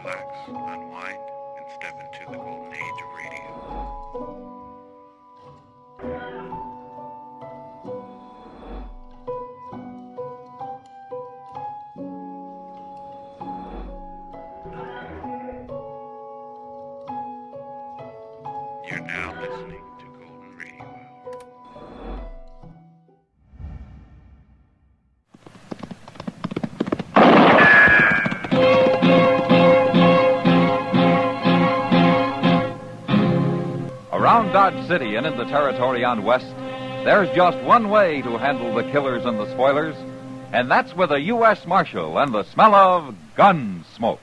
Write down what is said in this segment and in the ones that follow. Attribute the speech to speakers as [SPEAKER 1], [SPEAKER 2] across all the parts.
[SPEAKER 1] relax, unwind, and step into the golden age of radio. You're now listening to Golden Radio Hour.
[SPEAKER 2] Around Dodge City and in the territory on West, there's just one way to handle the killers and the spoilers, and that's with a U.S. Marshal and the smell of Gunsmoke.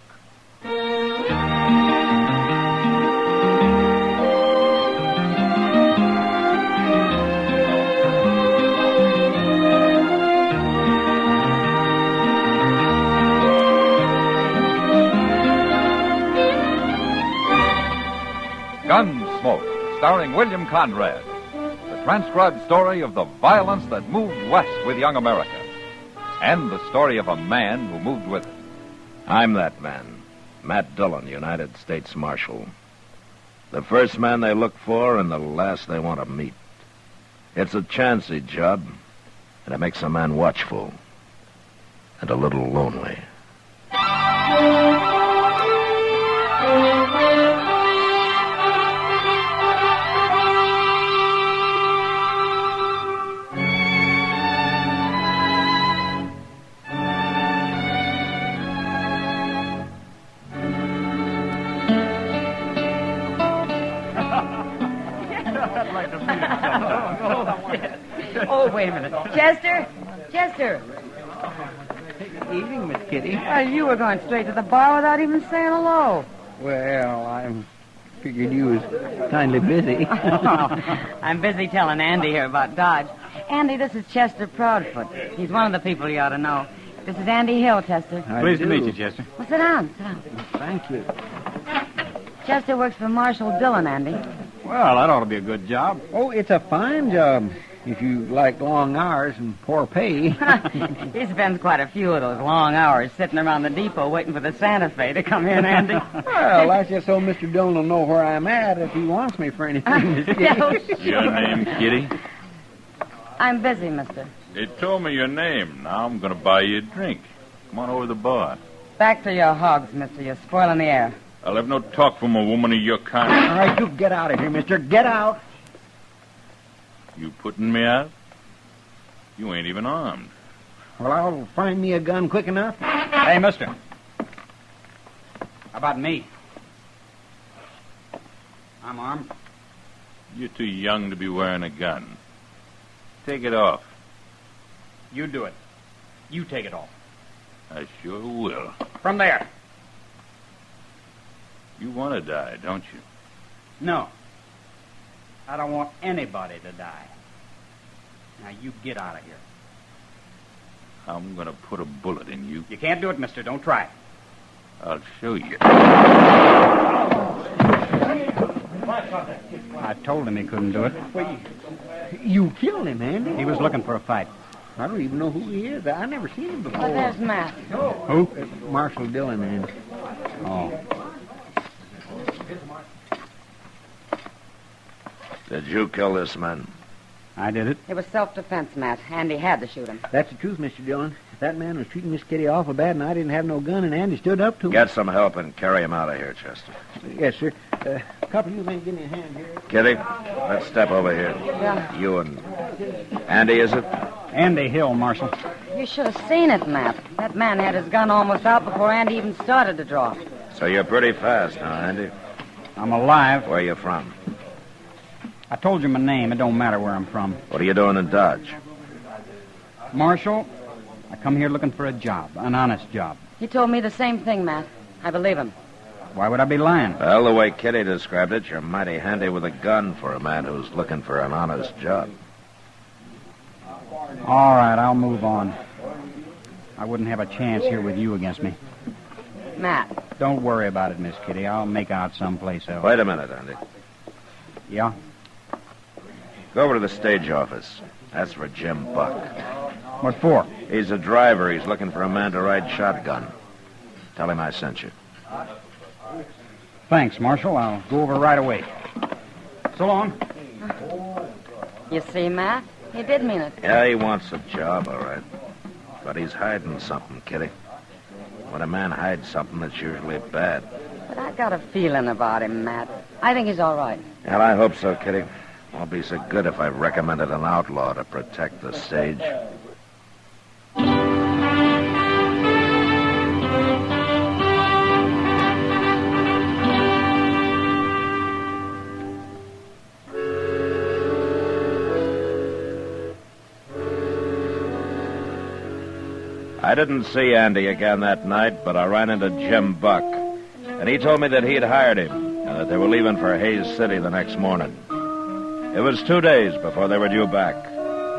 [SPEAKER 2] Gunsmoke, starring William Conrad. The transcribed story of the violence that moved west with young America. And the story of a man who moved with it.
[SPEAKER 3] I'm that man, Matt Dillon, United States Marshal. The first man they look for and the last they want to meet. It's a chancy job, and it makes a man watchful and a little lonely.
[SPEAKER 4] Oh, wait a minute. Chester? Chester!
[SPEAKER 5] Evening, Miss Kitty.
[SPEAKER 4] Well, you were going straight to the bar without even saying hello.
[SPEAKER 5] Well, I figured you was kindly busy.
[SPEAKER 4] I'm busy telling Andy here about Dodge. Andy, this is Chester Proudfoot. He's one of the people you ought to know. This is Andy Hill, Chester.
[SPEAKER 6] Pleased to meet you, Chester.
[SPEAKER 4] Well, sit down. Sit down.
[SPEAKER 5] Thank you.
[SPEAKER 4] Chester works for Marshal Dillon, Andy.
[SPEAKER 6] Well, that ought to be a good job.
[SPEAKER 5] Oh, it's a fine job if you like long hours and poor pay.
[SPEAKER 4] He spends quite a few of those long hours sitting around the depot waiting for the Santa Fe to come in, Andy.
[SPEAKER 5] Well, that's just so Mr. Dillon will know where I'm at if he wants me for anything, Miss Kitty.
[SPEAKER 7] Your name, Kitty?
[SPEAKER 4] I'm busy, mister.
[SPEAKER 7] They told me your name. Now I'm going to buy you a drink. Come on over to the bar.
[SPEAKER 4] Back to your hogs, mister. You're spoiling the air.
[SPEAKER 7] I'll have no talk from a woman of your kind.
[SPEAKER 5] All right, you get out of here, mister. Get out.
[SPEAKER 7] You putting me out? You ain't even armed.
[SPEAKER 5] Well, I'll find me a gun quick enough.
[SPEAKER 6] Hey, mister. How about me? I'm armed.
[SPEAKER 7] You're too young to be wearing a gun. Take it off.
[SPEAKER 6] You do it. You take it off.
[SPEAKER 7] I sure will.
[SPEAKER 6] From there.
[SPEAKER 7] You want to die, don't you?
[SPEAKER 6] No. I don't want anybody to die. Now, you get out of here.
[SPEAKER 7] I'm going to put a bullet in you.
[SPEAKER 6] You can't do it, mister. Don't try.
[SPEAKER 7] I'll show you.
[SPEAKER 6] I told him he couldn't do it.
[SPEAKER 5] You killed him, Andy.
[SPEAKER 6] He was looking for a fight.
[SPEAKER 5] I don't even know who he is. I never seen him before.
[SPEAKER 4] Well, there's Matt.
[SPEAKER 6] Who?
[SPEAKER 5] Marshal Dillon, Andy.
[SPEAKER 6] Oh.
[SPEAKER 3] Did you kill this man?
[SPEAKER 6] I did it.
[SPEAKER 4] It was self-defense, Matt. Andy had to shoot him.
[SPEAKER 5] That's the truth, Mr. Dillon. That man was treating Miss Kitty awful bad, and I didn't have no gun, and Andy stood up to him.
[SPEAKER 3] Get some help and carry him out of here, Chester.
[SPEAKER 5] Yes, sir. Couple of you men give me a hand here.
[SPEAKER 3] Kitty, let's step over here.
[SPEAKER 4] Yeah.
[SPEAKER 3] You and Andy, is it?
[SPEAKER 6] Andy Hill, Marshal.
[SPEAKER 4] You should have seen it, Matt. That man had his gun almost out before Andy even started to draw.
[SPEAKER 3] So you're pretty fast, huh, Andy?
[SPEAKER 6] I'm alive.
[SPEAKER 3] Where are you from?
[SPEAKER 6] I told you my name. It don't matter where I'm from.
[SPEAKER 3] What are you doing in Dodge?
[SPEAKER 6] Marshal, I come here looking for a job, an honest job.
[SPEAKER 4] He told me the same thing, Matt. I believe him.
[SPEAKER 6] Why would I be lying?
[SPEAKER 3] Well, the way Kitty described it, you're mighty handy with a gun for a man who's looking for an honest job.
[SPEAKER 6] All right, I'll move on. I wouldn't have a chance here with you against me.
[SPEAKER 4] Matt.
[SPEAKER 6] Don't worry about it, Miss Kitty. I'll make out someplace else.
[SPEAKER 3] Wait a minute, Andy.
[SPEAKER 6] Yeah?
[SPEAKER 3] Go over to the stage office. That's for Jim Buck.
[SPEAKER 6] What for?
[SPEAKER 3] He's a driver. He's looking for a man to ride shotgun. Tell him I sent you.
[SPEAKER 6] Thanks, Marshal. I'll go over right away. So long.
[SPEAKER 4] You see, Matt? He did mean it.
[SPEAKER 3] Yeah, he wants a job, all right. But he's hiding something, Kitty. When a man hides something, it's usually bad.
[SPEAKER 4] But I got a feeling about him, Matt. I think he's all right.
[SPEAKER 3] Well, I hope so, Kitty. Won't be so good if I recommended an outlaw to protect the stage. I didn't see Andy again that night, but I ran into Jim Buck, and he told me that he'd hired him and that they were leaving for Hayes City the next morning. It was 2 days before they were due back,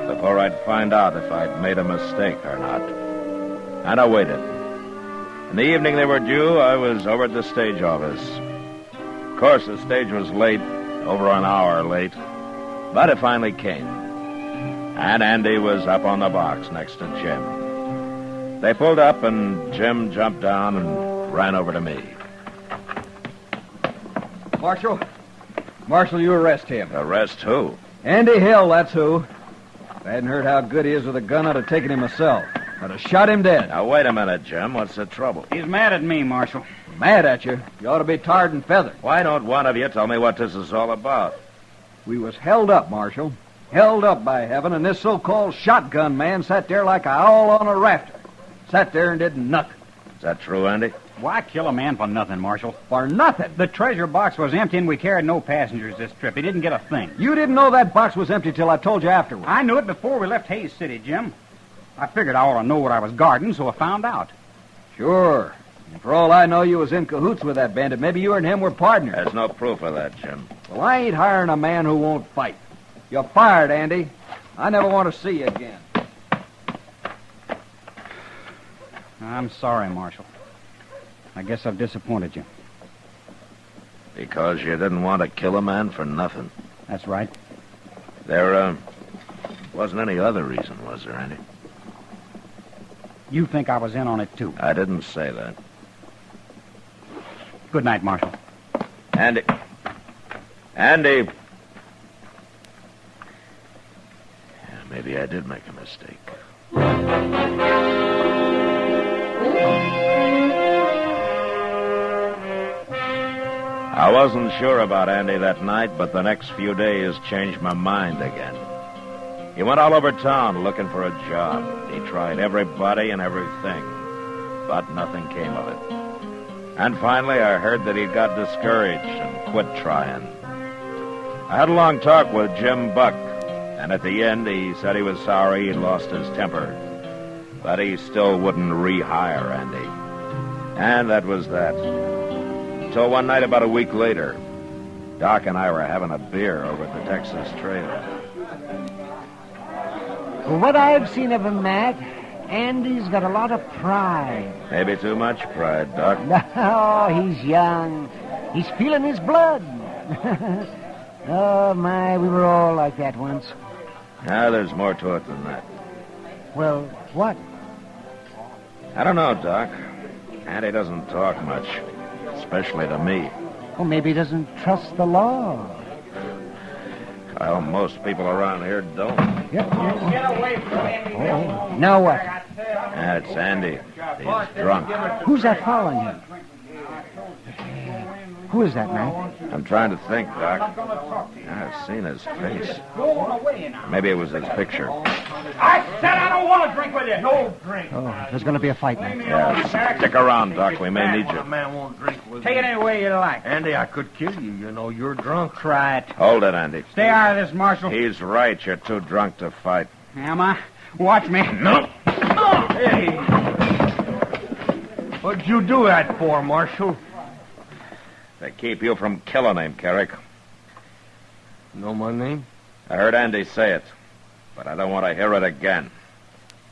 [SPEAKER 3] before I'd find out if I'd made a mistake or not. And I waited. In the evening they were due, I was over at the stage office. Of course, the stage was late, over an hour late, but it finally came. And Andy was up on the box next to Jim. They pulled up, and Jim jumped down and ran over to me.
[SPEAKER 5] Marshal, you arrest him.
[SPEAKER 3] Arrest who?
[SPEAKER 5] Andy Hill, that's who. If I hadn't heard how good he is with a gun, I'd have taken him myself. I'd have shot him dead.
[SPEAKER 3] Now, wait a minute, Jim. What's the trouble?
[SPEAKER 6] He's mad at me, Marshal.
[SPEAKER 5] Mad at you? You ought to be tarred and feathered.
[SPEAKER 3] Why don't one of you tell me what this is all about?
[SPEAKER 5] We was held up, Marshal. Held up, by heaven, and this so-called shotgun man sat there like a owl on a rafter. Sat there and did nothing.
[SPEAKER 3] Is that true, Andy?
[SPEAKER 6] Why kill a man for nothing, Marshal?
[SPEAKER 5] For nothing?
[SPEAKER 6] The treasure box was empty and we carried no passengers this trip. He didn't get a thing.
[SPEAKER 5] You didn't know that box was empty till I told you afterward.
[SPEAKER 6] I knew it before we left Hayes City, Jim. I figured I ought to know what I was guarding, so I found out.
[SPEAKER 5] Sure. And for all I know, you was in cahoots with that bandit. Maybe you and him were partners.
[SPEAKER 3] There's no proof of that, Jim.
[SPEAKER 5] Well, I ain't hiring a man who won't fight. You're fired, Andy. I never want to see you again.
[SPEAKER 6] I'm sorry, Marshal. I guess I've disappointed you.
[SPEAKER 3] Because you didn't want to kill a man for nothing.
[SPEAKER 6] That's right.
[SPEAKER 3] There, wasn't any other reason, was there, Andy?
[SPEAKER 6] You think I was in on it, too.
[SPEAKER 3] I didn't say that.
[SPEAKER 6] Good night, Marshal.
[SPEAKER 3] Andy. Andy. Yeah, maybe I did make a mistake. I wasn't sure about Andy that night, but the next few days changed my mind again. He went all over town looking for a job. He tried everybody and everything, but nothing came of it. And finally, I heard that he'd got discouraged and quit trying. I had a long talk with Jim Buck, and at the end, he said he was sorry he'd lost his temper, but he still wouldn't rehire Andy. And that was that. Until one night about a week later, Doc and I were having a beer over at the Texas Trail.
[SPEAKER 8] From what I've seen of him, Matt, Andy's got a lot of pride.
[SPEAKER 3] Maybe too much pride, Doc.
[SPEAKER 8] No, he's young. He's feeling his blood. Oh, my, we were all like that once.
[SPEAKER 3] There's more to it than that.
[SPEAKER 8] Well, what?
[SPEAKER 3] I don't know, Doc. Andy doesn't talk much, especially to me.
[SPEAKER 8] Well, maybe he doesn't trust the law.
[SPEAKER 3] Well, most people around here don't.
[SPEAKER 8] Yep.
[SPEAKER 6] Get away from him.
[SPEAKER 8] Oh, now what?
[SPEAKER 3] It's Andy. He's drunk.
[SPEAKER 8] Who's that following him? Who is that, Matt?
[SPEAKER 3] I'm trying to think, Doc. I've seen his face. Maybe it was his picture.
[SPEAKER 6] I said I don't want to drink with you. No drink.
[SPEAKER 8] Oh, there's going to be a fight, Matt.
[SPEAKER 3] Yeah, stick around, Doc. We may need you.
[SPEAKER 9] Man won't drink with
[SPEAKER 6] Take it any way you like.
[SPEAKER 9] Andy, I could kill you. You know, you're drunk.
[SPEAKER 6] Try it.
[SPEAKER 3] Hold it, Andy.
[SPEAKER 6] Stay out of this, Marshal.
[SPEAKER 3] He's right. You're too drunk to fight.
[SPEAKER 6] Am I? Watch me.
[SPEAKER 3] No.
[SPEAKER 9] Hey! What'd you do that for, Marshal?
[SPEAKER 3] To keep you from killing him, Carrick.
[SPEAKER 9] Know my name?
[SPEAKER 3] I heard Andy say it, but I don't want to hear it again.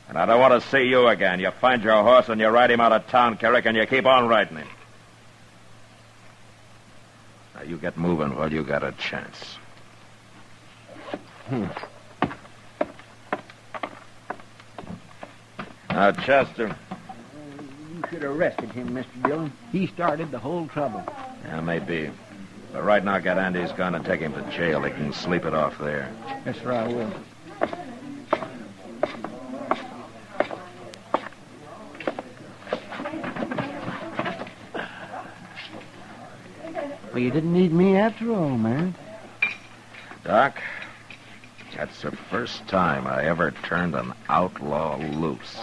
[SPEAKER 3] And I don't want to see you again. You find your horse and you ride him out of town, Carrick, and you keep on riding him. Now, you get moving while you got a chance. Now, Chester,
[SPEAKER 8] should have arrested him, Mr. Dillon. He started the whole trouble.
[SPEAKER 3] Yeah, maybe. But right now, get Andy's gun and take him to jail. He can sleep it off there.
[SPEAKER 8] Yes, sir, I will. Well, you didn't need me after all, man.
[SPEAKER 3] Doc, that's the first time I ever turned an outlaw loose.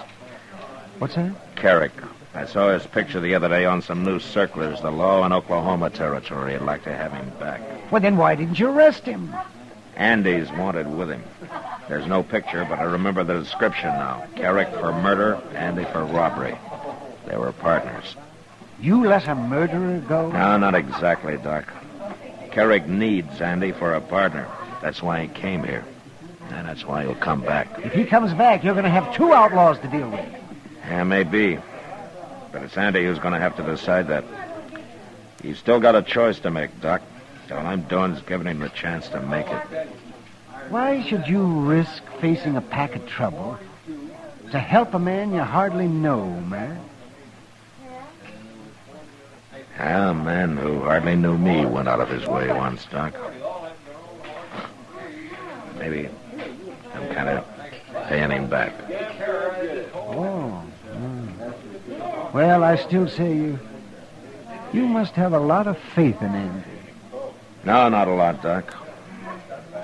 [SPEAKER 8] What's that?
[SPEAKER 3] Carrick. I saw his picture the other day on some news circulars. The law in Oklahoma Territory would like to have him back.
[SPEAKER 8] Well, then why didn't you arrest him?
[SPEAKER 3] Andy's wanted with him. There's no picture, but I remember the description now. Carrick for murder, Andy for robbery. They were partners.
[SPEAKER 8] You let a murderer go?
[SPEAKER 3] No, not exactly, Doc. Carrick needs Andy for a partner. That's why he came here. And that's why he'll come back.
[SPEAKER 8] If he comes back, you're going to have two outlaws to deal with.
[SPEAKER 3] Yeah, maybe. But it's Andy who's going to have to decide that. He's still got a choice to make, Doc. All I'm doing is giving him the chance to make it.
[SPEAKER 8] Why should you risk facing a pack of trouble to help a man you hardly know, man?
[SPEAKER 3] A man who hardly knew me went out of his way once, Doc. Maybe I'm kind of paying him back.
[SPEAKER 8] Oh. Well, I still say you must have a lot of faith in Andy.
[SPEAKER 3] No, not a lot, Doc.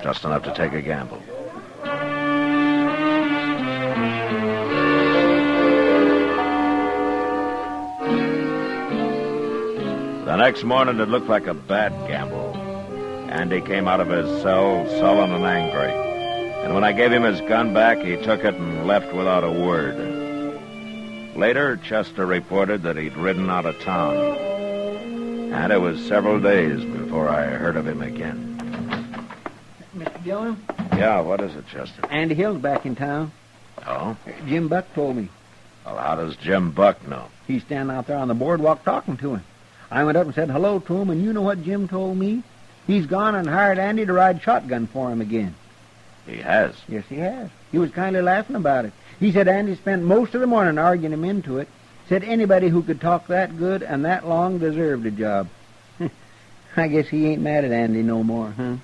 [SPEAKER 3] Just enough to take a gamble. The next morning, it looked like a bad gamble. Andy came out of his cell sullen and angry. And when I gave him his gun back, he took it and left without a word. Later, Chester reported that he'd ridden out of town. And it was several days before I heard of him again.
[SPEAKER 8] Mr. Dillon?
[SPEAKER 3] Yeah, what is it, Chester?
[SPEAKER 8] Andy Hill's back in town.
[SPEAKER 3] Oh?
[SPEAKER 8] Jim Buck told me.
[SPEAKER 3] Well, how does Jim Buck know?
[SPEAKER 8] He's standing out there on the boardwalk talking to him. I went up and said hello to him, and you know what Jim told me? He's gone and hired Andy to ride shotgun for him again.
[SPEAKER 3] He has?
[SPEAKER 8] Yes, he has. He was kindly laughing about it. He said Andy spent most of the morning arguing him into it. Said anybody who could talk that good and that long deserved a job. I guess he ain't mad at Andy no more, huh?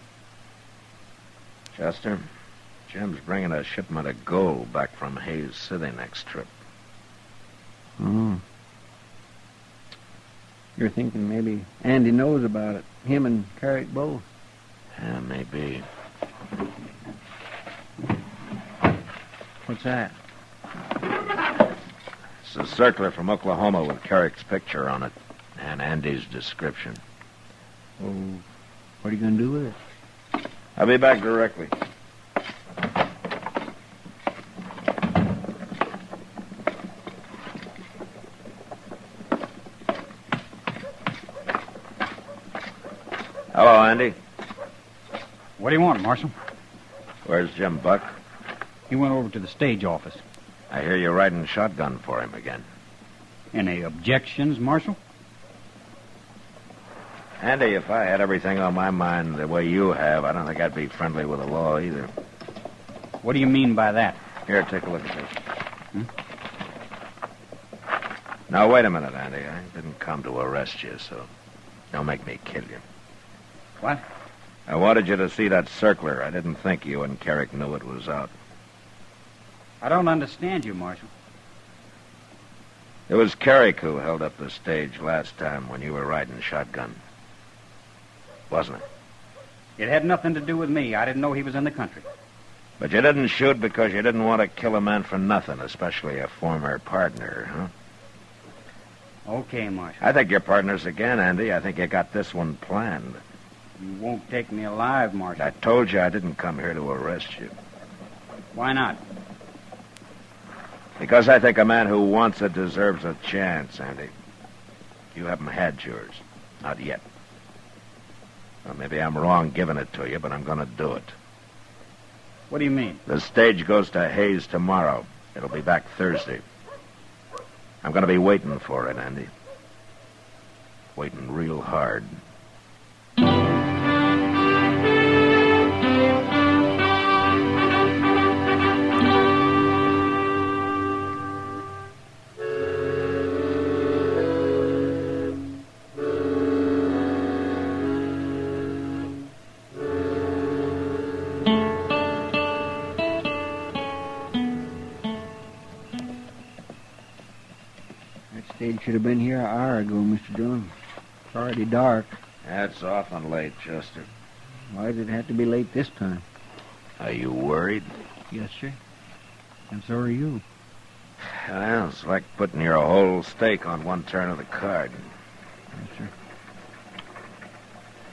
[SPEAKER 3] Chester, Jim's bringing a shipment of gold back from Hayes City next trip.
[SPEAKER 8] You're thinking maybe Andy knows about it. Him and Carrick both.
[SPEAKER 3] Yeah, maybe.
[SPEAKER 8] What's that?
[SPEAKER 3] It's a circular from Oklahoma with Carrick's picture on it and Andy's description.
[SPEAKER 8] Oh, what are you going to do with it?
[SPEAKER 3] I'll be back directly. Hello, Andy.
[SPEAKER 6] What do you want, Marshal?
[SPEAKER 3] Where's Jim Buck?
[SPEAKER 6] He went over to the stage office.
[SPEAKER 3] I hear you're riding shotgun for him again.
[SPEAKER 6] Any objections, Marshal?
[SPEAKER 3] Andy, if I had everything on my mind the way you have, I don't think I'd be friendly with the law either.
[SPEAKER 6] What do you mean by that?
[SPEAKER 3] Here, take a look at this. Now, wait a minute, Andy. I didn't come to arrest you, so don't make me kill you.
[SPEAKER 6] What?
[SPEAKER 3] I wanted you to see that circular. I didn't think you and Carrick knew it was out.
[SPEAKER 6] I don't understand you, Marshal.
[SPEAKER 3] It was Carrick who held up the stage last time when you were riding shotgun. Wasn't it?
[SPEAKER 6] It had nothing to do with me. I didn't know he was in the country.
[SPEAKER 3] But you didn't shoot because you didn't want to kill a man for nothing, especially a former partner, huh?
[SPEAKER 6] Okay, Marshal.
[SPEAKER 3] I think you're partners again, Andy. I think you got this one planned.
[SPEAKER 6] You won't take me alive, Marshal.
[SPEAKER 3] I told you I didn't come here to arrest you.
[SPEAKER 6] Why not?
[SPEAKER 3] Because I think a man who wants it deserves a chance, Andy. You haven't had yours. Not yet. Well, maybe I'm wrong giving it to you, but I'm going to do it.
[SPEAKER 6] What do you mean?
[SPEAKER 3] The stage goes to Hayes tomorrow. It'll be back Thursday. I'm going to be waiting for it, Andy. Waiting real hard.
[SPEAKER 8] That stage should have been here an hour ago, Mr. Dillon. It's already dark.
[SPEAKER 3] That's often late, Chester.
[SPEAKER 8] Why did it have to be late this time?
[SPEAKER 3] Are you worried?
[SPEAKER 8] Yes, sir. And so are you.
[SPEAKER 3] Well, it's like putting your whole stake on one turn of the card.
[SPEAKER 8] Yes, sir.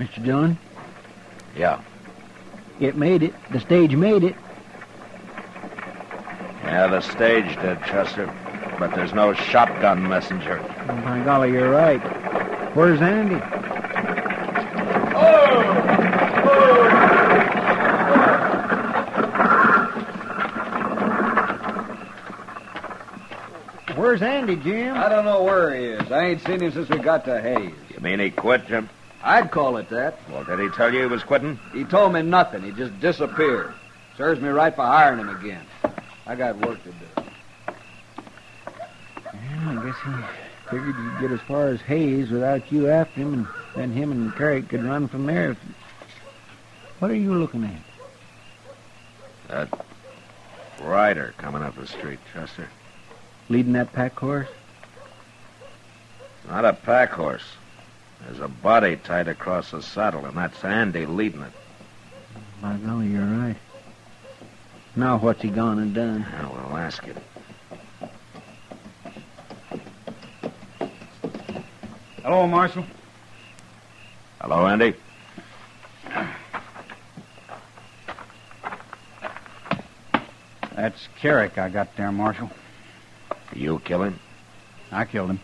[SPEAKER 8] Mr. Dillon?
[SPEAKER 3] Yeah.
[SPEAKER 8] It made it. The stage made it.
[SPEAKER 3] Yeah, the stage did, Chester. But there's no shotgun messenger.
[SPEAKER 8] Oh, by golly, you're right. Where's Andy? Where's Andy, Jim?
[SPEAKER 5] I don't know where he is. I ain't seen him since we got to Hayes.
[SPEAKER 3] You mean he quit, Jim?
[SPEAKER 5] I'd call it that.
[SPEAKER 3] Well, did he tell you he was quitting?
[SPEAKER 5] He told me nothing. He just disappeared. Serves me right for hiring him again. I got work to do.
[SPEAKER 8] Yeah, I guess he figured you'd get as far as Hayes without you after him, and then him and Carrick could run from there. What are you looking at?
[SPEAKER 3] That rider coming up the street, Chester.
[SPEAKER 8] Leading that pack horse?
[SPEAKER 3] Not a pack horse. There's a body tied across the saddle, and that's Andy leading it.
[SPEAKER 8] By golly, you're right. Now what's he gone and done?
[SPEAKER 3] Now, we'll ask him.
[SPEAKER 6] Hello, Marshal.
[SPEAKER 3] Hello, Andy.
[SPEAKER 6] That's Carrick I got there, Marshal.
[SPEAKER 3] You kill him?
[SPEAKER 6] I killed him.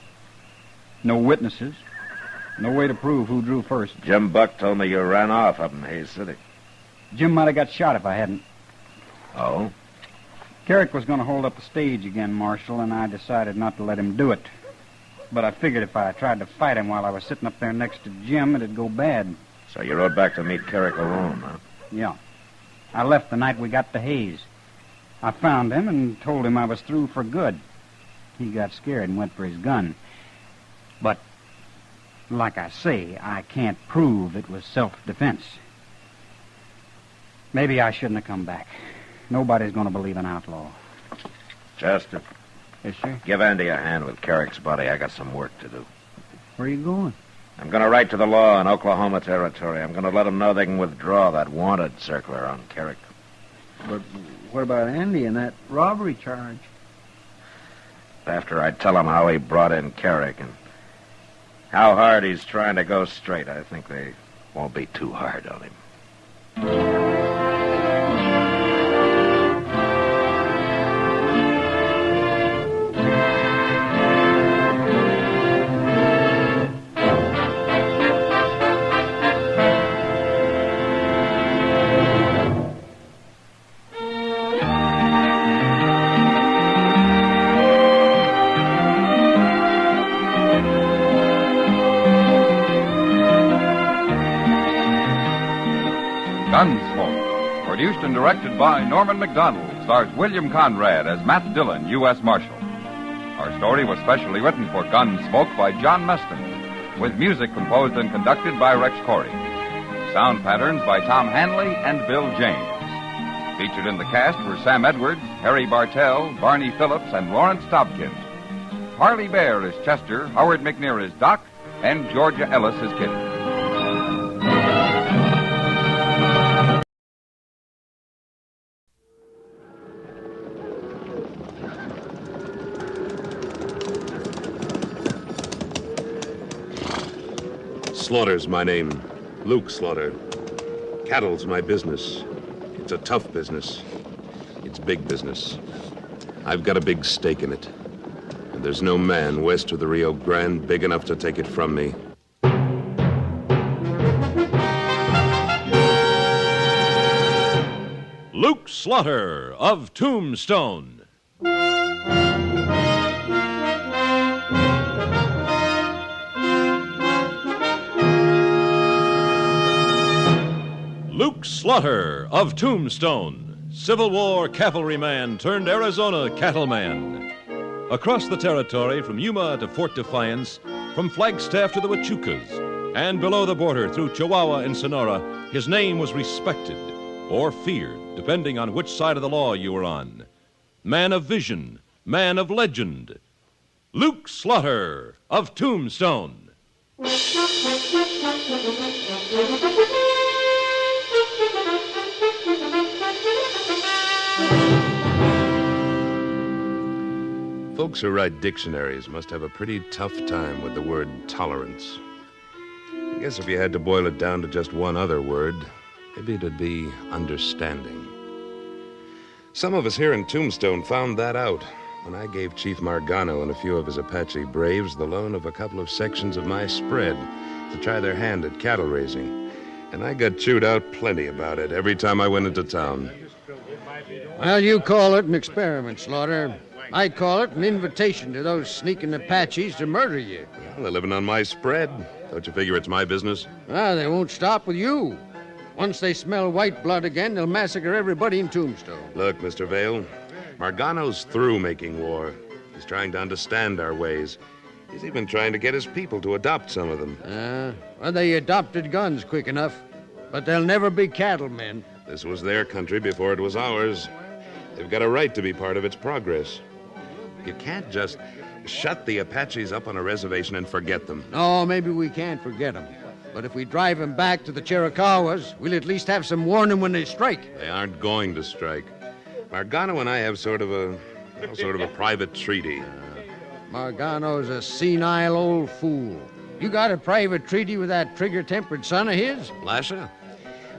[SPEAKER 6] No witnesses. No way to prove who drew first.
[SPEAKER 3] Jim Buck told me you ran off up in Hayes City.
[SPEAKER 6] Jim might have got shot if I hadn't.
[SPEAKER 3] Oh?
[SPEAKER 6] Carrick was going to hold up the stage again, Marshal, and I decided not to let him do it. But I figured if I tried to fight him while I was sitting up there next to Jim, it'd go bad.
[SPEAKER 3] So you rode back to meet Carrick alone, huh?
[SPEAKER 6] Yeah. I left the night we got to Hayes. I found him and told him I was through for good. He got scared and went for his gun. But, like I say, I can't prove it was self-defense. Maybe I shouldn't have come back. Nobody's going to believe an outlaw.
[SPEAKER 3] Chester,
[SPEAKER 8] Yes, sir.
[SPEAKER 3] give Andy a hand with Carrick's body. I got some work to do.
[SPEAKER 8] Where are you going?
[SPEAKER 3] I'm going to write to the law in Oklahoma Territory. I'm going to let them know they can withdraw that wanted circular on Carrick.
[SPEAKER 8] But what about Andy and that robbery charge?
[SPEAKER 3] After I tell them how he brought in Carrick and how hard he's trying to go straight, I think they won't be too hard on him.
[SPEAKER 2] Gunsmoke, produced and directed by Norman McDonald, stars William Conrad as Matt Dillon, U.S. Marshal. Our story was specially written for Gunsmoke by John Meston, with music composed and conducted by Rex Corey. Sound patterns by Tom Hanley and Bill James. Featured in the cast were Sam Edwards, Harry Bartell, Barney Phillips, and Lawrence Dobkin. Harley Bear is Chester, Howard McNear is Doc, and Georgia Ellis is Kitty.
[SPEAKER 10] Slaughter's my name. Luke Slaughter. Cattle's my business. It's a tough business. It's big business. I've got a big stake in it. And there's no man west of the Rio Grande big enough to take it from me.
[SPEAKER 11] Luke Slaughter of Tombstone. Luke Slaughter of Tombstone, Civil War cavalryman turned Arizona cattleman. Across the territory from Yuma to Fort Defiance, from Flagstaff to the Huachucas, and below the border through Chihuahua and Sonora, his name was respected or feared, depending on which side of the law you were on. Man of vision, man of legend. Luke Slaughter of Tombstone.
[SPEAKER 10] Folks who write dictionaries must have a pretty tough time with the word tolerance. I guess if you had to boil it down to just one other word, maybe it'd be understanding. Some of us here in Tombstone found that out when I gave Chief Margano and a few of his Apache braves the loan of a couple of sections of my spread to try their hand at cattle raising. And I got chewed out plenty about it every time I went into town.
[SPEAKER 12] Well, you call it an experiment, Slaughter. I call it an invitation to those sneaking Apaches to murder you.
[SPEAKER 10] Well, they're living on my spread. Don't you figure it's my business?
[SPEAKER 12] Ah, they won't stop with you. Once they smell white blood again, they'll massacre everybody in Tombstone.
[SPEAKER 10] Look, Mr. Vale, Margano's through making war. He's trying to understand our ways. He's even trying to get his people to adopt some of them.
[SPEAKER 12] Well, they adopted guns quick enough, but they'll never be cattlemen.
[SPEAKER 10] This was their country before it was ours. They've got a right to be part of its progress. You can't just shut the Apaches up on a reservation and forget them.
[SPEAKER 12] No, maybe we can't forget them. But if we drive them back to the Chiricahuas, we'll at least have some warning when they strike.
[SPEAKER 10] They aren't going to strike. Margano and I have sort of a private treaty.
[SPEAKER 12] Margano's a senile old fool. You got a private treaty with that trigger-tempered son of his?
[SPEAKER 10] Lasha?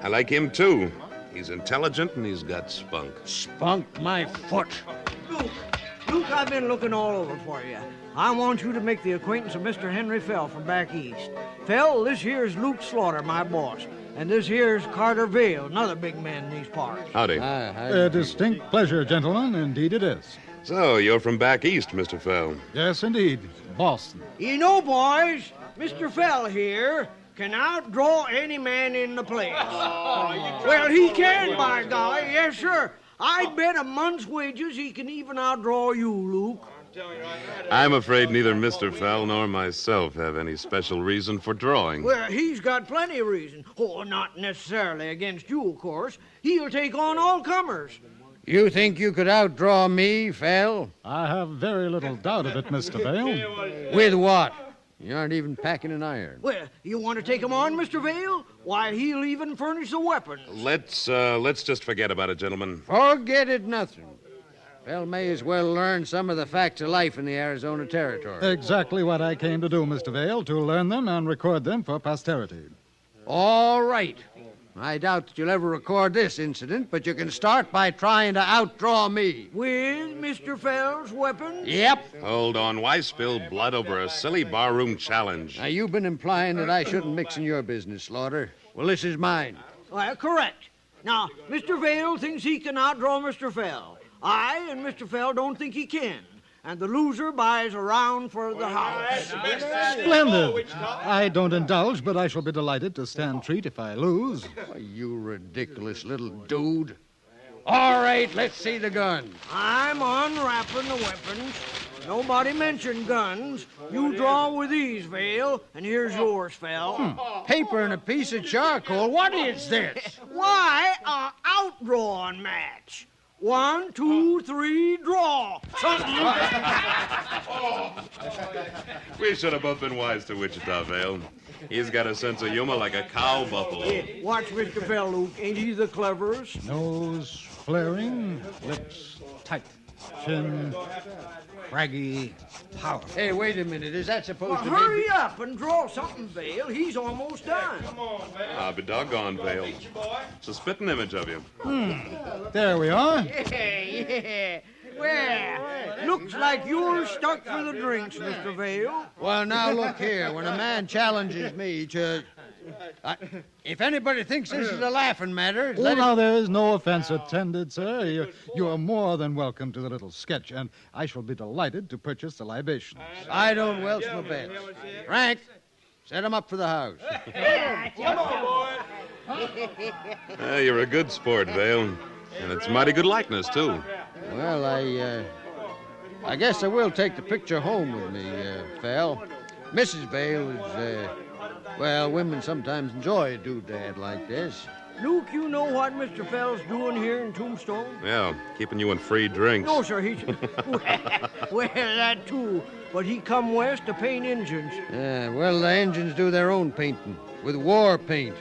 [SPEAKER 10] I like him, too. He's intelligent and he's got spunk.
[SPEAKER 12] Spunk my foot.
[SPEAKER 13] Luke, I've been looking all over for you. I want you to make the acquaintance of Mr. Henry Fell from back east. Fell, this here's Luke Slaughter, my boss. And this here's Carter Vale, another big man in these parts.
[SPEAKER 10] Howdy.
[SPEAKER 14] A distinct pleasure, gentlemen. Indeed it is.
[SPEAKER 10] So, you're from back east, Mr. Fell.
[SPEAKER 14] Yes, indeed. Boston.
[SPEAKER 13] You know, boys, Mr. Fell here can outdraw any man in the place. Well, he can, by golly. Yes, sir. I'd bet a month's wages he can even outdraw you, Luke.
[SPEAKER 10] I'm afraid neither Mr. Fell nor myself have any special reason for drawing.
[SPEAKER 13] Well, he's got plenty of reason. Oh, not necessarily against you, of course. He'll take on all comers.
[SPEAKER 12] You think you could outdraw me, Fell?
[SPEAKER 14] I have very little doubt of it, Mr. Vale.
[SPEAKER 12] With what? You aren't even packing an iron.
[SPEAKER 13] Well, you want to take him on, Mr. Vale? Why, he'll even furnish the weapons.
[SPEAKER 10] Let's just forget about it, gentlemen.
[SPEAKER 12] Forget it nothing. Fell may as well learn some of the facts of life in the Arizona Territory.
[SPEAKER 14] Exactly what I came to do, Mr. Vale, to learn them and record them for posterity.
[SPEAKER 12] All right. I doubt that you'll ever record this incident, but you can start by trying to outdraw me.
[SPEAKER 13] With Mr. Fell's weapons?
[SPEAKER 12] Yep.
[SPEAKER 10] Hold on. Why spill blood over a silly barroom challenge?
[SPEAKER 12] Now, you've been implying that I shouldn't mix in your business, Slaughter. Well, this is mine.
[SPEAKER 13] Well, correct. Now, Mr. Vale thinks he can outdraw Mr. Fell. I and Mr. Fell don't think he can. And the loser buys a round for the house.
[SPEAKER 14] Splendid. I don't indulge, but I shall be delighted to stand treat if I lose.
[SPEAKER 12] Oh, you ridiculous little dude. All right, let's see the gun.
[SPEAKER 13] I'm unwrapping the weapons. Nobody mentioned guns. You draw with these, Vale, and here's yours, Fell.
[SPEAKER 12] Paper and a piece of charcoal. What is this?
[SPEAKER 13] Why, a outdrawing match. 1, 2, 3, draw.
[SPEAKER 10] We should have both been wise to Wichita, Vale. He's got a sense of humor like a cow buffalo.
[SPEAKER 13] Watch Mr. Fell, Luke. Ain't he the cleverest?
[SPEAKER 14] Nose flaring, lips tight, chin craggy, powerful.
[SPEAKER 12] Hey, wait a minute. Is that supposed to be...
[SPEAKER 13] Hurry up and draw something, Vale. He's almost done.
[SPEAKER 10] I'll be doggone, Vale. It's a spitting image of you.
[SPEAKER 14] There we are.
[SPEAKER 13] Yeah. Well, looks like you're stuck for the drinks, Mr. Vale.
[SPEAKER 12] Well, now, look here. When a man challenges me to... if anybody thinks this is a laughing matter...
[SPEAKER 14] Now, there is no offense intended, sir. You are more than welcome to the little sketch, and I shall be delighted to purchase the libations.
[SPEAKER 12] I don't welch my bets. Frank, set him up for the house.
[SPEAKER 13] Come on, boy.
[SPEAKER 10] You're a good sport, Vale. And it's mighty good likeness, too.
[SPEAKER 12] Well, I guess I will take the picture home with me, Fell. Mrs. Vale is, well, women sometimes enjoy a doodad like this.
[SPEAKER 13] Luke, you know what Mr. Fell's doing here in Tombstone?
[SPEAKER 10] Yeah, keeping you in free drinks.
[SPEAKER 13] No, sir, he's... well, that too. but he come west to paint engines.
[SPEAKER 12] Yeah, well, the engines do their own painting with war paint.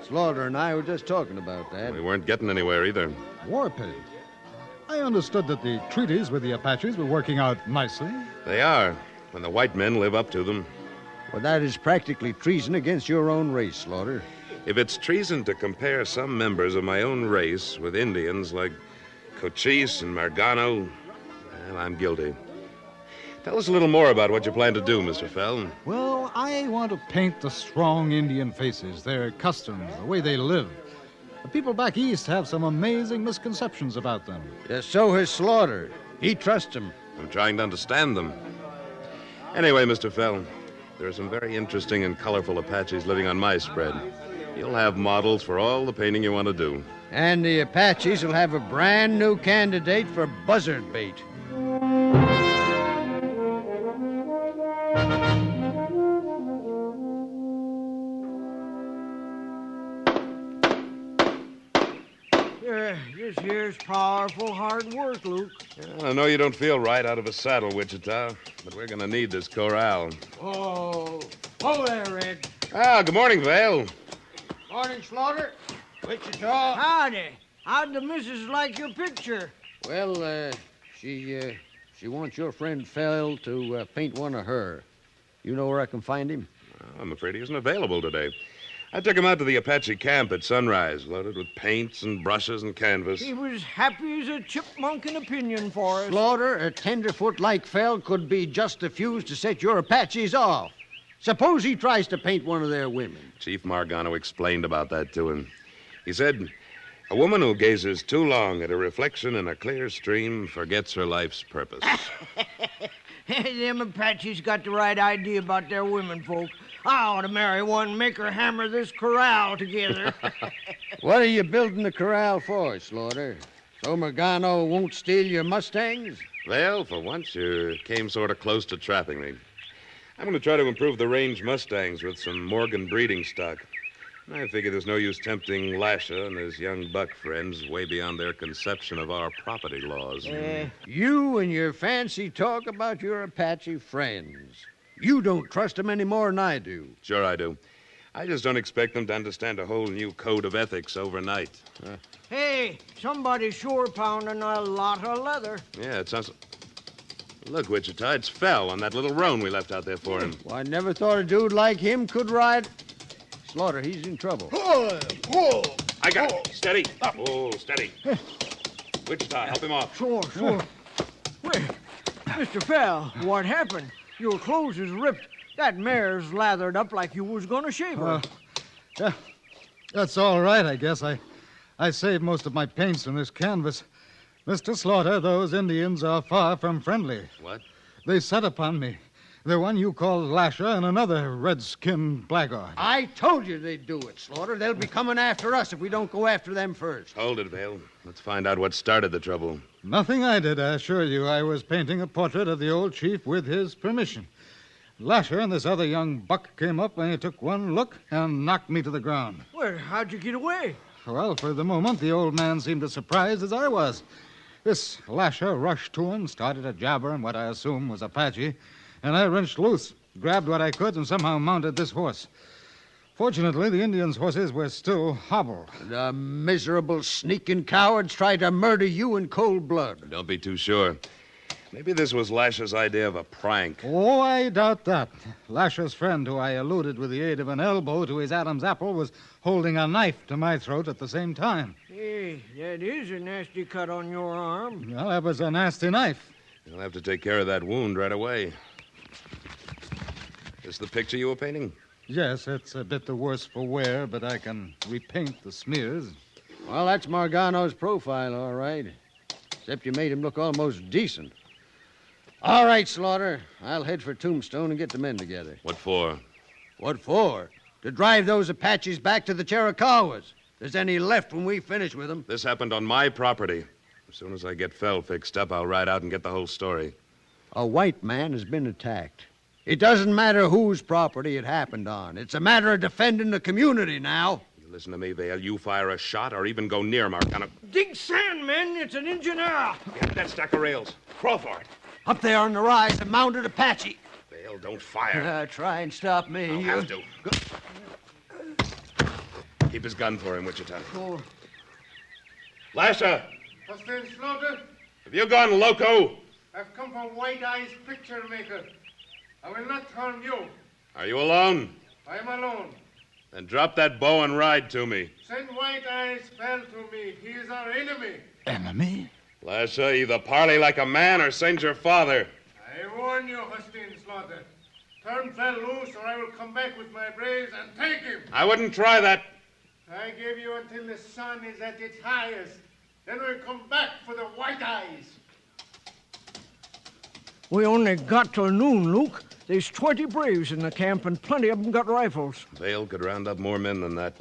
[SPEAKER 12] Slaughter and I were just talking about that.
[SPEAKER 10] We weren't getting anywhere either.
[SPEAKER 14] War paint? I understood that the treaties with the Apaches were working out nicely.
[SPEAKER 10] They are, when the white men live up to them.
[SPEAKER 12] Well, that is practically treason against your own race, Slaughter.
[SPEAKER 10] If it's treason to compare some members of my own race with Indians like Cochise and Margano, well, I'm guilty. Tell us a little more about what you plan to do, Mr. Fell.
[SPEAKER 14] Well, I want to paint the strong Indian faces, their customs, the way they live. The people back east have some amazing misconceptions about them.
[SPEAKER 12] Yeah, so has Slaughter. He trusts them.
[SPEAKER 10] I'm trying to understand them. Anyway, Mr. Fell, there are some very interesting and colorful Apaches living on my spread. You'll have models for all the painting you want to do.
[SPEAKER 12] And the Apaches will have a brand new candidate for buzzard bait.
[SPEAKER 13] This here's powerful hard work, Luke.
[SPEAKER 10] I know you don't feel right out of a saddle, Wichita, but we're going to need this corral.
[SPEAKER 13] Oh there, Red.
[SPEAKER 10] Ah, good morning, Vale.
[SPEAKER 12] Morning, Slaughter. Wichita.
[SPEAKER 13] Howdy. How'd the missus like your picture?
[SPEAKER 12] Well, she wants your friend Fell to paint one of her. You know where I can find him?
[SPEAKER 10] Well, I'm afraid he isn't available today. I took him out to the Apache camp at sunrise, loaded with paints and brushes and canvas.
[SPEAKER 13] He was happy as a chipmunk in a pinyon forest.
[SPEAKER 12] Slaughter, a tenderfoot like Fell could be just the fuse to set your Apaches off. Suppose he tries to paint one of their women.
[SPEAKER 10] Chief Margano explained about that to him. He said, a woman who gazes too long at a reflection in a clear stream forgets her life's purpose.
[SPEAKER 13] Them Apaches got the right idea about their women folk. I ought to marry one and make her hammer this corral together.
[SPEAKER 12] What are you building the corral for, Slaughter? So Margano won't steal your Mustangs?
[SPEAKER 10] Well, for once you came sort of close to trapping me. I'm going to try to improve the range Mustangs with some Morgan breeding stock. I figure there's no use tempting Lasher and his young buck friends way beyond their conception of our property laws.
[SPEAKER 12] You and your fancy talk about your Apache friends. You don't trust them any more than I do.
[SPEAKER 10] Sure I do. I just don't expect them to understand a whole new code of ethics overnight.
[SPEAKER 13] Hey, somebody's sure pounding a lot of leather.
[SPEAKER 10] Yeah, it sounds... Look, Wichita, it's Fell on that little roan we left out there for him.
[SPEAKER 12] Well, I never thought a dude like him could ride... Slaughter, he's in trouble.
[SPEAKER 10] I got it. Steady. Oh, steady. Wichita, help him off.
[SPEAKER 13] Sure. Wait, Mr. Fell, what happened? Your clothes is ripped. That mare's lathered up like you was going to shave her.
[SPEAKER 14] Yeah, that's all right, I guess. I saved most of my paints from this canvas. Mr. Slaughter, those Indians are far from friendly.
[SPEAKER 10] What?
[SPEAKER 14] They set upon me. The one you call Lasher and another red-skinned blackguard.
[SPEAKER 12] I told you they'd do it, Slaughter. They'll be coming after us if we don't go after them first.
[SPEAKER 10] Hold it, Vale. Let's find out what started the trouble.
[SPEAKER 14] Nothing I did, I assure you. I was painting a portrait of the old chief with his permission. Lasher and this other young buck came up and he took one look and knocked me to the ground.
[SPEAKER 13] Well, how'd you get away?
[SPEAKER 14] Well, for the moment, the old man seemed as surprised as I was. This Lasher rushed to him, started a jabber in what I assume was Apache, and I wrenched loose, grabbed what I could, and somehow mounted this horse. Fortunately, the Indians' horses were still hobbled.
[SPEAKER 12] The miserable, sneaking cowards tried to murder you in cold blood.
[SPEAKER 10] Don't be too sure. Maybe this was Lasher's idea of a prank.
[SPEAKER 14] Oh, I doubt that. Lasher's friend, who I eluded with the aid of an elbow to his Adam's apple, was holding a knife to my throat at the same time.
[SPEAKER 13] Hey, that is a nasty cut on your arm.
[SPEAKER 14] Well, that was a nasty knife.
[SPEAKER 10] You'll have to take care of that wound right away. This the picture you were painting?
[SPEAKER 14] Yes, it's a bit the worse for wear, but I can repaint the smears.
[SPEAKER 12] Well, that's Margano's profile, all right. Except you made him look almost decent. All right, Slaughter. I'll head for Tombstone and get the men together.
[SPEAKER 10] What for?
[SPEAKER 12] What for? To drive those Apaches back to the Chiricahuas. If there's any left when we finish with them.
[SPEAKER 10] This happened on my property. As soon as I get Fell fixed up, I'll ride out and get the whole story.
[SPEAKER 12] A white man has been attacked. It doesn't matter whose property it happened on. It's a matter of defending the community now.
[SPEAKER 10] You listen to me, Vale. You fire a shot or even go near Margano.
[SPEAKER 13] Dig sand, men. It's an engineer.
[SPEAKER 10] Get that stack of rails. Crawl for it.
[SPEAKER 13] Up there on the rise, a mounted Apache.
[SPEAKER 10] Vale, don't fire.
[SPEAKER 13] Try and stop me.
[SPEAKER 10] I'll have to. Keep his gun for him, Wichita.
[SPEAKER 13] Oh.
[SPEAKER 10] Lasher,
[SPEAKER 14] Mr. Slaughter,
[SPEAKER 10] have you gone loco?
[SPEAKER 14] I've come from White Eye's picture maker. I will not harm you.
[SPEAKER 10] Are you alone?
[SPEAKER 14] I am alone.
[SPEAKER 10] Then drop that bow and ride to me.
[SPEAKER 14] Send White Eye's fell to me. He is our enemy.
[SPEAKER 6] Enemy?
[SPEAKER 10] Lasher, either parley like a man or send your father.
[SPEAKER 14] I warn you, Hustin Slaughter. Turn fell loose or I will come back with my braves and take him.
[SPEAKER 10] I wouldn't try that.
[SPEAKER 14] I give you until the sun is at its highest. Then we'll come back for the White Eyes.
[SPEAKER 13] We only got till noon, Luke. There's 20 braves in the camp, and plenty of them got rifles.
[SPEAKER 10] Vale could round up more men than that.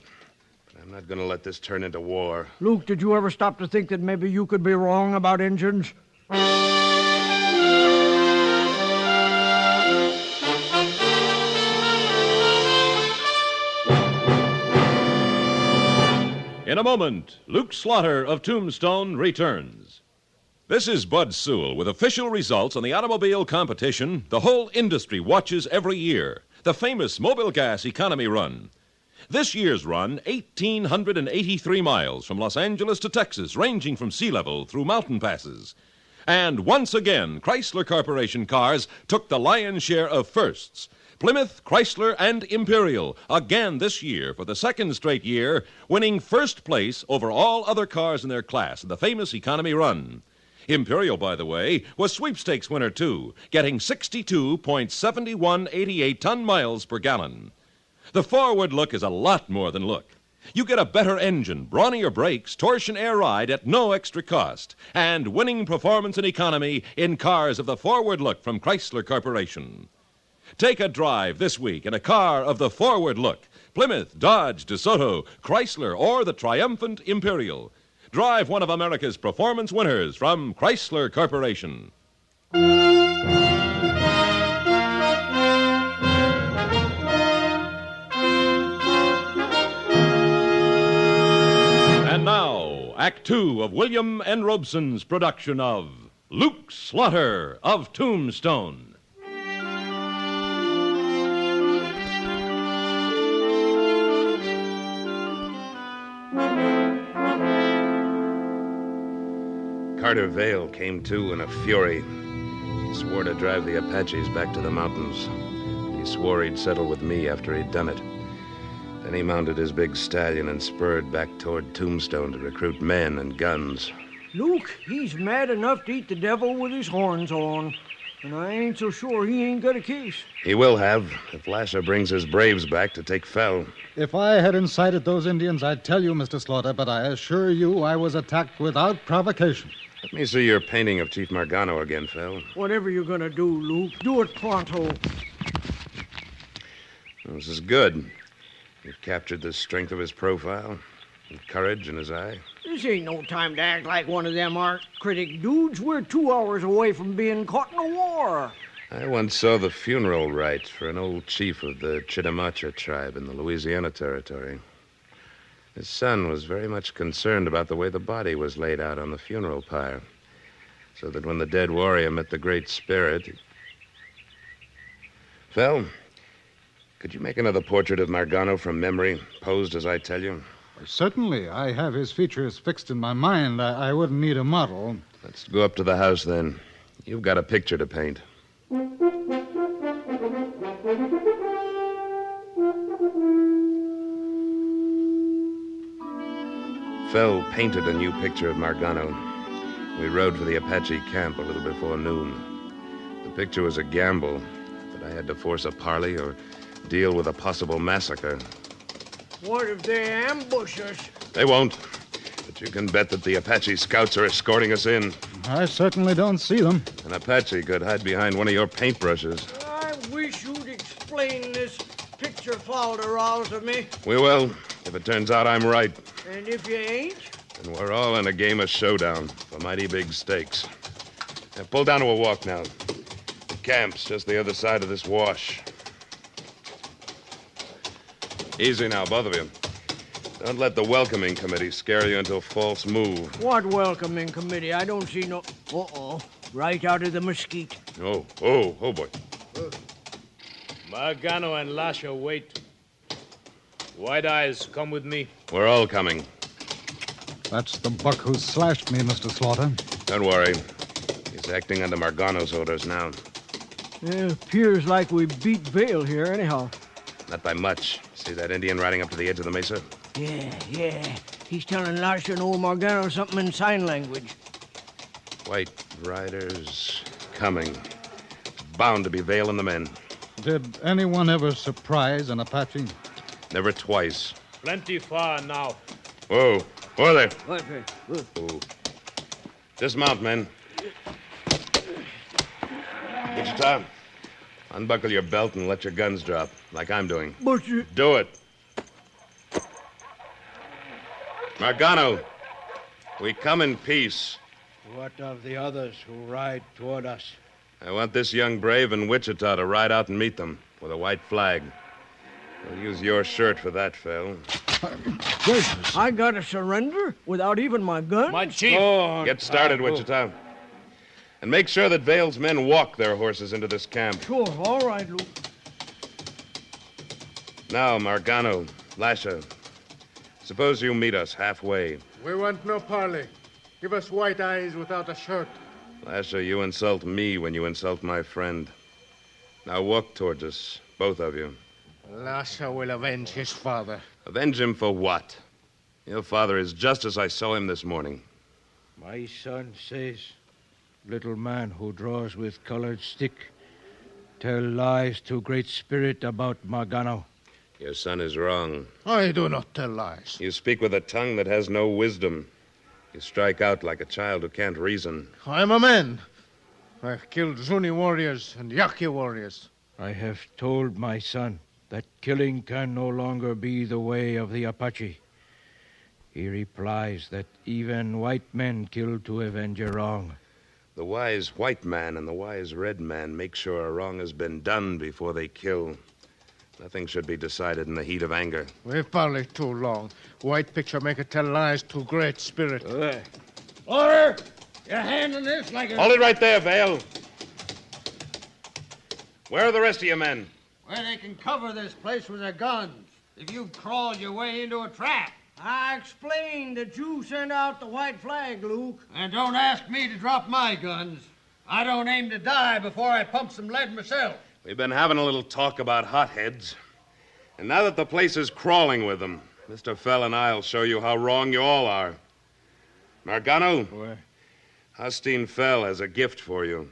[SPEAKER 10] But I'm not going to let this turn into war.
[SPEAKER 13] Luke, did you ever stop to think that maybe you could be wrong about Injuns?
[SPEAKER 11] In a moment, Luke Slaughter of Tombstone returns. This is Bud Sewell with official results on the automobile competition the whole industry watches every year, the famous Mobile Gas Economy Run. This year's run, 1,883 miles from Los Angeles to Texas, ranging from sea level through mountain passes. And once again, Chrysler Corporation cars took the lion's share of firsts. Plymouth, Chrysler, and Imperial, again this year for the second straight year, winning first place over all other cars in their class in the famous economy run. Imperial, by the way, was sweepstakes winner, too, getting 62.7188 ton miles per gallon. The forward look is a lot more than look. You get a better engine, brawnier brakes, torsion air ride at no extra cost, and winning performance and economy in cars of the forward look from Chrysler Corporation. Take a drive this week in a car of the forward look. Plymouth, Dodge, DeSoto, Chrysler, or the triumphant Imperial. Drive one of America's performance winners from Chrysler Corporation. And now, Act Two of William N. Robeson's production of Luke Slaughter of Tombstone.
[SPEAKER 10] Carter Vale came to in a fury. He swore to drive the Apaches back to the mountains. He swore he'd settle with me after he'd done it. Then he mounted his big stallion and spurred back toward Tombstone to recruit men and guns.
[SPEAKER 13] Luke, he's mad enough to eat the devil with his horns on. And I ain't so sure he ain't got a case.
[SPEAKER 10] He will have, if Lasher brings his braves back to take Fell.
[SPEAKER 14] If I had incited those Indians, I'd tell you, Mr. Slaughter, but I assure you I was attacked without provocation.
[SPEAKER 10] Let me see your painting of Chief Margano again, Fell.
[SPEAKER 13] Whatever you're gonna do, Luke, do it pronto.
[SPEAKER 10] Well, this is good. You've captured the strength of his profile, and courage in his eye.
[SPEAKER 13] This ain't no time to act like one of them art critic dudes. We're 2 hours away from being caught in a war.
[SPEAKER 10] I once saw the funeral rites for an old chief of the Chittimacha tribe in the Louisiana Territory. His son was very much concerned about the way the body was laid out on the funeral pyre, so that when the dead warrior met the Great Spirit... Phil, could you make another portrait of Margano from memory, posed as I tell you?
[SPEAKER 14] Certainly. I have his features fixed in my mind. I wouldn't need a model.
[SPEAKER 10] Let's go up to the house, then. You've got a picture to paint. Fell painted a new picture of Margano. We rode for the Apache camp a little before noon. The picture was a gamble, but I had to force a parley or deal with a possible massacre.
[SPEAKER 13] What if they ambush us?
[SPEAKER 10] They won't. But you can bet that the Apache scouts are escorting us in.
[SPEAKER 14] I certainly don't see them.
[SPEAKER 10] An Apache could hide behind one of your paintbrushes.
[SPEAKER 13] I wish you'd explain this picture folderol to me.
[SPEAKER 10] We will, if it turns out I'm right.
[SPEAKER 13] And if you ain't?
[SPEAKER 10] Then we're all in a game of showdown for mighty big stakes. Now, pull down to a walk now. The camp's just the other side of this wash. Easy now, both of you. Don't let the welcoming committee scare you into a false move.
[SPEAKER 13] What welcoming committee? I don't see no... Uh-oh. right out of the mesquite.
[SPEAKER 10] Oh, boy.
[SPEAKER 15] Margano and Lasha, wait. White Eyes, come with me.
[SPEAKER 10] We're all coming.
[SPEAKER 14] That's the buck who slashed me, Mr. Slaughter.
[SPEAKER 10] Don't worry. He's acting under Margano's orders now.
[SPEAKER 13] It appears like we beat Vale here, anyhow.
[SPEAKER 10] Not by much. See that Indian riding up to the edge of the mesa?
[SPEAKER 13] Yeah. He's telling Lasha and old Margano something in sign language.
[SPEAKER 10] White riders coming. Bound to be Vale and the men.
[SPEAKER 14] Did anyone ever surprise an Apache?
[SPEAKER 10] Never twice.
[SPEAKER 15] Plenty far now.
[SPEAKER 10] Whoa there.
[SPEAKER 13] What?
[SPEAKER 10] Oh. Dismount, men. Wichita, unbuckle your belt and let your guns drop, like I'm doing.
[SPEAKER 13] But you...
[SPEAKER 10] Do it. Margano, we come in peace.
[SPEAKER 12] What of the others who ride toward us?
[SPEAKER 10] I want this young brave in Wichita to ride out and meet them with a white flag. We'll use your shirt for that, Phil.
[SPEAKER 13] I gotta surrender without even my gun?
[SPEAKER 15] My chief.
[SPEAKER 10] Get started, Wichita. And make sure that Vale's men walk their horses into this camp.
[SPEAKER 13] Sure, all right, Luke.
[SPEAKER 10] Now, Margano, Lasha, suppose you meet us halfway.
[SPEAKER 16] We want no parley. Give us White Eyes without a shirt.
[SPEAKER 10] Lasha, you insult me when you insult my friend. Now walk towards us, both of you.
[SPEAKER 16] Lasha will avenge his father.
[SPEAKER 10] Avenge him for what? Your father is just as I saw him this morning.
[SPEAKER 12] My son says, little man who draws with colored stick, tell lies to Great Spirit about Margano.
[SPEAKER 10] Your son is wrong.
[SPEAKER 16] I do not tell lies.
[SPEAKER 10] You speak with a tongue that has no wisdom. You strike out like a child who can't reason.
[SPEAKER 16] I am a man. I've killed Zuni warriors and Yaqui warriors.
[SPEAKER 12] I have told my son that killing can no longer be the way of the Apache. He replies that even white men kill to avenge a wrong.
[SPEAKER 10] The wise white man and the wise red man make sure a wrong has been done before they kill. Nothing should be decided in the heat of anger.
[SPEAKER 16] We've parleyed too long. White picture make it tell lies to Great Spirit.
[SPEAKER 12] Order! You're handling this like a...
[SPEAKER 10] Hold it right there, Vale. Where are the rest of your men?
[SPEAKER 12] Where they can cover this place with their guns. If you've crawled your way into a trap.
[SPEAKER 13] I explained that you sent out the white flag, Luke.
[SPEAKER 12] And don't ask me to drop my guns. I don't aim to die before I pump some lead myself.
[SPEAKER 10] We've been having a little talk about hotheads. And now that the place is crawling with them, Mr. Fell and I'll show you how wrong you all are. Margano, Hostine Fell has a gift for you.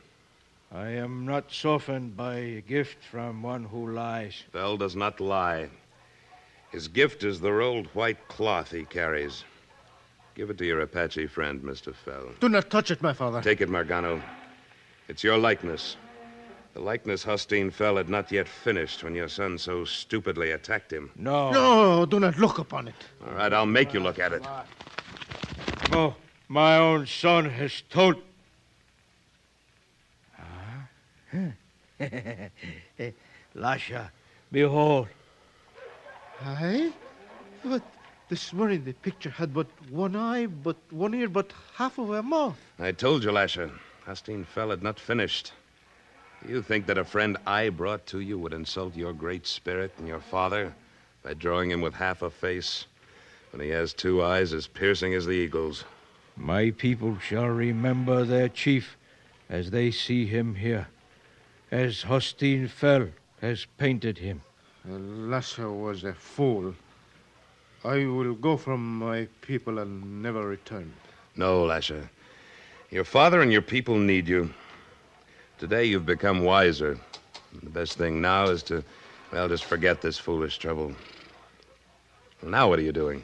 [SPEAKER 12] I am not softened by a gift from one who lies.
[SPEAKER 10] Fell does not lie. His gift is the rolled white cloth he carries. Give it to your Apache friend, Mr. Fell.
[SPEAKER 16] Do not touch it, my father.
[SPEAKER 10] Take it, Margano. It's your likeness. The likeness Hostine Fell had not yet finished when your son so stupidly attacked him.
[SPEAKER 16] No, do not look upon it.
[SPEAKER 10] All right, I'll make you look at it.
[SPEAKER 12] Oh, my own son has told... Lasha, behold.
[SPEAKER 16] Aye? But this morning the picture had but one eye, but one ear, but half of a mouth.
[SPEAKER 10] I told you, Lasha. Hostine Fell had not finished. You think that a friend I brought to you would insult your great spirit and your father by drawing him with half a face when he has two eyes as piercing as the eagle's?
[SPEAKER 12] My people shall remember their chief as they see him here, as Hostine Fell has painted him.
[SPEAKER 16] Lasha was a fool. I will go from my people and never return.
[SPEAKER 10] No, Lasha. Your father and your people need you. Today you've become wiser. The best thing now is to, just forget this foolish trouble. Well, now what are you doing?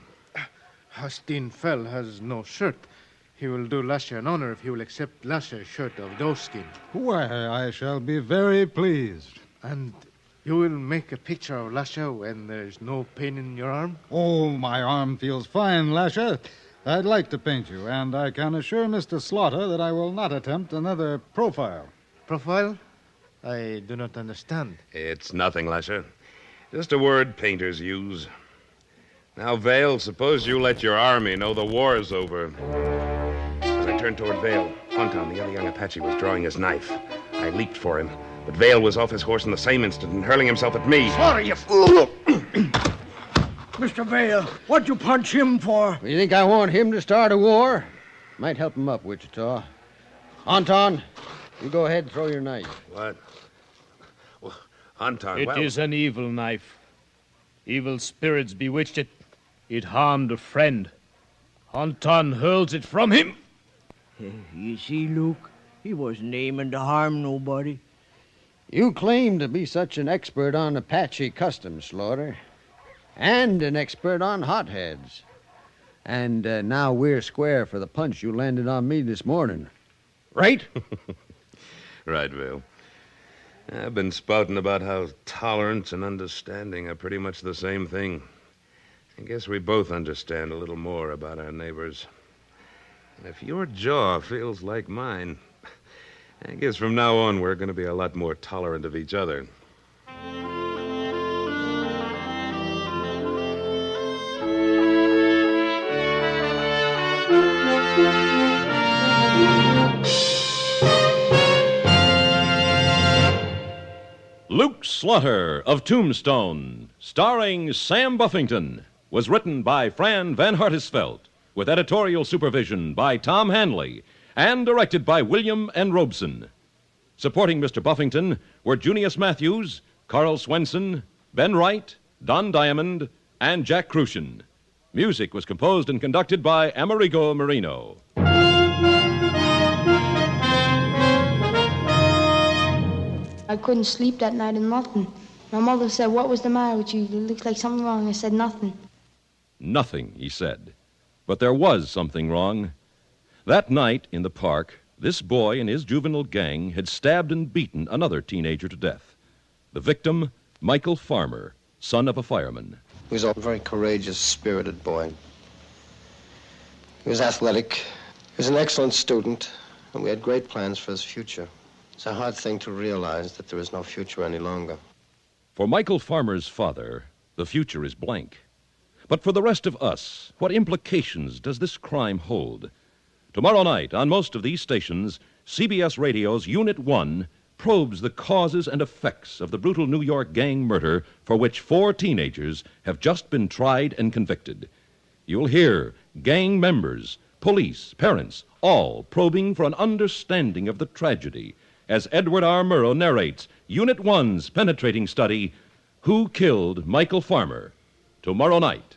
[SPEAKER 16] Hostine Fell has no shirt. He will do Lasha an honor if he will accept Lasha's shirt of doeskin.
[SPEAKER 14] Why, I shall be very pleased.
[SPEAKER 16] And you will make a picture of Lasha when there's no pain in your arm?
[SPEAKER 14] Oh, my arm feels fine, Lasha. I'd like to paint you, and I can assure Mr. Slaughter that I will not attempt another profile.
[SPEAKER 16] Profile? I do not understand.
[SPEAKER 10] It's nothing, Lasha. Just a word painters use. Now, Vale, suppose you let your army know the war's over. As I turn turned toward Vale. Honton, the other young Apache, was drawing his knife. I leaped for him, but Vale was off his horse in the same instant and hurling himself at me.
[SPEAKER 13] Slaughter, you fool! Mr. Vale, what'd you punch him for?
[SPEAKER 12] You think I want him to start a war? Might help him up, Wichita. Anton, you go ahead and throw your knife.
[SPEAKER 10] What? Well, Honton,
[SPEAKER 15] It is an evil knife. Evil spirits bewitched it. It harmed a friend. Honton hurls it from him.
[SPEAKER 13] You see, Luke, he wasn't aiming to harm nobody.
[SPEAKER 12] You claim to be such an expert on Apache customs, Slaughter, and an expert on hotheads. And now we're square for the punch you landed on me this morning. Right?
[SPEAKER 10] Right, Vale. I've been spouting about how tolerance and understanding are pretty much the same thing. I guess we both understand a little more about our neighbors. And if your jaw feels like mine, I guess from now on we're going to be a lot more tolerant of each other.
[SPEAKER 11] Luke Slaughter of Tombstone, starring Sam Buffington, was written by Fran Van Hartisveld, with editorial supervision by Tom Hanley, and directed by William N. Robeson. Supporting Mr. Buffington were Junius Matthews, Carl Swenson, Ben Wright, Don Diamond, and Jack Crucian. Music was composed and conducted by Amerigo Marino.
[SPEAKER 17] I couldn't sleep that night and nothing. My mother said, "What was the matter with you? It looks like something wrong." I said, "Nothing."
[SPEAKER 11] Nothing, he said. But there was something wrong. That night in the park, this boy and his juvenile gang had stabbed and beaten another teenager to death. The victim, Michael Farmer, son of a fireman.
[SPEAKER 18] He was a very courageous, spirited boy. He was athletic. He was an excellent student, and we had great plans for his future. It's a hard thing to realize that there is no future any longer.
[SPEAKER 11] For Michael Farmer's father, the future is blank. But for the rest of us, what implications does this crime hold? Tomorrow night, on most of these stations, CBS Radio's Unit 1 probes the causes and effects of the brutal New York gang murder for which 4 teenagers have just been tried and convicted. You'll hear gang members, police, parents, all probing for an understanding of the tragedy as Edward R. Murrow narrates Unit 1's penetrating study, Who Killed Michael Farmer? Tomorrow night.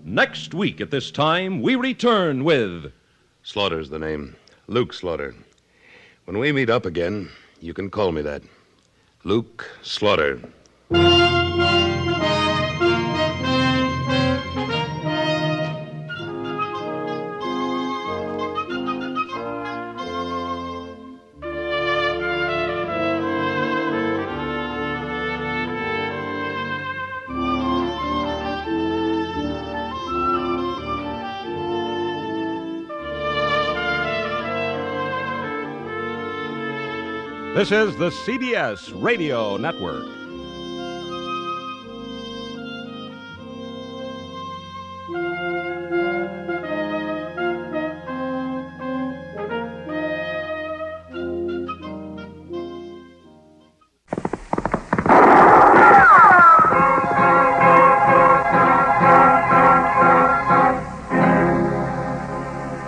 [SPEAKER 11] Next week at this time, we return with...
[SPEAKER 10] Slaughter's the name. Luke Slaughter. When we meet up again, you can call me that. Luke Slaughter.
[SPEAKER 2] This is the CBS Radio Network.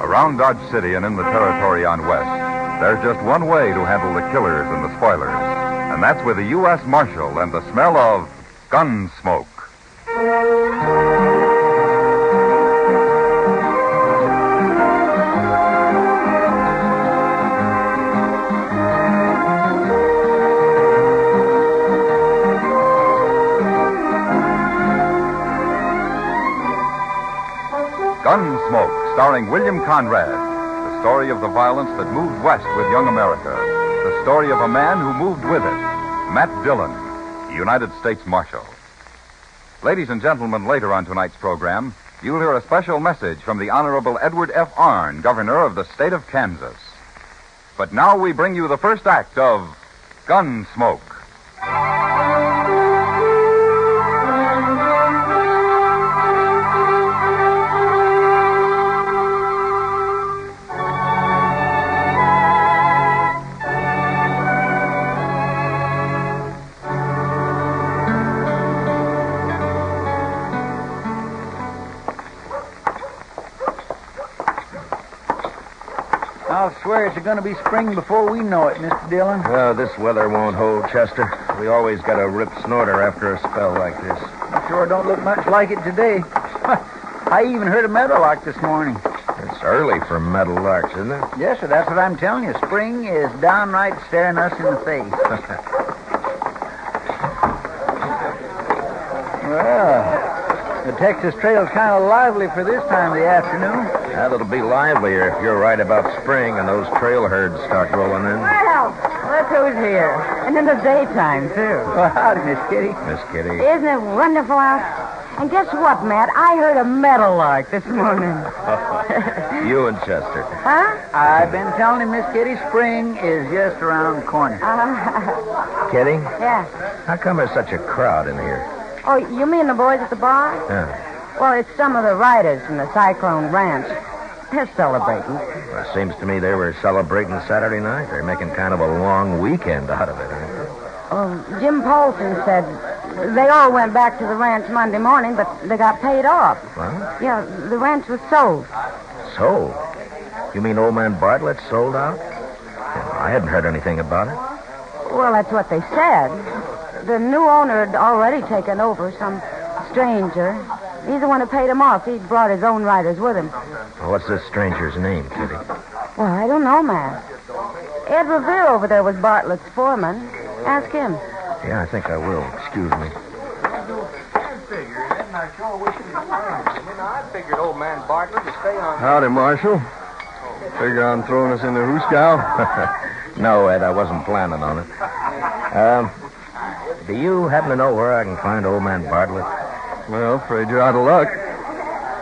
[SPEAKER 19] Around Dodge City and in the territory on West, there's just one way to handle the killers and the spoilers, and that's with a U.S. Marshal and the smell of Gunsmoke. Gunsmoke, starring William Conrad. The story of the violence that moved west with young America. The story of a man who moved with it. Matt Dillon, United States Marshal. Ladies and gentlemen, later on tonight's program, you'll hear a special message from the Honorable Edward F. Arnn, Governor of the state of Kansas. But now we bring you the first act of Gunsmoke.
[SPEAKER 8] I'll swear it's going to be spring before we know it, Mr. Dillon.
[SPEAKER 3] Well, this weather won't hold, Chester. We always got a rip snorter after a spell like this.
[SPEAKER 8] It sure don't look much like it today. I even heard a meadowlark this morning.
[SPEAKER 3] It's early for meadowlarks, isn't it?
[SPEAKER 8] Yes, sir, that's what I'm telling you. Spring is downright staring us in the face. Well, the Texas Trail's kind of lively for this time of the afternoon.
[SPEAKER 3] Well, it'll be livelier if you're right about spring and those trail herds start rolling in.
[SPEAKER 4] Well, look who's here. And in the daytime, too.
[SPEAKER 8] Well, howdy, Miss Kitty.
[SPEAKER 3] Miss Kitty.
[SPEAKER 4] Isn't it wonderful out? And guess what, Matt? I heard a meadowlark this morning.
[SPEAKER 3] You and Chester.
[SPEAKER 4] Huh?
[SPEAKER 8] I've been telling him, Miss Kitty, spring is just around the corner.
[SPEAKER 3] Kitty?
[SPEAKER 4] Yeah.
[SPEAKER 3] How come there's such a crowd in here?
[SPEAKER 4] Oh, you mean the boys at the bar?
[SPEAKER 3] Yeah.
[SPEAKER 4] Well, it's some of the riders from the Cyclone Ranch. They're celebrating.
[SPEAKER 3] Well, it seems to me they were celebrating Saturday night. They're making kind of a long weekend out of it, aren't they?
[SPEAKER 4] Oh, Jim Polson said they all went back to the ranch Monday morning, but they got paid off.
[SPEAKER 3] What?
[SPEAKER 4] Yeah, the ranch was sold.
[SPEAKER 3] Sold? You mean old man Bartlett sold out? Well, I hadn't heard anything about it.
[SPEAKER 4] Well, that's what they said. The new owner had already taken over, some stranger. He's the one who paid him off. He brought his own riders with him.
[SPEAKER 3] Well, what's this stranger's name, Kitty?
[SPEAKER 4] Well, I don't know, Matt. Ed Revere over there was Bartlett's foreman. Ask him.
[SPEAKER 3] Yeah, I think I will. Excuse me.
[SPEAKER 9] I figured old man Bartlett would stay on. Howdy, Marshal. Figure on throwing us in the hoosegow?
[SPEAKER 3] No, Ed, I wasn't planning on it. Do you happen to know where I can find old man Bartlett?
[SPEAKER 9] Well, afraid you're out of luck.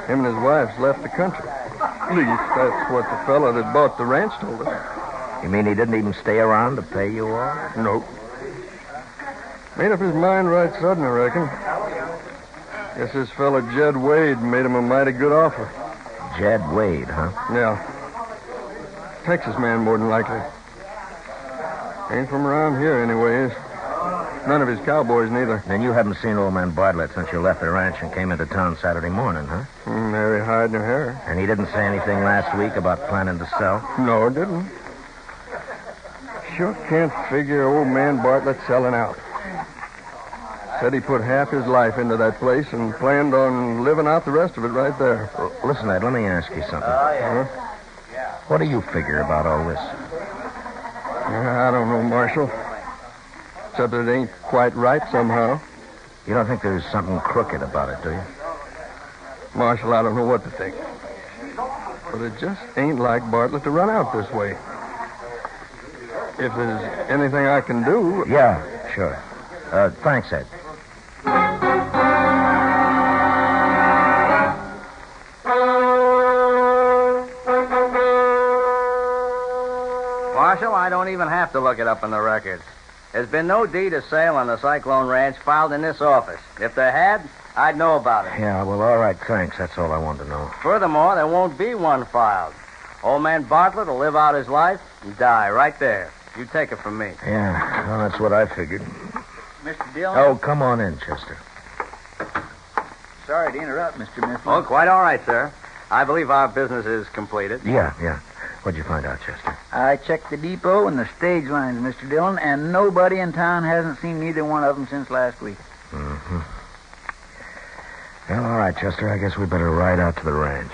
[SPEAKER 9] Him and his wife's left the country. At least that's what the fellow that bought the ranch told us.
[SPEAKER 3] You mean he didn't even stay around to pay you all?
[SPEAKER 9] Nope. Made up his mind right sudden, I reckon. Guess this fella Jed Wade made him a mighty good offer.
[SPEAKER 3] Jed Wade, huh?
[SPEAKER 9] Yeah. Texas man, more than likely. Ain't from around here, anyways. None of his cowboys, neither.
[SPEAKER 3] Then you haven't seen old man Bartlett since you left the ranch and came into town Saturday morning, huh?
[SPEAKER 9] Nary hide nor hair.
[SPEAKER 3] And he didn't say anything last week about planning to sell?
[SPEAKER 9] No, didn't. Sure can't figure old man Bartlett selling out. Said he put half his life into that place and planned on living out the rest of it right there.
[SPEAKER 3] Well, listen, Ed, let me ask you something.
[SPEAKER 9] Huh?
[SPEAKER 3] What do you figure about all this?
[SPEAKER 9] I don't know, Marshal. Except that it ain't quite right somehow.
[SPEAKER 3] You don't think there's something crooked about it, do you?
[SPEAKER 9] Marshal, I don't know what to think. But it just ain't like Bartlett to run out this way. If there's anything I can do...
[SPEAKER 3] Yeah, sure. Thanks, Ed.
[SPEAKER 20] Marshal, I don't even have to look it up in the records. There's been no deed of sale on the Cyclone Ranch filed in this office. If there had, I'd know about it.
[SPEAKER 3] Yeah, well, all right, thanks. That's all I wanted to know.
[SPEAKER 20] Furthermore, there won't be one filed. Old man Bartlett will live out his life and die right there. You take it from me.
[SPEAKER 3] Yeah, well, that's what I figured.
[SPEAKER 8] Mr. Dillon?
[SPEAKER 3] Oh, come on in, Chester.
[SPEAKER 8] Sorry to interrupt, Mr. Mifflin.
[SPEAKER 20] Oh, quite all right, sir. I believe our business is completed.
[SPEAKER 3] Yeah. What'd you find out, Chester?
[SPEAKER 8] I checked the depot and the stage lines, Mr. Dillon, and nobody in town hasn't seen neither one of them since last week.
[SPEAKER 3] Mm-hmm. Well, all right, Chester. I guess we better ride out to the ranch.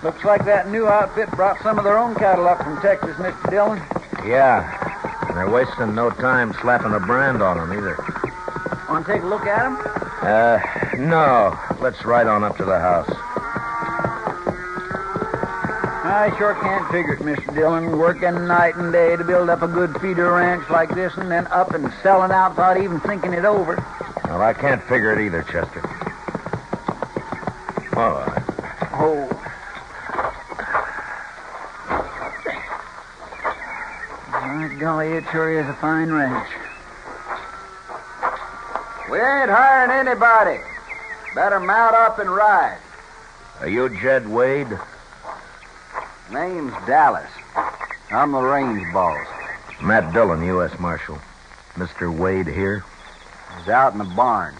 [SPEAKER 8] Looks like that new outfit brought some of their own cattle up from Texas, Mr. Dillon.
[SPEAKER 3] Yeah. And they're wasting no time slapping a brand on them, either.
[SPEAKER 8] Want to take a look at them?
[SPEAKER 3] No. Let's ride on up to the house.
[SPEAKER 8] I sure can't figure it, Mr. Dillon. Working night and day to build up a good feeder ranch like this and then up and selling out without even thinking it over.
[SPEAKER 3] Well, I can't figure it either, Chester. All right.
[SPEAKER 8] Oh. My golly, it sure is a fine ranch.
[SPEAKER 20] We ain't hiring anybody. Better mount up and ride.
[SPEAKER 3] Are you Jed Wade?
[SPEAKER 21] Name's Dallas. I'm the range boss.
[SPEAKER 3] Matt Dillon, U.S. Marshal. Mr. Wade here?
[SPEAKER 21] He's out in the barn.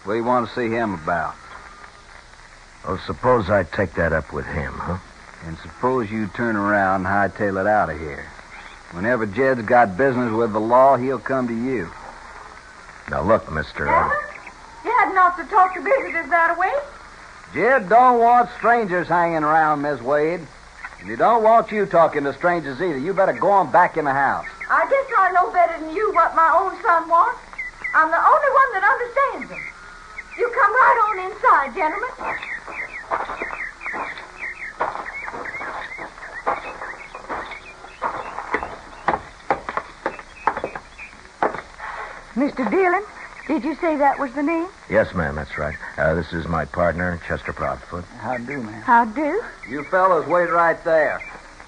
[SPEAKER 21] What do you want to see him about?
[SPEAKER 3] Well, suppose I take that up with him, huh?
[SPEAKER 21] And suppose you turn around and hightail it out of here. Whenever Jed's got business with the law, he'll come to you.
[SPEAKER 3] Now, look, mister.
[SPEAKER 4] You hadn't ought to talk to visitors that way.
[SPEAKER 21] Jed don't want strangers hanging around, Miss Wade. And he don't want you talking to strangers either. You better go on back in the house.
[SPEAKER 4] I guess I know better than you what my own son wants. I'm the only one that understands him. You come right on inside, gentlemen. Mr. Dillon, did you say that was the name?
[SPEAKER 3] Yes, ma'am, that's right. This is my partner, Chester Proudfoot.
[SPEAKER 21] How do, ma'am?
[SPEAKER 4] How do?
[SPEAKER 21] You fellas wait right there.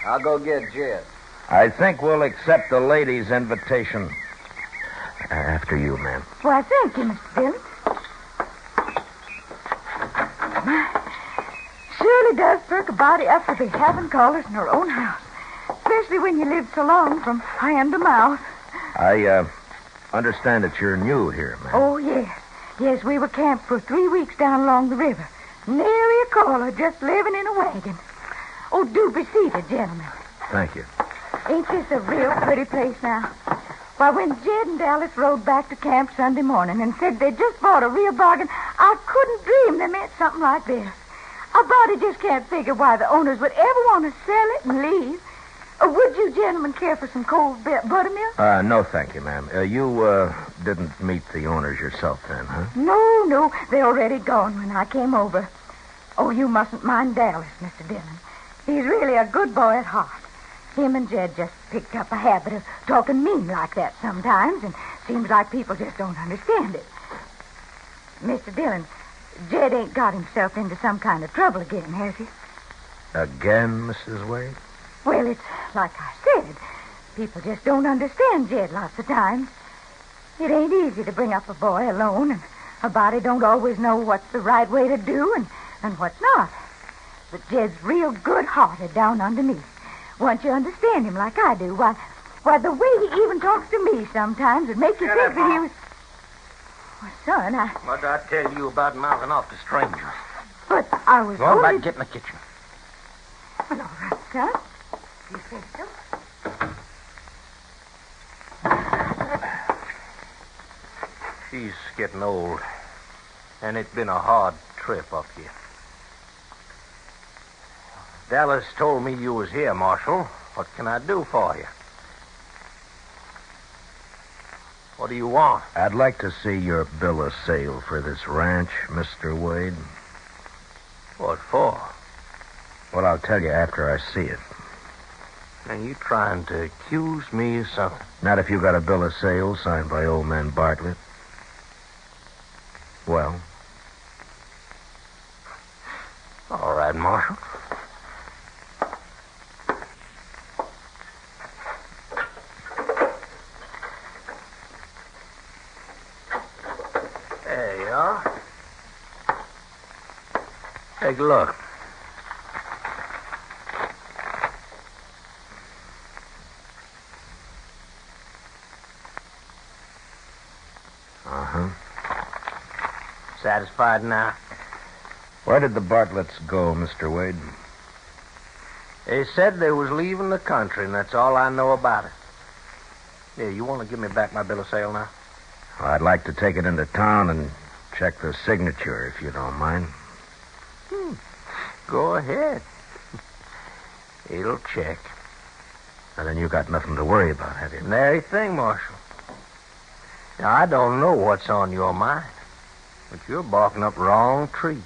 [SPEAKER 21] I'll go get Jed.
[SPEAKER 3] I think we'll accept the lady's invitation. After you, ma'am.
[SPEAKER 4] Why, thank you, Mr. Dillon. Surely does perk a body up to be having callers in her own house. Especially when you live so long from hand to mouth.
[SPEAKER 3] I understand that you're new here, ma'am.
[SPEAKER 4] Oh, yes. Yes, we were camped for 3 weeks down along the river. Nary a caller, just living in a wagon. Oh, do be seated, gentlemen.
[SPEAKER 3] Thank you.
[SPEAKER 4] Ain't this a real pretty place now? Why, when Jed and Dallas rode back to camp Sunday morning and said they just bought a real bargain, I couldn't dream they meant something like this. A body just can't figure why the owners would ever want to sell it and leave. Would you gentlemen care for some cold buttermilk?
[SPEAKER 3] No, thank you, ma'am. You didn't meet the owners yourself then, huh?
[SPEAKER 4] No. They're already gone when I came over. Oh, you mustn't mind Dallas, Mr. Dillon. He's really a good boy at heart. Him and Jed just picked up a habit of talking mean like that sometimes, and seems like people just don't understand it. Mr. Dillon, Jed ain't got himself into some kind of trouble again, has he?
[SPEAKER 3] Again, Mrs. Wade?
[SPEAKER 4] Well, it's like I said. People just don't understand Jed lots of times. It ain't easy to bring up a boy alone, and a body don't always know what's the right way to do and what's not. But Jed's real good-hearted down underneath. Once you understand him like I do, why, the way he even talks to me sometimes would make you think that he was... Well, son,
[SPEAKER 22] What did I tell you about mouthing off to strangers?
[SPEAKER 4] But I was
[SPEAKER 22] Go back and get in the kitchen.
[SPEAKER 4] Well, all right, son. You say so?
[SPEAKER 22] She's getting old, and it's been a hard trip up here. Dallas told me you was here, Marshal. What can I do for you? What do you want?
[SPEAKER 3] I'd like to see your bill of sale for this ranch, Mr. Wade.
[SPEAKER 22] What for?
[SPEAKER 3] Well, I'll tell you after I see it.
[SPEAKER 22] Are you trying to accuse me of something?
[SPEAKER 3] Not if you got a bill of sale signed by old man Bartlett. Well?
[SPEAKER 22] All right, Marshal. There you are. Take a look.
[SPEAKER 3] Uh-huh.
[SPEAKER 22] Satisfied now?
[SPEAKER 3] Where did the Bartletts go, Mr. Wade?
[SPEAKER 22] They said they was leaving the country, and that's all I know about it. Yeah, you want to give me back my bill of sale now?
[SPEAKER 3] Well, I'd like to take it into town and check the signature, if you don't mind.
[SPEAKER 22] Go ahead. It'll check.
[SPEAKER 3] And then you got nothing to worry about, have you?
[SPEAKER 22] Nary thing, Marshal. Now, I don't know what's on your mind, but you're barking up wrong tree.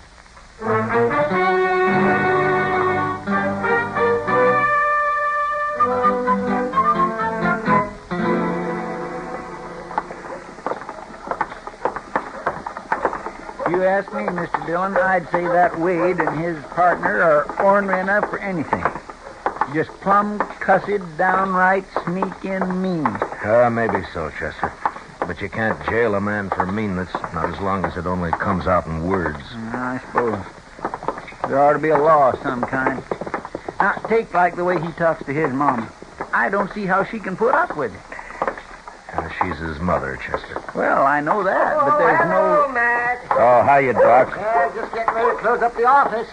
[SPEAKER 21] You ask me, Mr. Dillon, I'd say that Wade and his partner are ornery enough for anything. Just plumb cussed, downright sneaking mean.
[SPEAKER 3] Maybe so, Chester. But you can't jail a man for meanness, not as long as it only comes out in words.
[SPEAKER 21] I suppose. There ought to be a law of some kind. Now, take like the way he talks to his mama. I don't see how she can put up with it.
[SPEAKER 3] She's his mother, Chester.
[SPEAKER 21] Well, I know that, but there's no...
[SPEAKER 22] Matt.
[SPEAKER 3] Oh, hiya, Doc.
[SPEAKER 22] Yeah, just getting ready to close up the office.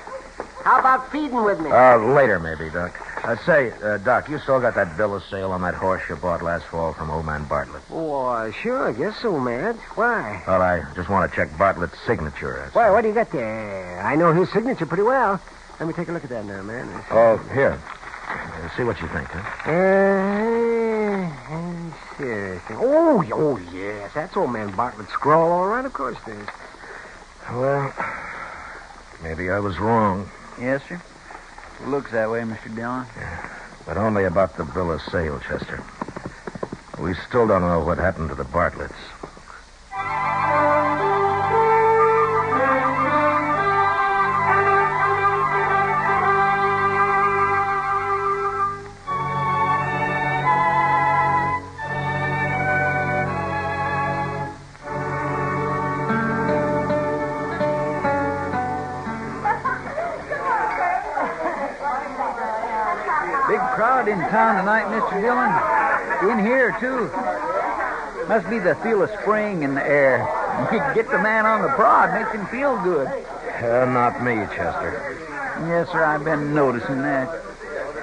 [SPEAKER 22] How about feeding with me?
[SPEAKER 3] Later, maybe, Doc. Say, Doc, you still got that bill of sale on that horse you bought last fall from old man Bartlett?
[SPEAKER 22] Oh, sure, I guess so, Matt. Why?
[SPEAKER 3] Well, I just want to check Bartlett's signature.
[SPEAKER 22] Why, what do you got there? I know his signature pretty well. Let me take a look at that now, man.
[SPEAKER 3] Oh, here. See what you think, huh?
[SPEAKER 22] Sure. Oh, yes. That's old man Bartlett's scrawl, all right, of course it is.
[SPEAKER 3] Well, maybe I was wrong.
[SPEAKER 21] Yes, sir. It looks that way, Mr. Dillon.
[SPEAKER 3] But only about the bill of sale, Chester. We still don't know what happened to the Bartletts.
[SPEAKER 21] In town tonight, Mr. Dillon. In here, too. Must be the feel of spring in the air. You get the man on the prod, makes him feel good.
[SPEAKER 3] Not me, Chester.
[SPEAKER 21] Yes, sir, I've been noticing that.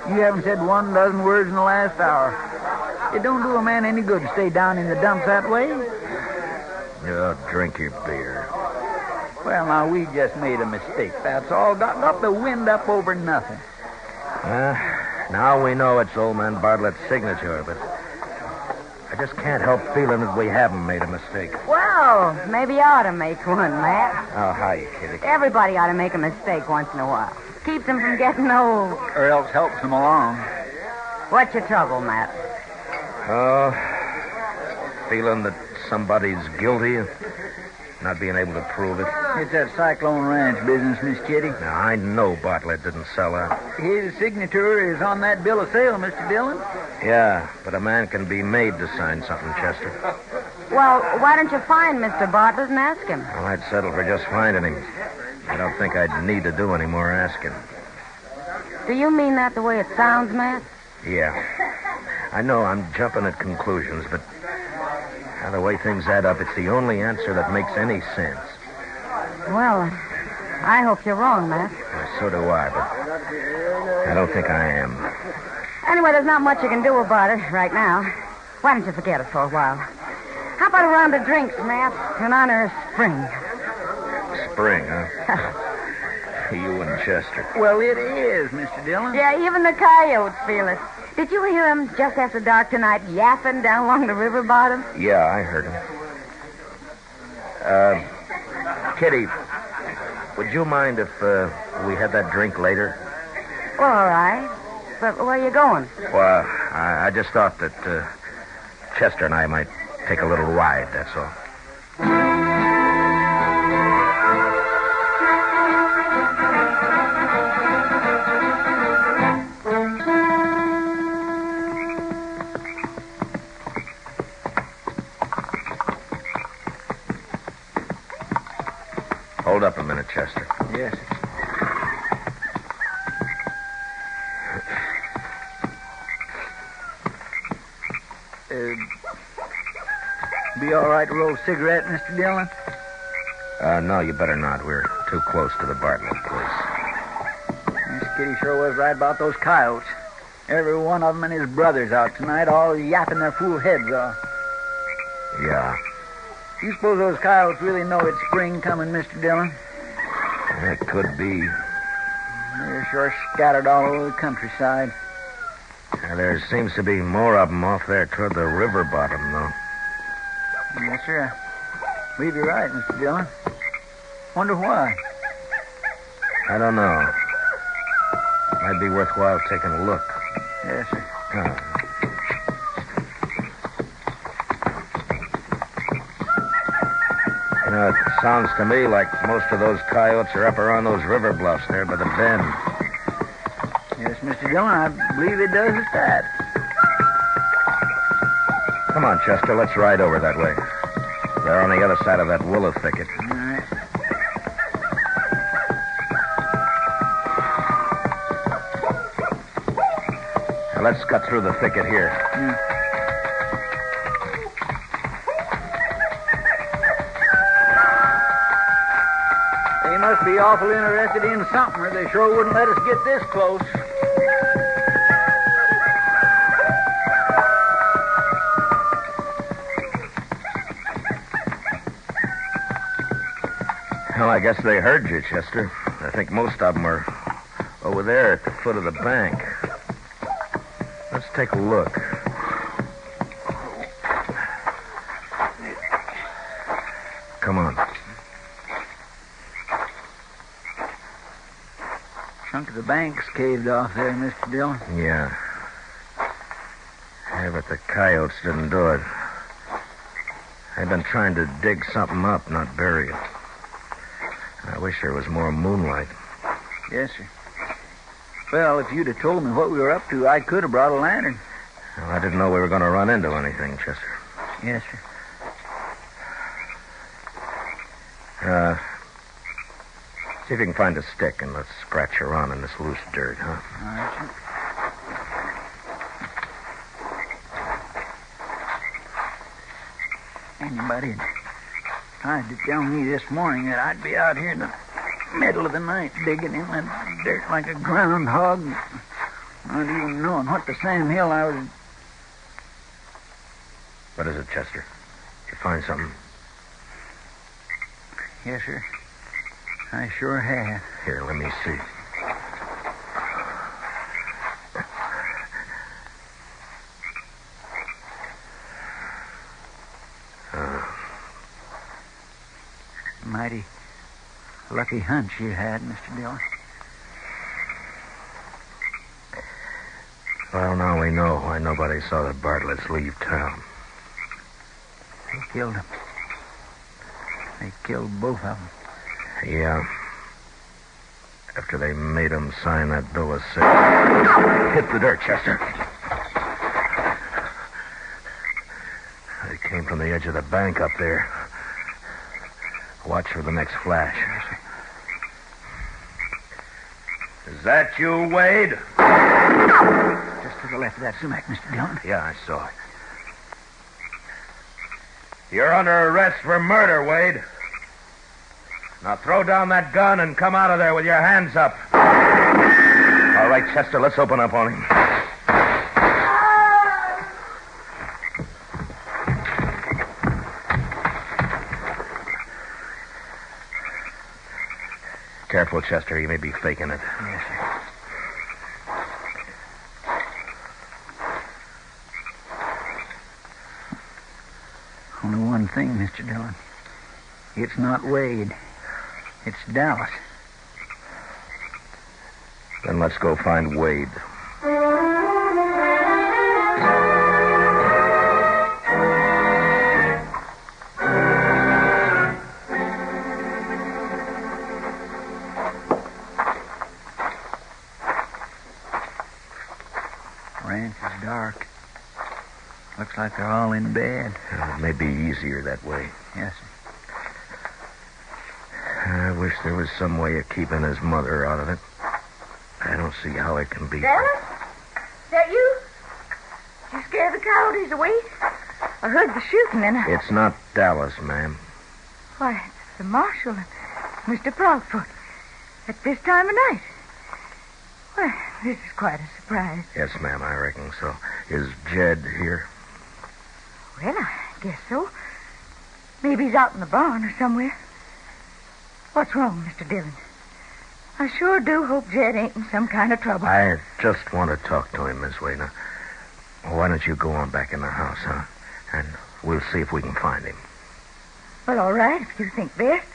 [SPEAKER 21] You haven't said 1 dozen words in the last hour. It don't do a man any good to stay down in the dumps that way.
[SPEAKER 3] Oh, drink your beer.
[SPEAKER 21] Well, now, we just made a mistake, that's all. Got the wind up over nothing.
[SPEAKER 3] Now we know it's old man Bartlett's signature, but I just can't help feeling that we haven't made a mistake.
[SPEAKER 4] Well, maybe you ought to make one, Matt.
[SPEAKER 3] Oh, hi, Kitty.
[SPEAKER 4] Everybody ought to make a mistake once in a while. Keeps them from getting old.
[SPEAKER 21] Or else helps them along.
[SPEAKER 4] What's your trouble, Matt?
[SPEAKER 3] Oh, feeling that somebody's guilty of not being able to prove it.
[SPEAKER 21] It's that Cyclone Ranch business, Miss Kitty.
[SPEAKER 3] Now, I know Bartlett didn't sell out.
[SPEAKER 21] His signature is on that bill of sale, Mr. Dillon.
[SPEAKER 3] Yeah, but a man can be made to sign something, Chester.
[SPEAKER 4] Well, why don't you find Mr. Bartlett and ask him?
[SPEAKER 3] Well, I'd settle for just finding him. I don't think I'd need to do any more asking.
[SPEAKER 4] Do you mean that the way it sounds, Matt?
[SPEAKER 3] Yeah. I know I'm jumping at conclusions, but the way things add up, it's the only answer that makes any sense.
[SPEAKER 4] Well, I hope you're wrong, Matt.
[SPEAKER 3] Well, so do I, but I don't think I am.
[SPEAKER 4] Anyway, there's not much you can do about it right now. Why don't you forget it for a while? How about a round of drinks, Matt, in honor of spring?
[SPEAKER 3] Spring, huh? You and Chester.
[SPEAKER 21] Well, it is, Mr. Dillon.
[SPEAKER 4] Yeah, even the coyotes feel it. Did you hear him just after dark tonight yapping down along the river bottom?
[SPEAKER 3] Yeah, I heard him. Kitty, would you mind if we had that drink later?
[SPEAKER 4] Well, all right. But where are you going?
[SPEAKER 3] Well, I just thought that Chester and I might take a little ride, that's all. Hold up a minute, Chester.
[SPEAKER 21] Yes. Be all right to roll a cigarette, Mr. Dillon?
[SPEAKER 3] No, you better not. We're too close to the Bartlett place.
[SPEAKER 21] Miss Kitty sure was right about those coyotes. Every one of them and his brothers out tonight, all yapping their fool heads off.
[SPEAKER 3] Yeah.
[SPEAKER 21] You suppose those coyotes really know it's spring coming, Mr. Dillon?
[SPEAKER 3] It could be.
[SPEAKER 21] They're sure scattered all over the countryside.
[SPEAKER 3] There seems to be more of them off there toward the river bottom, though.
[SPEAKER 21] Yes, sir. Believe you're right, Mr. Dillon. Wonder why.
[SPEAKER 3] I don't know. Might be worthwhile taking a look.
[SPEAKER 21] Yes, sir.
[SPEAKER 3] You know, it sounds to me like most of those coyotes are up around those river bluffs there by the bend.
[SPEAKER 21] Yes, Mr. Dillon, I believe it does at that.
[SPEAKER 3] Come on, Chester, let's ride over that way. They're on the other side of that willow thicket.
[SPEAKER 21] All right.
[SPEAKER 3] Now, let's cut through the thicket here.
[SPEAKER 21] They must be awful interested in something, or they sure wouldn't let us get this close.
[SPEAKER 3] Well, I guess they heard you, Chester. I think most of them are over there at the foot of the bank. Let's take a look. Come on.
[SPEAKER 21] Chunk of the bank's caved off there, Mr. Dillon.
[SPEAKER 3] Yeah. Yeah, but the coyotes didn't do it. They've been trying to dig something up, not bury it. I wish there was more moonlight.
[SPEAKER 21] Yes, sir. Well, if you'd have told me what we were up to, I could have brought a lantern.
[SPEAKER 3] Well, I didn't know we were going to run into anything, Chester.
[SPEAKER 21] Yes, sir.
[SPEAKER 3] See if you can find a stick and let's scratch around in this loose dirt, huh?
[SPEAKER 21] All right, sir. Anybody tried to tell me this morning that I'd be out here in the middle of the night digging in that dirt like a groundhog, not even knowing what the Sam Hill I was...
[SPEAKER 3] What is it, Chester? Did you find something?
[SPEAKER 21] Yes, sir. I sure have.
[SPEAKER 3] Here, let me see.
[SPEAKER 21] Mighty lucky hunch you had, Mr. Dillon.
[SPEAKER 3] Well, now we know why nobody saw the Bartletts leave town.
[SPEAKER 21] They killed him. They killed both of them.
[SPEAKER 3] Yeah. After they made him sign that bill of sale. Hit the dirt, Chester. They came from the edge of the bank up there. Watch for the next flash. Is that you, Wade?
[SPEAKER 21] Just to the left of that sumac, Mr. Dillon.
[SPEAKER 3] Yeah, I saw it. You're under arrest for murder, Wade. Now throw down that gun and come out of there with your hands up. All right, Chester, let's open up on him. Careful, Chester. He may be faking it.
[SPEAKER 21] Yes, sir. Only one thing, Mr. Dillon. It's not Wade. It's Dallas.
[SPEAKER 3] Then let's go find Wade.
[SPEAKER 21] Ranch is dark. Looks like they're all in bed.
[SPEAKER 3] It may be easier that way.
[SPEAKER 21] Yes, sir.
[SPEAKER 3] I wish there was some way of keeping his mother out of it. I don't see how it can be.
[SPEAKER 4] Dallas? Is that you? Did you scare the coyotes away? I heard the shooting and
[SPEAKER 3] It's not Dallas, ma'am.
[SPEAKER 4] Why, it's the marshal and Mr. Proudfoot at this time of night. Well, this is quite a surprise.
[SPEAKER 3] Yes, ma'am, I reckon so. Is Jed here?
[SPEAKER 4] Well, I guess so. Maybe he's out in the barn or somewhere. What's wrong, Mr. Dillon? I sure do hope Jed ain't in some kind of trouble.
[SPEAKER 3] I just want to talk to him, Miss Wayne. Why don't you go on back in the house, huh? And we'll see if we can find him.
[SPEAKER 4] Well, all right, if you think best.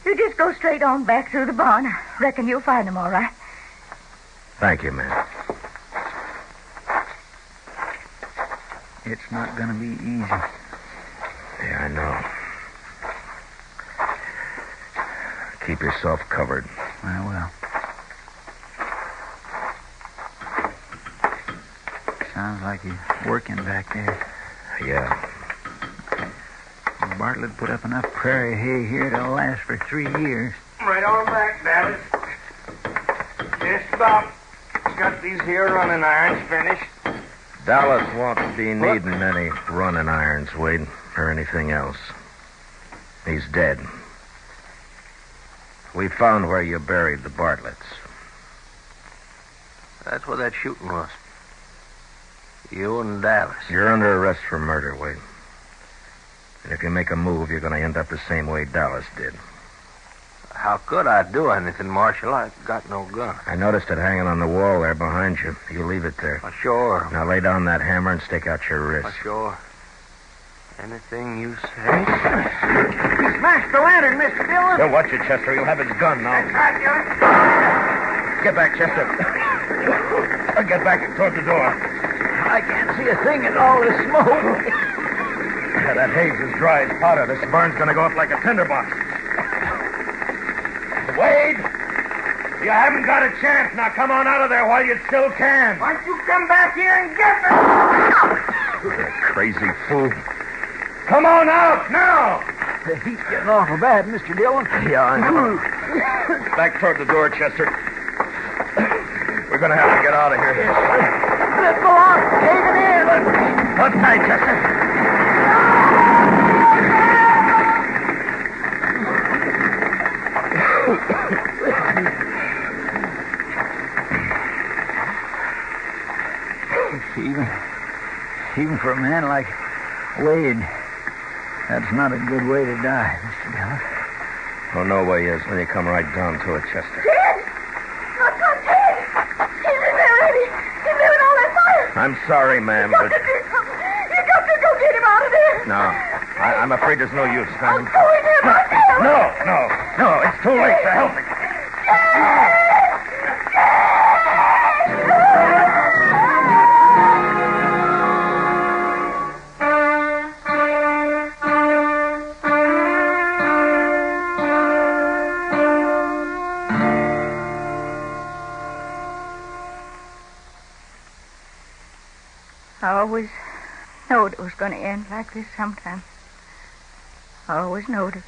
[SPEAKER 4] You just go straight on back through the barn. I reckon you'll find him all right.
[SPEAKER 3] Thank you, ma'am.
[SPEAKER 21] It's not going to be easy.
[SPEAKER 3] Yeah, I know. Keep yourself covered.
[SPEAKER 21] I will. Sounds like he's working back there.
[SPEAKER 3] Yeah.
[SPEAKER 21] Bartlett put up enough prairie hay here to last for 3 years.
[SPEAKER 22] Right on back, Dallas. Just about. got these here running irons finished.
[SPEAKER 3] Dallas won't be needing any running irons, Wade, or anything else. He's dead. We found where you buried the Bartletts.
[SPEAKER 22] That's where that shooting was. You and Dallas.
[SPEAKER 3] You're under arrest for murder, Wade. And if you make a move, you're going to end up the same way Dallas did.
[SPEAKER 22] How could I do anything, Marshal? I've got no gun.
[SPEAKER 3] I noticed it hanging on the wall there behind you. You leave it there.
[SPEAKER 22] Sure.
[SPEAKER 3] Now lay down that hammer and stick out your wrist.
[SPEAKER 22] Sure. Anything you say.
[SPEAKER 13] He smashed the lantern, Mr. Dillon.
[SPEAKER 3] Yo, watch it, Chester. You'll have his gun now.
[SPEAKER 13] That's right, Dillon.
[SPEAKER 3] Get back, Chester. Get back toward the door.
[SPEAKER 21] I can't see a thing in all this smoke.
[SPEAKER 3] Yeah, that haze is dry as powder. This burn's going to go up like a tinderbox. Wade! You haven't got a chance. Now come on out of there while you still can.
[SPEAKER 13] Why don't you come back here and get me?
[SPEAKER 3] You crazy fool. Come on out, now!
[SPEAKER 21] The heat's getting awful bad, Mr. Dillon.
[SPEAKER 3] Yeah, I know. Back toward the door, Chester. We're going to have to get out of here.
[SPEAKER 21] Let's go on. Cave it in.
[SPEAKER 3] Hold tight, Chester.
[SPEAKER 21] Even for a man like Wade, that's not a good way to die, Mr. Dillon.
[SPEAKER 3] Oh, no way is when you come right down to it, Chester.
[SPEAKER 4] Ted! My son Ted! He's in there already. He's there in all that fire.
[SPEAKER 3] I'm sorry, ma'am,
[SPEAKER 4] You
[SPEAKER 3] but...
[SPEAKER 4] got to do something. You got to go get him out of there.
[SPEAKER 3] No, I'm afraid there's no use,
[SPEAKER 4] I'll
[SPEAKER 3] ma'am.
[SPEAKER 4] go in there myself.
[SPEAKER 3] No, it's too late to help me.
[SPEAKER 4] I always knowed it was going to end like this sometime. I always knowed it.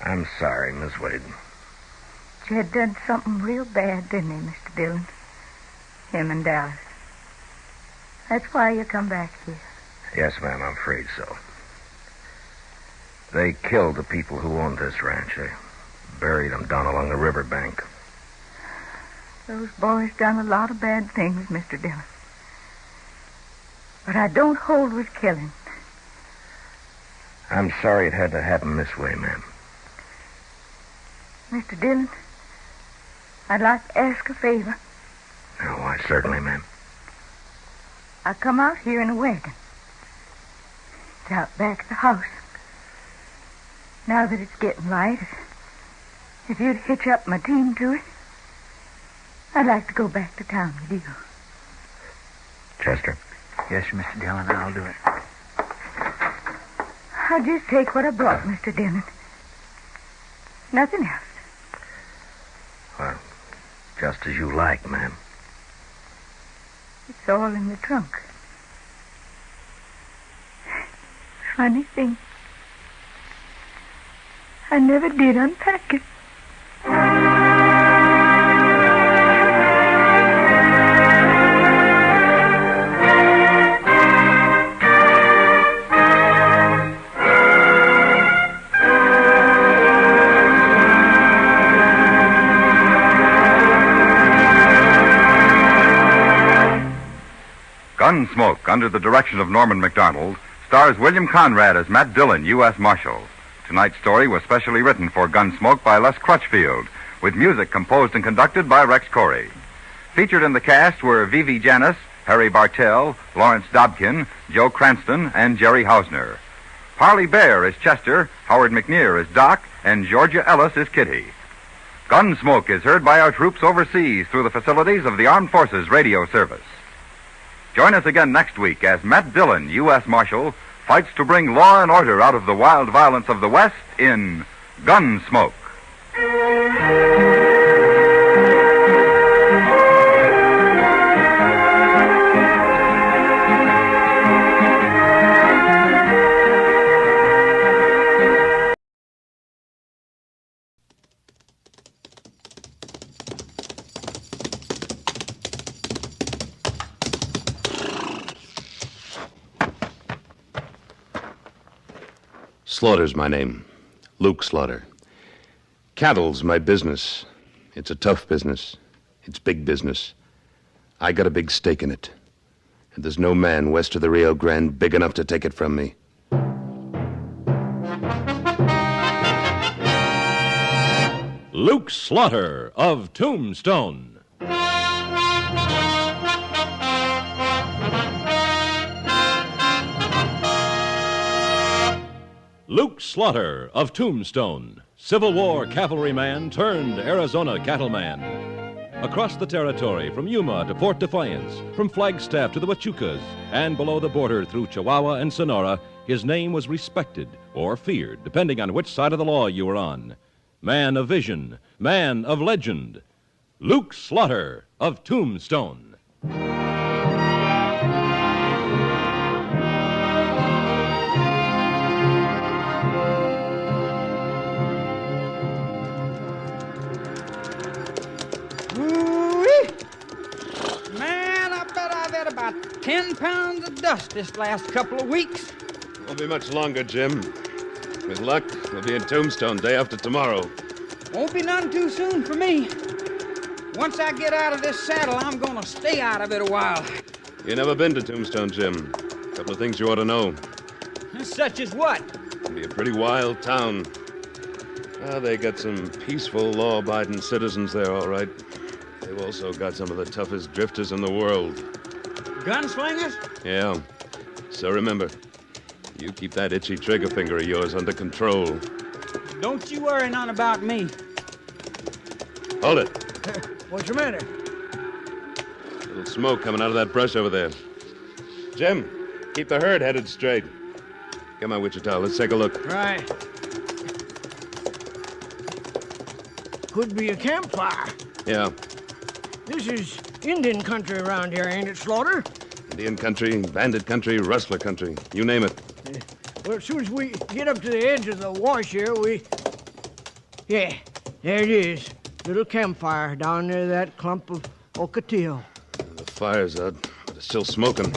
[SPEAKER 3] I'm sorry, Miss Wade.
[SPEAKER 4] Jed done something real bad, didn't he, Mr. Dillon? Him and Dallas. That's why you come back here.
[SPEAKER 3] Yes, ma'am, I'm afraid so. They killed the people who owned this ranch. They buried them down along the riverbank.
[SPEAKER 4] Those boys done a lot of bad things, Mr. Dillon. But I don't hold with killing.
[SPEAKER 3] I'm sorry it had to happen this way, ma'am.
[SPEAKER 4] Mr. Dillon, I'd like to ask a favor.
[SPEAKER 3] Oh, why, certainly, ma'am.
[SPEAKER 4] I come out here in a wagon. It's out back of the house. Now that it's getting light, if you'd hitch up my team to it, I'd like to go back to town with you.
[SPEAKER 3] Chester?
[SPEAKER 21] Yes, Mr. Dillon, I'll do it.
[SPEAKER 4] I'll just take what I brought, Mr. Dillon. Nothing else.
[SPEAKER 3] Well, just as you like, ma'am.
[SPEAKER 4] It's all in the trunk. Funny thing. I never did unpack it.
[SPEAKER 19] Gunsmoke, under the direction of Norman MacDonald, stars William Conrad as Matt Dillon, U.S. Marshal. Tonight's story was specially written for Gunsmoke by Les Crutchfield, with music composed and conducted by Rex Corey. Featured in the cast were Vivi Janis, Harry Bartell, Lawrence Dobkin, Joe Cranston, and Jerry Hausner. Harley Bear is Chester, Howard McNear is Doc, and Georgia Ellis is Kitty. Gunsmoke is heard by our troops overseas through the facilities of the Armed Forces Radio Service. Join us again next week as Matt Dillon, U.S. Marshal, fights to bring law and order out of the wild violence of the West in Gunsmoke.
[SPEAKER 10] Slaughter's my name. Luke Slaughter. Cattle's my business. It's a tough business. It's big business. I got a big stake in it. And there's no man west of the Rio Grande big enough to take it from me.
[SPEAKER 11] Luke Slaughter of Tombstone. Luke Slaughter of Tombstone, Civil War cavalryman turned Arizona cattleman. Across the territory from Yuma to Fort Defiance, from Flagstaff to the Huachucas, and below the border through Chihuahua and Sonora, his name was respected or feared, depending on which side of the law you were on. Man of vision, man of legend, Luke Slaughter of Tombstone.
[SPEAKER 1] Man, I bet I've had about 10 pounds of dust this last couple of weeks.
[SPEAKER 10] Won't be much longer, Jim. With luck, we'll be in Tombstone day after tomorrow.
[SPEAKER 1] Won't be none too soon for me. Once I get out of this saddle, I'm gonna stay out of it a while.
[SPEAKER 10] You never been to Tombstone, Jim. Couple of things you ought to know.
[SPEAKER 1] Such as what?
[SPEAKER 10] It'll be a pretty wild town. They got some peaceful, law-abiding citizens there, all right. They've also got some of the toughest drifters in the world.
[SPEAKER 1] Gunslingers?
[SPEAKER 10] Yeah. So remember, you keep that itchy trigger finger of yours under control.
[SPEAKER 1] Don't you worry none about me.
[SPEAKER 10] Hold it.
[SPEAKER 13] What's the matter?
[SPEAKER 10] Little smoke coming out of that brush over there. Jim, keep the herd headed straight. Come on, Wichita, let's take a look.
[SPEAKER 13] Right. Could be a campfire.
[SPEAKER 10] Yeah.
[SPEAKER 13] This is Indian country around here, ain't it, Slaughter?
[SPEAKER 10] Indian country, bandit country, rustler country. You name it.
[SPEAKER 13] Well, as soon as we get up to the edge of the wash here, Yeah, there it is. Little campfire down near that clump of ocotillo.
[SPEAKER 10] The fire's out, but it's still smoking.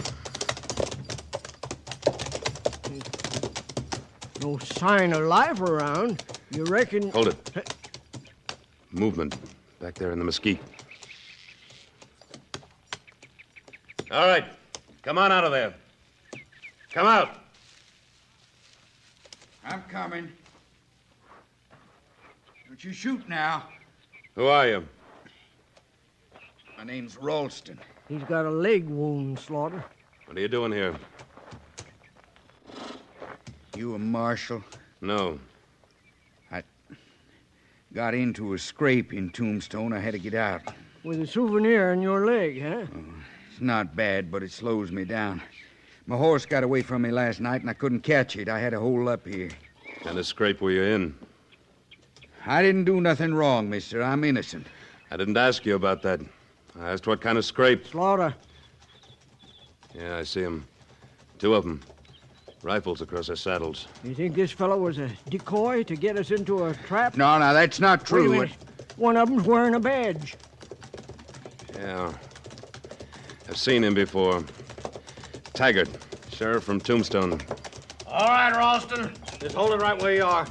[SPEAKER 13] No sign of life around. You reckon...
[SPEAKER 10] Hold it. Movement back there in the mesquite. All right. Come on out of there. Come out.
[SPEAKER 1] I'm coming. Don't you shoot now.
[SPEAKER 10] Who are you?
[SPEAKER 1] My name's Ralston.
[SPEAKER 13] He's got a leg wound, Slaughter.
[SPEAKER 10] What are you doing here?
[SPEAKER 1] You a marshal?
[SPEAKER 10] No.
[SPEAKER 1] I got into a scrape in Tombstone. I had to get out.
[SPEAKER 13] With a souvenir in your leg, huh?
[SPEAKER 1] It's not bad, but it slows me down. My horse got away from me last night, and I couldn't catch it. I had to hold up here.
[SPEAKER 10] What kind of scrape were you in?
[SPEAKER 1] I didn't do nothing wrong, mister. I'm innocent.
[SPEAKER 10] I didn't ask you about that. I asked what kind of scrape.
[SPEAKER 13] Slaughter.
[SPEAKER 10] Yeah, I see them. Two of them. Rifles across their saddles.
[SPEAKER 13] You think this fellow was a decoy to get us into a trap?
[SPEAKER 1] No, that's not true.
[SPEAKER 13] Wait a minute. One of them's wearing a badge.
[SPEAKER 10] Yeah. I've seen him before. Taggart, sheriff from Tombstone.
[SPEAKER 22] All right, Ralston. Just hold it right where you are.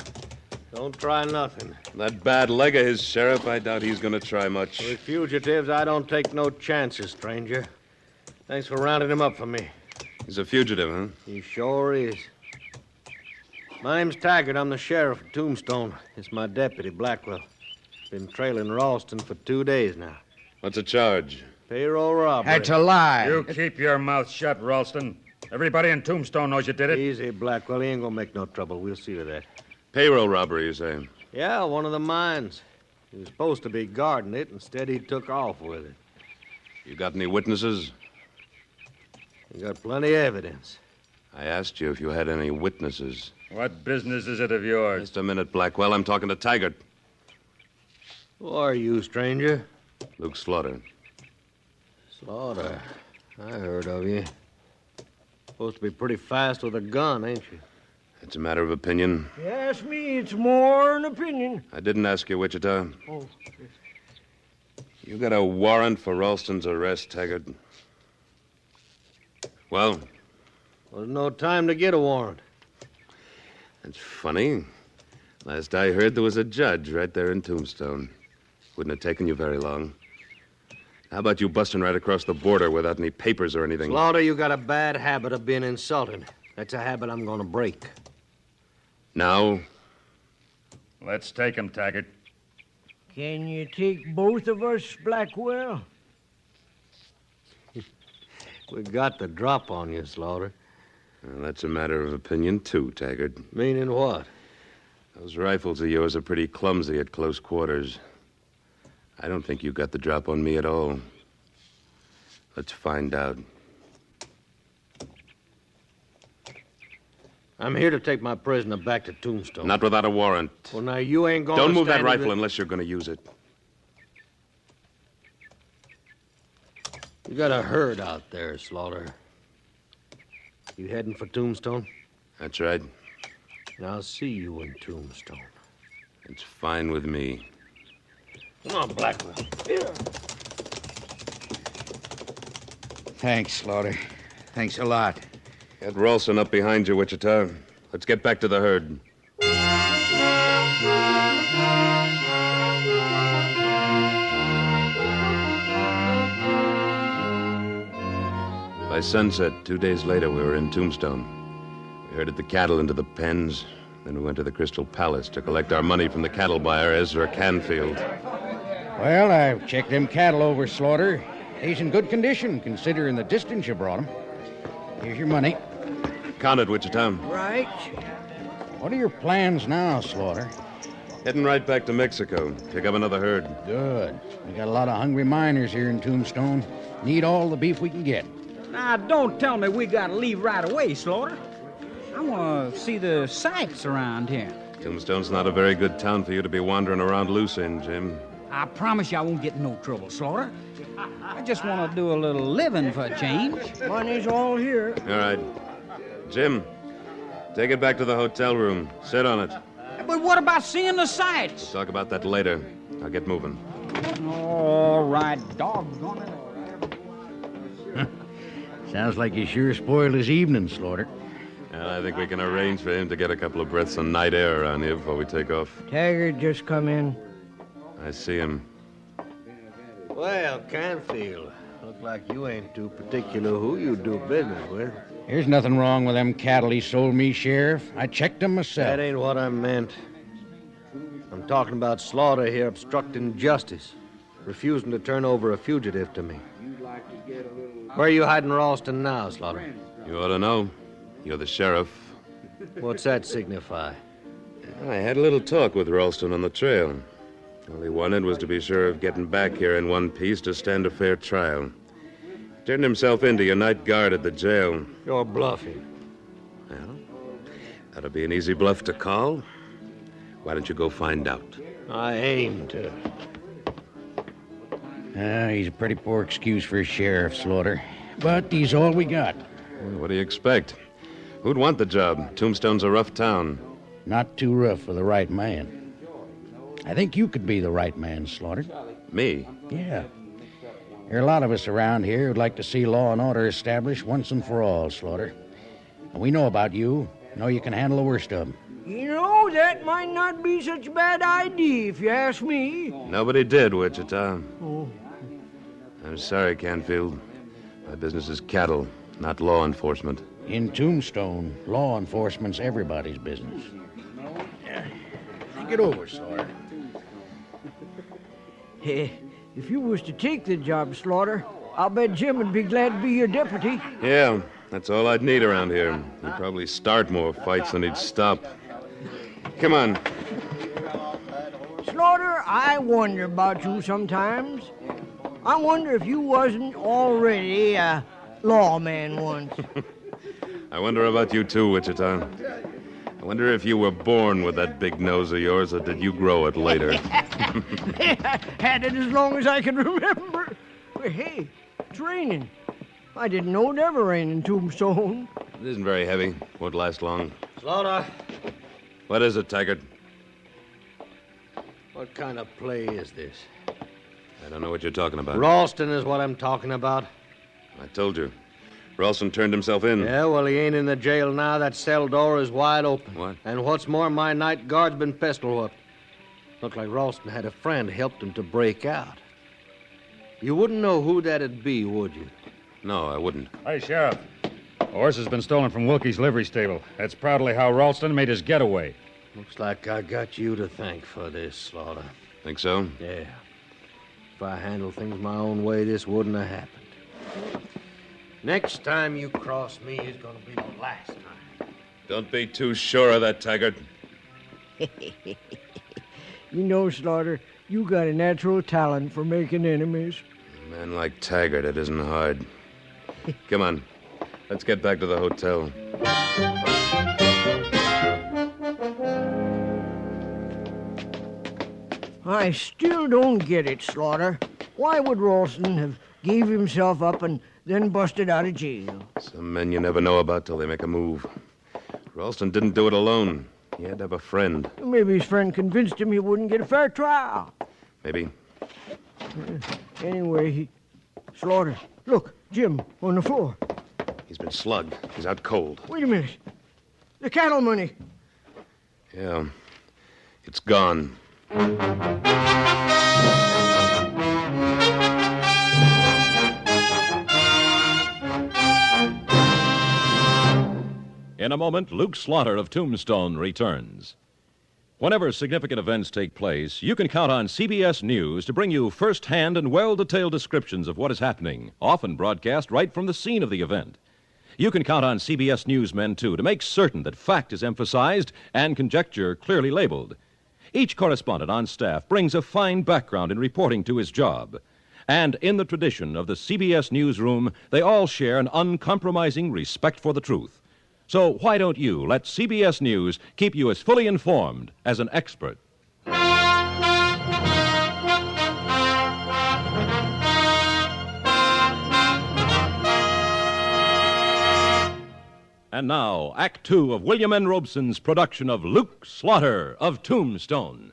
[SPEAKER 22] Don't try nothing.
[SPEAKER 10] That bad leg of his, Sheriff, I doubt he's going to try much.
[SPEAKER 22] With fugitives, I don't take no chances, stranger. Thanks for rounding him up for me.
[SPEAKER 10] He's a fugitive, huh?
[SPEAKER 22] He sure is. My name's Taggart. I'm the sheriff of Tombstone. It's my deputy, Blackwell. Been trailing Ralston for 2 days now.
[SPEAKER 10] What's the charge?
[SPEAKER 22] Payroll robbery.
[SPEAKER 1] That's a lie.
[SPEAKER 7] You keep your mouth shut, Ralston. Everybody in Tombstone knows you did it.
[SPEAKER 22] Easy, Blackwell. He ain't gonna make no trouble. We'll see to that.
[SPEAKER 10] Payroll robbery, you say?
[SPEAKER 22] Yeah, one of the mines. He was supposed to be guarding it. Instead, he took off with it.
[SPEAKER 10] You got any witnesses?
[SPEAKER 22] We got plenty of evidence.
[SPEAKER 10] I asked you if you had any witnesses.
[SPEAKER 7] What business is it of yours?
[SPEAKER 10] Just a minute, Blackwell. I'm talking to Taggart.
[SPEAKER 22] Who are you, stranger?
[SPEAKER 10] Luke Slaughter.
[SPEAKER 22] Slaughter. I heard of you. Supposed to be pretty fast with a gun, ain't you?
[SPEAKER 10] It's a matter of opinion.
[SPEAKER 13] You ask me, it's more an opinion.
[SPEAKER 10] I didn't ask you, Wichita.
[SPEAKER 13] Oh.
[SPEAKER 10] You got a warrant for Ralston's arrest, Taggart. Well?
[SPEAKER 22] There's no time to get a warrant.
[SPEAKER 10] That's funny. Last I heard, there was a judge right there in Tombstone. Wouldn't have taken you very long. How about you busting right across the border without any papers or anything?
[SPEAKER 22] Slaughter, you got a bad habit of being insulted. That's a habit I'm going to break.
[SPEAKER 10] Now?
[SPEAKER 7] Let's take him, Taggart.
[SPEAKER 13] Can you take both of us, Blackwell?
[SPEAKER 22] We got the drop on you, Slaughter.
[SPEAKER 10] Well, that's a matter of opinion, too, Taggart.
[SPEAKER 22] Meaning what?
[SPEAKER 10] Those rifles of yours are pretty clumsy at close quarters. I don't think you got the drop on me at all. Let's find out.
[SPEAKER 22] I'm here to take my prisoner back to Tombstone.
[SPEAKER 10] Not without a warrant.
[SPEAKER 22] Well, now, you ain't going to
[SPEAKER 10] Don't move that rifle unless you're going to use it.
[SPEAKER 22] You got a herd out there, Slaughter. You heading for Tombstone?
[SPEAKER 10] That's right.
[SPEAKER 22] I'll see you in Tombstone.
[SPEAKER 10] It's fine with me.
[SPEAKER 22] Come on, Blackwell. Here.
[SPEAKER 1] Thanks, Slaughter. Thanks a lot.
[SPEAKER 10] Get Ralston up behind you, Wichita. Let's get back to the herd. By sunset, 2 days later, we were in Tombstone. We herded the cattle into the pens. Then we went to the Crystal Palace to collect our money from the cattle buyer, Ezra Canfield.
[SPEAKER 12] Well, I've checked them cattle over, Slaughter. He's in good condition, considering the distance you brought him. Here's your money.
[SPEAKER 10] Count it, Wichita.
[SPEAKER 13] Right.
[SPEAKER 12] What are your plans now, Slaughter?
[SPEAKER 10] Heading right back to Mexico. Pick up another herd.
[SPEAKER 12] Good. We got a lot of hungry miners here in Tombstone. Need all the beef we can get.
[SPEAKER 5] Now, don't tell me we gotta leave right away, Slaughter. I want to see the sights around here.
[SPEAKER 10] Tombstone's not a very good town for you to be wandering around loose in, Jim.
[SPEAKER 5] I promise you I won't get in no trouble, Slaughter. I just want to do a little living for a change.
[SPEAKER 13] Money's all here.
[SPEAKER 10] All right. Jim, take it back to the hotel room. Sit on it.
[SPEAKER 5] But what about seeing the sights?
[SPEAKER 10] We'll talk about that later. I'll get moving.
[SPEAKER 5] All right, doggone it.
[SPEAKER 12] Sounds like you sure spoiled his evening, Slaughter.
[SPEAKER 10] I think we can arrange for him to get a couple of breaths of night air around here before we take off.
[SPEAKER 13] Taggart just come in.
[SPEAKER 10] I see him.
[SPEAKER 22] Well, Canfield, look like you ain't too particular who you do business with.
[SPEAKER 12] There's nothing wrong with them cattle he sold me, Sheriff. I checked them myself.
[SPEAKER 22] That ain't what I meant. I'm talking about Slaughter here obstructing justice, refusing to turn over a fugitive to me. Where are you hiding Ralston now, Slaughter?
[SPEAKER 10] You ought to know. You're the sheriff.
[SPEAKER 22] What's that signify?
[SPEAKER 10] I had a little talk with Ralston on the trail. All he wanted was to be sure of getting back here in one piece to stand a fair trial. Turned himself in to your night guard at the jail.
[SPEAKER 22] You're bluffing.
[SPEAKER 10] Well, that'll be an easy bluff to call. Why don't you go find out?
[SPEAKER 22] I aim to.
[SPEAKER 12] He's a pretty poor excuse for a sheriff, Slaughter. But he's all we got.
[SPEAKER 10] Well, what do you expect? Who'd want the job? Tombstone's a rough town.
[SPEAKER 12] Not too rough for the right man. I think you could be the right man, Slaughter.
[SPEAKER 10] Me?
[SPEAKER 12] Yeah. There are a lot of us around here who'd like to see law and order established once and for all, Slaughter. And we know about you. Know you can handle the worst of them.
[SPEAKER 13] You know, that might not be such a bad idea, if you ask me.
[SPEAKER 10] Nobody did, Wichita.
[SPEAKER 13] Oh.
[SPEAKER 10] I'm sorry, Canfield. My business is cattle, not law enforcement.
[SPEAKER 12] In Tombstone, law enforcement's everybody's business. Get over, Slaughter.
[SPEAKER 13] Hey, if you was to take the job, Slaughter, I'll bet Jim would be glad to be your deputy.
[SPEAKER 10] Yeah, that's all I'd need around here. He'd probably start more fights than he'd stop. Come on.
[SPEAKER 13] Slaughter, I wonder about you sometimes. I wonder if you wasn't already a lawman once.
[SPEAKER 10] I wonder about you too, Wichita. I wonder if you were born with that big nose of yours, or did you grow it later?
[SPEAKER 13] I had it as long as I can remember. But hey, it's raining. I didn't know it ever rained in Tombstone.
[SPEAKER 10] It isn't very heavy. Won't last long.
[SPEAKER 22] Slaughter.
[SPEAKER 10] What is it, Taggart?
[SPEAKER 22] What kind of play is this?
[SPEAKER 10] I don't know what you're talking about.
[SPEAKER 22] Ralston is what I'm talking about.
[SPEAKER 10] I told you. Ralston turned himself in.
[SPEAKER 22] Yeah, well, he ain't in the jail now. That cell door is wide open.
[SPEAKER 10] What?
[SPEAKER 22] And what's more, my night guard's been pistol whipped. Looked like Ralston had a friend who helped him to break out. You wouldn't know who that'd be, would you?
[SPEAKER 10] No, I wouldn't.
[SPEAKER 7] Hey, Sheriff. A horse has been stolen from Wilkie's livery stable. That's probably how Ralston made his getaway.
[SPEAKER 22] Looks like I got you to thank for this, Slaughter.
[SPEAKER 10] Think so?
[SPEAKER 22] Yeah. If I handled things my own way, this wouldn't have happened. Next time you cross me is going to be the last time.
[SPEAKER 10] Don't be too sure of that, Taggart.
[SPEAKER 13] You know, Slaughter, you got a natural talent for making enemies.
[SPEAKER 10] A man like Taggart, it isn't hard. Come on. Let's get back to the hotel.
[SPEAKER 13] I still don't get it, Slaughter. Why would Ralston have gave himself up and then busted out of jail?
[SPEAKER 10] Some men you never know about till they make a move. Ralston didn't do it alone. He had to have a friend.
[SPEAKER 13] Maybe his friend convinced him he wouldn't get a fair trial.
[SPEAKER 10] Maybe.
[SPEAKER 13] Anyway, Slaughter, look, Jim, on the floor.
[SPEAKER 10] He's been slugged. He's out cold.
[SPEAKER 13] Wait a minute. The cattle money.
[SPEAKER 10] Yeah. It's gone.
[SPEAKER 11] In a moment, Luke Slaughter of Tombstone returns. Whenever significant events take place, you can count on CBS News to bring you first-hand and well-detailed descriptions of what is happening, often broadcast right from the scene of the event. You can count on CBS newsmen, too, to make certain that fact is emphasized and conjecture clearly labeled. Each correspondent on staff brings a fine background in reporting to his job. And in the tradition of the CBS newsroom, they all share an uncompromising respect for the truth. So why don't you let CBS News keep you as fully informed as an expert? And now, Act Two of William N. Robeson's production of Luke Slaughter of Tombstone.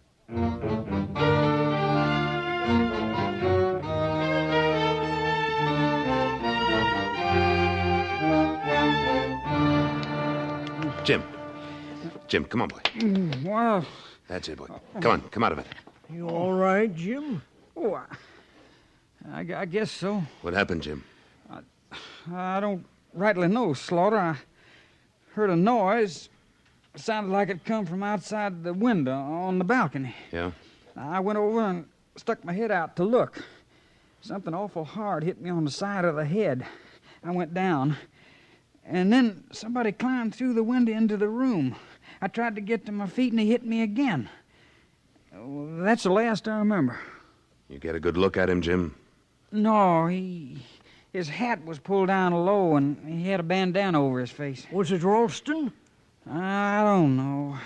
[SPEAKER 10] Jim, come on, boy.
[SPEAKER 13] Well,
[SPEAKER 10] That's it, boy. Come on, come out of it.
[SPEAKER 13] You all right, Jim?
[SPEAKER 5] Oh, I guess so.
[SPEAKER 10] What happened, Jim?
[SPEAKER 5] I don't rightly know, Slaughter. I heard a noise. It sounded like it come from outside the window on the balcony.
[SPEAKER 10] Yeah?
[SPEAKER 5] I went over and stuck my head out to look. Something awful hard hit me on the side of the head. I went down. And then somebody climbed through the window into the room. I tried to get to my feet, and he hit me again. That's the last I remember.
[SPEAKER 10] You get a good look at him, Jim?
[SPEAKER 5] No, his hat was pulled down low, and he had a bandana over his face.
[SPEAKER 13] Was it Ralston?
[SPEAKER 5] I don't know.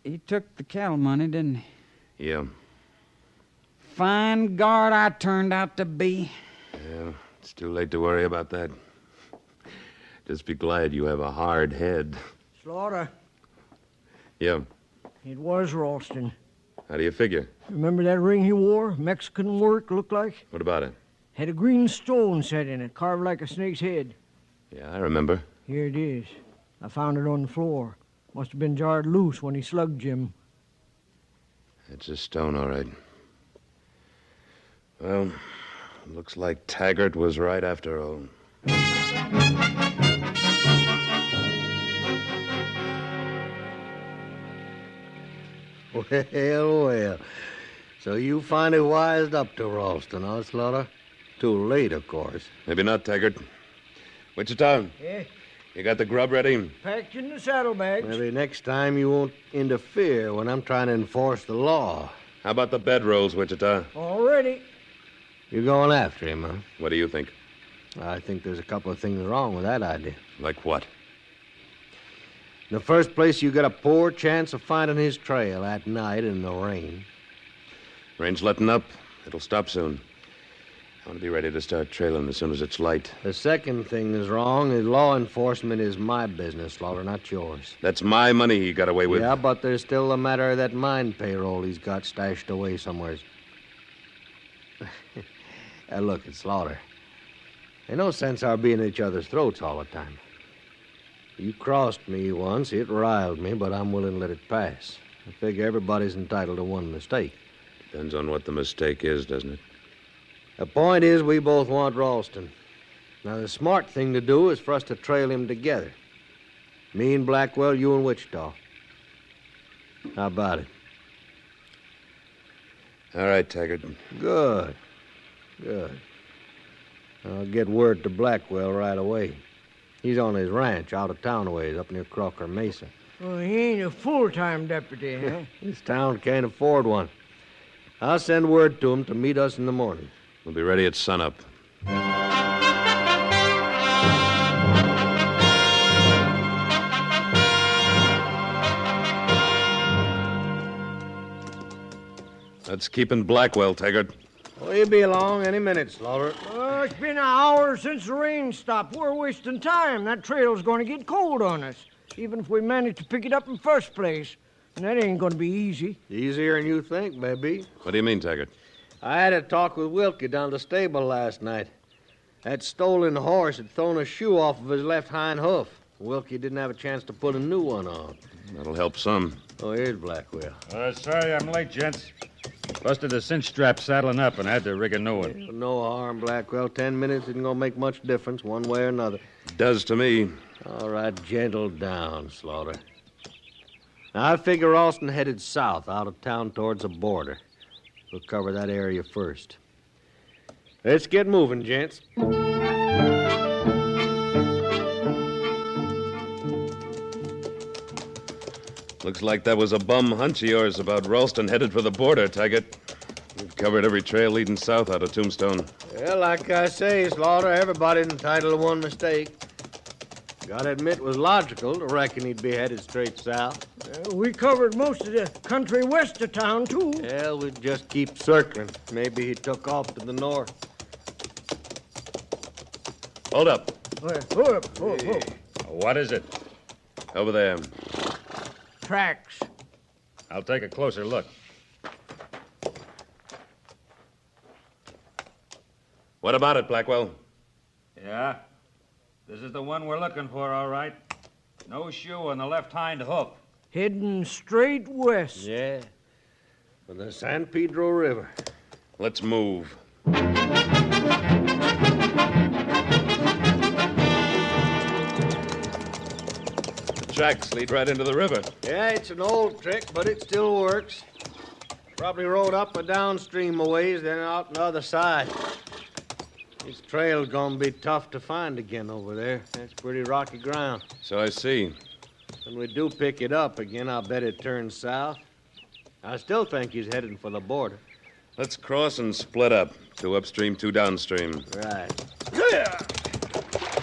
[SPEAKER 5] He took the cattle money, didn't he?
[SPEAKER 10] Yeah.
[SPEAKER 5] Fine guard I turned out to be.
[SPEAKER 10] Yeah, it's too late to worry about that. Just be glad you have a hard head.
[SPEAKER 13] Slaughter,
[SPEAKER 10] Yeah.
[SPEAKER 13] it was Ralston.
[SPEAKER 10] How do you figure?
[SPEAKER 13] Remember that ring he wore? Mexican work, looked like?
[SPEAKER 10] What about it?
[SPEAKER 13] Had a green stone set in it, carved like a snake's head.
[SPEAKER 10] Yeah, I remember.
[SPEAKER 13] Here it is. I found it on the floor. Must have been jarred loose when he slugged Jim.
[SPEAKER 10] It's a stone, all right. Well, looks like Taggart was right after all.
[SPEAKER 22] Well, well. So you finally wised up to Ralston, huh, Slaughter? Too late, of course.
[SPEAKER 10] Maybe not, Taggart. Wichita,
[SPEAKER 13] Yeah,
[SPEAKER 10] you got the grub ready?
[SPEAKER 13] packed in the saddlebags.
[SPEAKER 22] Maybe next time you won't interfere when I'm trying to enforce the law.
[SPEAKER 10] How about the bedrolls, Wichita?
[SPEAKER 13] All ready.
[SPEAKER 22] You're going after him, huh?
[SPEAKER 10] What do you think?
[SPEAKER 22] I think there's a couple of things wrong with that idea.
[SPEAKER 10] Like what?
[SPEAKER 22] In the first place, you got a poor chance of finding his trail at night in the rain.
[SPEAKER 10] Rain's letting up. It'll stop soon. I want to be ready to start trailing as soon as it's light.
[SPEAKER 22] The second thing is wrong is law enforcement is my business, Slaughter, not yours.
[SPEAKER 10] That's my money he got away with.
[SPEAKER 22] Yeah, but there's still the matter of that mine payroll he's got stashed away somewhere. Look, it's Slaughter. Ain't no sense our being at each other's throats all the time. You crossed me once. It riled me, but I'm willing to let it pass. I figure everybody's entitled to one mistake.
[SPEAKER 10] Depends on what the mistake is, doesn't it?
[SPEAKER 22] The point is we both want Ralston. Now, the smart thing to do is for us to trail him together. Me and Blackwell, you and Wichita. How about it?
[SPEAKER 10] All right, Taggart.
[SPEAKER 22] Good. I'll get word to Blackwell right away. He's on his ranch out of town a ways up near Crocker Mesa.
[SPEAKER 13] Well, he ain't a full-time deputy, huh?
[SPEAKER 22] This town can't afford one. I'll send word to him to meet us in the morning.
[SPEAKER 10] We'll be ready at sunup. That's keeping Blackwell, Taggart.
[SPEAKER 22] Well, he'll be along any minute, Slaughter.
[SPEAKER 13] It's been an hour since the rain stopped. We're wasting time. That trail's going to get cold on us, even if we manage to pick it up in the first place. And that ain't going to be easy.
[SPEAKER 22] Easier than you think, maybe.
[SPEAKER 10] What do you mean, Taggart?
[SPEAKER 22] I had a talk with Wilkie down at the stable last night. That stolen horse had thrown a shoe off of his left hind hoof. Wilkie didn't have a chance to put a new one on.
[SPEAKER 10] That'll help some.
[SPEAKER 22] Oh, here's Blackwell.
[SPEAKER 7] Sorry I'm late, gents. Busted a cinch strap saddling up and had to rig a new one.
[SPEAKER 22] No harm, Blackwell. 10 minutes isn't going to make much difference one way or another.
[SPEAKER 10] Does to me.
[SPEAKER 22] All right, gentle down, Slaughter. Now, I figure Ralston headed south, out of town towards the border. We'll cover that area first. Let's get moving, gents.
[SPEAKER 10] Looks like that was a bum hunch of yours about Ralston headed for the border, Taggart. We've covered every trail leading south out of Tombstone.
[SPEAKER 22] Well, like I say, Slaughter, everybody's entitled to one mistake. Gotta admit it was logical to reckon he'd be headed straight south.
[SPEAKER 13] We covered most of the country west of town, too.
[SPEAKER 22] Well, we'd just keep circling. Maybe he took off to the north.
[SPEAKER 10] Hold up.
[SPEAKER 7] What is it?
[SPEAKER 10] Over there.
[SPEAKER 13] Tracks.
[SPEAKER 7] I'll take a closer look.
[SPEAKER 10] What about it, Blackwell?
[SPEAKER 5] Yeah. This is the one we're looking for, all right. No shoe on the left hind hoof.
[SPEAKER 13] Heading straight west.
[SPEAKER 22] Yeah. For the San Pedro River.
[SPEAKER 10] Let's move. The tracks lead right into the river.
[SPEAKER 22] Yeah, it's an old trick, but it still works. Probably rode up or downstream a ways, then out on the other side. This trail's gonna be tough to find again over there. That's pretty rocky ground.
[SPEAKER 10] So I see.
[SPEAKER 22] When we do pick it up again, I'll bet it turns south. I still think he's heading for the border.
[SPEAKER 10] Let's cross and split up. 2 upstream, 2 downstream.
[SPEAKER 22] Right.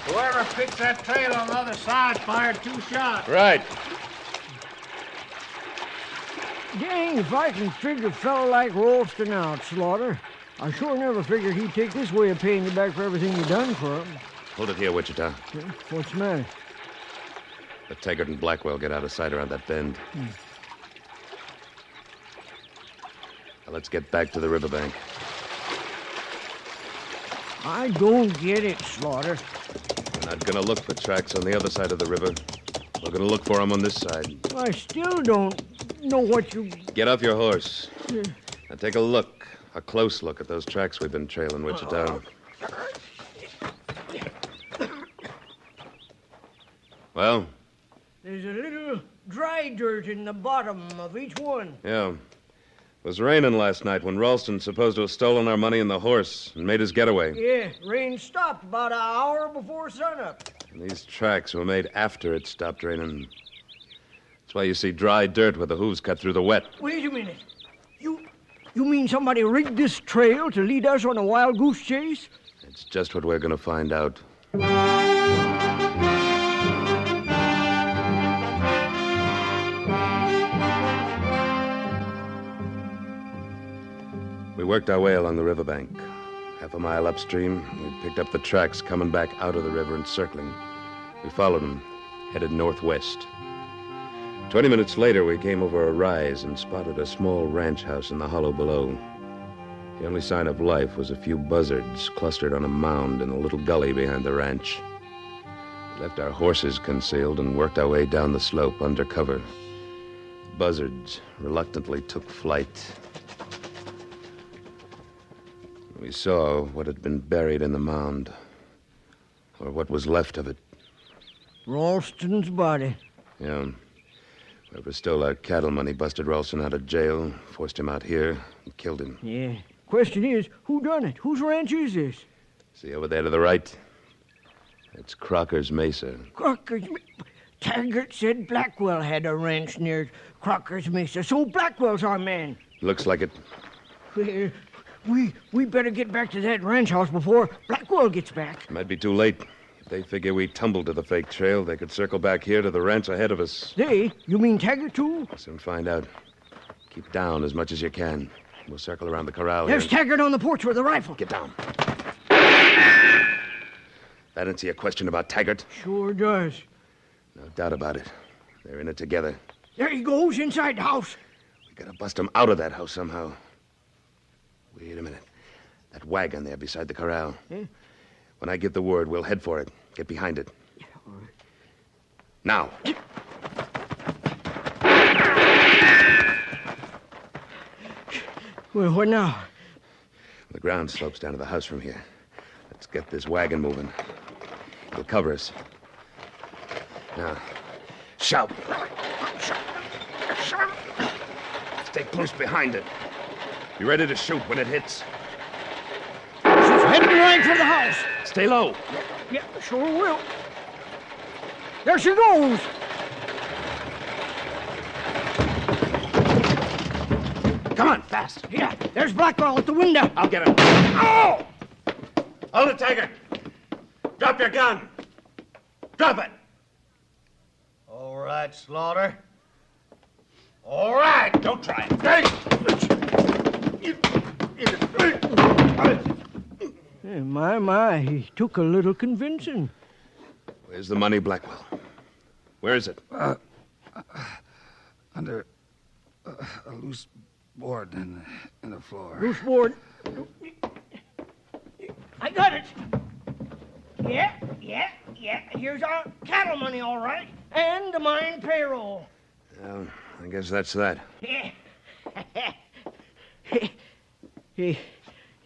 [SPEAKER 13] Whoever picked that trail on the other side fired 2 shots.
[SPEAKER 10] Right.
[SPEAKER 13] Dang, if I can figure a fellow like Ralston out, Slaughter. I sure never figured he'd take this way of paying you back for everything you done for him.
[SPEAKER 10] Hold it here, Wichita.
[SPEAKER 13] What's the matter?
[SPEAKER 10] Let Taggart and Blackwell get out of sight around that bend. Now let's get back to the riverbank.
[SPEAKER 13] I don't get it, Slaughter.
[SPEAKER 10] We're not going to look for tracks on the other side of the river. We're going to look for them on this side.
[SPEAKER 13] I still don't know what you...
[SPEAKER 10] Get off your horse. Now take a look. A close look at those tracks we've been trailing, Wichita. Well?
[SPEAKER 13] There's a little dry dirt in the bottom of each one.
[SPEAKER 10] Yeah. It was raining last night when Ralston's supposed to have stolen our money and the horse and made his getaway.
[SPEAKER 13] Yeah, rain stopped about an hour before sunup.
[SPEAKER 10] And these tracks were made after it stopped raining. That's why you see dry dirt where the hooves cut through the wet.
[SPEAKER 13] Wait a minute. You mean somebody rigged this trail to lead us on a wild goose chase?
[SPEAKER 10] It's just what we're going to find out. We worked our way along the riverbank. Half a mile upstream, we picked up the tracks coming back out of the river and circling. We followed them, headed northwest. 20 minutes later, we came over a rise and spotted a small ranch house in the hollow below. The only sign of life was a few buzzards clustered on a mound in a little gully behind the ranch. We left our horses concealed and worked our way down the slope under cover. Buzzards reluctantly took flight. We saw what had been buried in the mound, or what was left of it.
[SPEAKER 13] Ralston's body.
[SPEAKER 10] Yeah. Whoever stole our cattle money busted Ralston out of jail, forced him out here, and killed him.
[SPEAKER 13] Yeah. Question is, who done it? Whose ranch is this?
[SPEAKER 10] See over there to the right? That's Crocker's Mesa.
[SPEAKER 13] Crocker's Mesa? Taggart said Blackwell had a ranch near Crocker's Mesa, so Blackwell's our man.
[SPEAKER 10] Looks like it.
[SPEAKER 13] We better get back to that ranch house before Blackwell gets back.
[SPEAKER 10] Might be too late. If they figure we tumbled to the fake trail, they could circle back here to the ranch ahead of us.
[SPEAKER 13] They? You mean Taggart, too?
[SPEAKER 10] Soon find out. Keep down as much as you can. We'll circle around the corral
[SPEAKER 13] There's
[SPEAKER 10] here.
[SPEAKER 13] Taggart on the porch with a rifle.
[SPEAKER 10] Get down. That answer your question about Taggart?
[SPEAKER 13] Sure does.
[SPEAKER 10] No doubt about it. They're in it together.
[SPEAKER 13] There he goes, inside the house.
[SPEAKER 10] We gotta bust him out of that house somehow. Wait a minute. That wagon there beside the corral.
[SPEAKER 13] Yeah.
[SPEAKER 10] When I give the word, we'll head for it. Get behind it.
[SPEAKER 13] Yeah, all right.
[SPEAKER 10] Now.
[SPEAKER 13] Well, what now?
[SPEAKER 10] The ground slopes down to the house from here. Let's get this wagon moving. It'll cover us. Now, shout. Stay close behind it. Be ready to shoot when it hits.
[SPEAKER 13] She's heading right for the house.
[SPEAKER 10] Stay low.
[SPEAKER 13] Yeah, sure will. There she goes.
[SPEAKER 10] Come on, fast.
[SPEAKER 13] Yeah, there's Blackwell at the window.
[SPEAKER 10] I'll get him.
[SPEAKER 13] Oh!
[SPEAKER 10] Hold it, Taggart. Drop your gun. Drop it.
[SPEAKER 22] All right, Slaughter. All right.
[SPEAKER 10] Don't try it.
[SPEAKER 13] Hey, my, he took a little convincing.
[SPEAKER 10] Where's the money, Blackwell? Where is it?
[SPEAKER 5] Under a loose board in the floor.
[SPEAKER 13] Loose board. I got it. Yeah. Here's our cattle money, all right. And the mine payroll.
[SPEAKER 10] Well, I guess that's that.
[SPEAKER 13] Yeah.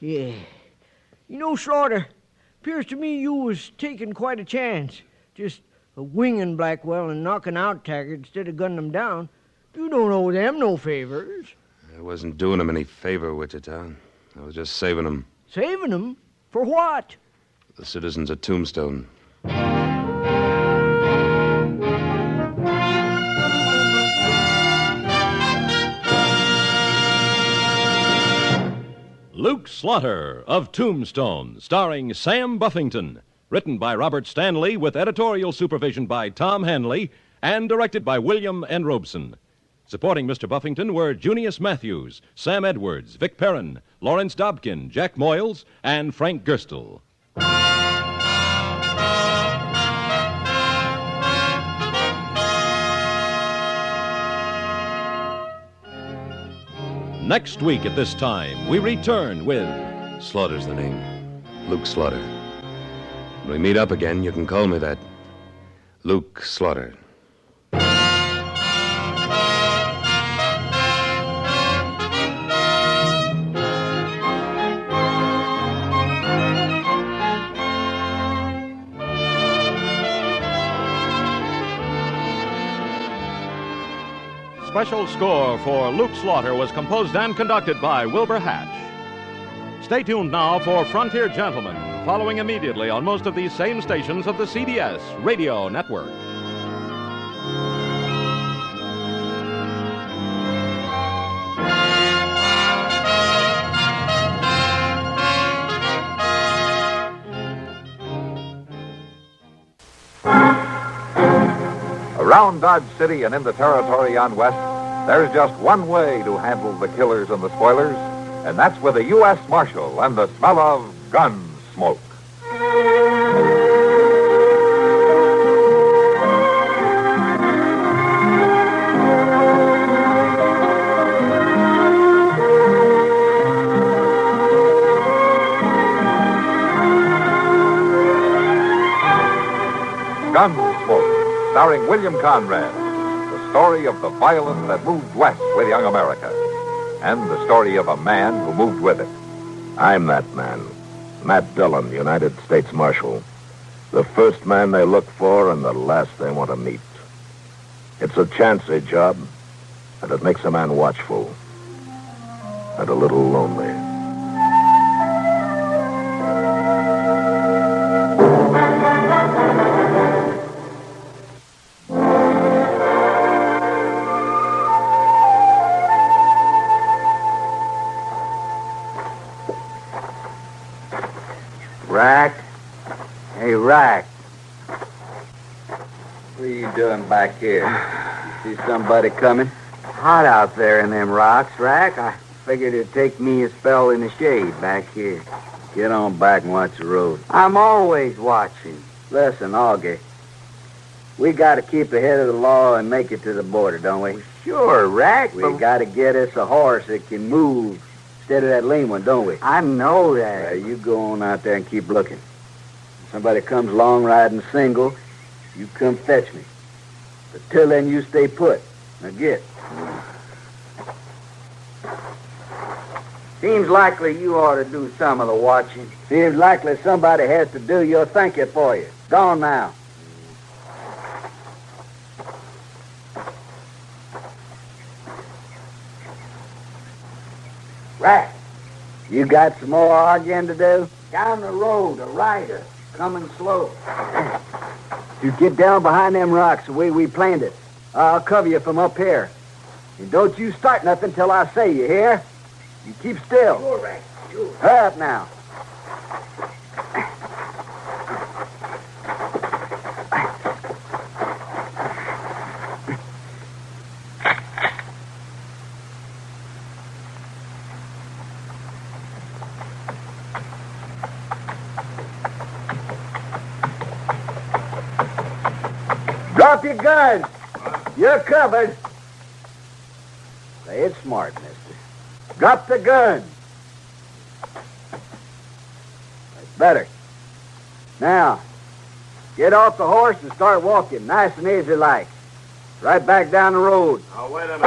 [SPEAKER 13] Yeah. You know, Slaughter, appears to me you was taking quite a chance. Just winging Blackwell and knocking out Taggart instead of gunning him down. You don't owe them no favors.
[SPEAKER 10] I wasn't doing him any favor, Wichita. I was just saving him.
[SPEAKER 13] Saving him? For what?
[SPEAKER 10] The citizens of Tombstone.
[SPEAKER 11] Luke Slaughter of Tombstone, starring Sam Buffington. Written by Robert Stanley with editorial supervision by Tom Hanley and directed by William N. Robeson. Supporting Mr. Buffington were Junius Matthews, Sam Edwards, Vic Perrin, Lawrence Dobkin, Jack Moyles, and Frank Gerstle. Next week at this time, we return with...
[SPEAKER 10] Slaughter's the name. Luke Slaughter. When we meet up again, you can call me that. Luke Slaughter.
[SPEAKER 11] Special score for Luke Slaughter was composed and conducted by Wilbur Hatch. Stay tuned now for Frontier Gentlemen, following immediately on most of these same stations of the CBS radio network.
[SPEAKER 19] Around Dodge City and in the territory on West, there's just one way to handle the killers and the spoilers, and that's with a U.S. Marshal and the smell of Gunsmoke. Gunsmoke, starring William Conrad. The story of the violence that moved west with young America. And the story of a man who moved with it.
[SPEAKER 3] I'm that man. Matt Dillon, United States Marshal. The first man they look for and the last they want to meet. It's a chancy job, and it makes a man watchful and a little lonely.
[SPEAKER 6] Rack? Hey, Rack. What are you doing back here? You see somebody coming? Hot out there in them rocks, Rack. I figured it'd take me a spell in the shade back here. Get on back and watch the road. I'm always watching. Listen, Augie. We got to keep ahead of the law and make it to the border, don't we? Sure, Rack. We got to get us a horse that can move instead of that lame one, don't we? I know that. You go on out there and keep looking. If somebody comes along riding single, you come fetch me. But till then, you stay put. Now get. Seems likely you ought to do some of the watching. Seems likely somebody has to do your thinking for you. Gone now. Right. You got some more arguing to do? Down the road, a rider, coming slow. You get down behind them rocks the way we planned it. I'll cover you from up here. And don't you start nothing till I say, you hear? You keep still. Sure, Rack. Sure. Hurry up now. Drop your guns. You're covered. Say it smart, mister. Drop the gun. That's better. Now, get off the horse and start walking, nice and easy like. Right back down the road.
[SPEAKER 3] Now, wait a minute.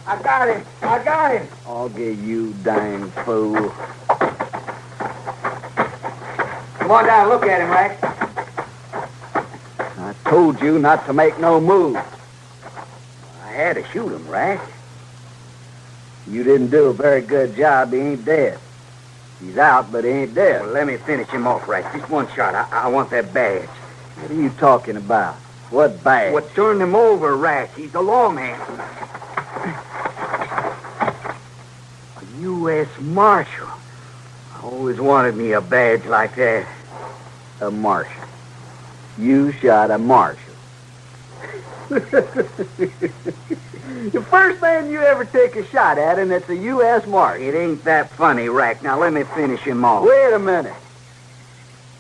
[SPEAKER 6] I got him. I got him. I'll get you, dang fool. Come on down, look at him, Rack. I told you not to make no move. I had to shoot him, Rack. You didn't do a very good job. He ain't dead. He's out, but he ain't dead. Well, let me finish him off, Rack. Just one shot. I want that badge. What are you talking about? What badge? What turned him over, Rack? He's the lawman. A U.S. Marshal. I always wanted me a badge like that. A marshal. You shot a marshal. The first man you ever take a shot at, and it's a U.S. mark. It ain't that funny, Rack. Now, let me finish him off. Wait a minute.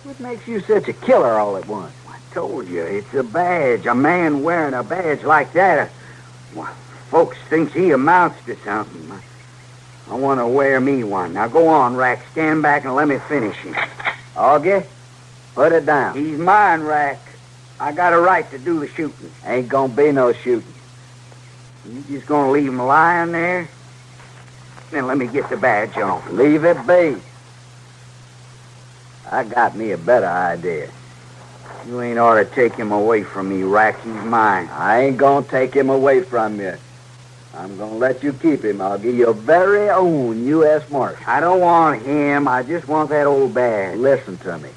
[SPEAKER 6] What makes you such a killer all at once? I told you, it's a badge. A man wearing a badge like that, well, folks thinks he amounts to something. I want to wear me one. Now, go on, Rack. Stand back and let me finish him. Augie, put it down. He's mine, Rack. I got a right to do the shooting. Ain't gonna be no shooting. You just gonna leave him lying there? Then let me get the badge on. Leave it be. I got me a better idea. You ain't ought to take him away from me, Rack. He's mine. I ain't gonna take him away from you. I'm gonna let you keep him. I'll give you your very own U.S. Marshal. I don't want him. I just want that old badge. Listen to me.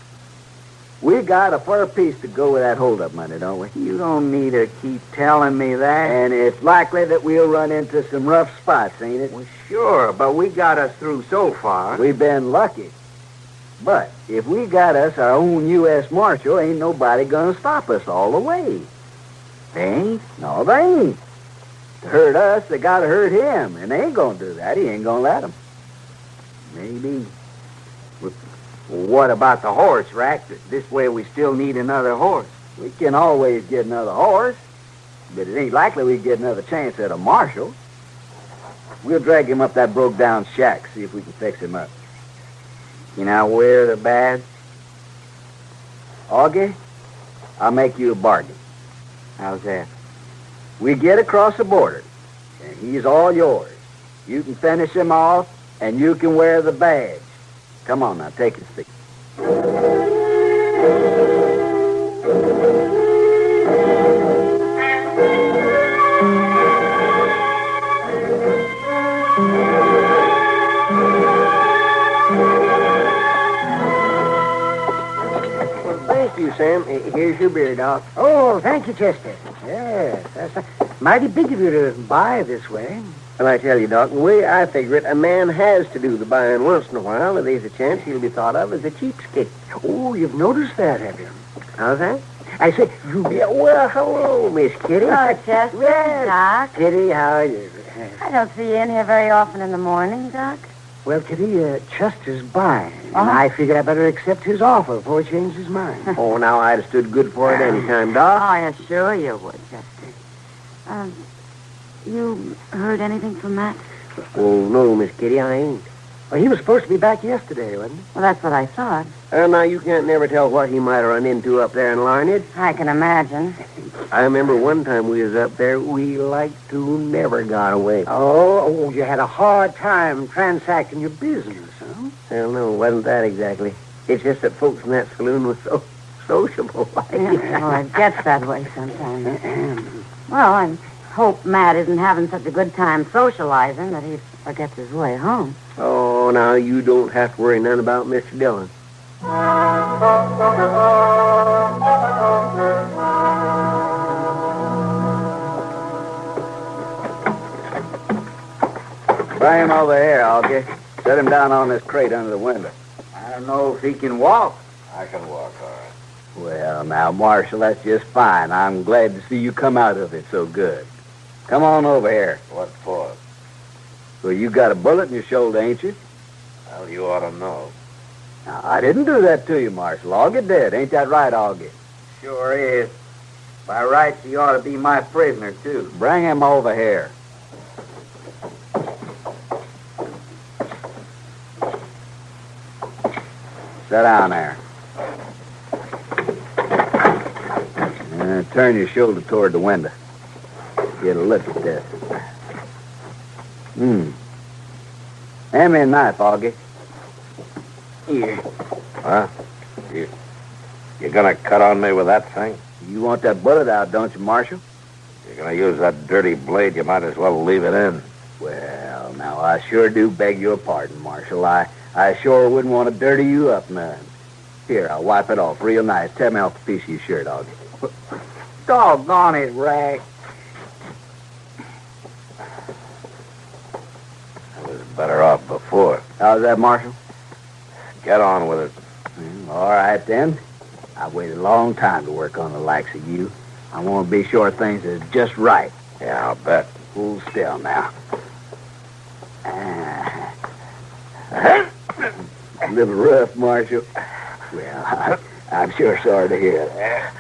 [SPEAKER 6] We got a fair piece to go with that hold-up money, don't we? You don't need to keep telling me that. And it's likely that we'll run into some rough spots, ain't it? Well, sure, but we got us through so far. We've been lucky. But if we got us our own U.S. Marshal, ain't nobody gonna stop us all the way. They ain't? No, they ain't. To hurt us, they gotta hurt him, and they ain't gonna do that. He ain't gonna let them. Maybe. What about the horse, Rack? This way we still need another horse. We can always get another horse, but it ain't likely we get another chance at a marshal. We'll drag him up that broke-down shack, see if we can fix him up. Can I wear the badge? Augie, I'll make you a bargain.
[SPEAKER 14] How's that?
[SPEAKER 6] We get across the border, and he's all yours. You can finish him off, and you can wear the badge. Come on now, take his seat.
[SPEAKER 14] Thank you, Sam. Here's your beer, Doc.
[SPEAKER 21] Oh, thank you, Chester. Yes, that's mighty big of you to buy this way.
[SPEAKER 14] Well, I tell you, Doc, the way I figure it, a man has to do the buying once in a while, or there's a chance he'll be thought of as a cheapskate.
[SPEAKER 21] Oh, you've noticed that, have you?
[SPEAKER 14] How's that?
[SPEAKER 21] I say, you...
[SPEAKER 14] Yeah, well, hello, Miss Kitty.
[SPEAKER 4] Hello, Chester.
[SPEAKER 14] Yes.
[SPEAKER 4] Doc.
[SPEAKER 14] Kitty, how are you?
[SPEAKER 4] I don't see you in here very often in the morning, Doc.
[SPEAKER 21] Well, Kitty, Chester's buying. And I figured I better accept his offer before he changes his mind.
[SPEAKER 14] Oh, now I'd have stood good for it any time, Doc.
[SPEAKER 4] Oh, I assure you would, Chester. You heard anything from Matt?
[SPEAKER 14] Oh, no, Miss Kitty, I ain't.
[SPEAKER 21] Well, he was supposed to be back yesterday, wasn't he?
[SPEAKER 4] Well, that's what I thought.
[SPEAKER 14] Now, you can't never tell what he might have run into up there in Larned.
[SPEAKER 4] I can imagine.
[SPEAKER 14] I remember one time we was up there, we like to never got away.
[SPEAKER 21] Oh, you had a hard time transacting your business, huh?
[SPEAKER 14] Well, no, it wasn't that exactly. It's just that folks in that saloon was so sociable.
[SPEAKER 4] Yeah, well, it gets that way sometimes. Well, I hope Matt isn't having such a good time socializing that he forgets his way home.
[SPEAKER 14] Oh, now, you don't have to worry none about Mr. Dillon.
[SPEAKER 6] Bring him over here, Augie. Set him down on this crate under the window. I don't know if he can walk.
[SPEAKER 3] I can walk, all right.
[SPEAKER 6] Well, now, Marshal, that's just fine. I'm glad to see you come out of it so good. Come on over here.
[SPEAKER 3] What for?
[SPEAKER 6] Well, you got a bullet in your shoulder, ain't you?
[SPEAKER 3] Well, you ought to know.
[SPEAKER 6] Now, I didn't do that to you, Marshal. Augie did. Ain't that right, Augie?
[SPEAKER 1] Sure is. By rights, he ought to be my prisoner, too.
[SPEAKER 6] Bring him over here. Sit down there. Turn your shoulder toward the window. Get a look at this. Hand me a knife, Augie.
[SPEAKER 1] Here.
[SPEAKER 3] Huh? You gonna cut on me with that thing?
[SPEAKER 6] You want that bullet out, don't you, Marshal?
[SPEAKER 3] You're gonna use that dirty blade, you might as well leave it in.
[SPEAKER 6] Well, now, I sure do beg your pardon, Marshal. I sure wouldn't want to dirty you up none. Here, I'll wipe it off real nice. Tear me off a piece of your shirt, Augie.
[SPEAKER 1] Doggone it, Rag.
[SPEAKER 3] I was better off before.
[SPEAKER 6] How's that, Marshal?
[SPEAKER 3] Get on with it.
[SPEAKER 6] All right, then. I've waited a long time to work on the likes of you. I want to be sure things are just right.
[SPEAKER 3] Yeah, I'll bet.
[SPEAKER 6] Hold still now. A little rough, Marshal. Well, I'm sure sorry to hear that.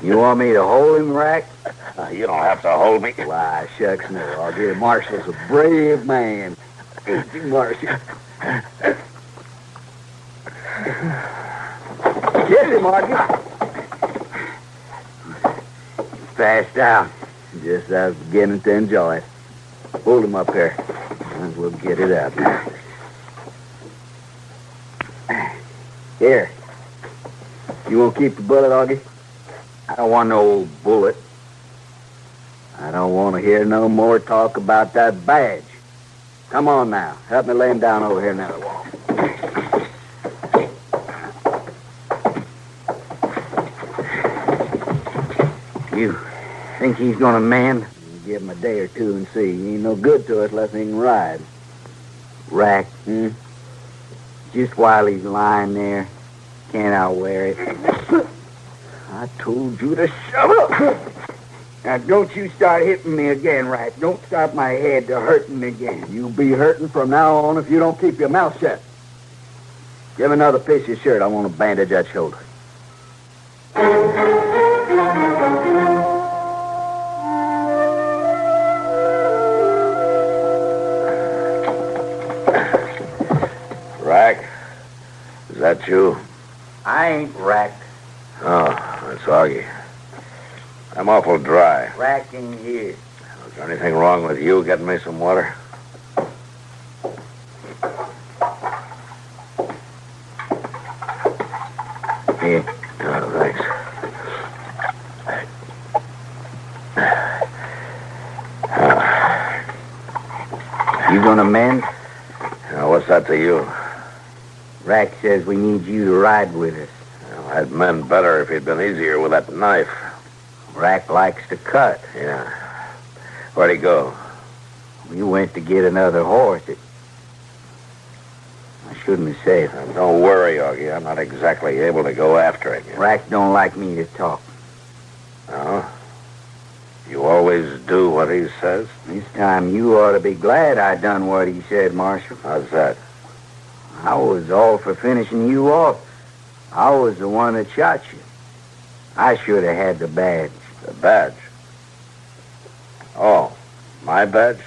[SPEAKER 6] You want me to hold him, Rack?
[SPEAKER 3] You don't have to hold me.
[SPEAKER 6] Why, shucks, no. Augie. Marshal's a brave man. Marshal. Get him, Augie. Passed out. Just I was beginning to enjoy it. Hold him up here, and we'll get it out now. Here. You won't keep the bullet, Augie? I don't want no old bullet. I don't want to hear no more talk about that badge. Come on now. Help me lay him down over here now.
[SPEAKER 1] You think he's gonna mend?
[SPEAKER 6] Give him a day or two and see. He ain't no good to us unless he can ride.
[SPEAKER 1] Rack, just while he's lying there, can't I wear it?
[SPEAKER 6] I told you to shut up.
[SPEAKER 1] Now, don't you start hitting me again, Rack. Don't start my head to hurting me again.
[SPEAKER 6] You'll be hurting from now on if you don't keep your mouth shut. Give me another piece of your shirt. I want to bandage that shoulder.
[SPEAKER 3] Rack, is that you?
[SPEAKER 6] I ain't Rack.
[SPEAKER 3] Oh, that's Augie. I'm awful dry.
[SPEAKER 6] Rack ain't here.
[SPEAKER 3] Is there anything wrong with you getting me some water?
[SPEAKER 6] Here.
[SPEAKER 3] Oh, thanks.
[SPEAKER 6] You gonna mend?
[SPEAKER 3] Now, what's that to you?
[SPEAKER 6] Rack says we need you to ride with us.
[SPEAKER 3] Well, I'd mend better if he'd been easier with that knife.
[SPEAKER 6] Rack likes to cut.
[SPEAKER 3] Yeah. Where'd he go?
[SPEAKER 6] We went to get another horse. I shouldn't have said it.
[SPEAKER 3] Now, don't worry, Augie. I'm not exactly able to go after him.
[SPEAKER 6] Rack don't like me to talk.
[SPEAKER 3] No? You always do what he says?
[SPEAKER 6] This time you ought to be glad I done what he said, Marshal.
[SPEAKER 3] How's that?
[SPEAKER 6] I was all for finishing you off. I was the one that shot you. I should have had the badge.
[SPEAKER 3] The badge? Oh, my badge?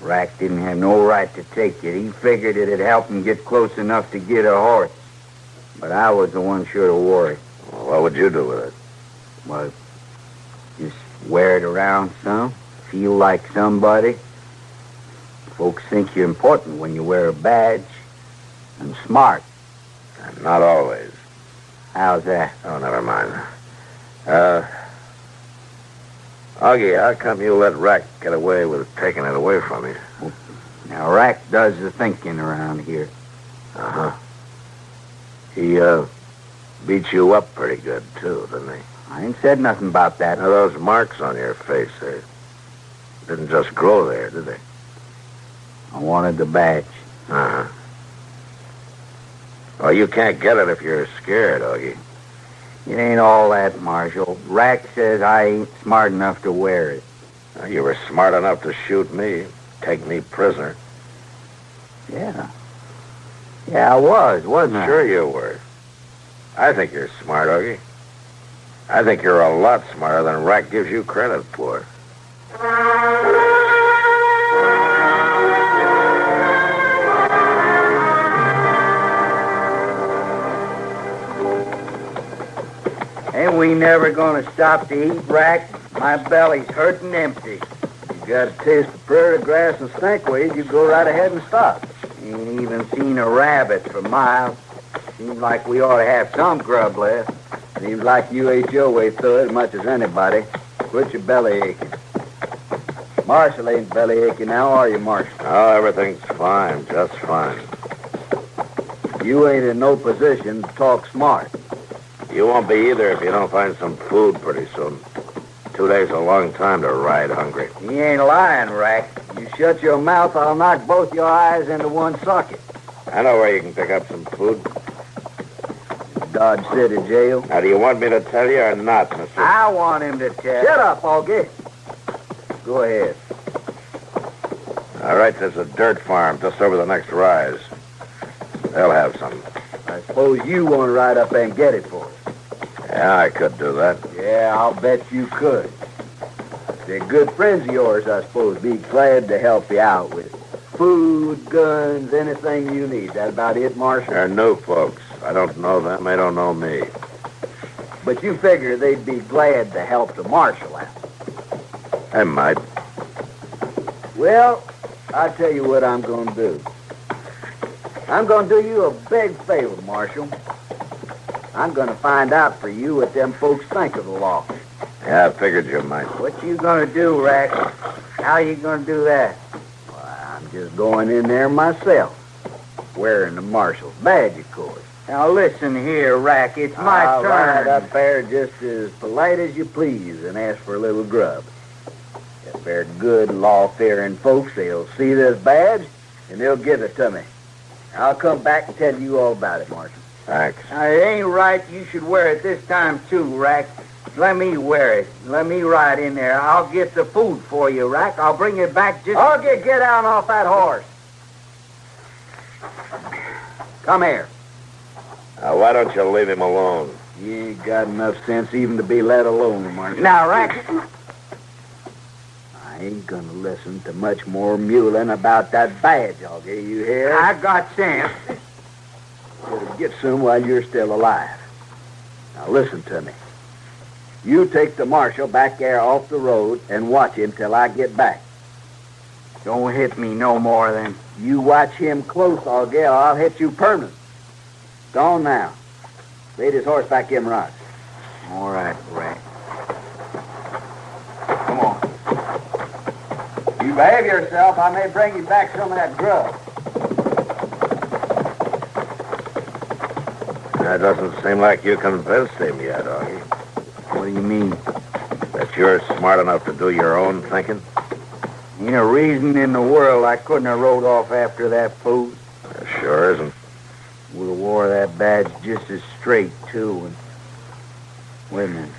[SPEAKER 6] Rack didn't have no right to take it. He figured it'd help him get close enough to get a horse. But I was the one should have wore it.
[SPEAKER 3] Well, what would you do with it?
[SPEAKER 6] Well, just wear it around some. Feel like somebody. Folks think you're important when you wear a badge. And smart.
[SPEAKER 3] And not always.
[SPEAKER 6] How's that?
[SPEAKER 3] Oh, never mind. Augie, how come you let Rack get away with taking it away from you?
[SPEAKER 6] Now, Rack does the thinking around here.
[SPEAKER 3] Uh-huh. He, beat you up pretty good, too, didn't he?
[SPEAKER 6] I ain't said nothing about that.
[SPEAKER 3] Now, those marks on your face, they didn't just grow there, did they?
[SPEAKER 6] I wanted the badge.
[SPEAKER 3] Uh-huh. Well, you can't get it if you're scared, Augie.
[SPEAKER 6] It ain't all that, Marshal. Rack says I ain't smart enough to wear it.
[SPEAKER 3] Now, you were smart enough to shoot me, take me prisoner.
[SPEAKER 6] Yeah. Yeah, I wasn't I?
[SPEAKER 3] Sure you were. I think you're smart, Augie. I think you're a lot smarter than Rack gives you credit for.
[SPEAKER 6] Ain't we never gonna stop to eat, Rack? My belly's hurting empty.
[SPEAKER 8] You got a taste of prairie grass and snakeweed, you go right ahead and stop.
[SPEAKER 6] Ain't even seen a rabbit for miles. Seems like we ought to have some grub left.
[SPEAKER 8] Seems like you ate your way through it as much as anybody. Quit your belly aching. Marshal ain't belly aching now, are you, Marshal?
[SPEAKER 3] Oh, everything's fine, just fine.
[SPEAKER 8] You ain't in no position to talk smart.
[SPEAKER 3] You won't be either if you don't find some food pretty soon. 2 days is a long time to ride hungry.
[SPEAKER 6] He ain't lying, Rack. You shut your mouth, I'll knock both your eyes into one socket.
[SPEAKER 3] I know where you can pick up some food.
[SPEAKER 8] Dodge City Jail.
[SPEAKER 3] Now, do you want me to tell you or not, Mr.?
[SPEAKER 6] I want him to tell.
[SPEAKER 8] Shut up, Augie. Go ahead.
[SPEAKER 3] All right, there's a dirt farm just over the next rise. They'll have some.
[SPEAKER 8] I suppose you want to ride up there and get it for us.
[SPEAKER 3] Yeah, I could do that.
[SPEAKER 8] Yeah, I'll bet you could. They're good friends of yours, I suppose. Be glad to help you out with food, guns, anything you need. That about it, Marshal?
[SPEAKER 3] They're new folks. I don't know them. They don't know me.
[SPEAKER 8] But you figure they'd be glad to help the Marshal out.
[SPEAKER 3] They might.
[SPEAKER 8] Well, I'll tell you what I'm going to do. I'm going to do you a big favor, Marshal. I'm going to find out for you what them folks think of the law.
[SPEAKER 3] Yeah, I figured you might.
[SPEAKER 6] What you going to do, Rack? How you going to do that?
[SPEAKER 8] Well, I'm just going in there myself, wearing the Marshal's badge, of course.
[SPEAKER 6] Now, listen here, Rack. It's my
[SPEAKER 8] I'll
[SPEAKER 6] turn.
[SPEAKER 8] ride up there just as polite as you please and ask for a little grub. If they're good, law-fearing folks, they'll see this badge, and they'll give it to me. I'll come back and tell you all about it, Marshal.
[SPEAKER 3] Thanks.
[SPEAKER 6] Now, it ain't right you should wear it this time, too, Rack. Let me wear it. Let me ride in there. I'll get the food for you, Rack. I'll bring it back just...
[SPEAKER 8] Augie, get down off that horse. Come here.
[SPEAKER 3] Now, why don't you leave him alone?
[SPEAKER 8] You ain't got enough sense even to be let alone, Marshal.
[SPEAKER 6] Now, Rack...
[SPEAKER 8] I ain't gonna listen to much more mulling about that badge, Augie, you hear?
[SPEAKER 6] I got sense.
[SPEAKER 8] Better get some while you're still alive.
[SPEAKER 6] Now, listen to me. You take the marshal back there off the road and watch him till I get back.
[SPEAKER 1] Don't hit me no more then.
[SPEAKER 6] You watch him close, Augie, or I'll hit you permanent. Go on now. Lead his horse back in rocks.
[SPEAKER 1] All right, Rat. Come on.
[SPEAKER 6] You behave yourself, I may bring you back some of that grub.
[SPEAKER 3] That doesn't seem like you convinced him yet, Augie.
[SPEAKER 1] What do you mean?
[SPEAKER 3] That you're smart enough to do your own thinking?
[SPEAKER 1] Ain't a reason in the world I couldn't have rode off after that fool.
[SPEAKER 3] There sure isn't.
[SPEAKER 1] Would have wore that badge just as straight, too. And... Wait a minute.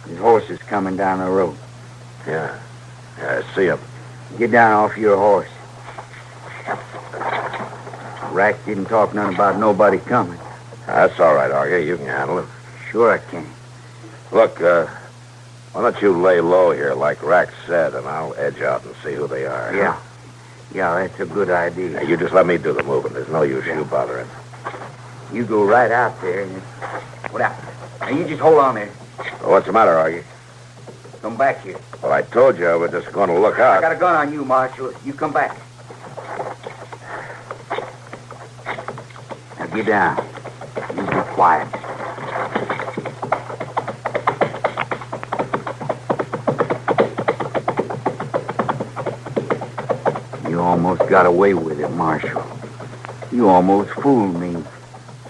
[SPEAKER 1] His horse is coming down the road.
[SPEAKER 3] Yeah, I see him.
[SPEAKER 1] Get down off your horse. Rack didn't talk nothing about nobody coming.
[SPEAKER 3] That's all right, Augie. You can handle it.
[SPEAKER 1] Sure I can.
[SPEAKER 3] Look, why don't you lay low here like Rack said, and I'll edge out and see who they are.
[SPEAKER 1] Yeah. Yeah, that's a good idea.
[SPEAKER 3] Now, you just let me do the moving. There's no use you bothering.
[SPEAKER 1] You go right out there and... What out? Now, you just hold on there.
[SPEAKER 3] Well, what's the matter, Augie?
[SPEAKER 1] Come back here.
[SPEAKER 3] Well, I told you I was just going to look out.
[SPEAKER 1] I got a gun on you, Marshal. You come back. Now, get down. You be quiet. You almost got away with it, Marshal. You almost fooled me.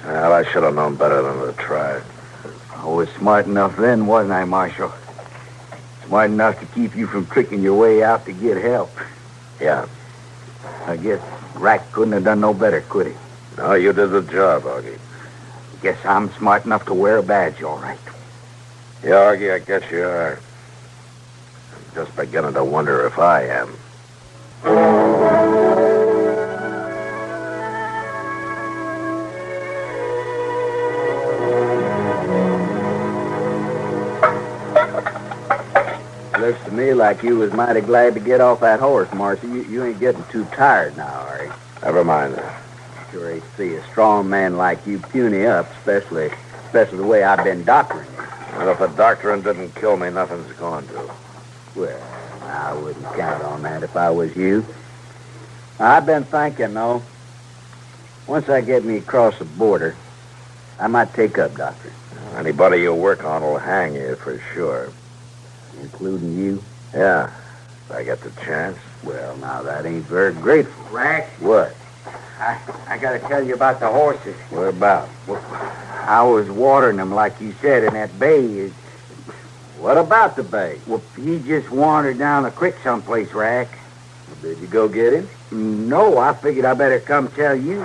[SPEAKER 3] Well, I should have known better than to try.
[SPEAKER 1] I was smart enough then, wasn't I, Marshal? Smart enough to keep you from tricking your way out to get help.
[SPEAKER 3] Yeah.
[SPEAKER 1] I guess Rack couldn't have done no better, could he?
[SPEAKER 3] No, you did the job, Augie.
[SPEAKER 1] Guess I'm smart enough to wear a badge, all right.
[SPEAKER 3] Yeah, Augie, I guess you are. I'm just beginning to wonder if I am.
[SPEAKER 6] Looks to me like you was mighty glad to get off that horse, Marcy. You ain't getting too tired now, are you?
[SPEAKER 3] Never mind that.
[SPEAKER 6] Sure ain't see a strong man like you puny up, especially the way I've been doctoring you.
[SPEAKER 3] Well, if the doctoring didn't kill me, nothing's going to.
[SPEAKER 6] Well, I wouldn't count on that if I was you. I've been thinking, though, once I get me across the border, I might take up doctoring.
[SPEAKER 3] Anybody you work on will hang you for sure.
[SPEAKER 6] Including you?
[SPEAKER 3] Yeah, if I get the chance.
[SPEAKER 6] Well, now, that ain't very grateful.
[SPEAKER 1] Rack?
[SPEAKER 6] What?
[SPEAKER 1] I got to tell you about the horses.
[SPEAKER 6] What about?
[SPEAKER 1] Well, I was watering them, like you said, in that bay.
[SPEAKER 6] What about the bay?
[SPEAKER 1] Well, he just wandered down the creek someplace, Rack.
[SPEAKER 6] Well, did you go get him?
[SPEAKER 1] No, I figured I better come tell you.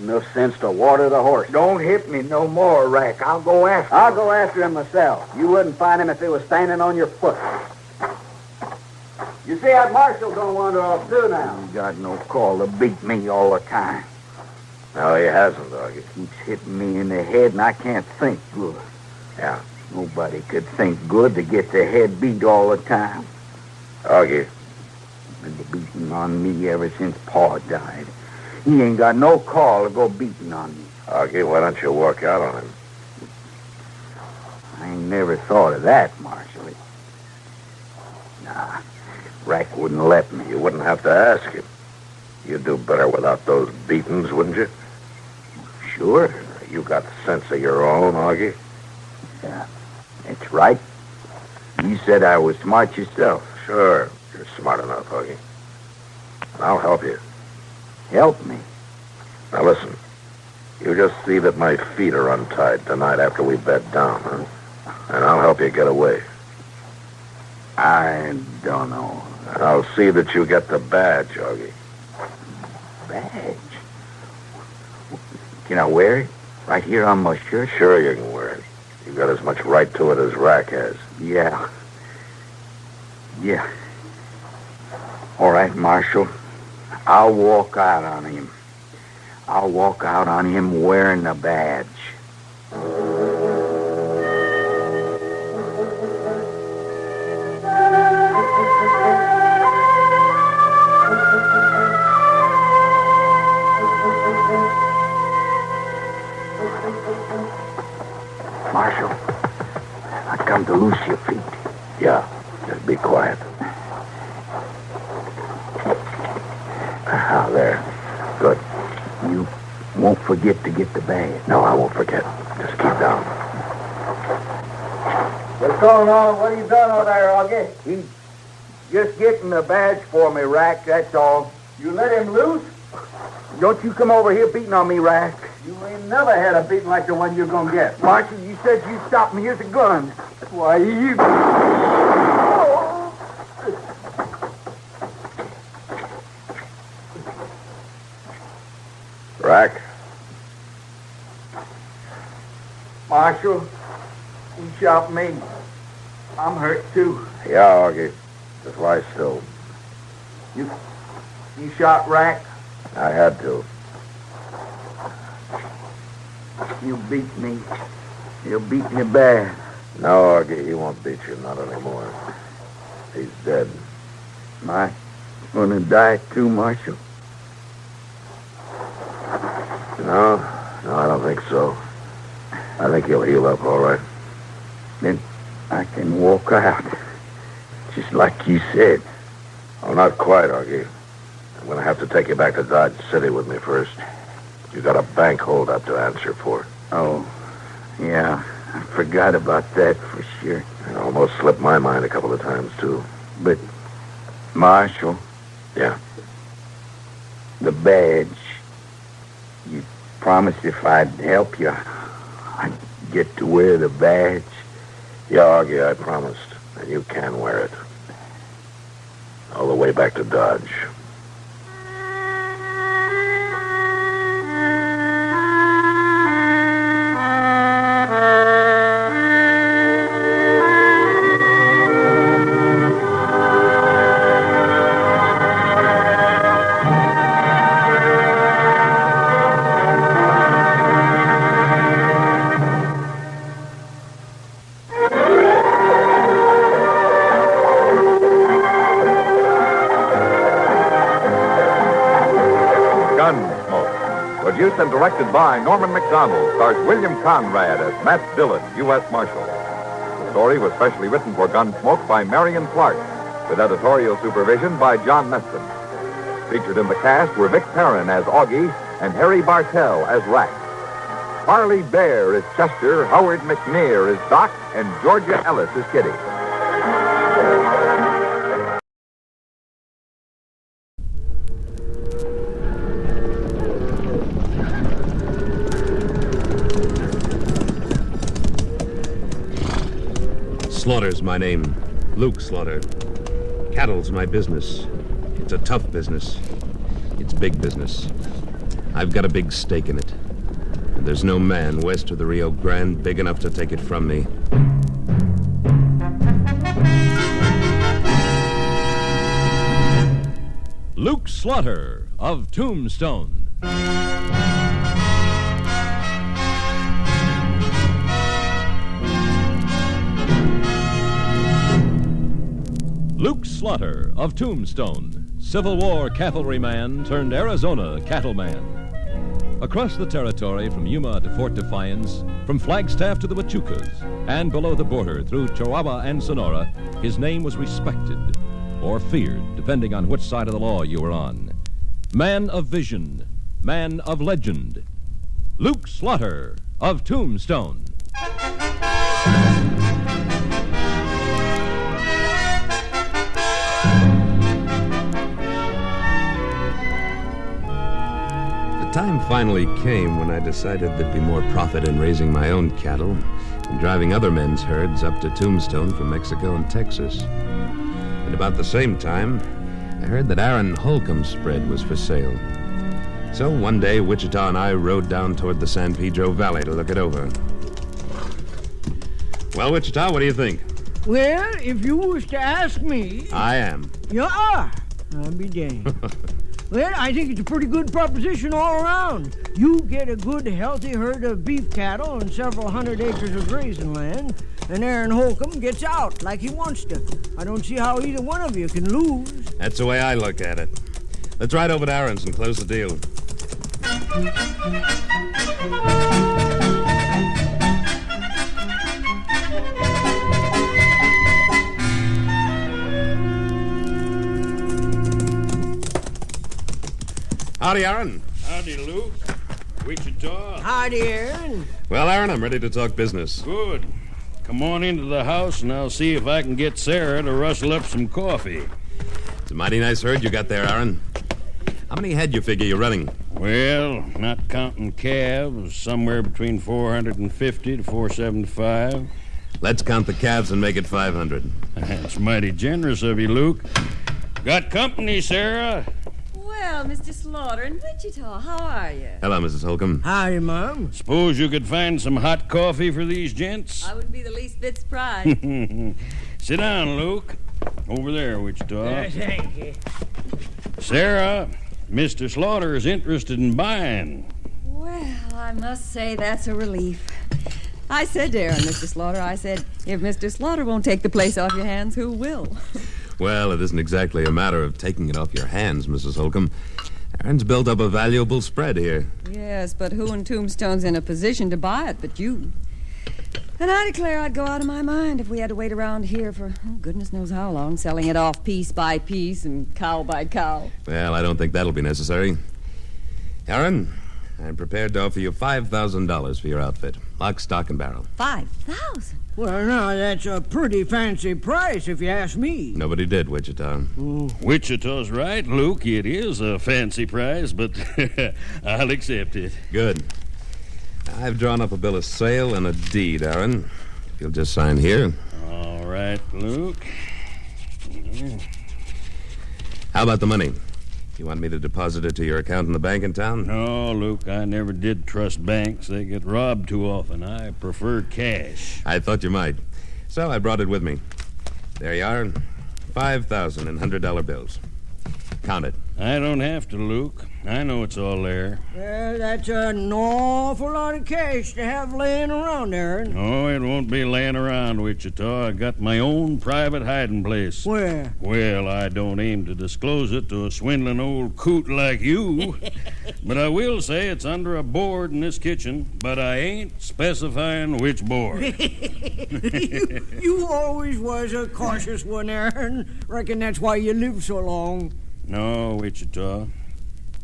[SPEAKER 6] No sense to water the horse.
[SPEAKER 1] Don't hit me no more, Rack. I'll go after him.
[SPEAKER 6] I'll go after him myself. You wouldn't find him if he was standing on your foot. You see, that marshal's gonna wander off too now.
[SPEAKER 1] You got no call to beat me all the time.
[SPEAKER 3] No, he hasn't, Augie.
[SPEAKER 1] Keeps hitting me in the head, and I can't think good.
[SPEAKER 3] Yeah.
[SPEAKER 1] Nobody could think good to get their head beat all the time.
[SPEAKER 3] Augie.
[SPEAKER 1] Been beating on me ever since Pa died. He ain't got no call to go beating on me.
[SPEAKER 3] Augie, why don't you walk out on him?
[SPEAKER 1] I ain't never thought of that, Marshal. Nah, Rack wouldn't let me.
[SPEAKER 3] You wouldn't have to ask him. You'd do better without those beatings, wouldn't you?
[SPEAKER 1] Sure.
[SPEAKER 3] You got sense of your own, Augie.
[SPEAKER 1] Yeah, that's right. You said I was smart yourself.
[SPEAKER 3] Sure, you're smart enough, Augie. And I'll help you.
[SPEAKER 1] Help me?
[SPEAKER 3] Now listen, you just see that my feet are untied tonight after we bed down, huh? And I'll help you get away.
[SPEAKER 1] I don't know.
[SPEAKER 3] I'll see that you get the badge, Augie.
[SPEAKER 1] Badge? Can I wear it? Right here on my shirt?
[SPEAKER 3] Sure you can wear it. You got as much right to it as Rack has.
[SPEAKER 1] Yeah. Yeah. All right, Marshal. I'll walk out on him. I'll walk out on him wearing the badge. time to loose your feet.
[SPEAKER 6] Yeah, just be quiet. Ah, there. Good.
[SPEAKER 1] You won't forget to get the bag.
[SPEAKER 6] No, I won't forget. Just keep down.
[SPEAKER 1] What's going on? What are you doing over there, Augie? He's just getting the badge for me, Rack, that's all. You let him loose? Don't you come over here beating on me, Rack. You ain't never had a beating like the one you're gonna get. Marshal, you said you stopped me. Here's a gun. Why, you...
[SPEAKER 6] Rack?
[SPEAKER 1] Marshal, he shot me. I'm hurt, too.
[SPEAKER 6] Yeah, Augie. Just lie still.
[SPEAKER 1] You shot Rack?
[SPEAKER 6] I had to.
[SPEAKER 1] You beat me. You beat me bad.
[SPEAKER 6] No, Augie, he won't beat you, not anymore. He's dead.
[SPEAKER 1] Am I gonna die too, Marshal?
[SPEAKER 6] No, I don't think so. I think he'll heal up all right.
[SPEAKER 1] Then I can walk out, just like you said.
[SPEAKER 6] Oh, not quite, Augie. I'm going to have to take you back to Dodge City with me first. You got a bank holdup to answer for.
[SPEAKER 1] Oh, yeah. I forgot about that for sure.
[SPEAKER 6] It almost slipped my mind a couple of times, too.
[SPEAKER 1] But, Marshal.
[SPEAKER 6] Yeah?
[SPEAKER 1] The badge. You promised if I'd help you, I'd get to wear the badge.
[SPEAKER 6] Yeah, Augie, I promised. And you can wear it. All the way back to Dodge.
[SPEAKER 19] Gunsmoke, produced and directed by Norman McDonald, stars William Conrad as Matt Dillon, U.S. Marshal. The story was specially written for Gunsmoke by Marion Clark, with editorial supervision by John Meston. Featured in the cast were Vic Perrin as Augie and Harry Bartell as Rack. Harley Bear is Chester, Howard McNear is Doc, and Georgia Ellis is Kitty.
[SPEAKER 10] Slaughter's my name. Luke Slaughter. Cattle's my business. It's a tough business. It's big business. I've got a big stake in it. And there's no man west of the Rio Grande big enough to take it from me.
[SPEAKER 11] Luke Slaughter of Tombstone. Luke Slaughter of Tombstone, Civil War cavalryman turned Arizona cattleman. Across the territory from Yuma to Fort Defiance, from Flagstaff to the Huachucas, and below the border through Chihuahua and Sonora, his name was respected or feared, depending on which side of the law you were on. Man of vision, man of legend, Luke Slaughter of Tombstone.
[SPEAKER 10] The time finally came when I decided there'd be more profit in raising my own cattle than driving other men's herds up to Tombstone from Mexico and Texas. At about the same time, I heard that Aaron Holcomb's spread was for sale. So one day, Wichita and I rode down toward the San Pedro Valley to look it over. Well, Wichita, what do you think?
[SPEAKER 13] Well, if you was to ask me...
[SPEAKER 10] I am.
[SPEAKER 13] You are. I'll be damned. Well, I think it's a pretty good proposition all around. You get a good, healthy herd of beef cattle and several hundred acres of grazing land, and Aaron Holcomb gets out like he wants to. I don't see how either one of you can lose.
[SPEAKER 10] That's the way I look at it. Let's ride over to Aaron's and close the deal. Howdy, Aaron.
[SPEAKER 15] Howdy, Luke. Wichita.
[SPEAKER 13] Howdy, Aaron.
[SPEAKER 10] Well, Aaron, I'm ready to talk business.
[SPEAKER 15] Good. Come on into the house, and I'll see if I can get Sarah to rustle up some coffee.
[SPEAKER 10] It's a mighty nice herd you got there, Aaron. How many head you figure you're running?
[SPEAKER 15] Well, not counting calves, somewhere between 450 to 475.
[SPEAKER 10] Let's count the calves and make it 500.
[SPEAKER 15] That's mighty generous of you, Luke. Got company, Sarah?
[SPEAKER 16] Well, Mr. Slaughter in Wichita, how are you?
[SPEAKER 10] Hello, Mrs. Holcomb.
[SPEAKER 13] Howdy, Mom.
[SPEAKER 15] Suppose you could find some hot coffee for these gents?
[SPEAKER 16] I wouldn't be the least bit surprised.
[SPEAKER 15] Sit down, Luke. Over there, Wichita.
[SPEAKER 13] Thank you.
[SPEAKER 15] Sarah, Mr. Slaughter is interested in buying.
[SPEAKER 16] Well, I must say that's a relief. I said to Aaron, Mr. Slaughter, I said, if Mr. Slaughter won't take the place off your hands, who will?
[SPEAKER 10] Well, it isn't exactly a matter of taking it off your hands, Mrs. Holcomb. Aaron's built up a valuable spread here.
[SPEAKER 16] Yes, but who in Tombstone's in a position to buy it but you? And I declare I'd go out of my mind if we had to wait around here for goodness knows how long, selling it off piece by piece and cow by cow.
[SPEAKER 10] Well, I don't think that'll be necessary. Aaron, I'm prepared to offer you $5,000 for your outfit. Lock, stock, and barrel.
[SPEAKER 16] 5,000?
[SPEAKER 13] Well, now, that's a pretty fancy price, if you ask me.
[SPEAKER 10] Nobody did, Wichita.
[SPEAKER 15] Wichita's right, Luke. It is a fancy price, but I'll accept it.
[SPEAKER 10] Good. I've drawn up a bill of sale and a deed, Aaron. If you'll just sign here.
[SPEAKER 15] All right, Luke.
[SPEAKER 10] How about the money? You want me to deposit it to your account in the bank in town?
[SPEAKER 15] No, Luke, I never did trust banks. They get robbed too often. I prefer cash.
[SPEAKER 10] I thought you might. So I brought it with me. There you are. 5,000 in $100 bills. Count it.
[SPEAKER 15] I don't have to, Luke. I know it's all there.
[SPEAKER 13] Well, that's an awful lot of cash to have laying around, Aaron.
[SPEAKER 15] Oh, it won't be laying around, Wichita. I got my own private hiding place.
[SPEAKER 13] Where?
[SPEAKER 15] Well, I don't aim to disclose it to a swindling old coot like you. But I will say it's under a board in this kitchen, but I ain't specifying which board.
[SPEAKER 13] You always was a cautious one, Aaron. Reckon that's why you lived so long.
[SPEAKER 15] No, Wichita.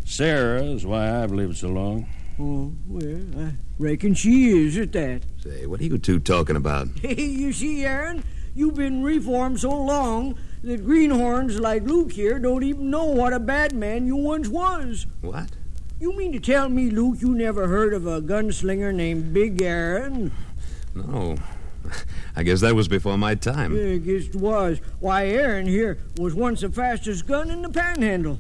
[SPEAKER 15] Sarah is why I've lived so long.
[SPEAKER 13] Oh, well, I reckon she is at that.
[SPEAKER 10] Say, what are you two talking about?
[SPEAKER 13] Hey, you see, Aaron, you've been reformed so long that greenhorns like Luke here don't even know what a bad man you once was.
[SPEAKER 10] What?
[SPEAKER 13] You mean to tell me, Luke, you never heard of a gunslinger named Big Aaron?
[SPEAKER 10] No. I guess that was before my time.
[SPEAKER 13] Yeah, I guess it was. Why, Aaron here was once the fastest gun in the Panhandle.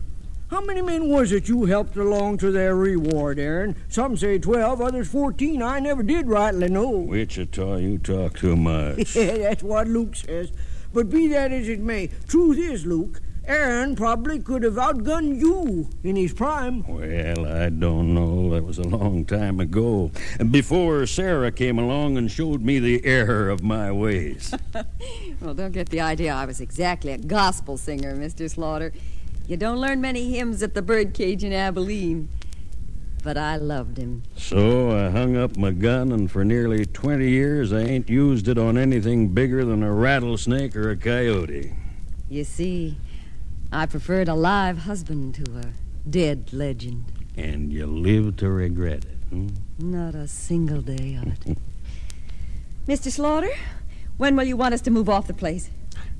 [SPEAKER 13] How many men was it you helped along to their reward, Aaron? Some say 12, others 14. I never did rightly know.
[SPEAKER 15] Wichita, you talk too much.
[SPEAKER 13] Yeah, that's what Luke says. But be that as it may, truth is, Luke, Aaron probably could have outgunned you in his prime.
[SPEAKER 15] Well, I don't know. That was a long time ago. Before Sarah came along and showed me the error of my ways.
[SPEAKER 16] Well, don't get the idea I was exactly a gospel singer, Mr. Slaughter. You don't learn many hymns at the birdcage in Abilene. But I loved him.
[SPEAKER 15] So I hung up my gun, and for nearly 20 years I ain't used it on anything bigger than a rattlesnake or a coyote.
[SPEAKER 16] You see, I preferred a live husband to a dead legend.
[SPEAKER 15] And you live to regret it, hmm?
[SPEAKER 16] Not a single day of it. Mr. Slaughter, when will you want us to move off the place?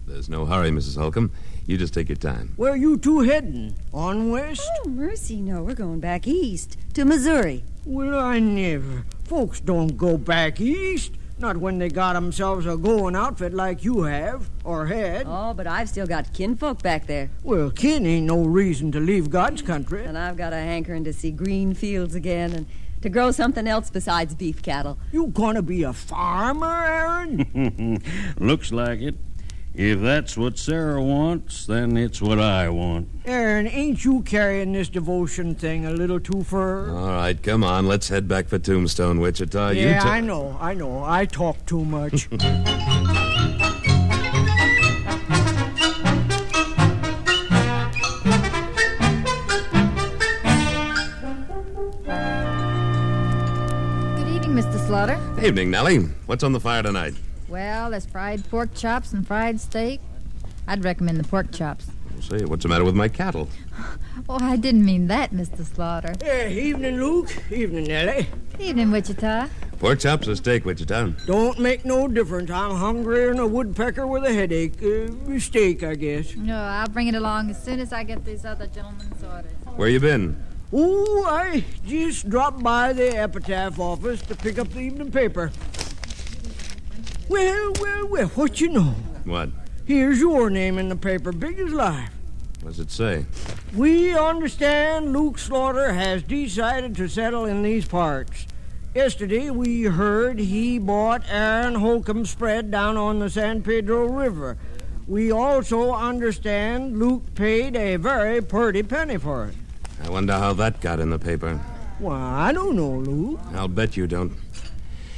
[SPEAKER 10] There's no hurry, Mrs. Holcomb. You just take your time.
[SPEAKER 13] Where are you two heading? On west?
[SPEAKER 16] Oh, mercy, no. We're going back east to Missouri.
[SPEAKER 13] Well, I never. Folks don't go back east. Not when they got themselves a going outfit like you have, or had.
[SPEAKER 16] Oh, but I've still got kinfolk back there.
[SPEAKER 13] Well, kin ain't no reason to leave God's country.
[SPEAKER 16] And I've got a hankering to see green fields again and to grow something else besides beef cattle.
[SPEAKER 13] You gonna be a farmer, Aaron?
[SPEAKER 15] Looks like it. If that's what Sarah wants, then it's what I want.
[SPEAKER 13] Aaron, ain't you carrying this devotion thing a little too far?
[SPEAKER 10] All right, come on. Let's head back for Tombstone, Wichita.
[SPEAKER 13] Yeah, I know. I talk too much.
[SPEAKER 23] Good evening, Mr. Slaughter.
[SPEAKER 10] Evening, Nellie. What's on the fire tonight?
[SPEAKER 23] Well, there's fried pork chops and fried steak. I'd recommend the pork chops.
[SPEAKER 10] Say, what's the matter with my cattle?
[SPEAKER 17] Oh, I didn't mean that, Mr. Slaughter.
[SPEAKER 13] Evening, Luke. Evening, Nellie.
[SPEAKER 17] Evening, Wichita.
[SPEAKER 10] Pork chops or steak, Wichita?
[SPEAKER 13] Don't make no difference. I'm hungrier than a woodpecker with a headache. Steak, I guess.
[SPEAKER 17] No, I'll bring it along as soon as I get these other gentlemen's orders.
[SPEAKER 10] Where you been?
[SPEAKER 13] Oh, I just dropped by the epitaph office to pick up the evening paper. Well, what you know?
[SPEAKER 10] What?
[SPEAKER 13] Here's your name in the paper, big as life.
[SPEAKER 10] What does it say?
[SPEAKER 13] We understand Luke Slaughter has decided to settle in these parts. Yesterday, we heard he bought Aaron Holcomb's spread down on the San Pedro River. We also understand Luke paid a very pretty penny for it.
[SPEAKER 10] I wonder how that got in the paper.
[SPEAKER 13] Well, I don't know, Luke.
[SPEAKER 10] I'll bet you don't.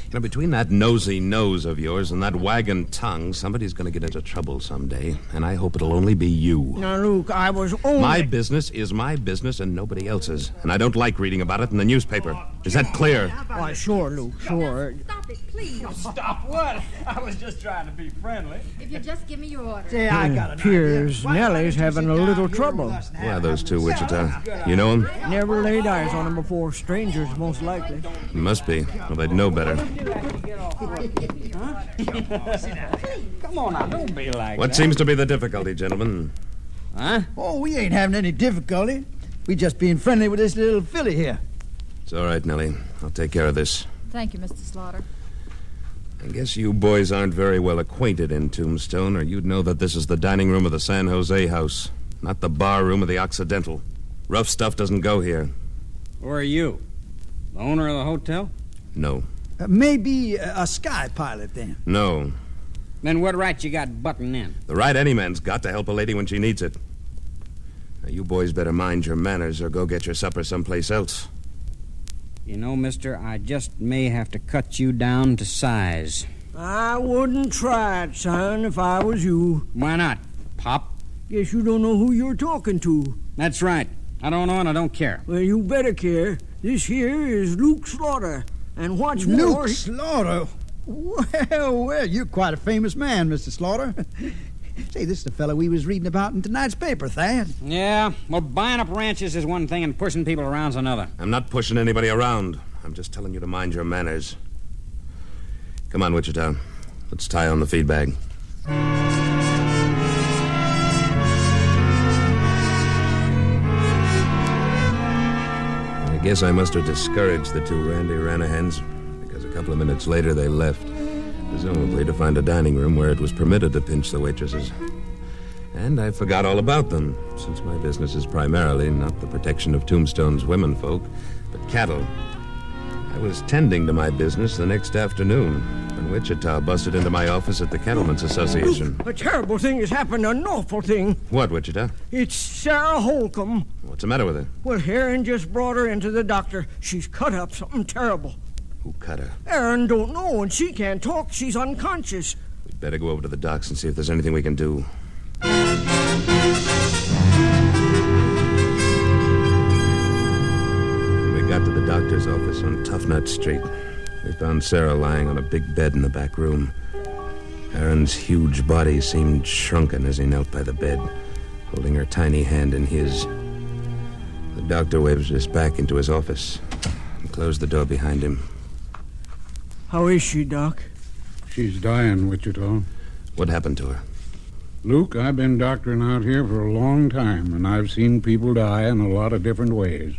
[SPEAKER 10] You know, between that nosy nose of yours and that wagon tongue, somebody's going to get into trouble someday, and I hope it'll only be you.
[SPEAKER 13] Now, Luke, I was only...
[SPEAKER 10] My business is my business and nobody else's, and I don't like reading about it in the newspaper. Is that clear?
[SPEAKER 13] Why, sure, Luke, sure.
[SPEAKER 17] Stop it, please.
[SPEAKER 5] Stop what? I was just trying to be friendly.
[SPEAKER 17] If you just give me your order.
[SPEAKER 5] Say, I got an
[SPEAKER 13] Appears Nellie's having a little trouble.
[SPEAKER 10] Who are those two, Wichita? You know them?
[SPEAKER 13] Never laid eyes on them before. Strangers, most likely.
[SPEAKER 10] Must be. Well, they'd know better.
[SPEAKER 5] Come on now, don't be like
[SPEAKER 10] What
[SPEAKER 5] that.
[SPEAKER 10] seems to be the difficulty, gentlemen?
[SPEAKER 5] Huh?
[SPEAKER 18] Oh, we ain't having any difficulty. We just being friendly with this little filly here.
[SPEAKER 10] It's all right, Nellie. I'll take care of this.
[SPEAKER 17] Thank you, Mr. Slaughter.
[SPEAKER 10] I guess you boys aren't very well acquainted in Tombstone, or you'd know that this is the dining room of the San Jose house, not the bar room of the Occidental. Rough stuff doesn't go here.
[SPEAKER 5] Who are you? The owner of the hotel?
[SPEAKER 10] No.
[SPEAKER 18] Maybe a sky pilot, then.
[SPEAKER 10] No.
[SPEAKER 5] Then what right you got butting in?
[SPEAKER 10] The right any man's got to help a lady when she needs it. Now, you boys better mind your manners or go get your supper someplace else.
[SPEAKER 5] You know, mister, I just may have to cut you down to size.
[SPEAKER 13] I wouldn't try it, son, if I was you.
[SPEAKER 5] Why not, Pop?
[SPEAKER 13] Guess you don't know who you're talking to.
[SPEAKER 5] That's right. I don't know and I don't care.
[SPEAKER 13] Well, you better care. This here is Luke Slaughter. And what's
[SPEAKER 18] Luke
[SPEAKER 13] more...
[SPEAKER 18] Slaughter? Well, you're quite a famous man, Mr. Slaughter. Say, this is the fellow we was reading about in tonight's paper, Thad.
[SPEAKER 5] Yeah, well, buying up ranches is one thing and pushing people around's another.
[SPEAKER 10] I'm not pushing anybody around. I'm just telling you to mind your manners. Come on, Wichita. Let's tie on the feed bag. I guess I must have discouraged the two Randy Ranahans, because a couple of minutes later they left, presumably to find a dining room where it was permitted to pinch the waitresses. And I forgot all about them, since my business is primarily not the protection of Tombstone's womenfolk, but cattle. I was tending to my business the next afternoon when Wichita busted into my office at the Cattlemen's Association.
[SPEAKER 13] A terrible thing has happened, an awful thing.
[SPEAKER 10] What, Wichita?
[SPEAKER 13] It's Sarah Holcomb.
[SPEAKER 10] What's the matter with her?
[SPEAKER 13] Well, Aaron just brought her into the doctor. She's cut up something terrible.
[SPEAKER 10] Who cut her?
[SPEAKER 13] Aaron don't know, and she can't talk. She's unconscious.
[SPEAKER 10] We'd better go over to the docks and see if there's anything we can do. We got to the doctor's office on Tough Nut Street. We found Sarah lying on a big bed in the back room. Aaron's huge body seemed shrunken as he knelt by the bed, holding her tiny hand in his. The doctor waved us back into his office and closed the door behind him.
[SPEAKER 13] How is she, Doc?
[SPEAKER 23] She's dying, Wichita.
[SPEAKER 10] What happened to her?
[SPEAKER 23] Luke, I've been doctoring out here for a long time, and I've seen people die in a lot of different ways.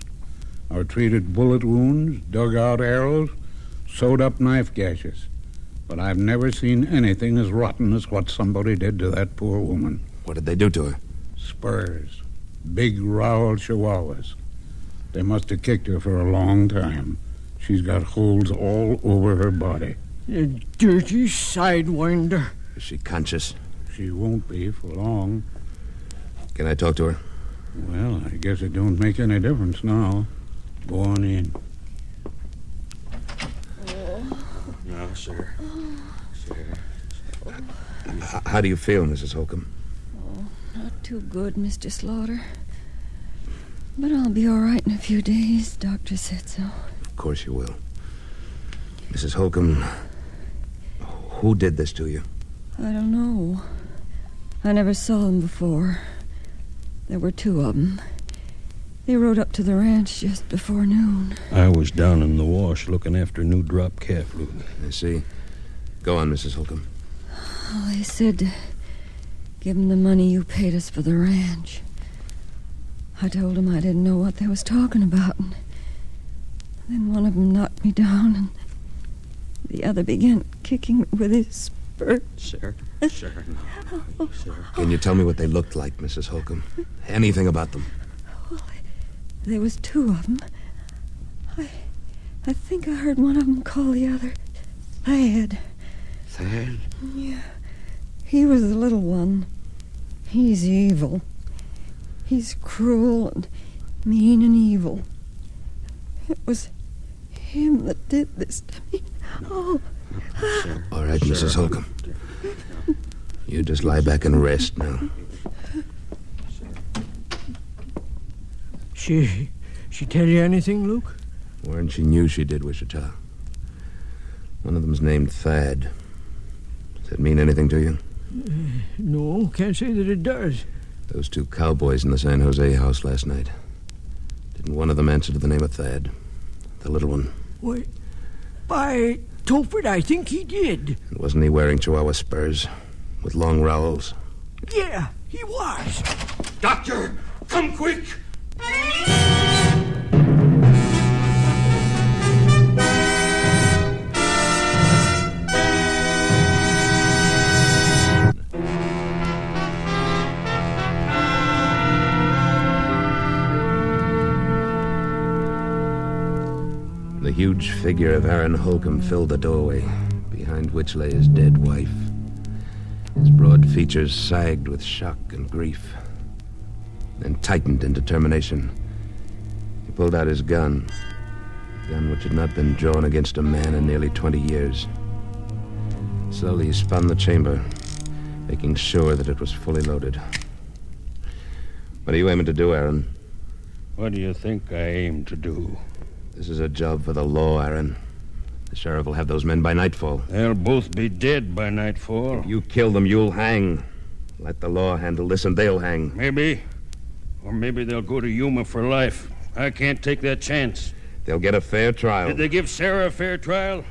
[SPEAKER 23] I've treated bullet wounds, dug out arrows, sewed up knife gashes. But I've never seen anything as rotten as what somebody did to that poor woman.
[SPEAKER 10] What did they do to her?
[SPEAKER 23] Spurs. Big, rowel chihuahuas. They must have kicked her for a long time. She's got holes all over her body.
[SPEAKER 13] You dirty sidewinder.
[SPEAKER 10] Is she conscious?
[SPEAKER 23] She won't be for long.
[SPEAKER 10] Can I talk to her?
[SPEAKER 23] Well, I guess it don't make any difference now. Go on in.
[SPEAKER 5] No, sir.
[SPEAKER 10] How do you feel, Mrs. Holcomb?
[SPEAKER 16] Oh, not too good, Mr. Slaughter. But I'll be all right in a few days. Doctor said so.
[SPEAKER 10] Of course you will. Mrs. Holcomb, who did this to you?
[SPEAKER 16] I don't know. I never saw him before. There were 2 of them. They rode up to the ranch just before noon.
[SPEAKER 15] I was down in the wash looking after a new drop calf, Luke.
[SPEAKER 10] I see. Go on, Mrs. Holcomb.
[SPEAKER 16] Oh, they said to give them the money you paid us for the ranch. I told them I didn't know what they was talking about. And then one of them knocked me down, and the other began kicking me with his spurs.
[SPEAKER 10] Sarah, Sarah. Can you tell me what they looked like, Mrs. Holcomb? Anything about them?
[SPEAKER 16] There was 2 of them. I think I heard one of them call the other Thad.
[SPEAKER 10] Thad?
[SPEAKER 16] Yeah. He was the little one. He's evil. He's cruel and mean and evil. It was him that did this to me. Oh.
[SPEAKER 10] All right, Mrs. Holcomb. You just lie back and rest now.
[SPEAKER 13] She tell you anything, Luke?
[SPEAKER 10] Warren, she knew she did, Wichita. One of them's named Thad. Does that mean anything to you?
[SPEAKER 13] No, can't say that it does.
[SPEAKER 10] Those 2 cowboys in the San Jose house last night. Didn't one of them answer to the name of Thad? The little one.
[SPEAKER 13] Wait. By Tophet, I think he did.
[SPEAKER 10] And wasn't he wearing Chihuahua spurs with long rowels?
[SPEAKER 13] Yeah, he was.
[SPEAKER 15] Doctor, come quick!
[SPEAKER 10] The huge figure of Aaron Holcomb filled the doorway, behind which lay his dead wife. His broad features sagged with shock and grief, then tightened in determination. He pulled out his gun, a gun which had not been drawn against a man in nearly 20 years. Slowly he spun the chamber, making sure that it was fully loaded. What are you aiming to do, Aaron?
[SPEAKER 15] What do you think I aim to do?
[SPEAKER 10] This is a job for the law, Aaron. The sheriff will have those men by nightfall.
[SPEAKER 15] They'll both be dead by nightfall.
[SPEAKER 10] If you kill them, you'll hang. Let the law handle this, and they'll hang.
[SPEAKER 15] Maybe. Or maybe they'll go to Yuma for life. I can't take that chance.
[SPEAKER 10] They'll get a fair trial.
[SPEAKER 15] Did they give Sarah a fair trial?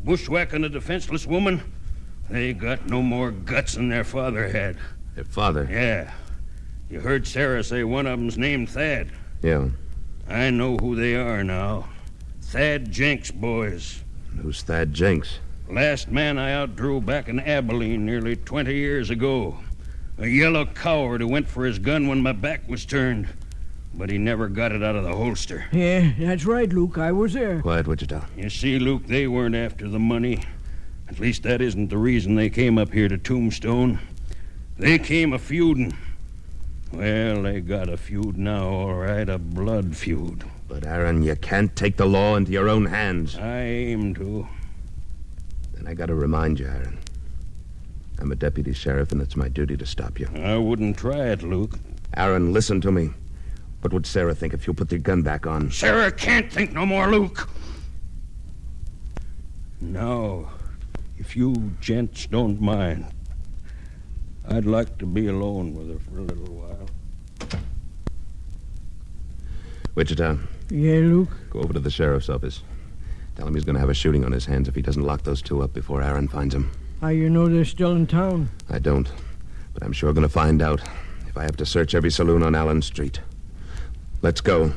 [SPEAKER 15] Bushwhacking a defenseless woman? They got no more guts than their father had.
[SPEAKER 10] Their father?
[SPEAKER 15] Yeah. You heard Sarah say one of them's named Thad.
[SPEAKER 10] Yeah.
[SPEAKER 15] I know who they are now. Thad Jenks boys.
[SPEAKER 10] Who's Thad Jenks?
[SPEAKER 15] Last man I outdrew back in Abilene nearly 20 years ago. A yellow coward who went for his gun when my back was turned. But he never got it out of the holster.
[SPEAKER 13] Yeah, that's right, Luke. I was there.
[SPEAKER 10] Quiet, Wichita.
[SPEAKER 15] You see, Luke, they weren't after the money. At least that isn't the reason they came up here to Tombstone. They came a-feuding. Well, they got a feud now, all right, a blood feud.
[SPEAKER 10] But, Aaron, you can't take the law into your own hands.
[SPEAKER 15] I aim to.
[SPEAKER 10] Then I gotta remind you, Aaron. I'm a deputy sheriff, and it's my duty to stop you.
[SPEAKER 15] I wouldn't try it, Luke.
[SPEAKER 10] Aaron, listen to me. What would Sarah think if you put the gun back on?
[SPEAKER 15] Sarah can't think no more, Luke. Now, if you gents don't mind, I'd like to be alone with her for a little while.
[SPEAKER 10] Wichita.
[SPEAKER 13] Yeah, Luke?
[SPEAKER 10] Go over to the sheriff's office. Tell him he's going to have a shooting on his hands if he doesn't lock those 2 up before Aaron finds him.
[SPEAKER 13] How you know they're still in town?
[SPEAKER 10] I don't, but I'm sure going to find out if I have to search every saloon on Allen Street. Let's go.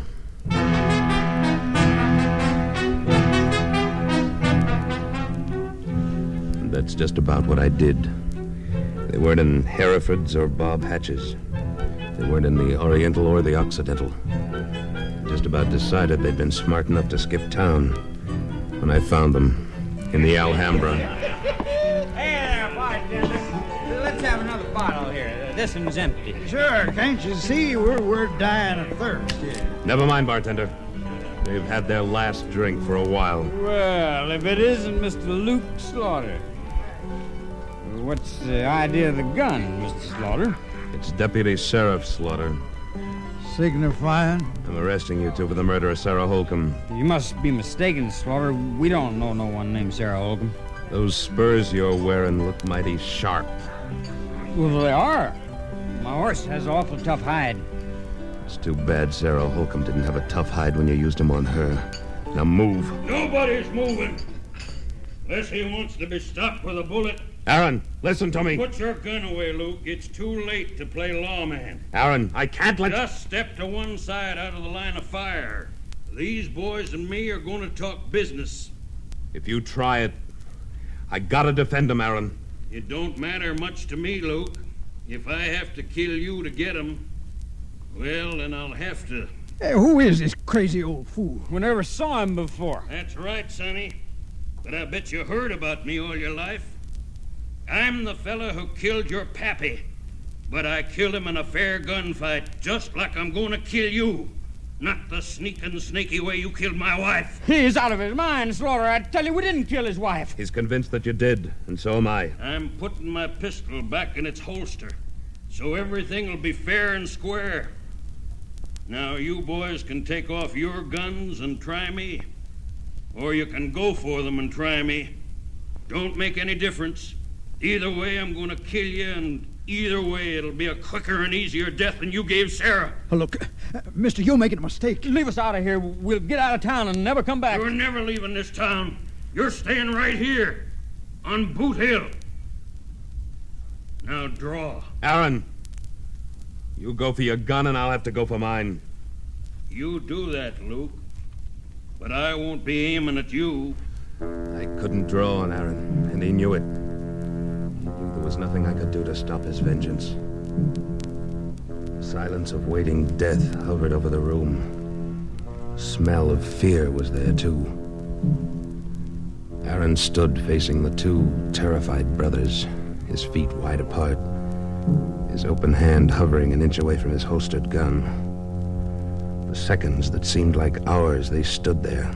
[SPEAKER 10] And that's just about what I did. They weren't in Hereford's or Bob Hatch's. They weren't in the Oriental or the Occidental. I just about decided they'd been smart enough to skip town when I found them in the Alhambra.
[SPEAKER 2] Hey there, bartender. Let's have another bottle here. This one's empty.
[SPEAKER 18] Sure, can't you see we're dying of thirst here?
[SPEAKER 10] Never mind, bartender. They've had their last drink for a while.
[SPEAKER 5] Well, if it isn't Mr. Luke Slaughter. What's the idea of the gun, Mr. Slaughter?
[SPEAKER 10] It's Deputy Sheriff Slaughter.
[SPEAKER 18] Signifying?
[SPEAKER 10] I'm arresting you 2 for the murder of Sarah Holcomb.
[SPEAKER 5] You must be mistaken, Slaughter. We don't know no one named Sarah Holcomb.
[SPEAKER 10] Those spurs you're wearing look mighty sharp.
[SPEAKER 5] Well, they are. My horse has an awful tough hide.
[SPEAKER 10] It's too bad Sarah Holcomb didn't have a tough hide when you used him on her. Now move.
[SPEAKER 15] Nobody's moving. Unless he wants to be stopped with a bullet.
[SPEAKER 10] Aaron, listen to me.
[SPEAKER 15] Put your gun away, Luke. It's too late to play lawman.
[SPEAKER 10] Aaron, I can't let...
[SPEAKER 15] Just step to one side out of the line of fire. These boys and me are going to talk business.
[SPEAKER 10] If you try it, I gotta defend him, Aaron.
[SPEAKER 15] It don't matter much to me, Luke. If I have to kill you to get him, well, then I'll have to.
[SPEAKER 18] Hey, who is this crazy old fool?
[SPEAKER 5] We never saw him before.
[SPEAKER 15] That's right, Sonny. But I bet you heard about me all your life. I'm the fella who killed your pappy. But I killed him in a fair gunfight, just like I'm going to kill you. Not the sneaking, snaky way you killed my wife.
[SPEAKER 5] He's out of his mind, Slaughter. I tell you, we didn't kill his wife.
[SPEAKER 10] He's convinced that you did, and so am I.
[SPEAKER 15] I'm putting my pistol back in its holster, so everything will be fair and square. Now, you boys can take off your guns and try me, or you can go for them and try me. Don't make any difference. Either way, I'm going to kill you, and either way, it'll be a quicker and easier death than you gave Sarah.
[SPEAKER 18] Oh, look, mister, you're making a mistake.
[SPEAKER 5] Leave us out of here. We'll get out of town and never come back.
[SPEAKER 15] You're never leaving this town. You're staying right here, on Boot Hill. Now, draw.
[SPEAKER 10] Aaron, you go for your gun, and I'll have to go for mine.
[SPEAKER 15] You do that, Luke. But I won't be aiming at you.
[SPEAKER 10] I couldn't draw on Aaron, and he knew it. He knew there was nothing I could do to stop his vengeance. The silence of waiting death hovered over the room. The smell of fear was there, too. Aaron stood facing the two terrified brothers, his feet wide apart, his open hand hovering an inch away from his holstered gun. For seconds that seemed like hours, they stood there.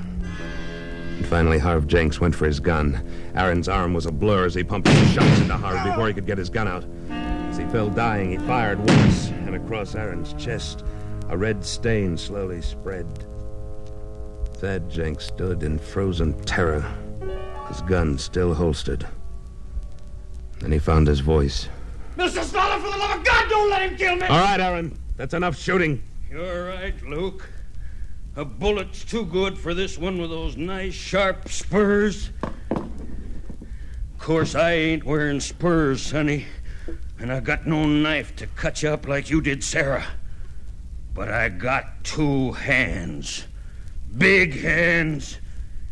[SPEAKER 10] And finally, Harv Jenks went for his gun. Aaron's arm was a blur as he pumped two shots into Harv before he could get his gun out. As he fell dying, he fired once, and across Aaron's chest, a red stain slowly spread. Thad Jenks stood in frozen terror, his gun still holstered. Then he found his voice.
[SPEAKER 5] Mr. Slaughter, for the love of God, don't let him kill me!
[SPEAKER 10] All right, Aaron. That's enough shooting.
[SPEAKER 15] You're right, Luke. A bullet's too good for this one with those nice, sharp spurs. Of course, I ain't wearing spurs, Sonny, and I got no knife to cut you up like you did Sarah. But I got two hands. Big hands.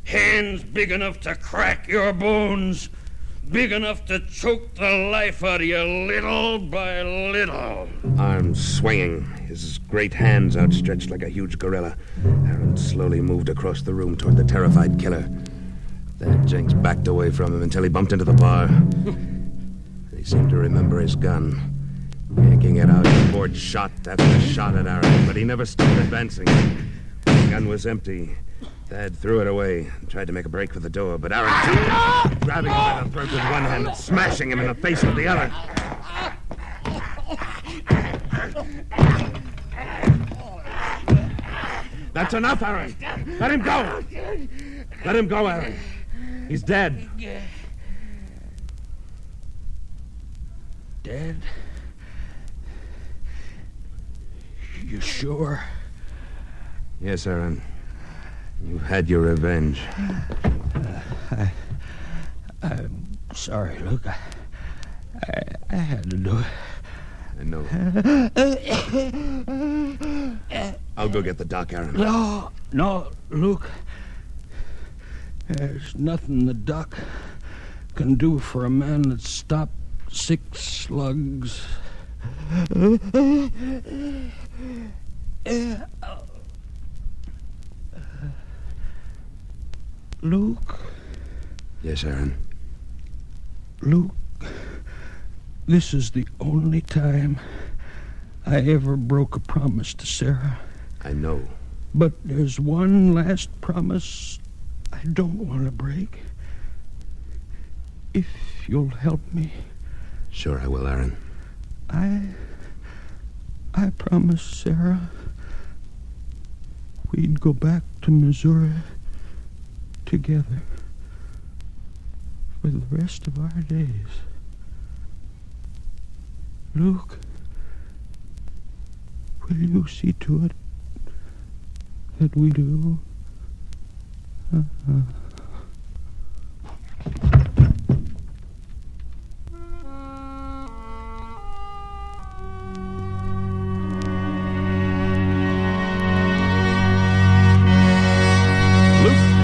[SPEAKER 15] Hands big enough to crack your bones. Big enough to choke the life out of you little by little.
[SPEAKER 10] Arms swinging, his great hands outstretched like a huge gorilla, Aaron slowly moved across the room toward the terrified killer. Thad Jenks backed away from him until he bumped into the bar. He seemed to remember his gun. Yanking it out, he poured shot after shot at Aaron, but he never stopped advancing. The gun was empty. Thad threw it away and tried to make a break for the door, but Aaron too, grabbing him by the throat with one hand and smashing him in the face with the other. That's enough, Aaron. Let him go. Let him go, Aaron. He's dead.
[SPEAKER 15] Dead? You sure?
[SPEAKER 10] Yes, Aaron. You've had your revenge.
[SPEAKER 15] I'm sorry, Luke. I had to do it.
[SPEAKER 10] I know. I'll go get the doc, Aaron.
[SPEAKER 15] No, Luke. There's nothing the doc can do for a man that's stopped 6 slugs. Luke?
[SPEAKER 10] Yes, Aaron.
[SPEAKER 15] Luke, this is the only time I ever broke a promise to Sarah.
[SPEAKER 10] I know.
[SPEAKER 15] But there's one last promise I don't want to break. If you'll help me.
[SPEAKER 10] Sure I will, Aaron.
[SPEAKER 15] I promised Sarah we'd go back to Missouri together for the rest of our days. Luke,
[SPEAKER 9] Will you see to it that we do?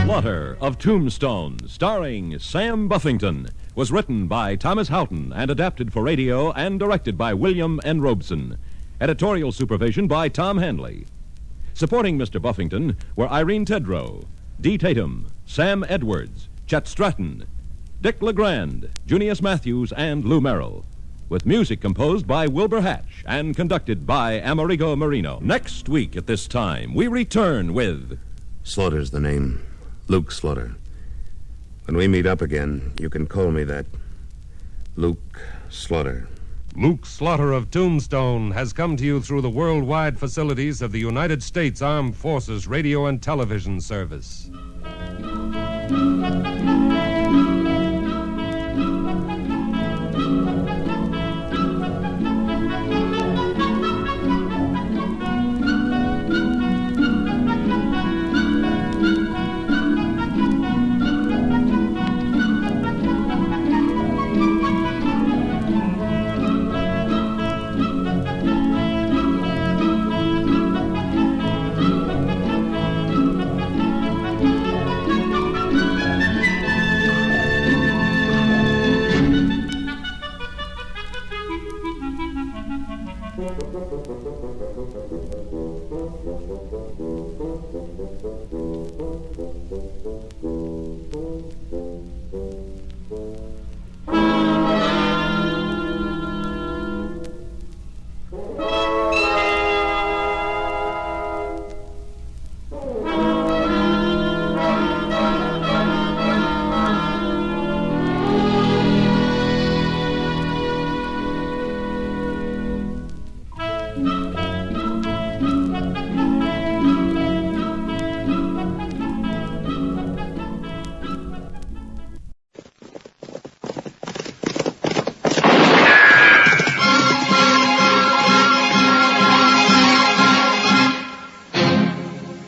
[SPEAKER 11] Slaughter of Tombstone, starring Sam Buffington, was written by Thomas Houghton and adapted for radio and directed by William N. Robeson. Editorial supervision by Tom Hanley. Supporting Mr. Buffington were Irene Tedrow, Dee Tatum, Sam Edwards, Chet Stratton, Dick LeGrand, Junius Matthews, and Lou Merrill. With music composed by Wilbur Hatch and conducted by Amerigo Marino. Next week at this time, we return with...
[SPEAKER 10] Slaughter's the name. Luke Slaughter. When we meet up again, you can call me that. Luke Slaughter.
[SPEAKER 12] Luke Slaughter of Tombstone has come to you through the worldwide facilities of the United States Armed Forces Radio and Television Service.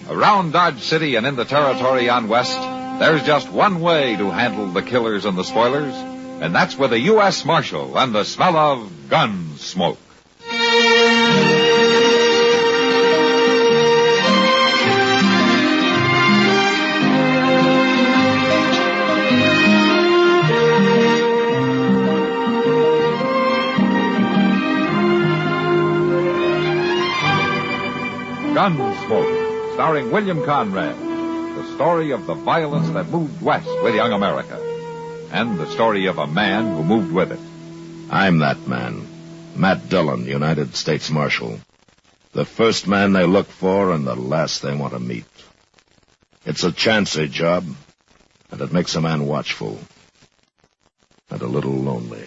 [SPEAKER 19] Around Dodge City and in the territory on West, there's just one way to handle the killers and the spoilers, and that's with a U.S. Marshal and the smell of Gunsmoke. Gunsmoke, starring William Conrad, the story of the violence that moved west with young America, and the story of a man who moved with it.
[SPEAKER 3] I'm that man, Matt Dillon, United States Marshal. The first man they look for and the last they want to meet. It's a chancy job, and it makes a man watchful and a little lonely.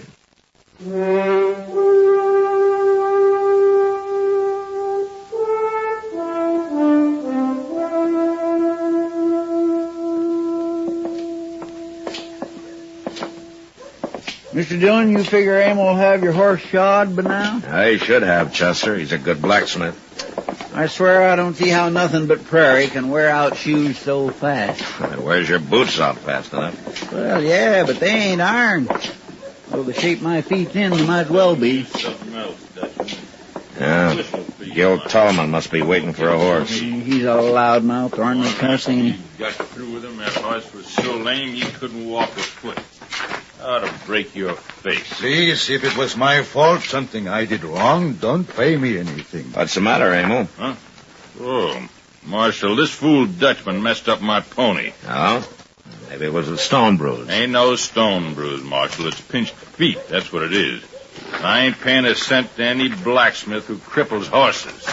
[SPEAKER 8] Mr. Dillon, you figure Aim will have your horse shod by now?
[SPEAKER 3] He should have, Chester. He's a good blacksmith.
[SPEAKER 8] I swear I don't see how nothing but prairie can wear out shoes so fast.
[SPEAKER 3] It wears your boots out fast enough.
[SPEAKER 8] Well, yeah, but they ain't iron. Well, the shape my feet's in, they might as well be.
[SPEAKER 3] Yeah, Gil Tallman must be waiting for a horse.
[SPEAKER 8] He's a loudmouth, ornery cuss, ain't he?
[SPEAKER 15] Got through with him. That horse was so lame he couldn't walk a foot. Ought to break your face.
[SPEAKER 20] Please, if it was my fault, something I did wrong, don't pay me anything.
[SPEAKER 3] What's the matter, Emil?
[SPEAKER 15] Huh? Oh, Marshal, this fool Dutchman messed up my pony.
[SPEAKER 3] Oh? Maybe it was a stone bruise.
[SPEAKER 15] Ain't no stone bruise, Marshal. It's pinched feet. That's what it is. I ain't paying a cent to any blacksmith who cripples horses.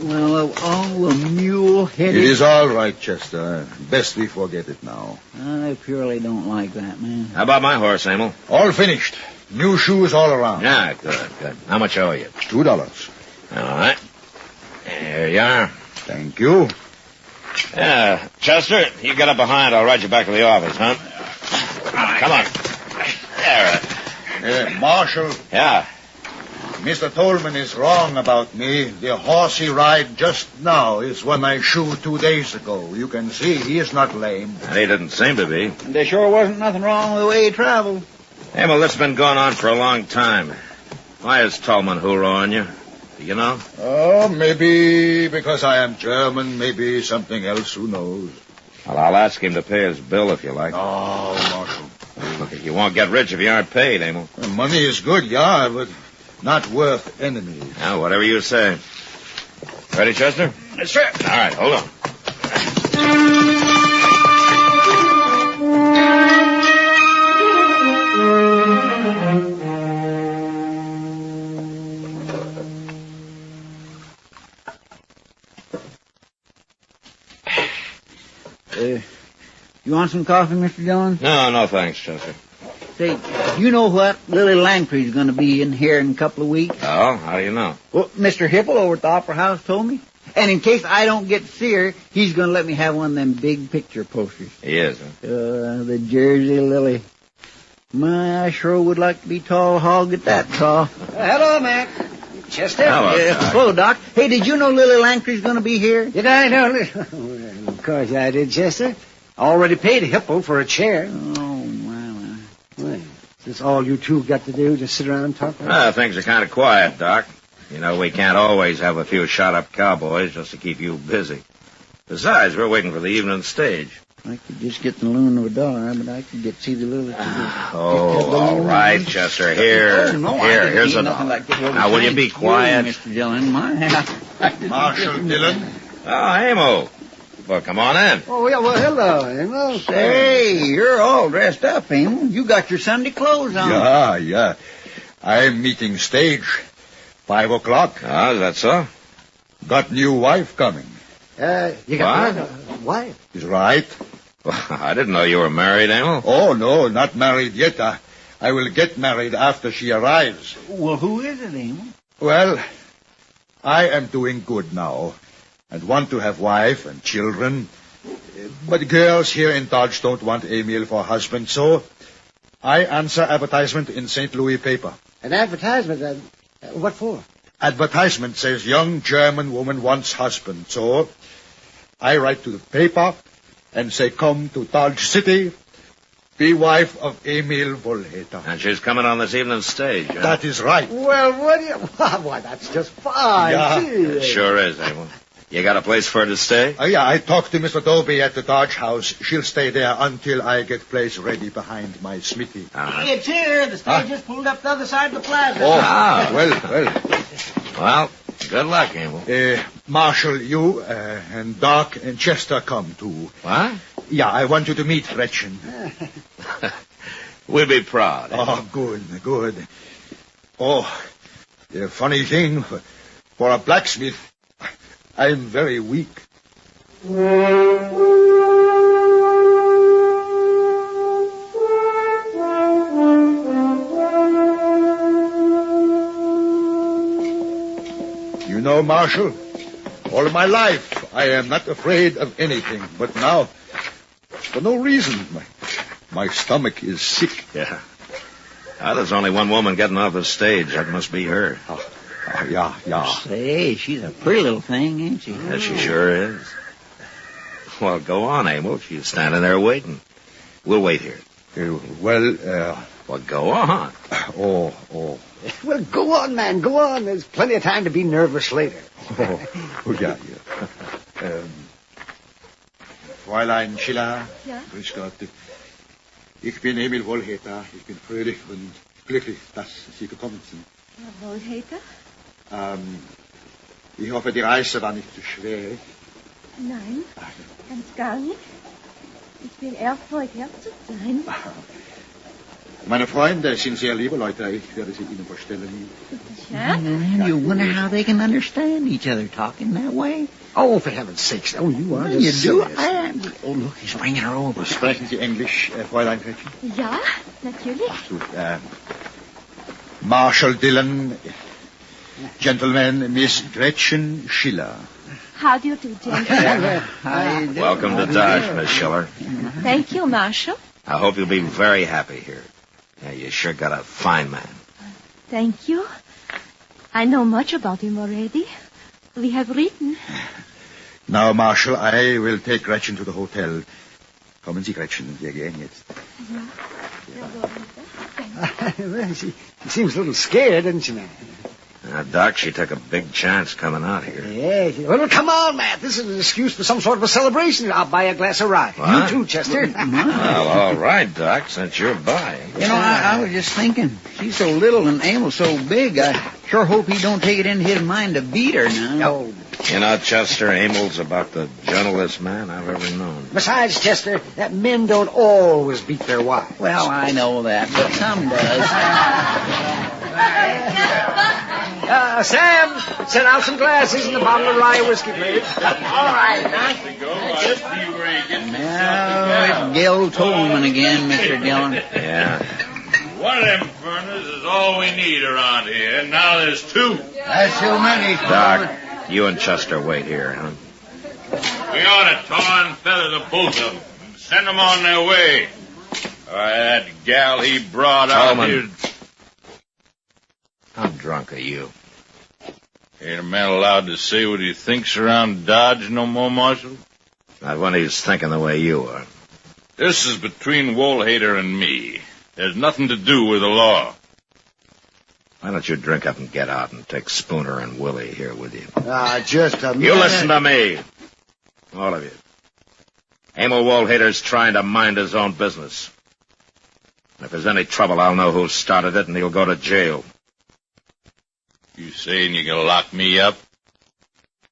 [SPEAKER 8] Well, of all the mule-headed...
[SPEAKER 20] It is all right, Chester. Best we forget it now.
[SPEAKER 8] I purely don't like that, man.
[SPEAKER 3] How about my horse, Emil?
[SPEAKER 20] All finished. New shoes all around.
[SPEAKER 3] Yeah, good. How much owe you?
[SPEAKER 20] $2.
[SPEAKER 3] All right. Here you are.
[SPEAKER 20] Thank you.
[SPEAKER 3] Yeah, Chester, you get up behind. I'll ride you back to the office, huh? Come on. There.
[SPEAKER 20] Marshal.
[SPEAKER 3] Yeah.
[SPEAKER 20] Mr. Tolman is wrong about me. The horse he ride just now is one I shoot 2 days ago. You can see he is not lame.
[SPEAKER 3] And he didn't seem to be.
[SPEAKER 8] There sure wasn't nothing wrong with the way he traveled.
[SPEAKER 3] Hey, well, this has been going on for a long time. Why is Tolman hoorahing you? Do you know?
[SPEAKER 20] Oh, maybe because I am German, maybe something else, who knows.
[SPEAKER 3] Well, I'll ask him to pay his bill if you like.
[SPEAKER 20] Oh, Marshal.
[SPEAKER 3] Look, you won't get rich if you aren't paid, Emil.
[SPEAKER 20] Money is good, yeah, but not worth enemies.
[SPEAKER 3] Now, whatever you say. Ready, Chester?
[SPEAKER 20] Yes, sir.
[SPEAKER 3] All right, hold on.
[SPEAKER 8] You want some coffee, Mr. Dillon?
[SPEAKER 3] No, thanks, Chester.
[SPEAKER 8] Say, you know what Lily Langtry's going to be in here in a couple of weeks?
[SPEAKER 3] Oh, how do you know?
[SPEAKER 8] Well, Mr. Hipple over at the Opera House told me. And in case I don't get to see her, he's going to let me have one of them big picture posters.
[SPEAKER 3] He is, huh?
[SPEAKER 8] The Jersey Lily. My, I sure would like to be tall hog at that tall.
[SPEAKER 13] Hello, Mac. Chester?
[SPEAKER 8] Hello, Doc. Hey, did you know Lily Langtry's going to be here?
[SPEAKER 13] Did I know? Well, of course I did, Chester. Already paid Hipple for a chair.
[SPEAKER 8] Oh, my.
[SPEAKER 13] Well, that's all you two got to do, just sit around and talk?
[SPEAKER 3] Things are kind of quiet, Doc. You know, we can't always have a few shot-up cowboys just to keep you busy. Besides, we're waiting for the evening stage.
[SPEAKER 8] I could just get the loan of $1, but I could get see the Lily.
[SPEAKER 3] Oh, all right, Chester. Here. Here's a dollar. Now, will you be quiet?
[SPEAKER 8] Mr. Dillon,
[SPEAKER 20] Marshal Dillon.
[SPEAKER 3] Oh, Amo. Well, come on in.
[SPEAKER 13] Oh, yeah, well, hello.
[SPEAKER 8] Hey, you're all dressed up, Amo. You got your Sunday clothes on.
[SPEAKER 20] Yeah. I'm meeting stage. 5 o'clock.
[SPEAKER 3] Ah, is that so?
[SPEAKER 20] Got new wife coming.
[SPEAKER 13] You got a wife?
[SPEAKER 20] Is right.
[SPEAKER 3] Well, I didn't know you were married, Emil.
[SPEAKER 20] Oh, no, not married yet. I will get married after she arrives.
[SPEAKER 8] Well, who is it, Emil?
[SPEAKER 20] Well, I am doing good now and want to have wife and children. But girls here in Dodge don't want Emil for husband, so I answer advertisement in St. Louis paper.
[SPEAKER 13] An advertisement? What for?
[SPEAKER 20] Advertisement says young German woman wants husband, so I write to the paper and say come to Dodge City, be wife of Emil Volheta.
[SPEAKER 3] And she's coming on this evening's stage, huh?
[SPEAKER 20] That is right.
[SPEAKER 13] Well, what do you... Why, that's just fine.
[SPEAKER 20] Yeah.
[SPEAKER 3] It sure is, Emil. You got a place for her to stay?
[SPEAKER 20] Yeah, I talked to Miss Adobe at the Dodge House. She'll stay there until I get place ready behind my smithy.
[SPEAKER 13] It's here. The stage is pulled up the other side of the plaza.
[SPEAKER 20] Oh, well.
[SPEAKER 3] Well, good luck, Emil.
[SPEAKER 20] Marshal, you and Doc and Chester come too.
[SPEAKER 3] What?
[SPEAKER 20] Yeah, I want you to meet Gretchen.
[SPEAKER 3] We'll be proud.
[SPEAKER 20] Oh, good. Oh, the funny thing, for a blacksmith, I'm very weak. You know, Marshal, all my life I am not afraid of anything, but now, for no reason, my stomach is sick.
[SPEAKER 3] Yeah. There's only one woman getting off the stage. That must be her.
[SPEAKER 20] Yeah.
[SPEAKER 8] Say, she's a pretty little thing, ain't she?
[SPEAKER 3] Yeah, she sure is. Well, go on, Emil. She's standing there waiting. We'll wait here.
[SPEAKER 20] Well,
[SPEAKER 3] go on.
[SPEAKER 20] Oh.
[SPEAKER 13] Well, go on, man. Go on. There's plenty of time to be nervous later.
[SPEAKER 20] Yeah. Fräulein Schiller.
[SPEAKER 17] Ja?
[SPEAKER 20] Grüß Gott. Ich bin Emil Volheta. Ich bin fröhlich und glücklich, dass Sie gekommen sind.
[SPEAKER 17] Volheta?
[SPEAKER 20] Ich hoffe, die Reise war nicht zu schwer.
[SPEAKER 17] Nein, ganz gar nicht. Ich bin erfreut, hier zu sein.
[SPEAKER 20] Meine Freunde sind sehr liebe Leute. Ich werde sie Ihnen vorstellen.
[SPEAKER 8] Man, you wonder how they can understand each other talking that way.
[SPEAKER 13] Oh, for heaven's sakes. Oh, you are.
[SPEAKER 8] You do. Oh, look, he's bringing her over.
[SPEAKER 20] Sprechen Sie Englisch, Fräulein Gretchen?
[SPEAKER 17] Ja, natürlich.
[SPEAKER 20] Ach, gut. Marshal Dillon, gentlemen, Miss Gretchen Schiller.
[SPEAKER 17] How do you do, gentlemen?
[SPEAKER 3] Welcome to Dodge, Miss Schiller.
[SPEAKER 17] Thank you, Marshal.
[SPEAKER 3] I hope you'll be very happy here. Yeah, you sure got a fine man.
[SPEAKER 17] Thank you. I know much about him already. We have written.
[SPEAKER 20] Now, Marshal, I will take Gretchen to the hotel. Kommen Sie, Gretchen, hier gehen jetzt.
[SPEAKER 8] Well, she seems a little scared, doesn't she, now?
[SPEAKER 3] Doc, she took a big chance coming out here.
[SPEAKER 8] Yeah. Well, come on, Matt. This is an excuse for some sort of a celebration. I'll buy a glass of rye.
[SPEAKER 3] What?
[SPEAKER 8] You too, Chester.
[SPEAKER 3] Well, all right, Doc, since you're buying.
[SPEAKER 18] You know, I was just thinking, she's so little and Emil's so big, I sure hope he don't take it into his mind to beat her now.
[SPEAKER 8] No.
[SPEAKER 3] You know, Chester, Emil's about the gentlest man I've ever known.
[SPEAKER 8] Besides, Chester, that men don't always beat their wives.
[SPEAKER 18] Well, I know that, but some does.
[SPEAKER 8] Sam, set out some glasses and a bottle of rye whiskey, please.
[SPEAKER 18] All right, Now, it's Gil Tolman again, Mr. Dillon.
[SPEAKER 3] Yeah.
[SPEAKER 15] One of them burners is all we need around here, and now there's two.
[SPEAKER 8] That's too many.
[SPEAKER 3] Doc, you and Chester wait here, huh?
[SPEAKER 15] We ought to tar and feather the both of them and send them on their way. That gal he brought out here...
[SPEAKER 3] How drunk are you?
[SPEAKER 15] Ain't a man allowed to say what he thinks around Dodge no more, Marshal?
[SPEAKER 3] Not when he's thinking the way you are.
[SPEAKER 15] This is between Woolhater and me. There's nothing to do with the law.
[SPEAKER 3] Why don't you drink up and get out and take Spooner and Willie here with you?
[SPEAKER 8] Just a minute.
[SPEAKER 3] You listen to me. All of you. Emil Woolhater's trying to mind his own business. And if there's any trouble, I'll know who started it, and he'll go to jail.
[SPEAKER 15] You saying you can lock me up?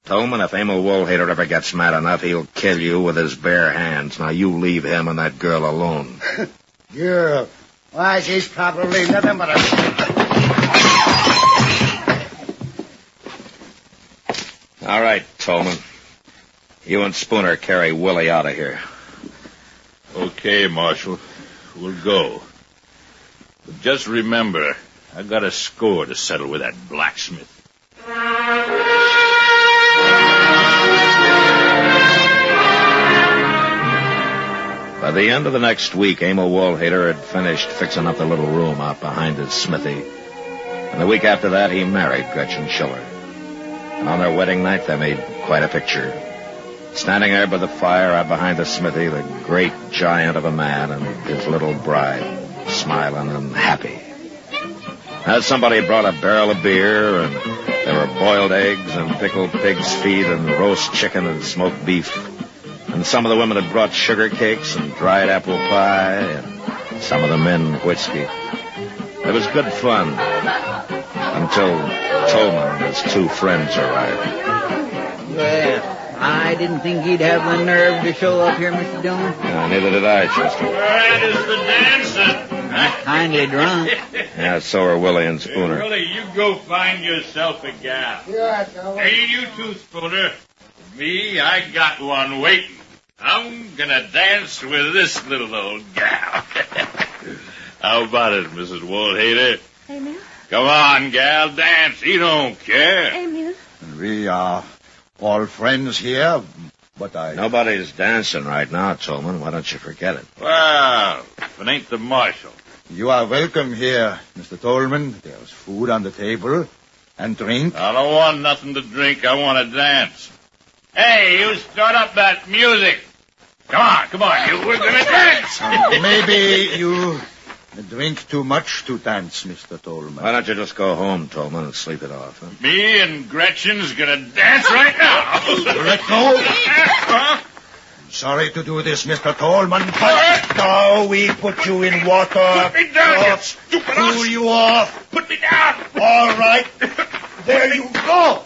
[SPEAKER 3] Tolman, if Emil Woolhater ever gets mad enough, he'll kill you with his bare hands. Now, you leave him and that girl alone.
[SPEAKER 8] Girl. Why, she's probably nothing but a...
[SPEAKER 3] All right, Tolman. You and Spooner carry Willie out of here.
[SPEAKER 15] Okay, Marshal. We'll go. But just remember, I got a score to settle with that blacksmith.
[SPEAKER 3] By the end of the next week, Emil Woolhater had finished fixing up the little room out behind his smithy. And the week after that, he married Gretchen Schiller. And on their wedding night, they made quite a picture. Standing there by the fire out behind the smithy, the great giant of a man and his little bride, smiling and happy. As somebody brought a barrel of beer, and there were boiled eggs and pickled pig's feet and roast chicken and smoked beef. And some of the women had brought sugar cakes and dried apple pie, and some of the men whiskey. It was good fun until Tolman and his two friends arrived.
[SPEAKER 18] Well, I didn't think he'd have the nerve to show up here, Mr. Dillon.
[SPEAKER 3] Neither did I, Chester.
[SPEAKER 15] That is the dancing.
[SPEAKER 18] Kinda drunk.
[SPEAKER 3] Yeah, so are Willie and Spooner.
[SPEAKER 15] Hey, Willie, you go find yourself a gal. Hey, you too, Spooner. Me, I got one waiting. I'm gonna dance with this little old gal. How about it, Mrs. Woolhater?
[SPEAKER 17] Emil?
[SPEAKER 15] Come on, gal, dance. He don't care.
[SPEAKER 17] Emil?
[SPEAKER 20] We are all friends here, but
[SPEAKER 3] Nobody's dancing right now, Tolman. Why don't you forget it?
[SPEAKER 15] Well, if it ain't the marshal.
[SPEAKER 20] You are welcome here, Mr. Tolman. There's food on the table and drink.
[SPEAKER 15] I don't want nothing to drink. I want to dance. Hey, you start up that music. Come on, you. We're going to dance.
[SPEAKER 20] Maybe you drink too much to dance, Mr. Tolman.
[SPEAKER 3] Why don't you just go home, Tolman, and sleep it off, huh?
[SPEAKER 15] Me and Gretchen's going to dance right now.
[SPEAKER 20] Let go. Sorry to do this, Mr. Tolman, but now we put you in water.
[SPEAKER 15] Put me down, you stupid ass.
[SPEAKER 20] Cool you off.
[SPEAKER 15] Put me down.
[SPEAKER 20] All right. There you go.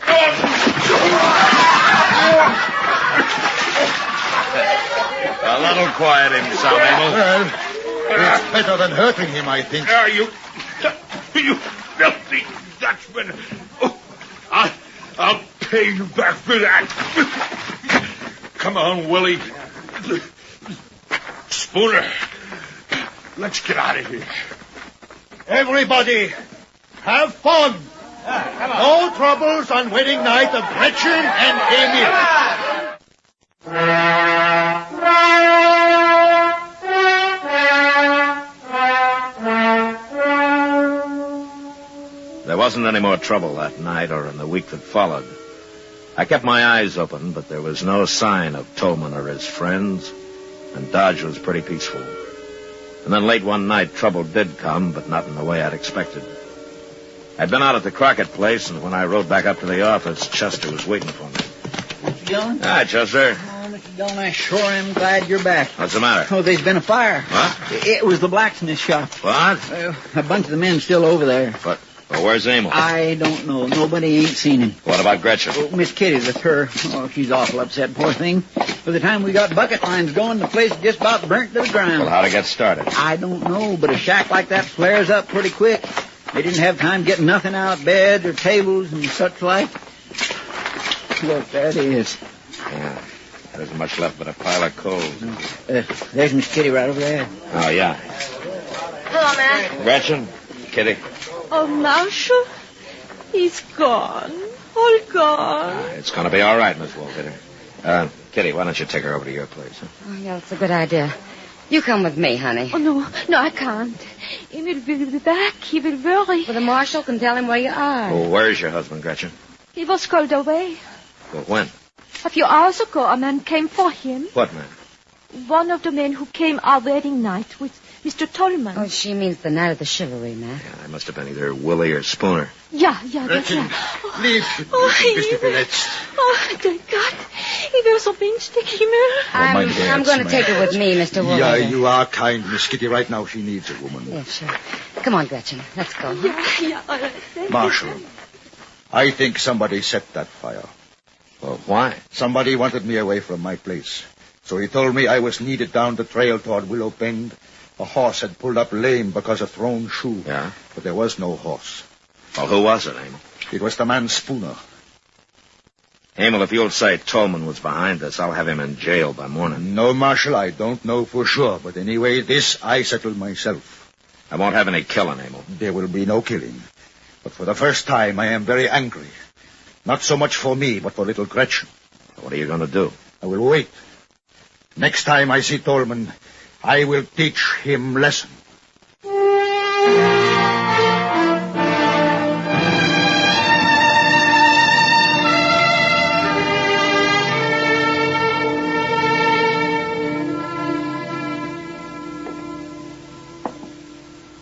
[SPEAKER 3] Well, that'll quiet him some, Emil.
[SPEAKER 20] Well, it's better than hurting him, I think.
[SPEAKER 15] You filthy Dutchman. Oh, I'll pay you back for that. Come on, Willie. Spooner, let's get out of here.
[SPEAKER 20] Everybody, have fun. No troubles on wedding night of Gretchen and Emil.
[SPEAKER 3] wasn't any more trouble that night or in the week that followed. I kept my eyes open, but there was no sign of Tolman or his friends, and Dodge was pretty peaceful. And then late one night, trouble did come, but not in the way I'd expected. I'd been out at the Crockett place, and when I rode back up to the office, Chester was waiting for me.
[SPEAKER 8] Mr. Dillon?
[SPEAKER 3] Hi, Chester.
[SPEAKER 8] Oh, Mr. Dillon, I sure am glad you're back.
[SPEAKER 3] What's the matter?
[SPEAKER 8] Oh, there's been a fire.
[SPEAKER 3] What?
[SPEAKER 8] It was the blacksmith shop.
[SPEAKER 3] What?
[SPEAKER 8] A bunch of the men still over there.
[SPEAKER 3] But where's Emil?
[SPEAKER 8] I don't know. Nobody ain't seen him.
[SPEAKER 3] What about Gretchen?
[SPEAKER 8] Oh, Miss Kitty, with her. Oh, she's awful upset, poor thing. By the time we got bucket lines going, the place just about burnt to the ground.
[SPEAKER 3] Well, how'd it get started?
[SPEAKER 8] I don't know, but a shack like that flares up pretty quick. They didn't have time getting nothing out, beds or tables and such like. Look, there it is.
[SPEAKER 3] Yeah, there isn't much left but a pile of coals.
[SPEAKER 8] There's Miss Kitty right over there.
[SPEAKER 3] Oh, yeah.
[SPEAKER 17] Hello, Matt.
[SPEAKER 3] Gretchen? Kitty?
[SPEAKER 17] Oh, Marshall, he's gone. All gone.
[SPEAKER 3] It's going to be all right, Miss Wolfetter. Kitty, why don't you take her over to your place? Huh?
[SPEAKER 7] Oh, yeah, that's a good idea. You come with me, honey.
[SPEAKER 17] Oh, no, I can't. Emil will be back. He will worry.
[SPEAKER 7] Well, the marshal can tell him where you are.
[SPEAKER 3] Well, where's your husband, Gretchen?
[SPEAKER 17] He was called away.
[SPEAKER 3] Well, when?
[SPEAKER 17] A few hours ago, a man came for him.
[SPEAKER 3] What man?
[SPEAKER 17] One of the men who came our wedding night with Mr. Tolman.
[SPEAKER 7] Oh, she means the night of the chivalry, Matt.
[SPEAKER 3] Yeah, it must have been either Willie or Spooner.
[SPEAKER 17] Yeah, that's right.
[SPEAKER 20] Leave, Mr. Phillips.
[SPEAKER 17] Oh, thank God. He was so pinchstick, Emil.
[SPEAKER 7] I'm going to take her with me, Mr. Wolfetter.
[SPEAKER 20] Yeah, you are kind, Miss Kitty. Right now, she needs a woman.
[SPEAKER 7] Yeah, sure. Come on, Gretchen. Let's go.
[SPEAKER 17] Yeah, all right.
[SPEAKER 20] Marshal, I think somebody set that fire.
[SPEAKER 3] Well, why?
[SPEAKER 20] Somebody wanted me away from my place. So he told me I was needed down the trail toward Willow Bend. A horse had pulled up lame because of thrown shoe.
[SPEAKER 3] Yeah?
[SPEAKER 20] But there was no horse.
[SPEAKER 3] Well, who was it, Emil?
[SPEAKER 20] It was the man Spooner.
[SPEAKER 3] Emil, if you'll say Tolman was behind this, I'll have him in jail by morning.
[SPEAKER 20] No, Marshal, I don't know for sure. But anyway, this I settled myself.
[SPEAKER 3] I won't have any killing, Emil.
[SPEAKER 20] There will be no killing. But for the first time, I am very angry. Not so much for me, but for little Gretchen.
[SPEAKER 3] What are you going to do?
[SPEAKER 20] I will wait. Next time I see Tolman, I will teach him lesson.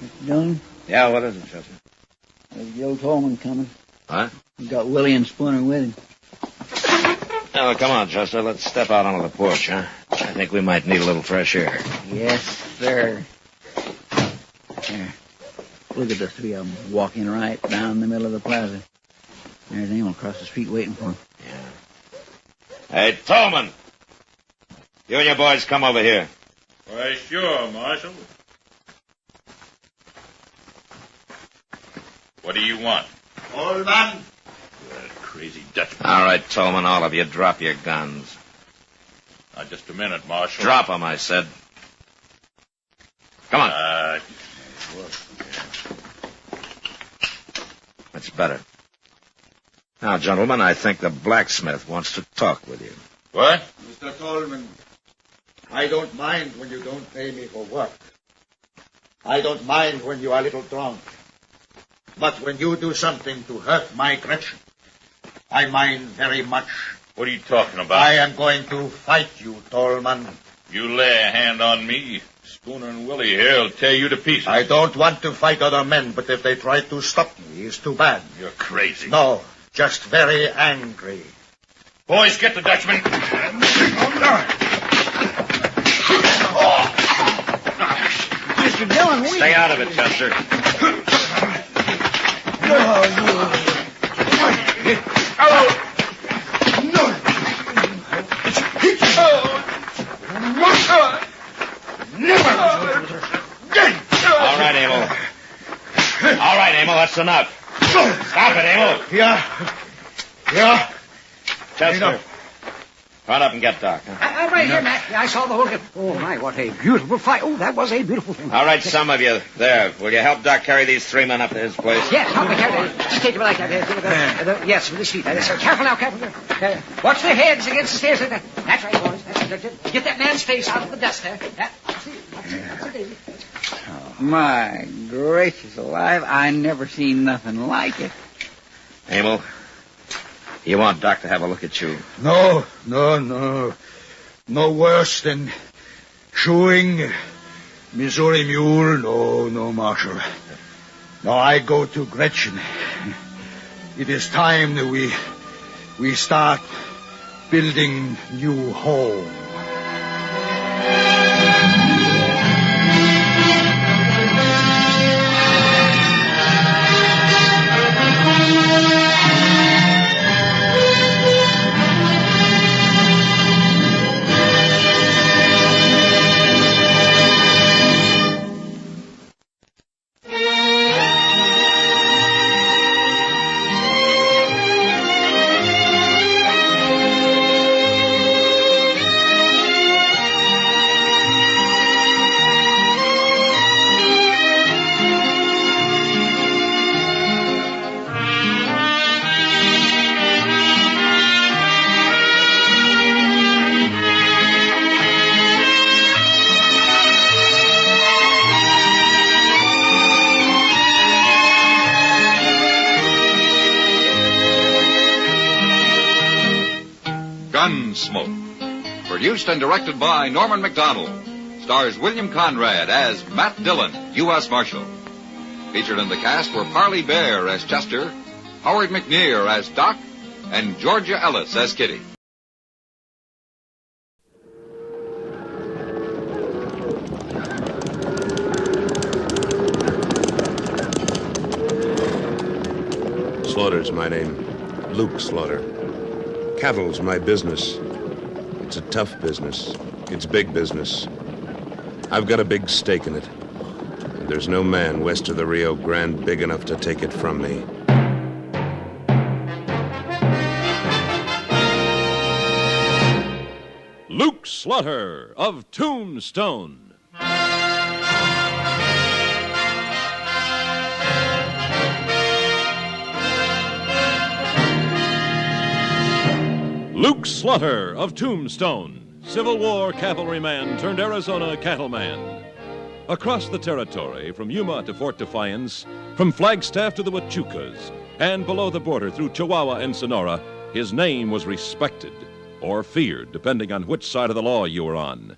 [SPEAKER 8] Mr. Dillon?
[SPEAKER 3] Yeah, what is it, Chester?
[SPEAKER 8] There's the old Tolman coming.
[SPEAKER 3] What?
[SPEAKER 8] He's got Willie and Spooner with him.
[SPEAKER 3] Now, come on, Chester. Let's step out onto the porch, huh? I think we might need a little fresh air.
[SPEAKER 8] Yes, sir. There. Look at the three of them walking right down the middle of the plaza. There's Emil across the street waiting for him.
[SPEAKER 3] Yeah. Hey, Tolman! You and your boys come over here.
[SPEAKER 21] Why, sure, Marshal. What do you want?
[SPEAKER 20] Old man.
[SPEAKER 21] That crazy Dutchman.
[SPEAKER 3] All right, Tolman, all of you, drop your guns.
[SPEAKER 21] Now, just a minute, Marshal.
[SPEAKER 3] Drop them, I said. Come on. That's better. Now, gentlemen, I think the blacksmith wants to talk with you.
[SPEAKER 21] What?
[SPEAKER 20] Mr. Tolman, I don't mind when you don't pay me for work. I don't mind when you are a little drunk. But when you do something to hurt my Gretchen, I mind very much.
[SPEAKER 21] What are you talking about?
[SPEAKER 20] I am going to fight you, Tolman.
[SPEAKER 21] You lay a hand on me, Spooner and Willie here will tear you to pieces.
[SPEAKER 20] I don't want to fight other men, but if they try to stop me, it's too bad.
[SPEAKER 21] You're crazy.
[SPEAKER 20] No, just very angry.
[SPEAKER 21] Boys, get the Dutchman.
[SPEAKER 8] Mr. Dillon, wait.
[SPEAKER 3] Stay out of it, Chester. All right, Emil. All right, Emil, that's enough. Stop it, Emil.
[SPEAKER 20] Yeah.
[SPEAKER 3] Chester, run up and get Doc. Huh?
[SPEAKER 13] I'm right here, Matt. Yeah, I saw the whole thing. Oh, my, what a beautiful fight. Oh, that was a beautiful thing.
[SPEAKER 3] All right, some of you there. Will you help Doc carry these three men up to his place?
[SPEAKER 13] Yes, help me carry it. Just take them like that. Yes, with the sheet. Careful now, careful. Watch their heads against the stairs. That's right, boys. That's it. Get that man's face out of the dust there.
[SPEAKER 4] My gracious alive, I never seen nothing like it.
[SPEAKER 3] Emil, you want Doc to have a look at you?
[SPEAKER 20] No. No worse than chewing Missouri Mule. No, Marshal. Now I go to Gretchen. It is time that we start building new home.
[SPEAKER 19] Gunsmoke, produced and directed by Norman Macdonald, stars William Conrad as Matt Dillon, U.S. Marshal. Featured in the cast were Parley Bear as Chester, Howard McNear as Doc, and Georgia Ellis as Kitty.
[SPEAKER 10] Slaughter's my name. Luke Slaughter. Cattle's my business. It's a tough business. It's big business. I've got a big stake in it. And there's no man west of the Rio Grande big enough to take it from me.
[SPEAKER 11] Luke Slaughter of Tombstone. Luke Slaughter of Tombstone, Civil War cavalryman turned Arizona cattleman. Across the territory, from Yuma to Fort Defiance, from Flagstaff to the Huachucas, and below the border through Chihuahua and Sonora, his name was respected, or feared, depending on which side of the law you were on.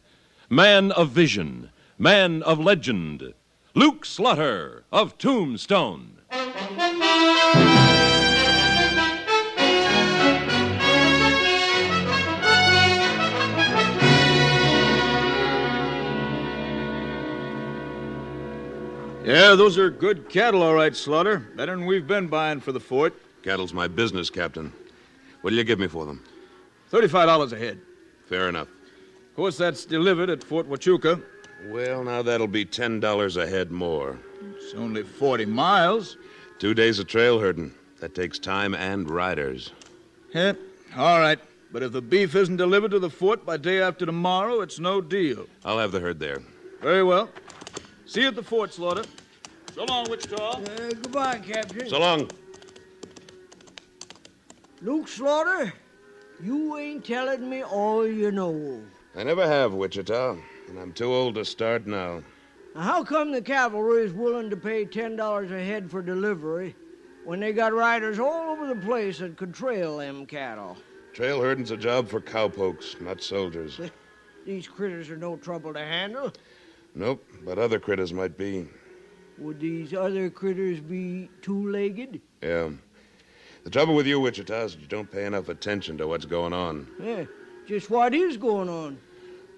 [SPEAKER 11] Man of vision, man of legend, Luke Slaughter of Tombstone.
[SPEAKER 14] Yeah, those are good cattle, all right, Slaughter. Better than we've been buying for the fort.
[SPEAKER 10] Cattle's my business, Captain. What'll you give me for them?
[SPEAKER 14] $35 a head.
[SPEAKER 10] Fair enough.
[SPEAKER 14] Of course, that's delivered at Fort Huachuca.
[SPEAKER 10] Well, now that'll be $10 a head more.
[SPEAKER 14] It's only 40 miles.
[SPEAKER 10] 2 days of trail herding. That takes time and riders.
[SPEAKER 14] Yep, all right. But if the beef isn't delivered to the fort by day after tomorrow, it's no deal.
[SPEAKER 10] I'll have the herd there.
[SPEAKER 14] Very well. See you at the fort, Slaughter. So long, Wichita.
[SPEAKER 13] Goodbye, Captain.
[SPEAKER 10] So long.
[SPEAKER 13] Luke Slaughter, you ain't telling me all you know.
[SPEAKER 10] I never have, Wichita, and I'm too old to start now.
[SPEAKER 13] Now, how come the cavalry is willing to pay $10 a head for delivery when they got riders all over the place that could trail them cattle?
[SPEAKER 10] Trail herding's a job for cowpokes, not soldiers.
[SPEAKER 13] These critters are no trouble to handle.
[SPEAKER 10] Nope, but other critters might be.
[SPEAKER 13] Would these other critters be two-legged?
[SPEAKER 10] Yeah. The trouble with you, Wichita, is you don't pay enough attention to what's going on.
[SPEAKER 13] Yeah, just what is going on?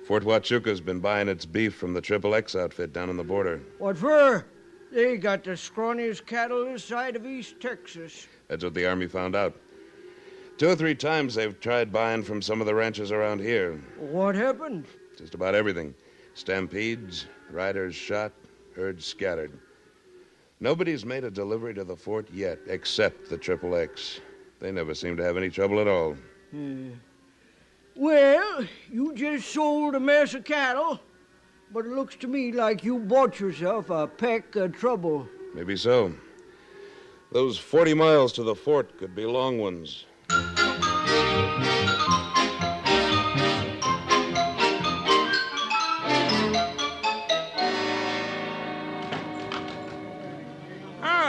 [SPEAKER 10] Fort Huachuca's been buying its beef from the XXX outfit down on the border.
[SPEAKER 13] What for? They got the scrawniest cattle this side of East Texas.
[SPEAKER 10] That's what the Army found out. 2 or 3 times they've tried buying from some of the ranches around here.
[SPEAKER 13] What happened?
[SPEAKER 10] Just about everything. Stampedes, riders shot, herds scattered. Nobody's made a delivery to the fort yet, except the XXX. They never seem to have any trouble at all.
[SPEAKER 13] Well, you just sold a mess of cattle, but it looks to me like you bought yourself a peck of trouble.
[SPEAKER 10] Maybe so. Those 40 miles to the fort could be long ones.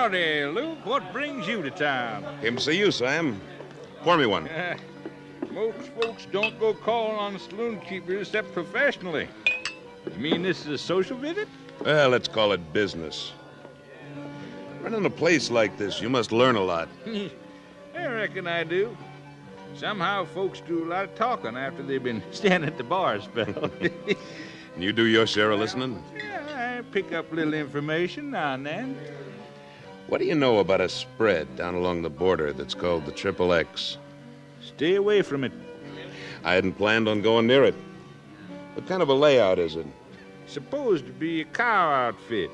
[SPEAKER 1] Howdy, Luke. What brings you to town?
[SPEAKER 10] Came to see you, Sam. Pour me one.
[SPEAKER 1] Most folks don't go calling on the saloon keepers except professionally. You mean this is a social visit?
[SPEAKER 10] Well, let's call it business. Running a place like this, you must learn a lot.
[SPEAKER 1] I reckon I do. Somehow folks do a lot of talking after they've been standing at the bar a spell.
[SPEAKER 10] And you do your share of listening?
[SPEAKER 1] Yeah, I pick up a little information now and then.
[SPEAKER 10] What do you know about a spread down along the border that's called the Triple X?
[SPEAKER 1] Stay away from it.
[SPEAKER 10] I hadn't planned on going near it. What kind of a layout is it?
[SPEAKER 1] Supposed to be a cow outfit.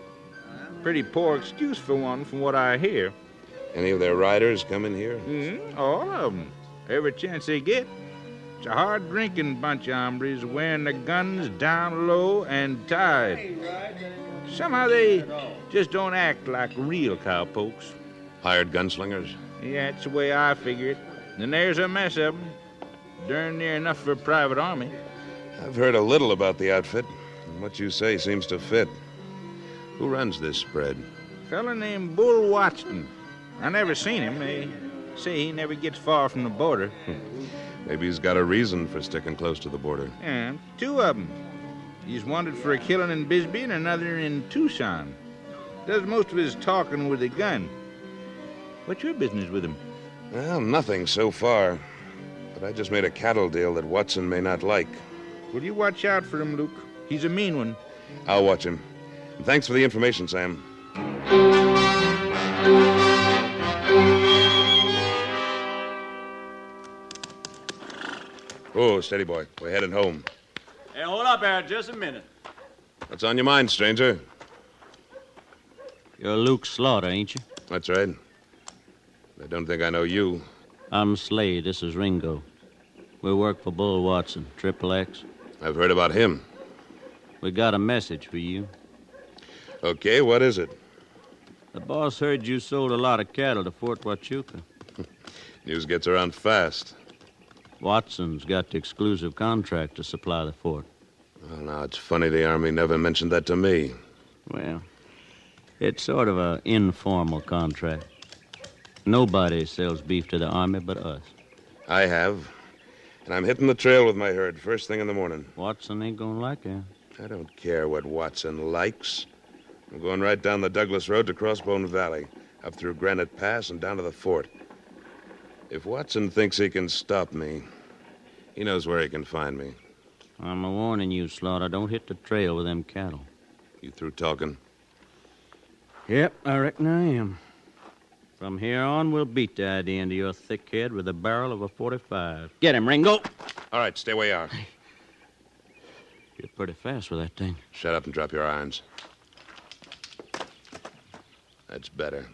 [SPEAKER 1] Pretty poor excuse for one, from what I hear.
[SPEAKER 10] Any of their riders come in here?
[SPEAKER 1] All of them. Every chance they get. It's a hard-drinking bunch of hombres wearing their guns down low and tied. Somehow they just don't act like real cowpokes.
[SPEAKER 10] Hired gunslingers?
[SPEAKER 1] Yeah, that's the way I figure it. And there's a mess of them. Darn near enough for a private army.
[SPEAKER 10] I've heard a little about the outfit, and what you say seems to fit. Who runs this spread?
[SPEAKER 1] A fella named Bull Watson. I never seen him. They say he never gets far from the border.
[SPEAKER 10] Maybe he's got a reason for sticking close to the border.
[SPEAKER 1] Yeah, two of them. He's wanted for a killing in Bisbee and another in Tucson. Does most of his talking with a gun. What's your business with him?
[SPEAKER 10] Well, nothing so far. But I just made a cattle deal that Watson may not like.
[SPEAKER 1] Will you watch out for him, Luke? He's a mean one.
[SPEAKER 10] I'll watch him. And thanks for the information, Sam. Oh, steady, boy. We're headed home.
[SPEAKER 2] Hey, hold up there just a minute.
[SPEAKER 10] What's on your mind, stranger?
[SPEAKER 6] You're Luke Slaughter, ain't you?
[SPEAKER 10] That's right. I don't think I know you.
[SPEAKER 6] I'm Slade. This is Ringo. We work for Bull Watson, Triple X.
[SPEAKER 10] I've heard about him.
[SPEAKER 6] We got a message for you.
[SPEAKER 10] Okay, what is it?
[SPEAKER 6] The boss heard you sold a lot of cattle to Fort Huachuca.
[SPEAKER 10] News gets around fast.
[SPEAKER 6] Watson's got the exclusive contract to supply the fort.
[SPEAKER 10] Well, now, it's funny the Army never mentioned that to me.
[SPEAKER 6] Well, it's sort of an informal contract. Nobody sells beef to the Army but us.
[SPEAKER 10] I have. And I'm hitting the trail with my herd first thing in the morning.
[SPEAKER 6] Watson ain't gonna like it.
[SPEAKER 10] I don't care what Watson likes. I'm going right down the Douglas Road to Crossbone Valley, up through Granite Pass and down to the fort. If Watson thinks he can stop me, he knows where he can find me.
[SPEAKER 6] I'm a-warning you, Slaughter. Don't hit the trail with them cattle.
[SPEAKER 10] You through talking?
[SPEAKER 6] Yep, I reckon I am. From here on, we'll beat the idea into your thick head with the barrel of a .45. Get him, Ringo!
[SPEAKER 10] All right, stay where you are.
[SPEAKER 6] You're pretty fast with that thing.
[SPEAKER 10] Shut up and drop your irons. That's better.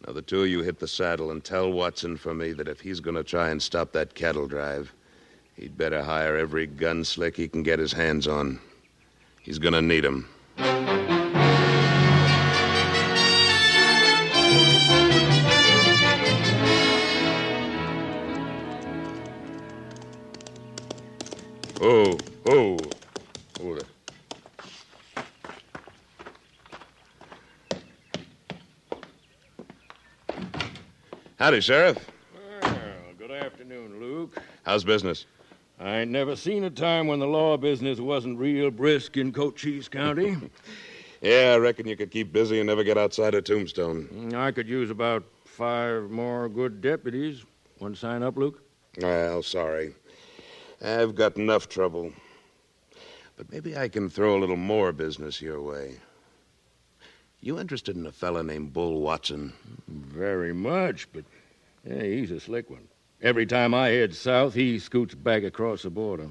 [SPEAKER 10] Now, the two of you hit the saddle and tell Watson for me that if he's going to try and stop that cattle drive, he'd better hire every gun slick he can get his hands on. He's going to need 'em. Oh, oh. Hold it. Howdy, Sheriff.
[SPEAKER 15] Well, good afternoon, Luke.
[SPEAKER 10] How's business?
[SPEAKER 15] I ain't never seen a time when the law business wasn't real brisk in Cochise County.
[SPEAKER 10] Yeah, I reckon you could keep busy and never get outside of Tombstone.
[SPEAKER 15] I could use about 5 more good deputies. Want to sign up, Luke?
[SPEAKER 10] Well, sorry. I've got enough trouble. But maybe I can throw a little more business your way. You interested in a fella named Bull Watson?
[SPEAKER 15] Very much, but yeah, he's a slick one. Every time I head south, he scoots back across the border.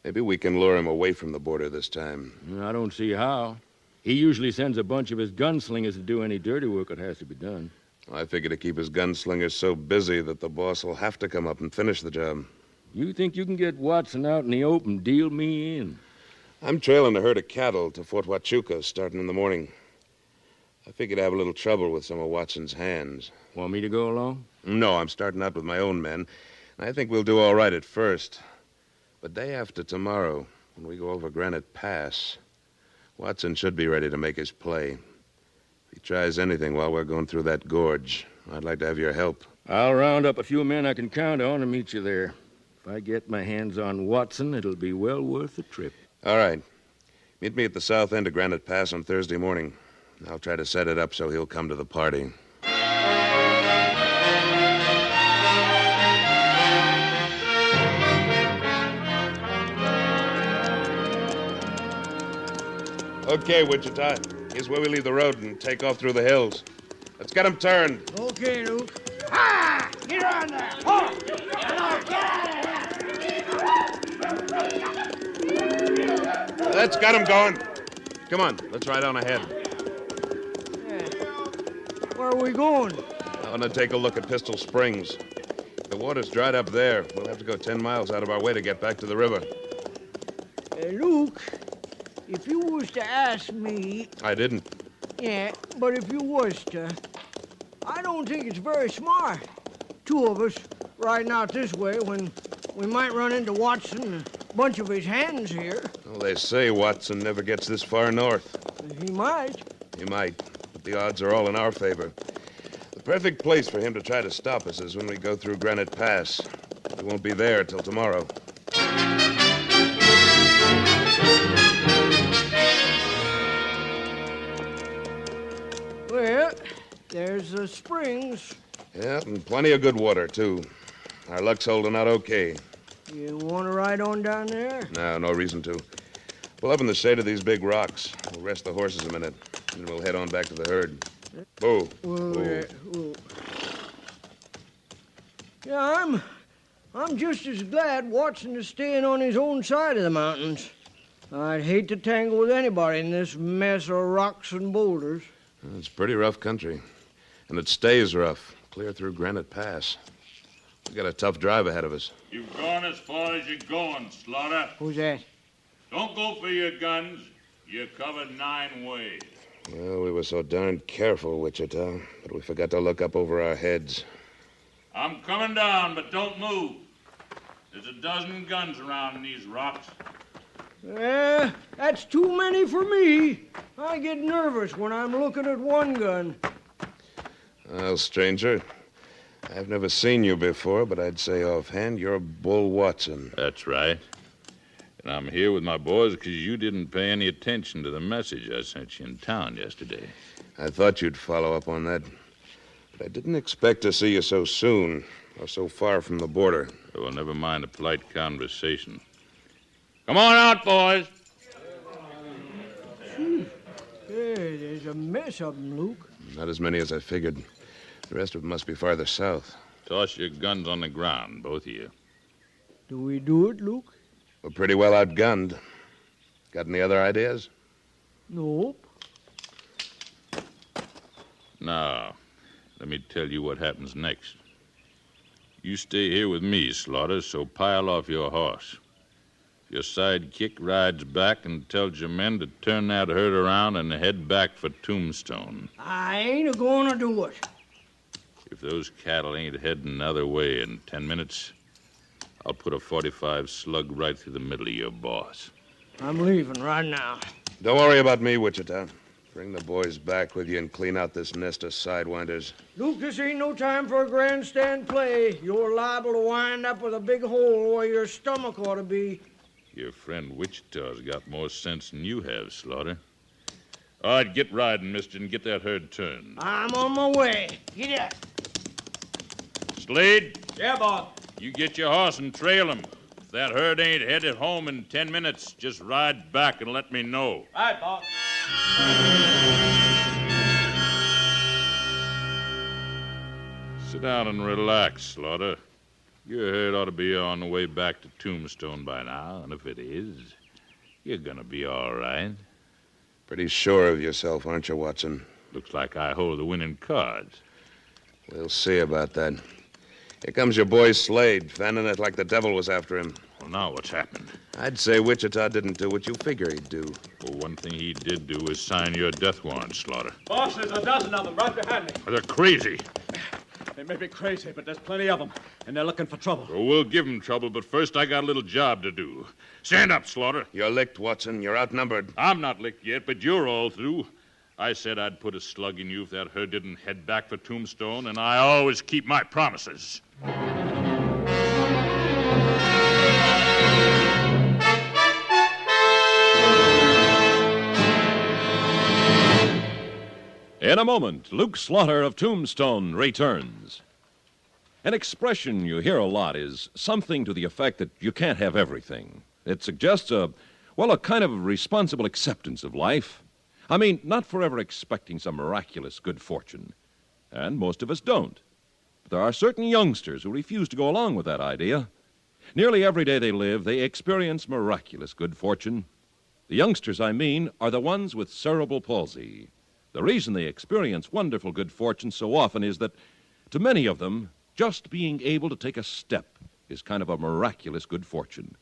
[SPEAKER 10] Maybe we can lure him away from the border this time.
[SPEAKER 15] I don't see how. He usually sends a bunch of his gunslingers to do any dirty work that has to be done.
[SPEAKER 10] I figure to keep his gunslingers so busy that the boss will have to come up and finish the job.
[SPEAKER 15] You think you can get Watson out in the open, deal me in?
[SPEAKER 10] I'm trailing a herd of cattle to Fort Huachuca starting in the morning. I figured I'd have a little trouble with some of Watson's hands.
[SPEAKER 15] Want me to go along?
[SPEAKER 10] No, I'm starting out with my own men. I think we'll do all right at first. But day after tomorrow, when we go over Granite Pass, Watson should be ready to make his play. If he tries anything while we're going through that gorge, I'd like to have your help.
[SPEAKER 15] I'll round up a few men I can count on and meet you there. If I get my hands on Watson, it'll be well worth the trip.
[SPEAKER 10] All right. Meet me at the south end of Granite Pass on Thursday morning. I'll try to set it up so he'll come to the party. Okay, Wichita. Here's where we leave the road and take off through the hills. Let's get him turned.
[SPEAKER 13] Okay, Luke. Ah! Get on there! Oh!
[SPEAKER 10] Let's get him going. Come on, let's ride on ahead.
[SPEAKER 13] Where are we going?
[SPEAKER 10] I want to take a look at Pistol Springs. The water's dried up there. We'll have to go 10 miles out of our way to get back to the river.
[SPEAKER 13] Luke, if you was to ask me...
[SPEAKER 10] I didn't.
[SPEAKER 13] Yeah, but if you was to... I don't think it's very smart. Two of us riding out this way when we might run into Watson and a bunch of his hands here.
[SPEAKER 10] Well, they say Watson never gets this far north.
[SPEAKER 13] He might.
[SPEAKER 10] He might, but the odds are all in our favor. The perfect place for him to try to stop us is when we go through Granite Pass. We won't be there till tomorrow.
[SPEAKER 13] Well, there's the springs.
[SPEAKER 10] Yeah, and plenty of good water, too. Our luck's holding out okay.
[SPEAKER 13] You want to ride on down there?
[SPEAKER 10] No reason to. Pull up in the shade of these big rocks. We'll rest the horses a minute, and we'll head on back to the herd. Boo. Boo.
[SPEAKER 13] Yeah, I'm just as glad Watson is staying on his own side of the mountains. I'd hate to tangle with anybody in this mess of rocks and boulders.
[SPEAKER 10] It's pretty rough country, and it stays rough, clear through Granite Pass. We've got a tough drive ahead of us.
[SPEAKER 21] You've gone as far as you're going, Slaughter.
[SPEAKER 13] Who's that?
[SPEAKER 21] Don't go for your guns. You're covered 9 ways.
[SPEAKER 10] Well, we were so darn careful, Wichita, but we forgot to look up over our heads.
[SPEAKER 21] I'm coming down, but don't move. There's a dozen guns around in these rocks.
[SPEAKER 13] That's too many for me. I get nervous when I'm looking at one gun.
[SPEAKER 10] Well, stranger, I've never seen you before, but I'd say offhand you're Bull Watson.
[SPEAKER 21] That's right. And I'm here with my boys because you didn't pay any attention to the message I sent you in town yesterday.
[SPEAKER 10] I thought you'd follow up on that, but I didn't expect to see you so soon or so far from the border.
[SPEAKER 21] Well, never mind a polite conversation. Come on out, boys.
[SPEAKER 13] There's a mess of them, Luke.
[SPEAKER 10] Not as many as I figured. The rest of them must be farther south.
[SPEAKER 21] Toss your guns on the ground, both of you.
[SPEAKER 13] Do we do it, Luke?
[SPEAKER 10] We're pretty well outgunned. Got any other ideas?
[SPEAKER 13] Nope.
[SPEAKER 21] Now, let me tell you what happens next. You stay here with me, Slaughter, so pile off your horse. Your sidekick rides back and tells your men to turn that herd around and head back for Tombstone.
[SPEAKER 13] I ain't a-going to do it.
[SPEAKER 21] If those cattle ain't heading another way in 10 minutes, I'll put a .45 slug right through the middle of your boss.
[SPEAKER 13] I'm leaving right now.
[SPEAKER 10] Don't worry about me, Wichita. Bring the boys back with you and clean out this nest of sidewinders.
[SPEAKER 13] Luke, this ain't no time for a grandstand play. You're liable to wind up with a big hole where your stomach ought to be.
[SPEAKER 21] Your friend Wichita's got more sense than you have, Slaughter. All right, get riding, mister, and get that herd turned.
[SPEAKER 13] I'm on my way. Get up.
[SPEAKER 21] Slade?
[SPEAKER 2] Yeah, boss.
[SPEAKER 21] You get your horse and trail him. If that herd ain't headed home in 10 minutes, just ride back and let me know.
[SPEAKER 2] All right, boss.
[SPEAKER 21] Sit down and relax, Slaughter. Your herd ought to be on the way back to Tombstone by now, and if it is, you're gonna be all right.
[SPEAKER 10] Pretty sure of yourself, aren't you, Watson?
[SPEAKER 21] Looks like I hold the winning cards.
[SPEAKER 10] We'll see about that. Here comes your boy Slade, fanning it like the devil was after him.
[SPEAKER 21] Well, now what's happened?
[SPEAKER 10] I'd say Wichita didn't do what you figure he'd do.
[SPEAKER 21] Well, one thing he did do was sign your death warrant, Slaughter.
[SPEAKER 2] Boss, there's a dozen of them right behind me.
[SPEAKER 21] They're crazy.
[SPEAKER 2] They may be crazy, but there's plenty of them, and they're looking for trouble.
[SPEAKER 21] Well, we'll give them trouble, but first I got a little job to do. Stand up, Slaughter.
[SPEAKER 10] You're licked, Watson. You're outnumbered.
[SPEAKER 21] I'm not licked yet, but you're all through. I said I'd put a slug in you if that herd didn't head back for Tombstone, and I always keep my promises.
[SPEAKER 11] In a moment, Luke Slaughter of Tombstone returns. An expression you hear a lot is something to the effect that you can't have everything. It suggests a kind of responsible acceptance of life. I mean, not forever expecting some miraculous good fortune. And most of us don't. But there are certain youngsters who refuse to go along with that idea. Nearly every day they live, they experience miraculous good fortune. The youngsters, I mean, are the ones with cerebral palsy. The reason they experience wonderful good fortune so often is that, to many of them, just being able to take a step is kind of a miraculous good fortune.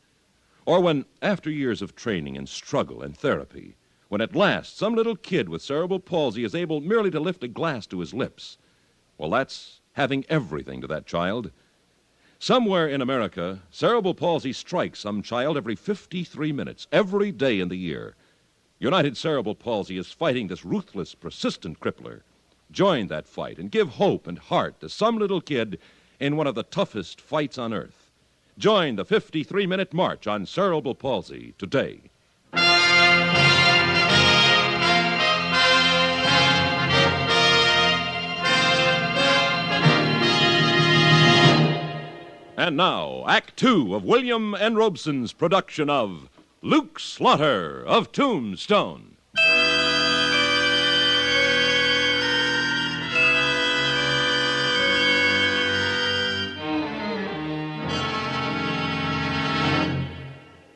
[SPEAKER 11] Or when, after years of training and struggle and therapy, when at last some little kid with cerebral palsy is able merely to lift a glass to his lips, well, that's having everything to that child. Somewhere in America, cerebral palsy strikes some child every 53 minutes, every day in the year. United Cerebral Palsy is fighting this ruthless, persistent crippler. Join that fight and give hope and heart to some little kid in one of the toughest fights on earth. Join the 53-minute march on cerebral palsy today. And now, Act Two of William N. Robeson's production of Luke Slaughter of Tombstone.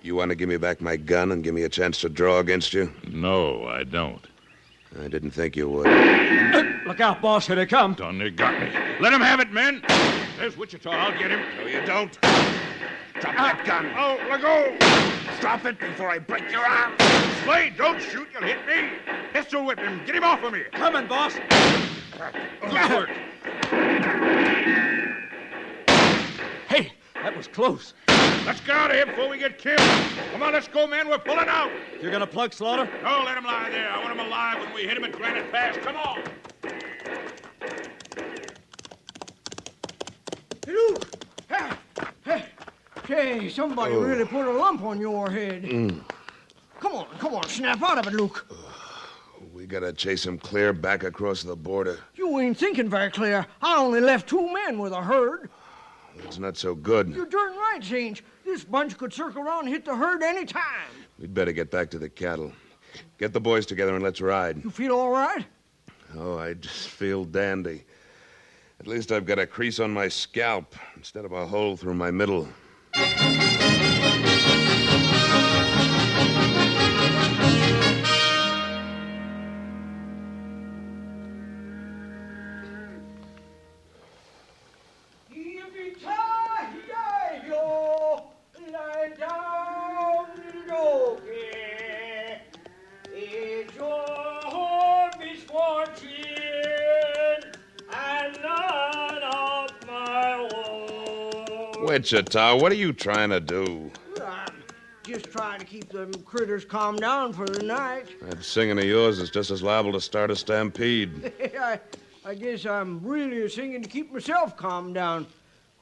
[SPEAKER 10] You want to give me back my gun and give me a chance to draw against you?
[SPEAKER 21] No, I don't.
[SPEAKER 10] I didn't think you would.
[SPEAKER 2] Look out, boss. Here they come.
[SPEAKER 21] Done, they got me. Let him have it, men. There's Wichita. I'll get him.
[SPEAKER 10] No, you don't. Drop that gun.
[SPEAKER 21] Oh, let go.
[SPEAKER 10] Drop it before I break your arm.
[SPEAKER 21] Slade, don't shoot. You'll hit me. Pistol whip him. Get him off of me.
[SPEAKER 2] Coming, boss.
[SPEAKER 21] Good work.
[SPEAKER 2] Hey, that was close.
[SPEAKER 21] Let's get out of here before we get killed. Come on, let's go, man. We're pulling out.
[SPEAKER 2] You're going to plug Slaughter?
[SPEAKER 21] No, let him lie there. I want him alive when we hit him at Granite Pass. Come on.
[SPEAKER 13] Hey, Luke. Hey, somebody really put a lump on your head. Come on, snap out of it, Luke.
[SPEAKER 10] We gotta chase him clear back across the border.
[SPEAKER 13] You ain't thinking very clear. I only left 2 men with a herd.
[SPEAKER 10] It's not so good.
[SPEAKER 13] You're darn right, Saint. This bunch could circle around and hit the herd any time.
[SPEAKER 10] We'd better get back to the cattle. Get the boys together and let's ride.
[SPEAKER 13] You feel all right?
[SPEAKER 10] Oh, I just feel dandy. At least I've got a crease on my scalp instead of a hole through my middle. Wichita, what are you trying to do?
[SPEAKER 13] I'm just trying to keep them critters calmed down for the night.
[SPEAKER 10] That singing of yours is just as liable to start a stampede.
[SPEAKER 13] I guess I'm really singing to keep myself calmed down,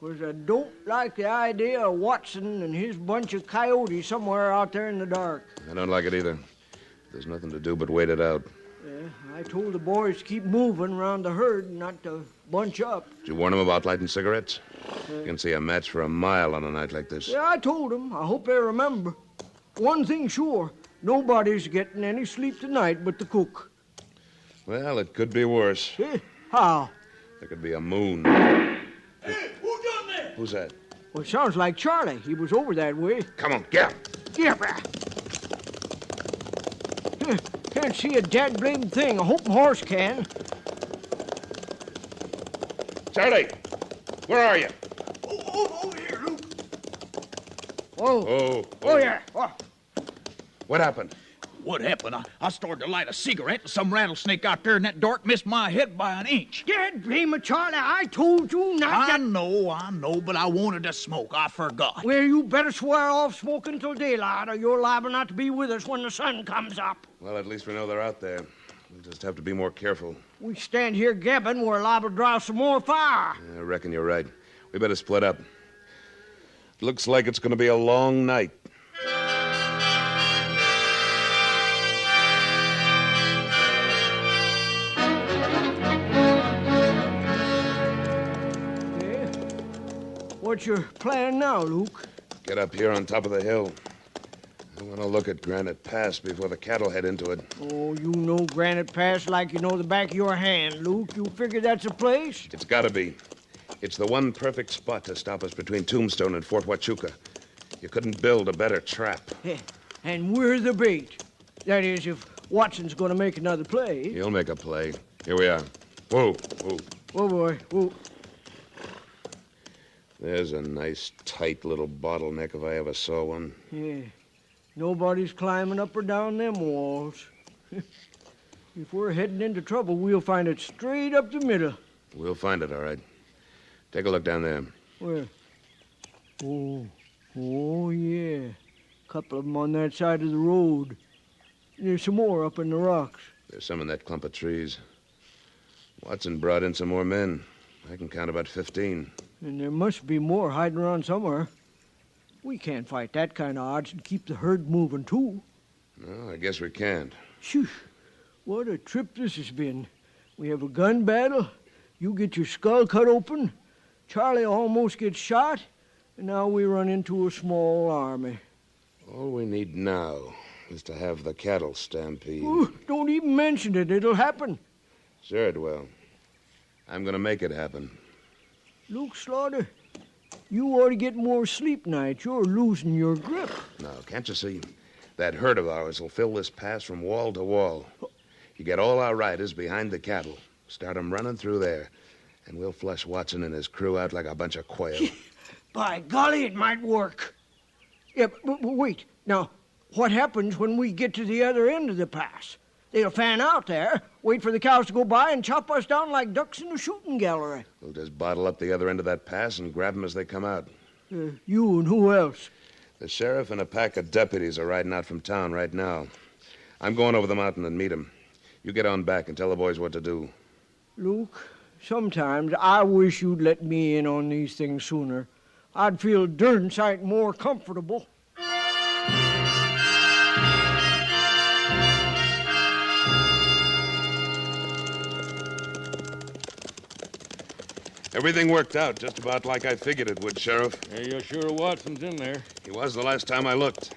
[SPEAKER 13] because I don't like the idea of Watson and his bunch of coyotes somewhere out there in the dark.
[SPEAKER 10] I don't like it either. There's nothing to do but wait it out.
[SPEAKER 13] I told the boys to keep moving around the herd and not to bunch up.
[SPEAKER 10] Did you warn them about lighting cigarettes? You can see a match for a mile on a night like this.
[SPEAKER 13] Yeah, I told them. I hope they remember. One thing sure, nobody's getting any sleep tonight but the cook.
[SPEAKER 10] Well, it could be worse.
[SPEAKER 13] How?
[SPEAKER 10] There could be a moon.
[SPEAKER 13] Hey, who done that?
[SPEAKER 10] Who's that?
[SPEAKER 13] Well, it sounds like Charlie. He was over that way.
[SPEAKER 10] Come on, get up.
[SPEAKER 13] Get up. Can't see a dad-blamed thing. I hope a horse can.
[SPEAKER 10] Charlie, where are you?
[SPEAKER 13] Over here, Luke. Oh, yeah. Oh.
[SPEAKER 10] What happened?
[SPEAKER 16] What happened? I started to light a cigarette, and some rattlesnake out there in that dark missed my head by an inch.
[SPEAKER 13] Dad, blame it, Charlie. I told you not to...
[SPEAKER 16] I know, but I wanted to smoke. I forgot.
[SPEAKER 13] Well, you better swear off smoking till daylight, or you're liable not to be with us when the sun comes up.
[SPEAKER 10] Well, at least we know they're out there. We'll just have to be more careful.
[SPEAKER 13] We stand here gabbing, we're liable to draw some more fire.
[SPEAKER 10] I reckon you're right. We better split up. Looks like it's going to be a long night.
[SPEAKER 13] What's your plan now, Luke?
[SPEAKER 10] Get up here on top of the hill. I want to look at Granite Pass before the cattle head into it.
[SPEAKER 13] Oh, you know Granite Pass like you know the back of your hand, Luke. You figure that's a place?
[SPEAKER 10] It's got to be. It's the one perfect spot to stop us between Tombstone and Fort Huachuca. You couldn't build a better trap.
[SPEAKER 13] And we're the bait. That is, if Watson's going to make another play.
[SPEAKER 10] He'll make a play. Here we are. Whoa, whoa.
[SPEAKER 13] Whoa, boy, whoa.
[SPEAKER 10] There's a nice, tight little bottleneck if I ever saw one.
[SPEAKER 13] Yeah. Nobody's climbing up or down them walls. If we're heading into trouble, we'll find it straight up the middle.
[SPEAKER 10] We'll find it, all right. Take a look down there.
[SPEAKER 13] Where? Oh, yeah. Couple of them on that side of the road. There's some more up in the rocks.
[SPEAKER 10] There's some in that clump of trees. Watson brought in some more men. I can count about 15.
[SPEAKER 13] And there must be more hiding around somewhere. We can't fight that kind of odds and keep the herd moving, too.
[SPEAKER 10] No, I guess we can't.
[SPEAKER 13] Phew. What a trip this has been. We have a gun battle. You get your skull cut open. Charlie almost gets shot. And now we run into a small army.
[SPEAKER 10] All we need now is to have the cattle stampede.
[SPEAKER 13] Ooh, don't even mention it. It'll happen.
[SPEAKER 10] Sure it will. I'm going to make it happen.
[SPEAKER 13] Luke Slaughter, you ought to get more sleep nights. You're losing your grip.
[SPEAKER 10] No, can't you see? That herd of ours will fill this pass from wall to wall. You get all our riders behind the cattle, start 'em running through there, and we'll flush Watson and his crew out like a bunch of quail.
[SPEAKER 13] By golly, it might work. Yeah, but wait. Now, what happens when we get to the other end of the pass? They'll fan out there, wait for the cows to go by, and chop us down like ducks in a shooting gallery.
[SPEAKER 10] We'll just bottle up the other end of that pass and grab 'em as they come out.
[SPEAKER 13] You and who else?
[SPEAKER 10] The sheriff and a pack of deputies are riding out from town right now. I'm going over the mountain and meet 'em. You get on back and tell the boys what to do.
[SPEAKER 13] Luke, sometimes I wish you'd let me in on these things sooner. I'd feel a darn sight more comfortable.
[SPEAKER 10] Everything worked out just about like I figured it would, Sheriff.
[SPEAKER 15] Yeah, you're sure Watson's in there?
[SPEAKER 10] He was the last time I looked.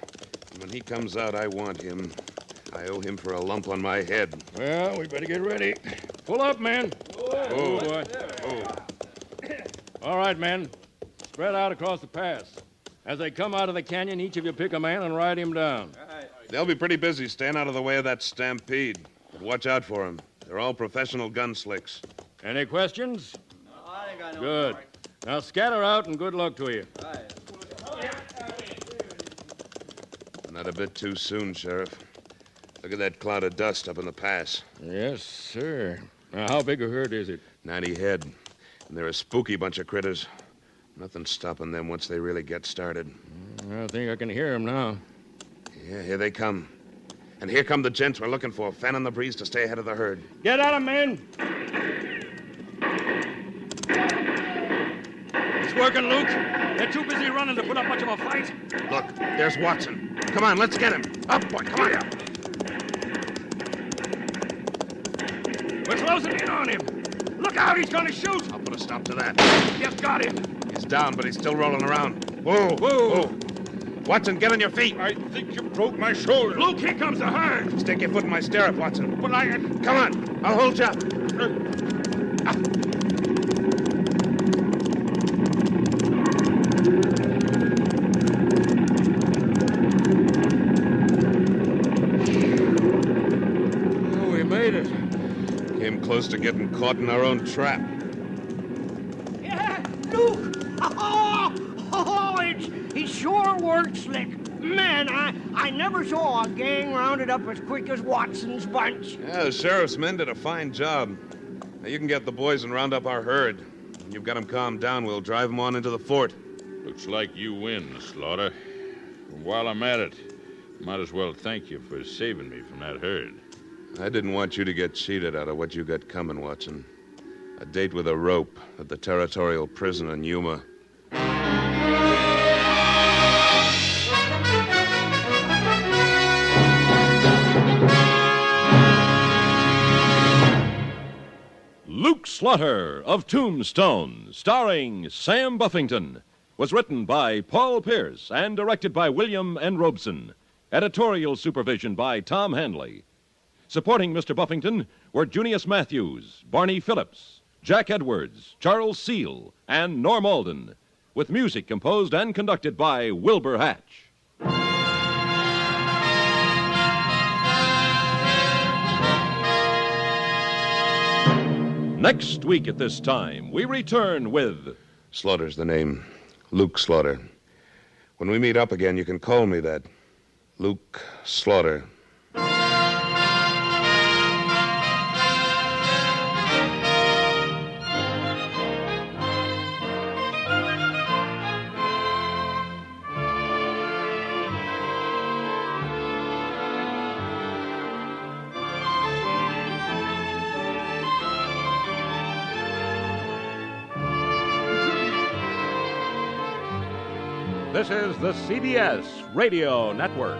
[SPEAKER 10] And when he comes out, I want him. I owe him for a lump on my head.
[SPEAKER 15] Well, we better get ready. Pull up, men.
[SPEAKER 10] Oh,
[SPEAKER 15] boy. All right, men. Spread out across the pass. As they come out of the canyon, each of you pick a man and ride him down.
[SPEAKER 10] They'll be pretty busy staying out of the way of that stampede. But watch out for them. They're all professional gunslicks.
[SPEAKER 15] Any questions?
[SPEAKER 2] No, I ain't got no.
[SPEAKER 15] Good. Now scatter out and good luck to you.
[SPEAKER 10] Not a bit too soon, Sheriff. Look at that cloud of dust up in the pass.
[SPEAKER 15] Yes, sir. Now, how big a herd is it?
[SPEAKER 10] 90 head. And they're a spooky bunch of critters. Nothing stopping them once they really get started.
[SPEAKER 15] I think I can hear them now.
[SPEAKER 10] Yeah, here they come. And here come the gents we're looking for, fanning the breeze to stay ahead of the herd.
[SPEAKER 15] Get at 'em, men! It's working, Luke. They're too busy running to put up much of a fight.
[SPEAKER 10] Look, there's Watson. Come on, let's get him. Up, boy, come on.
[SPEAKER 15] We're closing in on him. Look out, he's going to shoot.
[SPEAKER 10] I'll put a stop to that.
[SPEAKER 15] Yes, got him.
[SPEAKER 10] He's down, but he's still rolling around. Whoa, whoa. Watson, get on your feet.
[SPEAKER 21] I think you broke my shoulder.
[SPEAKER 15] Luke, here comes the herd.
[SPEAKER 10] Stick your foot in my stirrup, Watson.
[SPEAKER 21] But I...
[SPEAKER 10] Come on, I'll hold you up.
[SPEAKER 15] We made it.
[SPEAKER 10] Came close to getting caught in our own trap.
[SPEAKER 13] Yeah, Luke! It sure worked slick. Man, I never saw a gang rounded up as quick as Watson's bunch.
[SPEAKER 10] Yeah, the sheriff's men did a fine job. Now, you can get the boys and round up our herd. When you've got them calmed down, we'll drive them on into the fort.
[SPEAKER 21] Looks like you win, Slaughter. While I'm at it, might as well thank you for saving me from that herd.
[SPEAKER 10] I didn't want you to get cheated out of what you got coming, Watson. A date with a rope at the territorial prison in Yuma.
[SPEAKER 11] Luke Slaughter of Tombstone, starring Sam Buffington, was written by Paul Pierce and directed by William N. Robeson. Editorial supervision by Tom Hanley. Supporting Mr. Buffington were Junius Matthews, Barney Phillips, Jack Edwards, Charles Seal, and Norm Alden, with music composed and conducted by Wilbur Hatch. Next week at this time, we return with...
[SPEAKER 10] Slaughter's the name. Luke Slaughter. When we meet up again, you can call me that. Luke Slaughter.
[SPEAKER 5] This is the CBS Radio Network.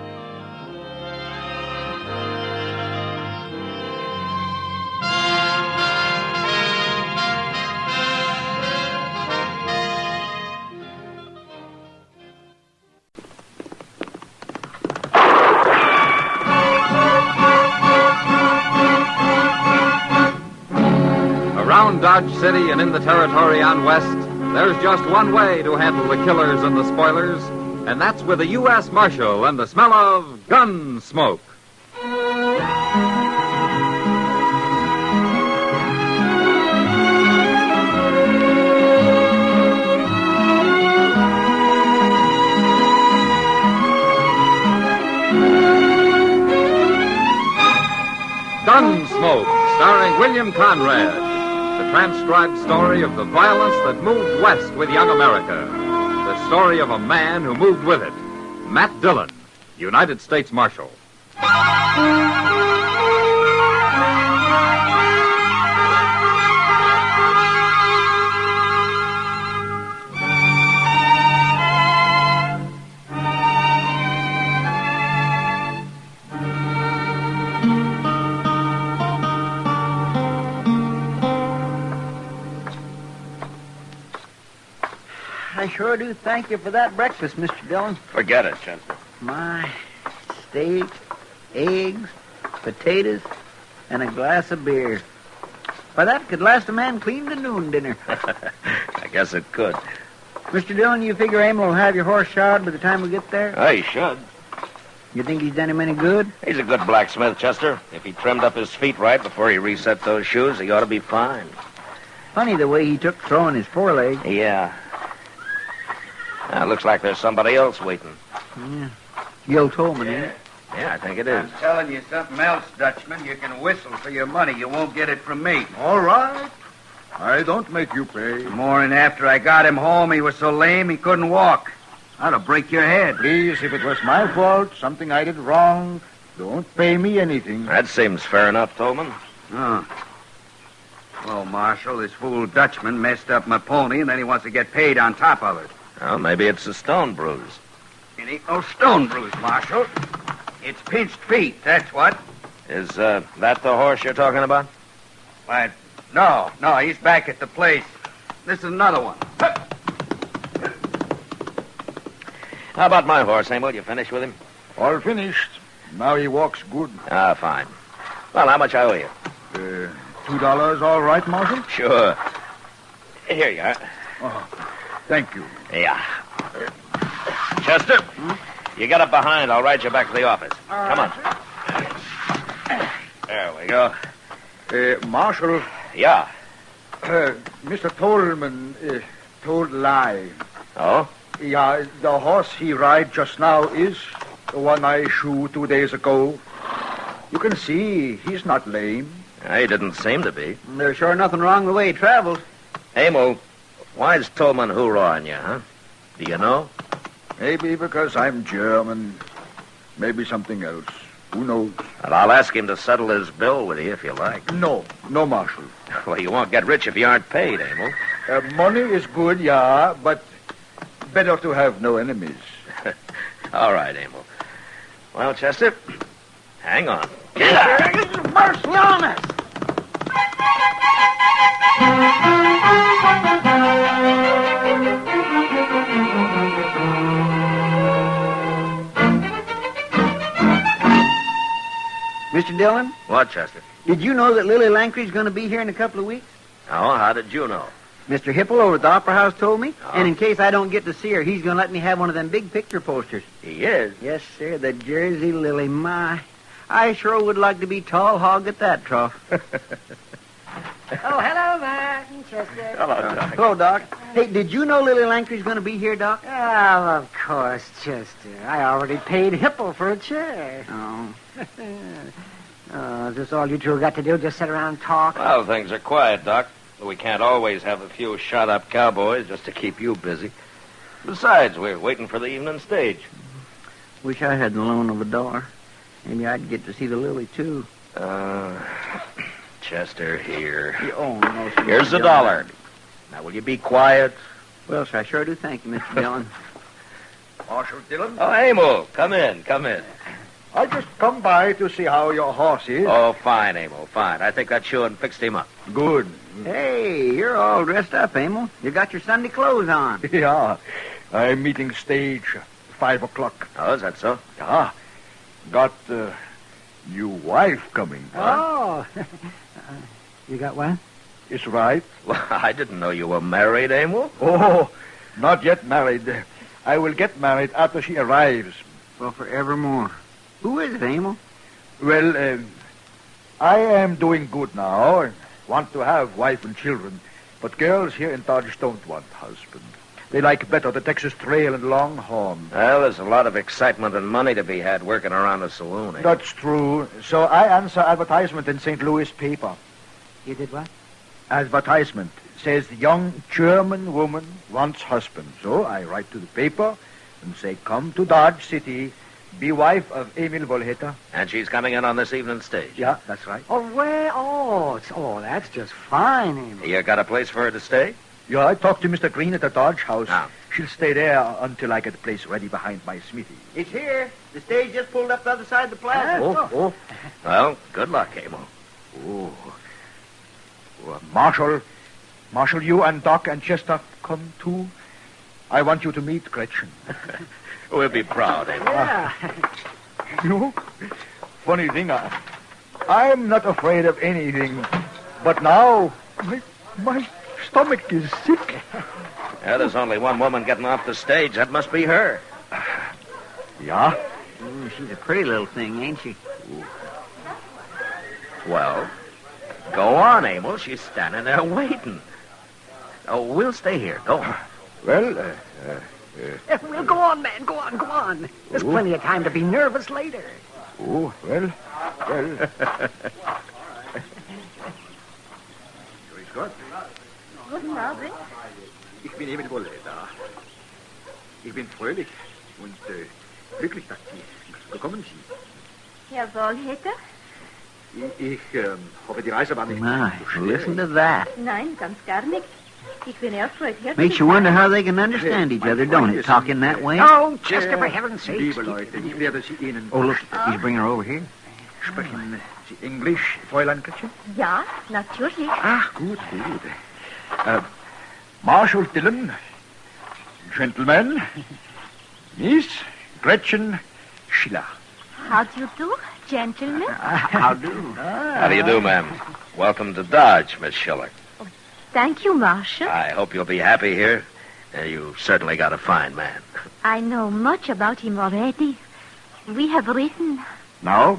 [SPEAKER 19] Around Dodge City and in the territory on west, there's just one way to handle the killers and the spoilers, and that's with a U.S. Marshal and the smell of Gunsmoke. Gunsmoke, starring William Conrad. The transcribed story of the violence that moved west with young America. The story of a man who moved with it. Matt Dillon, United States Marshal.
[SPEAKER 8] I sure do thank you for that breakfast, Mr. Dillon.
[SPEAKER 3] Forget it, Chester.
[SPEAKER 8] My steak, eggs, potatoes, and a glass of beer. Why, that could last a man clean to noon dinner.
[SPEAKER 3] I guess it could.
[SPEAKER 8] Mr. Dillon, you figure Emil will have your horse shod by the time we get there?
[SPEAKER 3] He should.
[SPEAKER 8] You think he's done him any good?
[SPEAKER 3] He's a good blacksmith, Chester. If he trimmed up his feet right before he reset those shoes, he ought to be fine.
[SPEAKER 8] Funny the way he took throwing his foreleg.
[SPEAKER 3] Yeah. Now, looks like there's somebody else waiting.
[SPEAKER 8] Yeah. Gil Tolman, ain't it?
[SPEAKER 3] Yeah, I think it is.
[SPEAKER 4] I'm telling you something else, Dutchman. You can whistle for your money. You won't get it from me.
[SPEAKER 20] All right. I don't make you pay.
[SPEAKER 4] The morning after I got him home, he was so lame he couldn't walk. I'd have break your head.
[SPEAKER 20] Please, if it was my fault, something I did wrong, don't pay me anything.
[SPEAKER 3] That seems fair enough, Tolman.
[SPEAKER 4] Oh. Well, Marshal, this fool Dutchman messed up my pony, and then he wants to get paid on top of it.
[SPEAKER 3] Well, maybe it's a stone bruise.
[SPEAKER 4] It ain't no stone bruise, Marshal. It's pinched feet, that's what.
[SPEAKER 3] Is that the horse you're talking about?
[SPEAKER 4] Why, no, he's back at the place. This is another one.
[SPEAKER 3] How about my horse, Emil? You finished with him?
[SPEAKER 20] All finished. Now he walks good.
[SPEAKER 3] Ah, fine. Well, how much I owe you?
[SPEAKER 20] $2 all right, Marshal?
[SPEAKER 3] Sure. Here you are.
[SPEAKER 20] Oh, thank you.
[SPEAKER 3] Yeah. Chester, you get up behind. I'll ride you back to the office. Come on. There we go.
[SPEAKER 20] Marshal.
[SPEAKER 3] Yeah.
[SPEAKER 20] Mr. Tolman told lie.
[SPEAKER 3] Oh?
[SPEAKER 20] Yeah, the horse he ride just now is the one I shoot 2 days ago. You can see he's not lame.
[SPEAKER 3] He didn't seem to be.
[SPEAKER 8] There's sure nothing wrong the way he travels.
[SPEAKER 3] Emil, why's Tolman hoorahing you, huh? Do you know?
[SPEAKER 20] Maybe because I'm German. Maybe something else. Who knows?
[SPEAKER 3] And I'll ask him to settle his bill with you if you like.
[SPEAKER 20] No, Marshal.
[SPEAKER 3] Well, you won't get rich if you aren't paid, Emil.
[SPEAKER 20] Money is good, yeah, but better to have no enemies.
[SPEAKER 3] All right, Emil. Well, Chester, hang on.
[SPEAKER 13] Mercy on us!
[SPEAKER 8] Mr. Dillon?
[SPEAKER 3] What, Chester?
[SPEAKER 8] Did you know that Lily Langtry's going to be here in a couple of weeks?
[SPEAKER 3] Oh, how did you know?
[SPEAKER 8] Mr. Hipple over at the Opera House told me. Oh. And in case I don't get to see her, he's going to let me have one of them big picture posters.
[SPEAKER 3] He is?
[SPEAKER 8] Yes, sir. The Jersey Lily. My, I sure would like to be tall hog at that trough.
[SPEAKER 9] Oh, hello, Matt and Chester.
[SPEAKER 3] Hello, Doc.
[SPEAKER 8] Hello, Doc. Hey, did you know Lily Langtry's going to be here, Doc?
[SPEAKER 9] Oh, of course, Chester. I already paid Hipple for a chair.
[SPEAKER 8] Oh.
[SPEAKER 9] Is this all you two got to do? Just sit around and talk?
[SPEAKER 3] Well, things are quiet, Doc. We can't always have a few shot-up cowboys just to keep you busy. Besides, we're waiting for the evening stage.
[SPEAKER 8] Wish I had the loan of a dollar. Maybe I'd get to see the Lily, too.
[SPEAKER 3] Chester, here.
[SPEAKER 8] Oh, no, sir.
[SPEAKER 3] Here's the dollar. Now, will you be quiet?
[SPEAKER 8] Well, sir, I sure do thank you, Mr. Dillon.
[SPEAKER 20] Marshal Dillon?
[SPEAKER 3] Oh, Emil, come in.
[SPEAKER 20] I just come by to see how your horse is.
[SPEAKER 3] Oh, fine, Emil, fine. I think that shoe and fixed him up.
[SPEAKER 20] Good.
[SPEAKER 8] Hey, you're all dressed up, Emil. You got your Sunday clothes on.
[SPEAKER 20] Yeah, I'm meeting stage 5 o'clock.
[SPEAKER 3] Oh, is that so?
[SPEAKER 20] Yeah. Got new wife coming.
[SPEAKER 9] Oh. You got one?
[SPEAKER 20] It's right.
[SPEAKER 3] Well, I didn't know you were married, Emil.
[SPEAKER 20] Oh, not yet married. I will get married after she arrives.
[SPEAKER 8] Well, forevermore. Who is it, Emil?
[SPEAKER 20] Well, I am doing good now and want to have wife and children. But girls here in Dodge don't want husband. They like better the Texas Trail and Longhorn.
[SPEAKER 3] Well, there's a lot of excitement and money to be had working around a saloon, eh?
[SPEAKER 20] That's true. So I answer advertisement in St. Louis paper.
[SPEAKER 9] You did what?
[SPEAKER 20] Advertisement. Says young German woman wants husband. So I write to the paper and say, come to Dodge City, be wife of Emil Volheta.
[SPEAKER 3] And she's coming in on this evening stage.
[SPEAKER 20] Yeah, that's right.
[SPEAKER 9] Oh, well, that's just fine, Emil.
[SPEAKER 3] You got a place for her to stay?
[SPEAKER 20] Yeah, I talked to Mr. Green at the Dodge House.
[SPEAKER 3] Oh.
[SPEAKER 20] She'll stay there until I get the place ready behind my smithy.
[SPEAKER 8] It's here. The stage just pulled up the other side of the plaza.
[SPEAKER 20] Oh.
[SPEAKER 3] Well, good luck, Emil.
[SPEAKER 20] Oh. Marshal, you and Doc and Chester come too. I want you to meet Gretchen.
[SPEAKER 3] We'll be proud, Emil.
[SPEAKER 9] Yeah.
[SPEAKER 20] You know, funny thing, I'm not afraid of anything, but now my stomach is sick.
[SPEAKER 3] Yeah, there's only one woman getting off the stage. That must be her.
[SPEAKER 20] Yeah?
[SPEAKER 8] She's a pretty little thing, ain't she?
[SPEAKER 3] Well, go on, Emil. She's standing there waiting. Oh, we'll stay here. Go on.
[SPEAKER 20] Well,
[SPEAKER 9] Well, go on, man. Go on. There's plenty of time to be nervous later.
[SPEAKER 20] Oh, well. Grüß Gott.
[SPEAKER 17] Guten Abend.
[SPEAKER 20] Ich bin Emil Volheta. Ich bin fröhlich und glücklich, dass Sie gekommen sind.
[SPEAKER 17] Herr Volheta?
[SPEAKER 20] Ich hoffe, die Reise war nicht
[SPEAKER 8] My,
[SPEAKER 20] zu schwer.
[SPEAKER 8] listen to that.
[SPEAKER 17] Nein, ganz gar nicht. Ich bin erfreut.
[SPEAKER 8] Makes you wonder how they can understand each other, don't it, talking that way?
[SPEAKER 9] Oh, Chester, for heaven's sake.
[SPEAKER 20] Liebe Leute, ich werde Sie Ihnen...
[SPEAKER 8] Oh, look, he's bringing her over here.
[SPEAKER 20] Sprechen Sie Englisch, Fräulein Gretchen?
[SPEAKER 17] Ja, natürlich.
[SPEAKER 20] Ach, gut. Marshal Dillon, gentlemen, Miss Gretchen Schiller.
[SPEAKER 17] How do you do, gentlemen?
[SPEAKER 8] How do?
[SPEAKER 3] How do you do, ma'am? Welcome to Dodge, Miss Schiller.
[SPEAKER 17] Thank you, Marshal.
[SPEAKER 3] I hope you'll be happy here. You've certainly got a fine man.
[SPEAKER 17] I know much about him already. We have written.
[SPEAKER 20] Now,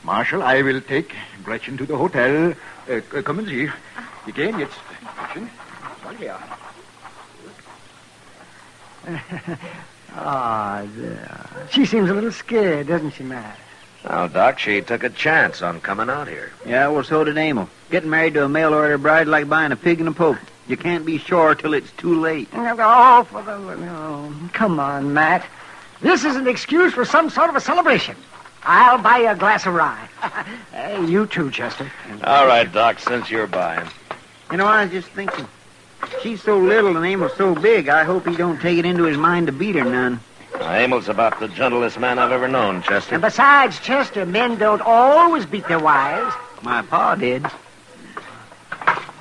[SPEAKER 20] Marshal, I will take Gretchen to the hotel. Kommen Sie. Wir gehen jetzt. Gretchen, mal her.
[SPEAKER 9] She seems a little scared, doesn't she, Matt?
[SPEAKER 3] Oh, Doc, she took a chance on coming out here.
[SPEAKER 8] Yeah, well, so did Emil. Getting married to a mail-order bride like buying a pig in a poke. You can't be sure till it's too late.
[SPEAKER 9] Oh, come on, Matt. This is an excuse for some sort of a celebration. I'll buy you a glass of rye. Hey, you too, Chester.
[SPEAKER 3] All right, Doc, since you're buying.
[SPEAKER 8] You know, I was just thinking, she's so little and Emil's so big, I hope he don't take it into his mind to beat her none.
[SPEAKER 3] Emil's about the gentlest man I've ever known, Chester.
[SPEAKER 9] And besides, Chester, men don't always beat their wives.
[SPEAKER 8] My pa did.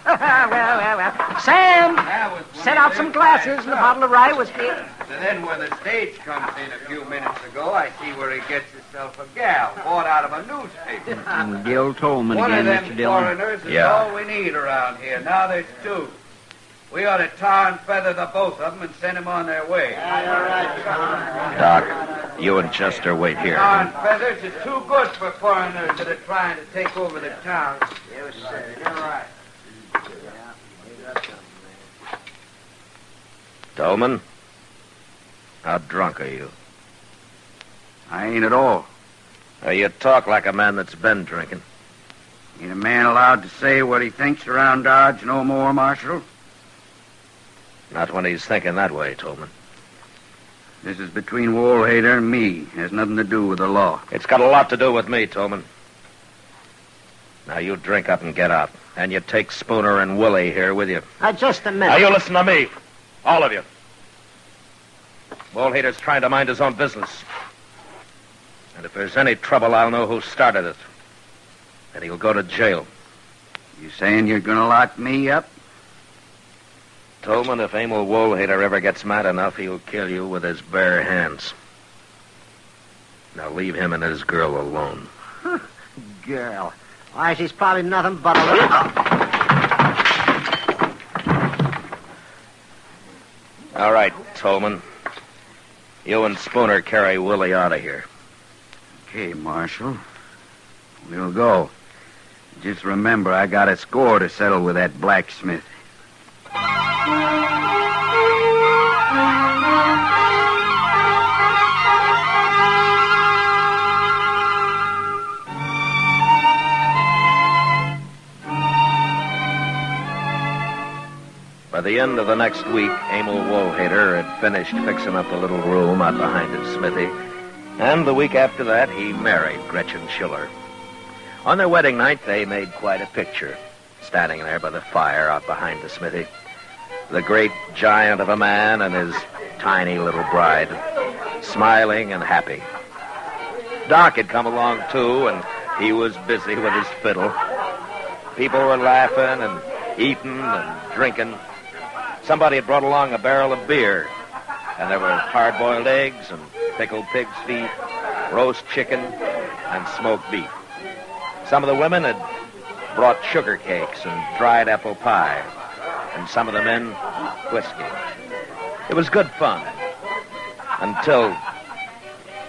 [SPEAKER 9] well. Sam, set out some glasses and a bottle of rye whiskey.
[SPEAKER 4] And then when the stage comes in a few minutes ago, I see where he gets himself a gal bought out of a newspaper.
[SPEAKER 8] Gil Tolman
[SPEAKER 4] One
[SPEAKER 8] again,
[SPEAKER 4] of them
[SPEAKER 8] Mr. Dillon.
[SPEAKER 4] foreigners is all we need around here. Now there's two. We ought to tar and feather the both of them and send them on their way.
[SPEAKER 3] Doc, you and Chester wait here.
[SPEAKER 4] Tar and feathers is too good for foreigners that are trying to take over the town. Yes, sir. You're right.
[SPEAKER 3] Tolman, how drunk are you?
[SPEAKER 4] I ain't at all.
[SPEAKER 3] You talk like a man that's been drinking.
[SPEAKER 4] Ain't a man allowed to say what he thinks around Dodge no more, Marshal?
[SPEAKER 3] Not when he's thinking that way, Tolman.
[SPEAKER 4] This is between Woolhader and me. It has nothing to do with the law.
[SPEAKER 3] It's got a lot to do with me, Tolman. Now you drink up and get out. And you take Spooner and Willie here with you.
[SPEAKER 9] Just a minute.
[SPEAKER 3] Now you listen to me. All of you. Woolhader's trying to mind his own business. And if there's any trouble, I'll know who started it. And he'll go to jail.
[SPEAKER 4] You saying you're going to lock me up?
[SPEAKER 3] Tolman, if Emil Woolhader ever gets mad enough, he'll kill you with his bare hands. Now leave him and his girl alone.
[SPEAKER 9] Girl. Why, she's probably nothing but a little...
[SPEAKER 3] All right, Tolman. You and Spooner carry Willie out of here.
[SPEAKER 4] Okay, Marshal. We'll go. Just remember, I got a score to settle with that blacksmith.
[SPEAKER 3] By the end of the next week, Emil Woolhader had finished fixing up the little room out behind his smithy. And the week after that, he married Gretchen Schiller. On their wedding night, they made quite a picture, standing there by the fire out behind the smithy. The great giant of a man and his tiny little bride, smiling and happy. Doc had come along, too, and he was busy with his fiddle. People were laughing and eating and drinking. Somebody had brought along a barrel of beer, and there were hard-boiled eggs and pickled pig's feet, roast chicken, and smoked beef. Some of the women had brought sugar cakes and dried apple pie, and some of the men, whiskey. It was good fun, until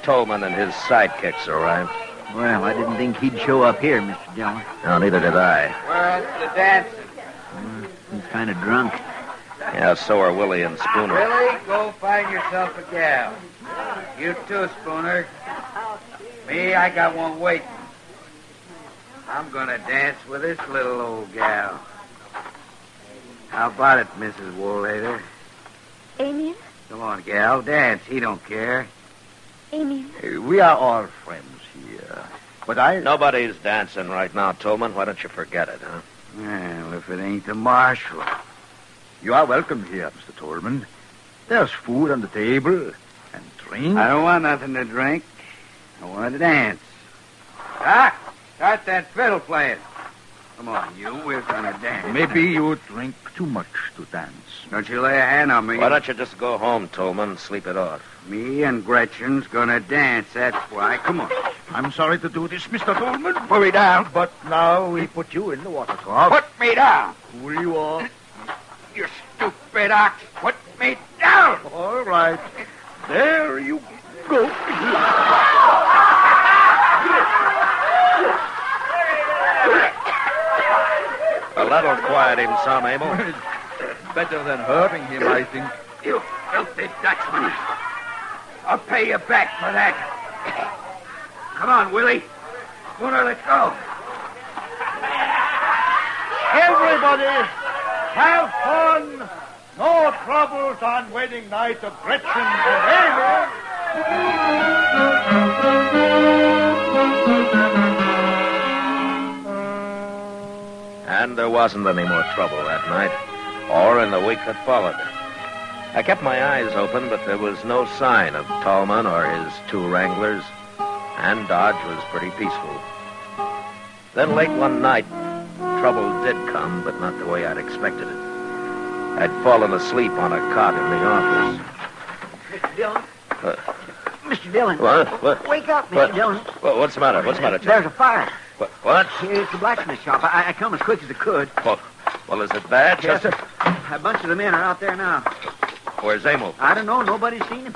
[SPEAKER 3] Tolman and his sidekicks arrived.
[SPEAKER 8] Well, I didn't think he'd show up here, Mr. Dillon.
[SPEAKER 3] No, neither did I.
[SPEAKER 4] Where's the dancing?
[SPEAKER 8] He's kind of drunk.
[SPEAKER 3] Yeah, so are Willie and Spooner.
[SPEAKER 4] Willie, go find yourself a gal. You too, Spooner. Me, I got one waiting. I'm gonna dance with this little old gal. How about it, Mrs. Woolhader?
[SPEAKER 17] Emil?
[SPEAKER 4] Come on, gal, dance. He don't care.
[SPEAKER 17] Emil?
[SPEAKER 20] We are all friends here. But
[SPEAKER 3] Nobody's dancing right now, Tolman. Why don't you forget it, huh?
[SPEAKER 4] Well, if it ain't the marshal.
[SPEAKER 20] You are welcome here, Mr. Tolman. There's food on the table and drink.
[SPEAKER 4] I don't want nothing to drink. I want to dance. Doc, start that fiddle playing. Come on, you. We're gonna dance.
[SPEAKER 20] Maybe you drink too much to dance.
[SPEAKER 4] Don't you lay a hand on me.
[SPEAKER 3] Why don't you just go home, Tolman, and sleep it off?
[SPEAKER 4] Me and Gretchen's gonna dance, that's why. Come on.
[SPEAKER 20] I'm sorry to do this, Mr. Tolman. Put me down. But now we put you in the water trough.
[SPEAKER 4] Put me down.
[SPEAKER 20] Cool you off.
[SPEAKER 4] You stupid ox. Put me down.
[SPEAKER 20] All right. There you go.
[SPEAKER 3] Well, that'll quiet him some, Emil.
[SPEAKER 20] Better than hurting him, I think.
[SPEAKER 4] You filthy Dutchman. I'll pay you back for that. Come on, Willie. Spooner, let's go.
[SPEAKER 20] Everybody, have fun. No troubles on wedding night of Gretchen and Emil.
[SPEAKER 3] wasn't any more trouble that night, or in the week that followed. I kept my eyes open, but there was no sign of Tallman or his 2 wranglers, and Dodge was pretty peaceful. Then late one night, trouble did come, but not the way I'd expected it. I'd fallen asleep on a cot in the office.
[SPEAKER 9] Mr. Dillon? Mr. Dillon.
[SPEAKER 3] What?
[SPEAKER 9] Wake up, Mr.
[SPEAKER 3] What?
[SPEAKER 9] Dillon.
[SPEAKER 3] What's the matter? What's the matter, Chuck?
[SPEAKER 9] There's a fire.
[SPEAKER 3] What?
[SPEAKER 9] It's the blacksmith shop. I come as quick as I could.
[SPEAKER 3] Well, is it bad,
[SPEAKER 9] Yes,
[SPEAKER 3] Chester?
[SPEAKER 9] sir. A bunch of the men are out there now.
[SPEAKER 3] Where's Emil?
[SPEAKER 9] I don't know. Nobody's seen him.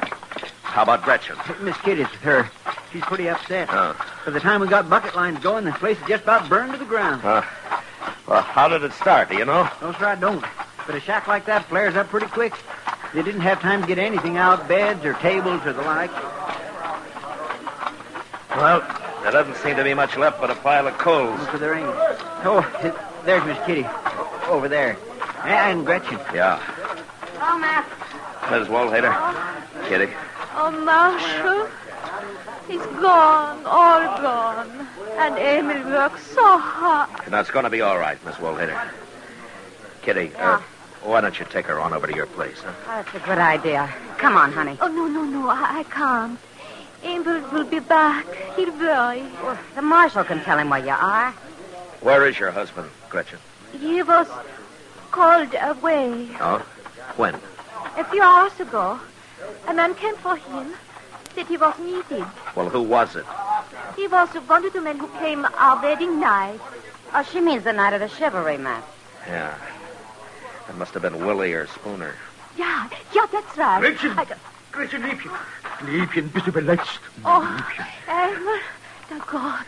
[SPEAKER 3] How about Gretchen?
[SPEAKER 9] Miss Kitty's with her. She's pretty upset.
[SPEAKER 3] Oh.
[SPEAKER 9] By the time we got bucket lines going, the place is just about burned to the ground.
[SPEAKER 3] Well, how did it start? Do you know?
[SPEAKER 9] No, sir, I don't. But a shack like that flares up pretty quick. They didn't have time to get anything out, beds or tables or the like.
[SPEAKER 3] Well, there doesn't seem to be much left but a pile of coals.
[SPEAKER 9] So there ain't. Oh, there's Miss Kitty. Over there. And Gretchen.
[SPEAKER 3] Yeah.
[SPEAKER 17] Oh, Matt.
[SPEAKER 3] Ms. Woolhater. Kitty.
[SPEAKER 17] Oh, Marshal. He's gone, all gone. And Emil worked so hard.
[SPEAKER 3] Now, it's going to be all right, Miss Woolhater. Kitty, why don't you take her on over to your place, huh?
[SPEAKER 7] Oh, that's a good idea. Come on, honey.
[SPEAKER 17] Oh, no, I can't. Emil will be back. He'll worry.
[SPEAKER 7] Well, the marshal can tell him where you are.
[SPEAKER 3] Where is your husband, Gretchen?
[SPEAKER 17] He was called away.
[SPEAKER 3] Oh? When?
[SPEAKER 17] A few hours ago. A man came for him. Said he was needed.
[SPEAKER 3] Well, who was it?
[SPEAKER 17] He was one of the men who came our wedding night.
[SPEAKER 7] Oh, she means the night of the chivalry, Matt.
[SPEAKER 3] Yeah. That must have been Willie or Spooner.
[SPEAKER 17] Yeah, that's right.
[SPEAKER 20] Gretchen! Gretchen, Liebchen, bist du verletzt?
[SPEAKER 17] Oh, Emil, der Gott.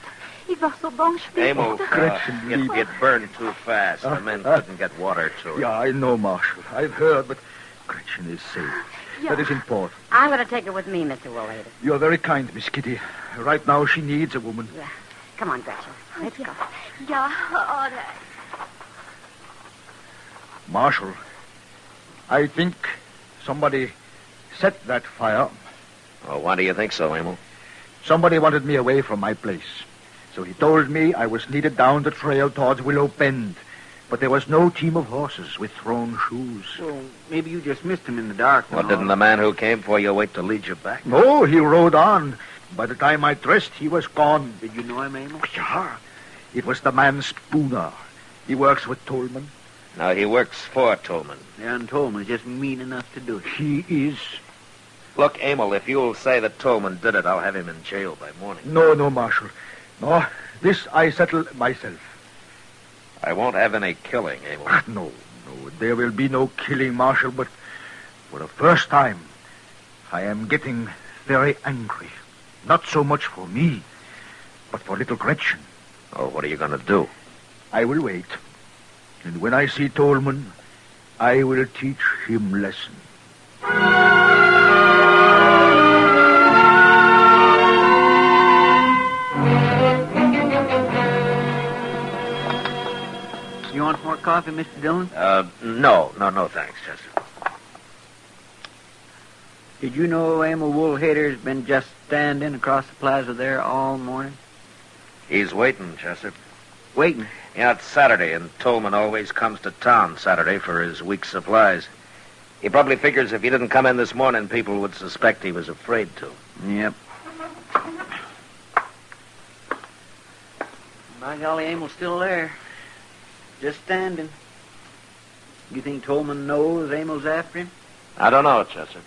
[SPEAKER 17] Ich war so bang
[SPEAKER 3] Emil,
[SPEAKER 20] Gretchen,
[SPEAKER 3] it burned too fast. The men couldn't get water to it.
[SPEAKER 20] Yeah, I know, Marshal. I've heard, but Gretchen is safe.
[SPEAKER 17] Yeah.
[SPEAKER 20] That is important.
[SPEAKER 7] I'm going to take her with me, Mr. Woolhater.
[SPEAKER 20] You're very kind, Miss Kitty. Right now, she needs a woman.
[SPEAKER 7] Yeah. Come on, Gretchen. Let's go.
[SPEAKER 17] Yeah, all right.
[SPEAKER 20] Marshal, I think somebody set that fire.
[SPEAKER 3] Oh, why do you think so, Emil?
[SPEAKER 20] Somebody wanted me away from my place. So he told me I was needed down the trail towards Willow Bend. But there was no team of horses with thrown shoes.
[SPEAKER 9] Well, maybe you just missed him in the dark.
[SPEAKER 3] Well, didn't the man who came for you wait to lead you back?
[SPEAKER 20] No, he rode on. By the time I dressed, he was gone.
[SPEAKER 9] Did you know him, Emil?
[SPEAKER 20] Yeah. It was the man Spooner. He works with Tolman.
[SPEAKER 3] No, he works for Tolman.
[SPEAKER 9] Yeah, and Tolman's just mean enough to do it.
[SPEAKER 20] He is.
[SPEAKER 3] Look, Emil, if you'll say that Tolman did it, I'll have him in jail by morning.
[SPEAKER 20] No, Marshal. No, this I settle myself.
[SPEAKER 3] I won't have any killing, Emil.
[SPEAKER 20] No. There will be no killing, Marshal, but for the first time, I am getting very angry. Not so much for me, but for little Gretchen.
[SPEAKER 3] Oh, what are you going to do?
[SPEAKER 20] I will wait. And when I see Tolman, I will teach him lesson.
[SPEAKER 9] You want more coffee, Mr. Dillon?
[SPEAKER 3] No, thanks, Chester.
[SPEAKER 9] Did you know Emil Woolhater's been just standing across the plaza there all morning?
[SPEAKER 3] He's waiting, Chester.
[SPEAKER 9] Waiting?
[SPEAKER 3] Yeah, it's Saturday, and Tolman always comes to town Saturday for his week's supplies. He probably figures if he didn't come in this morning, people would suspect he was afraid to.
[SPEAKER 9] Yep. By golly, Emil's still there. Just standing. You think Tolman knows Emil's after him?
[SPEAKER 3] I don't know, Chester.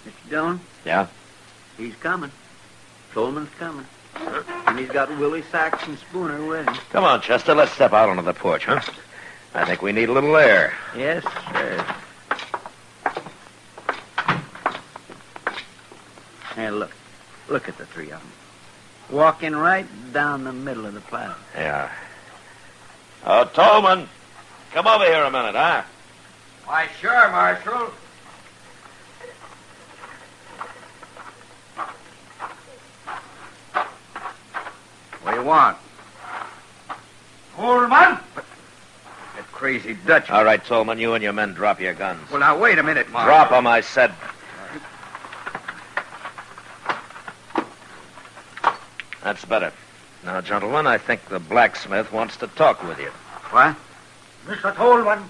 [SPEAKER 9] Mr. Dillon?
[SPEAKER 3] Yeah?
[SPEAKER 9] He's coming. Tolman's coming. And he's got Willie Sachs and Spooner with him.
[SPEAKER 3] Come on, Chester, let's step out onto the porch, huh? I think we need a little air.
[SPEAKER 9] Yes, sir. Hey, look. Look at the three of them. Walking right down the middle of the plaza.
[SPEAKER 3] Yeah. Oh, Tolman, come over here a minute, huh?
[SPEAKER 4] Why, sure, Marshal. What do you want? Old man? That crazy Dutch.
[SPEAKER 3] All right, Tolman, you and your men drop your guns.
[SPEAKER 4] Well, now, wait a minute, Marshal.
[SPEAKER 3] Drop them, I said. That's better. Now, gentlemen, I think the blacksmith wants to talk with you.
[SPEAKER 9] What?
[SPEAKER 20] Mr. Tolman,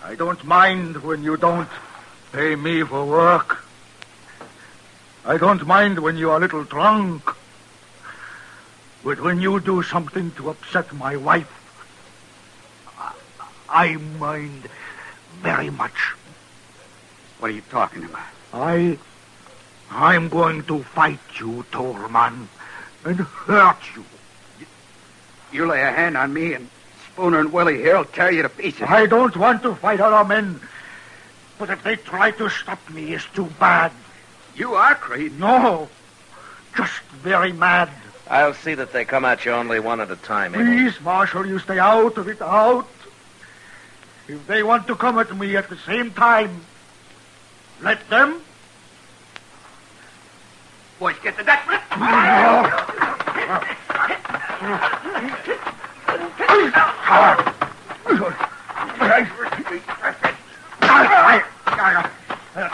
[SPEAKER 20] I don't mind when you don't pay me for work. I don't mind when you're a little drunk. But when you do something to upset my wife, I mind very much.
[SPEAKER 9] What are you talking about?
[SPEAKER 20] I'm going to fight you, Tolman, and hurt you.
[SPEAKER 9] You lay a hand on me and Spooner and Willie here will tear you to pieces.
[SPEAKER 20] I don't want to fight other men, but if they try to stop me, it's too bad.
[SPEAKER 9] You are crazy.
[SPEAKER 20] No, just very mad.
[SPEAKER 3] I'll see that they come at you only one at a time, Abel.
[SPEAKER 20] Please, Marshal, you stay out of it, out. If they want to come at me at the same time, let them.
[SPEAKER 9] Boys, get the deck.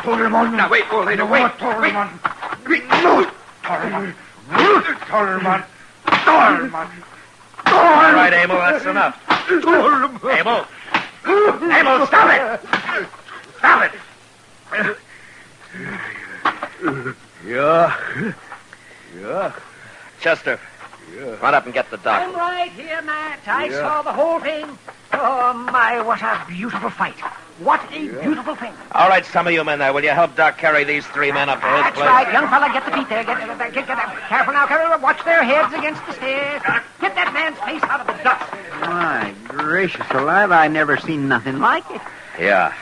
[SPEAKER 20] Tolman.
[SPEAKER 9] Now, wait, old lady, wait.
[SPEAKER 20] Tolman.
[SPEAKER 3] All right, Abel, that's enough. Abel! Abel, stop it! Stop it!
[SPEAKER 9] Yeah.
[SPEAKER 3] Chester, run up and get the
[SPEAKER 12] I'm
[SPEAKER 3] doctor.
[SPEAKER 12] right here, Matt. I saw the whole thing. Oh, my, what a beautiful fight. What a beautiful thing.
[SPEAKER 3] All right, some of you men there, will you help Doc carry these three men up to his
[SPEAKER 12] That's
[SPEAKER 3] place?
[SPEAKER 12] right, young fella. Get the feet there. Get careful now, careful. Watch their heads against the stairs. Get that man's face out of the dust.
[SPEAKER 9] My gracious alive, I never seen nothing like it.
[SPEAKER 3] Yeah.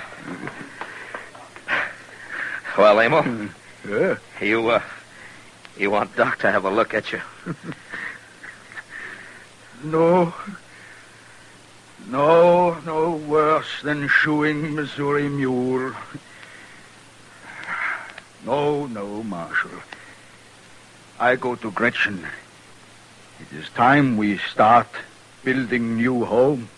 [SPEAKER 3] Well, Emil, you want Doc to have a look at you?
[SPEAKER 20] No worse than shoeing Missouri mule. No, Marshal. I go to Gretchen. It is time we start building new home.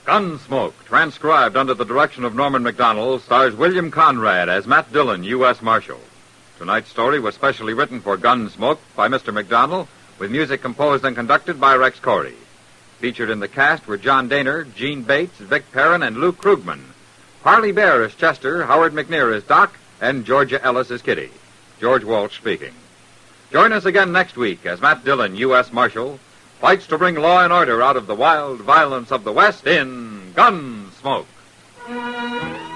[SPEAKER 5] Gunsmoke, transcribed under the direction of Norman MacDonald, stars William Conrad as Matt Dillon, U.S. Marshal. Tonight's story was specially written for Gunsmoke by Mr. MacDonald, with music composed and conducted by Rex Corey. Featured in the cast were John Daner, Gene Bates, Vic Perrin, and Luke Krugman. Harley Bear as Chester, Howard McNear as Doc, and Georgia Ellis as Kitty. George Walsh speaking. Join us again next week as Matt Dillon, U.S. Marshal, fights to bring law and order out of the wild violence of the West in Gunsmoke.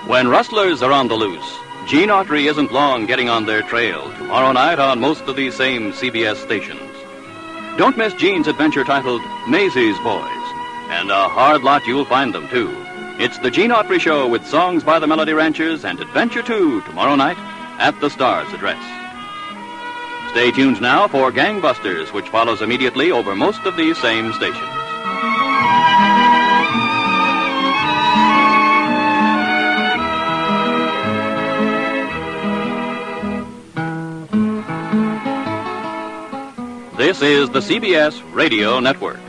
[SPEAKER 22] When rustlers are on the loose, Gene Autry isn't long getting on their trail tomorrow night on most of these same CBS stations. Don't miss Gene's adventure titled Maisie's Boys, and a hard lot you'll find them, too. It's the Gene Autry Show with songs by the Melody Ranchers and Adventure 2 tomorrow night at the Star's address. Stay tuned now for Gangbusters, which follows immediately over most of these same stations. This is the CBS Radio Network.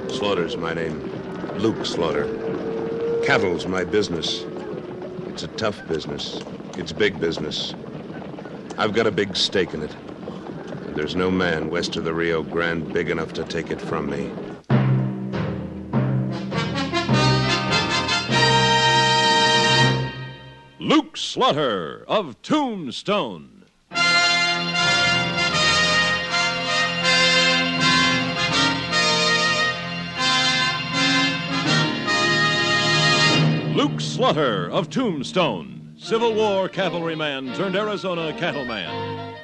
[SPEAKER 10] Slaughter's my name. Luke Slaughter. Cattle's my business. It's a tough business. It's big business. I've got a big stake in it. And there's no man west of the Rio Grande big enough to take it from me.
[SPEAKER 11] Luke Slaughter of Tombstone. Luke Slaughter of Tombstone, Civil War cavalryman turned Arizona cattleman.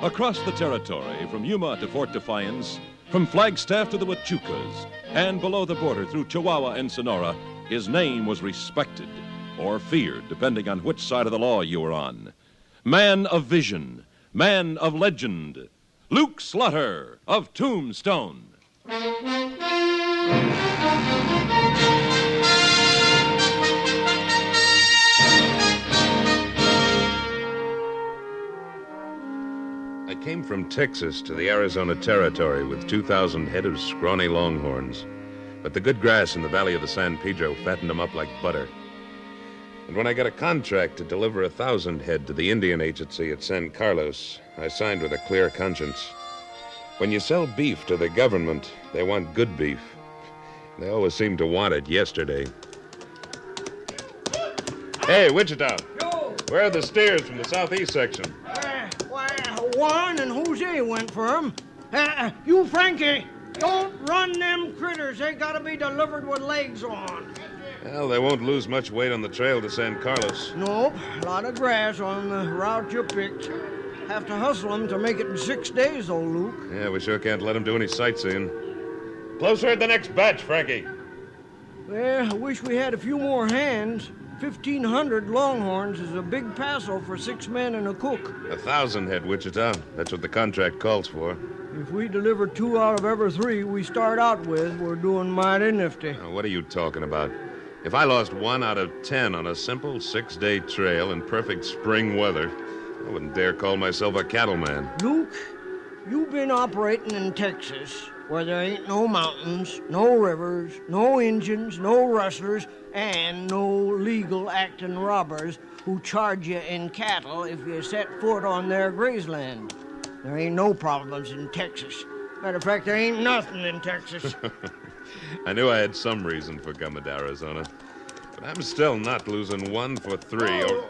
[SPEAKER 11] Across the territory, from Yuma to Fort Defiance, from Flagstaff to the Huachucas, and below the border through Chihuahua and Sonora, his name was respected or feared, depending on which side of the law you were on. Man of vision, man of legend, Luke Slaughter of Tombstone.
[SPEAKER 10] I came from Texas to the Arizona Territory with 2,000 head of scrawny longhorns. But the good grass in the valley of the San Pedro fattened them up like butter. And when I got a contract to deliver 1,000 head to the Indian Agency at San Carlos, I signed with a clear conscience. When you sell beef to the government, they want good beef. They always seem to want it yesterday. Hey, Wichita. Where are the steers from the southeast section?
[SPEAKER 13] Juan and Jose went for them. You, Frankie, don't run them critters. They gotta be delivered with legs on.
[SPEAKER 10] Well, they won't lose much weight on the trail to San Carlos.
[SPEAKER 13] Nope, a lot of grass on the route you picked. Have to hustle them to make it in 6 days, old Luke.
[SPEAKER 10] Yeah, we sure can't let them do any sightseeing. Closer at the next batch, Frankie.
[SPEAKER 13] Well, I wish we had a few more hands. 1,500 longhorns is a big paso for 6 men and a cook.
[SPEAKER 10] 1,000 head, Wichita. That's what the contract calls for.
[SPEAKER 13] If we deliver 2 out of every 3 we start out with, we're doing mighty nifty.
[SPEAKER 10] Now, what are you talking about? If I lost 1 out of 10 on a simple 6-day trail in perfect spring weather, I wouldn't dare call myself a cattleman.
[SPEAKER 13] Luke, you've been operating in Texas, where there ain't no mountains, no rivers, no Injuns, no rustlers, and no legal acting robbers who charge you in cattle if you set foot on their grazeland. There ain't no problems in Texas. Matter of fact, there ain't nothing in Texas.
[SPEAKER 10] I knew I had some reason for coming to Arizona, but I'm still not losing 1 for 3 or...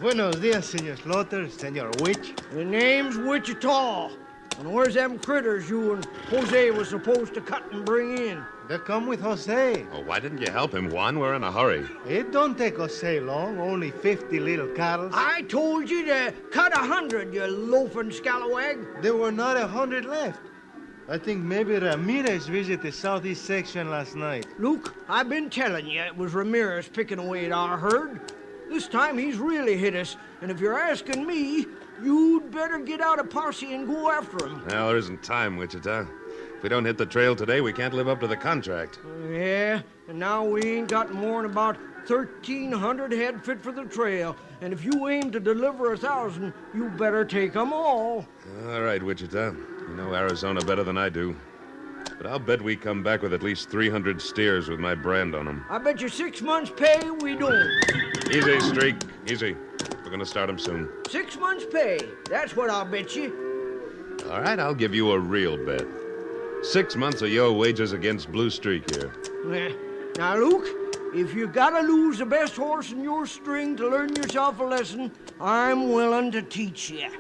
[SPEAKER 14] Buenos dias, Senor Slaughter, Senor Witch.
[SPEAKER 13] The name's Wichita. And where's them critters you and Jose was supposed to cut and bring in?
[SPEAKER 14] They come with Jose.
[SPEAKER 10] Oh, why didn't you help him, Juan? We're in a hurry.
[SPEAKER 14] It don't take Jose long, only 50 little cattle.
[SPEAKER 13] I told you to cut 100, you loafing scalawag.
[SPEAKER 14] There were not 100 left. I think maybe Ramirez visited the southeast section last night.
[SPEAKER 13] Luke, I've been telling you it was Ramirez picking away at our herd. This time he's really hit us, and if you're asking me, you'd better get out a posse and go after him.
[SPEAKER 10] Well, there isn't time, Wichita. If we don't hit the trail today, we can't live up to the contract.
[SPEAKER 13] Yeah, and now we ain't got more than about 1,300 head fit for the trail. And if you aim to deliver 1,000, you better take them all.
[SPEAKER 10] All right, Wichita. You know Arizona better than I do. But I'll bet we come back with at least 300 steers with my brand on them.
[SPEAKER 13] I bet you 6 months' pay we don't.
[SPEAKER 10] Easy, Streak. Easy. We're going to start them soon.
[SPEAKER 13] 6 months' pay. That's what I'll bet you.
[SPEAKER 10] All right, I'll give you a real bet. 6 months of your wages against Blue Streak here.
[SPEAKER 13] Now, Luke, if you gotta lose the best horse in your string to learn yourself a lesson, I'm willing to teach you.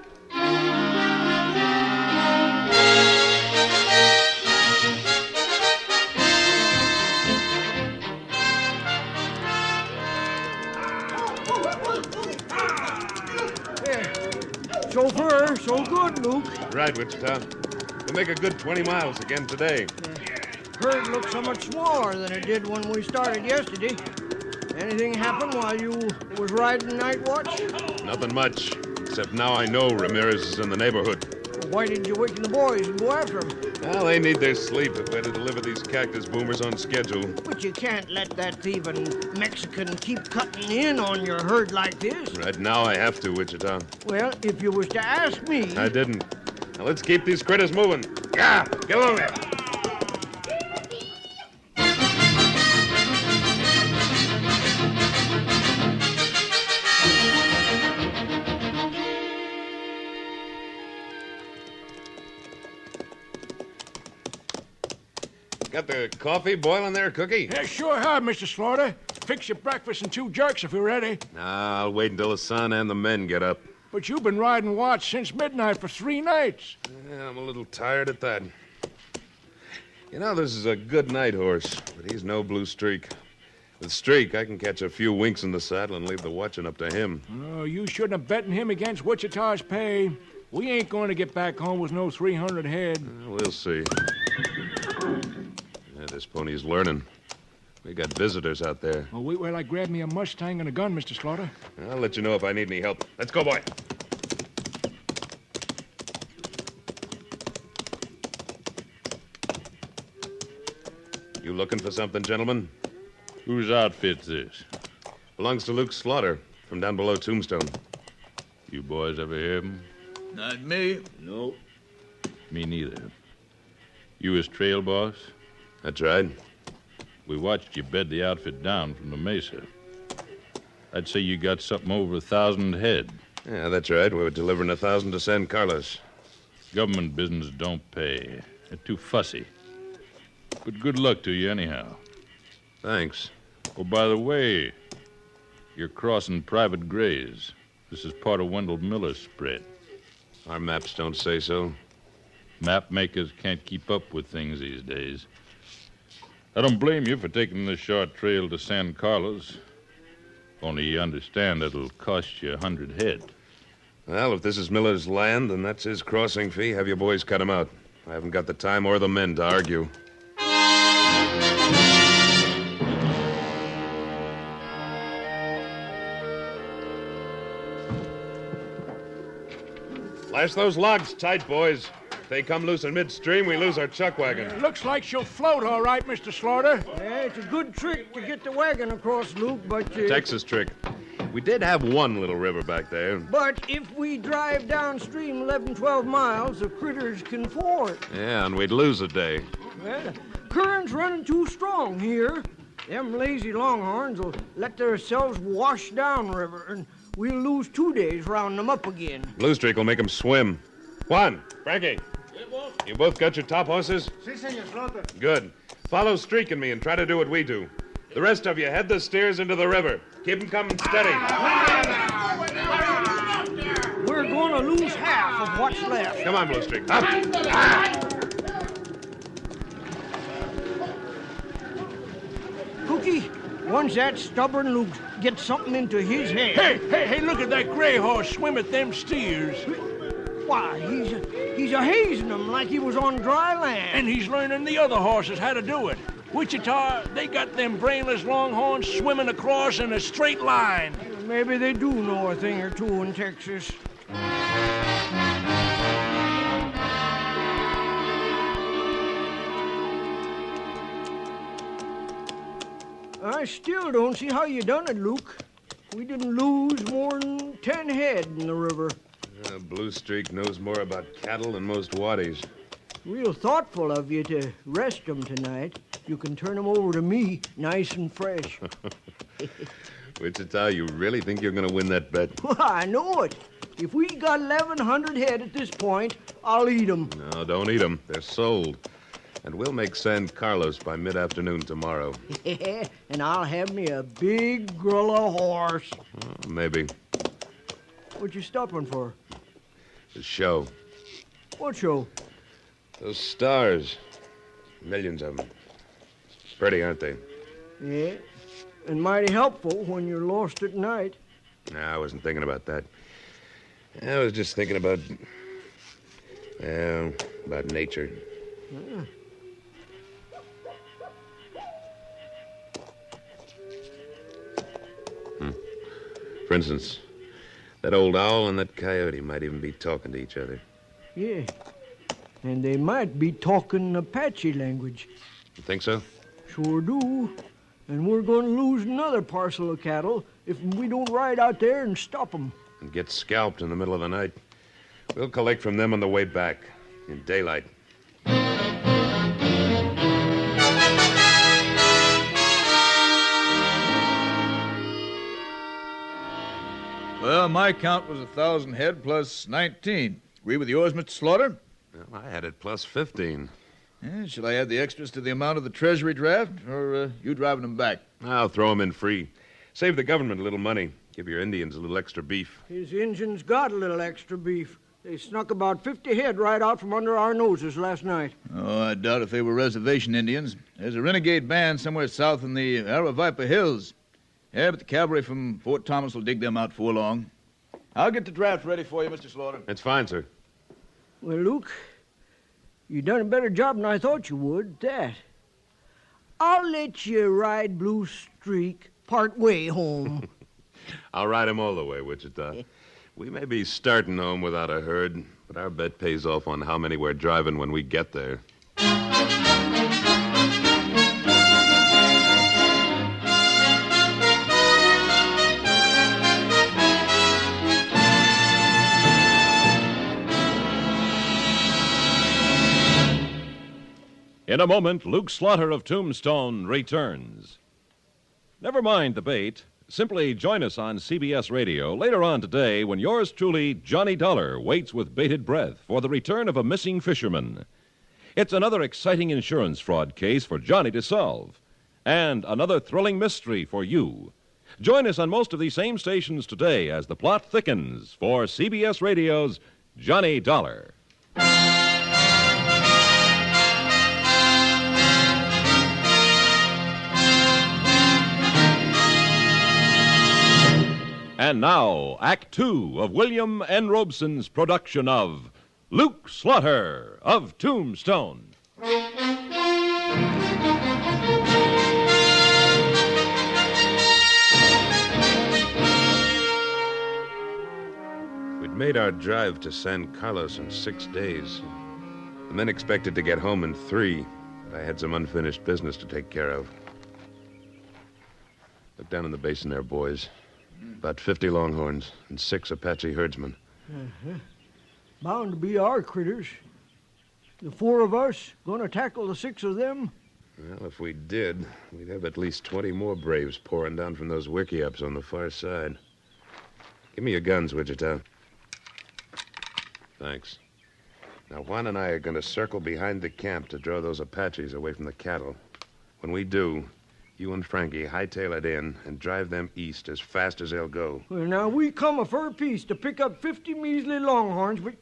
[SPEAKER 13] So far, so good, Luke.
[SPEAKER 10] Right, Wichita. We'll make a good 20 miles again today.
[SPEAKER 13] Herd looks so much smaller than it did when we started yesterday. Anything happen while you was riding night watch?
[SPEAKER 10] Nothing much, except now I know Ramirez is in the neighborhood.
[SPEAKER 13] Well, why didn't you waken the boys and go after him?
[SPEAKER 10] Well, they need their sleep if we're to deliver these cactus boomers on schedule.
[SPEAKER 13] But you can't let that thieving Mexican keep cutting in on your herd like this.
[SPEAKER 10] Right now I have to, Wichita.
[SPEAKER 13] Well, if you was to ask me...
[SPEAKER 10] I didn't. Now let's keep these critters moving. Yeah, get along there. Got the coffee boiling there, Cookie?
[SPEAKER 1] Yeah, sure have, Mr. Slaughter. Fix your breakfast and 2 jerks if you're ready.
[SPEAKER 10] Nah, I'll wait until the son and the men get up.
[SPEAKER 1] But you've been riding watch since midnight for 3 nights.
[SPEAKER 10] Yeah, I'm a little tired at that. You know, this is a good night horse, but he's no blue streak. With Streak, I can catch a few winks in the saddle and leave the watching up to him.
[SPEAKER 1] Oh, you shouldn't have betted him against Wichita's pay. We ain't going to get back home with no 300 head.
[SPEAKER 10] We'll see. Yeah, this pony's learning. We got visitors out there.
[SPEAKER 1] Oh, wait while I grab me a Mustang and a gun, Mr. Slaughter.
[SPEAKER 10] I'll let you know if I need any help. Let's go, boy. You looking for something, gentlemen?
[SPEAKER 21] Whose outfit's this?
[SPEAKER 10] Belongs to Luke Slaughter from down below Tombstone.
[SPEAKER 21] You boys ever hear of him?
[SPEAKER 16] Not me.
[SPEAKER 21] No. Me neither. You his trail boss?
[SPEAKER 10] That's right.
[SPEAKER 21] We watched you bed the outfit down from the mesa. I'd say you got something over 1,000 head.
[SPEAKER 10] Yeah, that's right. We were delivering 1,000 to San Carlos.
[SPEAKER 21] Government business don't pay. They're too fussy. But good luck to you anyhow.
[SPEAKER 10] Thanks.
[SPEAKER 21] Oh, by the way, you're crossing private graze. This is part of Wendell Miller's spread.
[SPEAKER 10] Our maps don't say so.
[SPEAKER 21] Map makers can't keep up with things these days. I don't blame you for taking the short trail to San Carlos. Only you understand it'll cost you 100 head.
[SPEAKER 10] Well, if this is Miller's land and that's his crossing fee, have your boys cut him out. I haven't got the time or the men to argue. Lash those logs tight, boys. If they come loose in midstream, we lose our chuck wagon.
[SPEAKER 1] Looks like she'll float all right, Mr. Slaughter.
[SPEAKER 13] Yeah, it's a good trick to get the wagon across, Luke, but...
[SPEAKER 10] Texas trick. We did have one little river back there.
[SPEAKER 13] But if we drive downstream 11, 12 miles, the critters can ford.
[SPEAKER 10] Yeah, and we'd lose a day.
[SPEAKER 13] Well, the current's running too strong here. Them lazy longhorns will let themselves wash down river, and we'll lose 2 days rounding them up again.
[SPEAKER 10] Blue Streak will make them swim. Juan, Frankie. You both got your top horses?
[SPEAKER 14] Si, Senor Slaughter.
[SPEAKER 10] Good. Follow Streak and me and try to do what we do. The rest of you head the steers into the river. Keep them coming steady.
[SPEAKER 13] We're going to lose half of what's left.
[SPEAKER 10] Come on, Blue Streak. Up.
[SPEAKER 13] Cookie, once that stubborn Luke gets something into his head...
[SPEAKER 1] Hey, look at that gray horse swim at them steers.
[SPEAKER 13] Why, he's a hazing them like he was on dry land.
[SPEAKER 1] And he's learning the other horses how to do it. Wichita, they got them brainless longhorns swimming across in a straight line.
[SPEAKER 13] Maybe they do know a thing or two in Texas. I still don't see how you done it, Luke. We didn't lose more than 10 head in the river.
[SPEAKER 10] Blue Streak knows more about cattle than most waddies.
[SPEAKER 13] Real thoughtful of you to rest them tonight. You can turn them over to me, nice and fresh.
[SPEAKER 10] Wichita, you really think you're going to win that bet?
[SPEAKER 13] Well, I know it. If we got 1,100 head at this point, I'll eat them.
[SPEAKER 10] No, don't eat them. They're sold. And we'll make San Carlos by mid-afternoon tomorrow.
[SPEAKER 13] And I'll have me a big grulla horse.
[SPEAKER 10] Maybe.
[SPEAKER 13] What you stopping for?
[SPEAKER 10] The show.
[SPEAKER 13] What show?
[SPEAKER 10] Those stars. Millions of them. Pretty, aren't they?
[SPEAKER 13] Yeah. And mighty helpful when you're lost at night.
[SPEAKER 10] No, I wasn't thinking about that. I was just thinking about... well, about nature.
[SPEAKER 13] Yeah.
[SPEAKER 10] For instance, that old owl and that coyote might even be talking to each other.
[SPEAKER 13] Yeah. And they might be talking Apache language.
[SPEAKER 10] You think so?
[SPEAKER 13] Sure do. And we're going to lose another parcel of cattle if we don't ride out there and stop them.
[SPEAKER 10] And get scalped in the middle of the night. We'll collect from them on the way back, in daylight.
[SPEAKER 16] Well, my count was 1,000 head plus 19. Agree with yours, Mr. Slaughter?
[SPEAKER 10] Well, I had it plus 15.
[SPEAKER 16] Yeah, shall I add the extras to the amount of the Treasury draft, or you driving them back?
[SPEAKER 10] I'll throw them in free. Save the government a little money. Give your Indians a little extra beef.
[SPEAKER 13] His Injuns got a little extra beef. They snuck about 50 head right out from under our noses last night.
[SPEAKER 16] Oh, I doubt if they were reservation Indians. There's a renegade band somewhere south in the Aravaipa Hills. Yeah, but the cavalry from Fort Thomas will dig them out before long. I'll get the draft ready for you, Mr. Slaughter.
[SPEAKER 10] That's fine, sir.
[SPEAKER 13] Well, Luke, you done a better job than I thought you would, that. I'll let you ride Blue Streak part way home.
[SPEAKER 10] I'll ride him all the way, Wichita. We may be starting home without a herd, but our bet pays off on how many we're driving when we get there.
[SPEAKER 11] In a moment, Luke Slaughter of Tombstone returns. Never mind the bait. Simply join us on CBS Radio later on today when yours truly, Johnny Dollar, waits with bated breath for the return of a missing fisherman. It's another exciting insurance fraud case for Johnny to solve, and another thrilling mystery for you. Join us on most of these same stations today as the plot thickens for CBS Radio's Johnny Dollar. And now, Act Two of William N. Robeson's production of Luke Slaughter of Tombstone.
[SPEAKER 10] We'd made our drive to San Carlos in 6 days. The men expected to get home in 3, but I had some unfinished business to take care of. Look down in the basin there, boys. About 50 longhorns and 6 Apache herdsmen.
[SPEAKER 13] Bound to be our critters. The 4 of us going to tackle the 6 of them?
[SPEAKER 10] Well, if we did, we'd have at least 20 more braves pouring down from those wickiups on the far side. Give me your guns, Wichita. Thanks. Now, Juan and I are going to circle behind the camp to draw those Apaches away from the cattle. When we do, you and Frankie hightail it in and drive them east as fast as they'll go.
[SPEAKER 13] Well, now, we come a fur piece to pick up 50 measly longhorns, but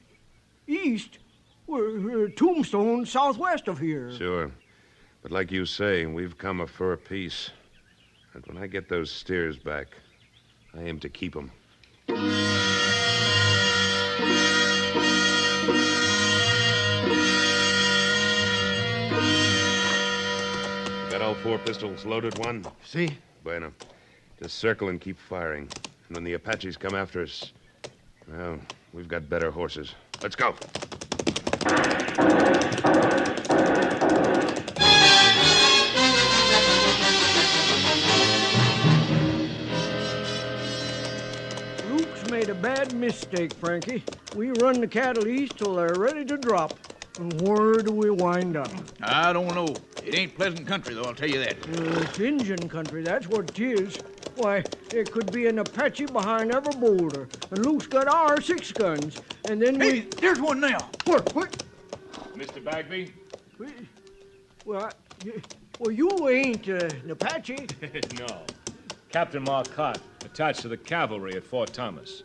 [SPEAKER 13] east? We're Tombstone, southwest of here.
[SPEAKER 10] Sure. But like you say, we've come a fur piece. And when I get those steers back, I aim to keep them. Got all 4 pistols loaded, Juan?
[SPEAKER 16] See?
[SPEAKER 10] Bueno. Just circle and keep firing. And when the Apaches come after us, well, we've got better horses. Let's go.
[SPEAKER 13] Luke's made a bad mistake, Frankie. We run the cattle east till they're ready to drop. And where do we wind up?
[SPEAKER 16] I don't know. It ain't pleasant country, though, I'll tell you that.
[SPEAKER 13] It's Indian country, that's what it is. Why, there could be an Apache behind every boulder. And Luke's got our 6 guns. And then
[SPEAKER 16] Hey, there's one now.
[SPEAKER 13] What?
[SPEAKER 21] Mr. Bagby?
[SPEAKER 13] Well, you ain't an Apache.
[SPEAKER 6] No. Captain Marcotte, attached to the cavalry at Fort Thomas.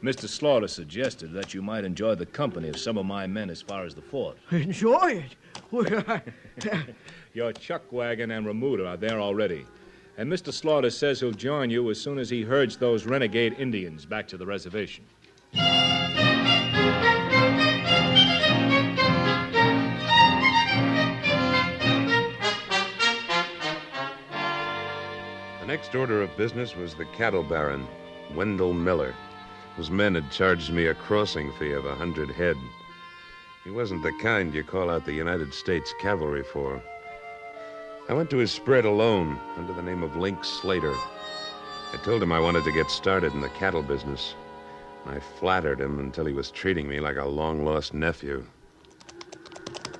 [SPEAKER 6] Mr. Slaughter suggested that you might enjoy the company of some of my men as far as the fort.
[SPEAKER 13] Enjoy it? Well,
[SPEAKER 6] Your chuck wagon and remuda are there already. And Mr. Slaughter says he'll join you as soon as he herds those renegade Indians back to the reservation.
[SPEAKER 10] The next order of business was the cattle baron, Wendell Miller, whose men had charged me a crossing fee of 100 head. He wasn't the kind you call out the United States Cavalry for. I went to his spread alone, under the name of Link Slater. I told him I wanted to get started in the cattle business. I flattered him until he was treating me like a long-lost nephew.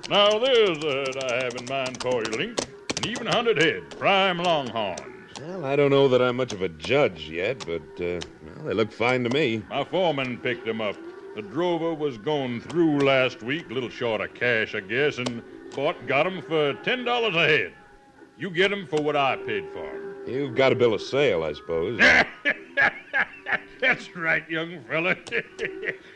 [SPEAKER 21] Now, there's a head I have in mind for you, Link. An even 100 head, prime longhorns.
[SPEAKER 10] Well, I don't know that I'm much of a judge yet, but, well, they look fine to me.
[SPEAKER 21] My foreman picked them up. The drover was going through last week, a little short of cash, I guess, and Got 'em for $10 a head. You get 'em for what I paid for 'em.
[SPEAKER 10] You've got a bill of sale, I suppose.
[SPEAKER 21] That's right, young fella.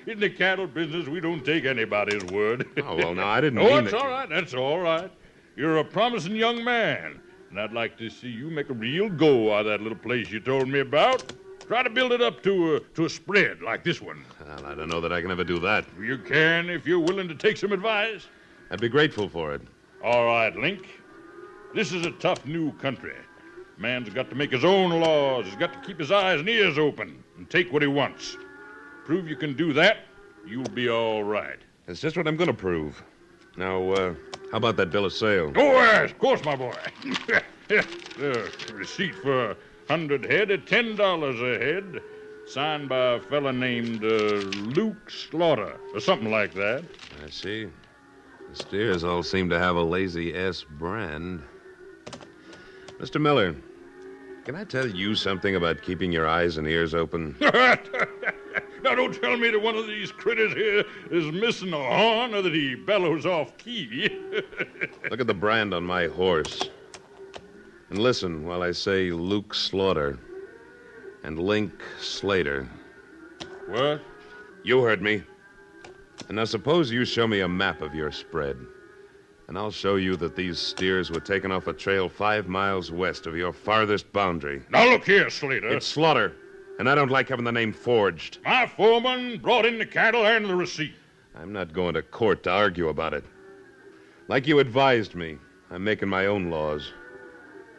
[SPEAKER 21] In the cattle business, we don't take anybody's word.
[SPEAKER 10] Oh, well, now, I didn't
[SPEAKER 21] Oh,
[SPEAKER 10] mean
[SPEAKER 21] that's
[SPEAKER 10] that
[SPEAKER 21] all right. That's all right. You're a promising young man, and I'd like to see you make a real go out of that little place you told me about. Try to build it up to a spread like this one.
[SPEAKER 10] Well, I don't know that I can ever do that.
[SPEAKER 21] You can if you're willing to take some advice.
[SPEAKER 10] I'd be grateful for it.
[SPEAKER 21] All right, Link. This is a tough new country. Man's got to make his own laws. He's got to keep his eyes and ears open and take what he wants. Prove you can do that, you'll be all right.
[SPEAKER 10] That's just what I'm going to prove. Now, how about that bill of sale?
[SPEAKER 21] Oh, yes, of course, my boy. Receipt for 100 head at $10 a head, signed by a fella named Luke Slaughter, or something like that.
[SPEAKER 10] I see. The steers all seem to have a lazy S brand. Mr. Miller, can I tell you something about keeping your eyes and ears open?
[SPEAKER 21] Now, don't tell me that one of these critters here is missing a horn or that he bellows off key.
[SPEAKER 10] Look at the brand on my horse. And listen while I say Luke Slaughter and Link Slater.
[SPEAKER 21] What?
[SPEAKER 10] You heard me. And now suppose you show me a map of your spread. And I'll show you that these steers were taken off a trail 5 miles west of your farthest boundary.
[SPEAKER 21] Now, look here, Slater.
[SPEAKER 10] It's Slaughter, and I don't like having the name forged.
[SPEAKER 21] My foreman brought in the cattle and the receipt.
[SPEAKER 10] I'm not going to court to argue about it. Like you advised me, I'm making my own laws.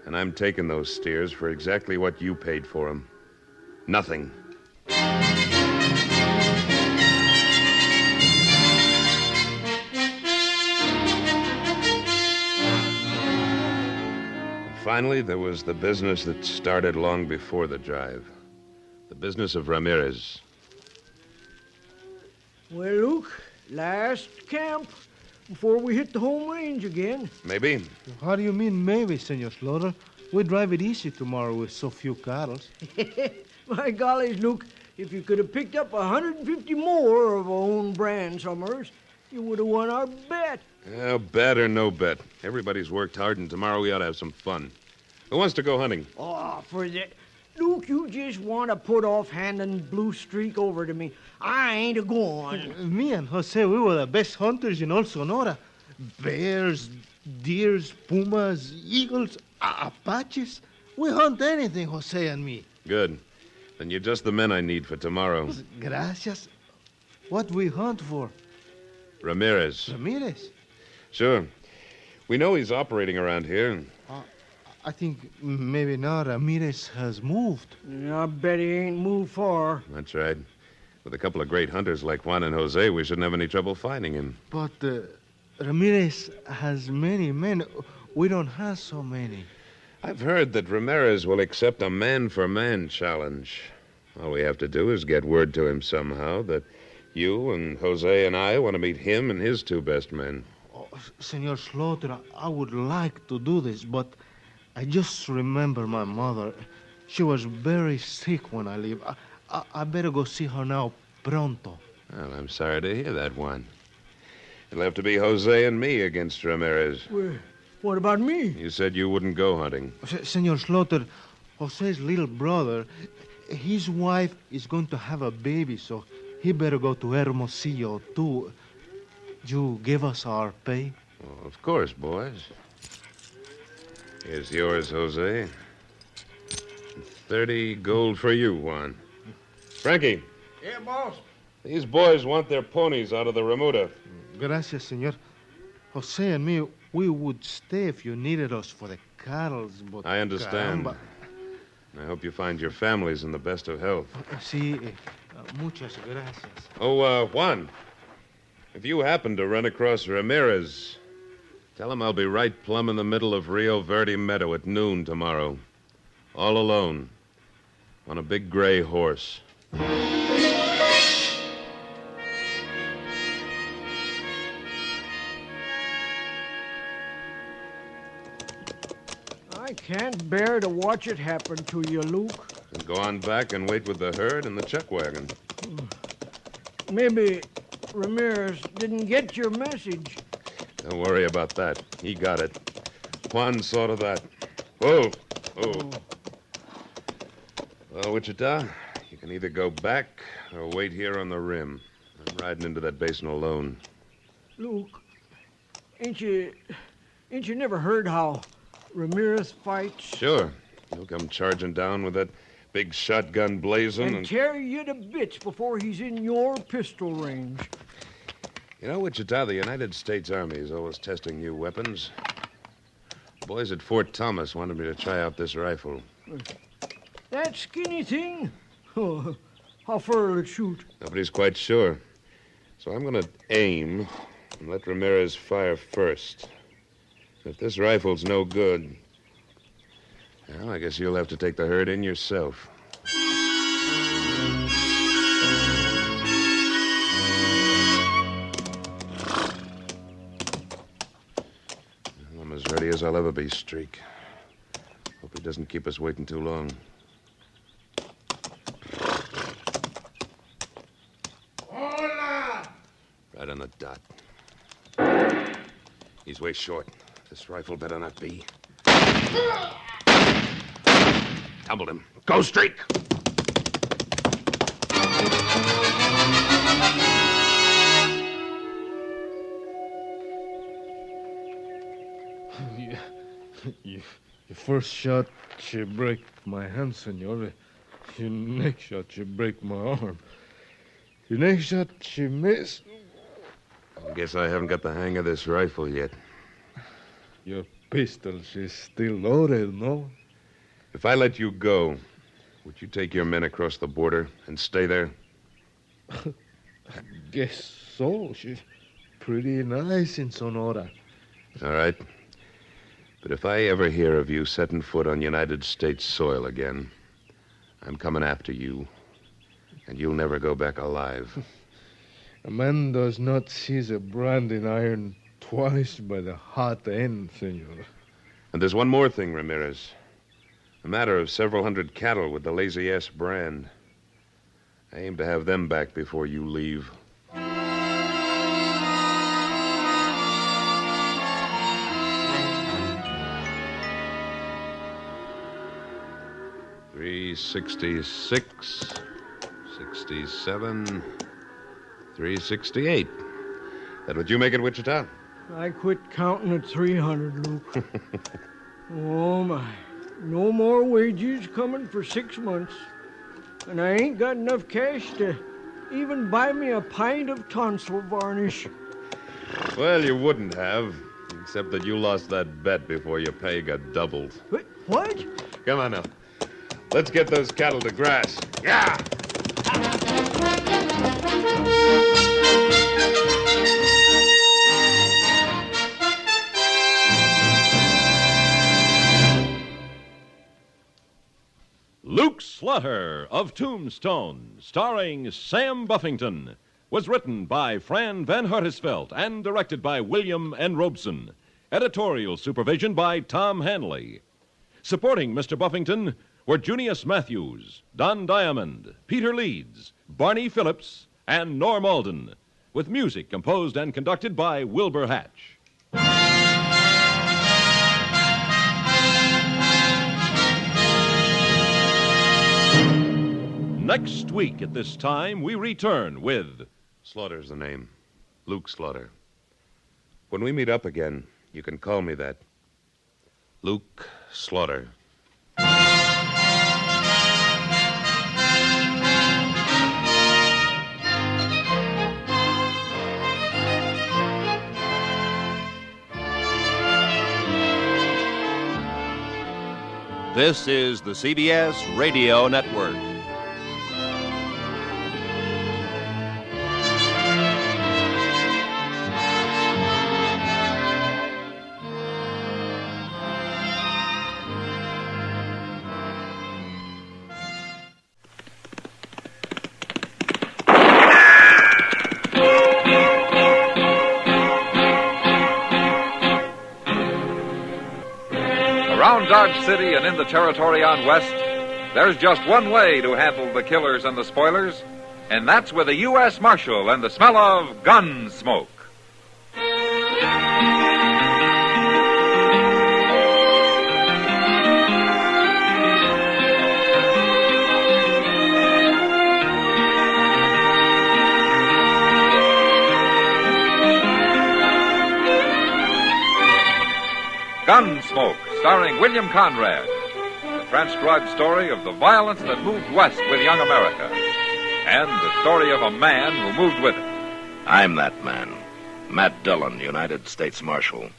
[SPEAKER 10] And I'm taking those steers for exactly what you paid for them. Nothing. Finally, there was the business that started long before the drive. The business of Ramirez.
[SPEAKER 13] Well, Luke, last camp before we hit the home range again.
[SPEAKER 10] Maybe.
[SPEAKER 14] How do you mean maybe, Senor Slaughter? We drive it easy tomorrow with so few cattle.
[SPEAKER 13] My gollies, Luke, if you could have picked up 150 more of our own brand Summers, you would have won our bet.
[SPEAKER 10] Yeah, bet or no bet. Everybody's worked hard, and tomorrow we ought to have some fun. Who wants to go hunting?
[SPEAKER 13] Oh, for that. Luke, you just want to put off handing Blue Streak over to me. I ain't a-going.
[SPEAKER 14] Me and Jose, we were the best hunters in all Sonora. Bears, deers, pumas, eagles, Apaches. We hunt anything, Jose and me.
[SPEAKER 10] Good. Then you're just the men I need for tomorrow.
[SPEAKER 14] Gracias. What we hunt for?
[SPEAKER 10] Ramirez.
[SPEAKER 14] Ramirez?
[SPEAKER 10] Sure. We know he's operating around here.
[SPEAKER 14] I think maybe not. Ramirez has moved.
[SPEAKER 13] I bet he ain't moved far.
[SPEAKER 10] That's right. With a couple of great hunters like Juan and Jose, we shouldn't have any trouble finding him.
[SPEAKER 14] But Ramirez has many men. We don't have so many.
[SPEAKER 10] I've heard that Ramirez will accept a man-for-man challenge. All we have to do is get word to him somehow that you and Jose and I want to meet him and his 2 best men.
[SPEAKER 14] Oh, Senor Slaughter, I would like to do this, but I just remember my mother. She was very sick when I leave. I better go see her now, pronto.
[SPEAKER 10] Well, I'm sorry to hear that, Juan. It'll have to be Jose and me against Ramirez.
[SPEAKER 13] Well, what about me?
[SPEAKER 10] You said you wouldn't go hunting.
[SPEAKER 14] Senor Slaughter, Jose's little brother, his wife is going to have a baby, so he better go to Hermosillo, too. You give us our pay?
[SPEAKER 10] Oh, of course, boys. Here's yours, Jose. 30 gold for you, Juan. Frankie.
[SPEAKER 13] Yeah, boss.
[SPEAKER 10] These boys want their ponies out of the remuda.
[SPEAKER 14] Gracias, senor. Jose and me, we would stay if you needed us for the cattle, but...
[SPEAKER 10] I understand.
[SPEAKER 14] Caramba.
[SPEAKER 10] I hope you find your families in the best of health.
[SPEAKER 14] Sí, muchas gracias.
[SPEAKER 10] Oh, Juan, if you happen to run across Ramirez, tell him I'll be right plumb in the middle of Rio Verde Meadow at noon tomorrow. All alone. On a big gray horse.
[SPEAKER 13] I can't bear to watch it happen to you, Luke.
[SPEAKER 10] Then go on back and wait with the herd and the chuck wagon.
[SPEAKER 13] Maybe Ramirez didn't get your message.
[SPEAKER 10] Don't worry about that. He got it. Juan saw to that. Whoa. Oh. Well, Wichita, you can either go back or wait here on the rim. I'm riding into that basin alone.
[SPEAKER 13] Luke, ain't you never heard how Ramirez fights?
[SPEAKER 10] Sure. He'll come charging down with that big shotgun blazing
[SPEAKER 13] and tear you to bits before he's in your pistol range.
[SPEAKER 10] You know, Wichita, the United States Army is always testing new weapons. The boys at Fort Thomas wanted me to try out this rifle.
[SPEAKER 13] That skinny thing? Oh, how far will it shoot?
[SPEAKER 10] Nobody's quite sure. So I'm going to aim and let Ramirez fire first. If this rifle's no good, well, I guess you'll have to take the herd in yourself. I'm as ready as I'll ever be, Streak. Hope he doesn't keep us waiting too long.
[SPEAKER 13] Hola!
[SPEAKER 10] Right on the dot. He's way short. This rifle better not be. Tumbled him. Go, Streak!
[SPEAKER 14] Your first shot, you break my hand, senor. Your next shot, you break my arm. Your next shot, you miss.
[SPEAKER 10] I guess I haven't got the hang of this rifle yet.
[SPEAKER 14] Your pistol, she's still loaded, no?
[SPEAKER 10] If I let you go, would you take your men across the border and stay there?
[SPEAKER 14] I guess so. She's pretty nice in Sonora.
[SPEAKER 10] All right. But if I ever hear of you setting foot on United States soil again, I'm coming after you, and you'll never go back alive.
[SPEAKER 14] A man does not seize a branding iron twice by the hot end, senor.
[SPEAKER 10] And there's one more thing, Ramirez. A matter of several hundred cattle with the Lazy S brand. I aim to have them back before you leave. $366, 67, $368. That what you make it, Wichita?
[SPEAKER 13] I quit counting at 300, Luke. Oh, my. No more wages coming for 6 months. And I ain't got enough cash to even buy me a pint of tonsil varnish.
[SPEAKER 10] Well, you wouldn't have, except that you lost that bet before your pay got doubled.
[SPEAKER 13] What?
[SPEAKER 10] Come on now. Let's get those cattle to grass. Yeah!
[SPEAKER 11] Luke Slaughter of Tombstone, starring Sam Buffington, was written by Fran Van Hartesveld and directed by William N. Robeson. Editorial supervision by Tom Hanley. Supporting Mr. Buffington were Junius Matthews, Don Diamond, Peter Leeds, Barney Phillips, and Norm Alden, with music composed and conducted by Wilbur Hatch. Next week at this time, we return with...
[SPEAKER 10] Slaughter's the name. Luke Slaughter. When we meet up again, you can call me that. Luke Slaughter.
[SPEAKER 2] This is the CBS Radio Network.
[SPEAKER 5] Around Dodge City and in the territory on West, there's just one way to handle the killers and the spoilers, and that's with a U.S. Marshal and the smell of Gunsmoke. Gunsmoke, starring William Conrad. The transcribed story of the violence that moved west with young America. And the story of a man who moved with it.
[SPEAKER 3] I'm that man. Matt Dillon, United States Marshal.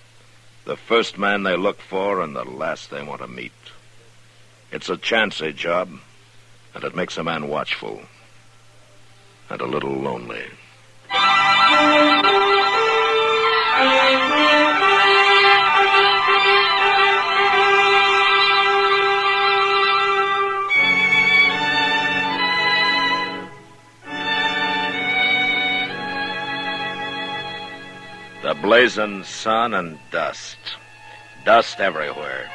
[SPEAKER 3] The first man they look for and the last they want to meet. It's a chancy job, and it makes a man watchful. And a little lonely. The blazing sun and dust. Dust everywhere.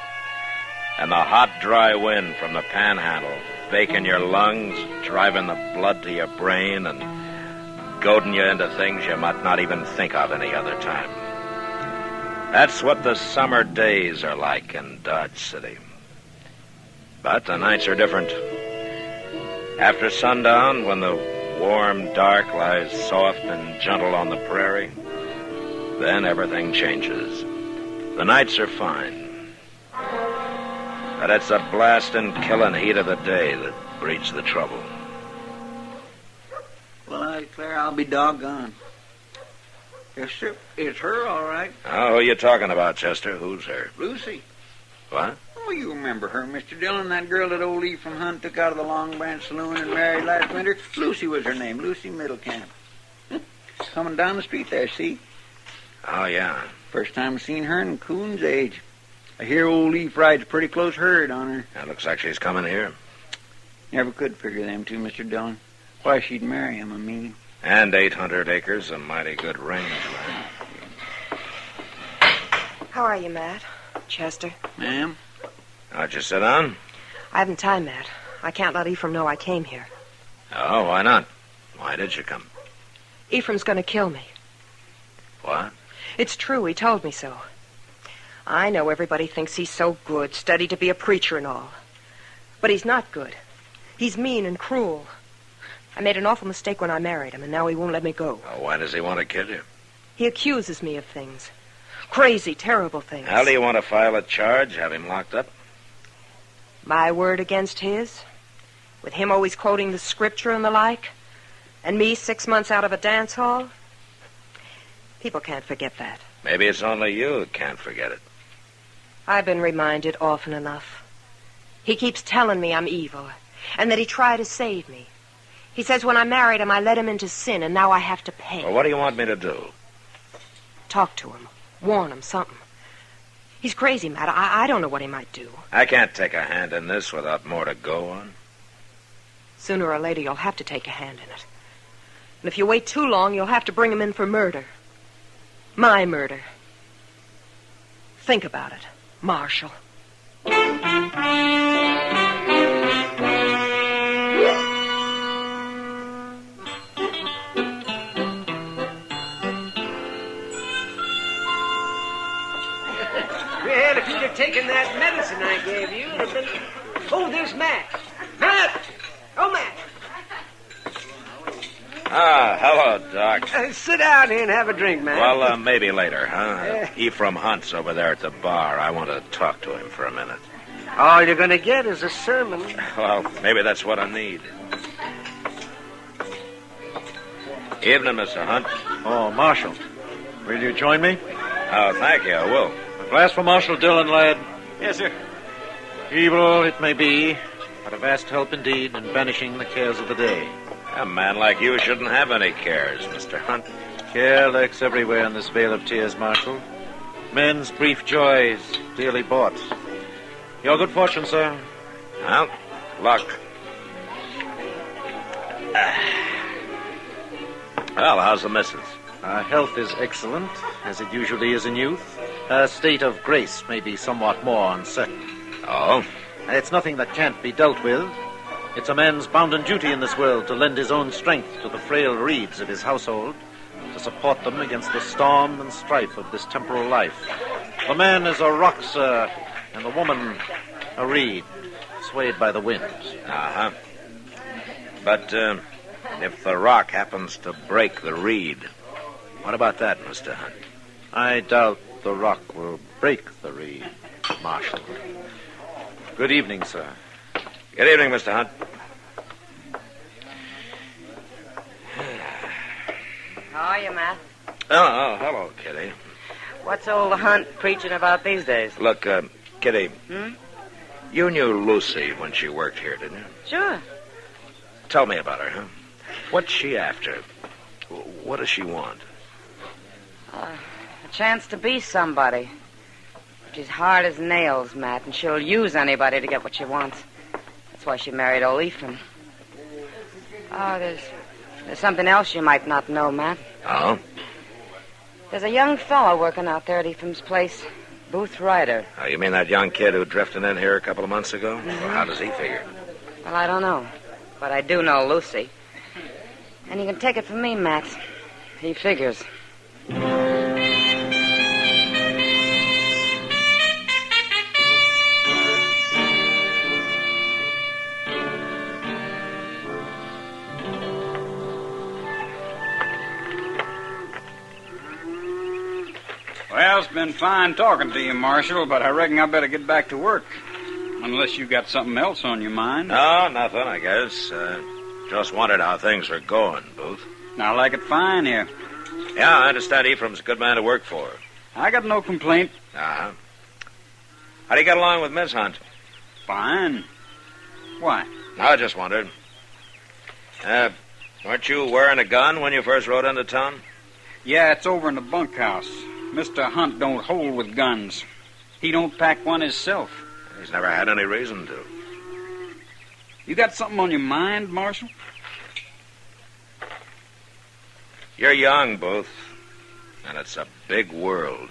[SPEAKER 3] And the hot, dry wind from the panhandle, baking your lungs, driving the blood to your brain, and goading you into things you might not even think of any other time. That's what the summer days are like in Dodge City. But the nights are different. After sundown, when the warm dark lies soft and gentle on the prairie, then everything changes. The nights are fine. But it's the blasting, killing heat of the day that breeds the trouble.
[SPEAKER 9] Well, I declare I'll be doggone. Yes, sir. It's her, all right.
[SPEAKER 3] Oh, who are you talking about, Chester? Who's her?
[SPEAKER 9] Lucy.
[SPEAKER 3] What?
[SPEAKER 9] Oh, you remember her, Mr. Dillon, that girl that old Ephraim Hunt took out of the Long Branch Saloon and married last winter? Lucy was her name, Lucy Middlecamp. Coming down the street there, see?
[SPEAKER 3] Oh, yeah.
[SPEAKER 9] First time I've seen her in Coon's age. I hear old Eve rides a pretty close herd on her.
[SPEAKER 3] It looks like she's coming here.
[SPEAKER 9] Never could figure them two, Mr. Dillon. Why she'd marry him, I mean.
[SPEAKER 3] And 800 acres, a mighty good range, man.
[SPEAKER 15] How are you, Matt? Chester?
[SPEAKER 9] Ma'am?
[SPEAKER 3] How'd you sit down?
[SPEAKER 15] I haven't time, Matt. I can't let Ephraim know I came here.
[SPEAKER 3] Oh, why not? Why did you come?
[SPEAKER 15] Ephraim's going to kill me.
[SPEAKER 3] What?
[SPEAKER 15] It's true. He told me so. I know everybody thinks he's so good, studied to be a preacher and all. But he's not good. He's mean and cruel. I made an awful mistake when I married him, and now he won't let me go.
[SPEAKER 3] Oh, why does he want to kill you?
[SPEAKER 15] He accuses me of things. Crazy, terrible things.
[SPEAKER 3] How do you want to file a charge, have him locked up?
[SPEAKER 15] My word against his? With him always quoting the scripture and the like? And me 6 months out of a dance hall? People can't forget that.
[SPEAKER 3] Maybe it's only you who can't forget it.
[SPEAKER 15] I've been reminded often enough. He keeps telling me I'm evil, and that he tried to save me. He says when I married him, I led him into sin, and now I have to pay.
[SPEAKER 3] Well, what do you want me to do?
[SPEAKER 15] Talk to him. Warn him something. He's crazy, Matt. I don't know what he might do.
[SPEAKER 3] I can't take a hand in this without more to go on.
[SPEAKER 15] Sooner or later, you'll have to take a hand in it. And if you wait too long, you'll have to bring him in for murder. My murder. Think about it, Marshal.
[SPEAKER 13] Well, if you'd have taken that medicine I gave you, it would have been... Oh, there's Matt. Matt! Oh, Matt!
[SPEAKER 3] Ah, hello, Doc.
[SPEAKER 13] Sit down here and have a drink, Matt.
[SPEAKER 3] Well, maybe later, huh? Ephraim Hunt's over there at the bar. I want to talk to him for a minute.
[SPEAKER 13] All you're going to get is a sermon.
[SPEAKER 3] Well, maybe that's what I need. Evening, Mr. Hunt.
[SPEAKER 18] Oh, Marshal. Will you join me?
[SPEAKER 3] Oh, thank you, I will.
[SPEAKER 18] A glass for Marshal Dillon, lad.
[SPEAKER 13] Yes, sir.
[SPEAKER 18] Evil it may be, but a vast help indeed in banishing the cares of the day.
[SPEAKER 3] A man like you shouldn't have any cares, Mr. Hunt.
[SPEAKER 18] Care lurks everywhere in this vale of tears, Marshal. Men's brief joys, dearly bought. Your good fortune, sir.
[SPEAKER 3] Well, luck. Well, how's the missus?
[SPEAKER 18] Her health is excellent, as it usually is in youth. Her state of grace may be somewhat more uncertain.
[SPEAKER 3] Oh?
[SPEAKER 18] And it's nothing that can't be dealt with. It's a man's bounden duty in this world to lend his own strength to the frail reeds of his household, to support them against the storm and strife of this temporal life. The man is a rock, sir, and the woman a reed, swayed by the wind.
[SPEAKER 3] Uh-huh. But if the rock happens to break the reed, what about that, Mr. Hunt?
[SPEAKER 18] I doubt the rock will break the reed, Marshal. Good evening, sir.
[SPEAKER 3] Good evening, Mr. Hunt.
[SPEAKER 7] How are you, Matt?
[SPEAKER 3] Oh, hello, Kitty.
[SPEAKER 7] What's old Hunt preaching about these days?
[SPEAKER 3] Look, Kitty,
[SPEAKER 7] Hmm?
[SPEAKER 3] you knew Lucy when she worked here, didn't you?
[SPEAKER 7] Sure.
[SPEAKER 3] Tell me about her, huh? What's she after? What does she want?
[SPEAKER 7] A chance to be somebody. She's hard as nails, Matt, and she'll use anybody to get what she wants. That's why she married old Ephraim. Oh, there's something else you might not know, Matt.
[SPEAKER 3] Oh?
[SPEAKER 7] There's a young fellow working out there at Ephraim's place, Booth Ryder.
[SPEAKER 3] Oh, you mean that young kid who drifted in here a couple of months ago?
[SPEAKER 7] Mm-hmm.
[SPEAKER 3] Well, how does he figure?
[SPEAKER 7] Well, I don't know, but I do know Lucy. And you can take it from me, Matt. He figures.
[SPEAKER 9] Well, it's been fine talking to you, Marshal, but I reckon I better get back to work. Unless you got something else on your mind.
[SPEAKER 3] No, nothing, I guess. Just wondered how things are going, Booth.
[SPEAKER 9] I like it fine here.
[SPEAKER 3] Yeah, I understand Ephraim's a good man to work for.
[SPEAKER 9] I got no complaint.
[SPEAKER 3] Uh-huh. How do you get along with Miss Hunt?
[SPEAKER 9] Fine. Why?
[SPEAKER 3] I just wondered. Weren't you wearing a gun when you first rode into town?
[SPEAKER 9] Yeah, it's over in the bunkhouse. Mr. Hunt don't hold with guns. He don't pack one himself.
[SPEAKER 3] He's never had any reason to.
[SPEAKER 9] You got something on your mind, Marshal?
[SPEAKER 3] You're young, Booth, and it's a big world.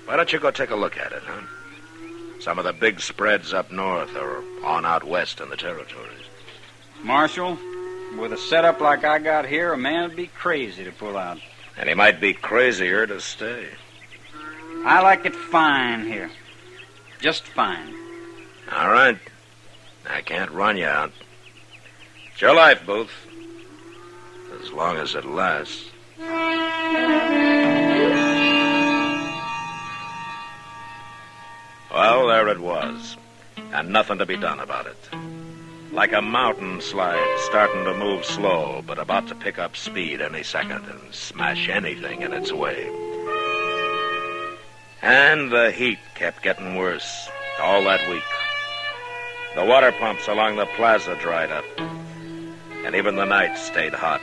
[SPEAKER 3] Why don't you go take a look at it, huh? Some of the big spreads up north or on out west in the territories.
[SPEAKER 9] Marshal, with a setup like I got here, a man would be crazy to pull out.
[SPEAKER 3] And he might be crazier to stay.
[SPEAKER 9] I like it fine here. Just fine.
[SPEAKER 3] All right. I can't run you out. It's your life, Booth. As long as it lasts. Well, there it was. And nothing to be done about it. Like a mountain slide starting to move slow, but about to pick up speed any second and smash anything in its way. And the heat kept getting worse all that week. The water pumps along the plaza dried up, and even the nights stayed hot.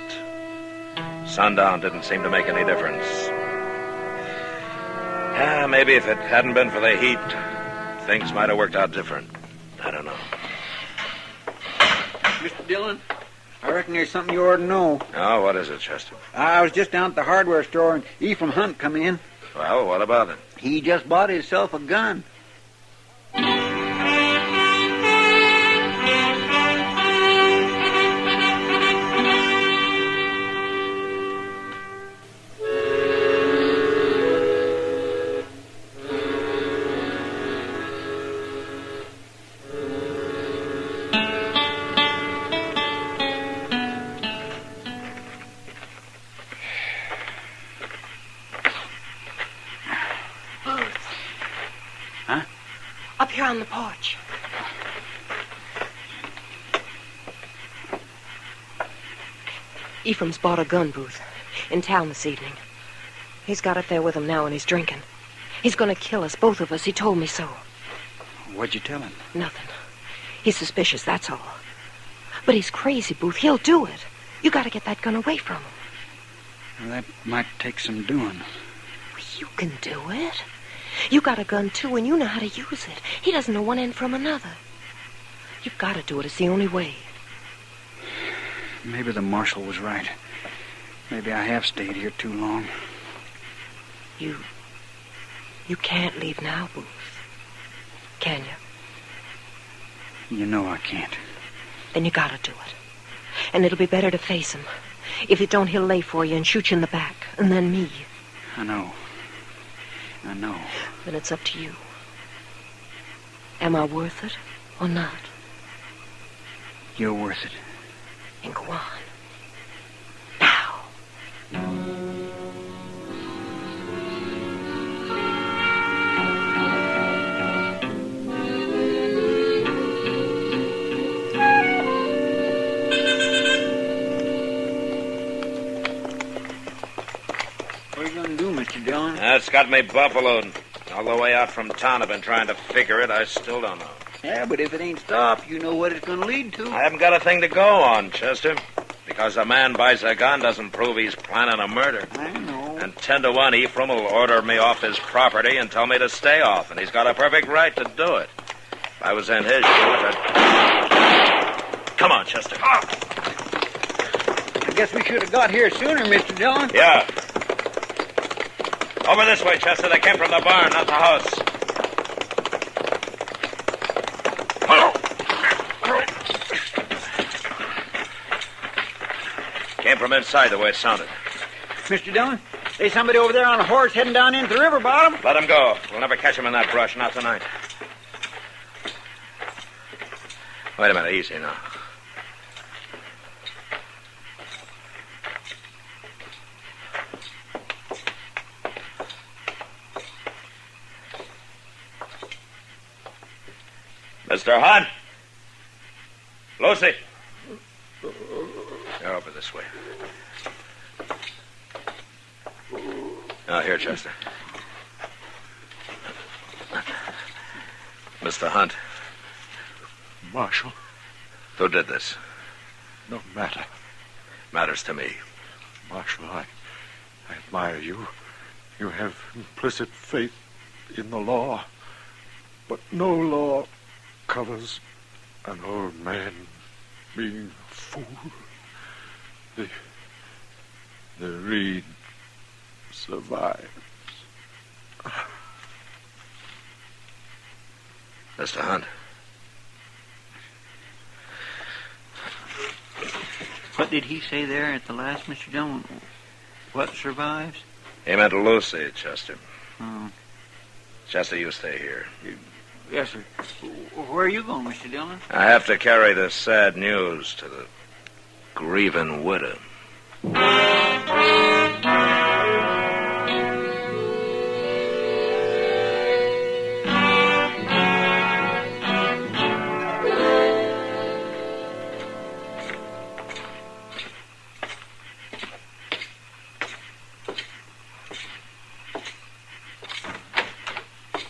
[SPEAKER 3] Sundown didn't seem to make any difference. Maybe if it hadn't been for the heat, things might have worked out different. I don't know.
[SPEAKER 9] Mr. Dillon, I reckon there's something you ought to know.
[SPEAKER 3] Oh, what is it, Chester?
[SPEAKER 9] I was just down at the hardware store and Ephraim Hunt come in.
[SPEAKER 3] Well, what about it?
[SPEAKER 9] He just bought himself a gun.
[SPEAKER 15] Up here on the porch. Ephraim's bought a gun, Booth, in town this evening. He's got it there with him now and he's drinking. He's going to kill us, both of us. He told me so.
[SPEAKER 9] What'd you tell him?
[SPEAKER 15] Nothing. He's suspicious, that's all. But he's crazy, Booth. He'll do it. You got to get that gun away from him.
[SPEAKER 9] Well, that might take some doing.
[SPEAKER 15] You can do it. You got a gun, too, and you know how to use it. He doesn't know one end from another. You've got to do it. It's the only way.
[SPEAKER 9] Maybe the marshal was right. Maybe I have stayed here too long.
[SPEAKER 15] You can't leave now, Booth. Can you?
[SPEAKER 9] You know I can't.
[SPEAKER 15] Then you got to do it. And it'll be better to face him. If you don't, he'll lay for you and shoot you in the back. And then me.
[SPEAKER 9] I know.
[SPEAKER 15] Then it's up to you. Am I worth it or not?
[SPEAKER 9] You're worth it.
[SPEAKER 15] And go on.
[SPEAKER 9] What are you going to do, Mr. Dillon?
[SPEAKER 3] That's got me buffaloed. All the way out from town, I've been trying to figure it. I still don't know.
[SPEAKER 9] Yeah, but if it ain't stopped, you know what it's going to lead to.
[SPEAKER 3] I haven't got a thing to go on, Chester. Because a man buys a gun doesn't prove he's planning a murder.
[SPEAKER 9] I know.
[SPEAKER 3] And 10 to 1, Ephraim will order me off his property and tell me to stay off, and he's got a perfect right to do it. If I was in his shoes, I'd... Come on, Chester.
[SPEAKER 9] I guess we should have got here sooner, Mr. Dillon.
[SPEAKER 3] Yeah. Over this way, Chester. They came from the barn, not the house. Came from inside the way it sounded.
[SPEAKER 9] Mr. Dillon, there's somebody over there on a horse heading down into the river bottom.
[SPEAKER 3] Let him go. We'll never catch him in that brush, not tonight. Wait a minute, easy now. Mr. Hunt! Lucy! You're over this way. Now, here, Chester. Mr. Hunt.
[SPEAKER 14] Marshal.
[SPEAKER 3] Who did this?
[SPEAKER 14] No matter.
[SPEAKER 3] Matters to me.
[SPEAKER 14] Marshal, I admire you. You have implicit faith in the law. But no law covers an old man being a fool. The reed survives.
[SPEAKER 3] Mr. Hunt.
[SPEAKER 9] What did he say there at the last, Mr. Dillon? What survives?
[SPEAKER 3] He meant Lucy, Chester.
[SPEAKER 9] Oh.
[SPEAKER 3] Chester, you stay here.
[SPEAKER 9] Yes, sir. Where are you going, Mr. Dillon?
[SPEAKER 3] I have to carry this sad news to the grieving widow.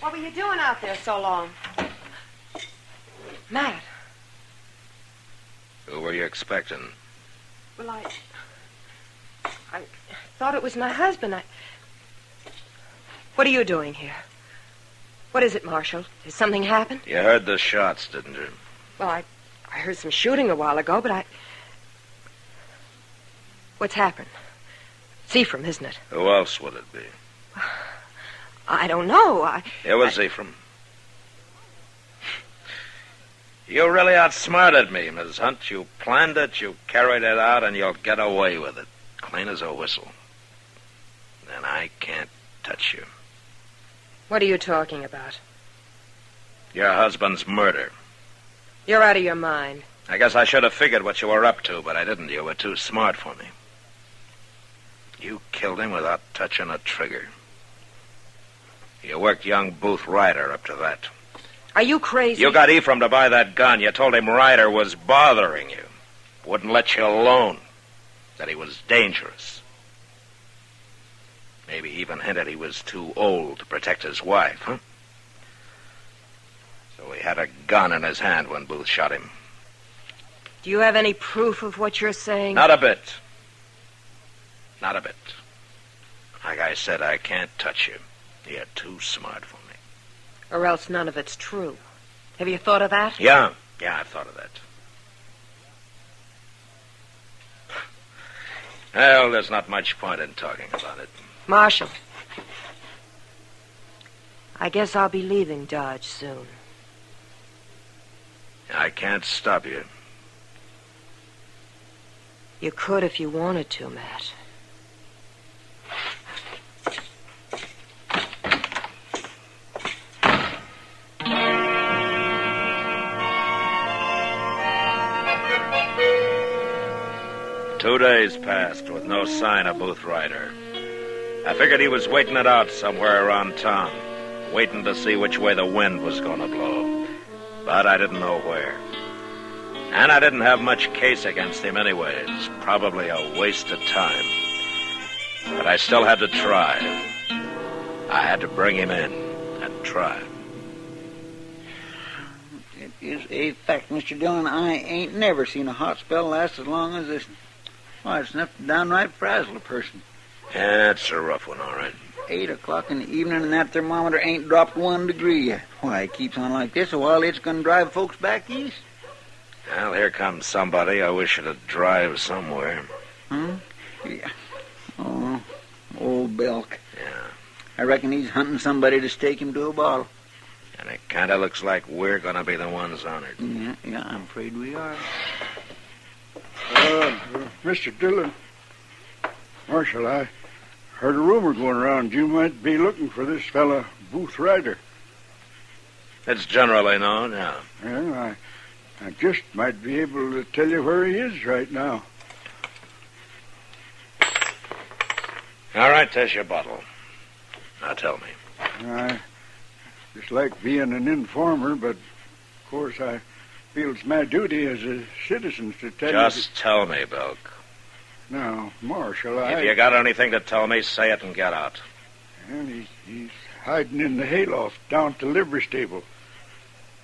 [SPEAKER 15] What were you doing out there so long? Matt.
[SPEAKER 3] Who were you expecting?
[SPEAKER 15] Well, I thought it was my husband. What are you doing here? What is it, Marshal? Did something happen?
[SPEAKER 3] You heard the shots, didn't you?
[SPEAKER 15] Well, I heard some shooting a while ago, but What's happened? It's Ephraim, isn't it?
[SPEAKER 3] Who else would it be?
[SPEAKER 15] I don't know.
[SPEAKER 3] It was Ephraim. You really outsmarted me, Miss Hunt. You planned it, you carried it out, and you'll get away with it. Clean as a whistle. And I can't touch you.
[SPEAKER 15] What are you talking about?
[SPEAKER 3] Your husband's murder.
[SPEAKER 15] You're out of your mind.
[SPEAKER 3] I guess I should have figured what you were up to, but I didn't. You were too smart for me. You killed him without touching a trigger. You worked young Booth Ryder up to that.
[SPEAKER 15] Are you crazy?
[SPEAKER 3] You got Ephraim to buy that gun. You told him Ryder was bothering you. Wouldn't let you alone. That he was dangerous. Maybe even hinted he was too old to protect his wife, huh? So he had a gun in his hand when Booth shot him.
[SPEAKER 15] Do you have any proof of what you're saying?
[SPEAKER 3] Not a bit. Not a bit. Like I said, I can't touch you. You're too smart for me.
[SPEAKER 15] Or else none of it's true. Have you thought of that?
[SPEAKER 3] Yeah, I've thought of that. Well, there's not much point in talking about it.
[SPEAKER 15] Marshal, I guess I'll be leaving Dodge soon.
[SPEAKER 3] I can't stop you.
[SPEAKER 15] You could if you wanted to, Matt.
[SPEAKER 3] Two days passed with no sign of Booth Ryder. I figured he was waiting it out somewhere around town, waiting to see which way the wind was going to blow. But I didn't know where. And I didn't have much case against him anyways. Probably a waste of time. But I still had to try. I had to bring him in and try.
[SPEAKER 9] It is a fact, Mr. Dillon. I ain't never seen a hot spell last as long as this. Why, it's enough to downright frazzle a person.
[SPEAKER 3] Yeah, it's a rough one, all right.
[SPEAKER 9] 8 o'clock in the evening and that thermometer ain't dropped 1 degree yet. Why, it keeps on like this a while, it's going to drive folks back east.
[SPEAKER 3] Well, here comes somebody I wish it'd drive somewhere.
[SPEAKER 9] Yeah. Oh, old Belk.
[SPEAKER 3] Yeah.
[SPEAKER 9] I reckon he's hunting somebody to stake him to a bottle.
[SPEAKER 3] And it kind of looks like we're going to be the ones on it.
[SPEAKER 9] Yeah, I'm afraid we are.
[SPEAKER 8] Mr. Dillon, Marshal, I heard a rumor going around you might be looking for this fella, Booth Ryder.
[SPEAKER 3] It's generally known, yeah.
[SPEAKER 8] Well, I just might be able to tell you where he is right now.
[SPEAKER 3] All right, there's your bottle. Now tell me.
[SPEAKER 8] I just like being an informer, but of course I feel it's my duty as a citizen to tell you.
[SPEAKER 3] Just tell me, Belk.
[SPEAKER 8] Now, Marshal,
[SPEAKER 3] If you got anything to tell me, say it and get out.
[SPEAKER 8] And he's hiding in the hayloft down at the livery stable.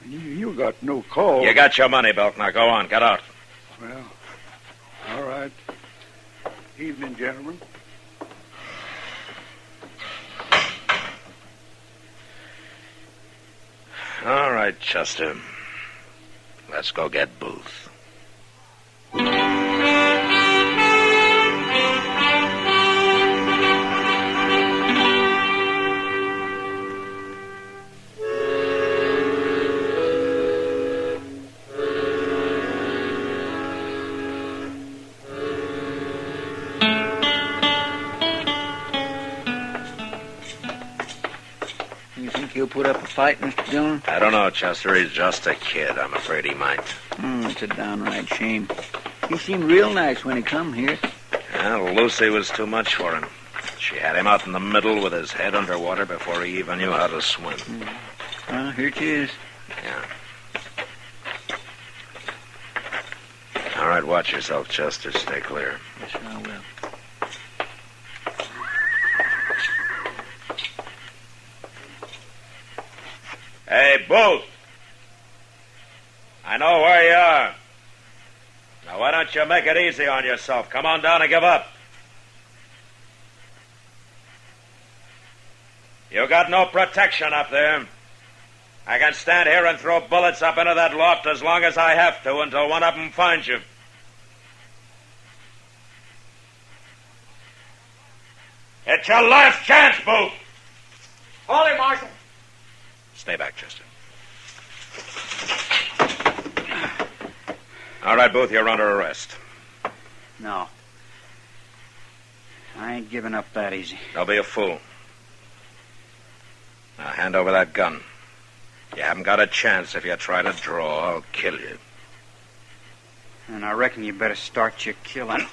[SPEAKER 8] You got no call.
[SPEAKER 3] You got your money, Belk. Now go on, get out.
[SPEAKER 8] Well, all right. Evening, gentlemen.
[SPEAKER 3] All right, Chester. Let's go get Booth.
[SPEAKER 9] You think he'll put up a fight, Mr. Dillon?
[SPEAKER 3] I don't know, Chester. He's just a kid. I'm afraid he might.
[SPEAKER 9] It's a downright shame. He seemed real nice when he come here.
[SPEAKER 3] Well, Lucy was too much for him. She had him out in the middle with his head underwater before he even knew how to swim.
[SPEAKER 9] Well, here she is.
[SPEAKER 3] Yeah. All right, watch yourself, Chester. Stay clear.
[SPEAKER 9] Yes, I will.
[SPEAKER 3] Hey, Booth. I know where you are. Now, why don't you make it easy on yourself? Come on down and give up. You got no protection up there. I can stand here and throw bullets up into that loft as long as I have to until one of them finds you. It's your last chance, Booth.
[SPEAKER 12] Hold him, Marshal.
[SPEAKER 3] Stay back, Chester. All right, Booth, you're under arrest.
[SPEAKER 9] No. I ain't giving up that easy.
[SPEAKER 3] Don't be a fool. Now, hand over that gun. You haven't got a chance if you try to draw. I'll kill you.
[SPEAKER 9] And I reckon you better start your killing.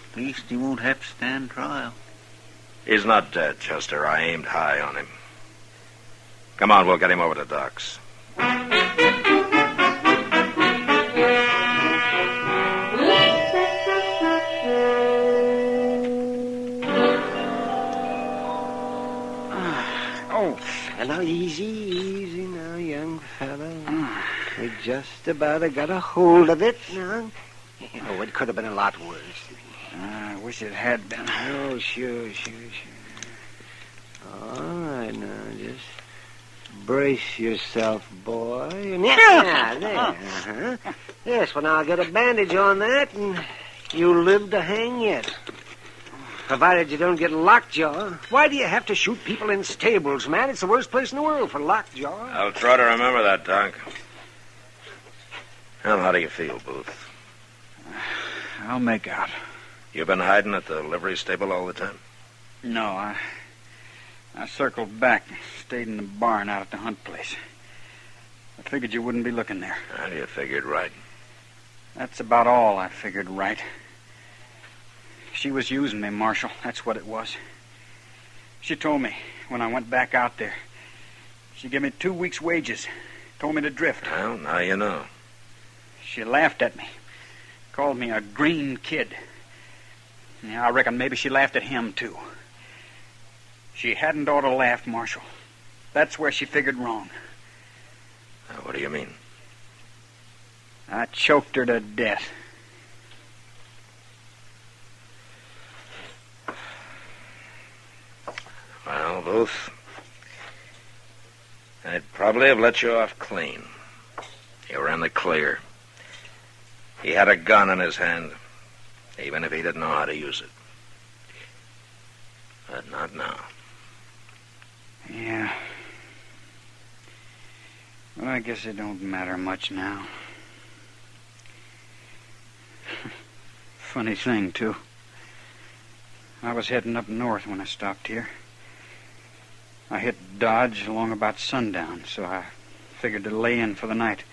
[SPEAKER 9] At least he won't have to stand trial.
[SPEAKER 3] He's not dead, Chester. I aimed high on him. Come on, we'll get him over to Doc's.
[SPEAKER 13] Oh, fellow, easy now, young fellow. We just about got a hold of it now. Oh, it could have been a lot worse.
[SPEAKER 9] I wish it had been.
[SPEAKER 13] Oh, sure. All right, now, just brace yourself, boy. There. Uh-huh. Yes, well, now I'll get a bandage on that and
[SPEAKER 12] You live to hang yet. Provided you don't get lockjaw. Why do you have to shoot people in stables, man? It's the worst place in the world for lockjaw.
[SPEAKER 3] I'll try to remember that, Doc. Well, how do you feel, Booth?
[SPEAKER 9] I'll make out.
[SPEAKER 3] You've been hiding at the livery stable all the time?
[SPEAKER 9] No, I circled back and stayed in the barn out at the hunt place. I figured you wouldn't be looking there.
[SPEAKER 3] Well, you figured right.
[SPEAKER 9] That's about all I figured right. She was using me, Marshal. That's what it was. She told me when I went back out there. She gave me 2 weeks' wages. Told me to drift.
[SPEAKER 3] Well, now you know.
[SPEAKER 9] She laughed at me. Called me a green kid. Yeah, I reckon maybe she laughed at him, too. She hadn't ought to laugh, Marshal. That's where she figured wrong.
[SPEAKER 3] Now, what do you mean?
[SPEAKER 9] I choked her to death.
[SPEAKER 3] Well, Booth, I'd probably have let you off clean. You were in the clear. He had a gun in his hand, even if he didn't know how to use it. But not now.
[SPEAKER 9] Yeah. Well, I guess it don't matter much now. Funny thing, too. I was heading up north when I stopped here. I hit Dodge along about sundown, so I figured to lay in for the night.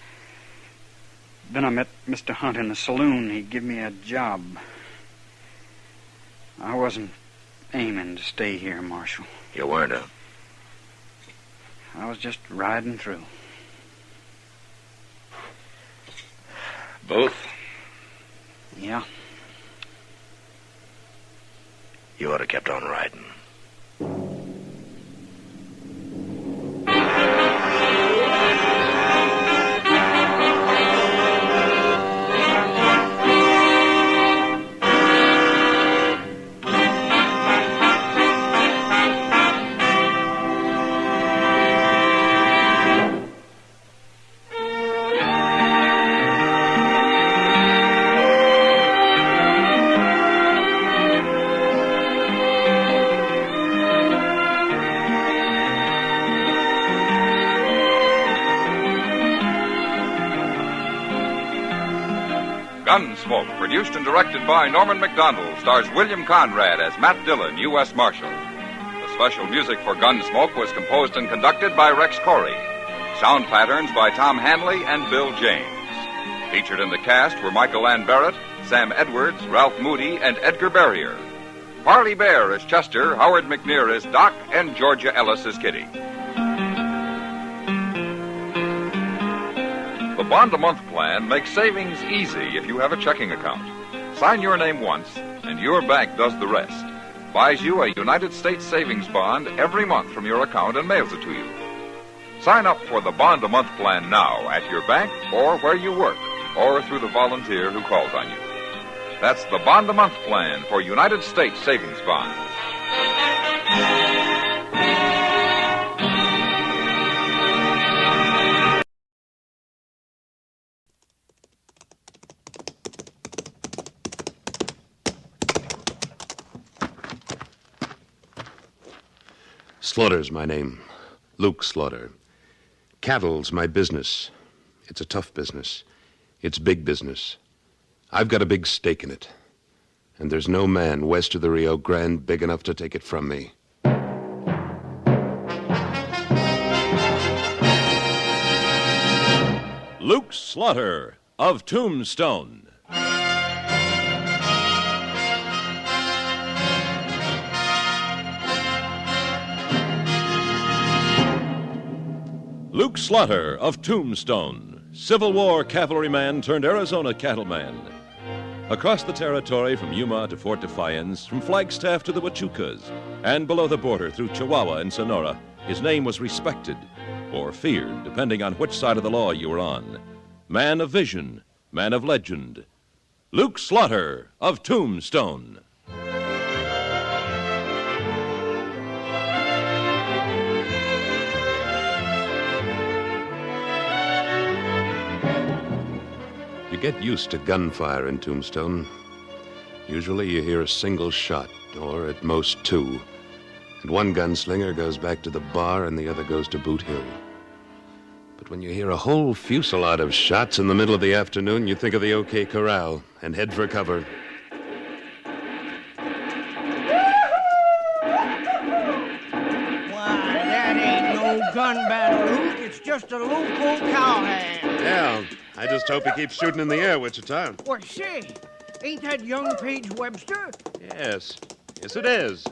[SPEAKER 9] Then I met Mr. Hunt in the saloon. He give me a job. I wasn't aiming to stay here, Marshal.
[SPEAKER 3] You weren't, huh?
[SPEAKER 9] I was just riding through.
[SPEAKER 3] Booth?
[SPEAKER 9] Yeah?
[SPEAKER 3] You ought to kept on riding.
[SPEAKER 5] Gunsmoke, produced and directed by Norman Macdonald, stars William Conrad as Matt Dillon, U.S. Marshal. The special music for Gunsmoke was composed and conducted by Rex Corey. Sound patterns by Tom Hanley and Bill James. Featured in the cast were Michael Ann Barrett, Sam Edwards, Ralph Moody, and Edgar Barrier. Parley Bear as Chester, Howard McNear as Doc, and Georgia Ellis as Kitty. The bond-a-month plan makes savings easy if you have a checking account. Sign your name once, and your bank does the rest. Buys you a United States savings bond every month from your account and mails it to you. Sign up for the bond-a-month plan now at your bank or where you work, or through the volunteer who calls on you. That's the bond-a-month plan for United States savings bonds.
[SPEAKER 10] Slaughter's my name. Luke Slaughter. Cattle's my business. It's a tough business. It's big business. I've got a big stake in it. And there's no man west of the Rio Grande big enough to take it from me.
[SPEAKER 11] Luke Slaughter of Tombstone. Luke Slaughter of Tombstone, Civil War cavalryman turned Arizona cattleman. Across the territory from Yuma to Fort Defiance, from Flagstaff to the Huachucas, and below the border through Chihuahua and Sonora, his name was respected, or feared, depending on which side of the law you were on. Man of vision, man of legend, Luke Slaughter of Tombstone.
[SPEAKER 10] You get used to gunfire in Tombstone. Usually you hear a single shot, or at most two. And one gunslinger goes back to the bar and the other goes to Boot Hill. But when you hear a whole fusillade of shots in the middle of the afternoon, you think of the OK Corral and head for cover.
[SPEAKER 13] Why, that ain't no gun battle, Luke. It's just a local cowhand.
[SPEAKER 10] Yeah, I just hope he keeps shooting in the air, Wichita.
[SPEAKER 13] What, say? Ain't that young Page Webster?
[SPEAKER 10] Yes. Yes, it is.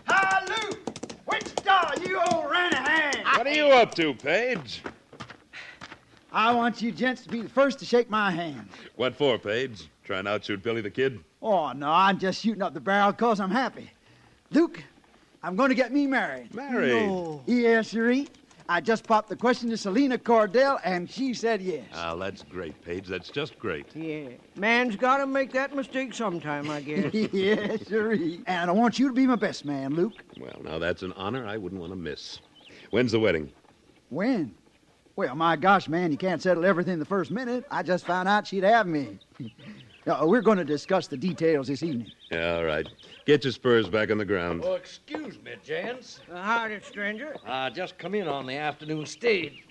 [SPEAKER 17] Hi, Luke! Wichita, you old Ranahand!
[SPEAKER 10] What are you up to, Page?
[SPEAKER 17] I want you gents to be the first to shake my hand.
[SPEAKER 10] What for, Page? Trying to outshoot Billy the Kid?
[SPEAKER 17] Oh, no, I'm just shooting up the barrel because I'm happy. Luke, I'm going to get me married.
[SPEAKER 10] Married?
[SPEAKER 17] No. Yes, sirree. I just popped the question to Selena Cordell, and she said yes.
[SPEAKER 10] Oh, that's great, Page. That's just great.
[SPEAKER 13] Yeah. Man's got to make that mistake sometime, I guess.
[SPEAKER 17] Yes, sirree. And I want you to be my best man, Luke.
[SPEAKER 10] Well, now that's an honor I wouldn't want to miss. When's the wedding?
[SPEAKER 17] When? Well, my gosh, man, you can't settle everything the first minute. I just found out she'd have me. We're going to discuss the details this evening.
[SPEAKER 10] Yeah, all right. Get your spurs back on the ground.
[SPEAKER 19] Oh, excuse me, gents.
[SPEAKER 13] Howdy, stranger.
[SPEAKER 19] Just come in on the afternoon stage.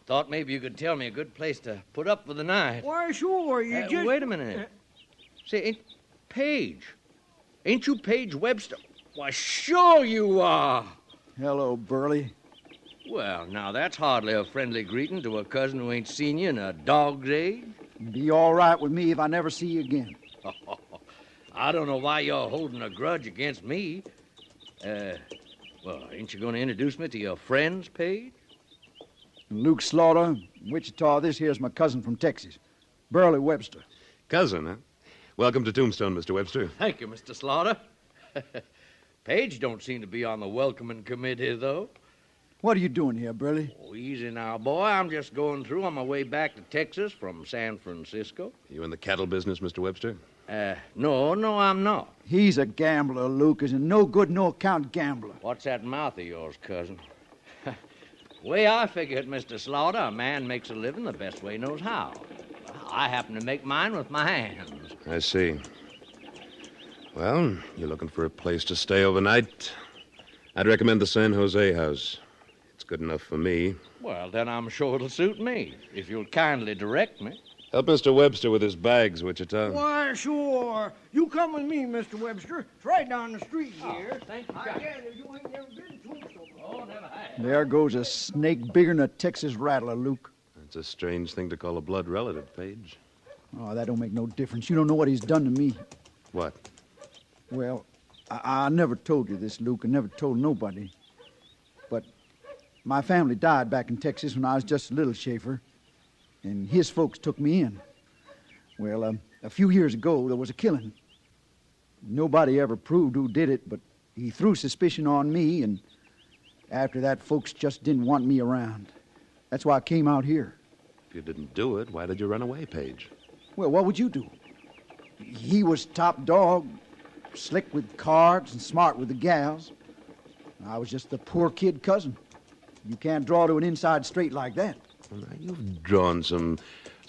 [SPEAKER 19] Thought maybe you could tell me a good place to put up for the night.
[SPEAKER 13] Why, sure, you just...
[SPEAKER 19] Wait a minute. Say, ain't you Page Webster? Why, sure you are.
[SPEAKER 17] Hello, Burley.
[SPEAKER 19] Well, now, that's hardly a friendly greeting to a cousin who ain't seen you in a dog's age.
[SPEAKER 17] Be all right with me if I never see you again.
[SPEAKER 19] I don't know why you're holding a grudge against me. Well, ain't you going to introduce me to your friends, Page?
[SPEAKER 17] Luke Slaughter, Wichita. This here's my cousin from Texas, Burley Webster.
[SPEAKER 10] Cousin, huh? Welcome to Tombstone, Mr. Webster.
[SPEAKER 19] Thank you, Mr. Slaughter. Page don't seem to be on the welcoming committee, though.
[SPEAKER 17] What are you doing here, Burley?
[SPEAKER 19] Oh, easy now, boy. I'm just going through on my way back to Texas from San Francisco.
[SPEAKER 10] You in the cattle business, Mr. Webster?
[SPEAKER 19] No, I'm not.
[SPEAKER 17] He's a gambler, Luke. Is a no good, no account gambler.
[SPEAKER 19] What's that mouth of yours, cousin? Way I figure it, Mr. Slaughter, a man makes a living the best way he knows how. I happen to make mine with my hands.
[SPEAKER 10] I see. Well, you're looking for a place to stay overnight. I'd recommend the San Jose house. It's good enough for me.
[SPEAKER 19] Well, then I'm sure it'll suit me, if you'll kindly direct me.
[SPEAKER 10] Help Mr. Webster with his bags, Wichita.
[SPEAKER 13] Why, sure. You come with me, Mr. Webster. It's right down the street here.
[SPEAKER 19] Thank you.
[SPEAKER 13] I gather you ain't never been to Tombstone.
[SPEAKER 19] Oh, never have.
[SPEAKER 17] There goes a snake bigger than a Texas rattler, Luke.
[SPEAKER 10] That's a strange thing to call a blood relative, Page.
[SPEAKER 17] Oh, that don't make no difference. You don't know what he's done to me.
[SPEAKER 10] What?
[SPEAKER 17] Well, I never told you this, Luke. I never told nobody. But my family died back in Texas when I was just a little Schaefer, and his folks took me in. Well, a few years ago, there was a killing. Nobody ever proved who did it, but he threw suspicion on me, and after that, folks just didn't want me around. That's why I came out here.
[SPEAKER 10] If you didn't do it, why did you run away, Page?
[SPEAKER 17] Well, what would you do? He was top dog, slick with cards and smart with the gals. I was just the poor kid cousin. You can't draw to an inside straight like that.
[SPEAKER 10] Well, now, you've drawn some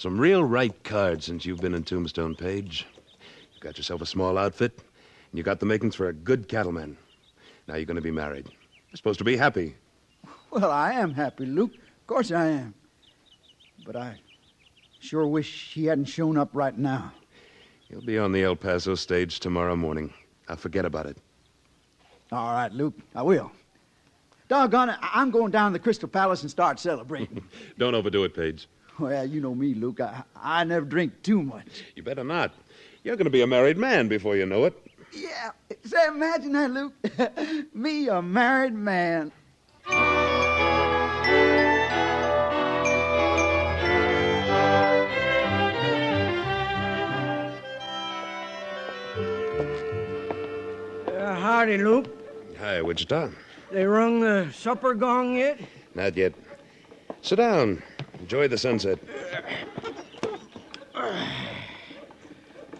[SPEAKER 10] real right cards since you've been in Tombstone, Page. You got yourself a small outfit, and you got the makings for a good cattleman. Now you're going to be married. You're supposed to be happy.
[SPEAKER 17] Well, I am happy, Luke. Of course I am. But I sure wish he hadn't shown up right now.
[SPEAKER 10] He'll be on the El Paso stage tomorrow morning. Now forget about it.
[SPEAKER 17] All right, Luke, I will. Doggone it, I'm going down to the Crystal Palace and start celebrating.
[SPEAKER 10] Don't overdo it, Page.
[SPEAKER 17] Well, you know me, Luke. I never drink too much.
[SPEAKER 10] You better not. You're going to be a married man before you know it.
[SPEAKER 17] Yeah. Say, imagine that, Luke. Me, a married man.
[SPEAKER 13] Howdy, Luke.
[SPEAKER 10] Hi, Wichita.
[SPEAKER 13] They rung the supper gong yet?
[SPEAKER 10] Not yet. Sit down. Enjoy the sunset.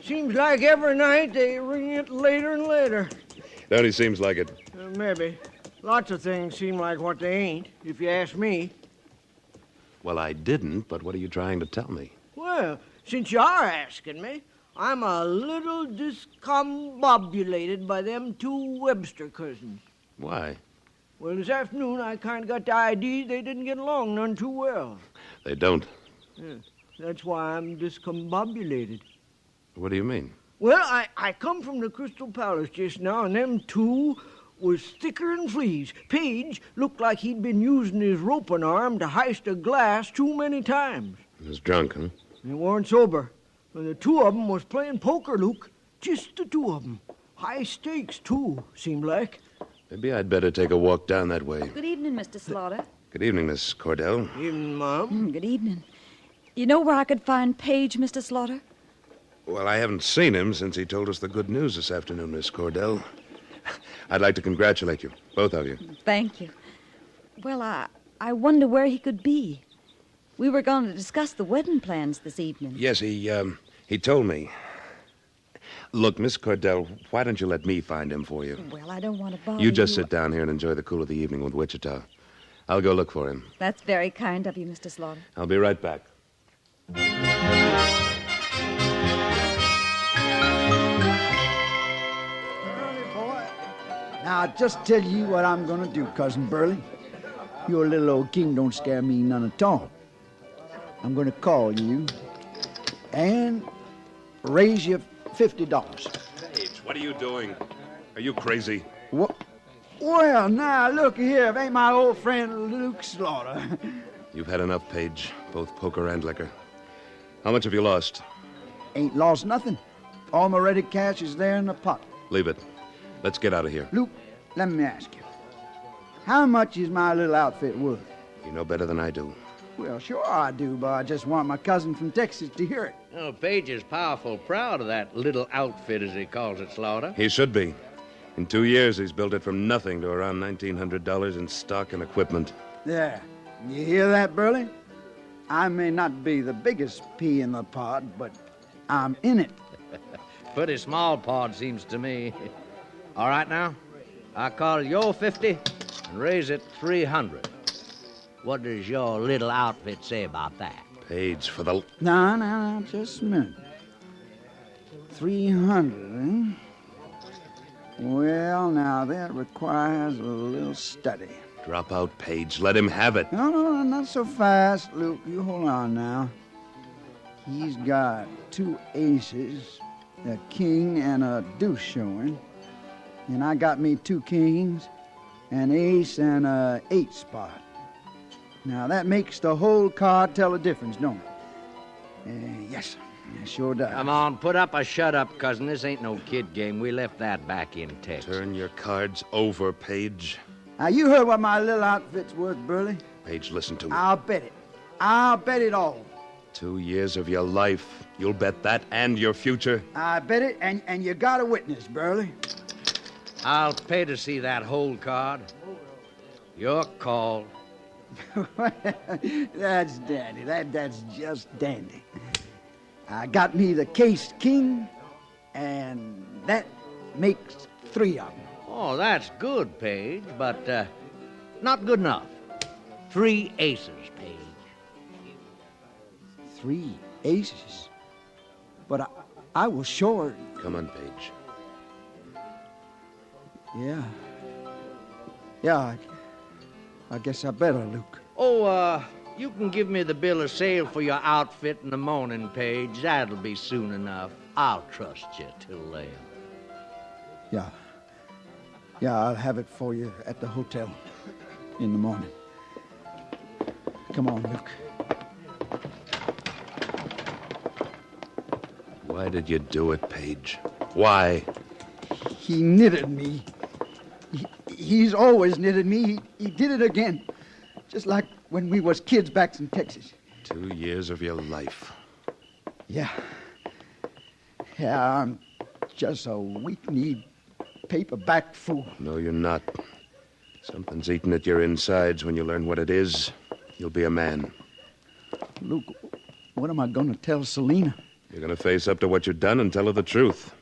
[SPEAKER 13] Seems like every night they ring it later and later.
[SPEAKER 10] It only seems like it.
[SPEAKER 13] Maybe. Lots of things seem like what they ain't, if you ask me.
[SPEAKER 10] Well, I didn't, but what are you trying to tell me?
[SPEAKER 13] Well, since you are asking me, I'm a little discombobulated by them two Webster cousins.
[SPEAKER 10] Why?
[SPEAKER 13] Well, this afternoon I kind of got the idea they didn't get along none too well.
[SPEAKER 10] They don't.
[SPEAKER 13] Yeah, that's why I'm discombobulated.
[SPEAKER 10] What do you mean?
[SPEAKER 13] Well, I come from the Crystal Palace just now, and them two was thicker than fleas. Page looked like he'd been using his roping arm to heist a glass too many times.
[SPEAKER 10] He was drunk, huh?
[SPEAKER 13] They weren't sober. And the two of them was playing poker, Luke. Just the two of them. High stakes, too, seemed like.
[SPEAKER 10] Maybe I'd better take a walk down that way.
[SPEAKER 4] Good evening, Mr. Slaughter.
[SPEAKER 10] Good evening, Miss Cordell.
[SPEAKER 13] Evening, Mom.
[SPEAKER 4] Good evening. You know where I could find Page, Mr. Slaughter?
[SPEAKER 10] Well, I haven't seen him since he told us the good news this afternoon, Miss Cordell. I'd like to congratulate you, both of you.
[SPEAKER 4] Thank you. Well, I wonder where he could be. We were going to discuss the wedding plans this evening.
[SPEAKER 10] Yes, he told me. Look, Miss Cordell, why don't you let me find him for you?
[SPEAKER 4] Well, I don't want to bother
[SPEAKER 10] You just sit down here and enjoy the cool of the evening with Wichita. I'll go look for him.
[SPEAKER 4] That's very kind of you, Mr. Slaughter.
[SPEAKER 10] I'll be right back.
[SPEAKER 17] Now, I'll just tell you what I'm going to do, Cousin Burley. Your little old king don't scare me none at all. I'm going to call you and raise you $50.
[SPEAKER 10] Page, what are you doing? Are you crazy?
[SPEAKER 17] What? Well, now, look here. If ain't my old friend Luke Slaughter.
[SPEAKER 10] You've had enough, Page, both poker and liquor. How much have you lost?
[SPEAKER 17] Ain't lost nothing. All my ready cash is there in the pot.
[SPEAKER 10] Leave it. Let's get out of here.
[SPEAKER 17] Luke, let me ask you. How much is my little outfit worth?
[SPEAKER 10] You know better than I do.
[SPEAKER 17] Well, sure I do, but I just want my cousin from Texas to hear it.
[SPEAKER 19] Oh, Page is powerful proud of that little outfit, as he calls it, Slaughter.
[SPEAKER 10] He should be. In 2 years, he's built it from nothing to around $1,900 in stock and equipment.
[SPEAKER 17] There. You hear that, Burley? I may not be the biggest pea in the pod, but I'm in it.
[SPEAKER 19] Pretty small pod, seems to me. All right, now. I call your 50 and raise it 300. What does your little outfit say about that?
[SPEAKER 10] Page, for the...
[SPEAKER 17] No, just a minute. 300, eh? Well, now, that requires a little study.
[SPEAKER 10] Drop out, Page. Let him have it.
[SPEAKER 17] No, not so fast, Luke. You hold on now. He's got 2 aces, a king and a deuce showing. And I got me 2 kings, an ace, and a 8 spot. Now, that makes the whole card tell a difference, don't it? Yes, it sure does.
[SPEAKER 19] Come on, put up or shut up, cousin. This ain't no kid game. We left that back in Texas.
[SPEAKER 10] Turn your cards over, Page.
[SPEAKER 17] Now, you heard what my little outfit's worth, Burley.
[SPEAKER 10] Page, listen to me.
[SPEAKER 17] I'll bet it. I'll bet it all.
[SPEAKER 10] 2 years of your life. You'll bet that and your future.
[SPEAKER 17] I bet it, and you got a witness, Burley.
[SPEAKER 19] I'll pay to see that whole card. Your call.
[SPEAKER 17] That's dandy. That's just dandy. I got me the cased king, and that makes 3 of them.
[SPEAKER 19] Oh, that's good, Page, but not good enough. 3 aces, Page.
[SPEAKER 17] 3 aces? But I was short.
[SPEAKER 10] Come on, Page.
[SPEAKER 17] Yeah, I guess I better, Luke.
[SPEAKER 19] Oh, you can give me the bill of sale for your outfit in the morning, Page. That'll be soon enough. I'll trust you till then.
[SPEAKER 17] Yeah, I'll have it for you at the hotel in the morning. Come on, Luke.
[SPEAKER 10] Why did you do it, Page? Why?
[SPEAKER 17] He knitted me. He's always knitted me. He did it again. Just like when we was kids back in Texas.
[SPEAKER 10] 2 years of your life.
[SPEAKER 17] Yeah, I'm just a weak-kneed paperback fool.
[SPEAKER 10] No, you're not. Something's eating at your insides. When you learn what it is, you'll be a man.
[SPEAKER 17] Luke, what am I going to tell Selena?
[SPEAKER 10] You're going to face up to what you've done and tell her the truth.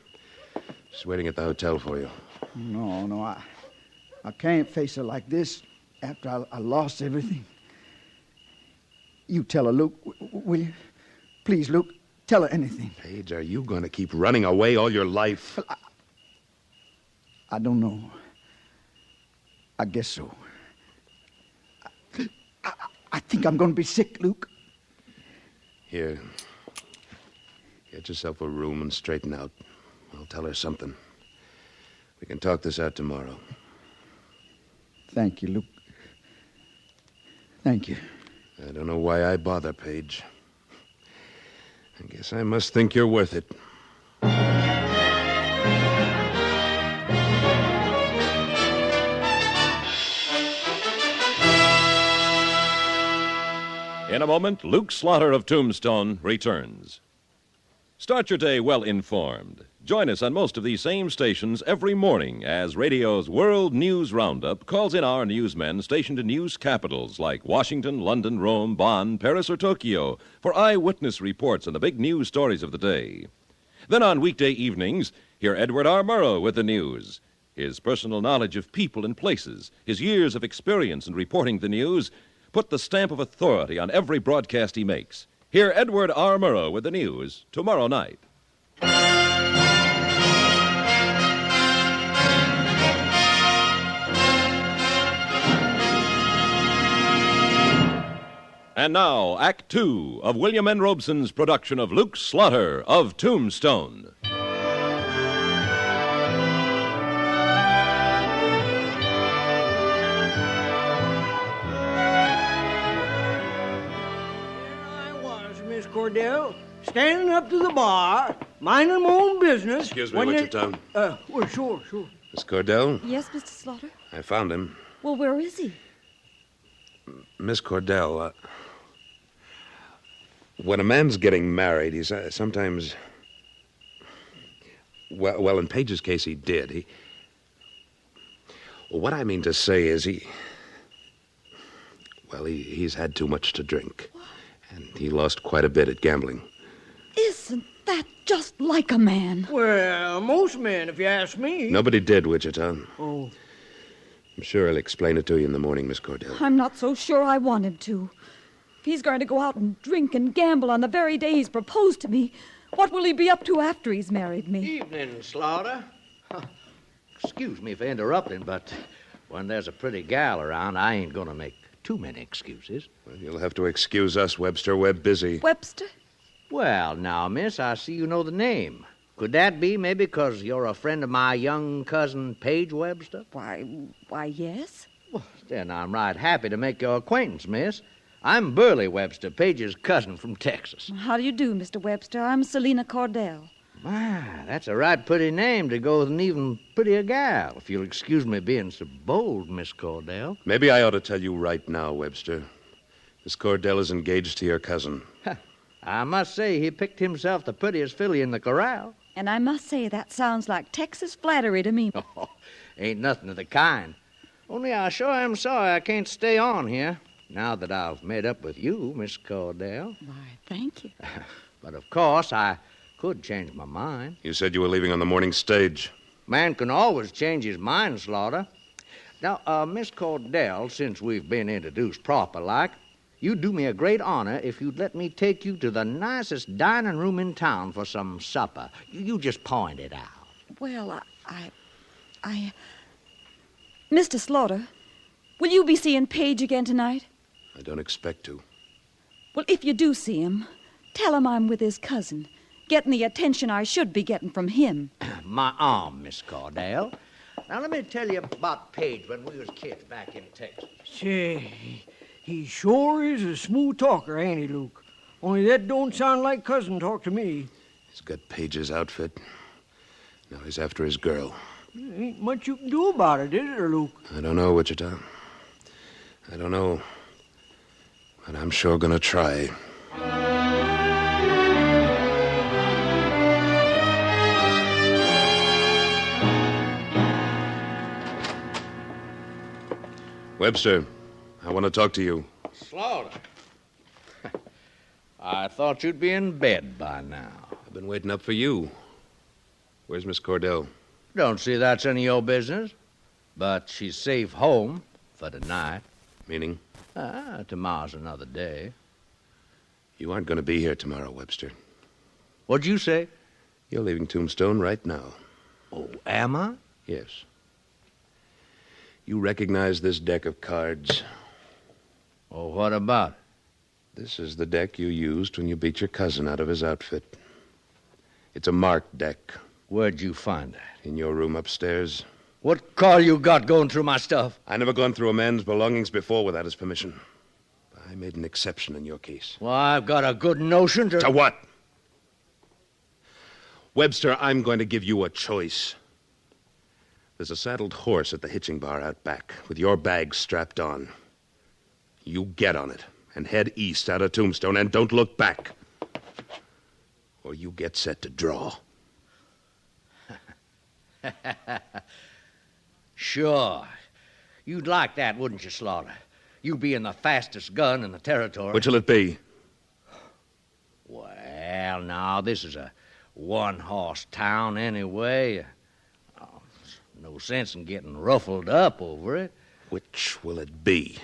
[SPEAKER 10] She's waiting at the hotel for you.
[SPEAKER 17] No, I can't face her like this after I lost everything. You tell her, Luke, will you? Please, Luke, tell her anything.
[SPEAKER 10] Paige, are you going to keep running away all your life?
[SPEAKER 17] Well, I don't know. I guess so. I think I'm going to be sick, Luke.
[SPEAKER 10] Here. Get yourself a room and straighten out. I'll tell her something. We can talk this out tomorrow.
[SPEAKER 17] Thank you, Luke. Thank you.
[SPEAKER 10] I don't know why I bother, Paige. I guess I must think you're worth it.
[SPEAKER 11] In a moment, Luke Slaughter of Tombstone returns. Start your day well informed. Join us on most of these same stations every morning as radio's World News Roundup calls in our newsmen stationed in news capitals like Washington, London, Rome, Bonn, Paris, or Tokyo for eyewitness reports on the big news stories of the day. Then on weekday evenings, hear Edward R. Murrow with the news. His personal knowledge of people and places, his years of experience in reporting the news, put the stamp of authority on every broadcast he makes. Hear Edward R. Murrow with the news tomorrow night. And now, Act Two of William N. Robeson's production of Luke Slaughter of Tombstone.
[SPEAKER 13] Cordell, standing up to the bar, minding my own business.
[SPEAKER 10] Excuse me, Wichita.
[SPEAKER 13] Well, sure.
[SPEAKER 10] Miss Cordell?
[SPEAKER 4] Yes, Mr. Slaughter?
[SPEAKER 10] I found him.
[SPEAKER 4] Well, where is he?
[SPEAKER 10] Miss Cordell, when a man's getting married, he's sometimes... Well, in Page's case, he did. Well, what I mean to say is he's had too much to drink. And he lost quite a bit at gambling.
[SPEAKER 4] Isn't that just like a man?
[SPEAKER 13] Well, most men, if you ask me.
[SPEAKER 10] Nobody did, Wichita.
[SPEAKER 13] Oh.
[SPEAKER 10] I'm sure I'll explain it to you in the morning, Miss Cordell.
[SPEAKER 4] I'm not so sure I want him to. If he's going to go out and drink and gamble on the very day he's proposed to me, what will he be up to after he's married me?
[SPEAKER 19] Evening, Slaughter. Excuse me for interrupting, but when there's a pretty gal around, I ain't going to make too many excuses.
[SPEAKER 10] Well, you'll have to excuse us, Webster. We're busy.
[SPEAKER 4] Webster?
[SPEAKER 19] Well, now, miss, I see you know the name. Could that be maybe because you're a friend of my young cousin, Paige Webster?
[SPEAKER 4] Why, yes.
[SPEAKER 19] Well, then I'm right happy to make your acquaintance, miss. I'm Burley Webster, Paige's cousin from Texas.
[SPEAKER 4] How do you do, Mr. Webster? I'm Selina Cordell.
[SPEAKER 19] My, that's a right pretty name to go with an even prettier gal, if you'll excuse me being so bold, Miss Cordell.
[SPEAKER 10] Maybe I ought to tell you right now, Webster. Miss Cordell is engaged to your cousin.
[SPEAKER 19] I must say he picked himself the prettiest filly in the corral.
[SPEAKER 4] And I must say that sounds like Texas flattery to me.
[SPEAKER 19] Oh, ain't nothing of the kind. Only I sure am sorry I can't stay on here, now that I've made up with you, Miss Cordell.
[SPEAKER 4] Why, thank you.
[SPEAKER 19] But of course, I could change my mind.
[SPEAKER 10] You said you were leaving on the morning stage.
[SPEAKER 19] Man can always change his mind, Slaughter. Now, Miss Cordell, since we've been introduced proper-like, you'd do me a great honor if you'd let me take you to the nicest dining room in town for some supper. You just point it out.
[SPEAKER 4] Well, Mr. Slaughter, will you be seeing Paige again tonight?
[SPEAKER 10] I don't expect to.
[SPEAKER 4] Well, if you do see him, tell him I'm with his cousin, getting the attention I should be getting from him.
[SPEAKER 19] My arm, Miss Cordell. Now, let me tell you about Paige when we was kids back in Texas.
[SPEAKER 13] Say, he sure is a smooth talker, ain't he, Luke? Only that don't sound like cousin talk to me.
[SPEAKER 10] He's got Paige's outfit. Now he's after his girl.
[SPEAKER 13] Ain't much you can do about it, is there, Luke?
[SPEAKER 10] I don't know, Wichita. I don't know. But I'm sure gonna try. Webster, I want to talk to you.
[SPEAKER 19] Slaughter. I thought you'd be in bed by now.
[SPEAKER 10] I've been waiting up for you. Where's Miss Cordell?
[SPEAKER 19] Don't see that's any of your business. But she's safe home for tonight.
[SPEAKER 10] Meaning?
[SPEAKER 19] Tomorrow's another day.
[SPEAKER 10] You aren't going to be here tomorrow, Webster.
[SPEAKER 19] What'd you say?
[SPEAKER 10] You're leaving Tombstone right now.
[SPEAKER 19] Oh, am I?
[SPEAKER 10] Yes. You recognize this deck of cards?
[SPEAKER 19] Oh, what about it?
[SPEAKER 10] This is the deck you used when you beat your cousin out of his outfit. It's a marked deck.
[SPEAKER 19] Where'd you find that?
[SPEAKER 10] In your room upstairs.
[SPEAKER 19] What call you got going through my stuff?
[SPEAKER 10] I never gone through a man's belongings before without his permission. I made an exception in your case.
[SPEAKER 19] Well, I've got a good notion to...
[SPEAKER 10] To what? Webster, I'm going to give you a choice. There's a saddled horse at the hitching bar out back with your bag strapped on. You get on it and head east out of Tombstone and don't look back. Or you get set to draw.
[SPEAKER 19] Sure. You'd like that, wouldn't you, Slaughter? You being the fastest gun in the territory.
[SPEAKER 10] Which'll it be?
[SPEAKER 19] Well, now, this is a one-horse town anyway. Oh, no sense in getting ruffled up over it.
[SPEAKER 10] Which will it be?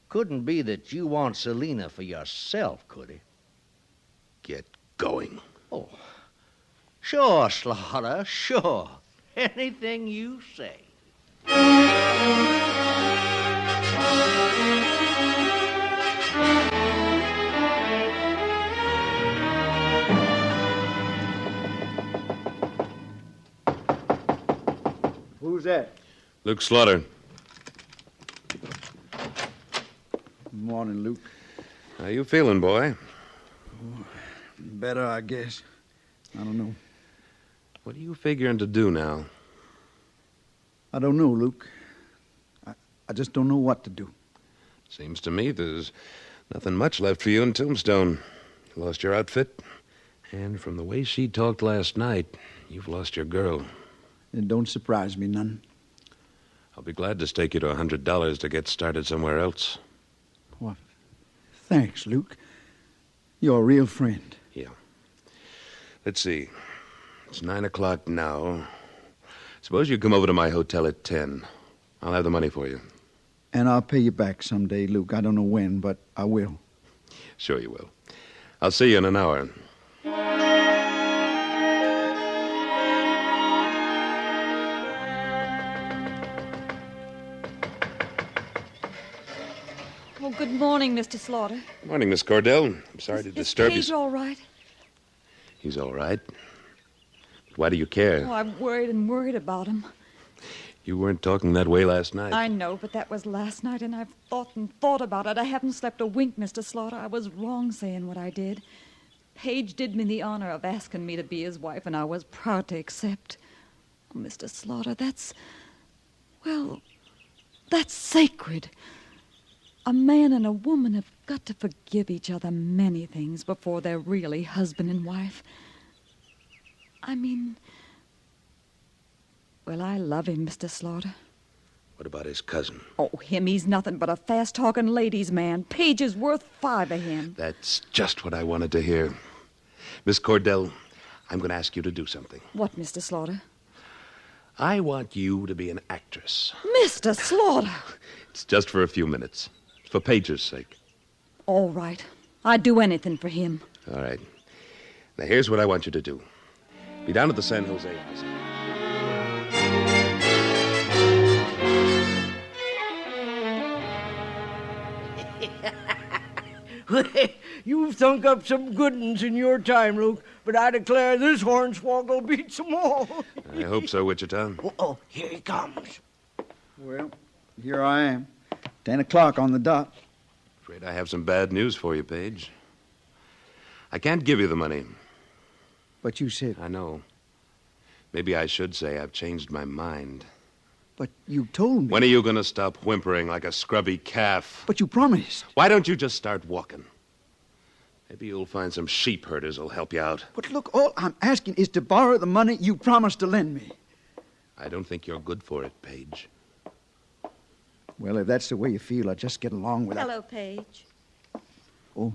[SPEAKER 19] Couldn't be that you want Selina for yourself, could it?
[SPEAKER 10] Get going.
[SPEAKER 19] Oh, sure, Slaughter, sure. Anything you say.
[SPEAKER 17] Who's that?
[SPEAKER 10] Luke Slaughter.
[SPEAKER 17] Morning, Luke.
[SPEAKER 10] How you feeling, boy?
[SPEAKER 17] Oh, better, I guess. I don't know.
[SPEAKER 10] What are you figuring to do now?
[SPEAKER 17] I don't know, Luke. I just don't know what to do.
[SPEAKER 10] Seems to me there's nothing much left for you in Tombstone. You lost your outfit, and from the way she talked last night, you've lost your girl.
[SPEAKER 17] It don't surprise me none.
[SPEAKER 10] I'll be glad to stake you to $100 to get started somewhere else.
[SPEAKER 17] Well, thanks, Luke. You're a real friend.
[SPEAKER 10] Yeah. Let's see. It's 9 o'clock now. Suppose you come over to my hotel at 10. I'll have the money for you.
[SPEAKER 17] And I'll pay you back someday, Luke. I don't know when, but I will.
[SPEAKER 10] Sure you will. I'll see you in an hour.
[SPEAKER 4] Oh, good morning, Mr. Slaughter.
[SPEAKER 10] Good morning, Miss Cordell. I'm sorry to disturb you.
[SPEAKER 4] Is Page all right?
[SPEAKER 10] He's all right. But why do you care?
[SPEAKER 4] Oh, I'm worried and worried about him.
[SPEAKER 10] You weren't talking that way last night.
[SPEAKER 4] I know, but that was last night, and I've thought and thought about it. I haven't slept a wink, Mr. Slaughter. I was wrong saying what I did. Page did me the honor of asking me to be his wife, and I was proud to accept. Oh, Mr. Slaughter, that's sacred. A man and a woman have got to forgive each other many things before they're really husband and wife. I mean, well, I love him, Mr. Slaughter.
[SPEAKER 10] What about his cousin?
[SPEAKER 4] Oh, him, he's nothing but a fast-talking ladies' man. Page is worth 5 of him.
[SPEAKER 10] That's just what I wanted to hear. Miss Cordell, I'm going to ask you to do something.
[SPEAKER 4] What, Mr. Slaughter?
[SPEAKER 10] I want you to be an actress.
[SPEAKER 4] Mr. Slaughter!
[SPEAKER 10] It's just for a few minutes. It's for Page's sake.
[SPEAKER 4] All right. I'd do anything for him.
[SPEAKER 10] All right. Now, here's what I want you to do. Be down at the San Jose house.
[SPEAKER 13] You've thunk up some good uns in your time, Luke, but I declare this hornswoggle beats them all.
[SPEAKER 10] I hope so, Wichita.
[SPEAKER 13] Oh, here he comes.
[SPEAKER 17] Well, here I am. 10 o'clock on the dot.
[SPEAKER 10] Afraid I have some bad news for you, Page. I can't give you the money.
[SPEAKER 17] But you said...
[SPEAKER 10] I know. Maybe I should say I've changed my mind.
[SPEAKER 17] But you told me...
[SPEAKER 10] When are you going to stop whimpering like a scrubby calf?
[SPEAKER 17] But you promised.
[SPEAKER 10] Why don't you just start walking? Maybe you'll find some sheep herders who'll help you out.
[SPEAKER 17] But look, all I'm asking is to borrow the money you promised to lend me.
[SPEAKER 10] I don't think you're good for it, Page.
[SPEAKER 17] Well, if that's the way you feel, I'll just get along with it.
[SPEAKER 4] Hello, Page.
[SPEAKER 17] Oh.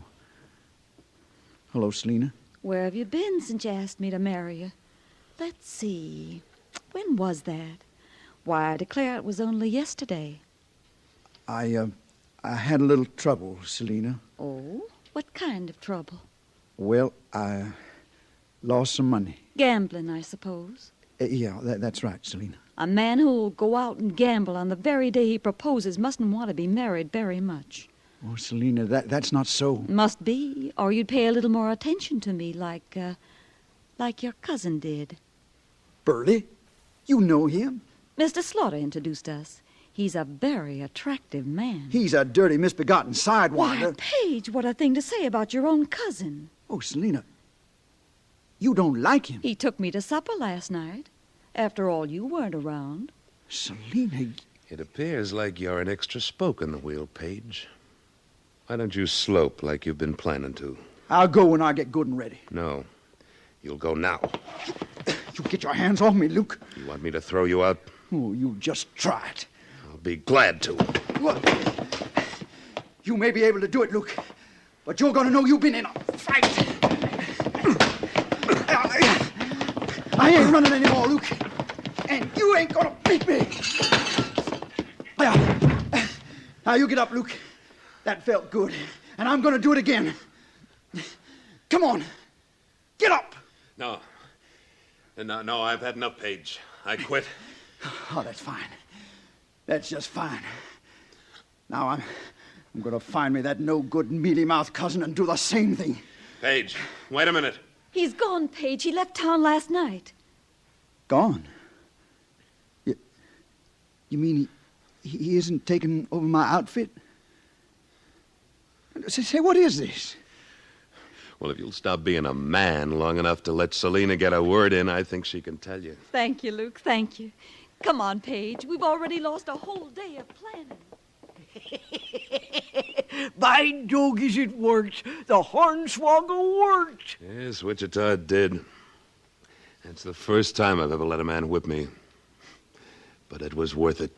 [SPEAKER 17] Hello, Selina.
[SPEAKER 4] Where have you been since you asked me to marry you? Let's see. When was that? Why, I declare it was only yesterday.
[SPEAKER 17] I had a little trouble, Selina.
[SPEAKER 4] Oh? What kind of trouble?
[SPEAKER 17] Well, I lost some money.
[SPEAKER 4] Gambling, I suppose.
[SPEAKER 17] Yeah, that's right, Selina.
[SPEAKER 4] A man who'll go out and gamble on the very day he proposes mustn't want to be married very much.
[SPEAKER 17] Oh, Selina, that's not so.
[SPEAKER 4] Must be, or you'd pay a little more attention to me like your cousin did.
[SPEAKER 17] Burley? You know him?
[SPEAKER 4] Mr. Slaughter introduced us. He's a very attractive man.
[SPEAKER 17] He's a dirty, misbegotten sidewinder.
[SPEAKER 4] Why, Paige, what a thing to say about your own cousin.
[SPEAKER 17] Oh, Selina, you don't like him.
[SPEAKER 4] He took me to supper last night. After all, you weren't around.
[SPEAKER 17] Selina...
[SPEAKER 10] It appears like you're an extra spoke in the wheel, Paige. Why don't you slope like you've been planning to?
[SPEAKER 17] I'll go when I get good and ready.
[SPEAKER 10] No. You'll go now.
[SPEAKER 17] You get your hands off me, Luke.
[SPEAKER 10] You want me to throw you out?
[SPEAKER 17] Oh, you just try it.
[SPEAKER 10] I'll be glad to.
[SPEAKER 17] What? You may be able to do it, Luke, but you're going to know you've been in a fight. I ain't running anymore, Luke, and you ain't going to beat me. Now, you get up, Luke. That felt good, and I'm going to do it again. Come on. Get up.
[SPEAKER 10] No, I've had enough, Paige. I quit.
[SPEAKER 17] Oh, that's fine. That's just fine. Now I'm going to find me that no-good, mealy-mouthed cousin and do the same thing.
[SPEAKER 10] Paige, wait a minute.
[SPEAKER 4] He's gone, Paige. He left town last night.
[SPEAKER 17] Gone? You mean he isn't taking over my outfit? Say, what is this?
[SPEAKER 10] Well, if you'll stop being a man long enough to let Selina get a word in, I think she can tell you.
[SPEAKER 4] Thank you, Luke. Thank you. Come on, Paige. We've already lost a whole day of planning.
[SPEAKER 13] By dogies, it worked. The hornswoggle worked.
[SPEAKER 10] Yes, Wichita did. It's the first time I've ever let a man whip me. But it was worth it.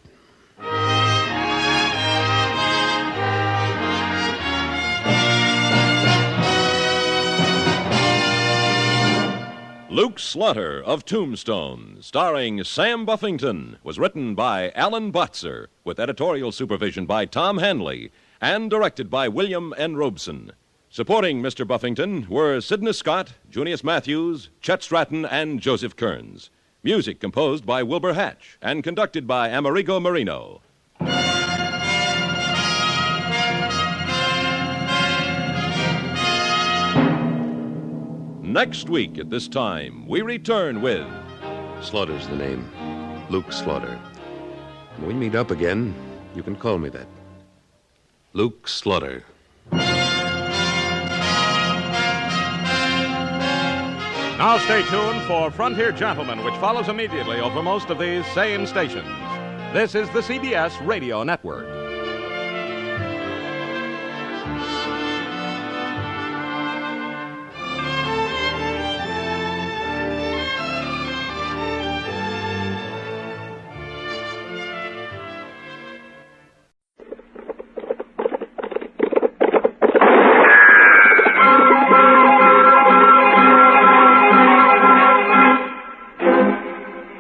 [SPEAKER 11] Luke Slaughter of Tombstone, starring Sam Buffington, was written by Alan Botzer, with editorial supervision by Tom Hanley, and directed by William N. Robeson. Supporting Mr. Buffington were Sidney Scott, Junius Matthews, Chet Stratton, and Joseph Kearns. Music composed by Wilbur Hatch and conducted by Amerigo Marino. Next week at this time, we return with...
[SPEAKER 10] Slaughter's the name. Luke Slaughter. When we meet up again, you can call me that. Luke Slaughter.
[SPEAKER 20] Now stay tuned for Frontier Gentlemen, which follows immediately over most of these same stations. This is the CBS Radio Network.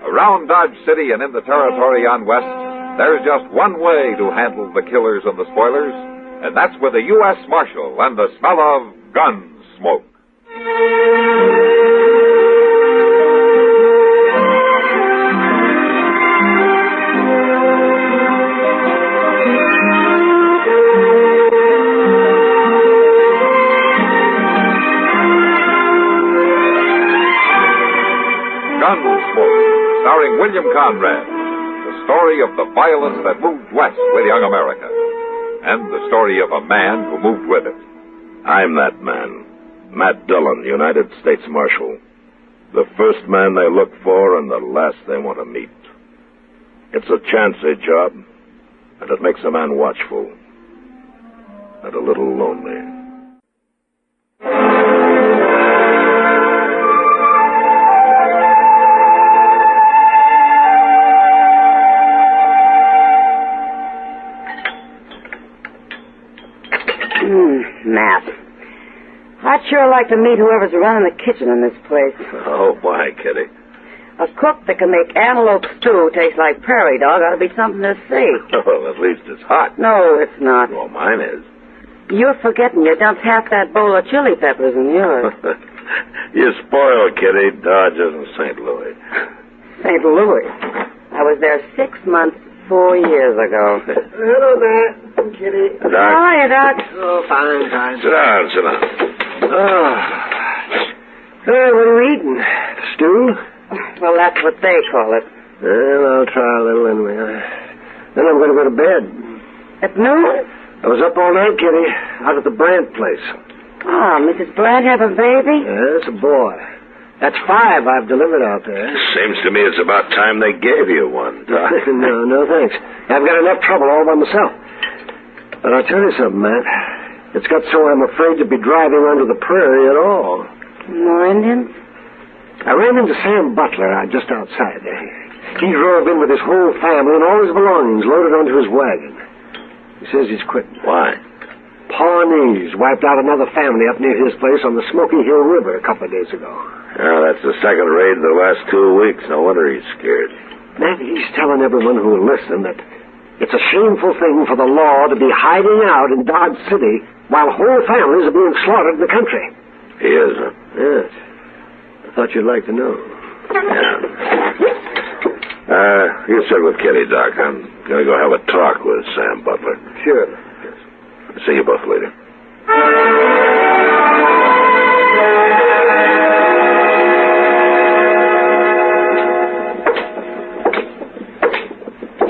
[SPEAKER 5] Around Dodge City and in the territory on West, there's just one way to handle the killers and the spoilers, and that's with a U.S. Marshal and the smell of Gunsmoke. Gunsmoke, starring William Conrad, the story of the violence that moved west with young America, and the story of a man who moved with it.
[SPEAKER 3] I'm that man, Matt Dillon, United States Marshal. The first man they look for and the last they want to meet. It's a chancy job, and it makes a man watchful and a little lonely.
[SPEAKER 7] Matt. I'd sure like to meet whoever's running the kitchen in this place.
[SPEAKER 3] Oh, why, Kitty?
[SPEAKER 7] A cook that can make antelope stew taste like prairie dog ought to be something to see.
[SPEAKER 3] Well, at least it's hot.
[SPEAKER 7] No, it's not.
[SPEAKER 3] Well, mine is.
[SPEAKER 1] You're forgetting you dumped half that bowl of chili peppers in yours.
[SPEAKER 3] You spoiled, Kitty. Dodge isn't St. Louis.
[SPEAKER 1] St. Louis. I was there 6 months, 4 years ago.
[SPEAKER 12] Hello there, Kitty.
[SPEAKER 3] Doc.
[SPEAKER 1] How are you, Doc?
[SPEAKER 12] Oh, fine.
[SPEAKER 3] Sit down.
[SPEAKER 12] Oh. What are you eating? Stew?
[SPEAKER 1] Well, that's what they call it.
[SPEAKER 12] Well, I'll try a little anyway. Then I'm going to go to bed.
[SPEAKER 1] At noon?
[SPEAKER 12] I was up all night, Kitty, out at the Brandt place.
[SPEAKER 1] Oh, Mrs. Brandt have a baby?
[SPEAKER 12] Yes, a boy. That's 5 I've delivered out there.
[SPEAKER 3] Seems to me it's about time they gave you one, Doc.
[SPEAKER 12] No, thanks. I've got enough trouble all by myself. But I'll tell you something, Matt. It's got so I'm afraid to be driving onto the prairie at all.
[SPEAKER 1] More Indians?
[SPEAKER 12] I ran into Sam Butler out just outside there. He drove in with his whole family and all his belongings loaded onto his wagon. He says he's quitting.
[SPEAKER 3] Why?
[SPEAKER 12] Pawnees wiped out another family up near his place on the Smoky Hill River a couple of days ago.
[SPEAKER 3] Oh, that's the second raid in the last 2 weeks. No wonder he's scared.
[SPEAKER 12] Man, he's telling everyone who will listen that it's a shameful thing for the law to be hiding out in Dodge City while whole families are being slaughtered in the country.
[SPEAKER 3] He is, huh?
[SPEAKER 12] Yes. I thought you'd like to know.
[SPEAKER 3] You sit with Kitty, Doc. I'm going to go have a talk with Sam Butler.
[SPEAKER 12] Sure.
[SPEAKER 3] See you both later.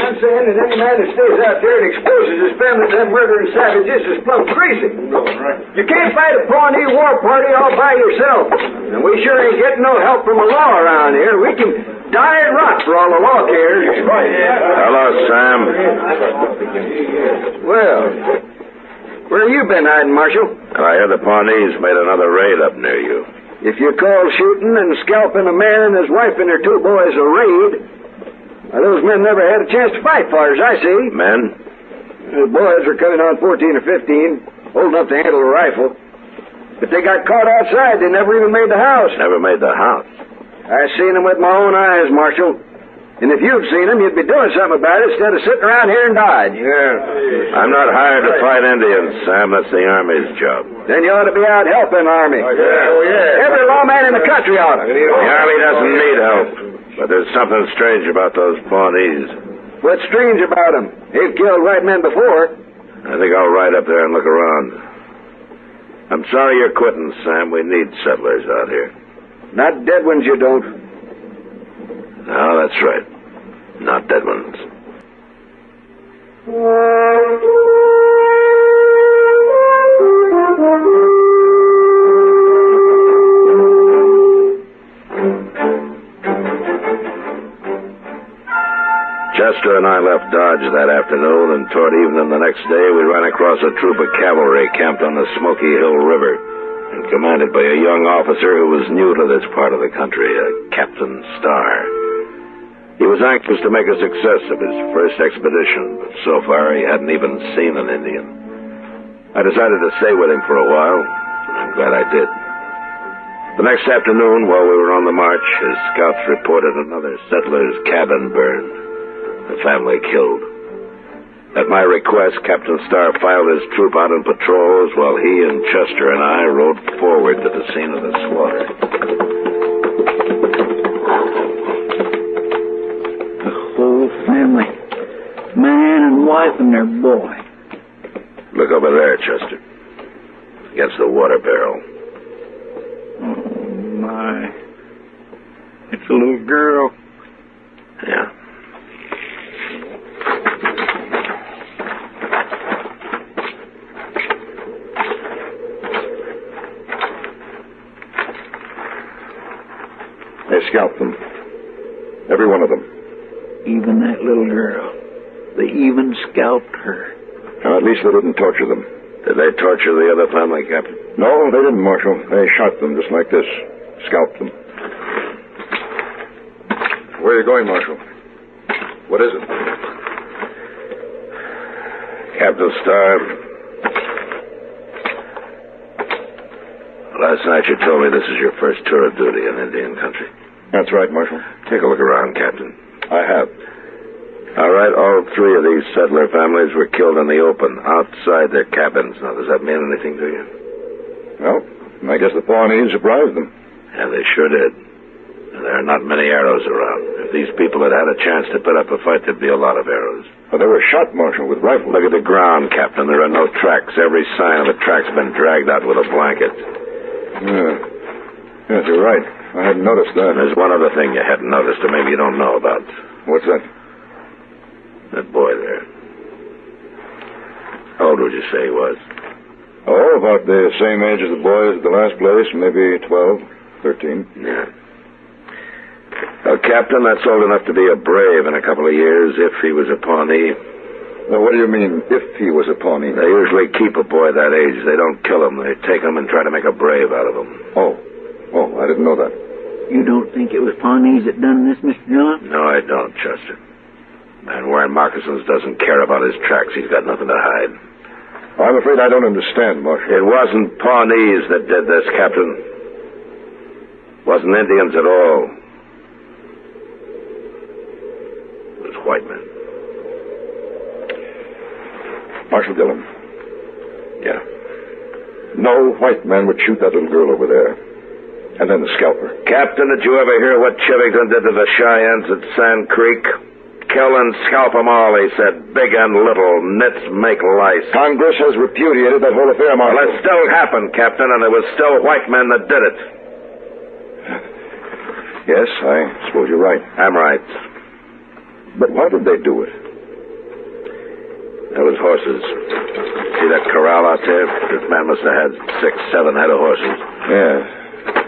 [SPEAKER 13] I'm saying that any man that stays out there and exposes his family to them murdering savages is plumb crazy. You can't fight a Pawnee war party all by yourself. And we sure ain't getting no help from the law around here. We can die and rot for all the law cares.
[SPEAKER 3] Hello, Sam.
[SPEAKER 13] Well, where have you been hiding, Marshal?
[SPEAKER 3] I hear the Pawnees made another raid up near you.
[SPEAKER 13] If you call shooting and scalping a man and his wife and their 2 boys a raid, those men never had a chance to fight, far as I see.
[SPEAKER 3] Men?
[SPEAKER 13] The boys are coming on 14 or 15, old enough to handle a rifle. But they got caught outside. They never even made the house.
[SPEAKER 3] Never made the house.
[SPEAKER 13] I seen them with my own eyes, Marshal. And if you'd seen them, you'd be doing something about it instead of sitting around here and dodge.
[SPEAKER 3] Yeah. I'm not hired to fight Indians, Sam. That's the Army's job.
[SPEAKER 13] Then you ought to be out helping, Army. Every lawman in the country ought to.
[SPEAKER 3] The Army doesn't need help. But there's something strange about those Pawnees.
[SPEAKER 13] What's strange about them? They've killed white men before.
[SPEAKER 3] I think I'll ride up there and look around. I'm sorry you're quitting, Sam. We need settlers out here.
[SPEAKER 13] Not dead ones, you don't.
[SPEAKER 3] No, that's right. Not dead ones. Chester and I left Dodge that afternoon, and toward evening the next day we ran across a troop of cavalry camped on the Smoky Hill River and commanded by a young officer who was new to this part of the country, a Captain Starr. He was anxious to make a success of his first expedition, but so far he hadn't even seen an Indian. I decided to stay with him for a while, and I'm glad I did. The next afternoon, while we were on the march, his scouts reported another settler's cabin burned. The family killed. At my request, Captain Starr filed his troop out in patrols while he and Chester and I rode forward to the scene of the slaughter.
[SPEAKER 22] The whole family. Man and wife and their boy.
[SPEAKER 3] Look over there, Chester. Against the water barrel.
[SPEAKER 22] Oh, my. It's a little girl.
[SPEAKER 3] Yeah.
[SPEAKER 22] They scalped them. Every one of them. Even that little girl. They even scalped her.
[SPEAKER 3] Now, at least they didn't torture them. Did they torture the other family, Captain?
[SPEAKER 22] No, they didn't, Marshal. They shot them just like this. Scalped them.
[SPEAKER 3] Where are you going, Marshal? What is it? Captain Starr. Last night you told me this is your first tour of duty in Indian country.
[SPEAKER 22] That's right, Marshal.
[SPEAKER 3] Take a look around, Captain.
[SPEAKER 22] I have.
[SPEAKER 3] All right, all three of these settler families were killed in the open, outside their cabins. Now, does that mean anything to you?
[SPEAKER 22] Well, I guess the Pawnees surprised them.
[SPEAKER 3] Yeah, they sure did. And there are not many arrows around. If these people had had a chance to put up a fight, there'd be a lot of arrows.
[SPEAKER 22] But they were shot, Marshal, with rifles.
[SPEAKER 3] Look at the ground, Captain. There are no tracks. Every sign of a track's been dragged out with a blanket.
[SPEAKER 22] Yeah. Yes, you're right. I hadn't noticed that.
[SPEAKER 3] There's one other thing you hadn't noticed, or maybe you don't know about.
[SPEAKER 22] What's that?
[SPEAKER 3] That boy there. How old would you say he was?
[SPEAKER 22] Oh, about the same age as the boys at the last place, maybe 12, 13.
[SPEAKER 3] Yeah. Well, Captain, that's old enough to be a brave in a couple of years, if he was a Pawnee.
[SPEAKER 22] Now, what do you mean, if he was a Pawnee?
[SPEAKER 3] They usually keep a boy that age. They don't kill him. They take him and try to make a brave out of him.
[SPEAKER 22] Oh, I didn't know that.
[SPEAKER 1] You don't think it was Pawnees that done this, Mr. Dillon?
[SPEAKER 3] No, I don't, Chester. Man wearing moccasins doesn't care about his tracks. He's got nothing to hide.
[SPEAKER 22] I'm afraid I don't understand, Marshal.
[SPEAKER 3] It wasn't Pawnees that did this, Captain. It wasn't Indians at all. It was white men.
[SPEAKER 22] Marshal Dillon.
[SPEAKER 3] Yeah.
[SPEAKER 22] No white man would shoot that little girl over there. And then the scalper.
[SPEAKER 3] Captain, did you ever hear what Chivington did to the Cheyennes at Sand Creek? Kill and scalp them all, he said. Big and little, nits make lice.
[SPEAKER 22] Congress has repudiated that whole affair, Marshal.
[SPEAKER 3] Well, it still happened, Captain, and it was still white men that did it.
[SPEAKER 22] Yes, I suppose you're right.
[SPEAKER 3] I'm right.
[SPEAKER 22] But why did they do it?
[SPEAKER 3] There was horses. See that corral out there? This man must have had 6, 7 head of horses.
[SPEAKER 22] Yeah.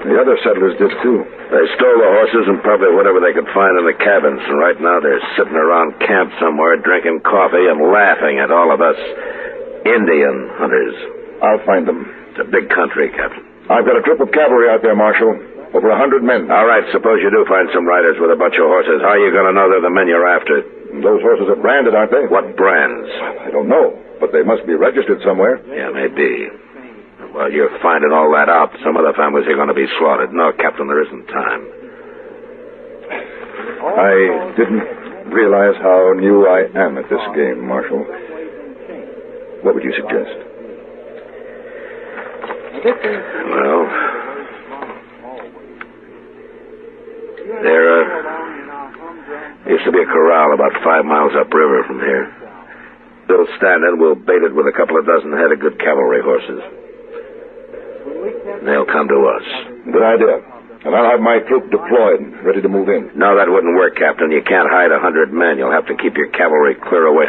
[SPEAKER 22] The other settlers did, too.
[SPEAKER 3] They stole the horses and probably whatever they could find in the cabins. And right now they're sitting around camp somewhere drinking coffee and laughing at all of us Indian hunters.
[SPEAKER 22] I'll find them.
[SPEAKER 3] It's a big country, Captain.
[SPEAKER 22] I've got a troop of cavalry out there, Marshal. Over 100 men.
[SPEAKER 3] All right, suppose you do find some riders with a bunch of horses. How are you going to know they're the men you're after?
[SPEAKER 22] Those horses are branded, aren't they?
[SPEAKER 3] What brands?
[SPEAKER 22] I don't know, but they must be registered somewhere.
[SPEAKER 3] Yeah, maybe. Well, you're finding all that out. Some of the families are going to be slaughtered. No, Captain, there isn't time.
[SPEAKER 22] I didn't realize how new I am at this game, Marshal. What would you suggest?
[SPEAKER 3] Well, there used to be a corral about 5 miles upriver from here. They'll stand in. We'll bait it with a couple of dozen head of good cavalry horses. They'll come to us.
[SPEAKER 22] Good idea. And I'll have my troop deployed, ready to move in.
[SPEAKER 3] No, that wouldn't work, Captain. You can't hide 100 men. You'll have to keep your cavalry clear away.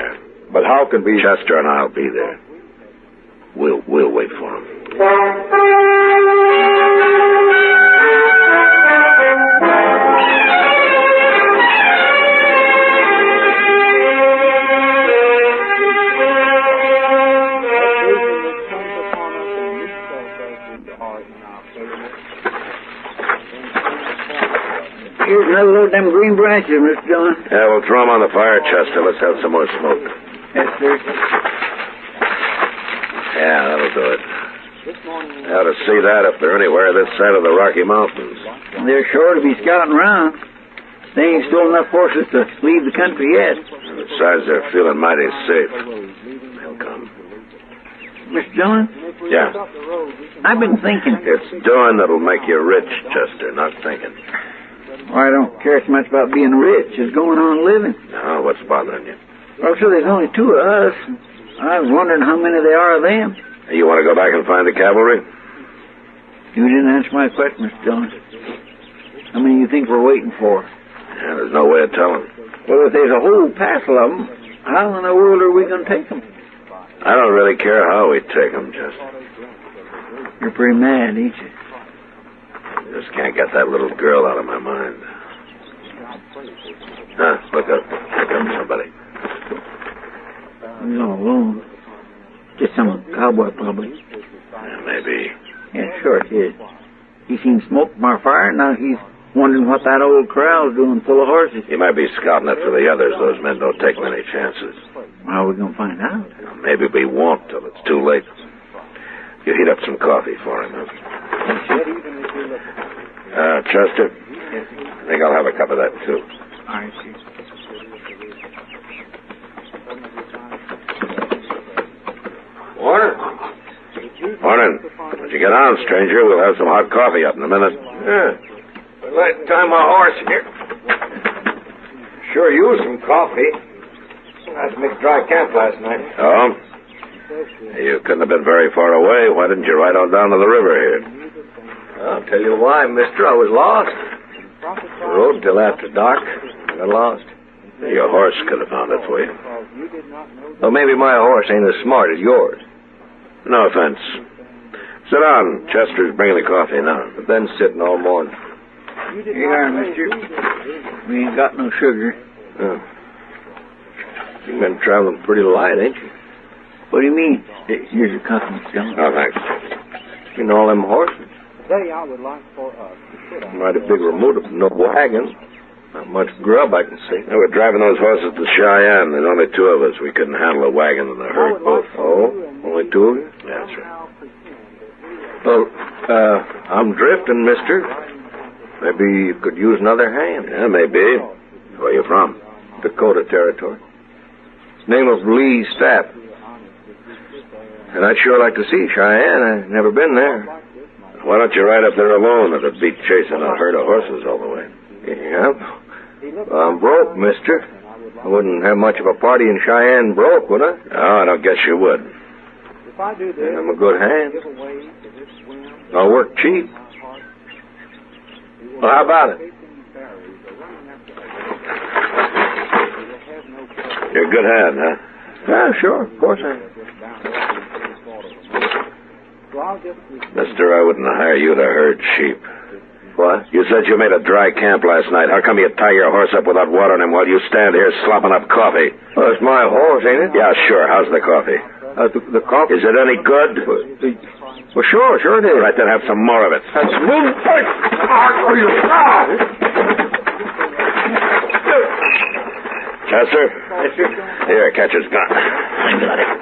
[SPEAKER 22] But how can we...
[SPEAKER 3] Chester and I'll be there. We'll wait for them.
[SPEAKER 1] Here's another load of them green branches, Mr. Dillon.
[SPEAKER 3] Yeah, we'll throw them on the fire, Chester. Let's have some more smoke.
[SPEAKER 1] Yes, sir.
[SPEAKER 3] Yeah, that'll do it. You ought to see that if they're anywhere this side of the Rocky Mountains.
[SPEAKER 1] They're sure to be scouting around. They ain't stolen enough horses to leave the country yet.
[SPEAKER 3] Besides, they're feeling mighty safe. They'll come.
[SPEAKER 1] Mr. Dillon?
[SPEAKER 3] Yeah.
[SPEAKER 1] I've been thinking.
[SPEAKER 3] It's doing that'll make you rich, Chester, not thinking.
[SPEAKER 1] Well, I don't care so much about being rich as going on living.
[SPEAKER 3] No, what's bothering you?
[SPEAKER 1] Well, so there's only 2 of us. I was wondering how many there are of them.
[SPEAKER 3] You want to go back and find the cavalry?
[SPEAKER 1] You didn't answer my question, Mr. Dillon. How many you think we're waiting for?
[SPEAKER 3] Yeah, there's no way of telling.
[SPEAKER 1] Well, if there's a whole passel of them, how in the world are we going to take them?
[SPEAKER 3] I don't really care how we take them, Chester.
[SPEAKER 1] You're pretty mad, ain't you?
[SPEAKER 3] Just can't get that little girl out of my mind. Look up. Here comes somebody.
[SPEAKER 1] He's all alone. Just some cowboy, probably.
[SPEAKER 3] Yeah, maybe.
[SPEAKER 1] Yeah, sure it is. He seen smoke from our fire, and now he's wondering what that old corral's doing full of horses.
[SPEAKER 3] He might be scouting it for the others. Those men don't take many chances.
[SPEAKER 1] How are we going to find out?
[SPEAKER 3] Maybe we won't till it's too late. You heat up some coffee for him, huh? Chester? I think I'll have a cup of that, too.
[SPEAKER 1] All right, sir.
[SPEAKER 6] Morning.
[SPEAKER 3] Morning. When you get on, stranger, we'll have some hot coffee up in a minute.
[SPEAKER 6] Yeah. I'd like to tie my horse here. Sure used some coffee. I had to make dry camp last night.
[SPEAKER 3] Oh? You couldn't have been very far away. Why didn't you ride on down to the river here?
[SPEAKER 6] I'll tell you why, mister. I was lost. I rode till after dark. I got lost.
[SPEAKER 3] Your horse could have found its way.
[SPEAKER 6] Well, maybe my horse ain't as smart as yours.
[SPEAKER 3] No offense. Sit down. Chester's bringing the coffee now.
[SPEAKER 6] I've been sitting all morning.
[SPEAKER 1] Here you are, mister. We ain't got no sugar.
[SPEAKER 6] Oh. You've been traveling pretty light, ain't you?
[SPEAKER 1] What do you mean? Here's your coffee, Mr. Dillon.
[SPEAKER 3] Oh, thanks.
[SPEAKER 6] You know all them horses?
[SPEAKER 16] Today I would like for us to sit on...
[SPEAKER 6] Mighty big remote, no wagon. Not much grub I can see.
[SPEAKER 3] We're driving those horses to Cheyenne. There's only two of us. We couldn't handle a wagon and a herd both.
[SPEAKER 6] Oh, only two of you?
[SPEAKER 3] Yeah, that's right.
[SPEAKER 6] Well, I'm drifting, mister. Maybe you could use another hand.
[SPEAKER 3] Yeah, maybe. Where are you from?
[SPEAKER 6] Dakota Territory. His name was Lee Stapp. And I'd sure like to see Cheyenne. I've never been there.
[SPEAKER 3] Why don't you ride up there alone? It'd beat chasing a herd of horses all the way.
[SPEAKER 6] Yeah. Well, I'm broke, mister. I wouldn't have much of a party in Cheyenne broke, would I?
[SPEAKER 3] No, I don't guess you would.
[SPEAKER 16] If I do this,
[SPEAKER 6] I'm a good hand. I'll work cheap. Well, how about it?
[SPEAKER 3] You're a good hand, huh?
[SPEAKER 6] Yeah, sure. Of course I am.
[SPEAKER 3] Mister, I wouldn't hire you to herd sheep.
[SPEAKER 6] What?
[SPEAKER 3] You said you made a dry camp last night. How come you tie your horse up without watering him while you stand here slopping up coffee?
[SPEAKER 6] Well, it's my horse, ain't it?
[SPEAKER 3] Yeah, sure. How's the coffee?
[SPEAKER 6] The coffee?
[SPEAKER 3] Is it any good?
[SPEAKER 6] Well, sure it is.
[SPEAKER 3] All right, then have some more of it.
[SPEAKER 6] That's smooth.
[SPEAKER 3] Chester?
[SPEAKER 6] Yes, sir.
[SPEAKER 3] Here, catch his gun. I got it.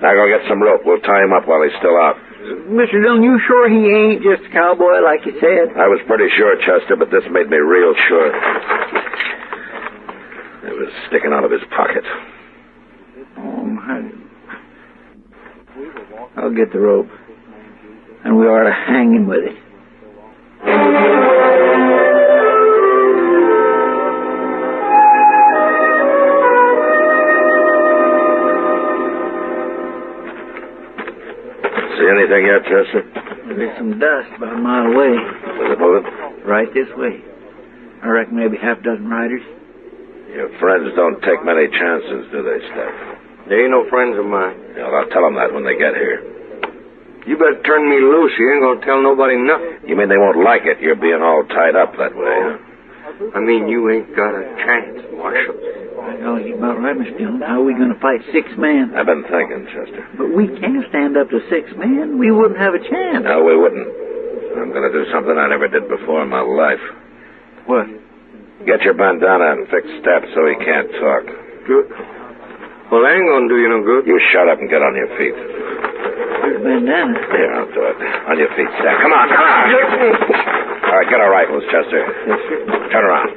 [SPEAKER 3] Now go get some rope. We'll tie him up while he's still out.
[SPEAKER 1] Mr. Dillon, you sure he ain't just a cowboy like you said?
[SPEAKER 3] I was pretty sure, Chester, but this made me real sure. It was sticking out of his pocket.
[SPEAKER 1] Oh, my. I'll get the rope. And we ought to hang him with it.
[SPEAKER 3] See anything yet, Chester?
[SPEAKER 1] There's some dust about a mile away.
[SPEAKER 3] Is it moving?
[SPEAKER 1] Right this way. I reckon maybe half a dozen riders.
[SPEAKER 3] Your friends don't take many chances, do they, Steph?
[SPEAKER 6] They ain't no friends of mine.
[SPEAKER 3] Yeah, I'll tell them that when they get here.
[SPEAKER 6] You better turn me loose. You ain't gonna tell nobody nothing.
[SPEAKER 3] You mean they won't like it, you're being all tied up that way, huh?
[SPEAKER 6] I mean, you ain't got a chance, Marshal.
[SPEAKER 1] Well, you're about right, Mr. Dillon. How are we going to fight 6 men?
[SPEAKER 3] I've been thinking, Chester.
[SPEAKER 1] But we can't stand up to 6 men. We wouldn't have a chance.
[SPEAKER 3] No, we wouldn't. I'm going to do something I never did before in my life.
[SPEAKER 1] What?
[SPEAKER 3] Get your bandana and fix Stapp so he can't talk.
[SPEAKER 6] Good. Well, that ain't gonna do you no good.
[SPEAKER 3] You shut up and get on your feet.
[SPEAKER 1] Here's bandana.
[SPEAKER 3] Here, I'll do it. On your feet, Stapp. Come on, come on! All right, get our rifles, Chester. Turn around.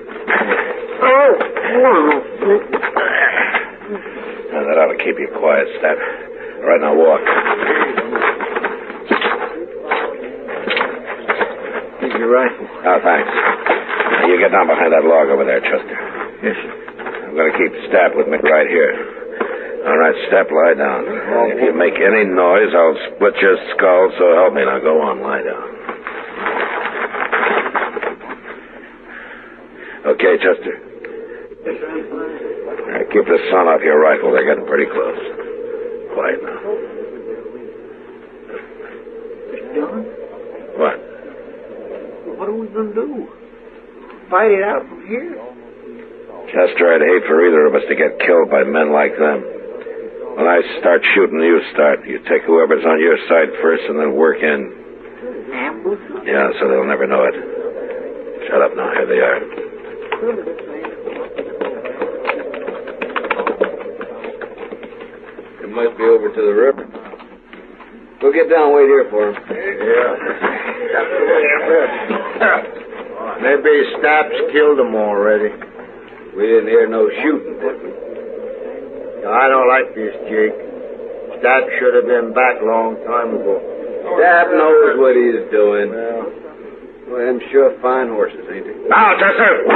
[SPEAKER 3] Now, that ought to keep you quiet, Stapp. All right, now walk.
[SPEAKER 1] Here's your rifle.
[SPEAKER 3] Oh, thanks. Now, you get down behind that log over there, Chester.
[SPEAKER 1] Yes, sir.
[SPEAKER 3] I'm going to keep Stapp with me right here. All right, Stapp, lie down. If you make any noise, I'll split your skull, so help me. Now, go on, lie down. Okay, Chester?
[SPEAKER 1] Yes, sir, I'm fine.
[SPEAKER 3] All right, keep the sun off your rifle. They're getting pretty close. Quiet now.
[SPEAKER 1] Mr. Dillon?
[SPEAKER 3] What?
[SPEAKER 1] What are we going to do? Fight it out from here?
[SPEAKER 3] Chester, I'd hate for either of us to get killed by men like them. When I start shooting, you start. You take whoever's on your side first and then work in.
[SPEAKER 1] Ambush?
[SPEAKER 3] Yeah, so they'll never know it. Shut up now. Here they are.
[SPEAKER 6] It must be over to the river. We'll get down, wait here for him. Yeah. Maybe Stapp's killed them already. We didn't hear no shooting, did we? I don't like this, Jake.
[SPEAKER 2] Dad should have been back a long time ago. Dad knows what he's doing. Well, them sure fine horses, ain't they?
[SPEAKER 6] Now, Chester!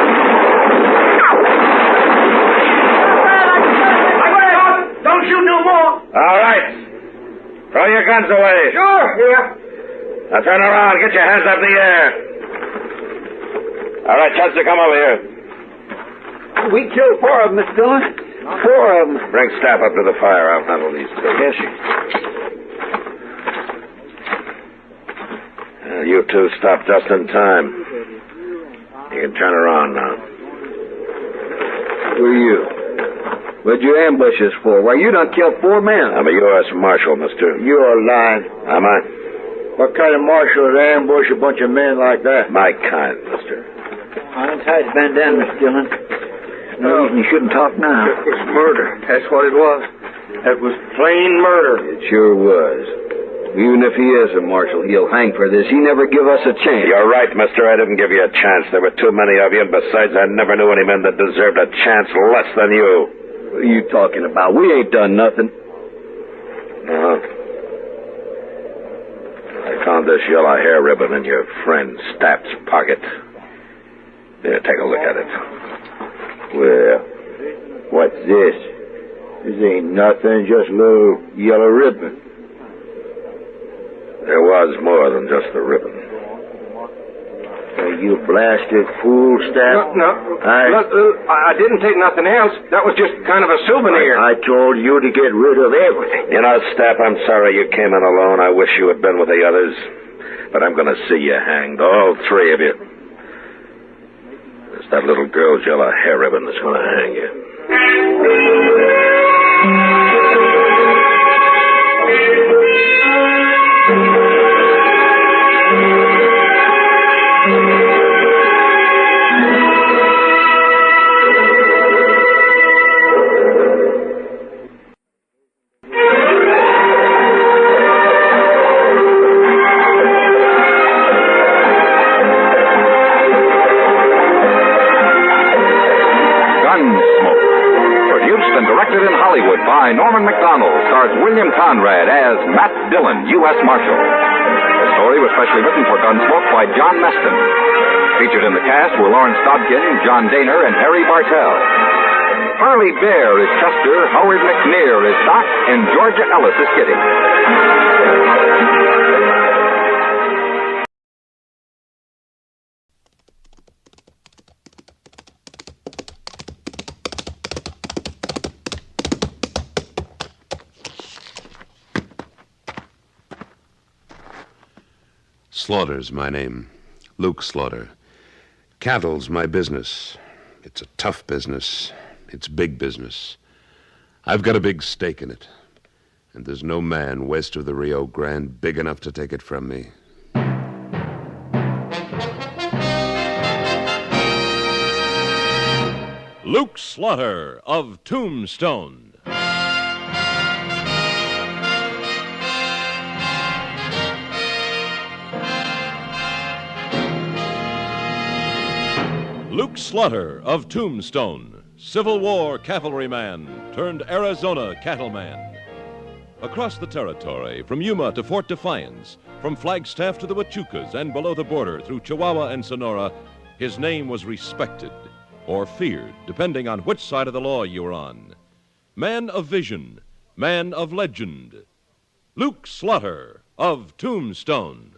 [SPEAKER 2] Don't shoot no more!
[SPEAKER 6] All right. Throw your guns away.
[SPEAKER 2] Sure, yeah.
[SPEAKER 6] Now turn around. Get your hands up in the air. All right, Chester, come over here.
[SPEAKER 1] We killed 4 of them, Miss Dillon. 4 of them.
[SPEAKER 6] Bring Staff up to the fire. I'll handle these 2.
[SPEAKER 1] Yes, sir.
[SPEAKER 6] You 2 stopped just in time. You can turn around now.
[SPEAKER 2] Who are you? What'd you ambush us for? Why, you done killed 4 men.
[SPEAKER 6] I'm a U.S. Marshal, mister.
[SPEAKER 2] You're lying.
[SPEAKER 6] Am I?
[SPEAKER 2] What kind of marshal would ambush a bunch of men like that?
[SPEAKER 6] My kind, mister.
[SPEAKER 1] Untied bandana, Miss Dillon. No reason you shouldn't talk now.
[SPEAKER 2] It was murder. That's what it was. That was plain murder. It sure was. Even if he is a marshal, he'll hang for this. He never give us a chance.
[SPEAKER 6] You're right, mister. I didn't give you a chance. There were too many of you, and besides, I never knew any men that deserved a chance less than you.
[SPEAKER 2] What are you talking about? We ain't done nothing.
[SPEAKER 6] No. I found this yellow hair ribbon in your friend Stapp's pocket. Here, take a look at it.
[SPEAKER 2] Well, what's this? This ain't nothing, just a little yellow ribbon.
[SPEAKER 6] There was more than just the ribbon.
[SPEAKER 2] You blasted fool, Stapp.
[SPEAKER 6] No.
[SPEAKER 2] I didn't take nothing else. That was just kind of a souvenir. I told you to get rid of everything.
[SPEAKER 6] You know, Stapp, I'm sorry you came in alone. I wish you had been with the others. But I'm going to see you hanged, all 3 of you. It's that little girl's yellow hair ribbon that's going to hang you.
[SPEAKER 5] By Norman McDonald, stars William Conrad as Matt Dillon, U.S. Marshal. The story was specially written for Gunsmoke by John Meston. Featured in the cast were Lawrence Dodkin, John Daner, and Harry Bartell. Harley Bear is Chester, Howard McNear is Doc, and Georgia Ellis is Kitty.
[SPEAKER 10] Slaughter's my name. Luke Slaughter. Cattle's my business. It's a tough business. It's big business. I've got a big stake in it. And there's no man west of the Rio Grande big enough to take it from me.
[SPEAKER 11] Luke Slaughter of Tombstone. Luke Slaughter of Tombstone, Civil War cavalryman turned Arizona cattleman. Across the territory, from Yuma to Fort Defiance, from Flagstaff to the Huachucas and below the border through Chihuahua and Sonora, his name was respected or feared, depending on which side of the law you were on. Man of vision, man of legend, Luke Slaughter of Tombstone.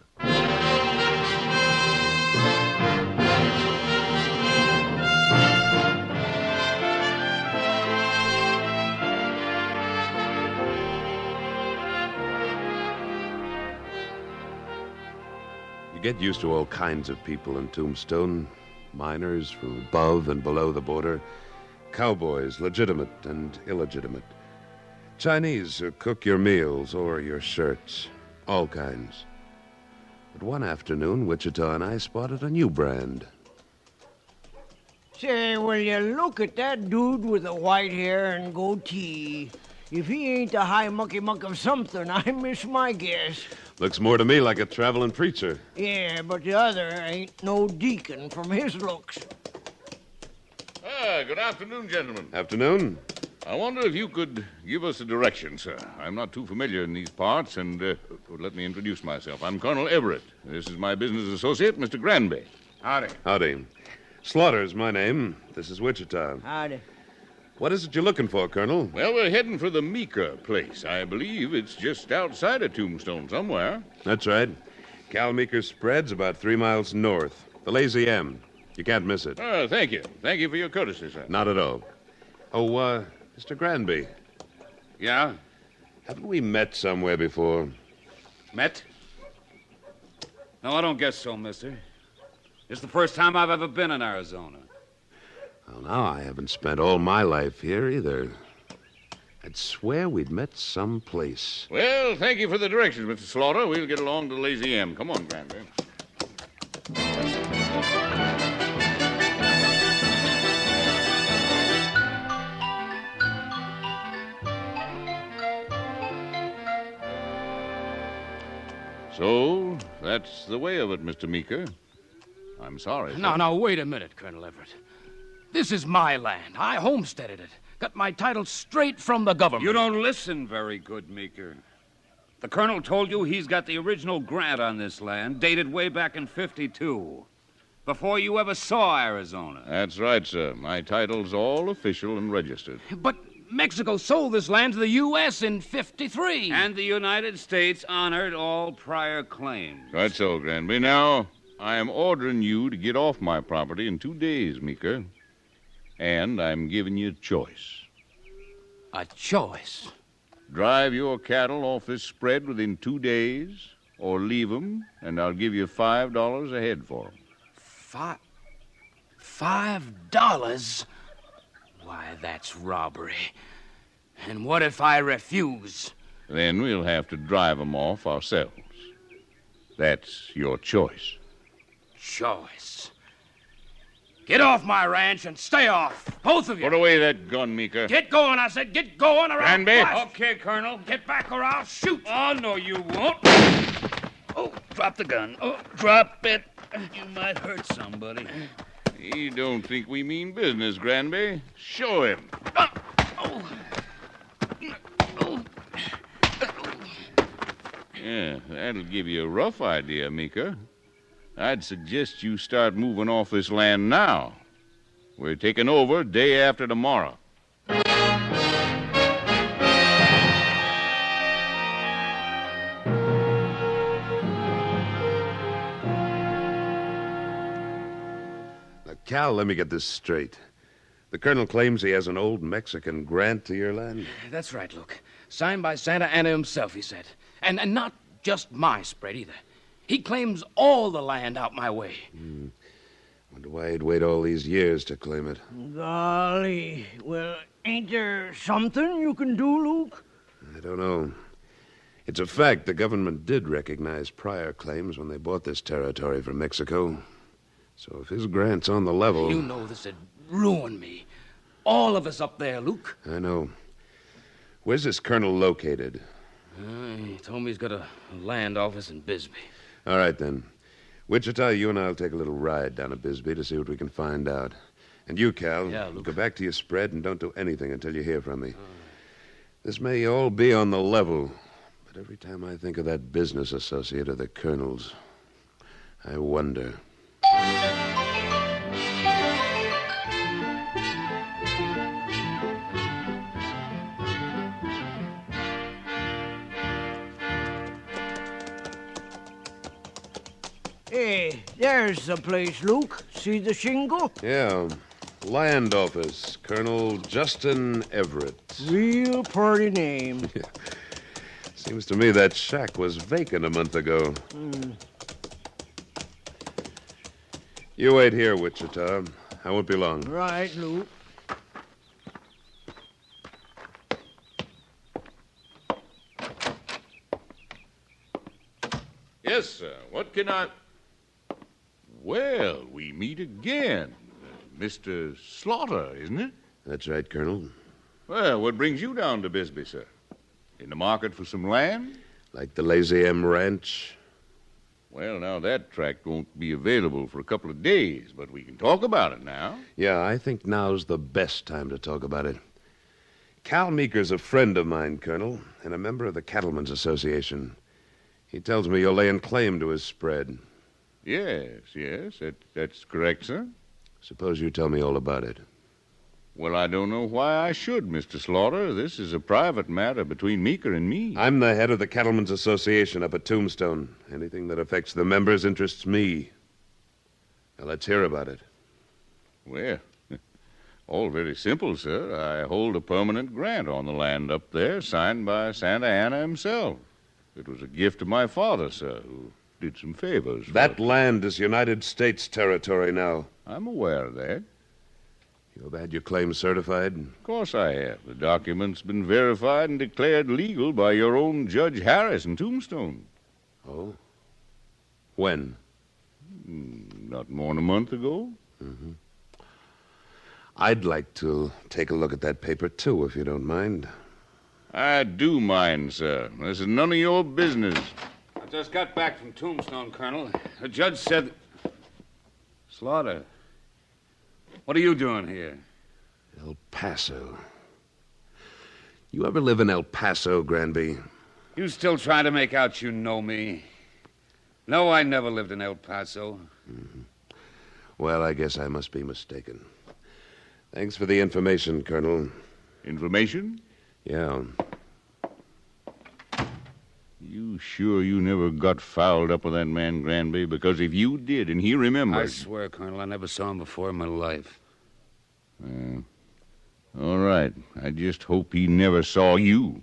[SPEAKER 10] You get used to all kinds of people in Tombstone. Miners from above and below the border. Cowboys, legitimate and illegitimate. Chinese who cook your meals or your shirts. All kinds. But one afternoon, Wichita and I spotted a new brand.
[SPEAKER 13] Say, will you look at that dude with the white hair and goatee? If he ain't the high mucky-muck of something, I miss my guess.
[SPEAKER 10] Looks more to me like a traveling preacher.
[SPEAKER 13] Yeah, but the other ain't no deacon from his looks.
[SPEAKER 21] Good afternoon, gentlemen.
[SPEAKER 10] Afternoon.
[SPEAKER 18] I wonder if you could give us a direction, sir. I'm not too familiar in these parts, and let me introduce myself. I'm Colonel Everett. This is my business associate, Mr. Granby.
[SPEAKER 9] Howdy.
[SPEAKER 10] Howdy. Slaughter's my name. This is Wichita.
[SPEAKER 13] Howdy.
[SPEAKER 10] What is it you're looking for, Colonel?
[SPEAKER 18] Well, we're heading for the Meeker place. I believe it's just outside of Tombstone somewhere.
[SPEAKER 10] That's right. Cal Meeker's spread's about 3 miles north. The Lazy M. You can't miss it.
[SPEAKER 18] Thank you. Thank you for your courtesy, sir.
[SPEAKER 10] Not at all. Oh, Mr. Granby.
[SPEAKER 9] Yeah?
[SPEAKER 10] Haven't we met somewhere before?
[SPEAKER 9] Met? No, I don't guess so, mister. It's the first time I've ever been in Arizona.
[SPEAKER 10] Well, now, I haven't spent all my life here either. I'd swear we'd met someplace.
[SPEAKER 18] Well, thank you for the directions, Mr. Slaughter. We'll get along to Lazy M. Come on, Granby. So, that's the way of it, Mr. Meeker. I'm sorry. Sir.
[SPEAKER 21] No, wait a minute, Colonel Everett. This is my land. I homesteaded it. Got my title straight from the government.
[SPEAKER 9] You don't listen very good, Meeker. The colonel told you he's got the original grant on this land, dated way back in 52, before you ever saw Arizona.
[SPEAKER 18] That's right, sir. My title's all official and registered.
[SPEAKER 21] But Mexico sold this land to the U.S. in 53.
[SPEAKER 9] And the United States honored all prior claims.
[SPEAKER 18] Right so, Granby. Now, I am ordering you to get off my property in 2 days, Meeker. And I'm giving you a choice.
[SPEAKER 21] A choice?
[SPEAKER 18] Drive your cattle off this spread within 2 days, or leave 'em, and I'll give you $5 a head for 'em.
[SPEAKER 21] $5? Why, that's robbery. And what if I refuse?
[SPEAKER 18] Then we'll have to drive 'em off ourselves. That's your choice.
[SPEAKER 21] Choice? Get off my ranch and stay off, both of you.
[SPEAKER 18] Put away that gun, Meeker.
[SPEAKER 21] Get going, I said. Get going or I'll
[SPEAKER 18] Granby.
[SPEAKER 21] blast.
[SPEAKER 9] Okay, Colonel.
[SPEAKER 21] Get back or I'll shoot.
[SPEAKER 9] Oh, no, you won't. Oh, drop the gun. Oh, drop it. You might hurt somebody.
[SPEAKER 18] He don't think we mean business, Granby. Show him. Yeah, that'll give you a rough idea, Meeker. I'd suggest you start moving off this land now. We're taking over day after tomorrow.
[SPEAKER 10] Now, Cal, let me get this straight. The colonel claims he has an old Mexican grant to your land?
[SPEAKER 21] That's right, Luke. Signed by Santa Anna himself, he said. And not just my spread, either. He claims all the land out my way.
[SPEAKER 10] Wonder why he'd wait all these years to claim it.
[SPEAKER 13] Golly. Well, ain't there something you can do, Luke?
[SPEAKER 10] I don't know. It's a fact the government did recognize prior claims when they bought this territory from Mexico. So if his grant's on the level...
[SPEAKER 21] You know this'd ruin me. All of us up there, Luke.
[SPEAKER 10] I know. Where's this colonel located?
[SPEAKER 21] He told me he's got a land office in Bisbee.
[SPEAKER 10] All right, then. Wichita, you and I'll take a little ride down to Bisbee to see what we can find out. And you, Cal, go back to your spread and don't do anything until you hear from me. This may all be on the level, but every time I think of that business associate of the colonel's, I wonder.
[SPEAKER 13] Hey, there's the place, Luke. See the shingle?
[SPEAKER 10] Yeah. Land Office, Colonel Justin Everett.
[SPEAKER 13] Real pretty name.
[SPEAKER 10] Seems to me that shack was vacant a month ago. You wait here, Wichita. I won't be long.
[SPEAKER 13] Right, Luke.
[SPEAKER 18] Yes, sir. What can I... Well, we meet again. Mr. Slaughter, isn't it?
[SPEAKER 10] That's right, Colonel.
[SPEAKER 18] Well, what brings you down to Bisbee, sir? In the market for some land?
[SPEAKER 10] Like the Lazy M Ranch?
[SPEAKER 18] Well, now, that tract won't be available for a couple of days, but we can talk about it now.
[SPEAKER 10] Yeah, I think now's the best time to talk about it. Cal Meeker's a friend of mine, Colonel, and a member of the Cattlemen's Association. He tells me you're laying claim to his spread.
[SPEAKER 18] Yes, that's correct, sir.
[SPEAKER 10] Suppose you tell me all about it.
[SPEAKER 18] Well, I don't know why I should, Mr. Slaughter. This is a private matter between Meeker and me.
[SPEAKER 10] I'm the head of the Cattlemen's Association up at Tombstone. Anything that affects the members interests me. Now, let's hear about it.
[SPEAKER 18] Well, all very simple, sir. I hold a permanent grant on the land up there, signed by Santa Anna himself. It was a gift of my father, sir, who did some favors.
[SPEAKER 10] That land is United States territory now.
[SPEAKER 18] I'm aware of that.
[SPEAKER 10] You've had your claim certified?
[SPEAKER 18] Of course I have. The document's been verified and declared legal by your own Judge Harris in Tombstone.
[SPEAKER 10] Oh? When?
[SPEAKER 18] Not more than a month ago.
[SPEAKER 10] Mm-hmm. I'd like to take a look at that paper, too, if you don't mind.
[SPEAKER 18] I do mind, sir. This is none of your business.
[SPEAKER 14] I just got back from Tombstone, Colonel. The judge said... Slaughter, what are you doing here?
[SPEAKER 10] El Paso. You ever live in El Paso, Granby?
[SPEAKER 14] You still trying to make out you know me? No, I never lived in El Paso.
[SPEAKER 10] Mm-hmm. Well, I guess I must be mistaken. Thanks for the information, Colonel.
[SPEAKER 18] Information?
[SPEAKER 10] Yeah.
[SPEAKER 18] You sure you never got fouled up with that man, Granby? Because if you did and he remembered...
[SPEAKER 14] I swear, Colonel, I never saw him before in my life.
[SPEAKER 18] All right. I just hope he never saw you.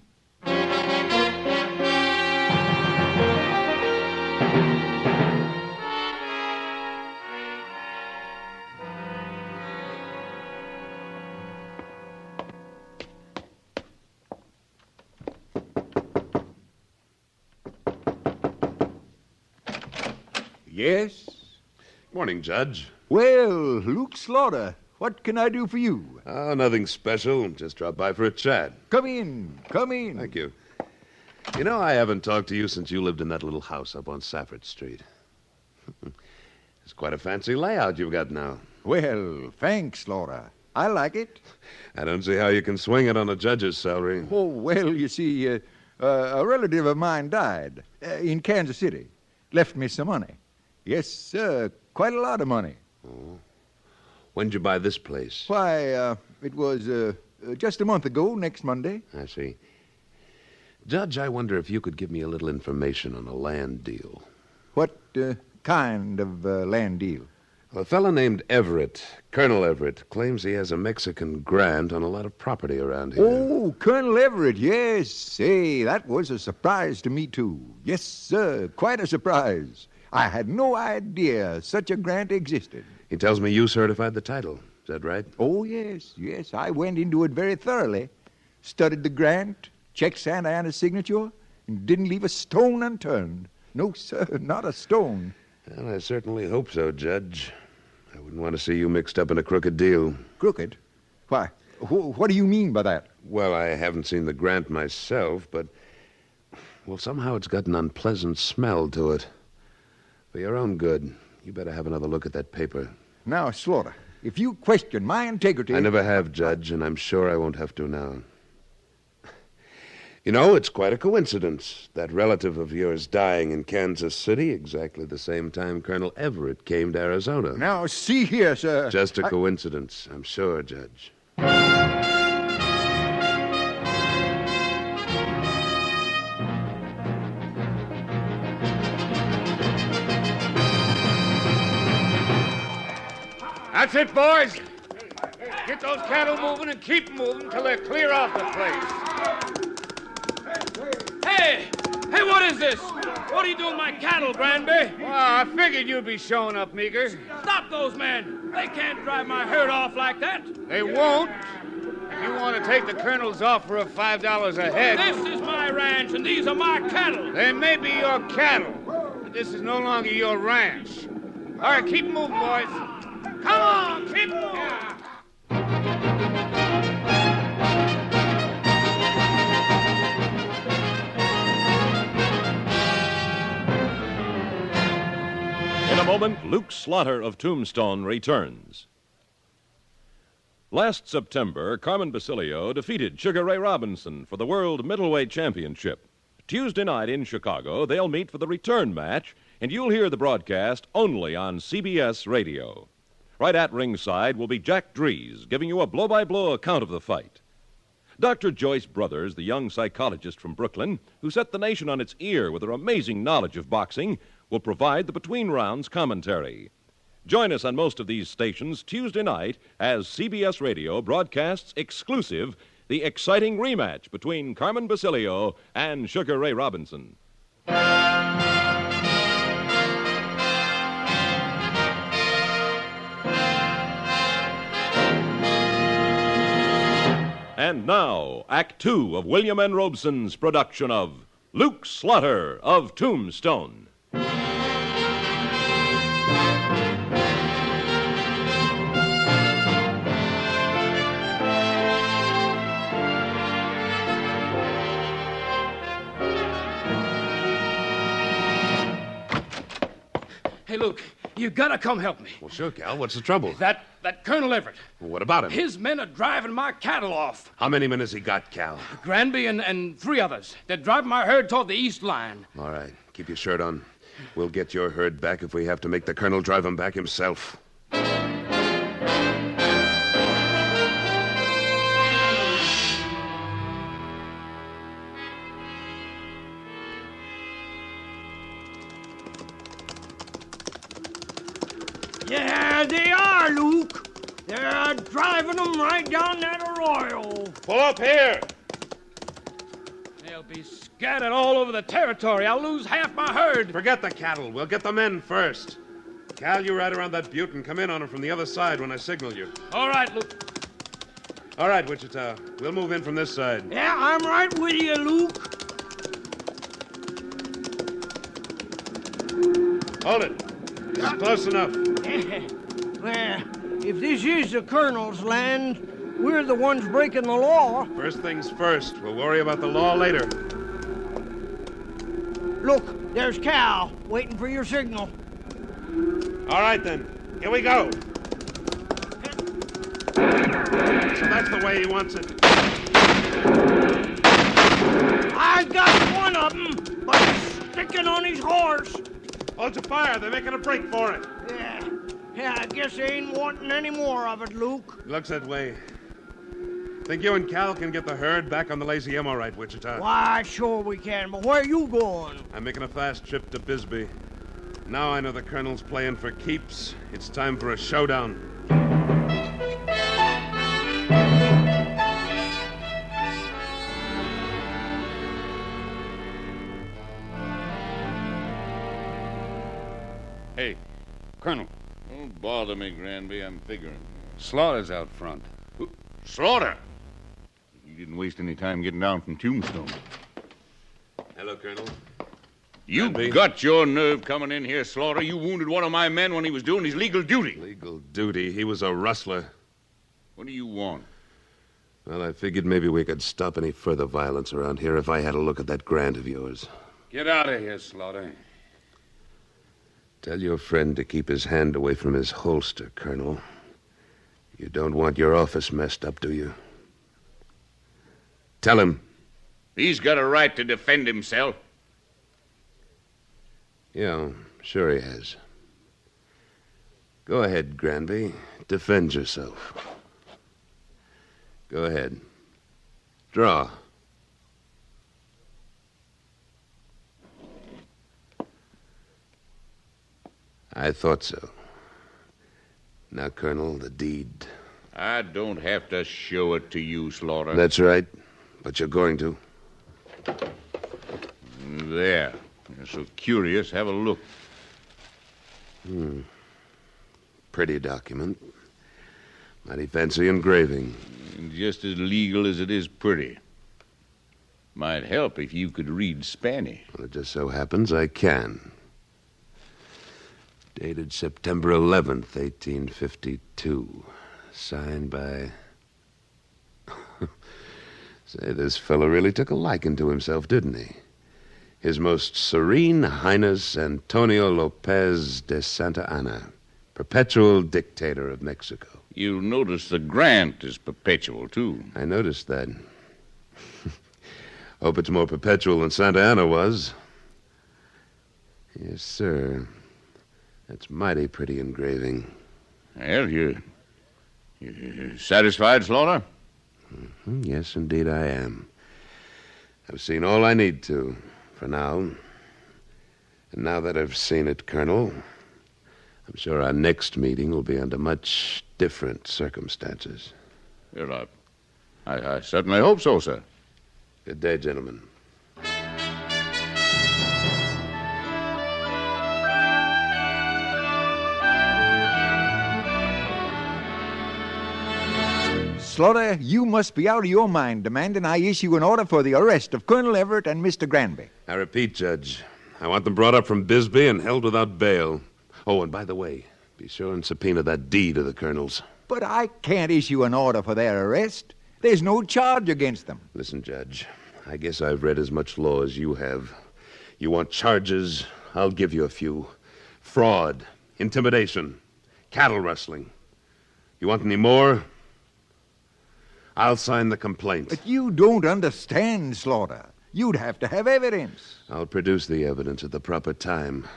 [SPEAKER 15] Yes?
[SPEAKER 10] Morning, Judge.
[SPEAKER 15] Well, Luke Slaughter, what can I do for you?
[SPEAKER 10] Oh, nothing special. Just dropped by for a chat.
[SPEAKER 15] Come in. Come in.
[SPEAKER 10] Thank you. You know, I haven't talked to you since you lived in that little house up on Safford Street. It's quite a fancy layout you've got now.
[SPEAKER 15] Well, thanks, Slaughter. I like it.
[SPEAKER 10] I don't see how you can swing it on a judge's salary.
[SPEAKER 15] Oh, well, you see, a relative of mine died in Kansas City. Left me some money. Yes, sir, quite a lot of money.
[SPEAKER 10] Oh. When'd you buy this place?
[SPEAKER 15] Why, it was just a month ago, next Monday.
[SPEAKER 10] I see. Judge, I wonder if you could give me a little information on a land deal.
[SPEAKER 15] What kind of land deal?
[SPEAKER 10] Well, a fellow named Everett, Colonel Everett, claims he has a Mexican grant on a lot of property around here.
[SPEAKER 15] Oh, Colonel Everett, yes. Say, that was a surprise to me, too. Yes, sir, quite a surprise. I had no idea such a grant existed.
[SPEAKER 10] He tells me you certified the title. Is that right?
[SPEAKER 15] Oh, yes. I went into it very thoroughly. Studied the grant, checked Santa Anna's signature, and didn't leave a stone unturned. No, sir, not a stone.
[SPEAKER 10] Well, I certainly hope so, Judge. I wouldn't want to see you mixed up in a crooked deal.
[SPEAKER 15] Crooked? Why, what do you mean by that?
[SPEAKER 10] Well, I haven't seen the grant myself, but... Well, somehow it's got an unpleasant smell to it. For your own good, you better have another look at that paper.
[SPEAKER 15] Now, Slaughter, if you question my integrity...
[SPEAKER 10] I never have, Judge, and I'm sure I won't have to now. You know, it's quite a coincidence, that relative of yours dying in Kansas City exactly the same time Colonel Everett came to Arizona.
[SPEAKER 15] Now, see here, sir.
[SPEAKER 10] Just a coincidence, I'm sure, Judge.
[SPEAKER 14] That's it, boys. Get those cattle moving and keep moving till they're clear off the place. Hey, what is this? What are you doing with my cattle, Granby? Well, I figured you'd be showing up, Meeker. Stop those men. They can't drive my herd off like that. They won't. If you want to take the colonel's offer of $5 a head... This is my ranch, and these are my cattle. They may be your cattle, but this is no longer your ranch. All right, keep moving, boys. Come on, keep moving.
[SPEAKER 11] In a moment, Luke Slaughter of Tombstone returns. Last September, Carmen Basilio defeated Sugar Ray Robinson for the World Middleweight Championship. Tuesday night in Chicago, they'll meet for the return match, and you'll hear the broadcast only on CBS Radio. Right at ringside will be Jack Dries, giving you a blow-by-blow account of the fight. Dr. Joyce Brothers, the young psychologist from Brooklyn, who set the nation on its ear with her amazing knowledge of boxing, will provide the between-rounds commentary. Join us on most of these stations Tuesday night as CBS Radio broadcasts exclusive the exciting rematch between Carmen Basilio and Sugar Ray Robinson. And now, Act Two of William N. Robeson's production of Luke Slaughter of Tombstone.
[SPEAKER 21] Hey, Luke, you gotta come help me.
[SPEAKER 10] Well, sure, Cal. What's the trouble?
[SPEAKER 21] That Colonel Everett.
[SPEAKER 10] Well, what about him?
[SPEAKER 21] His men are driving my cattle off.
[SPEAKER 10] How many men has he got, Cal?
[SPEAKER 21] Granby and 3 others. They're driving my herd toward the east line.
[SPEAKER 10] All right. Keep your shirt on. We'll get your herd back if we have to make the Colonel drive him back himself.
[SPEAKER 13] Yeah, they are, Luke. They're driving them right down that arroyo.
[SPEAKER 10] Pull up here.
[SPEAKER 21] They'll be scattered all over the territory. I'll lose half my herd.
[SPEAKER 10] Forget the cattle. We'll get the men first. Cal, you ride around that butte and come in on them from the other side when I signal you.
[SPEAKER 21] All right, Luke.
[SPEAKER 10] All right, Wichita. We'll move in from this side.
[SPEAKER 13] Yeah, I'm right with you, Luke.
[SPEAKER 10] Hold it. This is close enough.
[SPEAKER 13] Well, if this is the Colonel's land, we're the ones breaking the law.
[SPEAKER 10] First things first. We'll worry about the law later.
[SPEAKER 13] Look, there's Cal, waiting for your signal.
[SPEAKER 10] All right, then. Here we go. So that's the way he wants it.
[SPEAKER 13] I got one of them, but he's sticking on his horse.
[SPEAKER 10] Hold your fire. They're making a break for it.
[SPEAKER 13] Yeah, I guess they ain't wanting any more of it, Luke.
[SPEAKER 10] Looks that way. Think you and Cal can get the herd back on the Lazy M all right, Wichita?
[SPEAKER 13] Why, sure we can, but where are you going?
[SPEAKER 10] I'm making a fast trip to Bisbee. Now I know the Colonel's playing for keeps. It's time for a showdown.
[SPEAKER 18] Hey, Colonel. Don't bother me, Granby. I'm figuring. Slaughter's out front. Slaughter? You didn't waste any time getting down from Tombstone.
[SPEAKER 10] Hello, Colonel.
[SPEAKER 18] You got your nerve coming in here, Slaughter. You wounded one of my men when he was doing his legal duty.
[SPEAKER 10] Legal duty? He was a rustler.
[SPEAKER 18] What do you want?
[SPEAKER 10] Well, I figured maybe we could stop any further violence around here if I had a look at that grant of yours.
[SPEAKER 18] Get out of here, Slaughter.
[SPEAKER 10] Tell your friend to keep his hand away from his holster, Colonel. You don't want your office messed up, do you? Tell him.
[SPEAKER 18] He's got a right to defend himself.
[SPEAKER 10] Yeah, sure he has. Go ahead, Granby. Defend yourself. Go ahead. Draw. I thought so. Now, Colonel, the deed.
[SPEAKER 18] I don't have to show it to you, Slaughter.
[SPEAKER 10] That's right, but you're going to.
[SPEAKER 18] There. You're so curious. Have a look.
[SPEAKER 10] Pretty document. Mighty fancy engraving.
[SPEAKER 18] Just as legal as it is pretty. Might help if you could read Spanish.
[SPEAKER 10] Well, it just so happens I can. Dated September 11th, 1852. Signed by... Say, this fellow really took a liking to himself, didn't he? His Most Serene Highness Antonio Lopez de Santa Anna, perpetual dictator of Mexico.
[SPEAKER 18] You'll notice the grant is perpetual, too.
[SPEAKER 10] I noticed that. Hope it's more perpetual than Santa Ana was. Yes, sir. That's mighty pretty engraving.
[SPEAKER 18] Well, you satisfied, Slaughter?
[SPEAKER 10] Mm-hmm. Yes, indeed I am. I've seen all I need to, for now. And now that I've seen it, Colonel, I'm sure our next meeting will be under much different circumstances.
[SPEAKER 18] Well, I certainly hope so, sir.
[SPEAKER 10] Good day, gentlemen.
[SPEAKER 15] Slaughter, you must be out of your mind demanding I issue an order for the arrest of Colonel Everett and Mr. Granby.
[SPEAKER 10] I repeat, Judge, I want them brought up from Bisbee and held without bail. Oh, and by the way, be sure and subpoena that deed of the Colonel's.
[SPEAKER 15] But I can't issue an order for their arrest. There's no charge against them.
[SPEAKER 10] Listen, Judge, I guess I've read as much law as you have. You want charges? I'll give you a few. Fraud, intimidation, cattle rustling. You want any more? I'll sign the complaint.
[SPEAKER 15] But you don't understand, Slaughter. You'd have to have evidence.
[SPEAKER 10] I'll produce the evidence at the proper time.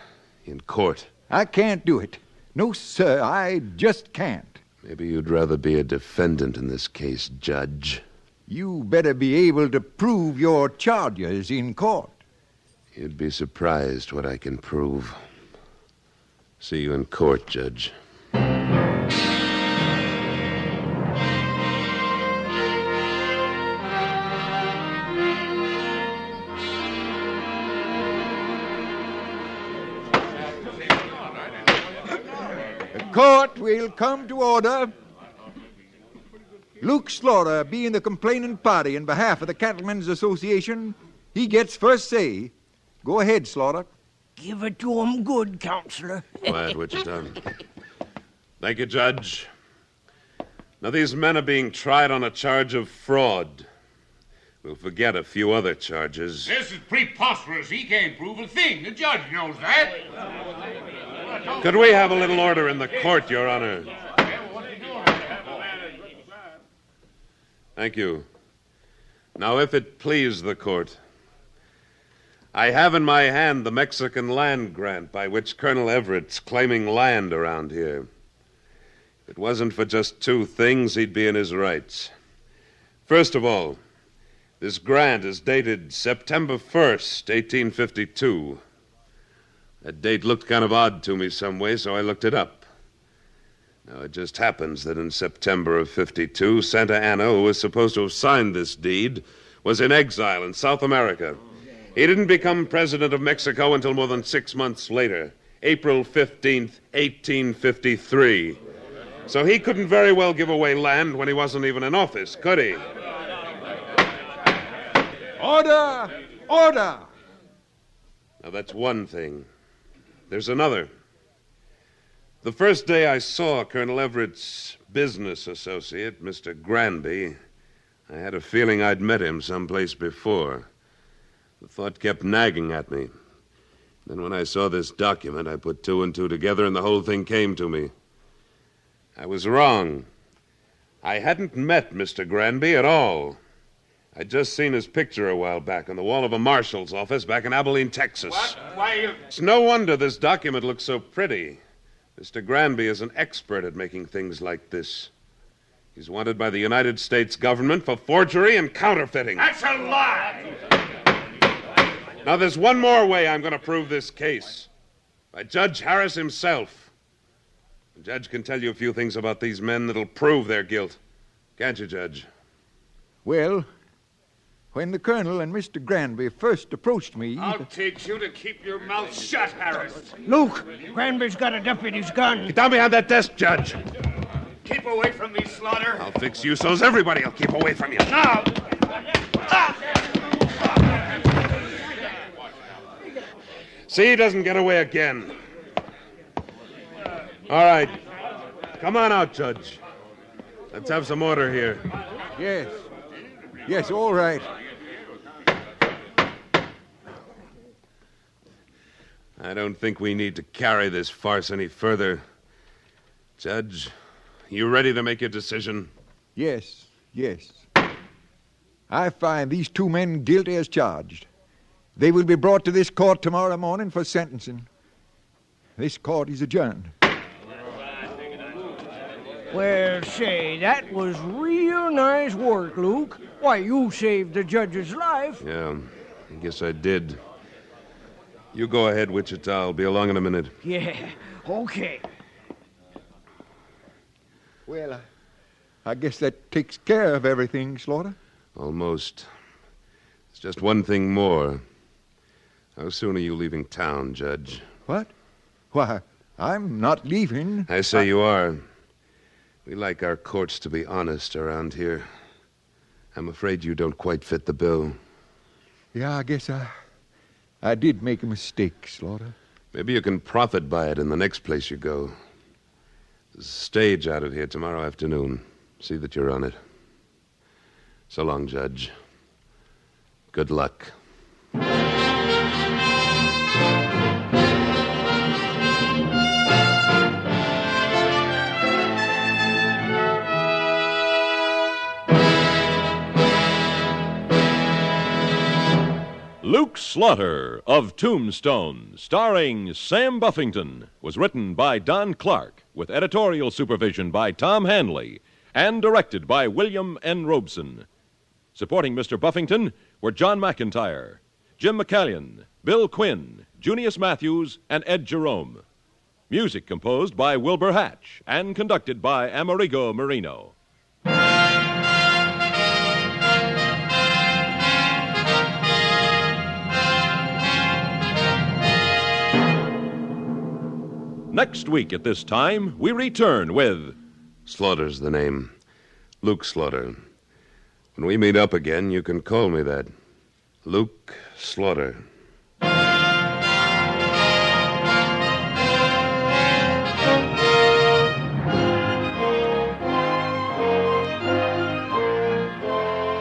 [SPEAKER 10] In court.
[SPEAKER 15] I can't do it. No, sir, I just can't.
[SPEAKER 10] Maybe you'd rather be a defendant in this case, Judge.
[SPEAKER 15] You better be able to prove your charges in court.
[SPEAKER 10] You'd be surprised what I can prove. See you in court, Judge.
[SPEAKER 15] Court will come to order. Luke Slaughter, being the complaining party in behalf of the Cattlemen's Association, he gets first say. Go ahead, Slaughter.
[SPEAKER 13] Give it to 'em good, Counselor.
[SPEAKER 10] Quiet, Wichita. Thank you, Judge. Now, these men are being tried on a charge of fraud. We'll forget a few other charges.
[SPEAKER 14] This is preposterous. He can't prove a thing. The judge knows that.
[SPEAKER 10] Could we have a little order in the court, Your Honor? Thank you. Now, if it please the court, I have in my hand the Mexican land grant by which Colonel Everett's claiming land around here. If it wasn't for just two things, he'd be in his rights. First of all, this grant is dated September 1st, 1852. That date looked kind of odd to me some way, so I looked it up. Now, it just happens that in September of 52, Santa Anna, who was supposed to have signed this deed, was in exile in South America. He didn't become president of Mexico until more than 6 months later, April 15th, 1853. So he couldn't very well give away land when he wasn't even in office, could he?
[SPEAKER 15] Order! Order!
[SPEAKER 10] Now, that's one thing. There's another. The first day I saw Colonel Everett's business associate, Mr. Granby, I had a feeling I'd met him someplace before. The thought kept nagging at me. Then when I saw this document, I put two and two together and the whole thing came to me. I was wrong. I hadn't met Mr. Granby at all. I'd just seen his picture a while back on the wall of a marshal's office back in Abilene, Texas.
[SPEAKER 14] What? Why, you...
[SPEAKER 10] It's no wonder this document looks so pretty. Mr. Granby is an expert at making things like this. He's wanted by the United States government for forgery and counterfeiting.
[SPEAKER 14] That's a lie!
[SPEAKER 10] Now, there's one more way I'm going to prove this case. By Judge Harris himself. The judge can tell you a few things about these men that'll prove their guilt. Can't you, Judge?
[SPEAKER 15] Well, when the Colonel and Mr. Granby first approached me...
[SPEAKER 14] I'll teach you to keep your mouth shut, Harris.
[SPEAKER 13] Luke, Granby's got a deputy's gun.
[SPEAKER 10] Get down behind that desk, Judge.
[SPEAKER 14] Keep away from me, Slaughter.
[SPEAKER 10] I'll fix you so's everybody will keep away from you.
[SPEAKER 14] Now!
[SPEAKER 10] See, he doesn't get away again. All right. Come on out, Judge. Let's have some order here.
[SPEAKER 15] Yes. Yes, all right.
[SPEAKER 10] I don't think we need to carry this farce any further. Judge, You ready to make your decision?
[SPEAKER 15] Yes. I find these 2 men guilty as charged. They will be brought to this court tomorrow morning for sentencing. This court is adjourned.
[SPEAKER 13] Well, say, that was real nice work, Luke. Why, you saved the judge's life.
[SPEAKER 10] Yeah, I guess I did. You go ahead, Wichita. I'll be along in a minute.
[SPEAKER 13] Yeah, okay.
[SPEAKER 15] Well, I guess that takes care of everything, Slaughter.
[SPEAKER 10] Almost. It's just one thing more. How soon are you leaving town, Judge?
[SPEAKER 15] What? Why, I'm not leaving.
[SPEAKER 10] I say you are. We like our courts to be honest around here. I'm afraid you don't quite fit the bill.
[SPEAKER 15] Yeah, I guess I did make a mistake, Slaughter.
[SPEAKER 10] Maybe you can profit by it in the next place you go. There's a stage out of here tomorrow afternoon. See that you're on it. So long, Judge. Good luck.
[SPEAKER 11] Luke Slaughter of Tombstone, starring Sam Buffington, was written by Don Clark, with editorial supervision by Tom Hanley, and directed by William N. Robeson. Supporting Mr. Buffington were John McIntyre, Jim McCallion, Bill Quinn, Junius Matthews, and Ed Jerome. Music composed by Wilbur Hatch and conducted by Amerigo Marino. Next week at this time, we return with...
[SPEAKER 10] Slaughter's the name. Luke Slaughter. When we meet up again, you can call me that. Luke Slaughter.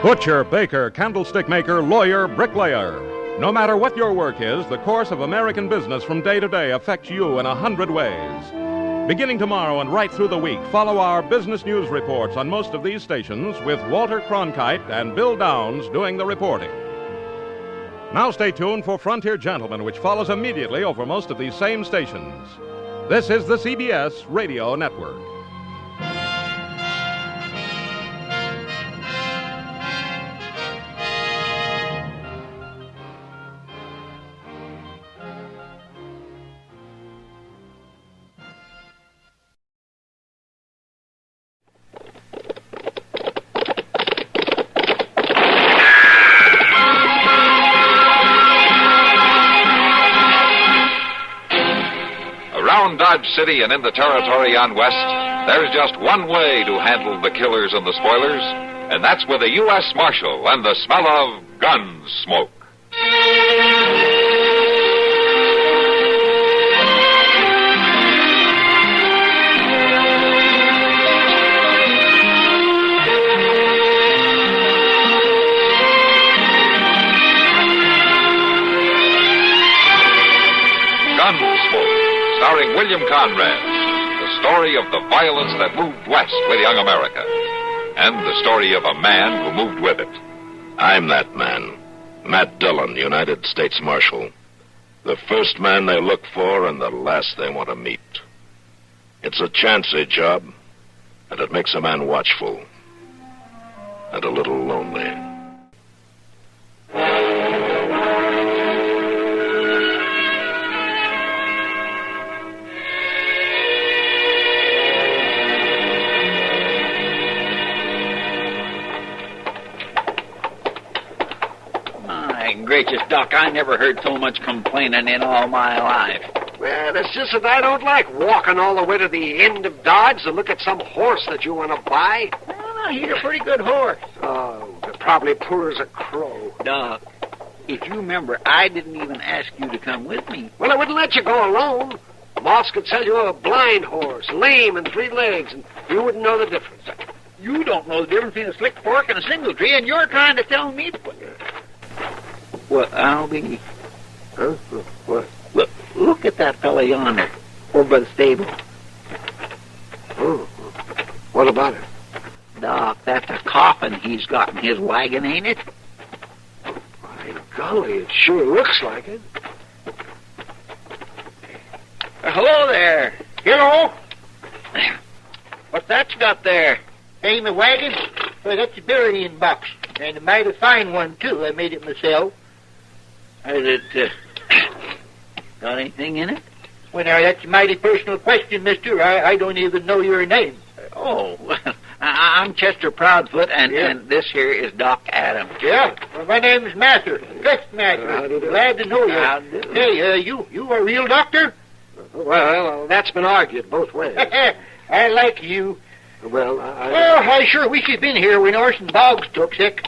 [SPEAKER 20] Butcher, baker, candlestick maker, lawyer, bricklayer. No matter what your work is, the course of American business from day to day affects you in 100 ways. Beginning tomorrow and right through the week, follow our business news reports on most of these stations with Walter Cronkite and Bill Downs doing the reporting. Now stay tuned for Frontier Gentleman, which follows immediately over most of these same stations. This is the CBS Radio Network.
[SPEAKER 5] Dodge City and in the territory on west, there's just one way to handle the killers and the spoilers, and that's with a U.S. Marshal and the smell of Gunsmoke. Starring William Conrad, the story of the violence that moved west with young America, and the story of a man who moved with it.
[SPEAKER 3] I'm that man, Matt Dillon, United States Marshal. The first man they look for and the last they want to meet. It's a chancy job, and it makes a man watchful and a little lonely.
[SPEAKER 1] Gracious, Doc, I never heard so much complaining in all my life.
[SPEAKER 12] Well, it's just that I don't like walking all the way to the end of Dodge to look at some horse that you want to buy.
[SPEAKER 1] Well, he's a pretty good horse.
[SPEAKER 12] Oh, but probably poor as a crow.
[SPEAKER 1] Doc, if you remember, I didn't even ask you to come with me.
[SPEAKER 12] Well, I wouldn't let you go alone. Moss could sell you a blind horse, lame and 3 legs, and you wouldn't know the difference.
[SPEAKER 1] You don't know the difference between a slick fork and a single tree, and you're trying to tell me to put... Well, I'll be...
[SPEAKER 12] Huh? What?
[SPEAKER 1] Look at that fella yonder, over by the stable.
[SPEAKER 12] Oh. What about it?
[SPEAKER 1] Doc, that's a coffin he's got in his wagon, ain't it?
[SPEAKER 12] By golly, it sure looks like it.
[SPEAKER 1] Hello there.
[SPEAKER 8] Hello?
[SPEAKER 1] What's that you got there?
[SPEAKER 8] Hey, my wagon? Well, that's a burying box. And a mighty fine one, too. I made it myself.
[SPEAKER 1] Has it got anything in it?
[SPEAKER 8] Well, now, that's a mighty personal question, mister. I don't even know your name.
[SPEAKER 1] Oh, well, I'm Chester Proudfoot, and this here is Doc Adams.
[SPEAKER 8] Yeah? Well, my name's Mather. Chris Mather. Glad to know you.
[SPEAKER 1] How do?
[SPEAKER 8] Hey, you a real doctor?
[SPEAKER 12] Well, that's been argued both ways.
[SPEAKER 8] I like you.
[SPEAKER 12] Well,
[SPEAKER 8] I sure wish you'd been here when Orson Boggs took sick.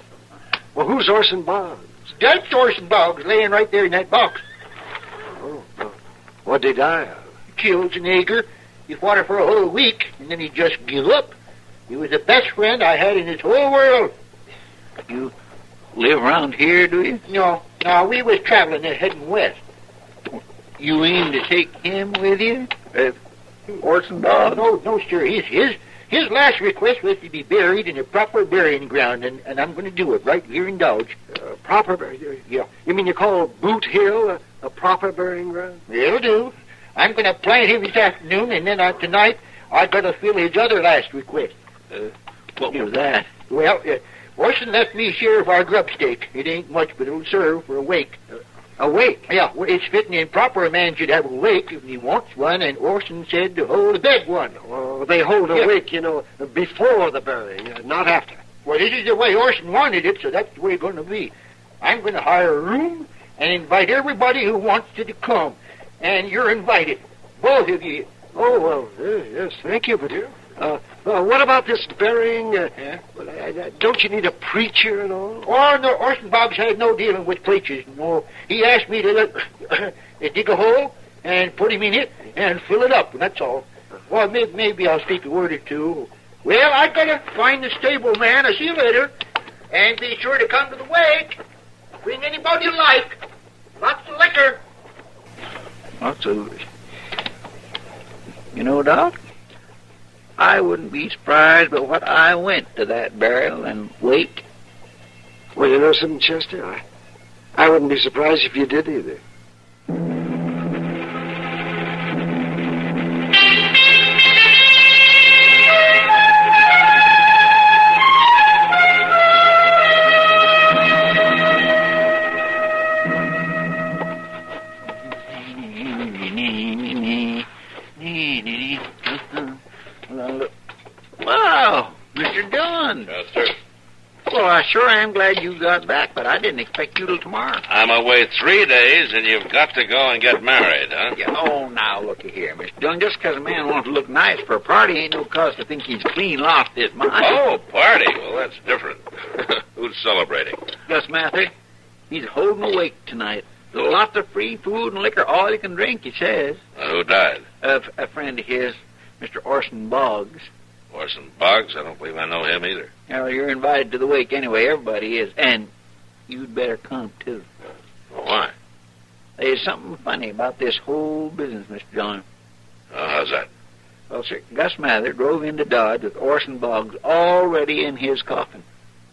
[SPEAKER 12] Well, who's Orson Boggs?
[SPEAKER 8] That's Orson Boggs, laying right there in that box.
[SPEAKER 12] Oh, well, what'd he die of?
[SPEAKER 8] Killed an nigger. He fought her for a whole week, and then he just give up. He was the best friend I had in this whole world.
[SPEAKER 1] You live around here, do you?
[SPEAKER 8] No, we was traveling there heading west.
[SPEAKER 1] You aim to take him with you? Orson Boggs?
[SPEAKER 8] No, sir. His last request was to be buried in a proper burying ground, and I'm going to do it right here in Dodge.
[SPEAKER 12] Proper burying? Yeah. You mean you call Boot Hill a proper burying ground?
[SPEAKER 8] It'll do. I'm going to plant him this afternoon, and then tonight I've got to fill his other last request.
[SPEAKER 1] What was that?
[SPEAKER 8] Well, Orson left me share of our grub stake. It ain't much, but it'll serve for a wake.
[SPEAKER 12] A wake?
[SPEAKER 8] Yeah, well, it's fitting and proper a man should have a wake if he wants one, and Orson said to hold a bed one.
[SPEAKER 12] Well, they hold a wake, before the burying, not after.
[SPEAKER 8] Well, this is the way Orson wanted it, so that's the way it's going to be. I'm going to hire a room and invite everybody who wants to come. And you're invited, both of you.
[SPEAKER 12] Oh, well, yes, thank you, but what about this burying? Don't you need a preacher and all?
[SPEAKER 8] Oh, no, Orson Boggs had no dealing with preachers. No, he asked me to dig a hole and put him in it and fill it up, and that's all. Well, maybe I'll speak a word or two. Well, I gotta find the stable man. I'll see you later. And be sure to come to the wake. Bring anybody you like. Lots of liquor.
[SPEAKER 1] Absolutely. You know, Doc, I wouldn't be surprised but what I went to that burial and wake.
[SPEAKER 12] Well, you know something, Chester? I wouldn't be surprised if you did either.
[SPEAKER 1] Wow, Mr. Dillon.
[SPEAKER 6] Yes, sir.
[SPEAKER 1] Well, I sure am glad you got back, but I didn't expect you till tomorrow.
[SPEAKER 6] I'm away 3 days, and you've got to go and get married, huh?
[SPEAKER 1] Yeah, oh, now, looky here, Mr. Dillon. Just because a man wants to look nice for a party ain't no cause to think he's clean lost his mind.
[SPEAKER 6] Oh, party. Well, that's different. Who's celebrating?
[SPEAKER 1] Gus Mather. He's holding a wake tonight. Lots of free food and liquor, all you can drink, he says.
[SPEAKER 6] Who died?
[SPEAKER 1] A friend of his, Mr. Orson Boggs.
[SPEAKER 6] Orson Boggs? I don't believe I know him either.
[SPEAKER 1] Well, you're invited to the wake anyway. Everybody is. And you'd better come, too.
[SPEAKER 6] Well, why?
[SPEAKER 1] There's something funny about this whole business, Mr. John.
[SPEAKER 6] Oh, how's that?
[SPEAKER 1] Well, sir, Gus Mather drove into Dodge with Orson Boggs already in his coffin.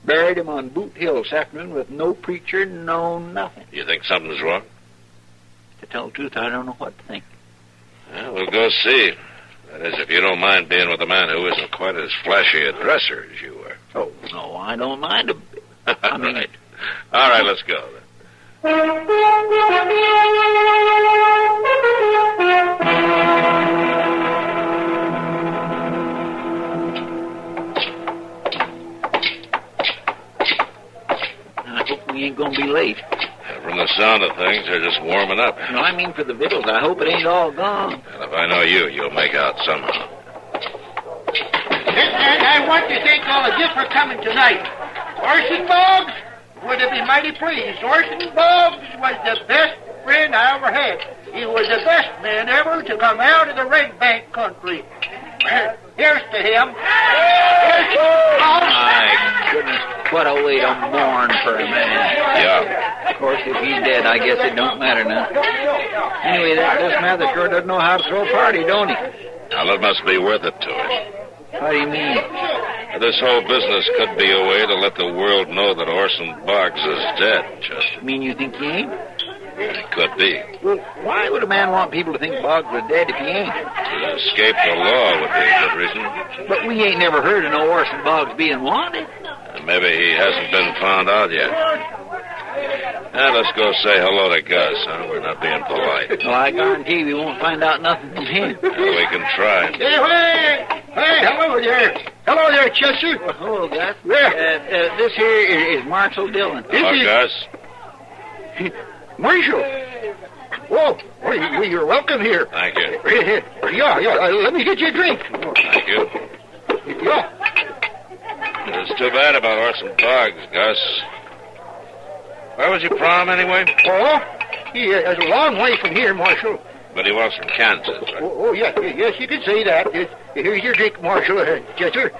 [SPEAKER 1] Buried him on Boot Hill this afternoon with no preacher, no nothing.
[SPEAKER 6] You think something's wrong?
[SPEAKER 1] To tell the truth, I don't know what to think.
[SPEAKER 6] Well, we'll go see. That is, if you don't mind being with a man who isn't quite as flashy a dresser as you are.
[SPEAKER 1] Oh, no, I don't mind a bit. I mean...
[SPEAKER 6] Right. All right, let's go then.
[SPEAKER 1] I hope we ain't going to be late.
[SPEAKER 6] From the sound of things, they're just warming up.
[SPEAKER 1] No, I mean for the victuals. I hope it ain't all gone.
[SPEAKER 6] And if I know you, you'll make out somehow.
[SPEAKER 8] And I want to thank all of you for coming tonight. Orson Boggs would have been mighty pleased. Orson Boggs was the best friend I ever had. He was the best man ever to come out of the Red Bank country. Here's to him. Here's to
[SPEAKER 1] My goodness, what a way to mourn for a man.
[SPEAKER 6] Yeah.
[SPEAKER 1] Of course, if he's dead, I guess it don't matter now. Anyway, that Gus Mather sure doesn't know how to throw a party, don't he?
[SPEAKER 6] Now, that must be worth it to him.
[SPEAKER 1] How do you mean?
[SPEAKER 6] This whole business could be a way to let the world know that Orson Boggs is dead, Chester.
[SPEAKER 1] Mean you think he ain't?
[SPEAKER 6] It could be.
[SPEAKER 1] Well, why would a man want people to think Boggs was dead if he ain't?
[SPEAKER 6] To escape the law would be a good reason.
[SPEAKER 1] But we ain't never heard of no Orson Boggs being wanted.
[SPEAKER 6] Maybe he hasn't been found out yet. Now, let's go say hello to Gus, huh? We're not being polite.
[SPEAKER 1] Well, I guarantee we won't find out nothing from him.
[SPEAKER 6] Well, we can try.
[SPEAKER 8] Hey, hello there. Hello there, Chester.
[SPEAKER 1] Well, hello, Gus.
[SPEAKER 8] Yeah.
[SPEAKER 1] This here is Marshal Dillon.
[SPEAKER 6] Hello, Gus.
[SPEAKER 8] Marshal. Whoa, well, you're welcome here.
[SPEAKER 6] Thank you.
[SPEAKER 8] Yeah, let me get you a drink.
[SPEAKER 6] Thank you.
[SPEAKER 8] Yeah.
[SPEAKER 6] It's too bad about Orson Boggs, Gus. Where was your prom, anyway?
[SPEAKER 8] Oh, it's a long way from here, Marshal.
[SPEAKER 6] But he was from Kansas, right?
[SPEAKER 8] Oh, yes, you can say that. Here's your drink, Marshal, Chester.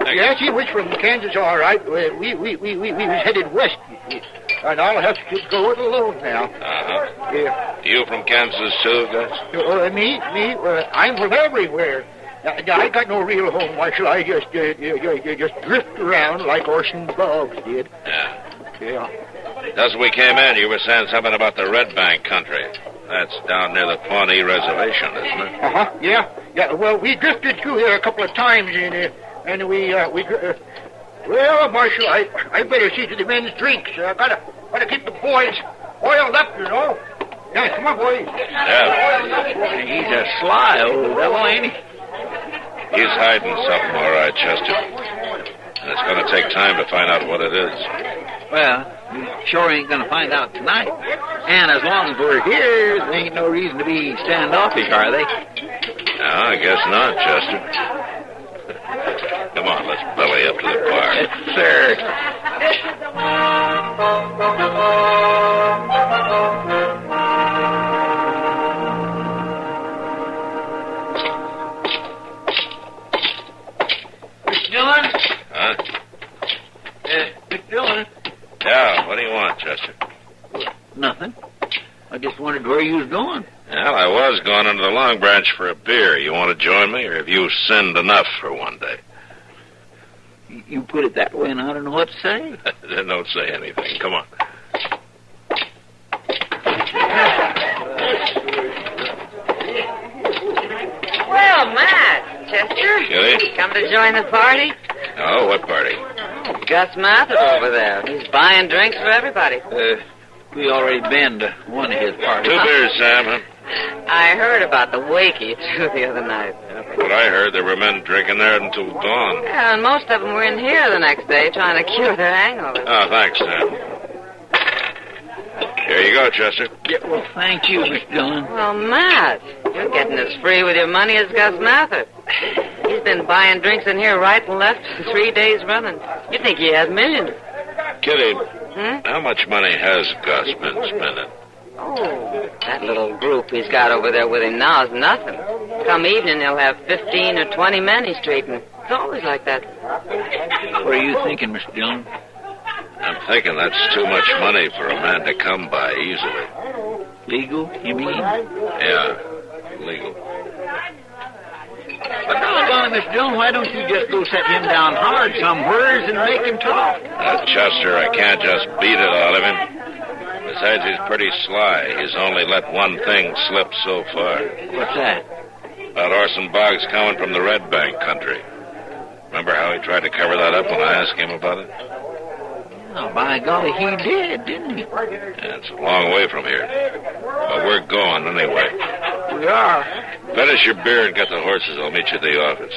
[SPEAKER 8] Yes, he was from Kansas, all right. We was headed west, and I'll have to go it alone now.
[SPEAKER 6] Uh-huh.
[SPEAKER 8] Yeah.
[SPEAKER 6] You from Kansas, too, Gus?
[SPEAKER 8] Me, I'm from everywhere. I got no real home, Marshal. I just drift around like Orson Boggs did. Yeah.
[SPEAKER 6] Just as we came in, you were saying something about the Red Bank country. That's down near the Pawnee Reservation, isn't it?
[SPEAKER 8] Uh-huh, yeah. Well, we drifted through there a couple of times, and well, Marshal, I better see to the men's drinks. I gotta keep the boys oiled up, you know. Yeah, come on, boys.
[SPEAKER 6] Yeah.
[SPEAKER 1] He's a sly old devil, ain't he?
[SPEAKER 6] He's hiding something, all right, Chester. And it's going to take time to find out what it is.
[SPEAKER 1] Well, we sure ain't going to find out tonight. And as long as we're here, there ain't no reason to be standoffish, are they?
[SPEAKER 6] No, I guess not, Chester. Come on, let's belly up to the bar.
[SPEAKER 1] Yes, sir. Mr. Dillon?
[SPEAKER 6] Huh?
[SPEAKER 1] Mr. Dillon?
[SPEAKER 6] Yeah, what do you want, Chester?
[SPEAKER 1] Nothing. I just wondered where you was going.
[SPEAKER 6] Well, I was going into the Long Branch for a beer. You want to join me, or have you sinned enough for one day?
[SPEAKER 1] You put it that way, and I don't know what to say.
[SPEAKER 6] Then don't say anything. Come on.
[SPEAKER 7] Well, Matt, Chester.
[SPEAKER 6] Kitty?
[SPEAKER 7] Come to join the party?
[SPEAKER 6] Oh, what party?
[SPEAKER 7] Gus Mather over there. He's buying drinks for everybody.
[SPEAKER 1] We already been to one of his parties.
[SPEAKER 6] 2 beers, Sam, huh?
[SPEAKER 7] I heard about the wakey, too, the other night.
[SPEAKER 6] What I heard, there were men drinking there until dawn.
[SPEAKER 7] Yeah, and most of them were in here the next day trying to cure their hangovers.
[SPEAKER 6] Oh, thanks, Sam. Here you go, Chester.
[SPEAKER 1] Yeah, well, thank you, Mr. Dillon.
[SPEAKER 7] Well, Matt, you're getting as free with your money as Gus Mather. He's been buying drinks in here right and left for 3 days running. You'd think he had millions.
[SPEAKER 6] Kitty, how much money has Gus been spending?
[SPEAKER 7] Oh, that little group he's got over there with him now is nothing. Come evening, he'll have 15 or 20 men he's treating. It's always like that.
[SPEAKER 1] What are you thinking, Mr. Dillon?
[SPEAKER 6] I'm thinking that's too much money for a man to come by easily.
[SPEAKER 1] Legal, you mean?
[SPEAKER 6] Yeah, legal.
[SPEAKER 1] But doggone it, Mr. Dillon, why don't you just go set him down hard somewheres and make him talk?
[SPEAKER 6] Chester, I can't just beat it out of him. Besides, he's pretty sly. He's only let one thing slip so far.
[SPEAKER 1] What's that?
[SPEAKER 6] About Orson Boggs coming from the Red Bank country. Remember how he tried to cover that up when I asked him about it?
[SPEAKER 1] Oh, by golly, he did, didn't he?
[SPEAKER 6] Yeah, it's a long way from here. But we're going anyway.
[SPEAKER 1] We are.
[SPEAKER 6] Finish your beer and get the horses. I'll meet you at the office.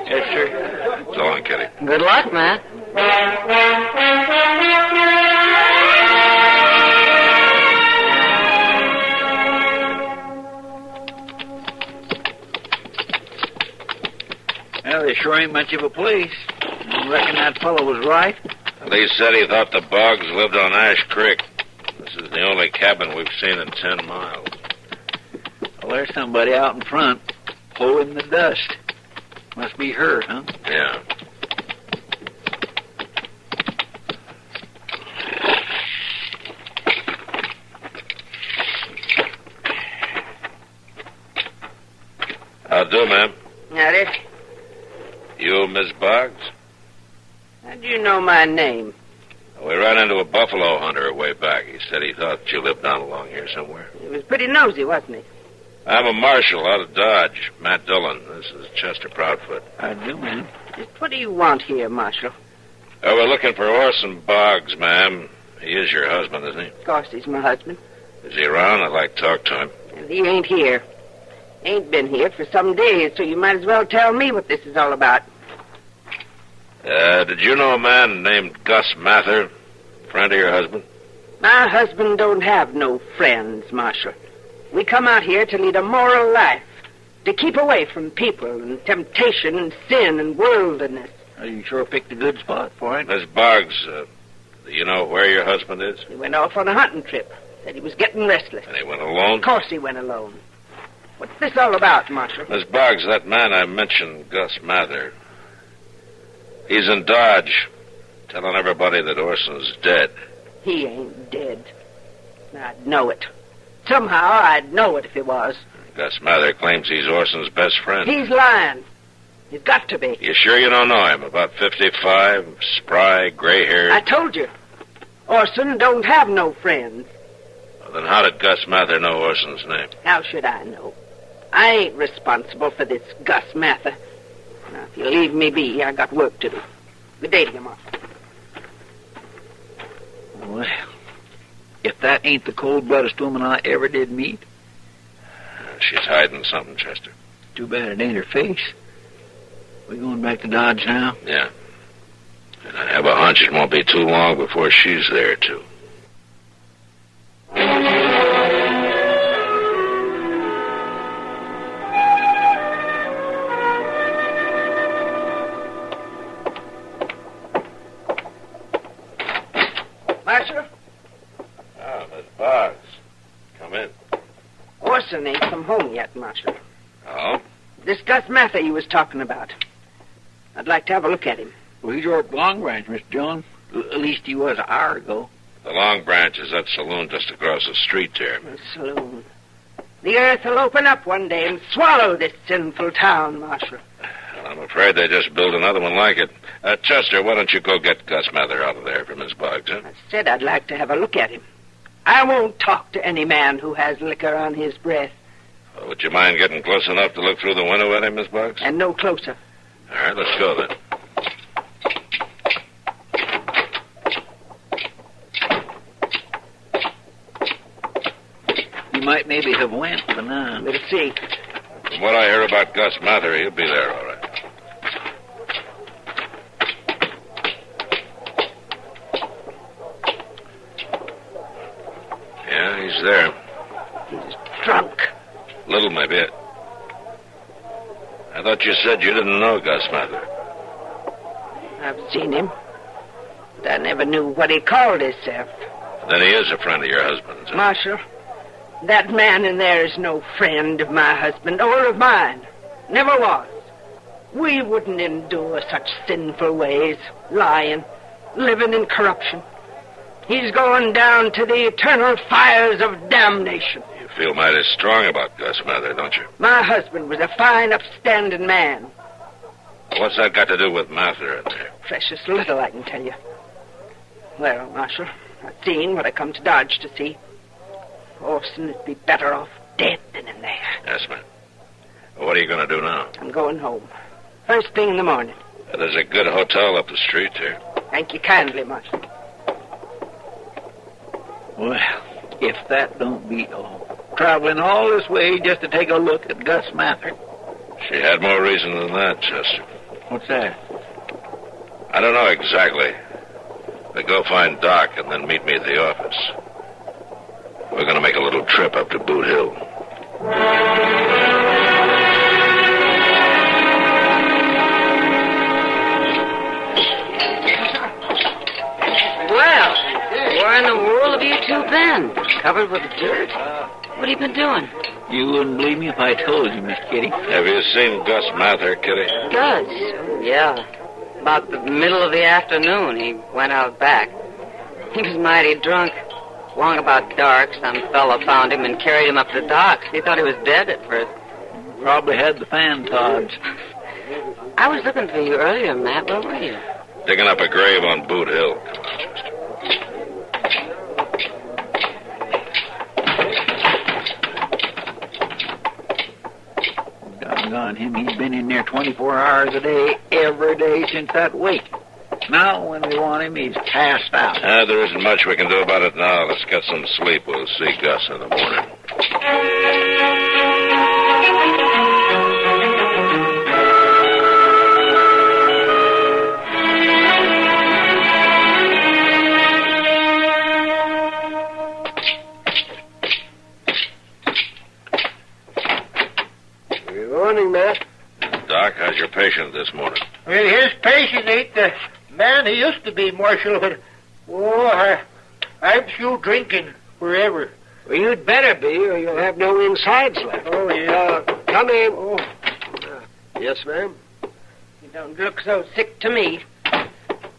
[SPEAKER 1] Yes, sir.
[SPEAKER 6] So long, Kitty.
[SPEAKER 7] Good luck, Matt.
[SPEAKER 1] Well, there sure ain't much of a place. I reckon that fellow was right.
[SPEAKER 6] Lee said he thought the Boggs lived on Ash Creek. This is the only cabin we've seen in 10 miles.
[SPEAKER 1] Well, there's somebody out in front, pulling the dust. Must be her, huh?
[SPEAKER 6] Yeah. How'd do, ma'am?
[SPEAKER 7] Howdy.
[SPEAKER 6] You, Miss Boggs?
[SPEAKER 17] How do you know my name?
[SPEAKER 6] We ran into a buffalo hunter way back. He said he thought you lived down along here somewhere.
[SPEAKER 17] He was pretty nosy, wasn't he?
[SPEAKER 6] I'm a marshal out of Dodge, Matt Dillon. This is Chester Proudfoot.
[SPEAKER 17] I do, ma'am. Just what do you want here, Marshal?
[SPEAKER 6] We're looking for Orson Boggs, ma'am. He is your husband, isn't he?
[SPEAKER 17] Of course he's my husband.
[SPEAKER 6] Is he around? I'd like to talk to him.
[SPEAKER 17] And he ain't here. Ain't been here for some days, so you might as well tell me what this is all about.
[SPEAKER 6] Did you know a man named Gus Mather? Friend of your husband?
[SPEAKER 17] My husband don't have no friends, Marshal. We come out here to lead a moral life, to keep away from people and temptation and sin and worldliness.
[SPEAKER 1] You sure picked a good spot for it.
[SPEAKER 6] Miss Boggs, do you know where your husband is?
[SPEAKER 17] He went off on a hunting trip. Said he was getting restless.
[SPEAKER 6] And he went alone?
[SPEAKER 17] Of course he went alone. What's this all about, Marshal?
[SPEAKER 6] Miss Boggs, that man I mentioned, Gus Mather, he's in Dodge, telling everybody that Orson's dead.
[SPEAKER 17] He ain't dead. I'd know it. Somehow I'd know it if he was.
[SPEAKER 6] Gus Mather claims he's Orson's best friend.
[SPEAKER 17] He's lying. He's got to be.
[SPEAKER 6] You sure you don't know him? About 55, spry, gray-haired?
[SPEAKER 17] I told you. Orson don't have no friends.
[SPEAKER 6] Well, then how did Gus Mather know Orson's name?
[SPEAKER 17] How should I know? I ain't responsible for this Gus Mather. Now, if you leave me be, I got work to do. Good day to you, Marshal.
[SPEAKER 1] Well, if that ain't the cold-bloodedest woman I ever did meet.
[SPEAKER 6] She's hiding something, Chester.
[SPEAKER 1] Too bad it ain't her face. We going back to Dodge now?
[SPEAKER 6] Yeah. And I have a hunch it won't be too long before she's there, too.
[SPEAKER 17] Marshal?
[SPEAKER 6] Ah, Miss Boggs. Come in.
[SPEAKER 17] Orson ain't come home yet, Marshal.
[SPEAKER 6] Oh?
[SPEAKER 17] This Gus Mather you was talking about. I'd like to have a look at him.
[SPEAKER 1] Well, he's over at Long Branch, Mr. John. At least he was an hour ago.
[SPEAKER 6] The Long Branch is that saloon just across the street there.
[SPEAKER 17] The saloon. The earth will open up one day and swallow this sinful town, Marshal.
[SPEAKER 6] Well, I'm afraid they just built another one like it. Chester, why don't you go get Gus Mather out of there for Miss Boggs, huh?
[SPEAKER 17] I said I'd like to have a look at him. I won't talk to any man who has liquor on his breath.
[SPEAKER 6] Well, would you mind getting close enough to look through the window at him, Miss Boggs?
[SPEAKER 17] And no closer.
[SPEAKER 6] All right, let's go then.
[SPEAKER 1] He might maybe have went for now.
[SPEAKER 17] Let's see.
[SPEAKER 6] From what I hear about Gus Mather, he'll be there, all right. Yeah, he's there.
[SPEAKER 17] He's drunk.
[SPEAKER 6] Little, maybe. I thought you said you didn't know Gus Mather.
[SPEAKER 17] I've seen him, but I never knew what he called himself.
[SPEAKER 6] Then he is a friend of your husband's. Huh?
[SPEAKER 17] Marshal, that man in there is no friend of my husband or of mine. Never was. We wouldn't endure such sinful ways, lying, living in corruption. He's going down to the eternal fires of damnation.
[SPEAKER 6] You feel mighty strong about Gus Mather, don't you?
[SPEAKER 17] My husband was a fine, upstanding man.
[SPEAKER 6] What's that got to do with Mather in there?
[SPEAKER 17] Precious little, I can tell you. Well, Marshal, I've seen what I come to Dodge to see. Orson would be better off dead than in there.
[SPEAKER 6] Yes, ma'am. Well, what are you going to do now?
[SPEAKER 17] I'm going home. First thing in the morning.
[SPEAKER 6] There's a good hotel up the street here.
[SPEAKER 17] Thank you kindly, Marshal.
[SPEAKER 1] Well, if that don't beat all. Traveling all this way just to take a look at Gus Mather.
[SPEAKER 6] She had more reason than that, Chester.
[SPEAKER 1] What's that?
[SPEAKER 6] I don't know exactly. But go find Doc and then meet me at the office. We're going to make a little trip up to Boot Hill.
[SPEAKER 7] Well, where in the world have you two been? Covered with dirt? What have you been doing?
[SPEAKER 1] You wouldn't believe me if I told you, Miss Kitty.
[SPEAKER 6] Have you seen Gus Mather, Kitty?
[SPEAKER 7] Gus? Yeah. About the middle of the afternoon, he went out back. He was mighty drunk. Long about dark, some fella found him and carried him up to the dock. He thought he was dead at first.
[SPEAKER 1] Probably had the fan tods.
[SPEAKER 7] I was looking for you earlier, Matt. Where were you?
[SPEAKER 6] Digging up a grave on Boot Hill.
[SPEAKER 1] Doggone him, he's been in there 24 hours a day, every day since that wake. Now, when we want him, he's passed out.
[SPEAKER 6] There isn't much we can do about it now. Let's get some sleep. We'll see Gus in the morning.
[SPEAKER 8] Good morning, Matt.
[SPEAKER 6] Doc, how's your patient this morning?
[SPEAKER 8] Well, his patient ain't the man he used to be, Marshal, but, I'm through drinking forever.
[SPEAKER 12] Well, you'd better be, or you'll have no insides left.
[SPEAKER 8] Oh, yeah.
[SPEAKER 12] Come in. Oh. Yes, ma'am?
[SPEAKER 17] You don't look so sick to me.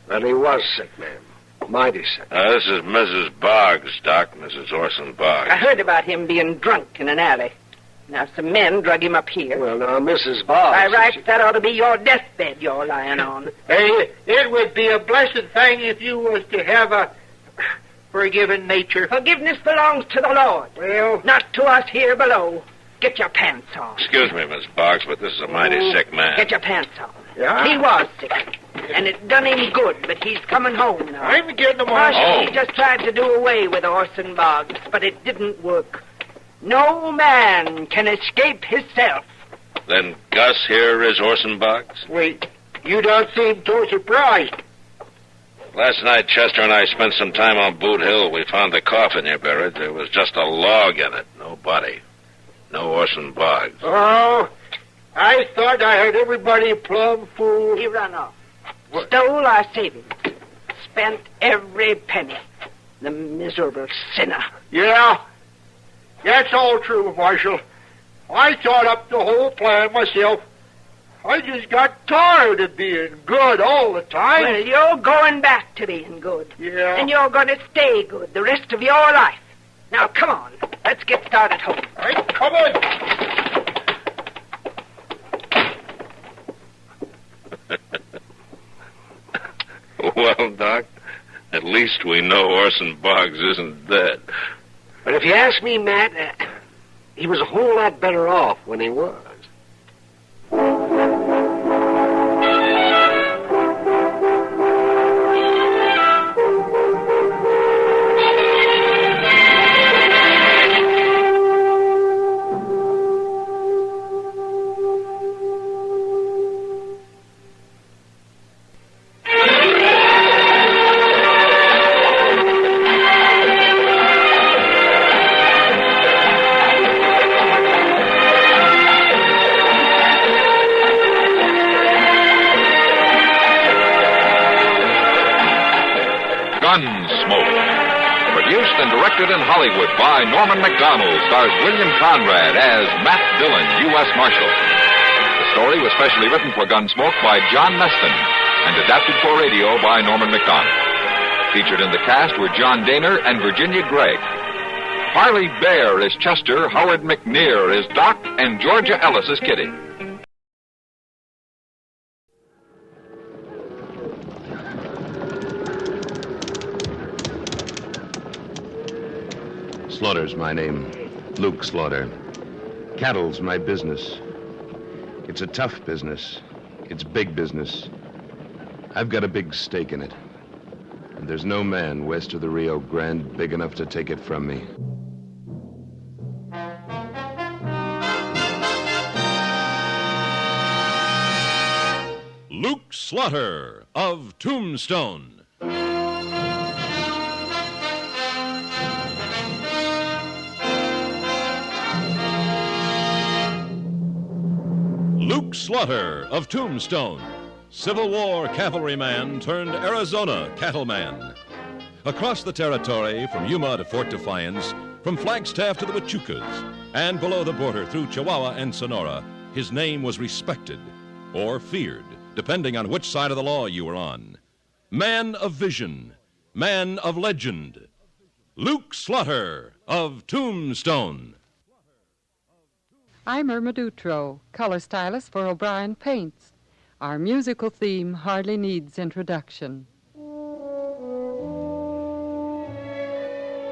[SPEAKER 12] Well, he was sick, ma'am. Mighty sick.
[SPEAKER 6] This is Mrs. Boggs, Doc. Mrs. Orson Boggs.
[SPEAKER 17] I heard about him being drunk in an alley. Now, some men drug him up here.
[SPEAKER 12] Well, now, Mrs. Boggs...
[SPEAKER 17] By rights, that ought to be your deathbed you're lying on.
[SPEAKER 8] Hey, it would be a blessed thing if you was to have a forgiving nature.
[SPEAKER 17] Forgiveness belongs to the Lord.
[SPEAKER 8] Well...
[SPEAKER 17] Not to us here below. Get your pants on.
[SPEAKER 6] Excuse me, Miss Boggs, but this is a mighty sick man.
[SPEAKER 17] Get your pants on.
[SPEAKER 8] Yeah?
[SPEAKER 17] He was sick. And it done him good, but he's coming home now.
[SPEAKER 8] I'm getting him
[SPEAKER 17] Marshal,
[SPEAKER 6] home.
[SPEAKER 17] he just tried to do away with Orson Boggs, but it didn't work. No man can escape himself.
[SPEAKER 6] Then Gus here is Orson Boggs?
[SPEAKER 8] Wait, you don't seem too surprised.
[SPEAKER 6] Last night, Chester and I spent some time on Boot Hill. We found the coffin here buried. There was just a log in it. No body. No Orson Boggs.
[SPEAKER 8] Oh, I thought I heard everybody plumb fool.
[SPEAKER 17] He run off. Stole our savings. Spent every penny. The miserable sinner.
[SPEAKER 8] Yeah, that's all true, Marshal. I thought up the whole plan myself. I just got tired of being good all the time.
[SPEAKER 17] Well, you're going back to being good.
[SPEAKER 8] Yeah.
[SPEAKER 17] And you're going to stay good the rest of your life. Now, come on. Let's get started home.
[SPEAKER 8] All right, come on.
[SPEAKER 6] Well, Doc, at least we know Orson Boggs isn't dead.
[SPEAKER 12] But if you ask me, Matt, he was a whole lot better off when he was.
[SPEAKER 5] Gunsmoke. Produced and directed in Hollywood by Norman Macdonald, stars William Conrad as Matt Dillon, U.S. Marshal. The story was specially written for Gunsmoke by John Meston and adapted for radio by Norman Macdonald. Featured in the cast were John Daner and Virginia Gregg. Harley Bear is Chester, Howard McNear is Doc, and Georgia Ellis is Kitty.
[SPEAKER 10] Slaughter's my name. Luke Slaughter. Cattle's my business. It's a tough business. It's big business. I've got a big stake in it. And there's no man west of the Rio Grande big enough to take it from me.
[SPEAKER 11] Luke Slaughter of Tombstone. Luke Slaughter of Tombstone, Civil War cavalryman turned Arizona cattleman. Across the territory, from Yuma to Fort Defiance, from Flagstaff to the Huachucas, and below the border through Chihuahua and Sonora, his name was respected or feared, depending on which side of the law you were on. Man of vision, man of legend, Luke Slaughter of Tombstone.
[SPEAKER 4] I'm Irma Dutro, color stylist for O'Brien Paints. Our musical theme hardly needs introduction.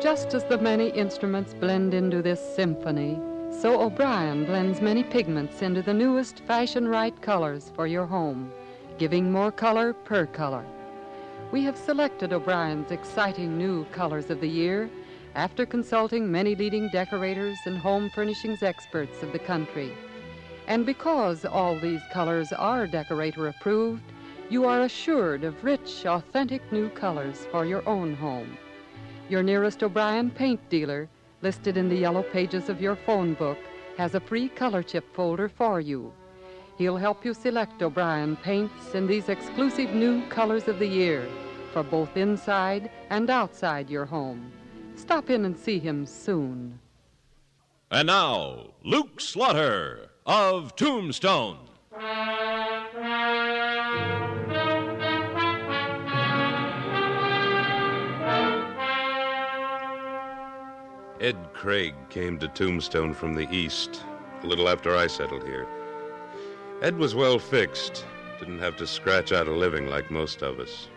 [SPEAKER 4] Just as the many instruments blend into this symphony, so O'Brien blends many pigments into the newest fashion-right colors for your home, giving more color per color. We have selected O'Brien's exciting new colors of the year after consulting many leading decorators and home furnishings experts of the country. And because all these colors are decorator approved, you are assured of rich, authentic new colors for your own home. Your nearest O'Brien paint dealer, listed in the yellow pages of your phone book, has a free color chip folder for you. He'll help you select O'Brien paints in these exclusive new colors of the year for both inside and outside your home. Stop in and see him soon.
[SPEAKER 11] And now, Luke Slaughter of Tombstone.
[SPEAKER 10] Ed Craig came to Tombstone from the east, a little after I settled here. Ed was well fixed, didn't have to scratch out a living like most of us.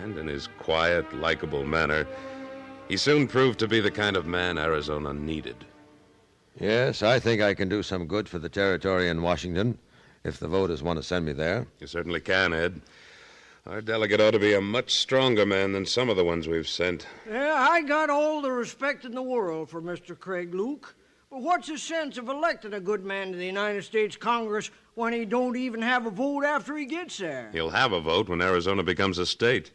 [SPEAKER 10] And in his quiet, likable manner, he soon proved to be the kind of man Arizona needed.
[SPEAKER 3] Yes, I think I can do some good for the territory in Washington, if the voters want to send me there.
[SPEAKER 10] You certainly can, Ed. Our delegate ought to be a much stronger man than some of the ones we've sent.
[SPEAKER 13] Yeah, I got all the respect in the world for Mr. Craig, Luke. But what's the sense of electing a good man to the United States Congress when he don't even have a vote after he gets there?
[SPEAKER 10] He'll have a vote when Arizona becomes a state.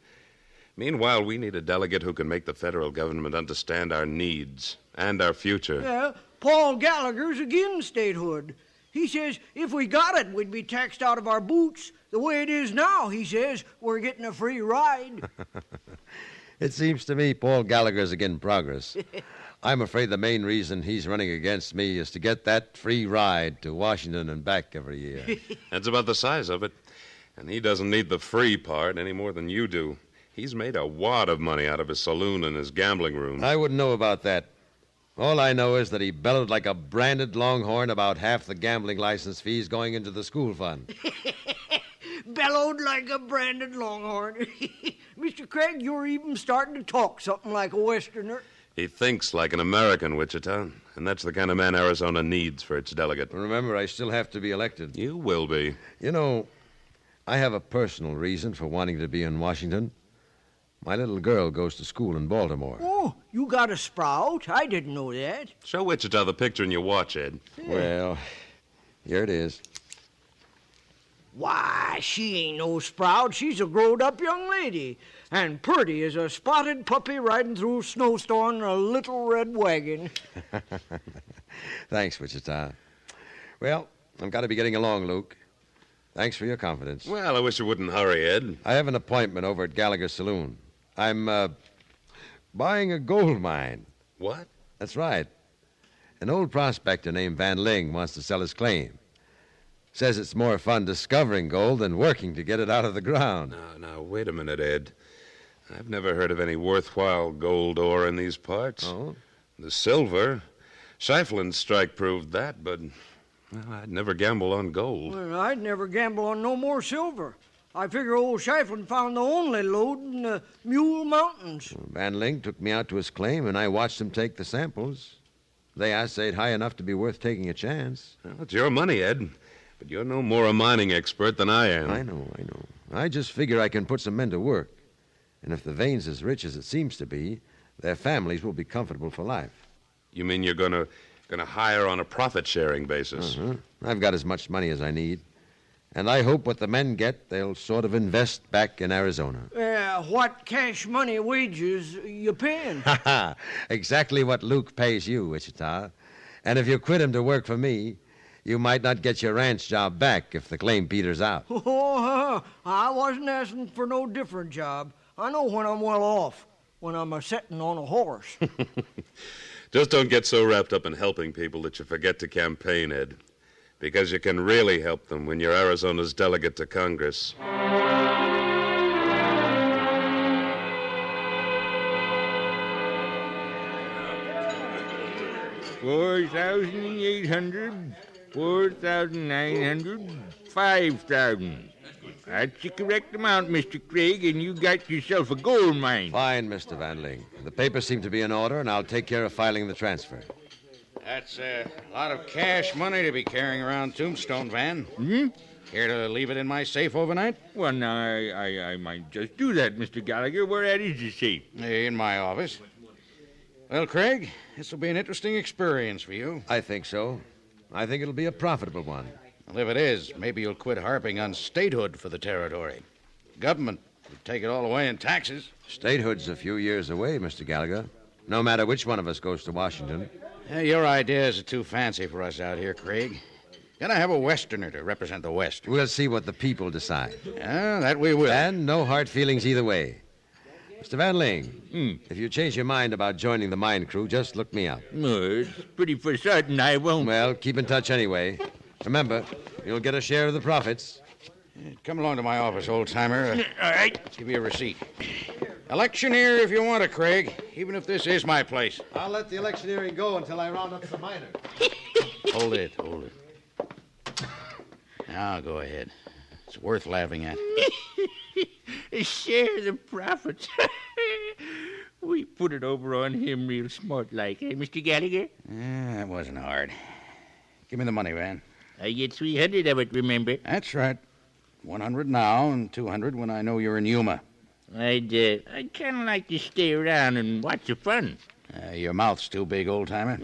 [SPEAKER 10] Meanwhile, we need a delegate who can make the federal government understand our needs and our future.
[SPEAKER 13] Yeah, Paul Gallagher's against statehood. He says if we got it, we'd be taxed out of our boots. The way it is now, he says, we're getting a free ride.
[SPEAKER 3] It seems to me Paul Gallagher's against progress. I'm afraid the main reason he's running against me is to get that free ride to Washington and back every year.
[SPEAKER 10] That's about the size of it. And he doesn't need the free part any more than you do. He's made a wad of money out of his saloon and his gambling room.
[SPEAKER 3] I wouldn't know about that. All I know is that he bellowed like a branded longhorn about half the gambling license fees going into the school fund.
[SPEAKER 13] Bellowed like a branded longhorn. Mr. Craig, you're even starting to talk something like a Westerner.
[SPEAKER 10] He thinks like an American, Wichita, and that's the kind of man Arizona needs for its delegate.
[SPEAKER 3] Remember, I still have to be elected.
[SPEAKER 10] You will be.
[SPEAKER 3] You know, I have a personal reason for wanting to be in Washington. My little girl goes to school in Baltimore.
[SPEAKER 13] Oh, you got a sprout? I didn't know that.
[SPEAKER 10] Show Wichita the picture in your watch, Ed.
[SPEAKER 13] Yeah.
[SPEAKER 3] Well, here it is.
[SPEAKER 13] Why, she ain't no sprout. She's a growed-up young lady. And purty as a spotted puppy riding through a snowstorm in a little red wagon.
[SPEAKER 3] Thanks, Wichita. Well, I've got to be getting along, Luke. Thanks for your confidence.
[SPEAKER 10] Well, I wish you wouldn't hurry, Ed.
[SPEAKER 3] I have an appointment over at Gallagher's Saloon. I'm, buying a gold mine.
[SPEAKER 10] What?
[SPEAKER 3] That's right. An old prospector named Van Ling wants to sell his claim. Says it's more fun discovering gold than working to get it out of the ground.
[SPEAKER 10] Now, wait a minute, Ed. I've never heard of any worthwhile gold ore in these parts.
[SPEAKER 3] Oh?
[SPEAKER 10] The silver. Scheiflin's strike proved that, but well, I'd never gamble on gold.
[SPEAKER 13] Well, I'd never gamble on no more silver. I figure old Scheiflin found the only lode in the Mule Mountains.
[SPEAKER 3] Van Ling took me out to his claim, and I watched him take the samples. They assayed high enough to be worth taking a chance.
[SPEAKER 10] Well, it's your money, Ed. But you're no more a mining expert than I am.
[SPEAKER 3] I know. I just figure I can put some men to work. And if the vein's as rich as it seems to be, their families will be comfortable for life.
[SPEAKER 10] You mean you're going to hire on a profit-sharing basis?
[SPEAKER 3] Uh-huh. I've got as much money as I need. And I hope what the men get, they'll sort of invest back in Arizona.
[SPEAKER 13] What cash money wages you paying?
[SPEAKER 3] Exactly what Luke pays you, Wichita. And if you quit him to work for me, you might not get your ranch job back if the claim peters out.
[SPEAKER 13] Oh, I wasn't asking for no different job. I know when I'm well off, when I'm a-setting on a horse.
[SPEAKER 10] Just don't get so wrapped up in helping people that you forget to campaign, Ed. Because you can really help them when you're Arizona's delegate to Congress.
[SPEAKER 19] 4,800, 4,900, 5,000. That's the correct amount, Mr. Craig, and you got yourself a gold mine.
[SPEAKER 3] Fine, Mr. Van Ling. The papers seem to be in order, and I'll take care of filing the transfer.
[SPEAKER 9] That's a lot of cash money to be carrying around Tombstone, Van. Care to leave it in my safe overnight?
[SPEAKER 19] Well, now, I might just do that, Mr. Gallagher. Where at is the safe?
[SPEAKER 9] In my office. Well, Craig, this will be an interesting experience for you.
[SPEAKER 3] I think so. I think it'll be a profitable one.
[SPEAKER 9] Well, if it is, maybe you'll quit harping on statehood for the territory. Government would take it all away in taxes.
[SPEAKER 3] Statehood's a few years away, Mr. Gallagher. No matter which one of us goes to Washington.
[SPEAKER 9] Your ideas are too fancy for us out here, Craig. Gotta have a Westerner to represent the West.
[SPEAKER 3] We'll see what the people decide.
[SPEAKER 9] That we will.
[SPEAKER 3] And no hard feelings either way. Mr. Van Ling, if you change your mind about joining the mine crew, just look me up.
[SPEAKER 19] It's pretty for certain I won't.
[SPEAKER 3] Well, keep in touch anyway. Remember, you'll get a share of the profits.
[SPEAKER 9] Come along to my office, old-timer.
[SPEAKER 19] All right.
[SPEAKER 9] Give you a receipt. Electioneer if you want it, Craig, even if this is my place.
[SPEAKER 3] I'll let the electioneering go until I round up some miners.
[SPEAKER 9] Hold it. Now, go ahead. It's worth laughing at.
[SPEAKER 19] Share the profits. We put it over on him real smart like, eh, Mr. Gallagher?
[SPEAKER 9] That wasn't hard. Give me the money, Van.
[SPEAKER 19] I get 300 of it, remember?
[SPEAKER 9] That's right. 100 now and 200 when I know you're in Yuma.
[SPEAKER 19] I'd kind of like to stay around and watch the fun.
[SPEAKER 9] Your mouth's too big, old-timer.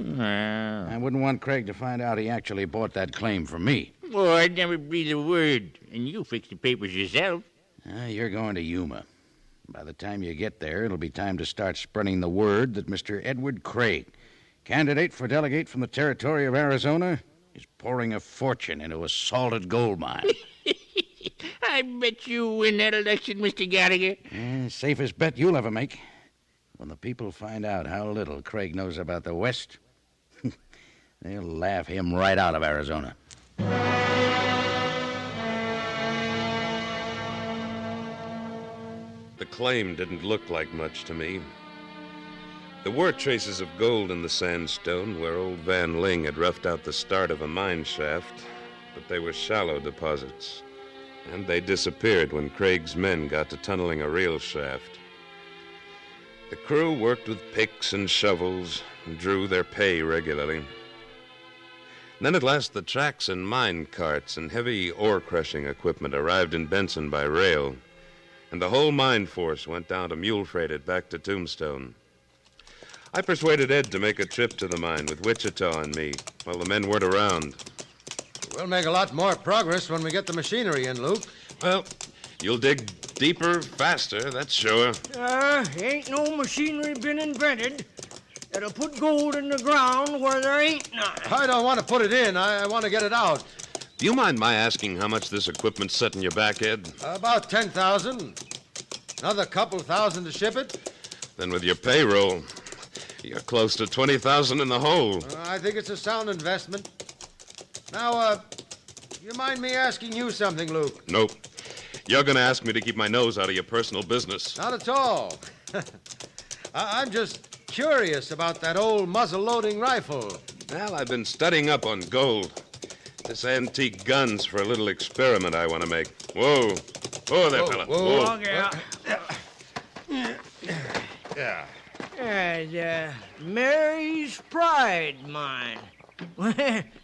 [SPEAKER 9] I wouldn't want Craig to find out he actually bought that claim from me.
[SPEAKER 19] Oh, I'd never breathe a word, and you fix the papers yourself.
[SPEAKER 9] You're going to Yuma. By the time you get there, it'll be time to start spreading the word that Mr. Edward Craig, candidate for delegate from the territory of Arizona, is pouring a fortune into a salted gold mine.
[SPEAKER 19] I bet you win that election, Mr. Gallagher.
[SPEAKER 9] Safest bet you'll ever make. When the people find out how little Craig knows about the West, they'll laugh him right out of Arizona.
[SPEAKER 10] The claim didn't look like much to me. There were traces of gold in the sandstone where old Van Ling had roughed out the start of a mine shaft, but they were shallow deposits, and they disappeared when Craig's men got to tunneling a real shaft. The crew worked with picks and shovels and drew their pay regularly. Then at last the tracks and mine carts and heavy ore-crushing equipment arrived in Benson by rail, and the whole mine force went down to mule-freighted back to Tombstone. I persuaded Ed to make a trip to the mine with Wichita and me while the men weren't around.
[SPEAKER 3] We'll make a lot more progress when we get the machinery in, Luke.
[SPEAKER 10] Well, you'll dig deeper, faster, that's sure.
[SPEAKER 13] Ain't no machinery been invented that'll put gold in the ground where there ain't none.
[SPEAKER 3] I don't want to put it in. I want to get it out.
[SPEAKER 10] Do you mind my asking how much this equipment's setting you back, Ed?
[SPEAKER 3] About 10,000. Another couple thousand to ship it.
[SPEAKER 10] Then with your payroll, you're close to 20,000 in the hole.
[SPEAKER 3] I think it's a sound investment. Now, you mind me asking you something, Luke?
[SPEAKER 10] Nope. You're going to ask me to keep my nose out of your personal business.
[SPEAKER 3] Not at all. I'm just curious about that old muzzle-loading rifle.
[SPEAKER 10] Well, I've been studying up on gold. This antique gun's for a little experiment I want to make. Whoa. Whoa there, fella.
[SPEAKER 13] Whoa.
[SPEAKER 10] Yeah.
[SPEAKER 13] Yeah, Mary's Pride mine.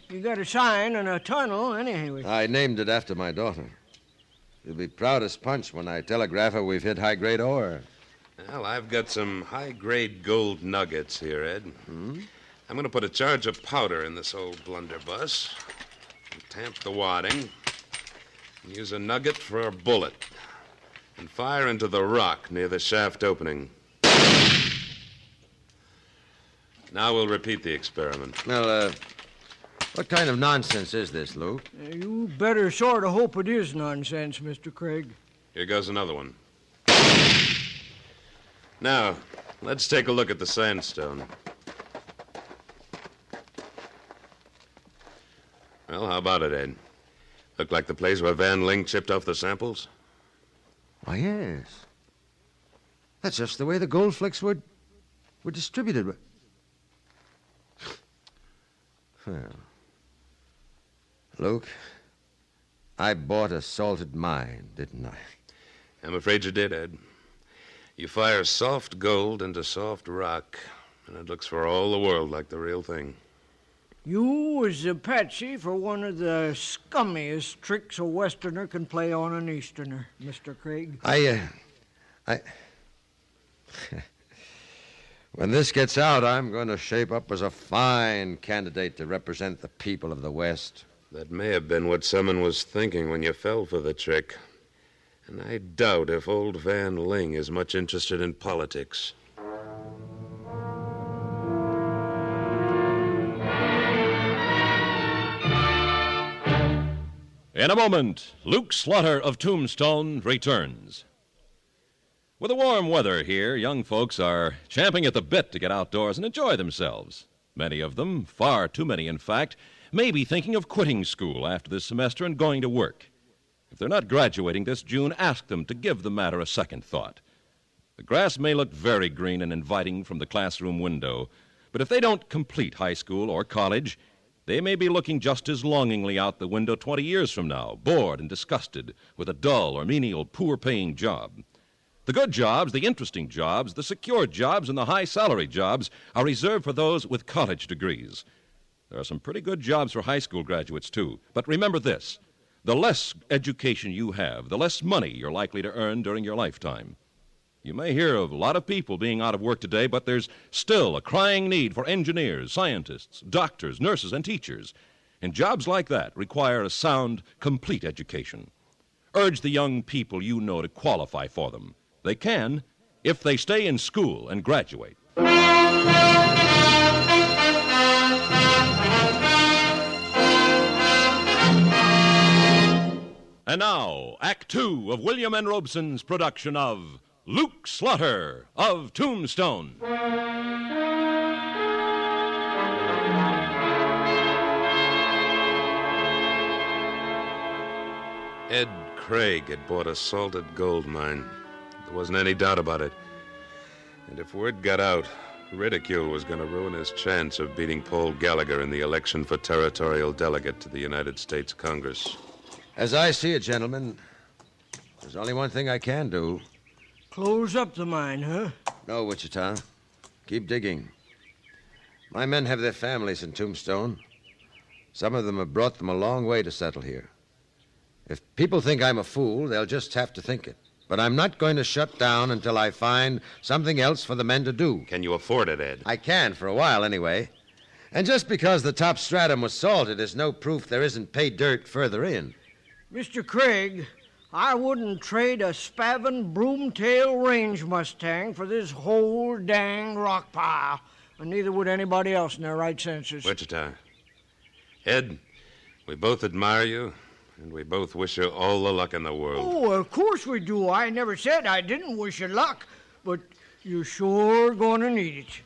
[SPEAKER 13] You got a sign and a tunnel, anyway.
[SPEAKER 3] I named it after my daughter. She'll be proud as punch when I telegraph her we've hit high-grade ore.
[SPEAKER 10] Well, I've got some high-grade gold nuggets here, Ed. I'm going to put a charge of powder in this old blunderbuss, and tamp the wadding, and use a nugget for a bullet, and fire into the rock near the shaft opening. Now we'll repeat the experiment.
[SPEAKER 3] Well, what kind of nonsense is this, Luke?
[SPEAKER 13] You better sort of hope it is nonsense, Mr. Craig.
[SPEAKER 10] Here goes another one. Now, let's take a look at the sandstone. Well, how about it, Ed? Look like the place where Van Ling chipped off the samples?
[SPEAKER 3] Why, yes. That's just the way the gold flakes were distributed. Well, Luke, I bought a salted mine, didn't I?
[SPEAKER 10] I'm afraid you did, Ed. You fire soft gold into soft rock, and it looks for all the world like the real thing.
[SPEAKER 13] You was a patsy for one of the scummiest tricks a Westerner can play on an Easterner, Mr. Craig.
[SPEAKER 3] When this gets out, I'm going to shape up as a fine candidate to represent the people of the West.
[SPEAKER 10] That may have been what someone was thinking when you fell for the trick. And I doubt if old Van Ling is much interested in politics.
[SPEAKER 11] In a moment, Luke Slaughter of Tombstone returns. With the warm weather here, young folks are champing at the bit to get outdoors and enjoy themselves. Many of them, far too many in fact, may be thinking of quitting school after this semester and going to work. If they're not graduating this June, ask them to give the matter a second thought. The grass may look very green and inviting from the classroom window, but if they don't complete high school or college, they may be looking just as longingly out the window 20 years from now, bored and disgusted with a dull or menial, poor-paying job. The good jobs, the interesting jobs, the secure jobs, and the high-salary jobs are reserved for those with college degrees. There are some pretty good jobs for high school graduates, too. But remember this, the less education you have, the less money you're likely to earn during your lifetime. You may hear of a lot of people being out of work today, but there's still a crying need for engineers, scientists, doctors, nurses, and teachers. And jobs like that require a sound, complete education. Urge the young people you know to qualify for them. They can if they stay in school and graduate. And now, Act Two of William N. Robeson's production of Luke Slaughter of Tombstone.
[SPEAKER 10] Ed Craig had bought a salted gold mine. There wasn't any doubt about it. And if word got out, ridicule was going to ruin his chance of beating Paul Gallagher in the election for territorial delegate to the United States Congress.
[SPEAKER 3] As I see it, gentlemen, there's only one thing I can do.
[SPEAKER 13] Close up the mine, huh?
[SPEAKER 3] No, Wichita. Keep digging. My men have their families in Tombstone. Some of them have brought them a long way to settle here. If people think I'm a fool, they'll just have to think it. But I'm not going to shut down until I find something else for the men to do.
[SPEAKER 10] Can you afford it, Ed?
[SPEAKER 3] I can, for a while anyway. And just because the top stratum was salted is no proof there isn't pay dirt further in.
[SPEAKER 13] Mr. Craig, I wouldn't trade a spavin broomtail range mustang for this whole dang rock pile. And neither would anybody else in their right senses.
[SPEAKER 10] Wichita. Ed, we both admire you, and we both wish you all the luck in the world.
[SPEAKER 13] Oh, of course we do. I never said I didn't wish you luck, but you're sure going to need it.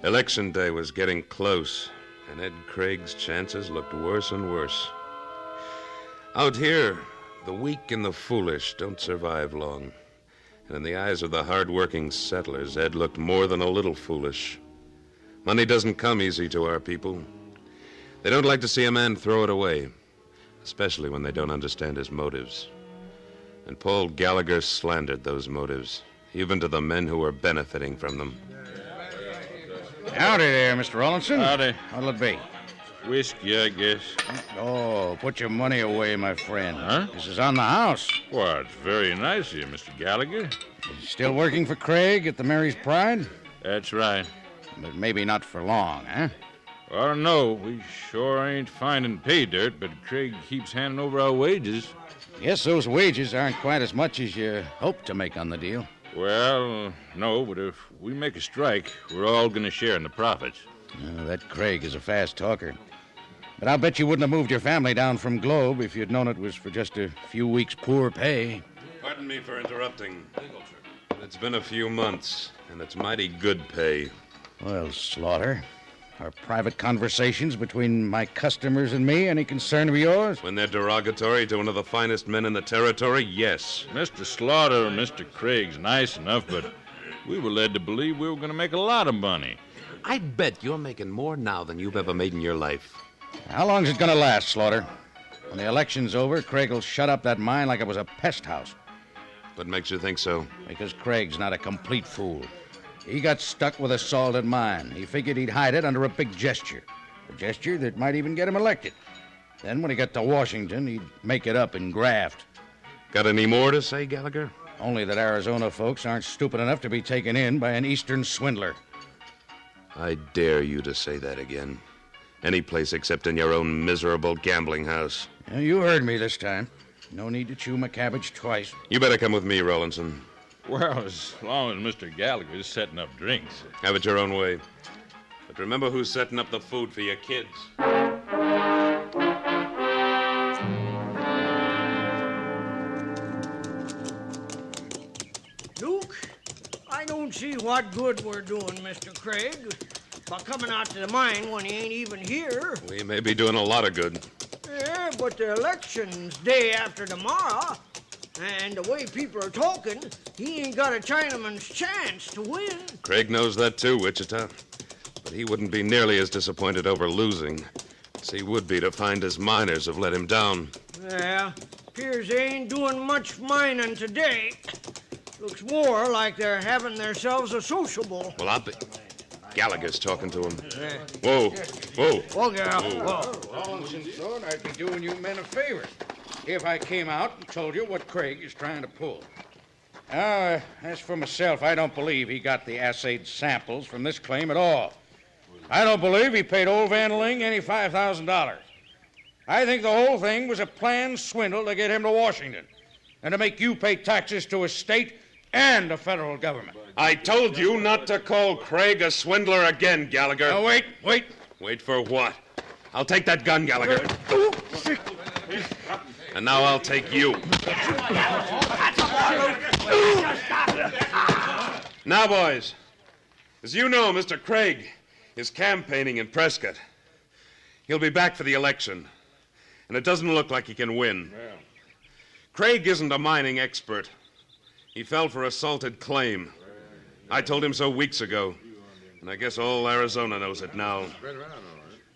[SPEAKER 10] Election day was getting close, and Ed Craig's chances looked worse and worse. Out here, the weak and the foolish don't survive long. And in the eyes of the hard-working settlers, Ed looked more than a little foolish. Money doesn't come easy to our people. They don't like to see a man throw it away, especially when they don't understand his motives. And Paul Gallagher slandered those motives, even to the men who were benefiting from them.
[SPEAKER 9] Howdy there, Mr. Rawlinson.
[SPEAKER 19] Howdy.
[SPEAKER 9] What'll it be?
[SPEAKER 19] Whiskey, I guess.
[SPEAKER 9] Oh, put your money away, my friend.
[SPEAKER 19] Huh?
[SPEAKER 9] This is on the house.
[SPEAKER 19] Well, it's very nice of you, Mr. Gallagher.
[SPEAKER 9] Still working for Craig at the Mary's Pride?
[SPEAKER 19] That's right.
[SPEAKER 9] But maybe not for long, huh?
[SPEAKER 19] Well, I don't know. We sure ain't finding pay dirt, but Craig keeps handing over our wages.
[SPEAKER 9] Guess those wages aren't quite as much as you hoped to make on the deal.
[SPEAKER 19] Well, no, but if we make a strike, we're all going to share in the profits.
[SPEAKER 9] That Craig is a fast talker. But I'll bet you wouldn't have moved your family down from Globe if you'd known it was for just a few weeks' poor pay.
[SPEAKER 10] Pardon me for interrupting. It's been a few months, and it's mighty good pay.
[SPEAKER 9] Well, Slaughter, are private conversations between my customers and me any concern of yours?
[SPEAKER 10] When they're derogatory to one of the finest men in the territory, yes.
[SPEAKER 19] Mr. Slaughter, Mr. Craig's nice enough, but We were led to believe we were going to make a lot of money.
[SPEAKER 10] I'd bet you're making more now than you've ever made in your life.
[SPEAKER 21] How long's it going to last, Slaughter? When the election's over, Craig will shut up that mine like it was a pest house.
[SPEAKER 10] What makes you think so?
[SPEAKER 21] Because Craig's not a complete fool. He got stuck with a salted mine. He figured he'd hide it under a big gesture. A gesture that might even get him elected. Then when he got to Washington, he'd make it up in graft.
[SPEAKER 10] Got any more to say, Gallagher?
[SPEAKER 21] Only that Arizona folks aren't stupid enough to be taken in by an Eastern swindler.
[SPEAKER 10] I dare you to say that again. Any place except in your own miserable gambling house.
[SPEAKER 21] Yeah, you heard me this time. No need to chew my cabbage twice.
[SPEAKER 10] You better come with me, Rollinson.
[SPEAKER 19] Well, as long as Mr. Gallagher's setting up drinks.
[SPEAKER 10] Have it your own way. But remember who's setting up the food for your kids.
[SPEAKER 13] Luke, I don't see what good we're doing, Mr. Craig, by coming out to the mine when he ain't even here.
[SPEAKER 10] We may be doing a lot of good.
[SPEAKER 13] Yeah, but the election's day after tomorrow, and the way people are talking, he ain't got a Chinaman's chance to win.
[SPEAKER 10] Craig knows that too, Wichita. But he wouldn't be nearly as disappointed over losing as he would be to find his miners have let him down.
[SPEAKER 13] Yeah, appears they ain't doing much mining today. Looks more like they're having themselves a sociable.
[SPEAKER 10] Well, I'll be... Gallagher's talking to him.
[SPEAKER 13] Yeah.
[SPEAKER 10] Whoa, whoa.
[SPEAKER 13] Whoa, girl.
[SPEAKER 21] Whoa. Rollinson, son, I'd be doing you men a favor if I came out and told you what Craig is trying to pull. As for myself, I don't believe he got the assayed samples from this claim at all. I don't believe he paid old Van Ling any $5,000. I think the whole thing was a planned swindle to get him to Washington and to make you pay taxes to a state and the federal government.
[SPEAKER 10] I told you not to call Craig a swindler again, Gallagher.
[SPEAKER 21] Now, wait.
[SPEAKER 10] Wait for what? I'll take that gun, Gallagher. And now I'll take you. Now, boys, as you know, Mr. Craig is campaigning in Prescott. He'll be back for the election, and it doesn't look like he can win. Craig isn't a mining expert. He fell for a salted claim. I told him so weeks ago, and I guess all Arizona knows it now.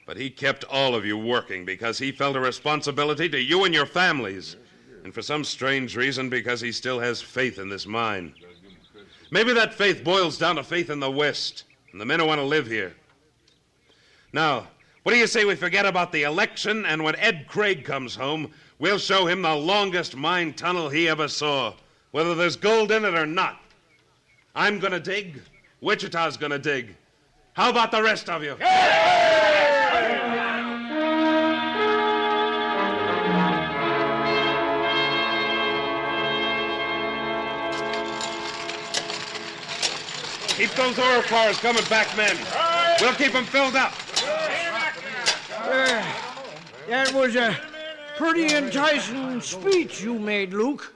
[SPEAKER 10] But he kept all of you working because he felt a responsibility to you and your families, and for some strange reason because he still has faith in this mine. Maybe that faith boils down to faith in the West and the men who want to live here. Now, what do you say we forget about the election, and when Ed Craig comes home, we'll show him the longest mine tunnel he ever saw, whether there's gold in it or not. I'm gonna dig. Wichita's gonna dig. How about the rest of you? Keep those ore cars coming back, men. We'll keep them filled up.
[SPEAKER 13] That was a pretty enticing speech you made, Luke.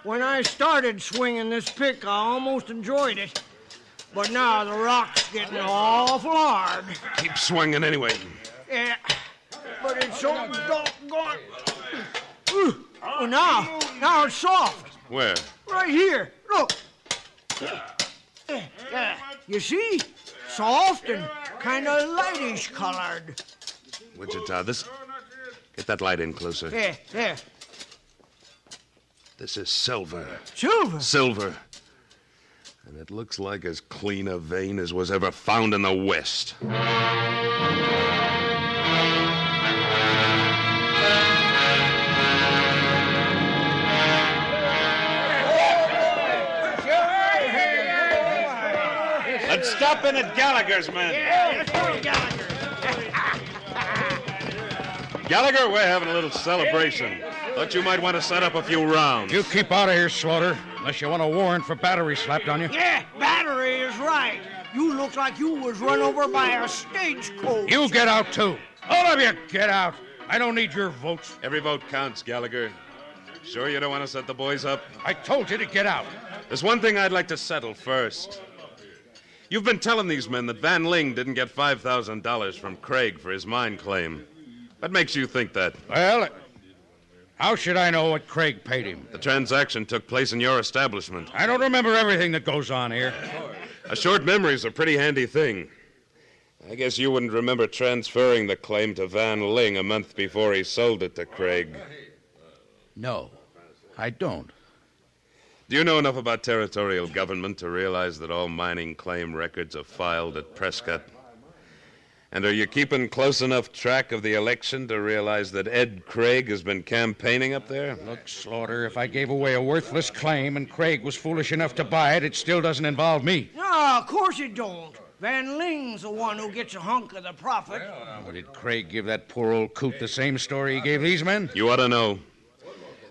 [SPEAKER 13] When I started swinging this pick, I almost enjoyed it. But now the rock's getting awful hard.
[SPEAKER 10] Keep swinging anyway.
[SPEAKER 13] Yeah, but it's so doggone... Oh, now it's soft.
[SPEAKER 10] Where?
[SPEAKER 13] Right here. Look. You see? Soft and kind of lightish colored.
[SPEAKER 10] Wichita, get that light in closer.
[SPEAKER 13] There.
[SPEAKER 10] This is silver.
[SPEAKER 13] Silver?
[SPEAKER 10] Silver. And it looks like as clean a vein as was ever found in the West. Let's stop in at Gallagher's, man.
[SPEAKER 13] Yeah, let's go to Gallagher.
[SPEAKER 10] Gallagher, we're having a little celebration. Thought you might want to set up a few rounds.
[SPEAKER 21] You keep out of here, Slaughter, unless you want a warrant for battery slapped on you.
[SPEAKER 13] Yeah, battery is right. You look like you was run over by a stagecoach.
[SPEAKER 21] You get out, too. All of you, get out. I don't need your votes.
[SPEAKER 10] Every vote counts, Gallagher. Sure you don't want to set the boys up?
[SPEAKER 21] I told you to get out.
[SPEAKER 10] There's one thing I'd like to settle first. You've been telling these men that Van Ling didn't get $5,000 from Craig for his mine claim. What makes you think that?
[SPEAKER 21] Well, How should I know what Craig paid him?
[SPEAKER 10] The transaction took place in your establishment.
[SPEAKER 21] I don't remember everything that goes on here.
[SPEAKER 10] A short memory's a pretty handy thing. I guess you wouldn't remember transferring the claim to Van Ling a month before he sold it to Craig.
[SPEAKER 21] No, I don't.
[SPEAKER 10] Do you know enough about territorial government to realize that all mining claim records are filed at Prescott? And are you keeping close enough track of the election to realize that Ed Craig has been campaigning up there?
[SPEAKER 21] Look, Slaughter, if I gave away a worthless claim and Craig was foolish enough to buy it, it still doesn't involve me.
[SPEAKER 13] No, of course it don't. Van Ling's the one who gets a hunk of the profit.
[SPEAKER 21] Well, did Craig give that poor old coot the same story he gave these men?
[SPEAKER 10] You ought to know.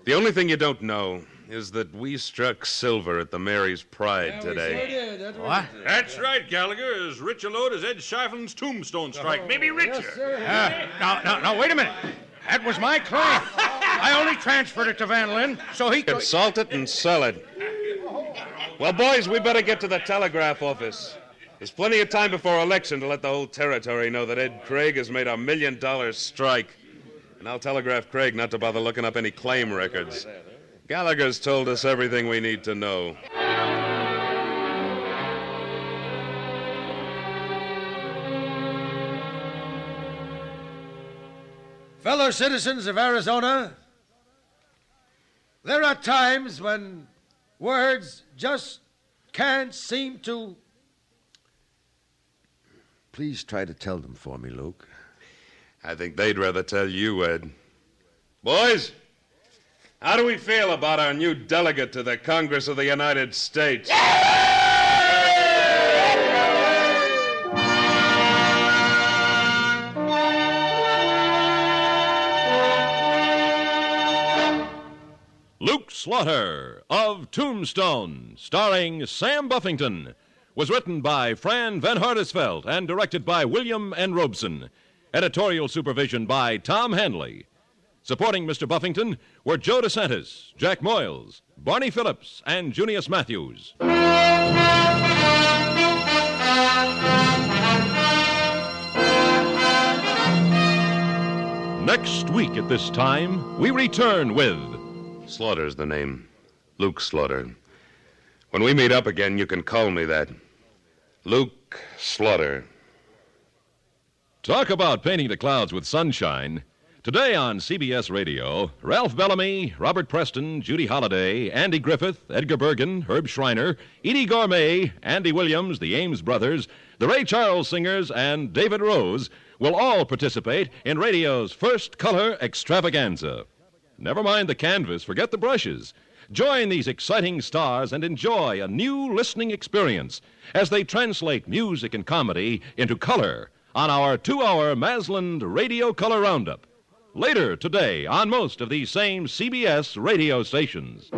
[SPEAKER 10] The only thing you don't know is that we struck silver at the Mary's Pride today.
[SPEAKER 21] What?
[SPEAKER 11] That's right, Gallagher. As rich a load as Ed Shiflin's tombstone strike. Maybe richer.
[SPEAKER 21] Now, wait a minute. That was my claim. I only transferred it to Van Lin so he could...
[SPEAKER 10] Salt it and sell it. Well, boys, we better get to the telegraph office. There's plenty of time before election to let the whole territory know that Ed Craig has made $1 million strike. And I'll telegraph Craig not to bother looking up any claim records. Gallagher's told us everything we need to know.
[SPEAKER 16] Fellow citizens of Arizona, there are times when words just can't seem to...
[SPEAKER 22] Please try to tell them for me, Luke.
[SPEAKER 10] I think they'd rather tell you, Ed. Boys, how do we feel about our new delegate to the Congress of the United States?
[SPEAKER 11] Luke Slaughter of Tombstone, starring Sam Buffington, was written by Fran Van Hartesveld and directed by William N. Robeson. Editorial supervision by Tom Hanley. Supporting Mr. Buffington were Joe DeSantis, Jack Moyles, Barney Phillips, and Junius Matthews. Next week at this time, we return with...
[SPEAKER 10] Slaughter's the name. Luke Slaughter. When we meet up again, you can call me that. Luke Slaughter.
[SPEAKER 11] Talk about painting the clouds with sunshine. Today on CBS Radio, Ralph Bellamy, Robert Preston, Judy Holliday, Andy Griffith, Edgar Bergen, Herb Schreiner, Edie Gourmet, Andy Williams, the Ames Brothers, the Ray Charles Singers, and David Rose will all participate in radio's first color extravaganza. Never mind the canvas, forget the brushes. Join these exciting stars and enjoy a new listening experience as they translate music and comedy into color on our 2-hour Masland Radio Color Roundup. Later today on most of these same CBS radio stations.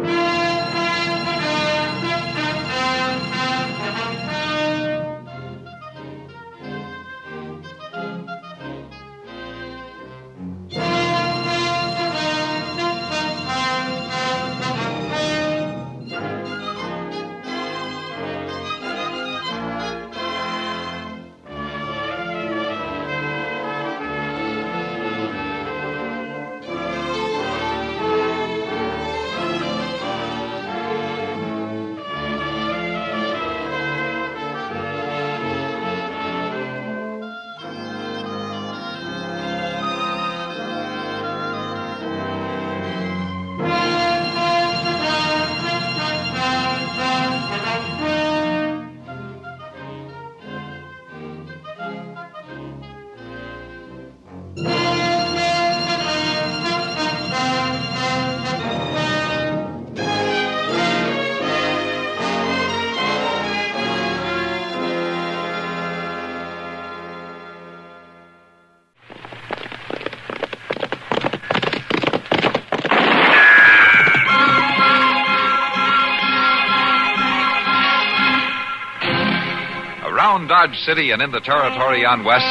[SPEAKER 5] Around Dodge City and in the territory on West,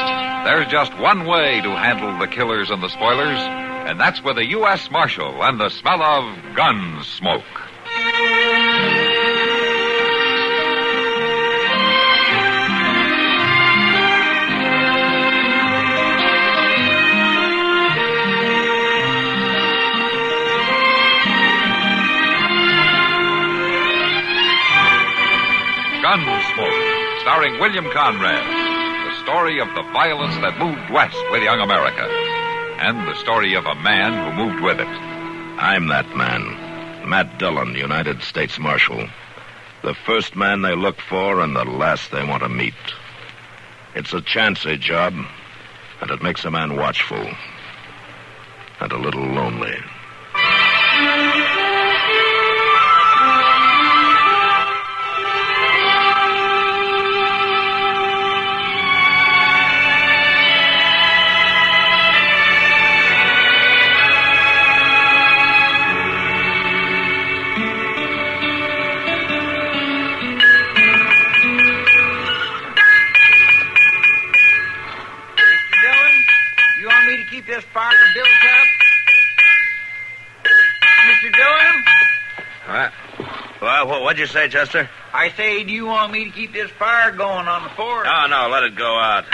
[SPEAKER 5] there's just one way to handle the killers and the spoilers, and that's with a U.S. Marshal and the smell of Gunsmoke. starring William Conrad. The story of the violence that moved west with young America. And the story of a man who moved with it.
[SPEAKER 3] I'm that man. Matt Dillon, United States Marshal. The first man they look for and the last they want to meet. It's a chancy job, and it makes a man watchful. And a little lonely.
[SPEAKER 1] This fire built up? Mr. Duel?
[SPEAKER 3] What? What'd you say, Chester?
[SPEAKER 1] I say, do you want me to keep this fire going on the fort?
[SPEAKER 3] Oh, no, let it go out.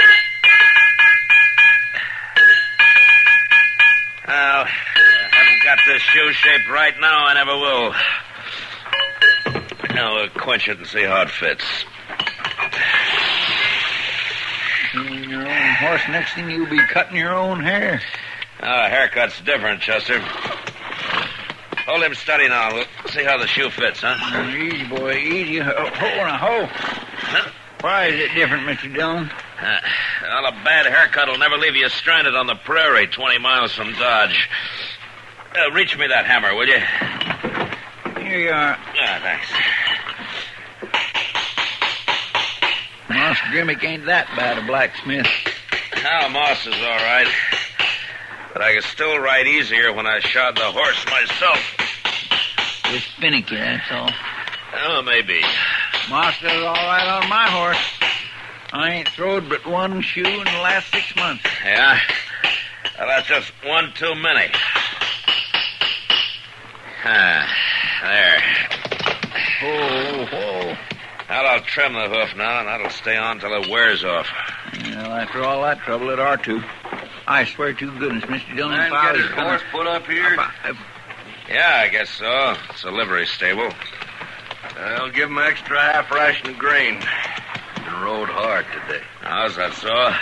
[SPEAKER 3] Well, I haven't got this shoe shaped right now. I never will. Now we'll quench it and see how it fits.
[SPEAKER 1] Your own horse, next thing you'll be cutting your own hair.
[SPEAKER 3] Haircut's different, Chester. Hold him steady now. We'll see how the shoe fits, huh?
[SPEAKER 1] Easy, boy, easy. Huh? Why is it different, Mr. Dillon?
[SPEAKER 3] Well, a bad haircut will never leave you stranded on the prairie 20 miles from Dodge. Reach me that hammer, will you?
[SPEAKER 1] Here you are.
[SPEAKER 3] Thanks.
[SPEAKER 1] Moss Grimmick ain't that bad a blacksmith.
[SPEAKER 3] Oh, Moss is all right. But I could still ride easier when I shod the horse myself.
[SPEAKER 1] It's finicky, that's all.
[SPEAKER 3] Oh, maybe.
[SPEAKER 1] Moss does all right on my horse. I ain't throwed but one shoe in the last 6 months.
[SPEAKER 3] Yeah? Well, that's just one too many. There.
[SPEAKER 1] Whoa.
[SPEAKER 3] Well, I'll trim the hoof now, and that'll stay on till it wears off.
[SPEAKER 1] Well, after all that trouble, it ought to. I swear to goodness, Mr. Dillon,
[SPEAKER 3] Man, get his horse put up here? Yeah, I guess so. It's a livery stable.
[SPEAKER 2] I'll give him an extra half ration of grain. Been rode hard today.
[SPEAKER 3] How's that so?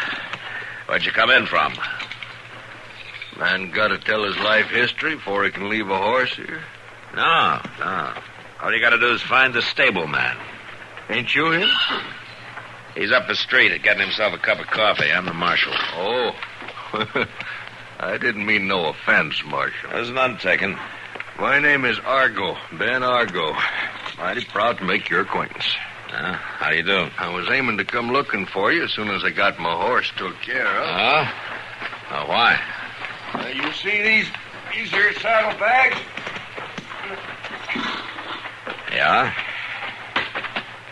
[SPEAKER 3] Where'd you come in from?
[SPEAKER 2] Man got to tell his life history before he can leave a horse here?
[SPEAKER 3] No. All you got to do is find the stable man.
[SPEAKER 2] Ain't you him?
[SPEAKER 3] He's up the street getting himself a cup of coffee. I'm the marshal.
[SPEAKER 2] Oh. I didn't mean no offense, Marshal.
[SPEAKER 3] There's none taken.
[SPEAKER 2] My name is Argo, Ben Argo. Mighty proud to make your acquaintance.
[SPEAKER 3] How do you do?
[SPEAKER 2] I was aiming to come looking for you as soon as I got my horse took care of.
[SPEAKER 3] Why?
[SPEAKER 2] You see these here saddlebags?
[SPEAKER 3] Yeah?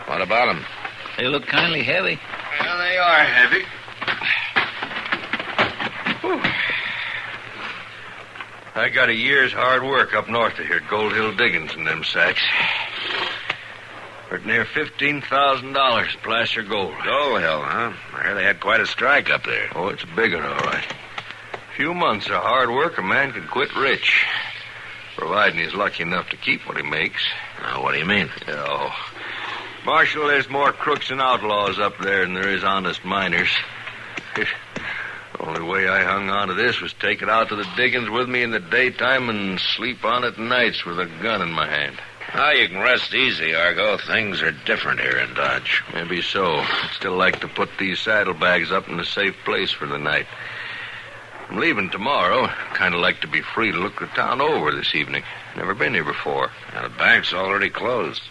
[SPEAKER 3] What about them?
[SPEAKER 1] They look kindly heavy.
[SPEAKER 2] Well, they are heavy. Whew. I got a year's hard work up north of here at Gold Hill Diggings in them sacks. For near $15,000 placer gold.
[SPEAKER 3] Gold Hill, huh? I heard they had quite a strike up there.
[SPEAKER 2] Oh, it's a big one, all right. A few months of hard work, a man can quit rich. Providing he's lucky enough to keep what he makes.
[SPEAKER 3] Now, what do you mean?
[SPEAKER 2] Oh, Marshal, there's more crooks and outlaws up there than there is honest miners. The only way I hung on to this was take it out to the diggings with me in the daytime and sleep on it nights with a gun in my hand.
[SPEAKER 3] Oh, you can rest easy, Argo. Things are different here in Dodge.
[SPEAKER 2] Maybe so. I'd still like to put these saddlebags up in a safe place for the night. I'm leaving tomorrow. Kind of like to be free to look the town over this evening. Never been here before.
[SPEAKER 3] Now, the bank's already closed.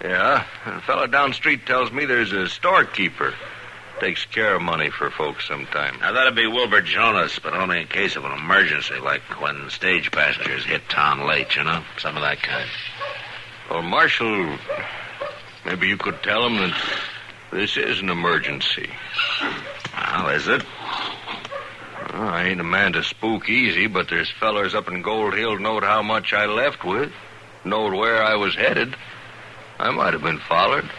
[SPEAKER 2] Yeah, a fellow down the street tells me there's a storekeeper. Takes care of money for folks sometime.
[SPEAKER 3] Now, that'd be Wilbur Jonas, but only in case of an emergency, like when stage passengers hit town late, you know? Some of that kind.
[SPEAKER 2] Well, Marshal, maybe you could tell him that this is an emergency.
[SPEAKER 3] Well, is it?
[SPEAKER 2] Well, I ain't a man to spook easy, but there's fellers up in Gold Hill knowed how much I left with, knowed where I was headed. I might have been followed.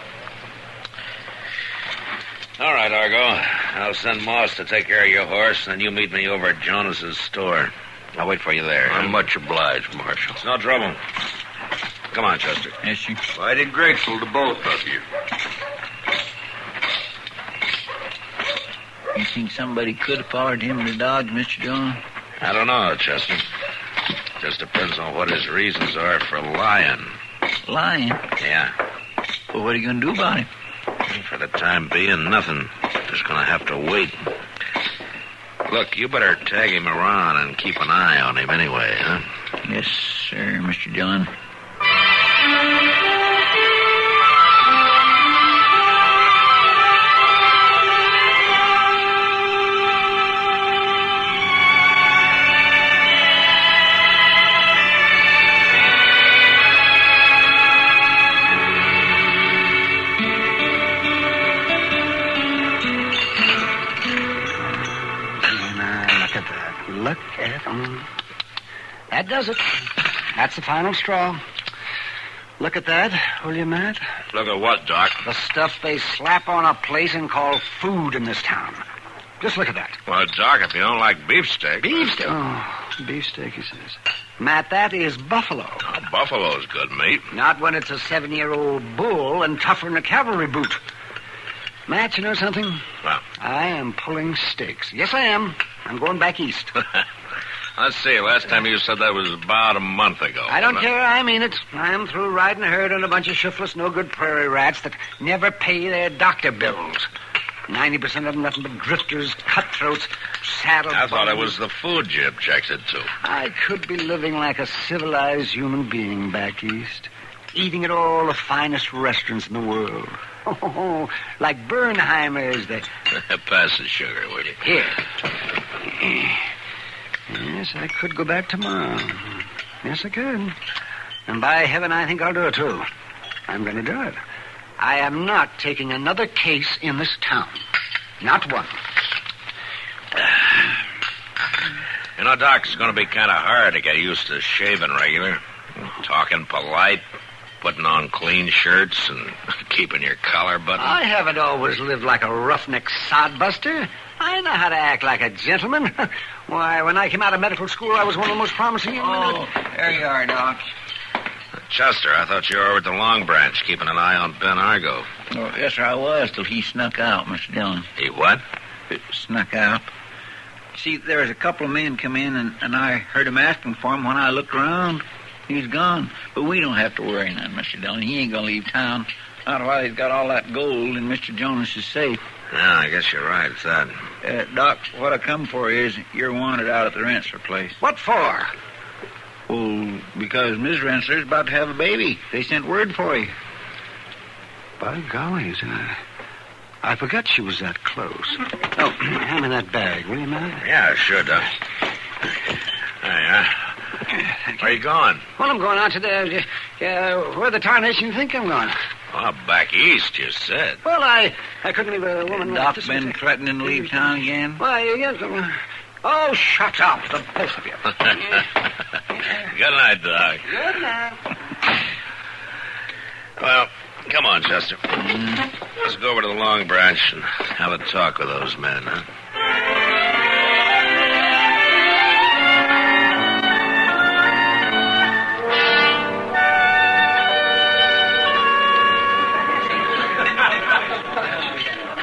[SPEAKER 3] All right, Argo. I'll send Moss to take care of your horse, and you meet me over at Jonas's store. I'll wait for you there.
[SPEAKER 2] I'm much obliged, Marshal.
[SPEAKER 3] It's no trouble. Come on, Chester.
[SPEAKER 1] Yes, sir.
[SPEAKER 2] Mighty grateful to both of you.
[SPEAKER 1] You think somebody could have followed him to Dodge, Mr. Dillon?
[SPEAKER 2] I don't know, Chester. Just depends on what his reasons are for lying.
[SPEAKER 1] Lying?
[SPEAKER 2] Yeah.
[SPEAKER 1] Well, what are you going to do about him?
[SPEAKER 2] For the time being, nothing. Just going to have to wait. Look, you better tag him around and keep an eye on him anyway, huh?
[SPEAKER 1] Yes, sir, Mr. Dillon.
[SPEAKER 14] Look at them. That does it. That's the final straw. Look at that, will you, Matt?
[SPEAKER 2] Look at what, Doc?
[SPEAKER 14] The stuff they slap on a place and call food in this town. Just look at that.
[SPEAKER 2] Well, Doc, if you don't like beefsteak...
[SPEAKER 14] Beefsteak? Oh, beefsteak, he says. Matt, that is buffalo.
[SPEAKER 2] Oh, buffalo's good meat.
[SPEAKER 14] Not when it's a 7-year-old bull and tougher than a cavalry boot. Matt, you know something?
[SPEAKER 2] What?
[SPEAKER 14] I am pulling stakes. Yes, I am. I'm going back east.
[SPEAKER 2] Let's see. Last time you said that was about a month ago.
[SPEAKER 14] I don't care. I mean it. I'm through riding a herd on a bunch of shiftless, no-good prairie rats that never pay their doctor bills. 90% of them nothing but drifters, cutthroats, saddle
[SPEAKER 2] I thought it
[SPEAKER 14] bums.
[SPEAKER 2] was the food you objected to.
[SPEAKER 14] I could be living like a civilized human being back east, eating at all the finest restaurants in the world. Oh, like Bernheimer's.
[SPEAKER 2] Pass the sugar, will you?
[SPEAKER 14] Here. Yes, I could go back tomorrow. Yes, I could. And by heaven, I think I'll do it, too. I'm going to do it. I am not taking another case in this town. Not one.
[SPEAKER 2] You know, Doc, it's going to be kind of hard to get used to shaving regular, talking polite, putting on clean shirts, and keeping your collar buttoned.
[SPEAKER 14] I haven't always lived like a roughneck sodbuster. I know how to act like a gentleman. Why, when I came out of medical school, I was one of the most promising young men.
[SPEAKER 1] There you are, Doc.
[SPEAKER 2] Chester, I thought you were over at the Long Branch, keeping an eye on Ben Argo.
[SPEAKER 1] Oh, yes, sir, I was, till he snuck out, Mr. Dillon.
[SPEAKER 2] He what?
[SPEAKER 1] Snuck out. See, there was a couple of men come in, and I heard him asking for him. When I looked around, he was gone. But we don't have to worry none, Mr. Dillon. He ain't going to leave town. Not while he's got all that gold in Mr. Jonas's safe.
[SPEAKER 2] Yeah, I guess you're right, it's that.
[SPEAKER 1] Doc, what I come for is you're wanted out at the Rensselaer place.
[SPEAKER 14] What for?
[SPEAKER 1] Well, because Miss Rensselaer's about to have a baby. They sent word for you.
[SPEAKER 14] By golly, I forgot she was that close. Oh, hand me that bag, will you, Matt?
[SPEAKER 2] Yeah, sure, Doc. There Where you going?
[SPEAKER 14] Well, I'm going out to the... where the tarnation you think I'm going?
[SPEAKER 2] Oh, back east, you said.
[SPEAKER 14] Well, I couldn't leave a woman...
[SPEAKER 1] Doc been threatening to leave town again?
[SPEAKER 14] Why, oh, shut up, the both of you.
[SPEAKER 2] Good night, Doc.
[SPEAKER 14] Good night.
[SPEAKER 2] Well, come on, Chester. Let's go over to the Long Branch and have a talk with those men, huh?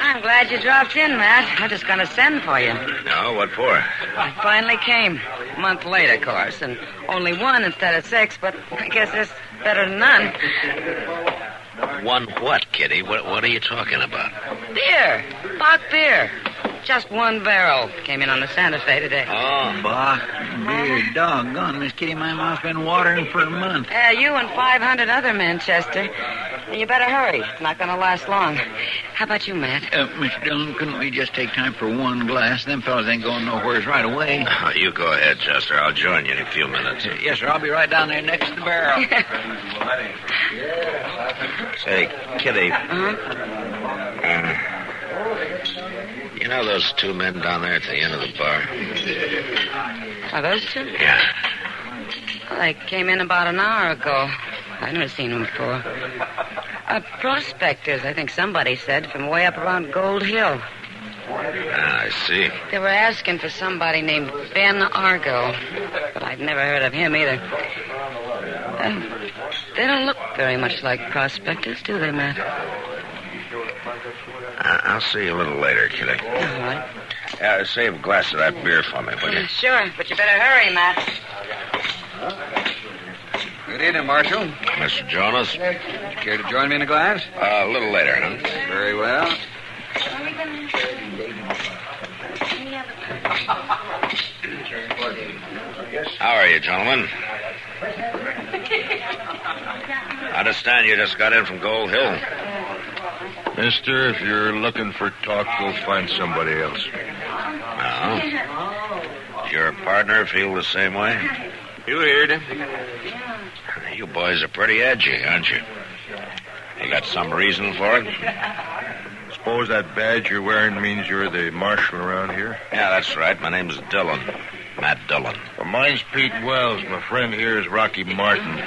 [SPEAKER 7] I'm glad you dropped in, Matt. I'm just going to send for you.
[SPEAKER 2] No, what for?
[SPEAKER 7] I finally came. A month late, of course, and only one instead of 6, but I guess it's better than none.
[SPEAKER 2] One what, Kitty? What are you talking about?
[SPEAKER 7] Beer. Bach beer. Just one barrel. Came in on the Santa Fe today.
[SPEAKER 1] Oh, Bach beer. Doggone, Miss Kitty, my mouth's been watering for a month.
[SPEAKER 7] You and 500 other men, Chester. You better hurry. It's not going to last long. How about you, Matt?
[SPEAKER 1] Mr. Dillon, couldn't we just take time for one glass? Them fellas ain't going nowheres right away.
[SPEAKER 2] Oh, you go ahead, Chester. I'll join you in a few minutes.
[SPEAKER 1] Yes, sir. I'll be right down there next to the barrel.
[SPEAKER 2] Say, Kitty. You know those two men down there at the end of the bar?
[SPEAKER 7] Are those two?
[SPEAKER 2] Yeah.
[SPEAKER 7] Well, they came in about an hour ago. I've never seen them before. Prospectors, I think somebody said, from way up around Gold Hill.
[SPEAKER 2] Ah, I see.
[SPEAKER 7] They were asking for somebody named Ben Argo, but I'd never heard of him either. They don't look very much like prospectors, do they, Matt?
[SPEAKER 2] I'll see you a little later, Kitty.
[SPEAKER 7] All right.
[SPEAKER 2] Yeah, save a glass of that beer for me, will you?
[SPEAKER 7] Sure, but you better hurry, Matt.
[SPEAKER 15] Good evening, Marshal.
[SPEAKER 2] Mr. Jonas?
[SPEAKER 15] Would you care to join me in a glass?
[SPEAKER 2] A little later, huh?
[SPEAKER 15] Very well.
[SPEAKER 2] How are you, gentlemen? I understand you just got in from Gold Hill.
[SPEAKER 18] Mister, if you're looking for talk, go find somebody else.
[SPEAKER 2] Oh? Does your partner feel the same way?
[SPEAKER 15] You heard him.
[SPEAKER 2] You boys are pretty edgy, aren't you? You got some reason for it?
[SPEAKER 18] Suppose that badge you're wearing means you're the marshal around here?
[SPEAKER 2] Yeah, that's right. My name's Dillon. Matt Dillon.
[SPEAKER 18] Well, mine's Pete Wells. My friend here is Rocky Martin.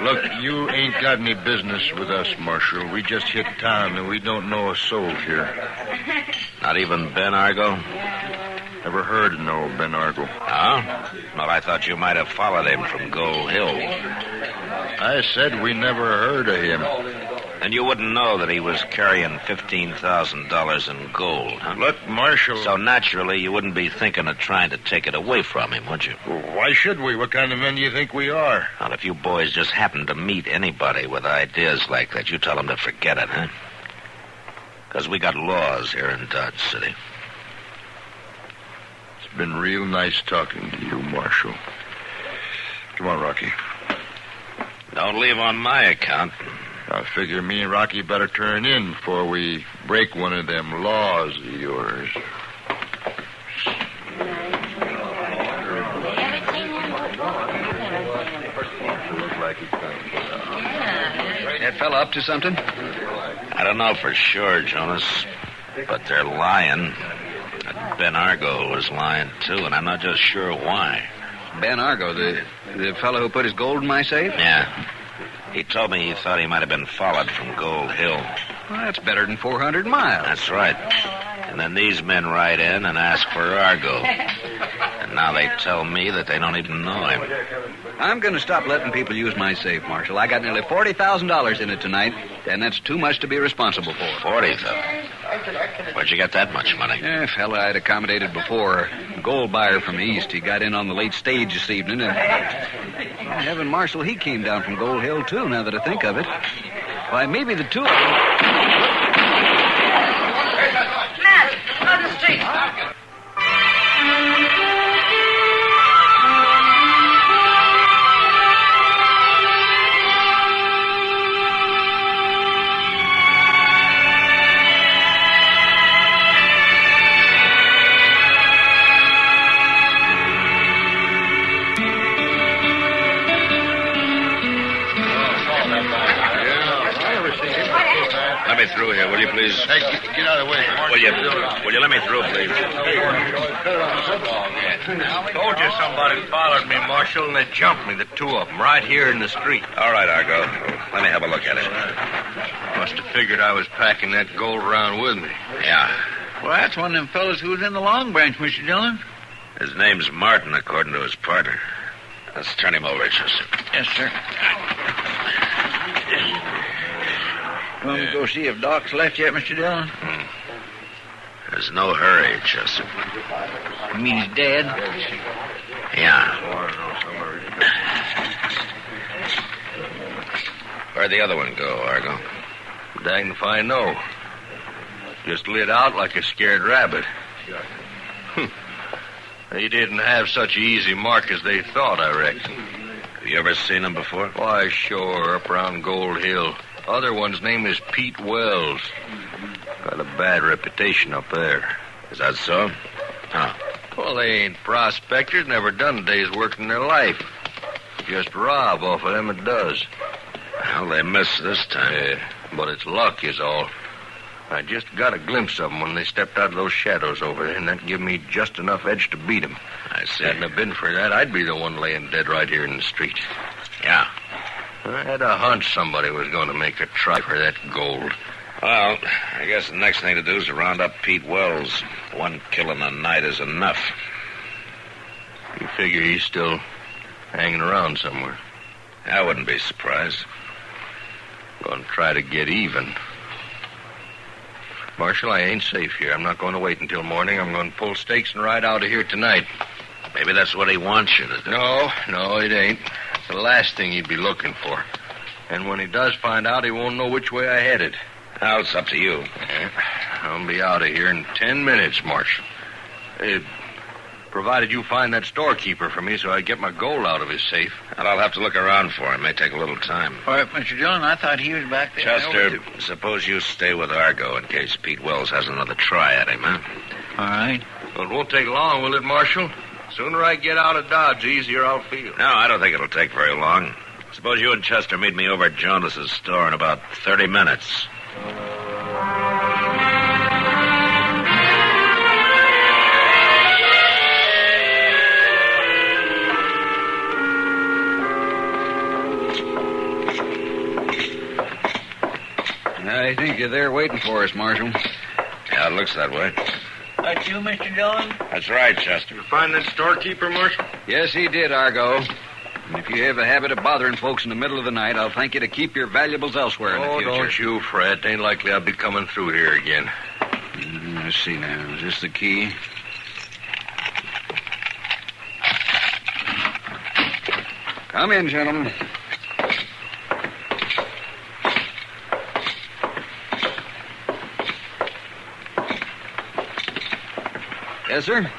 [SPEAKER 18] Look, you ain't got any business with us, Marshal. We just hit town, and we don't know a soul here.
[SPEAKER 2] Not even Ben Argo?
[SPEAKER 18] Never heard of no Ben Argo.
[SPEAKER 2] Oh? Well, I thought you might have followed him from Gold Hill.
[SPEAKER 18] I said we never heard of him.
[SPEAKER 2] And you wouldn't know that he was carrying $15,000 in gold, huh?
[SPEAKER 18] Look, Marshal...
[SPEAKER 2] So naturally, you wouldn't be thinking of trying to take it away from him, would you?
[SPEAKER 18] Well, why should we? What kind of men do you think we are?
[SPEAKER 2] Well, if you boys just happen to meet anybody with ideas like that, you tell them to forget it, huh? Because we got laws here in Dodge City.
[SPEAKER 18] It's been real nice talking to you, Marshal. Come on, Rocky.
[SPEAKER 2] Don't leave on my account.
[SPEAKER 18] I figure me and Rocky better turn in before we break one of them laws of yours.
[SPEAKER 15] That fella up to something?
[SPEAKER 2] I don't know for sure, Jonas, but they're lying. Ben Argo was lying, too, and I'm not just sure why.
[SPEAKER 15] Ben Argo, the fellow who put his gold in my safe?
[SPEAKER 2] Yeah. He told me he thought he might have been followed from Gold Hill.
[SPEAKER 15] Well, that's better than 400 miles.
[SPEAKER 2] That's right. And then these men ride in and ask for Argo. And now they tell me that they don't even know him.
[SPEAKER 15] I'm going to stop letting people use my safe, Marshal. I got nearly $40,000 in it tonight, and that's too much to be responsible for.
[SPEAKER 2] $40,000? Where'd you get that much money?
[SPEAKER 15] Yeah, fella I'd accommodated before. A gold buyer from the east. He got in on the late stage this evening, and... Heaven, Marshal, he came down from Gold Hill, too, now that I think of it. Why, maybe the two of them...
[SPEAKER 7] Matt, on the street.
[SPEAKER 2] Let me through here, will you, please?
[SPEAKER 18] Hey, get out of the way.
[SPEAKER 2] Will you let me through, please?
[SPEAKER 18] Told you somebody followed me, Marshal, and they jumped me, the two of them, right here in the street.
[SPEAKER 2] All right, Argo. Let me have a look at it.
[SPEAKER 18] Must have figured I was packing that gold around with me.
[SPEAKER 2] Yeah.
[SPEAKER 1] Well, that's one of them fellas who was in the Long Branch, Mr. Dillon.
[SPEAKER 2] His name's Martin, according to his partner. Let's turn him over, Chester.
[SPEAKER 1] Yes, sir. You want me to go see if Doc's left yet, Mr. Dillon?
[SPEAKER 2] There's no hurry, Chester.
[SPEAKER 1] You mean he's dead?
[SPEAKER 2] Yeah. Where'd the other one go, Argo?
[SPEAKER 18] Dang if I know. Just lit out like a scared rabbit. He didn't have such an easy mark as they thought, I reckon.
[SPEAKER 2] Have you ever seen him before?
[SPEAKER 18] Why, sure, up around Gold Hill. Other one's name is Pete Wells. Got a bad reputation up there.
[SPEAKER 2] Is that so? Huh.
[SPEAKER 18] Well, they ain't prospectors, never done a day's work in their life. Just rob off of them it does.
[SPEAKER 2] Well, they missed this time.
[SPEAKER 18] Yeah, but it's luck is all. I just got a glimpse of them when they stepped out of those shadows over there, and that give me just enough edge to beat them.
[SPEAKER 2] I see.
[SPEAKER 18] Hadn't it been for that, I'd be the one laying dead right here in the street.
[SPEAKER 2] Yeah.
[SPEAKER 18] I had a hunch somebody was going to make a try for that gold.
[SPEAKER 2] Well, I guess the next thing to do is to round up Pete Wells. One kill in a night is enough.
[SPEAKER 18] You figure he's still hanging around somewhere?
[SPEAKER 2] I wouldn't be surprised.
[SPEAKER 18] Going to try to get even.
[SPEAKER 2] Marshal, I ain't safe here. I'm not going to wait until morning. I'm going to pull stakes and ride out of here tonight.
[SPEAKER 3] Maybe that's what he wants you to do.
[SPEAKER 2] No, it ain't. It's the last thing he'd be looking for. And when he does find out, he won't know which way I headed.
[SPEAKER 3] Now, it's up to you.
[SPEAKER 2] Yeah, I'll be out of here in 10 minutes, Marshal. Provided you find that storekeeper for me so I get my gold out of his safe.
[SPEAKER 3] And I'll have to look around for him. It may take a little time.
[SPEAKER 1] All right, Mr. Dillon, I thought he was back there.
[SPEAKER 3] Chester, suppose you stay with Argo in case Pete Wells has another try at him, huh?
[SPEAKER 1] All right.
[SPEAKER 2] Well, it won't take long, will it, Marshal? Sooner I get out of Dodge, the easier I'll feel.
[SPEAKER 3] No, I don't think it'll take very long. Suppose you and Chester meet me over at Jonas's store in about 30 minutes.
[SPEAKER 15] I think you're there waiting for us, Marshal.
[SPEAKER 3] Yeah, it looks that way.
[SPEAKER 1] That's you, Mr. Dillon?
[SPEAKER 3] That's right, Chester.
[SPEAKER 2] You find that storekeeper, Marshal?
[SPEAKER 15] Yes, he did, Argo. And if you have a habit of bothering folks in the middle of the night, I'll thank you to keep your valuables elsewhere in the future.
[SPEAKER 2] Don't you fret. Ain't likely I'll be coming through here again.
[SPEAKER 15] Let's see now. Is this the key? Come in, gentlemen. Yes, sir.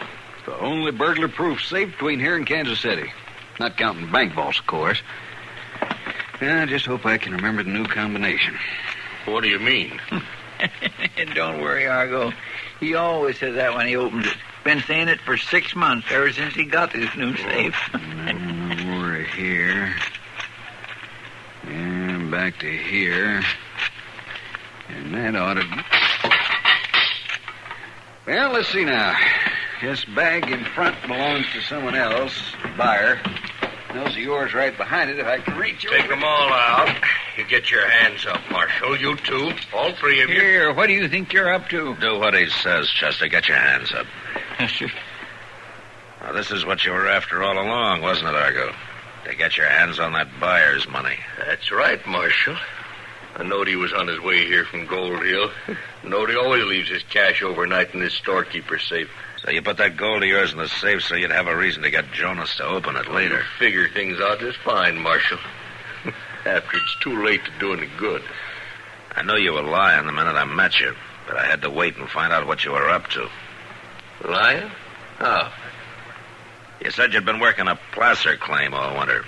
[SPEAKER 15] The only burglar-proof safe between here and Kansas City. Not counting bank vaults, of course. I just hope I can remember the new combination.
[SPEAKER 2] What do you mean?
[SPEAKER 1] Don't worry, Argo. He always says that when he opens it. Been saying it for 6 months, ever since he got this new safe.
[SPEAKER 15] We're here. And back to here. And that ought to... Well, let's see now. This bag in front belongs to someone else, the buyer. Those are yours right behind it if I can reach
[SPEAKER 2] Take them all out. You get your hands up, Marshal. You two. All three of you.
[SPEAKER 1] Here, what do you think you're up to?
[SPEAKER 3] Do what he says, Chester. Get your hands up. Now, this is what you were after all along, wasn't it, Argo? To get your hands on that buyer's money.
[SPEAKER 2] That's right, Marshal. I knowed he was on his way here from Gold Hill. Knowed he always leaves his cash overnight in his storekeeper's safe.
[SPEAKER 3] So you put that gold of yours in the safe so you'd have a reason to get Jonas to open it later.
[SPEAKER 2] You figure things out just fine, Marshal. After it's too late to do any good.
[SPEAKER 3] I knew you were lying the minute I met you, but I had to wait and find out what you were up to.
[SPEAKER 2] Lying? How?
[SPEAKER 3] You said you'd been working a placer claim all winter.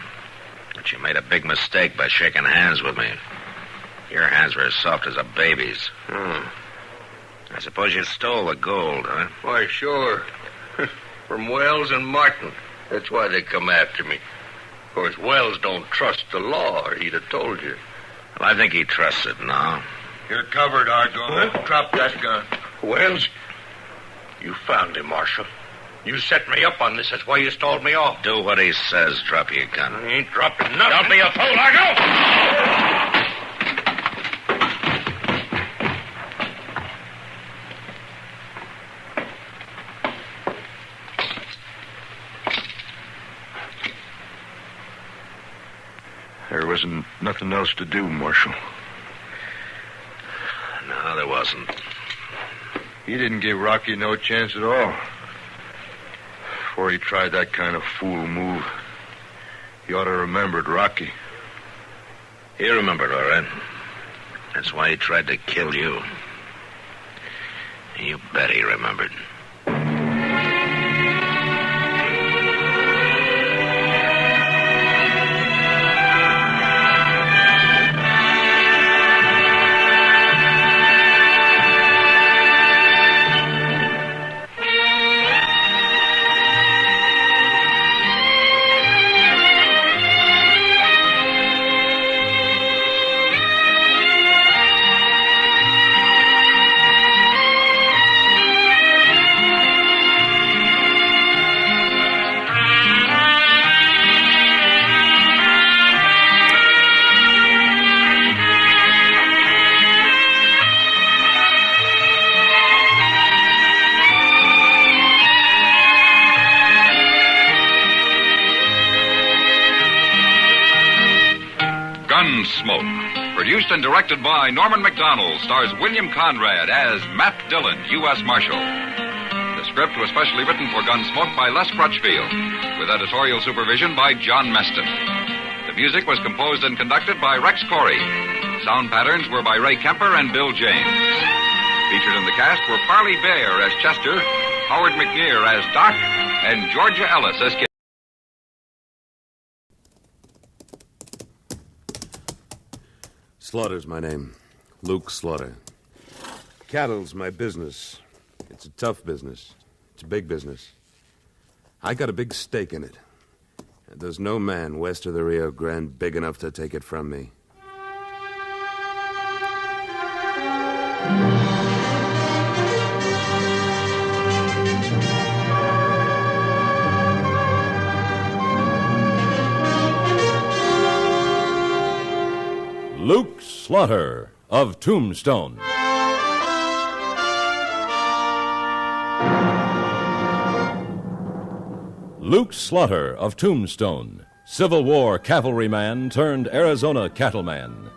[SPEAKER 3] But you made a big mistake by shaking hands with me. Your hands were as soft as a baby's. I suppose you stole the gold, huh?
[SPEAKER 2] Why, sure. From Wells and Martin. That's why they come after me. Of course, Wells don't trust the law, or he'd have told you.
[SPEAKER 3] Well, I think he trusts it now.
[SPEAKER 18] You're covered, Argo.
[SPEAKER 2] Huh?
[SPEAKER 18] Drop that gun.
[SPEAKER 2] Wells? You found him, Marshal. You set me up on this. That's why you stalled me off.
[SPEAKER 3] Do what he says. Drop your gun.
[SPEAKER 2] I ain't dropping nothing.
[SPEAKER 3] Don't be a fool, Argo!
[SPEAKER 18] There wasn't nothing else to do, Marshal.
[SPEAKER 3] No, there wasn't.
[SPEAKER 18] He didn't give Rocky no chance at all. Before he tried that kind of fool move, he ought to have remembered Rocky.
[SPEAKER 3] He remembered, all right. That's why he tried to kill you. You bet he remembered.
[SPEAKER 17] Gunsmoke. Produced and directed by Norman McDonald, stars William Conrad as Matt Dillon, U.S. Marshal. The script was specially written for Gunsmoke by Les Crutchfield, with editorial supervision by John Meston. The music was composed and conducted by Rex Corey. Sound patterns were by Ray Kemper and Bill James. Featured in the cast were Parley Baer as Chester, Howard McNear as Doc, and Georgia Ellis as Kid.
[SPEAKER 10] Slaughter's my name. Luke Slaughter. Cattle's my business. It's a tough business. It's a big business. I got a big stake in it. And there's no man west of the Rio Grande big enough to take it from me.
[SPEAKER 11] Luke Slaughter of Tombstone. Luke Slaughter of Tombstone, Civil War cavalryman turned Arizona cattleman.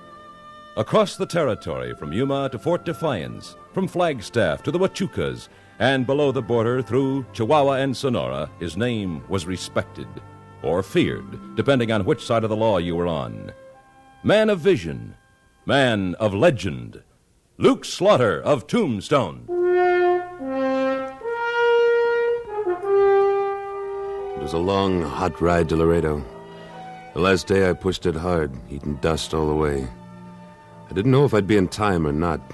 [SPEAKER 11] Across the territory from Yuma to Fort Defiance, from Flagstaff to the Huachucas, and below the border through Chihuahua and Sonora, his name was respected, or feared, depending on which side of the law you were on. Man of vision, man of legend, Luke Slaughter of Tombstone.
[SPEAKER 10] It was a long, hot ride to Laredo. The last day I pushed it hard, eating dust all the way. I didn't know if I'd be in time or not.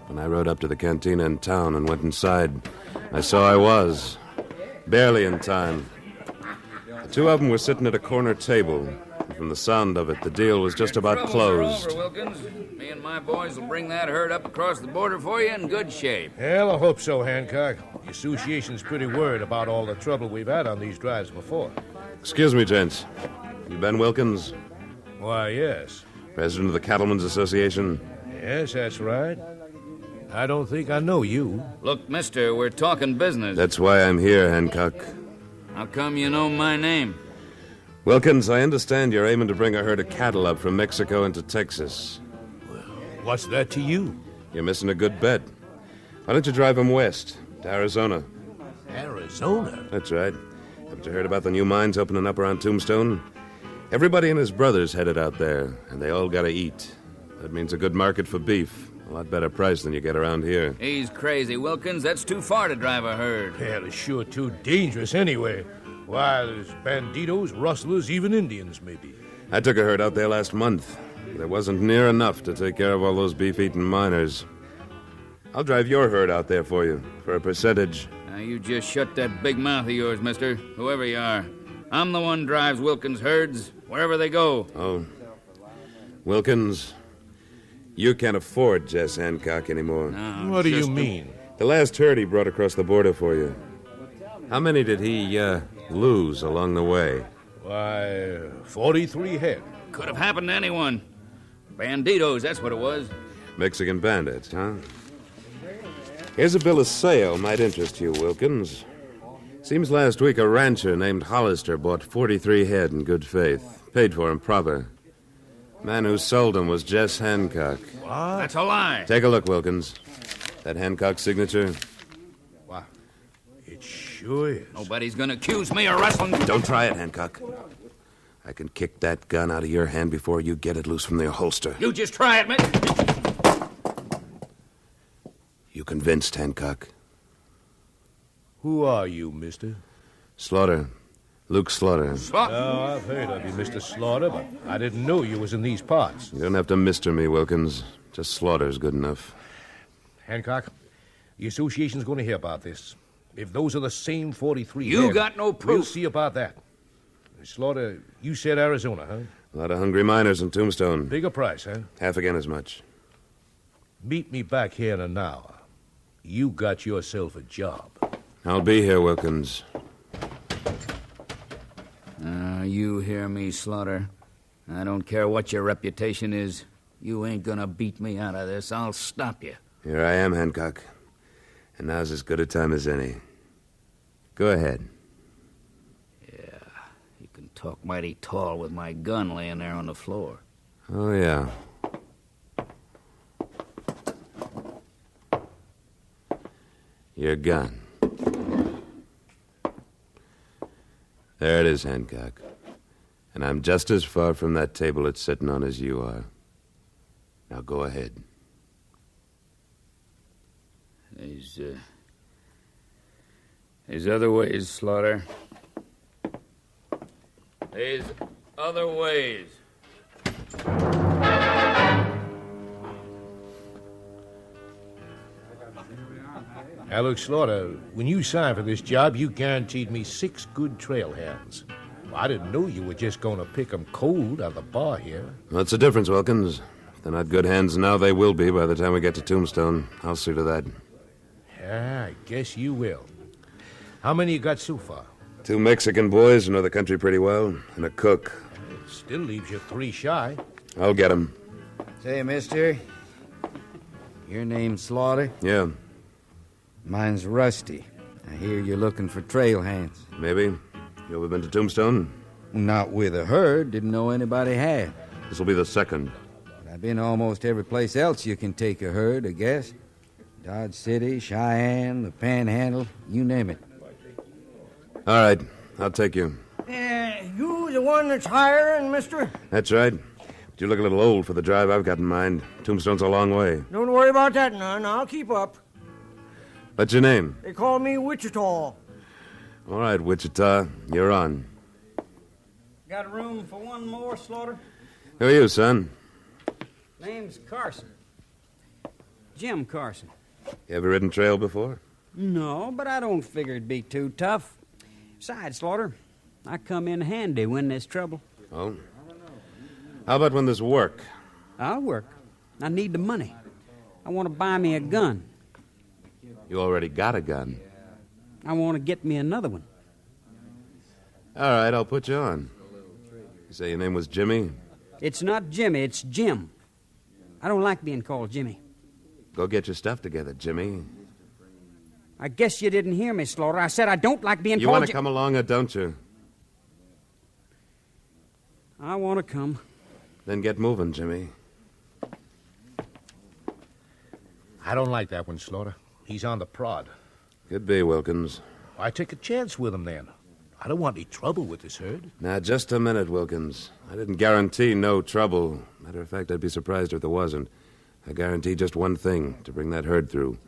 [SPEAKER 10] But when I rode up to the cantina in town and went inside, I saw I was. Barely in time. The two of them were sitting at a corner table. From the sound of it, the deal was just about closed.
[SPEAKER 20] Over, Wilkins. Me and my boys will bring that herd up across the border for you in good shape.
[SPEAKER 18] Hell, I hope so, Hancock. The association's pretty worried about all the trouble we've had on these drives before.
[SPEAKER 10] Excuse me, gents. You Ben Wilkins?
[SPEAKER 18] Why, yes.
[SPEAKER 10] President of the Cattlemen's Association?
[SPEAKER 18] Yes, that's right. I don't think I know you.
[SPEAKER 20] Look, mister, we're talking business.
[SPEAKER 10] That's why I'm here, Hancock.
[SPEAKER 20] How come you know my name?
[SPEAKER 10] Wilkins, I understand you're aiming to bring a herd of cattle up from Mexico into Texas.
[SPEAKER 18] What's that to you?
[SPEAKER 10] You're missing a good bet. Why don't you drive them west, to Arizona?
[SPEAKER 18] Arizona?
[SPEAKER 10] That's right. Haven't you heard about the new mines opening up around Tombstone? Everybody and his brothers headed out there, and they all gotta eat. That means a good market for beef. A lot better price than you get around here.
[SPEAKER 20] He's crazy, Wilkins. That's too far to drive a herd.
[SPEAKER 18] Hell, it's sure too dangerous anyway. Why, there's banditos, rustlers, even Indians, maybe.
[SPEAKER 10] I took a herd out there last month. There wasn't near enough to take care of all those beef-eating miners. I'll drive your herd out there for you, for a percentage.
[SPEAKER 20] Now, you just shut that big mouth of yours, mister, whoever you are. I'm the one drives Wilkins' herds, wherever they go.
[SPEAKER 10] Oh. Wilkins, you can't afford Jess Hancock anymore.
[SPEAKER 20] No,
[SPEAKER 18] what do you mean?
[SPEAKER 10] The last herd he brought across the border for you. How many did he, lose along the way?
[SPEAKER 18] Why, 43 head.
[SPEAKER 20] Could have happened to anyone. Banditos, that's what it was.
[SPEAKER 10] Mexican bandits, huh? Here's a bill of sale might interest you, Wilkins. Seems last week a rancher named Hollister bought 43 head in good faith. Paid for 'em proper. Man who sold 'em was Jess Hancock.
[SPEAKER 20] What? That's a lie.
[SPEAKER 10] Take a look, Wilkins. That Hancock signature?
[SPEAKER 18] Wow. It sure is.
[SPEAKER 20] Nobody's gonna accuse me of rustling.
[SPEAKER 10] Don't try it, Hancock. I can kick that gun out of your hand before you get it loose from the holster.
[SPEAKER 20] You just try it, mister.
[SPEAKER 10] You convinced, Hancock?
[SPEAKER 18] Who are you, mister?
[SPEAKER 10] Slaughter. Luke Slaughter.
[SPEAKER 18] Oh, I've heard of you, Mr. Slaughter, but I didn't know you was in these parts.
[SPEAKER 10] You don't have to mister me, Wilkins. Just Slaughter's good enough.
[SPEAKER 18] Hancock, the association's going to hear about this. If those are the same 43
[SPEAKER 20] You
[SPEAKER 18] head,
[SPEAKER 20] got no proof.
[SPEAKER 18] We'll see about that. Slaughter, you said Arizona, huh?
[SPEAKER 10] A lot of hungry miners in Tombstone.
[SPEAKER 18] Bigger price, huh?
[SPEAKER 10] Half again as much.
[SPEAKER 18] Meet me back here in an hour. You got yourself a job.
[SPEAKER 10] I'll be here, Wilkins.
[SPEAKER 20] You hear me, Slaughter. I don't care what your reputation is. You ain't gonna beat me out of this. I'll stop you.
[SPEAKER 10] Here I am, Hancock. And now's as good a time as any. Go ahead.
[SPEAKER 20] Yeah, you can talk mighty tall with my gun laying there on the floor.
[SPEAKER 10] Oh, yeah. Your gun. There it is, Hancock. And I'm just as far from that table it's sitting on as you are. Now go ahead.
[SPEAKER 20] There's other ways, Slaughter. There's other ways.
[SPEAKER 18] Now, look, Slaughter, when you signed for this job, you guaranteed me 6 good trail hands. Well, I didn't know you were just going to pick 'em cold out of the bar here.
[SPEAKER 10] What's the difference, Wilkins? If they're not good hands now, they will be by the time we get to Tombstone. I'll see to that.
[SPEAKER 18] Yeah, I guess you will. How many you got so far?
[SPEAKER 10] 2 Mexican boys who know the country pretty well, and a cook.
[SPEAKER 18] It still leaves you 3 shy.
[SPEAKER 10] I'll get 'em.
[SPEAKER 9] Say, mister, your name's Slaughter?
[SPEAKER 10] Yeah.
[SPEAKER 9] Mine's Rusty. I hear you're looking for trail hands.
[SPEAKER 10] Maybe. You ever been to Tombstone?
[SPEAKER 9] Not with a herd. Didn't know anybody had.
[SPEAKER 10] This will be the second.
[SPEAKER 9] But I've been almost every place else you can take a herd, I guess. Dodge City, Cheyenne, the Panhandle, you name it.
[SPEAKER 10] All right. I'll take you.
[SPEAKER 13] You the one that's hiring, mister?
[SPEAKER 10] That's right. But you look a little old for the drive I've got in mind. Tombstone's a long way.
[SPEAKER 13] Don't worry about that, none. I'll keep up.
[SPEAKER 10] What's your name?
[SPEAKER 13] They call me Wichita.
[SPEAKER 10] All right, Wichita. You're on.
[SPEAKER 6] Got room for one more, Slaughter?
[SPEAKER 10] Who are you, son?
[SPEAKER 6] Name's Carson. Jim Carson.
[SPEAKER 10] You ever ridden trail before?
[SPEAKER 6] No, but I don't figure it'd be too tough. Besides, Slaughter, I come in handy when there's trouble.
[SPEAKER 10] Oh? How about when there's work?
[SPEAKER 6] I'll work. I need the money. I want to buy me a gun.
[SPEAKER 10] You already got a gun.
[SPEAKER 6] I want to get me another one.
[SPEAKER 10] All right, I'll put you on. You say your name was Jimmy?
[SPEAKER 6] It's not Jimmy, it's Jim. I don't like being called Jimmy.
[SPEAKER 10] Go get your stuff together, Jimmy.
[SPEAKER 6] I guess you didn't hear me, Slaughter. I said I don't like being
[SPEAKER 10] You
[SPEAKER 6] called
[SPEAKER 10] want to come along or don't you?
[SPEAKER 6] I want to come.
[SPEAKER 10] Then get moving, Jimmy.
[SPEAKER 18] I don't like that one, Slaughter. He's on the prod.
[SPEAKER 10] Could be, Wilkins.
[SPEAKER 18] I take a chance with him, then. I don't want any trouble with this herd.
[SPEAKER 10] Now, just a minute, Wilkins. I didn't guarantee no trouble. Matter of fact, I'd be surprised if there wasn't. I guarantee just one thing, to bring that herd through.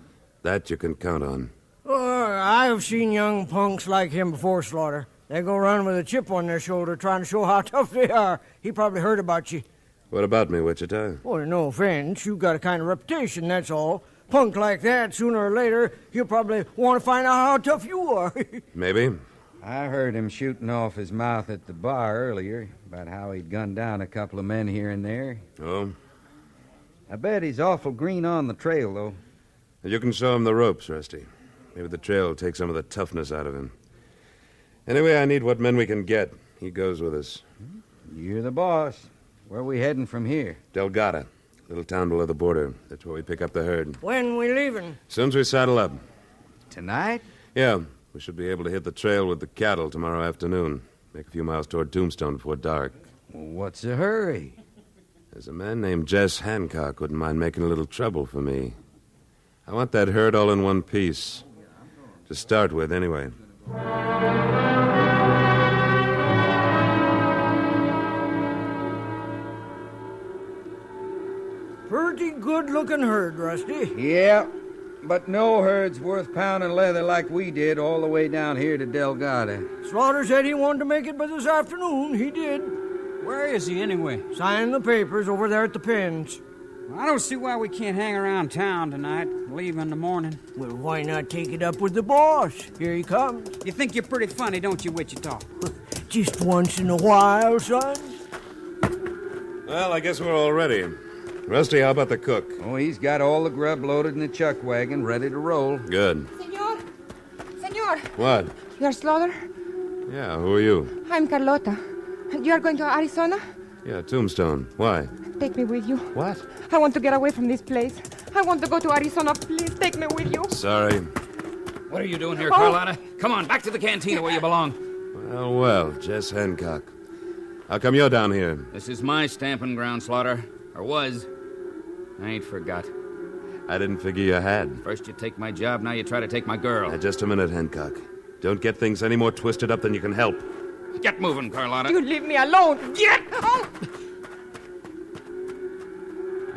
[SPEAKER 10] That you can count on.
[SPEAKER 13] I've seen young punks like him before, Slaughter. They go around with a chip on their shoulder trying to show how tough they are. He probably heard about you.
[SPEAKER 10] What about me, Wichita?
[SPEAKER 13] Well, no offense. You got a kind of reputation, that's all. Punk like that, sooner or later, he'll probably want to find out how tough you are.
[SPEAKER 10] Maybe.
[SPEAKER 9] I heard him shooting off his mouth at the bar earlier about how he'd gunned down a couple of men here and there.
[SPEAKER 10] Oh?
[SPEAKER 9] I bet he's awful green on the trail, though.
[SPEAKER 10] You can show him the ropes, Rusty. Maybe the trail will take some of the toughness out of him. Anyway, I need what men we can get. He goes with us.
[SPEAKER 9] You're the boss. Where are we heading from here?
[SPEAKER 10] Delgado, little town below the border. That's where we pick up the herd.
[SPEAKER 13] When we leaving?
[SPEAKER 10] As soon as we saddle up.
[SPEAKER 9] Tonight?
[SPEAKER 10] Yeah. We should be able to hit the trail with the cattle tomorrow afternoon. Make a few miles toward Tombstone before dark.
[SPEAKER 9] Well, what's the hurry?
[SPEAKER 10] There's a man named Jess Hancock wouldn't mind making a little trouble for me. I want that herd all in one piece. To start with, anyway.
[SPEAKER 13] Pretty good-looking herd, Rusty.
[SPEAKER 9] Yeah, but no herd's worth pounding leather like we did all the way down here to Delgado.
[SPEAKER 13] Slaughter said he wanted to make it by this afternoon. He did.
[SPEAKER 6] Where is he, anyway?
[SPEAKER 13] Signing the papers over there at the pens.
[SPEAKER 6] I don't see why we can't hang around town tonight, leave in the morning.
[SPEAKER 13] Well, why not take it up with the boss? Here he comes.
[SPEAKER 6] You think you're pretty funny, don't you, Wichita?
[SPEAKER 13] Just once in a while, son.
[SPEAKER 10] Well, I guess we're all ready. Rusty, how about the cook?
[SPEAKER 9] Oh, he's got all the grub loaded in the chuck wagon, ready to roll.
[SPEAKER 10] Good.
[SPEAKER 8] Senor.
[SPEAKER 10] What?
[SPEAKER 8] You're Slaughter?
[SPEAKER 10] Yeah, who are you?
[SPEAKER 8] I'm Carlota. You are going to Arizona?
[SPEAKER 10] Yeah, Tombstone. Why?
[SPEAKER 8] Take me with you.
[SPEAKER 10] What?
[SPEAKER 8] I want to get away from this place. I want to go to Arizona. Please take me with you.
[SPEAKER 10] Sorry.
[SPEAKER 20] What are you doing here, Carlotta? Come on, back to the cantina where you belong.
[SPEAKER 10] Well, Jess Hancock. How come you're down here?
[SPEAKER 20] This is my stamping ground, Slaughter. Or was. I ain't forgot.
[SPEAKER 10] I didn't figure you had.
[SPEAKER 20] First you take my job, now you try to take my girl.
[SPEAKER 10] Now, just a minute, Hancock. Don't get things any more twisted up than you can help.
[SPEAKER 20] Get moving, Carlotta.
[SPEAKER 8] You leave me alone. Get out!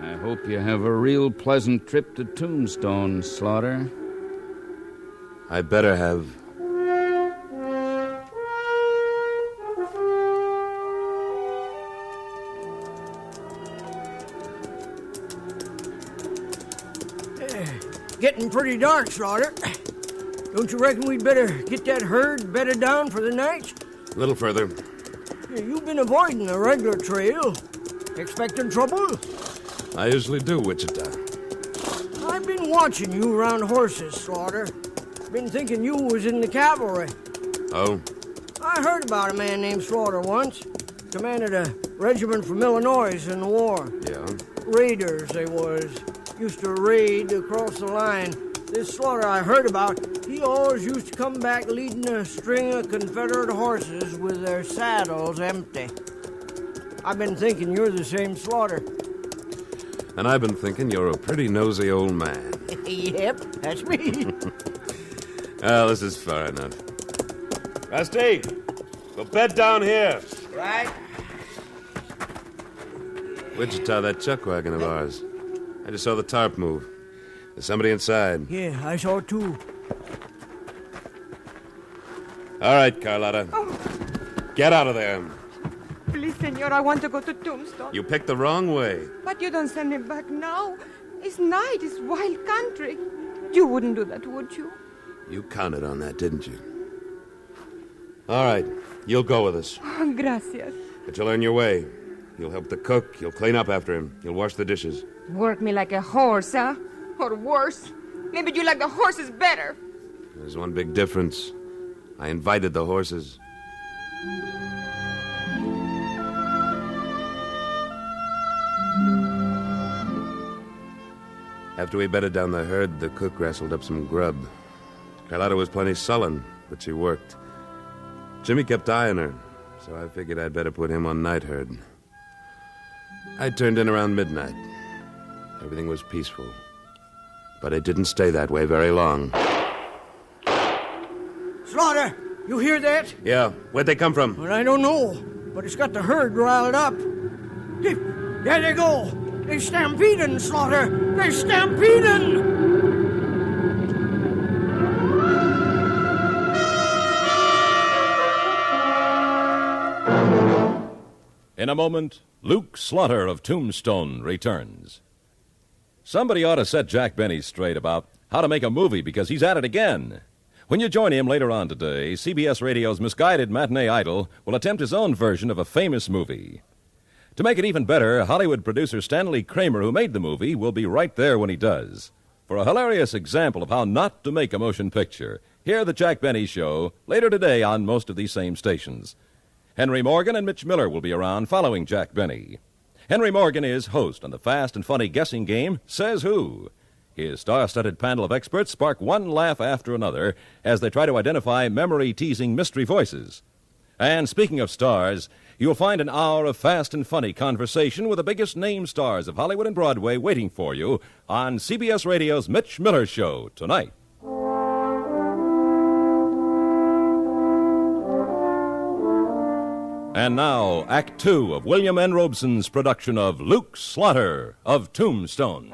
[SPEAKER 20] I hope you have a real pleasant trip to Tombstone, Slaughter.
[SPEAKER 10] I better have.
[SPEAKER 13] Getting pretty dark, Slaughter. Don't you reckon we'd better get that herd bedded down for the night?
[SPEAKER 10] A little further.
[SPEAKER 13] You've been avoiding the regular trail. Expecting trouble?
[SPEAKER 10] I usually do, Wichita.
[SPEAKER 13] I've been watching you around horses, Slaughter. Been thinking you was in the cavalry.
[SPEAKER 10] Oh?
[SPEAKER 13] I heard about a man named Slaughter once. Commanded a regiment from Illinois in the war.
[SPEAKER 10] Yeah?
[SPEAKER 13] Raiders, they was. Used to raid across the line. This Slaughter I heard about, he always used to come back leading a string of Confederate horses with their saddles empty. I've been thinking you're the same Slaughter.
[SPEAKER 10] And I've been thinking you're a pretty nosy old man.
[SPEAKER 13] Yep, that's me.
[SPEAKER 10] Well, this is far enough. Rusty, go bed down here.
[SPEAKER 13] Right.
[SPEAKER 10] Wichita, that chuck wagon of ours. I just saw the tarp move. There's somebody inside.
[SPEAKER 13] Yeah, I saw it too.
[SPEAKER 10] All right, Carlotta.
[SPEAKER 8] Oh.
[SPEAKER 10] Get out of there.
[SPEAKER 8] Please, senor, I want to go to Tombstone.
[SPEAKER 10] You picked the wrong way.
[SPEAKER 8] But you don't send me back now. It's night. It's wild country. You wouldn't do that, would you?
[SPEAKER 10] You counted on that, didn't you? All right, you'll go with us.
[SPEAKER 8] Oh, gracias.
[SPEAKER 10] But you'll earn your way. You'll help the cook. You'll clean up after him. You'll wash the dishes.
[SPEAKER 8] Work me like a horse, huh? Or worse. Maybe you like the horses better.
[SPEAKER 10] There's one big difference. I invited the horses. After we bedded down the herd, the cook wrestled up some grub. Carlotta was plenty sullen, but she worked. Jimmy kept eyeing her, so I figured I'd better put him on night herd. I turned in around midnight. Everything was peaceful. But it didn't stay that way very long.
[SPEAKER 13] Slaughter, you hear that?
[SPEAKER 10] Yeah, where'd they come from?
[SPEAKER 13] Well, I don't know, but it's got the herd riled up. There they go. They're stampeding, Slaughter. They're stampeding.
[SPEAKER 11] In a moment, Luke Slaughter of Tombstone returns. Somebody ought to set Jack Benny straight about how to make a movie, because he's at it again. When you join him later on today, CBS Radio's misguided matinee idol will attempt his own version of a famous movie. To make it even better, Hollywood producer Stanley Kramer, who made the movie, will be right there when he does. For a hilarious example of how not to make a motion picture, hear The Jack Benny Show later today on most of these same stations. Henry Morgan and Mitch Miller will be around following Jack Benny. Henry Morgan is host on the fast and funny guessing game, Says Who. His star-studded panel of experts spark one laugh after another as they try to identify memory-teasing mystery voices. And speaking of stars, you'll find an hour of fast and funny conversation with the biggest name stars of Hollywood and Broadway waiting for you on CBS Radio's Mitch Miller Show tonight. And now, Act Two of William N. Robeson's production of Luke Slaughter of Tombstone.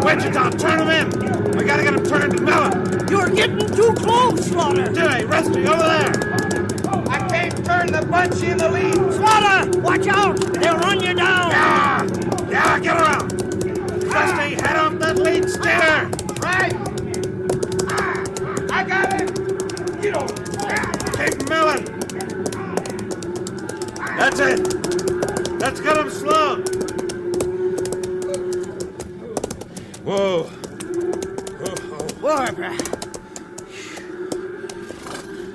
[SPEAKER 4] Wichita, turn him in! We gotta get him turned to melon!
[SPEAKER 13] You're getting too close, Slaughter!
[SPEAKER 4] Jimmy, Rusty, over there!
[SPEAKER 13] I can't turn the bunch in the lead! Slaughter! Watch out! They'll run you down!
[SPEAKER 4] Yeah, get around! Rusty, head off that lead steer!
[SPEAKER 13] Right! I got it! You don't...
[SPEAKER 4] Keep milling! That's it! Let's get him slow!
[SPEAKER 10] Whoa.
[SPEAKER 13] What?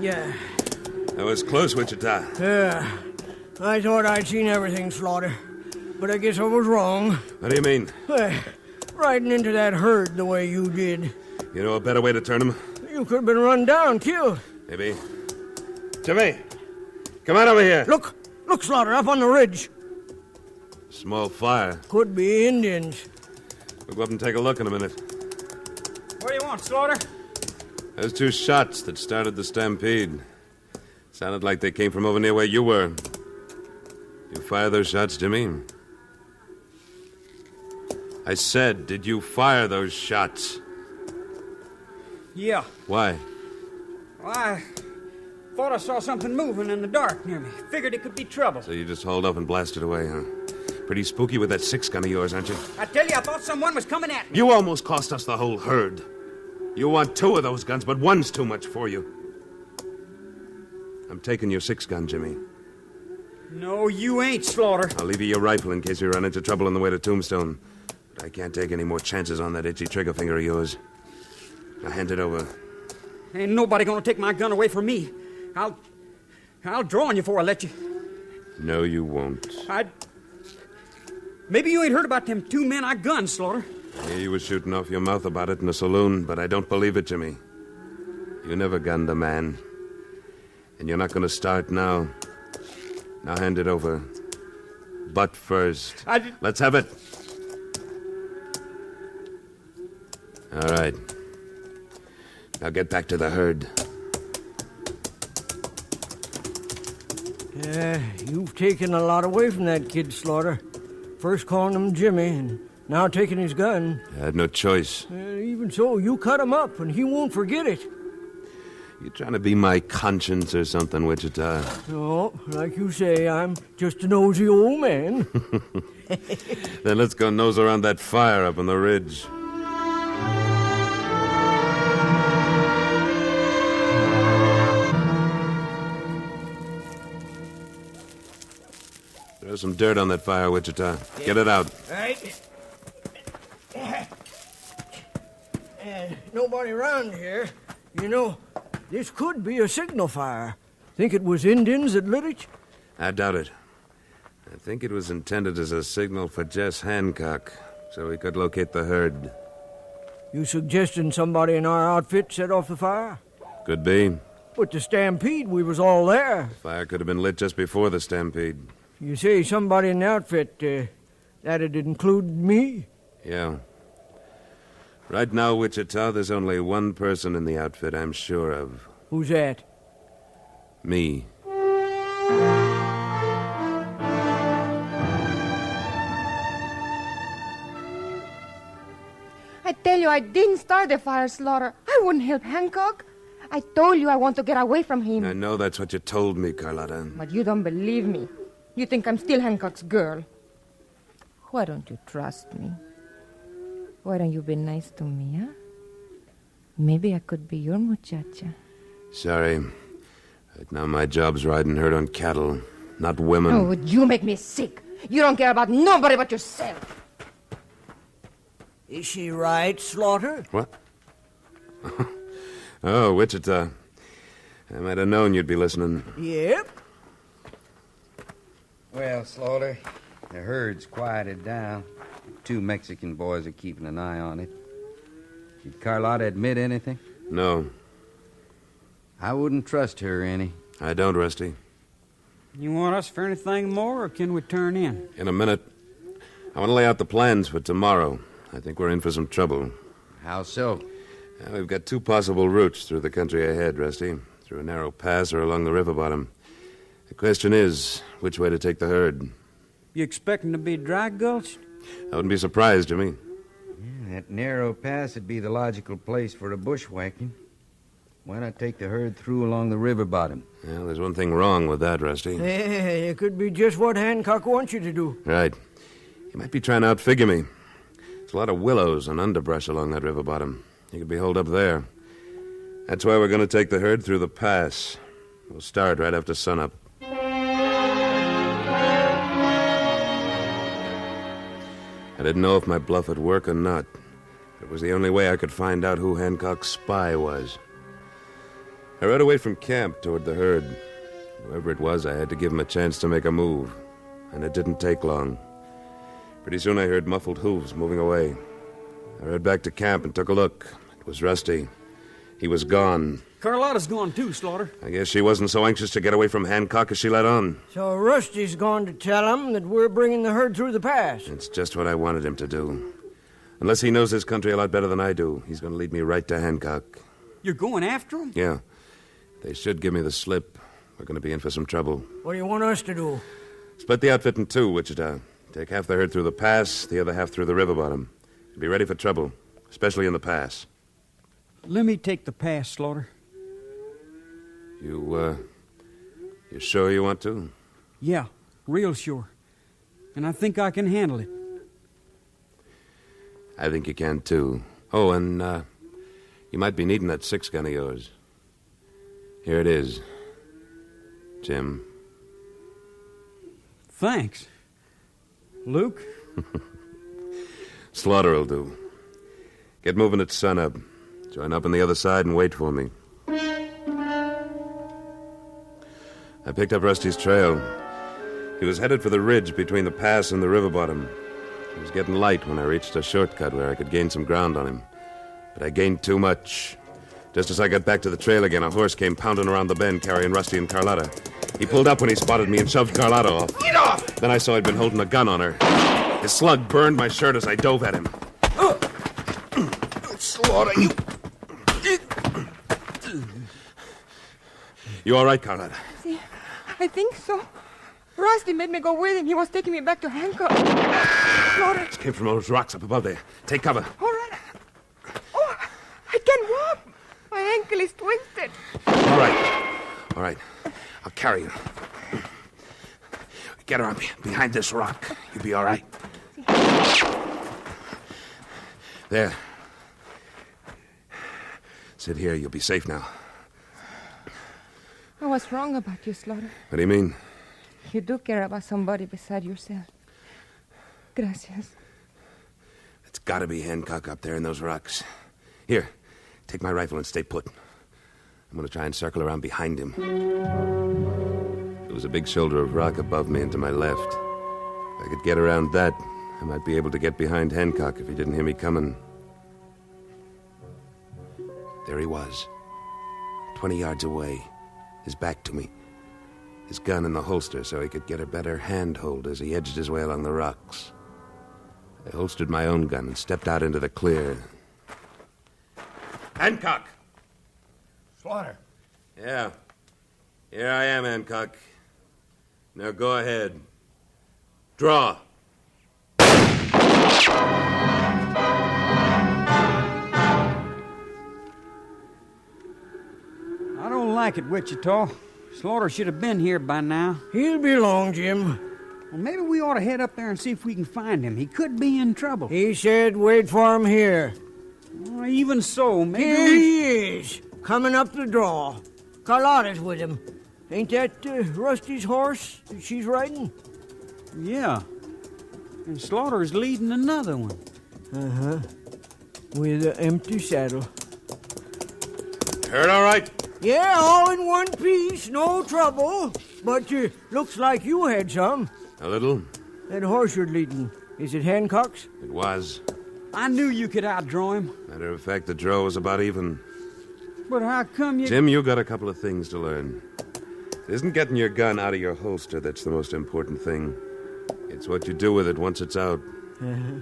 [SPEAKER 13] Yeah.
[SPEAKER 10] That was close, Wichita.
[SPEAKER 13] Yeah. I thought I'd seen everything, Slaughter. But I guess I was wrong.
[SPEAKER 10] What do you mean?
[SPEAKER 13] Riding into that herd the way you did.
[SPEAKER 10] You know a better way to turn him?
[SPEAKER 13] You could have been run down, killed.
[SPEAKER 10] Maybe. Jimmy, come on over here.
[SPEAKER 13] Look, Slaughter, up on the ridge.
[SPEAKER 10] Small fire.
[SPEAKER 13] Could be Indians.
[SPEAKER 10] We'll go up and take a look in a minute.
[SPEAKER 6] What do you want, Slaughter?
[SPEAKER 10] Those 2 shots that started the stampede. Sounded like they came from over near where you were. You fire those shots, Jimmy? I said, did you fire those shots?
[SPEAKER 6] Yeah.
[SPEAKER 10] Why?
[SPEAKER 6] Well, I thought I saw something moving in the dark near me. Figured it could be trouble.
[SPEAKER 10] So you just hauled up and blasted away, huh? Pretty spooky with that 6-gun of yours, aren't you?
[SPEAKER 6] I tell you, I thought someone was coming at me.
[SPEAKER 10] You almost cost us the whole herd. You want 2 of those guns, but 1's too much for you. I'm taking your 6-gun, Jimmy.
[SPEAKER 6] No, you ain't, Slaughter.
[SPEAKER 10] I'll leave you your rifle in case you run into trouble on the way to Tombstone. But I can't take any more chances on that itchy trigger finger of yours. Now hand it over.
[SPEAKER 6] Ain't nobody gonna take my gun away from me. I'll draw on you before I let you.
[SPEAKER 10] No, you won't.
[SPEAKER 6] Maybe you ain't heard about them 2 men I gunned, Slaughter.
[SPEAKER 10] Yeah, you was shooting off your mouth about it in a saloon, but I don't believe it, Jimmy. You never gunned a man. And you're not gonna start now. Now hand it over. But first, let's have it. All right. Now get back to the herd.
[SPEAKER 13] Yeah, you've taken a lot away from that kid, Slaughter. First calling him Jimmy, and now taking his gun.
[SPEAKER 10] I had no choice.
[SPEAKER 13] Even so, you cut him up, and he won't forget it.
[SPEAKER 10] You trying to be my conscience or something, Wichita?
[SPEAKER 13] No, like you say, I'm just a nosy old man.
[SPEAKER 10] Then let's go nose around that fire up on the ridge. There's some dirt on that fire, Wichita. Get it out.
[SPEAKER 13] Right. Nobody around here. You know, this could be a signal fire. Think it was Indians that lit it?
[SPEAKER 10] I doubt it. I think it was intended as a signal for Jess Hancock, so we could locate the herd.
[SPEAKER 13] You suggesting somebody in our outfit set off the fire?
[SPEAKER 10] Could be.
[SPEAKER 13] But the stampede, we was all there.
[SPEAKER 10] Fire could have been lit just before the stampede.
[SPEAKER 13] You say somebody in the outfit, that'd include me?
[SPEAKER 10] Yeah. Right now, Wichita, there's only one person in the outfit I'm sure of.
[SPEAKER 13] Who's that?
[SPEAKER 10] Me.
[SPEAKER 8] I tell you, I didn't start the fire, Slaughter. I wouldn't help Hancock. I told you I want to get away from him.
[SPEAKER 10] I know that's what you told me, Carlotta.
[SPEAKER 8] But you don't believe me. You think I'm still Hancock's girl. Why don't you trust me? Why don't you be nice to me, huh? Maybe I could be your muchacha.
[SPEAKER 10] Sorry. Right now my job's riding herd on cattle, not women.
[SPEAKER 8] Oh, you make me sick. You don't care about nobody but yourself.
[SPEAKER 13] Is she right, Slaughter?
[SPEAKER 10] What? Oh, Wichita. I might have known you'd be listening.
[SPEAKER 13] Yep.
[SPEAKER 9] Well, Slaughter, the herd's quieted down. 2 Mexican boys are keeping an eye on it. Did Carlotta admit anything?
[SPEAKER 10] No.
[SPEAKER 9] I wouldn't trust her any.
[SPEAKER 10] I don't, Rusty.
[SPEAKER 6] You want us for anything more, or can we turn in?
[SPEAKER 10] In a minute. I want to lay out the plans for tomorrow. I think we're in for some trouble.
[SPEAKER 9] How so?
[SPEAKER 10] We've got 2 possible routes through the country ahead, Rusty. Through a narrow pass or along the river bottom. The question is, which way to take the herd?
[SPEAKER 6] You expecting to be dry gulched?
[SPEAKER 10] I wouldn't be surprised, Jimmy.
[SPEAKER 9] Yeah, that narrow pass would be the logical place for a bushwhacking. Why not take the herd through along the river bottom?
[SPEAKER 10] Well, there's one thing wrong with that, Rusty.
[SPEAKER 13] Yeah, it could be just what Hancock wants you to do.
[SPEAKER 10] Right. He might be trying to outfigure me. There's a lot of willows and underbrush along that river bottom. You could be holed up there. That's why we're going to take the herd through the pass. We'll start right after sunup. I didn't know if my bluff would work or not. It was the only way I could find out who Hancock's spy was. I rode away from camp toward the herd. Whoever it was, I had to give him a chance to make a move. And it didn't take long. Pretty soon I heard muffled hooves moving away. I rode back to camp and took a look. It was Rusty. He was gone.
[SPEAKER 6] Carlotta's gone too, Slaughter.
[SPEAKER 10] I guess she wasn't so anxious to get away from Hancock as she let on.
[SPEAKER 13] So Rusty's gone to tell him that we're bringing the herd through the pass.
[SPEAKER 10] It's just what I wanted him to do. Unless he knows this country a lot better than I do, he's going to lead me right to Hancock.
[SPEAKER 6] You're going after him?
[SPEAKER 10] Yeah. They should give me the slip. We're going to be in for some trouble.
[SPEAKER 13] What do you want us to do?
[SPEAKER 10] Split the outfit in two, Wichita. Take half the herd through the pass, the other half through the river bottom. Be ready for trouble, especially in the pass.
[SPEAKER 6] Let me take the pass, Slaughter.
[SPEAKER 10] You sure you want to?
[SPEAKER 6] Yeah, real sure. And I think I can handle it.
[SPEAKER 10] I think you can, too. Oh, and, you might be needing that 6-gun of yours. Here it is, Jim.
[SPEAKER 6] Thanks. Luke?
[SPEAKER 10] Slaughter will do. Get moving at sunup. Join up on the other side and wait for me. I picked up Rusty's trail. He was headed for the ridge between the pass and the river bottom. It was getting light when I reached a shortcut where I could gain some ground on him. But I gained too much. Just as I got back to the trail again, a horse came pounding around the bend carrying Rusty and Carlotta. He pulled up when he spotted me and shoved Carlotta off.
[SPEAKER 4] Get off!
[SPEAKER 10] Then I saw he'd been holding a gun on her. His slug burned my shirt as I dove at him. Slaughter, you... You all right, Carlotta?
[SPEAKER 8] See, I think so. Rusty made me go with him. He was taking me back to Hancock. Slaughter.
[SPEAKER 10] This came from those rocks up above there. Take cover.
[SPEAKER 8] All right. Oh, I can't walk. My ankle is twisted.
[SPEAKER 10] All right. I'll carry you. Get her up behind this rock. You'll be all right. There. Sit here. You'll be safe now.
[SPEAKER 8] I was wrong about you, Slaughter.
[SPEAKER 10] What do you mean?
[SPEAKER 8] You do care about somebody beside yourself. Gracias.
[SPEAKER 10] It's got to be Hancock up there in those rocks. Here, take my rifle and stay put. I'm going to try and circle around behind him. There was a big shoulder of rock above me and to my left. If I could get around that, I might be able to get behind Hancock if he didn't hear me coming. There he was, 20 yards away, his back to me. His gun in the holster so he could get a better handhold as he edged his way along the rocks. I holstered my own gun and stepped out into the clear. Hancock!
[SPEAKER 16] Slaughter.
[SPEAKER 10] Yeah. Here I am, Hancock. Now go ahead. Draw.
[SPEAKER 6] I don't like it, Wichita. Slaughter should have been here by now.
[SPEAKER 13] He'll be along, Jim.
[SPEAKER 6] Well, maybe we ought to head up there and see if we can find him. He could be in trouble.
[SPEAKER 13] He said wait for him here.
[SPEAKER 6] Well, even so, maybe
[SPEAKER 13] Here he is, coming up the draw. Carlotta's with him. Ain't that Rusty's horse that she's riding?
[SPEAKER 6] Yeah. And Slaughter's leading another one.
[SPEAKER 13] Uh-huh. With an empty saddle.
[SPEAKER 10] Herd all right?
[SPEAKER 13] Yeah, all in one piece, no trouble. But looks like you had some.
[SPEAKER 10] A little.
[SPEAKER 13] That horse you're leading, is it Hancock's?
[SPEAKER 10] It was.
[SPEAKER 6] I knew you could outdraw him.
[SPEAKER 10] Matter of fact, the draw was about even.
[SPEAKER 6] But how come you...
[SPEAKER 10] Jim, you got a couple of things to learn. It isn't getting your gun out of your holster that's the most important thing. It's what you do with it once it's out.
[SPEAKER 13] Uh-huh.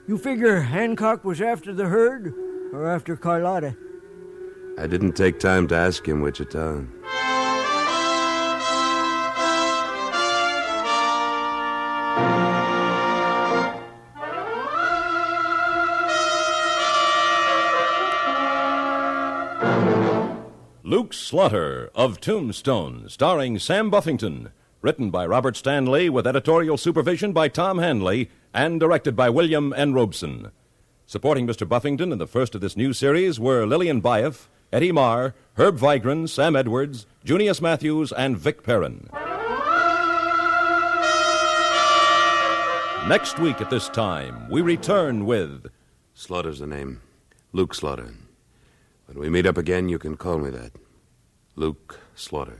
[SPEAKER 13] You figure Hancock was after the herd or after Carlotta?
[SPEAKER 10] I didn't take time to ask him, Wichita.
[SPEAKER 11] Luke Slaughter of Tombstone, starring Sam Buffington. Written by Robert Stanley with editorial supervision by Tom Hanley and directed by William N. Robeson. Supporting Mr. Buffington in the first of this new series were Lillian Baeff, Eddie Marr, Herb Vigran, Sam Edwards, Junius Matthews, and Vic Perrin. Next week at this time, we return with...
[SPEAKER 10] Slaughter's the name. Luke Slaughter. When we meet up again, you can call me that. Luke Slaughter.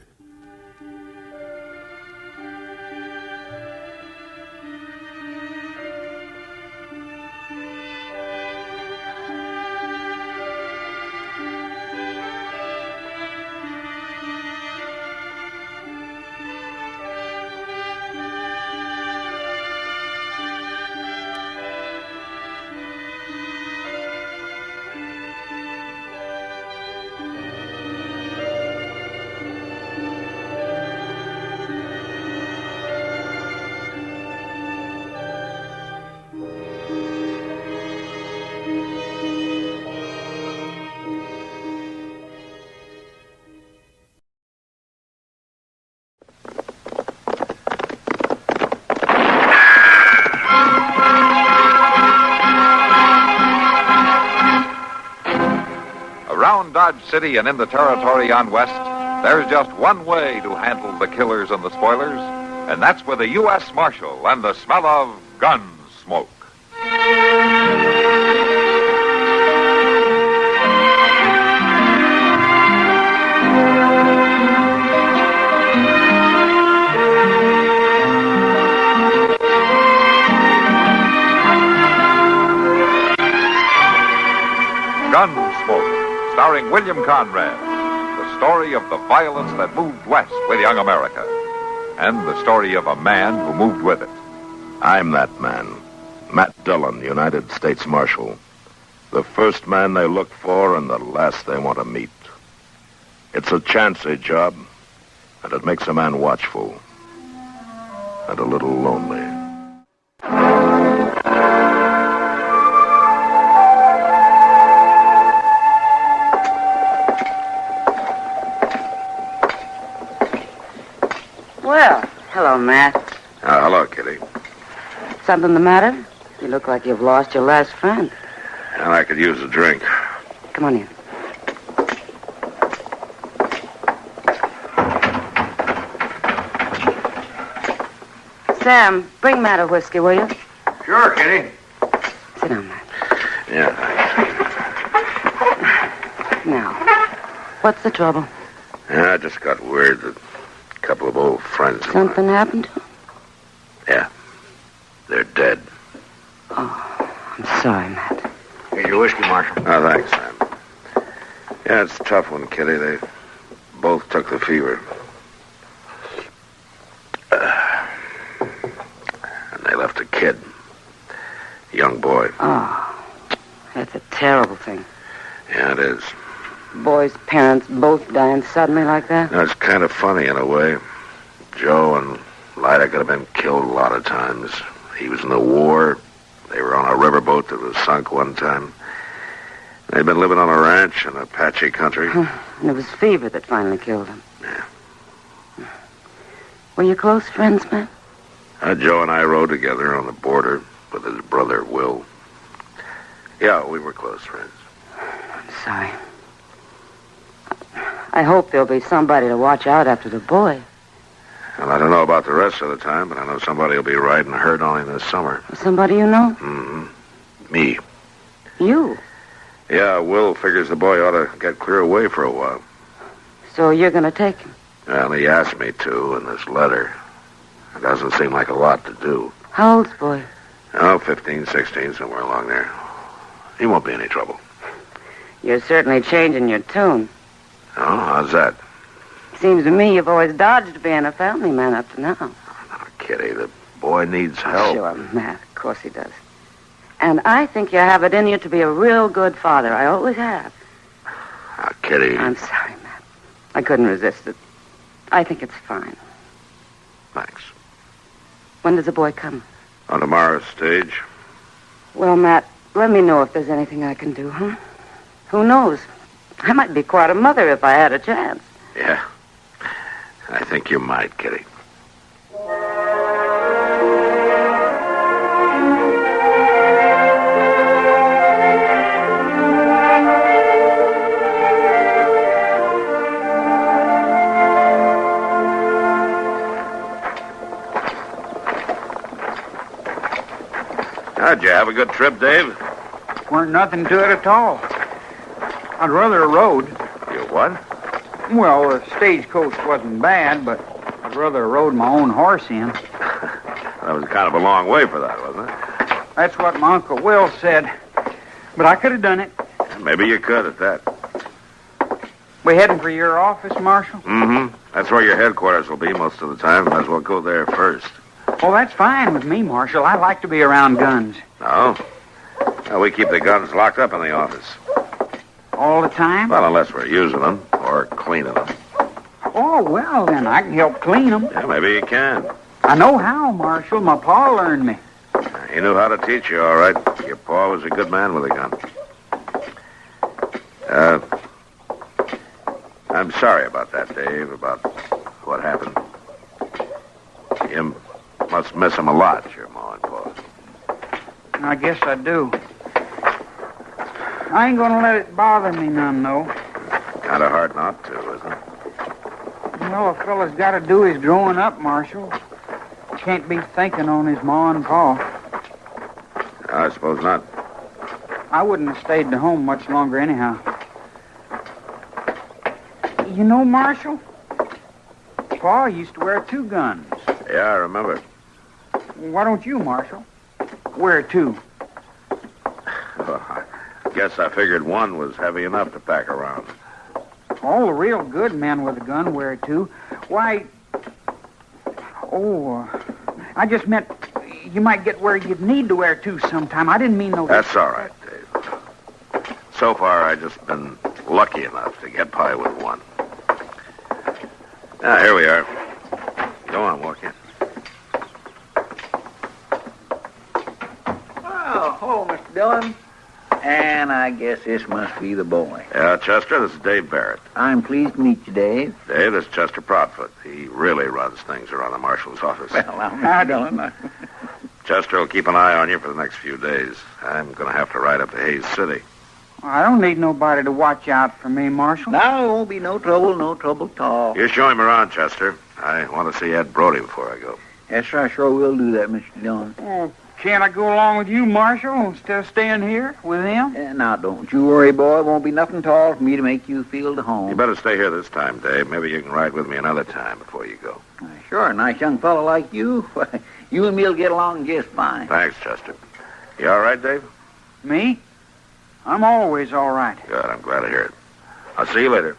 [SPEAKER 12] Dodge City and in the territory on west, there's just one way to handle the killers and the spoilers, and that's with a U.S. Marshal and the smell of Gunsmoke. Gunsmoke, starring William Conrad, the story of the violence that moved west with young America, and the story of a man who moved with it.
[SPEAKER 3] I'm that man, Matt Dillon, United States Marshal. The first man they look for and the last they want to meet. It's a chancy job, and it makes a man watchful and a little lonely.
[SPEAKER 7] Well, hello, Matt.
[SPEAKER 3] Hello, Kitty.
[SPEAKER 7] Something the matter? You look like you've lost your last friend.
[SPEAKER 3] And I could use a drink.
[SPEAKER 7] Come on in. Sam, bring Matt a whiskey, will you?
[SPEAKER 21] Sure, Kitty.
[SPEAKER 7] Sit down, Matt.
[SPEAKER 3] Yeah, thanks.
[SPEAKER 7] Now, what's the trouble?
[SPEAKER 3] I just got word that a couple of old friends of
[SPEAKER 7] Something happened to him?
[SPEAKER 3] Yeah. They're dead.
[SPEAKER 7] Oh, I'm sorry, Matt.
[SPEAKER 21] Here's your whiskey, Marshal.
[SPEAKER 3] Oh, thanks, Sam. Yeah, it's a tough one, Kitty. They both took the fever. And they left a kid. A young boy.
[SPEAKER 7] Oh, that's a terrible thing.
[SPEAKER 3] Yeah, it is.
[SPEAKER 7] Boy's parents both dying suddenly like that?
[SPEAKER 3] Now, it's kind of funny in a way. Joe and Lyda could have been killed a lot of times. He was in the war. They were on a riverboat that was sunk one time. They'd been living on a ranch in Apache country.
[SPEAKER 7] And it was fever that finally killed him.
[SPEAKER 3] Yeah.
[SPEAKER 7] Were you close friends, Matt?
[SPEAKER 3] Joe and I rode together on the border with his brother, Will. Yeah, we were close friends.
[SPEAKER 7] I'm sorry. I hope there'll be somebody to watch out after the boy.
[SPEAKER 3] Well, I don't know about the rest of the time, but I know somebody will be riding herd on him this summer.
[SPEAKER 7] Somebody you know?
[SPEAKER 3] Mm-hmm. Me.
[SPEAKER 7] You?
[SPEAKER 3] Yeah, Will figures the boy ought to get clear away for a while.
[SPEAKER 7] So you're going to take him?
[SPEAKER 3] Well, he asked me to in this letter. It doesn't seem like a lot to do.
[SPEAKER 7] How old's the boy?
[SPEAKER 3] Oh, 15, 16, somewhere along there. He won't be any trouble.
[SPEAKER 7] You're certainly changing your tune.
[SPEAKER 3] Oh, how's that?
[SPEAKER 7] Seems to me you've always dodged being a family man up to now.
[SPEAKER 3] Oh, Kitty, the boy needs help.
[SPEAKER 7] Sure, Matt. Of course he does. And I think you have it in you to be a real good father. I always have.
[SPEAKER 3] Oh, Kitty.
[SPEAKER 7] I'm sorry, Matt. I couldn't resist it. I think it's fine.
[SPEAKER 3] Thanks.
[SPEAKER 7] When does the boy come?
[SPEAKER 3] On tomorrow's stage.
[SPEAKER 7] Well, Matt, let me know if there's anything I can do, huh? Who knows? I might be quite a mother if I had a chance.
[SPEAKER 3] Yeah. I think you might, Kitty. How'd you have a good trip, Dave?
[SPEAKER 9] Weren't nothing to it at all. I'd rather have rode.
[SPEAKER 3] You what?
[SPEAKER 9] Well, the stagecoach wasn't bad, but I'd rather have rode my own horse in.
[SPEAKER 3] That was kind of a long way for that, wasn't it?
[SPEAKER 9] That's what my Uncle Will said. But I could have done it.
[SPEAKER 3] Maybe you could at that.
[SPEAKER 9] We heading for your office, Marshal?
[SPEAKER 3] Mm-hmm. That's where your headquarters will be most of the time. Might as well go there first.
[SPEAKER 9] Well, that's fine with me, Marshal. I like to be around guns.
[SPEAKER 3] Oh? Well, we keep the guns locked up in the office.
[SPEAKER 9] All the time?
[SPEAKER 3] Well, unless we're using them or cleaning them.
[SPEAKER 9] Oh, well, then I can help clean them.
[SPEAKER 3] Yeah, maybe you can.
[SPEAKER 9] I know how, Marshal. My pa learned me.
[SPEAKER 3] He knew how to teach you, all right. Your pa was a good man with a gun. I'm sorry about that, Dave, about what happened. You must miss him a lot, your ma and pa.
[SPEAKER 9] I guess I do. I ain't gonna let it bother me none, though.
[SPEAKER 3] Kind of hard not to, isn't it?
[SPEAKER 9] You know, a fella's got to do his growing up, Marshal. Can't be thinking on his ma and pa.
[SPEAKER 3] I suppose not.
[SPEAKER 9] I wouldn't have stayed at home much longer anyhow. You know, Marshal, Pa used to wear 2 guns.
[SPEAKER 3] Yeah, I remember.
[SPEAKER 9] Why don't you, Marshal, wear 2?
[SPEAKER 3] Well, I guess I figured one was heavy enough to pack around.
[SPEAKER 9] All the real good men with a gun wear 2. Why... I just meant you might get where you'd need to wear 2 sometime. I didn't mean no...
[SPEAKER 3] That's all right, Dave. So far, I've just been lucky enough to get by with 1. Now, here we are. Go on, Walkie.
[SPEAKER 1] Oh, hello, Mr. Dillon. And I guess this must be the boy.
[SPEAKER 3] Yeah, Chester, this is Dave Barrett.
[SPEAKER 1] I'm pleased to meet you, Dave.
[SPEAKER 3] Dave, this is Chester Proudfoot. He really runs things around the marshal's office.
[SPEAKER 1] Well, I'm Mr. Dillon.
[SPEAKER 3] Chester will keep an eye on you for the next few days. I'm going to have to ride up to Hayes City.
[SPEAKER 9] I don't need nobody to watch out for me, Marshal.
[SPEAKER 1] Now, it won't be no trouble at all.
[SPEAKER 3] You show him around, Chester. I want to see Ed Brody before I go.
[SPEAKER 1] Yes, sir, I sure will do that, Mr. Dillon.
[SPEAKER 9] Oh, can't I go along with you, Marshal, instead of staying here with him?
[SPEAKER 1] Now, don't you worry, boy. It won't be nothing at all for me to make you feel at home.
[SPEAKER 3] You better stay here this time, Dave. Maybe you can ride with me another time before you go.
[SPEAKER 1] Sure, a nice young fellow like you. You and me will get along just fine.
[SPEAKER 3] Thanks, Chester. You all right, Dave?
[SPEAKER 9] Me? I'm always all right.
[SPEAKER 3] Good, I'm glad to hear it. I'll see you later.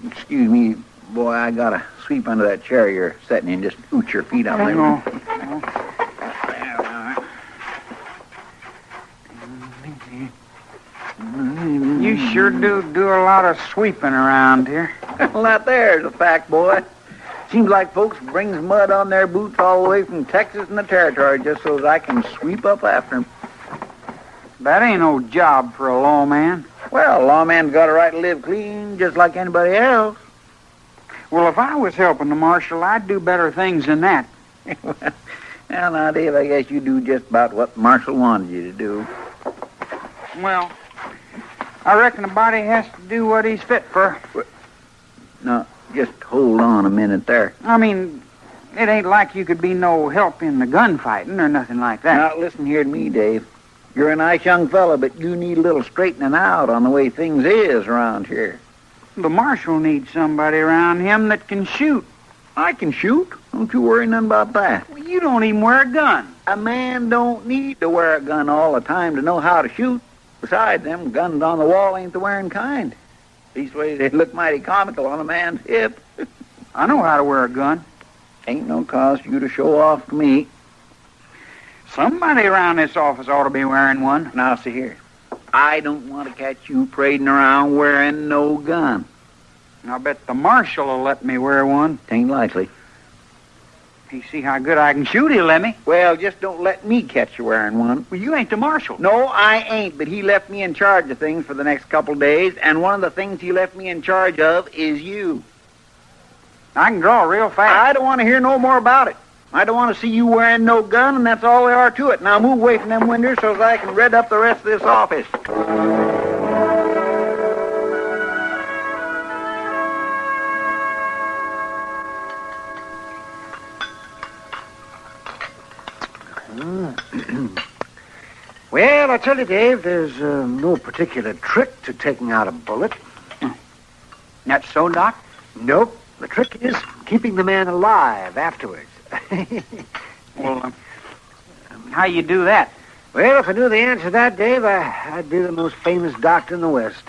[SPEAKER 1] Excuse me, boy, I gotta sweep under that chair you're sitting in. Just scoot your feet up there.
[SPEAKER 9] You sure do a lot of sweeping around here.
[SPEAKER 1] Well, that there's a fact, boy. Seems like folks brings mud on their boots all the way from Texas and the Territory just so that I can sweep up after them.
[SPEAKER 9] That ain't no job for a lawman.
[SPEAKER 1] Well, a lawman's got a right to live clean just like anybody else.
[SPEAKER 9] Well, if I was helping the marshal, I'd do better things than that.
[SPEAKER 1] Well, now, Dave, I guess you do just about what the marshal wanted you to do.
[SPEAKER 9] Well, I reckon a body has to do what he's fit for.
[SPEAKER 1] No, just hold on a minute there.
[SPEAKER 9] I mean, it ain't like you could be no help in the gunfighting or nothing like that.
[SPEAKER 1] Now, listen here to me, Dave. You're a nice young fella, but you need a little straightening out on the way things is around here.
[SPEAKER 9] The marshal needs somebody around him that can shoot.
[SPEAKER 1] I can shoot. Don't you worry none about that.
[SPEAKER 9] Well, you don't even wear a gun.
[SPEAKER 1] A man don't need to wear a gun all the time to know how to shoot. Besides, them guns on the wall ain't the wearing kind. These ways they look mighty comical on a man's hip.
[SPEAKER 9] I know how to wear a gun.
[SPEAKER 1] Ain't no cause for you to show off to me.
[SPEAKER 9] Somebody around this office ought to be wearing one.
[SPEAKER 1] Now, see here. I don't want to catch you parading around wearing no gun.
[SPEAKER 9] I'll bet the marshal will let me wear one.
[SPEAKER 1] Tain't likely.
[SPEAKER 9] He see how good I can shoot, he'll let me.
[SPEAKER 1] Well, just don't let me catch you wearing one.
[SPEAKER 9] Well, you ain't the marshal.
[SPEAKER 1] No, I ain't, but he left me in charge of things for the next couple of days, and one of the things he left me in charge of is you.
[SPEAKER 9] I can draw real fast.
[SPEAKER 1] I don't want to hear no more about it. I don't want to see you wearing no gun, and that's all there are to it. Now move away from them windows so that I can red up the rest of this office.
[SPEAKER 14] Well, I tell you, Dave, there's no particular trick to taking out a bullet.
[SPEAKER 9] That's so, Doc?
[SPEAKER 14] Nope. The trick is keeping the man alive afterwards.
[SPEAKER 9] Well, how you do that?
[SPEAKER 14] Well, if I knew the answer to that, Dave, I'd be the most famous doctor in the West.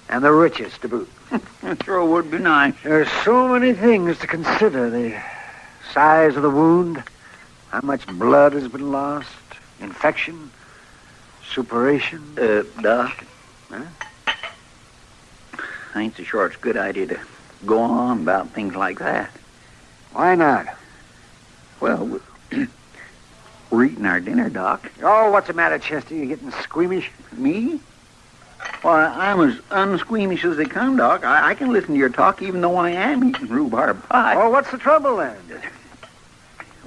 [SPEAKER 14] And the richest to boot.
[SPEAKER 1] It sure would be nice.
[SPEAKER 14] There's so many things to consider. The size of the wound, how much blood has been lost, infection, suppuration.
[SPEAKER 1] Doc? Huh? I ain't so sure it's a good idea to go on about things like that.
[SPEAKER 14] Why not?
[SPEAKER 1] Well, we're eating our dinner, Doc.
[SPEAKER 14] Oh, what's the matter, Chester? You getting squeamish?
[SPEAKER 1] Me? Why, I'm as unsqueamish as they come, Doc. I can listen to your talk even though I am eating rhubarb pie.
[SPEAKER 14] Well, what's the trouble then?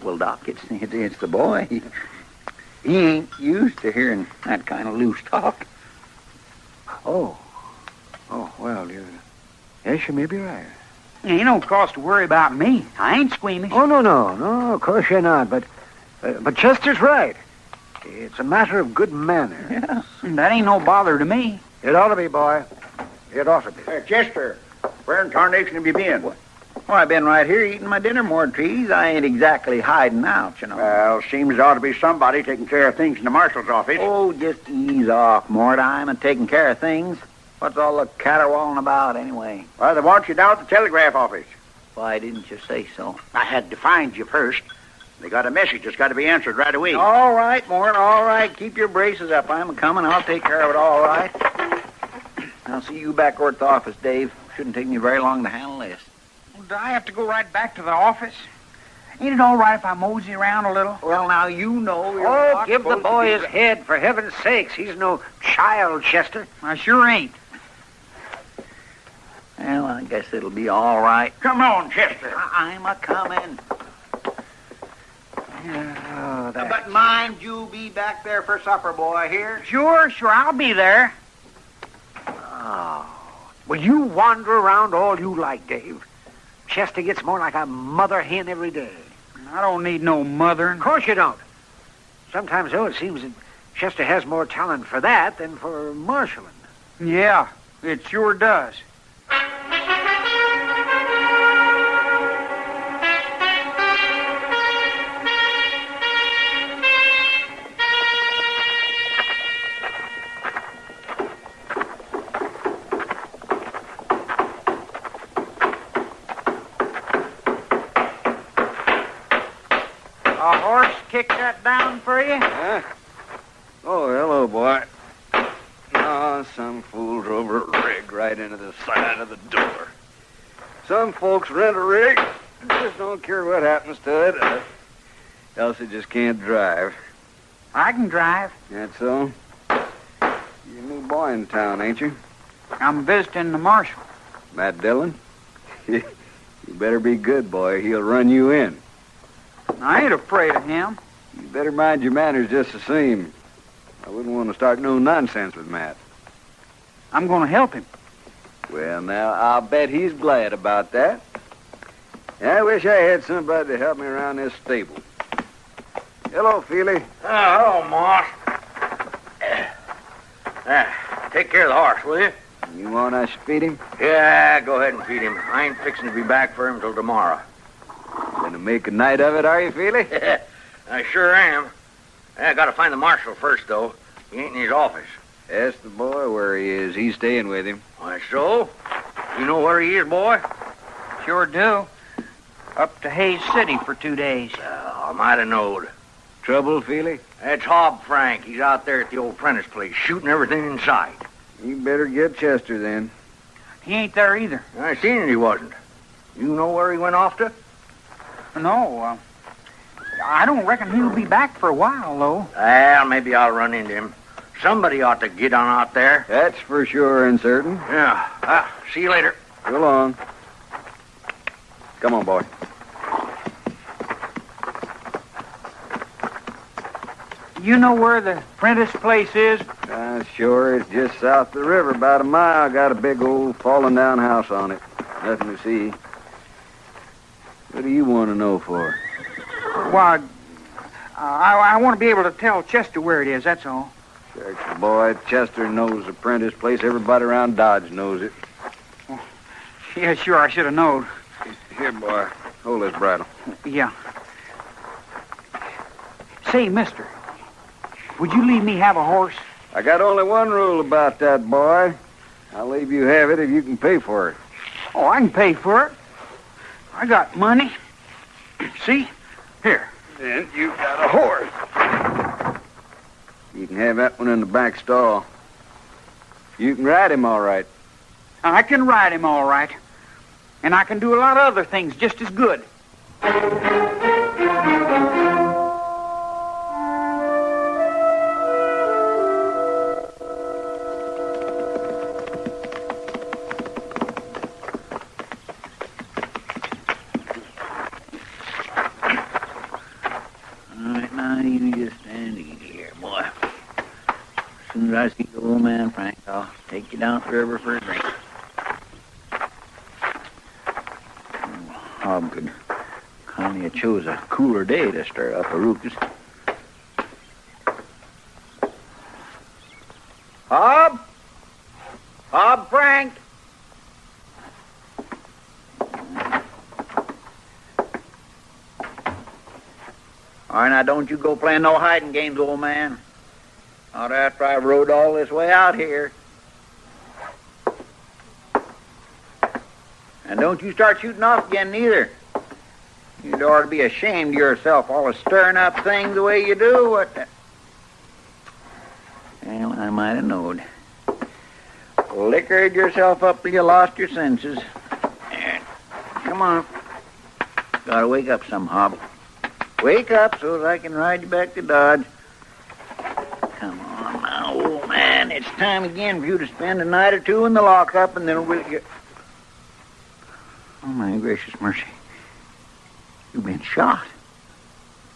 [SPEAKER 1] Well, Doc, it's the boy. He ain't used to hearing that kind of loose talk.
[SPEAKER 14] Oh, well, yes, you may be right.
[SPEAKER 19] Ain't no cause to worry about me. I ain't squeamish.
[SPEAKER 14] Oh, no, of course you're not, but Chester's right. It's a matter of good manners.
[SPEAKER 19] Yeah, that ain't no bother to me.
[SPEAKER 14] It ought to be, boy. It ought to be.
[SPEAKER 1] Hey, Chester, where in tarnation have you been? Well, I've been right here eating my dinner, Mortrees. I ain't exactly hiding out, you know.
[SPEAKER 14] Well, seems there ought to be somebody taking care of things in the marshal's office.
[SPEAKER 1] Oh, just ease off, Mort. I'm taking care of things. What's all the caterwauling about, anyway?
[SPEAKER 14] Well, they want you down at the telegraph office.
[SPEAKER 1] Why didn't you say so?
[SPEAKER 14] I had to find you first. They got a message that's got to be answered right away.
[SPEAKER 1] All right, Mort, all right. Keep your braces up. I'm coming. I'll take care of it all right. I'll see you back over at the office, Dave. Shouldn't take me very long to handle this.
[SPEAKER 19] Well, do I have to go right back to the office? Ain't it all right if I mosey around a little?
[SPEAKER 1] Well, now, you know you're
[SPEAKER 14] Oh, give the boy his head, for heaven's sakes. He's no child, Chester.
[SPEAKER 19] I sure ain't.
[SPEAKER 1] Well, I guess it'll be all right.
[SPEAKER 14] Come on, Chester.
[SPEAKER 1] I'm a-coming.
[SPEAKER 14] Oh,
[SPEAKER 1] But mind you be back there for supper, boy, here?
[SPEAKER 19] Sure, I'll be there.
[SPEAKER 14] Oh. Well, you wander around all you like, Dave. Chester gets more like a mother hen every day.
[SPEAKER 19] I don't need no mothering.
[SPEAKER 14] Of course you don't. Sometimes, though, it seems that Chester has more talent for that than for marshaling.
[SPEAKER 19] Yeah, it sure does. A horse kick that down for you?
[SPEAKER 2] Huh? Oh, hello, boy. Oh, some fool drove a rig right into the side of the door. Some folks rent a rig and just don't care what happens to it. Else they just can't drive.
[SPEAKER 19] I can drive.
[SPEAKER 2] That's so? You're a new boy in town, ain't you?
[SPEAKER 19] I'm visiting the marshal.
[SPEAKER 2] Matt Dillon? You better be good, boy. He'll run you in.
[SPEAKER 19] I ain't afraid of him.
[SPEAKER 2] You better mind your manners just the same. I wouldn't want to start no nonsense with Matt.
[SPEAKER 19] I'm going to help him.
[SPEAKER 2] Well, now, I'll bet he's glad about that. I wish I had somebody to help me around this stable. Hello, Feely.
[SPEAKER 14] Hello, Moss. Take care of the horse, will you?
[SPEAKER 2] You want us to feed him?
[SPEAKER 14] Yeah, go ahead and feed him. I ain't fixing to be back for him till tomorrow.
[SPEAKER 2] Gonna make a night of it, are you, Feely?
[SPEAKER 14] I sure am. I got to find the marshal first, though. He ain't in his office.
[SPEAKER 2] Ask the boy where he is. He's staying with him.
[SPEAKER 14] Why, so? You know where he is, boy?
[SPEAKER 19] Sure do. Up to Hayes City for 2 days.
[SPEAKER 14] I might have knowed.
[SPEAKER 2] Trouble, Feely?
[SPEAKER 14] That's Hob Frank. He's out there at the old Prentice place, shooting everything in sight.
[SPEAKER 2] You better get Chester, then.
[SPEAKER 19] He ain't there either.
[SPEAKER 14] I seen it, he wasn't. You know where he went off to?
[SPEAKER 19] No, I don't reckon he'll be back for a while, though.
[SPEAKER 14] Well, maybe I'll run into him. Somebody ought to get on out there.
[SPEAKER 2] That's for sure and certain.
[SPEAKER 14] Yeah. See you later.
[SPEAKER 2] So long. Come on, boy.
[SPEAKER 19] You know where the Prentice place is?
[SPEAKER 2] Sure. It's just south of the river, about a mile. Got a big old fallen down house on it. Nothing to see. What do you want to know for?
[SPEAKER 19] Why, I want to be able to tell Chester where it is, that's all.
[SPEAKER 2] Search the boy. Chester knows the Prentice place. Everybody around Dodge knows it.
[SPEAKER 19] Oh, yeah, sure, I should have known.
[SPEAKER 2] Here, boy. Hold this bridle.
[SPEAKER 19] Yeah. Say, mister, would you leave me have a horse?
[SPEAKER 2] I got only one rule about that, boy. I'll leave you have it if you can pay for it.
[SPEAKER 19] Oh, I can pay for it. I got money. See? Here.
[SPEAKER 2] Then you got a horse. You can have that one in the back stall. You can ride him all right.
[SPEAKER 19] I can ride him all right. And I can do a lot of other things just as good.
[SPEAKER 1] take you down to the river for a drink. Hob could kindly have chose a cooler day to start up the Rucas. Hob? Hob Frank? All right, now don't you go playing no hiding games, old man. Not after I rode all this way out here. And don't you start shooting off again, neither. You'd ought to be ashamed of yourself, all the stirring up things the way you do. What the... Well, I might have knowed. Liquored yourself up till you lost your senses. There. Come on. Gotta wake up some, Hob. Wake up so that I can ride you back to Dodge. Come on now, old man. It's time again for you to spend a night or two in the lockup, and then we'll get... Oh, my gracious mercy. You've been shot.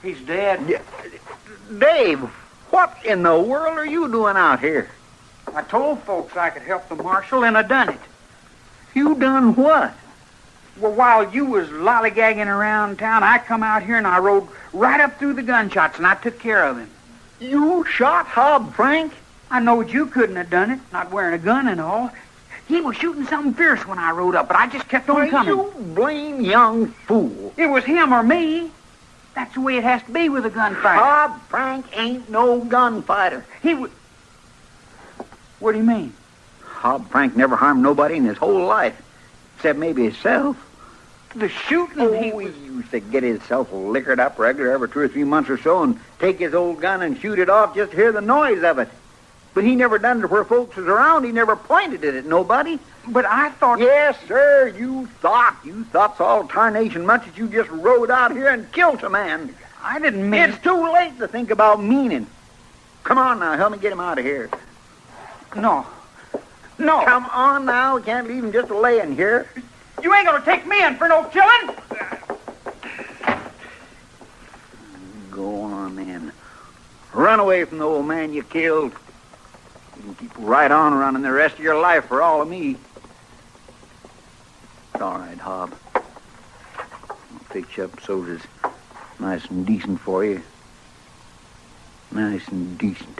[SPEAKER 19] He's dead.
[SPEAKER 1] Dave, what in the world are you doing out here?
[SPEAKER 19] I told folks I could help the marshal, and I done it.
[SPEAKER 1] You done what?
[SPEAKER 19] Well, while you was lollygagging around town, I come out here and I rode right up through the gunshots, and I took care of him.
[SPEAKER 1] You shot Hob Frank?
[SPEAKER 19] I knowed you couldn't have done it, not wearing a gun and all. He was shooting something fierce when I rode up, but I just kept on coming.
[SPEAKER 1] You blame young fool.
[SPEAKER 19] It was him or me. That's the way it has to be with a gunfighter.
[SPEAKER 1] Hob Frank ain't no gunfighter.
[SPEAKER 19] He was... What do you mean?
[SPEAKER 1] Hob Frank never harmed nobody in his whole life, except maybe himself.
[SPEAKER 19] The shooting he
[SPEAKER 1] used to get himself liquored up regular every 2 or 3 months or so and take his old gun and shoot it off just to hear the noise of it. But he never done it where folks was around. He never pointed it at nobody.
[SPEAKER 19] But I thought...
[SPEAKER 1] Yes, sir, you thought. You thought so all tarnation much that you just rode out here and killed a man.
[SPEAKER 19] I didn't mean...
[SPEAKER 1] It's too late to think about meaning. Come on now, help me get him out of here.
[SPEAKER 19] No. No.
[SPEAKER 1] Come on now, we can't leave him just laying here.
[SPEAKER 19] You ain't gonna take me in for no killing.
[SPEAKER 1] Go on then. Run away from the old man you killed. You can keep right on running the rest of your life for all of me. It's all right, Hob. I'll fix you up so it's nice and decent for you. Nice and decent.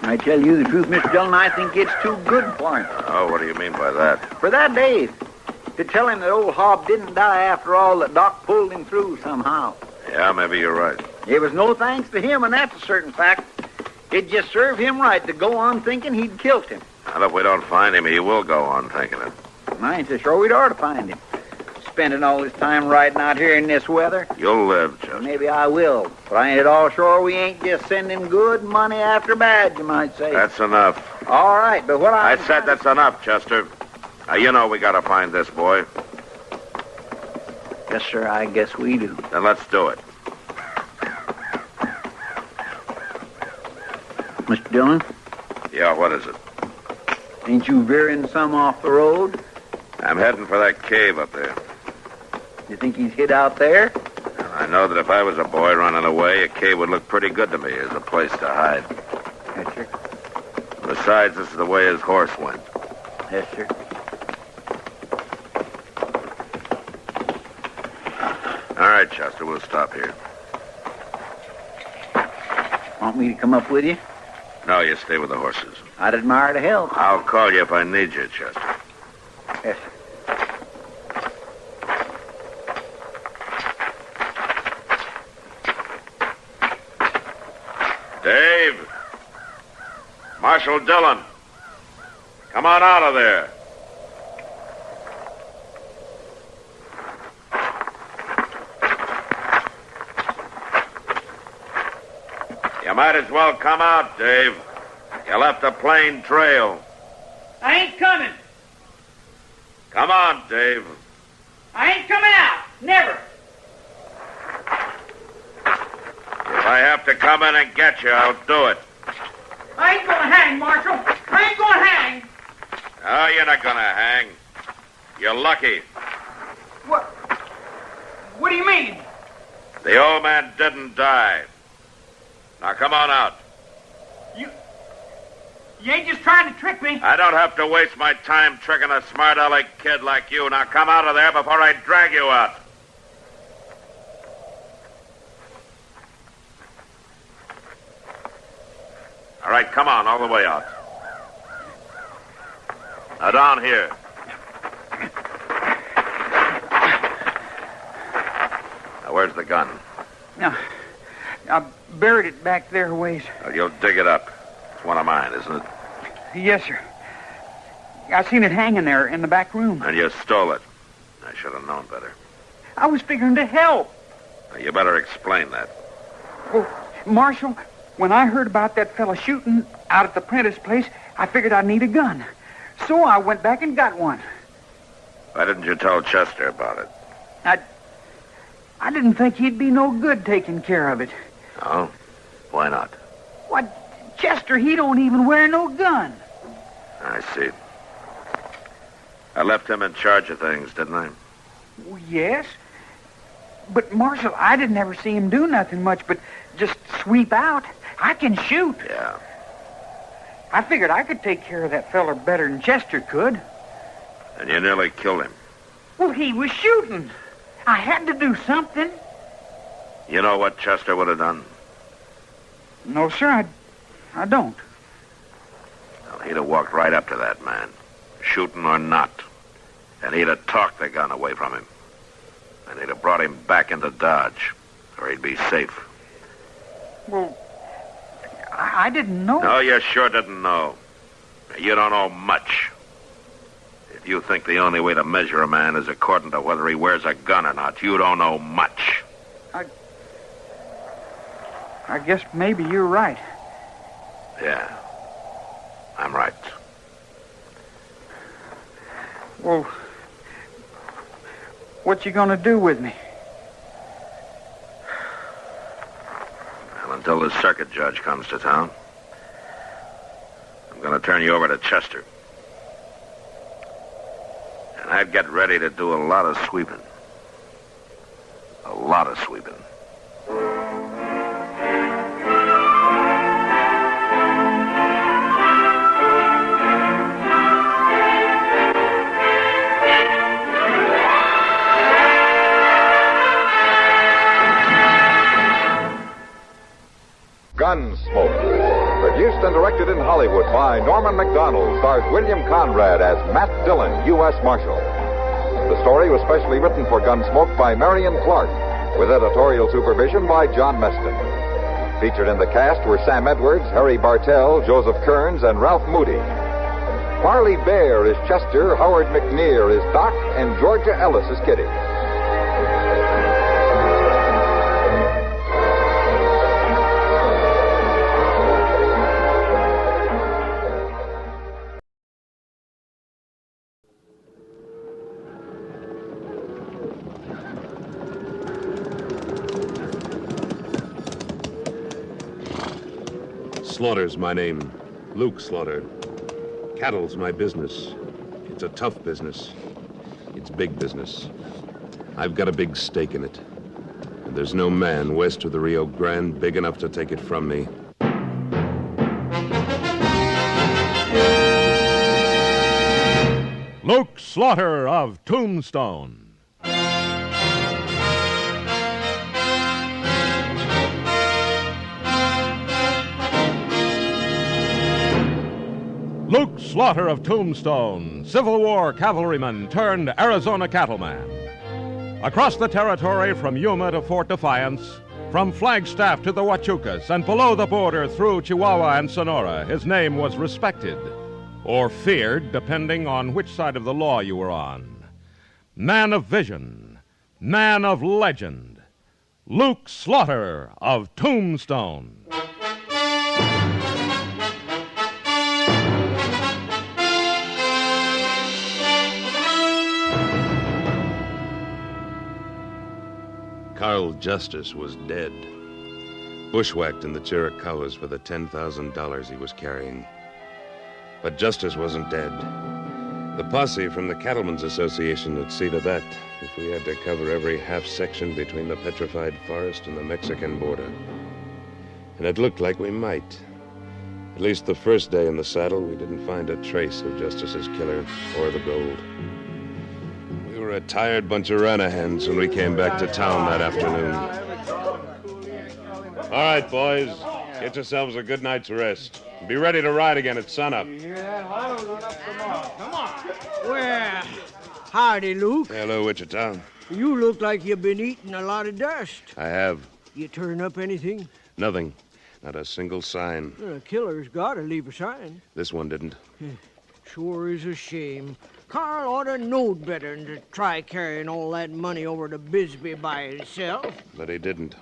[SPEAKER 1] I tell you the truth, Mr. Dillon, I think it's too good for him.
[SPEAKER 3] Oh, what do you mean by that?
[SPEAKER 1] For that, Dave. To tell him that old Hob didn't die after all, that Doc pulled him through somehow.
[SPEAKER 3] Yeah, maybe you're right.
[SPEAKER 1] It was no thanks to him, and that's a certain fact. It just served him right to go on thinking he'd killed him.
[SPEAKER 3] And if we don't find him, he will go on thinking it.
[SPEAKER 1] I ain't so sure we'd ought to find him. Spending all this time riding out here in this weather.
[SPEAKER 3] You'll live, Chester.
[SPEAKER 1] Maybe I will, but I ain't at all sure we ain't just sending good money after bad, you might say.
[SPEAKER 3] That's enough.
[SPEAKER 1] All right, but what
[SPEAKER 3] I said that's enough, Chester. Now, you know we gotta find this boy.
[SPEAKER 1] Yes, sir, I guess we do.
[SPEAKER 3] Then let's do it.
[SPEAKER 1] Mr. Dillon?
[SPEAKER 3] Yeah, what is it?
[SPEAKER 1] Ain't you veering some off the road?
[SPEAKER 3] I'm heading for that cave up there.
[SPEAKER 1] You think he's hid out there?
[SPEAKER 3] I know that if I was a boy running away, a cave would look pretty good to me as a place to hide.
[SPEAKER 1] Yes, sir.
[SPEAKER 3] Besides, this is the way his horse went.
[SPEAKER 1] Yes, sir.
[SPEAKER 3] All right, Chester, we'll stop here.
[SPEAKER 1] Want me to come up with you?
[SPEAKER 3] No, you stay with the horses.
[SPEAKER 1] I'd admire to help.
[SPEAKER 3] I'll call you if I need you, Chester.
[SPEAKER 1] Yes, sir.
[SPEAKER 3] Dave! Marshal Dillon! Come on out of there. You might as well come out, Dave. You left a plain trail.
[SPEAKER 19] I ain't coming.
[SPEAKER 3] Come on, Dave.
[SPEAKER 19] I ain't coming out. Never.
[SPEAKER 3] If I have to come in and get you, I'll do it.
[SPEAKER 19] I ain't gonna hang, Marshal. I ain't gonna hang.
[SPEAKER 12] Oh, you're not gonna hang. You're lucky.
[SPEAKER 19] What do you mean?
[SPEAKER 12] The old man didn't die. Now, come on out.
[SPEAKER 19] You ain't just trying to trick me.
[SPEAKER 12] I don't have to waste my time tricking a smart-aleck kid like you. Now, come out of there before I drag you out. All right, come on, all the way out. Now, down here. Now, where's the gun?
[SPEAKER 19] No, I buried it back there a ways.
[SPEAKER 12] Well, you'll dig it up. It's one of mine, isn't it?
[SPEAKER 19] Yes, sir. I seen it hanging there in the back room.
[SPEAKER 12] And you stole it. I should have known better.
[SPEAKER 19] I was figuring to help.
[SPEAKER 12] Now, you better explain that.
[SPEAKER 19] Well, Marshal, when I heard about that fella shooting out at the Prentice place, I figured I'd need a gun. So I went back and got one.
[SPEAKER 12] Why didn't you tell Chester about it?
[SPEAKER 19] I didn't think he'd be no good taking care of it.
[SPEAKER 12] Oh? Why not?
[SPEAKER 19] What? Chester, he don't even wear no gun.
[SPEAKER 12] I see. I left him in charge of things, didn't I?
[SPEAKER 19] Well, yes. But, Marshal, I didn't ever see him do nothing much but just sweep out. I can shoot.
[SPEAKER 12] Yeah.
[SPEAKER 19] I figured I could take care of that feller better than Chester could.
[SPEAKER 12] And you nearly killed him.
[SPEAKER 19] Well, he was shooting. I had to do something.
[SPEAKER 12] You know what Chester would have done?
[SPEAKER 19] No, sir, I don't.
[SPEAKER 12] Well, he'd have walked right up to that man, shooting or not. And he'd have talked the gun away from him. And he'd have brought him back into Dodge, where he'd be safe.
[SPEAKER 19] Well, I didn't know.
[SPEAKER 12] No, you sure didn't know. You don't know much. If you think the only way to measure a man is according to whether he wears a gun or not, you don't know much.
[SPEAKER 19] I guess maybe you're right.
[SPEAKER 12] Yeah, I'm right.
[SPEAKER 19] Well, what you gonna do with me?
[SPEAKER 12] Well, until the circuit judge comes to town, I'm gonna turn you over to Chester. And I'd get ready to do a lot of sweeping. A lot of sweeping. Gunsmoke. Produced and directed in Hollywood by Norman Macdonald, stars William Conrad as Matt Dillon, U.S. Marshal. The story was specially written for Gunsmoke by Marion Clark, with editorial supervision by John Meston. Featured in the cast were Sam Edwards, Harry Bartell, Joseph Kearns, and Ralph Moody. Parley Bear is Chester, Howard McNear is Doc, and Georgia Ellis is Kitty.
[SPEAKER 10] Slaughter's my name. Luke Slaughter. Cattle's my business. It's a tough business. It's big business. I've got a big stake in it. And there's no man west of the Rio Grande big enough to take it from me.
[SPEAKER 11] Luke Slaughter of Tombstone. Luke Slaughter of Tombstone, Civil War cavalryman turned Arizona cattleman. Across the territory from Yuma to Fort Defiance, from Flagstaff to the Huachucas, and below the border through Chihuahua and Sonora, his name was respected, or feared, depending on which side of the law you were on. Man of vision, man of legend, Luke Slaughter of Tombstone.
[SPEAKER 10] Carl Justice was dead. bushwhacked in the Chiricahuas for the $10,000 he was carrying. But justice wasn't dead. The posse from the Cattlemen's Association would see to that if we had to cover every half section between the petrified forest and the Mexican border. And it looked like we might. At least the first day in the saddle, we didn't find a trace of Justice's killer or the gold. We were a tired bunch of ranahens when we came back to town that afternoon. All right, boys, get yourselves a good night's rest. Be ready to ride again at sunup.
[SPEAKER 13] Come on. Well, howdy, Luke.
[SPEAKER 10] Hello, Wichita.
[SPEAKER 13] You look like you've been eating a lot of dust.
[SPEAKER 10] I have.
[SPEAKER 13] You turn up anything?
[SPEAKER 10] Nothing. Not a single sign.
[SPEAKER 13] Well, a killer's got to leave a sign.
[SPEAKER 10] This one didn't.
[SPEAKER 13] Sure is a shame. Carl ought to knowed better than to try carrying all that money over to Bisbee by himself.
[SPEAKER 10] But he didn't.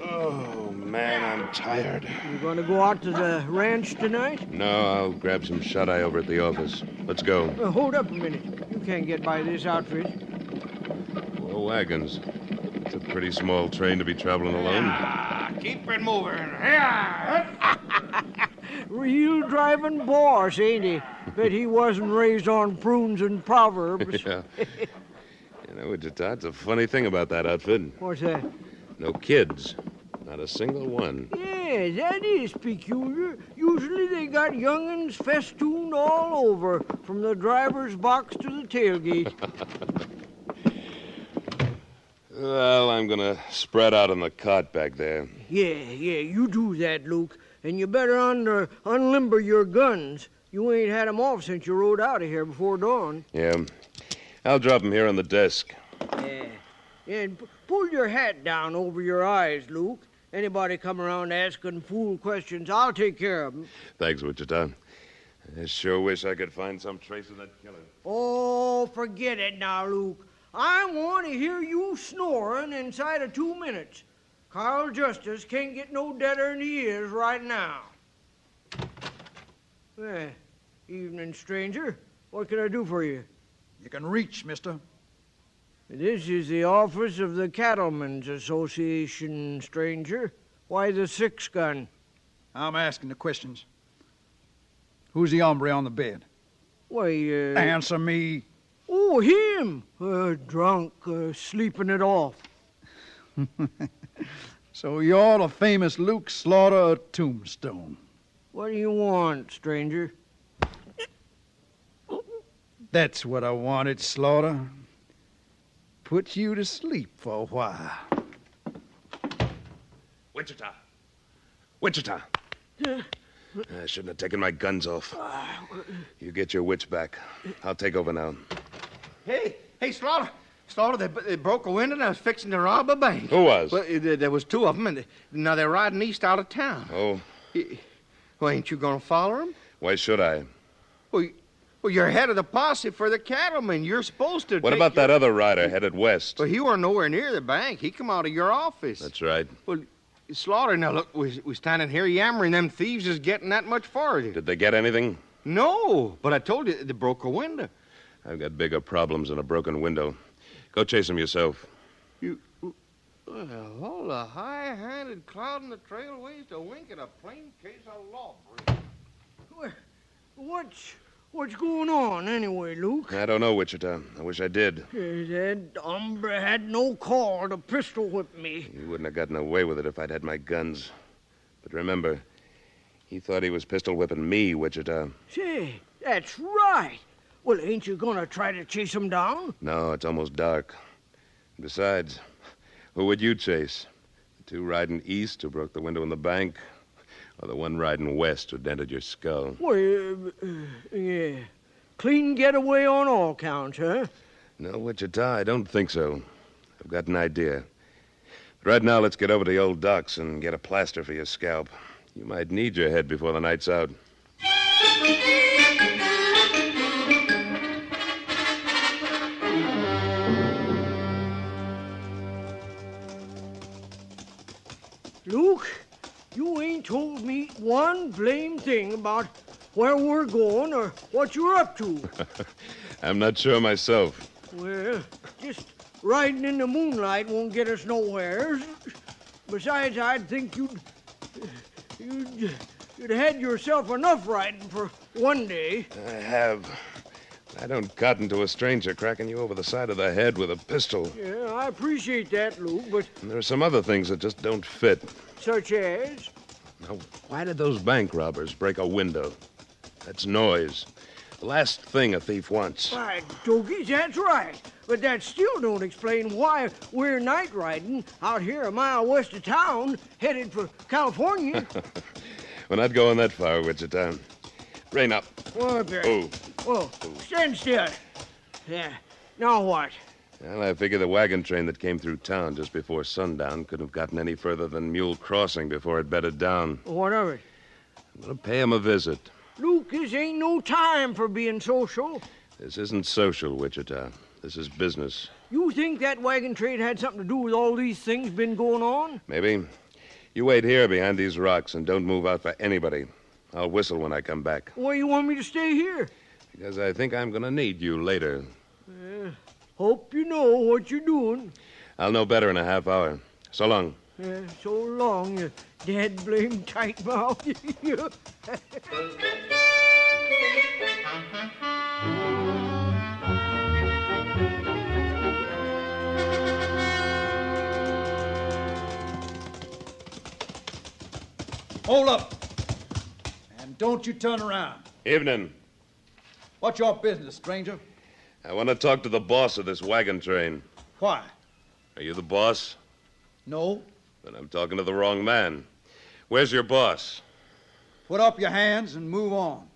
[SPEAKER 10] Oh, man, I'm tired.
[SPEAKER 13] You going to go out to the ranch tonight?
[SPEAKER 10] No, I'll grab some shut-eye over at the office. Let's go.
[SPEAKER 13] Hold up a minute. You can't get by this outfit.
[SPEAKER 10] 4 wagons. It's a pretty small train to be traveling alone.
[SPEAKER 21] Keep it moving.
[SPEAKER 13] Real driving boss, ain't he? Bet he wasn't raised on prunes and proverbs.
[SPEAKER 10] Yeah. You know, Wichita, it's a funny thing about that outfit.
[SPEAKER 13] What's that?
[SPEAKER 10] No kids. Not a single one.
[SPEAKER 13] Yeah, that is peculiar. Usually they got young'uns festooned all over, from the driver's box to the tailgate.
[SPEAKER 10] Well, I'm gonna spread out on the cart back there.
[SPEAKER 13] Yeah, you do that, Luke. And you better unlimber your guns. You ain't had 'em off since you rode out of here before dawn.
[SPEAKER 10] Yeah. I'll drop 'em here on the desk.
[SPEAKER 13] Yeah. And pull your hat down over your eyes, Luke. Anybody come around asking fool questions, I'll take care of 'em.
[SPEAKER 10] Thanks, Wichita. I sure wish I could find some trace of that killer.
[SPEAKER 13] Oh, forget it now, Luke. I want to hear you snoring inside of 2 minutes. Carl Justice can't get no deader than he is right now. Evening, stranger. What can I do for you?
[SPEAKER 16] You can reach, mister.
[SPEAKER 13] This is the office of the Cattlemen's Association, stranger. Why the 6-gun?
[SPEAKER 16] I'm asking the questions. Who's the hombre on the bed?
[SPEAKER 13] Why,
[SPEAKER 16] Answer me.
[SPEAKER 13] Oh, him. Drunk, sleeping it off.
[SPEAKER 16] So you're the famous Luke Slaughter of Tombstone.
[SPEAKER 13] What do you want, stranger?
[SPEAKER 16] That's what I wanted, Slaughter. Put you to sleep for a while.
[SPEAKER 10] Wichita! Wichita! I shouldn't have taken my guns off. You get your wits back. I'll take over now.
[SPEAKER 5] Hey, Slaughter. Slaughter, they broke a window and I was fixing to rob a bank.
[SPEAKER 10] Who was?
[SPEAKER 5] Well, there was 2 of them, and now they're riding east out of town.
[SPEAKER 10] Oh.
[SPEAKER 5] Well, ain't you going to follow them?
[SPEAKER 10] Why should I?
[SPEAKER 5] Well, you're head of the posse for the cattlemen. You're supposed to
[SPEAKER 10] What about that other rider headed west?
[SPEAKER 5] Well, he weren't nowhere near the bank. He come out of your office.
[SPEAKER 10] That's right.
[SPEAKER 5] Well, Slaughter, now look, we standing here yammering. Them thieves is getting that much farther.
[SPEAKER 10] Did they get anything?
[SPEAKER 5] No, but I told you they broke a window.
[SPEAKER 10] I've got bigger problems than a broken window. Go chase them yourself.
[SPEAKER 5] Well, hold a high-handed cloud in the trailways to wink at a plain case of lawbreaking.
[SPEAKER 13] What's going on anyway, Luke?
[SPEAKER 10] I don't know, Wichita. I wish I did.
[SPEAKER 13] That hombre had no call to pistol whip me.
[SPEAKER 10] He wouldn't have gotten away with it if I'd had my guns. But remember, he thought he was pistol whipping me, Wichita.
[SPEAKER 13] Say, that's right. Well, ain't you gonna try to chase him down?
[SPEAKER 10] No, it's almost dark. Besides, who would you chase? The 2 riding east who broke the window in the bank? Or the one riding west who dented your skull?
[SPEAKER 13] Well, yeah. Clean getaway on all counts, huh?
[SPEAKER 10] No, Wichita, I don't think so. I've got an idea. But right now, let's get over to the old docks and get a plaster for your scalp. You might need your head before the night's out.
[SPEAKER 13] Luke, you ain't told me one blame thing about where we're going or what you're up to.
[SPEAKER 10] I'm not sure myself.
[SPEAKER 13] Well, just riding in the moonlight won't get us nowhere. Besides, I'd think you'd had yourself enough riding for one day.
[SPEAKER 10] I have. I don't cotton to a stranger cracking you over the side of the head with a pistol.
[SPEAKER 13] Yeah, I appreciate that, Luke, but...
[SPEAKER 10] And there are some other things that just don't fit.
[SPEAKER 13] Such as?
[SPEAKER 10] Now, why did those bank robbers break a window? That's noise. The last thing a thief wants.
[SPEAKER 13] Why, Tokies, that's right. But that still don't explain why we're night riding out here a mile west of town, headed for California.
[SPEAKER 10] We're not going that far, Wichita. Rein up.
[SPEAKER 13] What there?
[SPEAKER 10] Oh.
[SPEAKER 13] Whoa, stand still. Yeah, now what?
[SPEAKER 10] Well, I figure the wagon train that came through town just before sundown couldn't have gotten any further than Mule Crossing before it bedded down.
[SPEAKER 13] What of it?
[SPEAKER 10] I'm going to pay him a visit.
[SPEAKER 13] Luke, this ain't no time for being social.
[SPEAKER 10] This isn't social, Wichita. This is business.
[SPEAKER 13] You think that wagon train had something to do with all these things been going on?
[SPEAKER 10] Maybe. You wait here behind these rocks and don't move out for anybody. I'll whistle when I come back.
[SPEAKER 13] Why you want me to stay here?
[SPEAKER 10] Because I think I'm going to need you later.
[SPEAKER 13] Hope you know what you're doing.
[SPEAKER 10] I'll know better in a half hour. So long.
[SPEAKER 13] So long, you dead-blame tight mouth.
[SPEAKER 16] Hold up. And don't you turn around.
[SPEAKER 10] Evening.
[SPEAKER 16] What's your business, stranger?
[SPEAKER 10] I want to talk to the boss of this wagon train.
[SPEAKER 16] Why?
[SPEAKER 10] Are you the boss?
[SPEAKER 16] No.
[SPEAKER 10] Then I'm talking to the wrong man. Where's your boss?
[SPEAKER 16] Put up your hands and move on.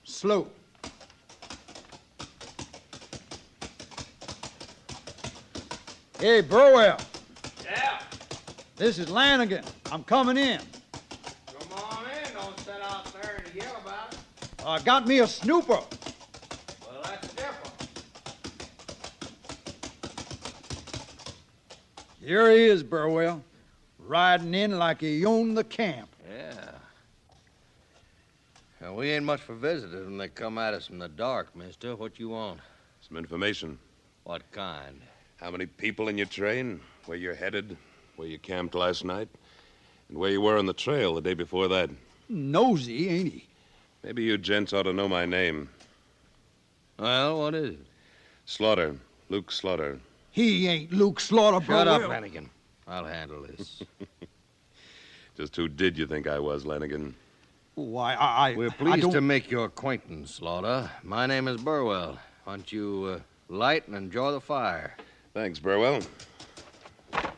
[SPEAKER 16] Slow. Hey, Burwell.
[SPEAKER 5] Yeah?
[SPEAKER 16] This is Lanigan. I'm coming in.
[SPEAKER 5] Come on in. Don't sit out there and yell about it.
[SPEAKER 16] I got me a snooper.
[SPEAKER 5] Well, that's different.
[SPEAKER 16] Here he is, Burwell, riding in like he owned the camp.
[SPEAKER 18] Yeah. Now, we ain't much for visitors when they come at us in the dark, mister. What you want?
[SPEAKER 10] Some information.
[SPEAKER 18] What kind?
[SPEAKER 10] How many people in your train? Where you're headed? Where you camped last night? And where you were on the trail the day before that?
[SPEAKER 16] Nosy, ain't he?
[SPEAKER 10] Maybe you gents ought to know my name.
[SPEAKER 18] Well, what is it?
[SPEAKER 10] Slaughter. Luke Slaughter.
[SPEAKER 16] He ain't Luke Slaughter,
[SPEAKER 18] Shut
[SPEAKER 16] Burwell.
[SPEAKER 18] up, Lanigan. I'll handle this.
[SPEAKER 10] Just who did you think I was, Lanigan?
[SPEAKER 16] Why,
[SPEAKER 18] We're pleased to make your acquaintance, Slaughter. My name is Burwell. Why don't you light and enjoy the fire?
[SPEAKER 10] Thanks, Burwell.
[SPEAKER 18] How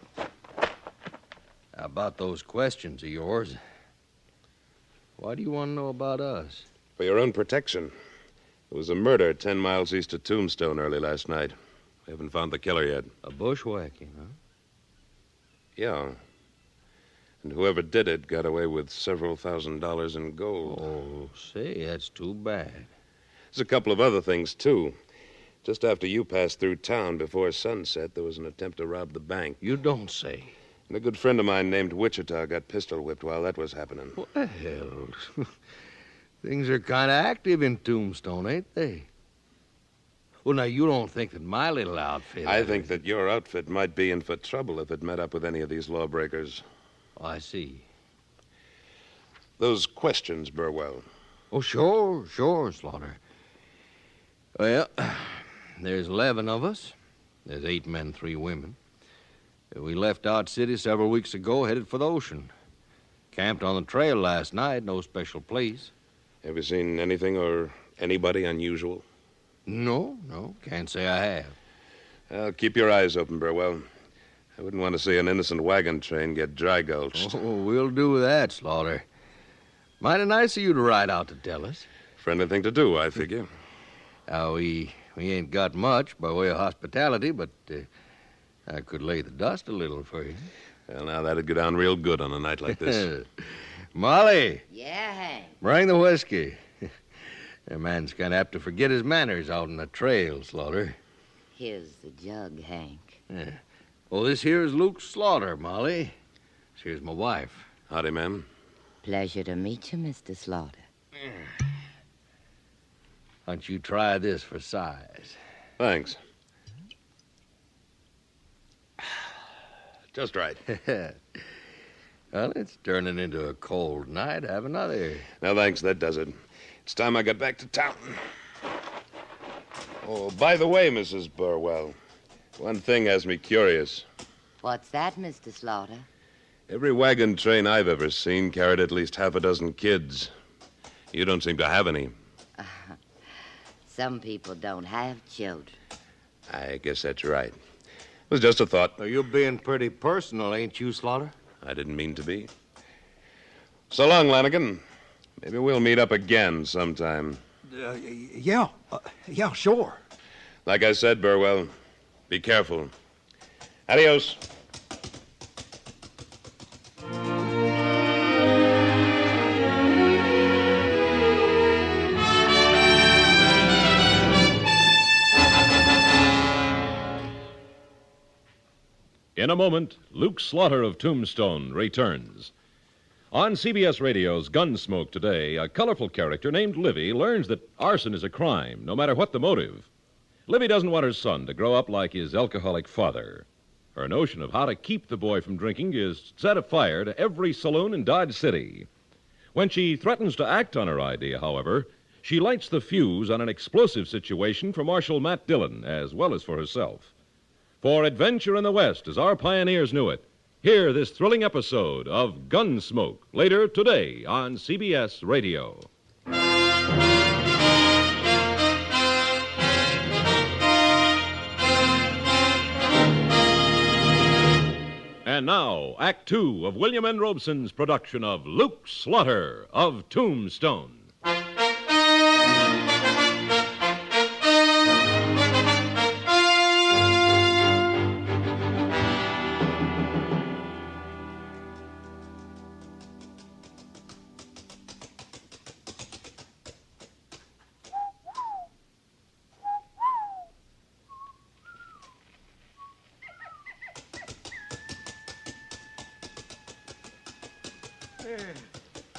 [SPEAKER 18] about those questions of yours? Why do you want to know about us?
[SPEAKER 10] For your own protection. There was a murder 10 miles east of Tombstone early last night. We haven't found the killer yet.
[SPEAKER 18] A bushwhacking, huh?
[SPEAKER 10] Yeah. And whoever did it got away with several $1,000s in gold.
[SPEAKER 18] Oh, say, that's too bad.
[SPEAKER 10] There's a couple of other things, too. Just after you passed through town before sunset, there was an attempt to rob the bank.
[SPEAKER 18] You don't say.
[SPEAKER 10] And a good friend of mine named Wichita got pistol whipped while that was happening.
[SPEAKER 18] What the hell? Things are kind of active in Tombstone, ain't they? Well, now, you don't think that my little outfit...
[SPEAKER 10] I think that your outfit might be in for trouble if it met up with any of these lawbreakers.
[SPEAKER 18] Oh, I see.
[SPEAKER 10] Those questions, Burwell.
[SPEAKER 18] Oh, sure, Slaughter. Well, there's 11 of us. There's 8 men, 3 women. We left Dodge City several weeks ago, headed for the ocean. Camped on the trail last night, no special place.
[SPEAKER 10] Have you seen anything or anybody unusual?
[SPEAKER 18] No, can't say I have.
[SPEAKER 10] Well, keep your eyes open, Burwell. I wouldn't want to see an innocent wagon train get dry gulched.
[SPEAKER 18] Oh, we'll do that, Slaughter. Mighty nice of you to ride out to tell us.
[SPEAKER 10] Friendly thing to do, I figure.
[SPEAKER 18] We ain't got much by way of hospitality, but I could lay the dust a little for you.
[SPEAKER 10] Well, now, that'd go down real good on a night like this.
[SPEAKER 18] Molly.
[SPEAKER 7] Yeah, Hank.
[SPEAKER 18] Bring the whiskey. A man's kind of apt to forget his manners out on the trail, Slaughter.
[SPEAKER 7] Here's the jug, Hank.
[SPEAKER 18] Yeah. Well, this here's Luke Slaughter, Molly. Here's my wife.
[SPEAKER 10] Howdy, ma'am.
[SPEAKER 7] Pleasure to meet you, Mr. Slaughter.
[SPEAKER 18] Why don't you try this for size?
[SPEAKER 10] Thanks. Just right.
[SPEAKER 18] Well, it's turning into a cold night. Have another.
[SPEAKER 10] No, thanks. That does it. It's time I got back to town. Oh, by the way, Mrs. Burwell, one thing has me curious.
[SPEAKER 15] What's that, Mr. Slaughter?
[SPEAKER 10] Every wagon train I've ever seen carried at least half a dozen kids. You don't seem to have any.
[SPEAKER 15] Some people don't have children.
[SPEAKER 10] I guess that's right. It was just a thought.
[SPEAKER 18] Well, you're being pretty personal, ain't you, Slaughter?
[SPEAKER 10] I didn't mean to be. So long, Lanigan. Maybe we'll meet up again sometime.
[SPEAKER 16] Yeah, sure.
[SPEAKER 10] Like I said, Burwell, be careful. Adios.
[SPEAKER 11] In a moment, Luke Slaughter of Tombstone returns. On CBS Radio's Gunsmoke today, a colorful character named Livy learns that arson is a crime, no matter what the motive. Livy doesn't want her son to grow up like his alcoholic father. Her notion of how to keep the boy from drinking is set afire to every saloon in Dodge City. When she threatens to act on her idea, however, she lights the fuse on an explosive situation for Marshal Matt Dillon, as well as for herself. For adventure in the West, as our pioneers knew it, hear this thrilling episode of Gunsmoke later today on CBS Radio. And now, Act Two of William N. Robeson's production of Luke Slaughter of Tombstone.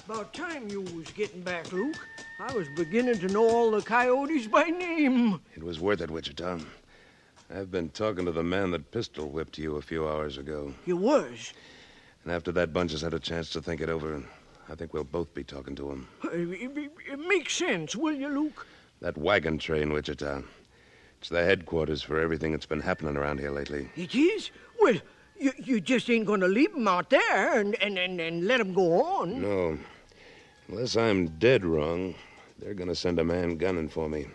[SPEAKER 13] About time you was getting back, Luke. I was beginning to know all the coyotes by name.
[SPEAKER 10] It was worth it, Wichita. I've been talking to the man that pistol whipped you a few hours ago.
[SPEAKER 13] You was?
[SPEAKER 10] And after that bunch has had a chance to think it over, I think we'll both be talking to him.
[SPEAKER 13] It makes sense, will you, Luke?
[SPEAKER 10] That wagon train, Wichita. It's the headquarters for everything that's been happening around here lately.
[SPEAKER 13] It is? Well, you just ain't going to leave them out there and let them go on.
[SPEAKER 10] No. Unless I'm dead wrong, they're going to send a man gunning for me.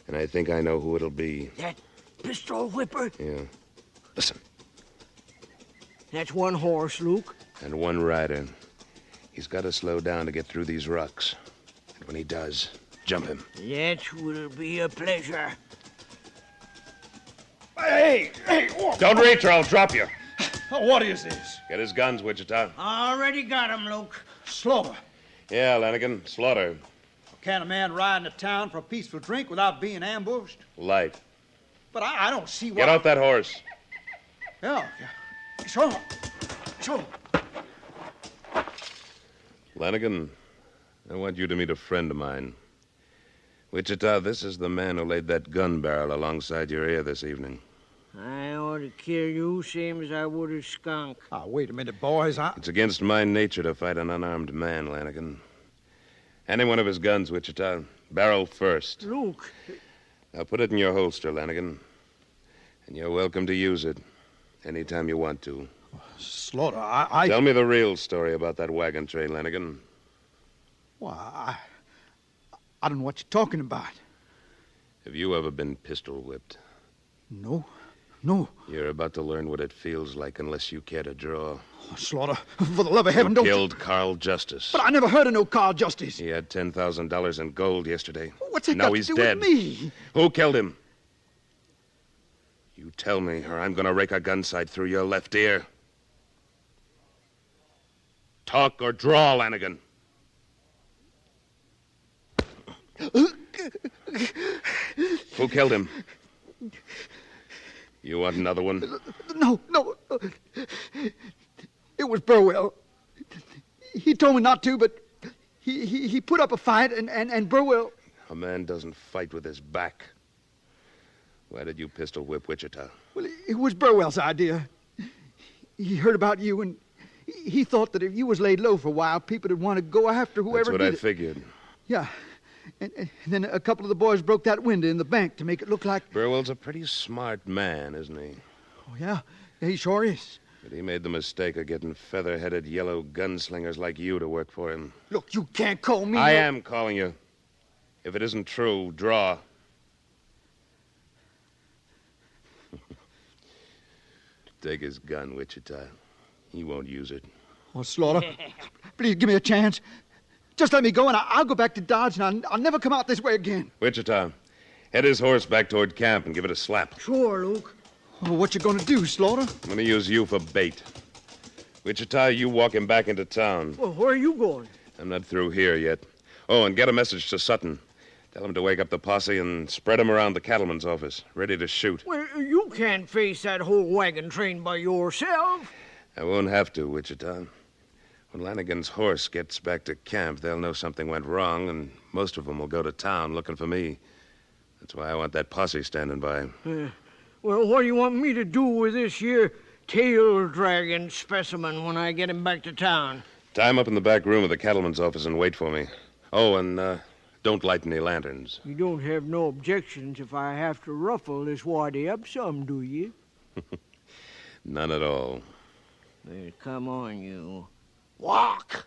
[SPEAKER 10] And I think I know who it'll be.
[SPEAKER 13] That pistol whipper?
[SPEAKER 10] Yeah. Listen.
[SPEAKER 13] That's one horse, Luke.
[SPEAKER 10] And one rider. He's got to slow down to get through these rocks. And when he does, jump him.
[SPEAKER 13] That will be a pleasure.
[SPEAKER 10] Hey! Don't reach or I'll drop you.
[SPEAKER 16] What is this?
[SPEAKER 10] Get his guns, Wichita.
[SPEAKER 13] Already got him, Luke.
[SPEAKER 16] Slaughter.
[SPEAKER 10] Yeah, Lanigan. Slaughter.
[SPEAKER 16] Can a man ride into town for a peaceful drink without being ambushed?
[SPEAKER 10] Light.
[SPEAKER 16] But I don't see why...
[SPEAKER 10] Get off that horse.
[SPEAKER 16] Yeah. Sure.
[SPEAKER 10] Lanigan, I want you to meet a friend of mine. Wichita, this is the man who laid that gun barrel alongside your ear this evening.
[SPEAKER 13] I ought to kill you same as I would a skunk.
[SPEAKER 16] Wait a minute, boys.
[SPEAKER 10] It's against my nature to fight an unarmed man, Lanigan. Any one of his guns, Wichita. Barrel first.
[SPEAKER 13] Luke.
[SPEAKER 10] Now put it in your holster, Lanigan. And you're welcome to use it anytime you want to.
[SPEAKER 16] Slaughter, I...
[SPEAKER 10] Tell me the real story about that wagon train, Lanigan.
[SPEAKER 16] Why, I don't know what you're talking about.
[SPEAKER 10] Have you ever been pistol whipped?
[SPEAKER 16] No.
[SPEAKER 10] You're about to learn what it feels like unless you care to draw.
[SPEAKER 16] Slaughter, for the love of heaven,
[SPEAKER 10] You
[SPEAKER 16] don't...
[SPEAKER 10] killed Carl Justice.
[SPEAKER 16] But I never heard of no Carl Justice.
[SPEAKER 10] He had $10,000 in gold yesterday.
[SPEAKER 16] What's that
[SPEAKER 10] now
[SPEAKER 16] got
[SPEAKER 10] he's
[SPEAKER 16] to do
[SPEAKER 10] dead.
[SPEAKER 16] with me?
[SPEAKER 10] Who killed him? You tell me, or I'm going to rake a gun sight through your left ear. Talk or draw, Lanigan. Who killed him? You want another one?
[SPEAKER 16] No. It was Burwell. He told me not to, but he put up a fight, and Burwell...
[SPEAKER 10] A man doesn't fight with his back. Why did you pistol whip Wichita?
[SPEAKER 16] Well, it was Burwell's idea. he heard about you, and he thought that if you was laid low for a while, people would want to go after whoever
[SPEAKER 10] That's what
[SPEAKER 16] did
[SPEAKER 10] I figured.
[SPEAKER 16] Yeah. And then a couple of the boys broke that window in the bank to make it look like...
[SPEAKER 10] Burwell's a pretty smart man, isn't he?
[SPEAKER 16] Oh, yeah. He sure is.
[SPEAKER 10] But he made the mistake of getting feather-headed yellow gunslingers like you to work for him.
[SPEAKER 16] Look, you can't call me...
[SPEAKER 10] I am calling you. If it isn't true, draw. Take his gun, Wichita. He won't use it.
[SPEAKER 16] Oh, Slaughter, please give me a chance. Just let me go, and I'll go back to Dodge, and I'll never come out this way again.
[SPEAKER 10] Wichita, head his horse back toward camp and give it a slap.
[SPEAKER 13] Sure, Luke.
[SPEAKER 16] Oh, what you gonna do, Slaughter?
[SPEAKER 10] I'm gonna use you for bait. Wichita, you walk him back into town.
[SPEAKER 13] Well, where are you going?
[SPEAKER 10] I'm not through here yet. Oh, and get a message to Sutton. Tell him to wake up the posse and spread him around the cattleman's office, ready to shoot.
[SPEAKER 13] Well, you can't face that whole wagon train by yourself.
[SPEAKER 10] I won't have to, Wichita. When Lanigan's horse gets back to camp, they'll know something went wrong, and most of them will go to town looking for me. That's why I want that posse standing by.
[SPEAKER 13] Well, what do you want me to do with this here tail-dragging specimen when I get him back to town?
[SPEAKER 10] Tie him up in the back room of the cattleman's office and wait for me. Oh, and don't light any lanterns.
[SPEAKER 13] You don't have no objections if I have to ruffle this waddy up some, do you?
[SPEAKER 10] None at all.
[SPEAKER 13] Well, come on, you. Walk!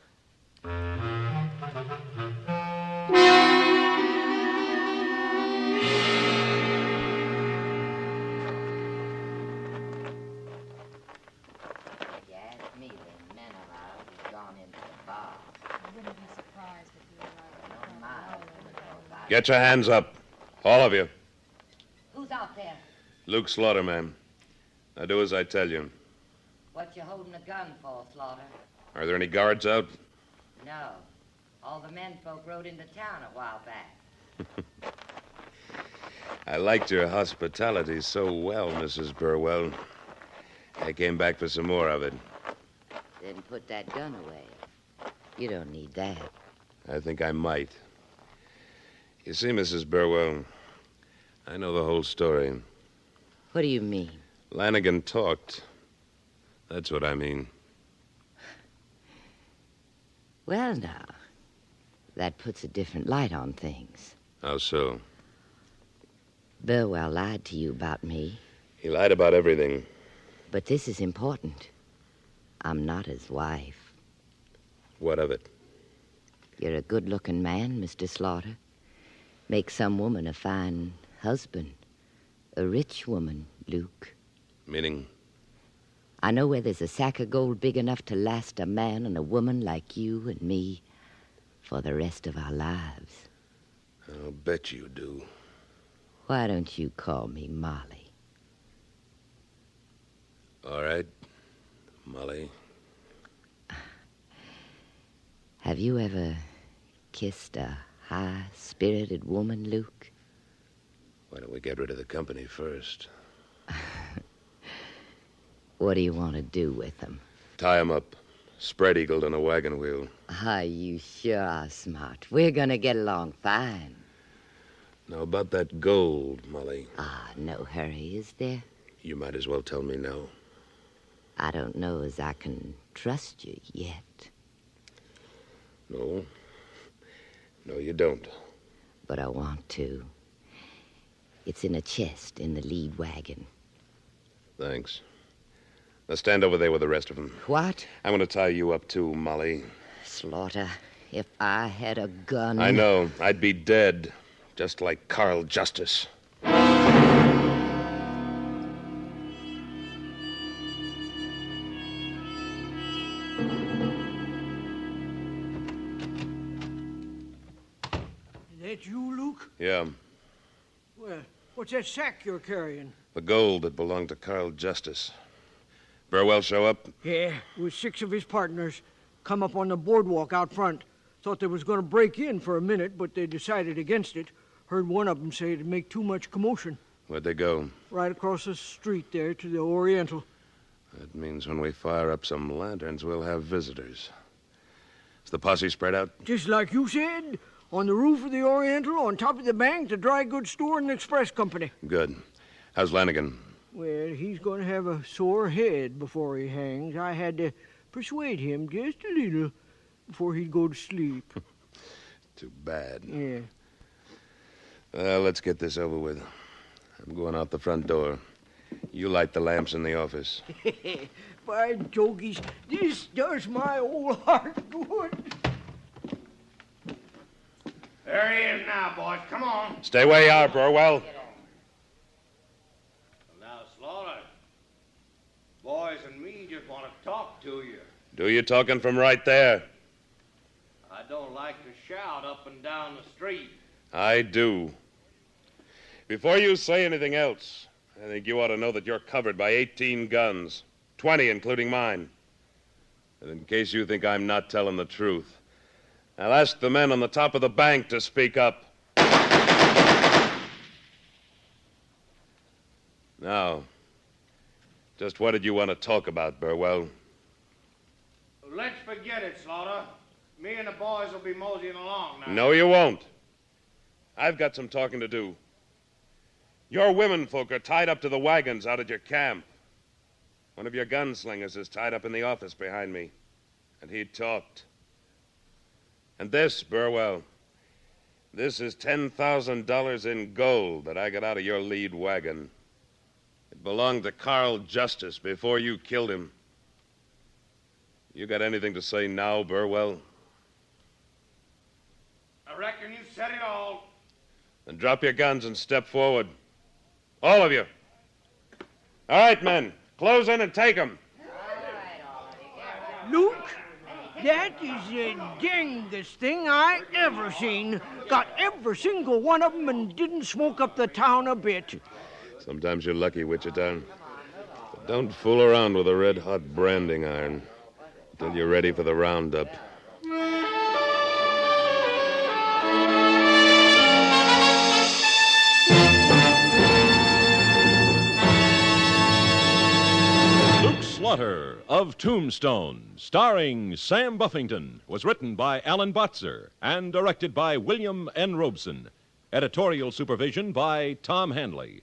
[SPEAKER 10] Get your hands up. All of you.
[SPEAKER 15] Who's out there?
[SPEAKER 10] Luke Slaughter, ma'am. Now do as I tell you.
[SPEAKER 15] What you holding a gun for, Slaughter?
[SPEAKER 10] Are there any guards out?
[SPEAKER 15] No. All the menfolk rode into town a while back.
[SPEAKER 10] I liked your hospitality so well, Mrs. Burwell. I came back for some more of it.
[SPEAKER 15] Then put that gun away. You don't need that.
[SPEAKER 10] I think I might. You see, Mrs. Burwell, I know the whole story.
[SPEAKER 15] What do you mean?
[SPEAKER 10] Lanigan talked. That's what I mean.
[SPEAKER 15] Well, now, that puts a different light on things.
[SPEAKER 10] How so?
[SPEAKER 15] Burwell lied to you about me.
[SPEAKER 10] He lied about everything.
[SPEAKER 15] But this is important. I'm not his wife.
[SPEAKER 10] What of it?
[SPEAKER 15] You're a good-looking man, Mr. Slaughter. Make some woman a fine husband. A rich woman, Luke.
[SPEAKER 10] Meaning?
[SPEAKER 15] I know where there's a sack of gold big enough to last a man and a woman like you and me for the rest of our lives.
[SPEAKER 10] I'll bet you do.
[SPEAKER 15] Why don't you call me Molly?
[SPEAKER 10] All right, Molly.
[SPEAKER 15] Have you ever kissed a high-spirited woman, Luke?
[SPEAKER 10] Why don't we get rid of the company first?
[SPEAKER 15] What do you want to do with them?
[SPEAKER 10] Tie 'em up. Spread-eagled on a wagon wheel.
[SPEAKER 15] Ah, you sure are smart. We're going to get along fine.
[SPEAKER 10] Now, about that gold, Molly.
[SPEAKER 15] Ah, no hurry, is there?
[SPEAKER 10] You might as well tell me now.
[SPEAKER 15] I don't know as I can trust you yet.
[SPEAKER 10] No. No, you don't.
[SPEAKER 15] But I want to. It's in a chest in the lead wagon.
[SPEAKER 10] Thanks. Now stand over there with the rest of them.
[SPEAKER 15] What?
[SPEAKER 10] I'm going to tie you up, too, Molly.
[SPEAKER 15] Slaughter, if I had a gun...
[SPEAKER 10] I know. I'd be dead. Just like Carl Justice.
[SPEAKER 13] That you, Luke?
[SPEAKER 10] Yeah.
[SPEAKER 13] Well, what's that sack you're carrying?
[SPEAKER 10] The gold that belonged to Carl Justice. Burwell show up?
[SPEAKER 13] Yeah, with 6 of his partners. Come up on the boardwalk out front. Thought they was going to break in for a minute, but they decided against it. Heard one of them say it'd make too much commotion.
[SPEAKER 10] Where'd they go?
[SPEAKER 13] Right across the street there to the Oriental.
[SPEAKER 10] That means when we fire up some lanterns, we'll have visitors. Is the posse spread out?
[SPEAKER 13] Just like you said. On the roof of the Oriental, on top of the bank, the dry goods store and the express company.
[SPEAKER 10] Good. How's Lanigan?
[SPEAKER 13] Well, he's going to have a sore head before he hangs. I had to persuade him just a little before he'd go to sleep.
[SPEAKER 10] Too bad.
[SPEAKER 13] Yeah.
[SPEAKER 10] Well, let's get this over with. I'm going out the front door. You light the lamps in the office.
[SPEAKER 13] By jogies, this does my old heart good.
[SPEAKER 21] There he is now, boys. Come on.
[SPEAKER 10] Stay where you are, Burwell.
[SPEAKER 21] Now, Slaughter, boys and me just want to talk to you.
[SPEAKER 10] Do you talking from right there?
[SPEAKER 21] I don't like to shout up and down the street.
[SPEAKER 10] I do. Before you say anything else, I think you ought to know that you're covered by 18 guns, 20 including mine. And in case you think I'm not telling the truth, I'll ask the men on the top of the bank to speak up. Now, just what did you want to talk about, Burwell?
[SPEAKER 21] Let's forget it, Slaughter. Me and the boys will be moseying along now.
[SPEAKER 10] No, you won't. I've got some talking to do. Your women folk are tied up to the wagons out at your camp. One of your gunslingers is tied up in the office behind me, and he talked. And this, Burwell, this is $10,000 in gold that I got out of your lead wagon. It belonged to Carl Justice before you killed him. You got anything to say now, Burwell?
[SPEAKER 21] I reckon you said it all.
[SPEAKER 10] Then drop your guns and step forward. All of you. All right, men. Close in and take them.
[SPEAKER 13] Luke, that is the dangest thing I ever seen. Got every single one of them and didn't smoke up the town a bit.
[SPEAKER 10] Sometimes you're lucky, Wichita. But don't fool around with a red-hot branding iron until you're ready for the roundup.
[SPEAKER 11] Slaughter of Tombstone, starring Sam Buffington, was written by Alan Botzer and directed by William N. Robeson. Editorial supervision by Tom Hanley.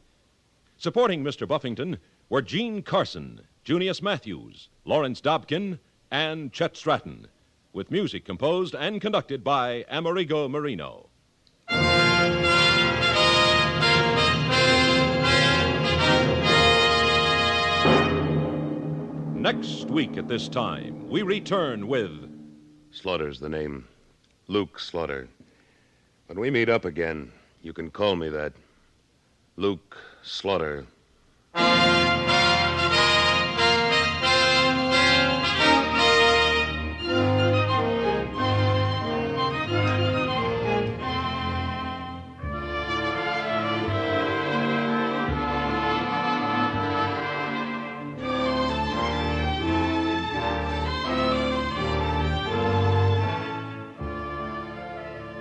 [SPEAKER 11] Supporting Mr. Buffington were Gene Carson, Junius Matthews, Lawrence Dobkin, and Chet Stratton, with music composed and conducted by Amerigo Marino. Next week at this time, we return with...
[SPEAKER 10] Slaughter's the name. Luke Slaughter. When we meet up again, you can call me that. Luke Slaughter.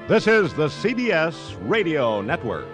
[SPEAKER 17] This is the CBS Radio Network.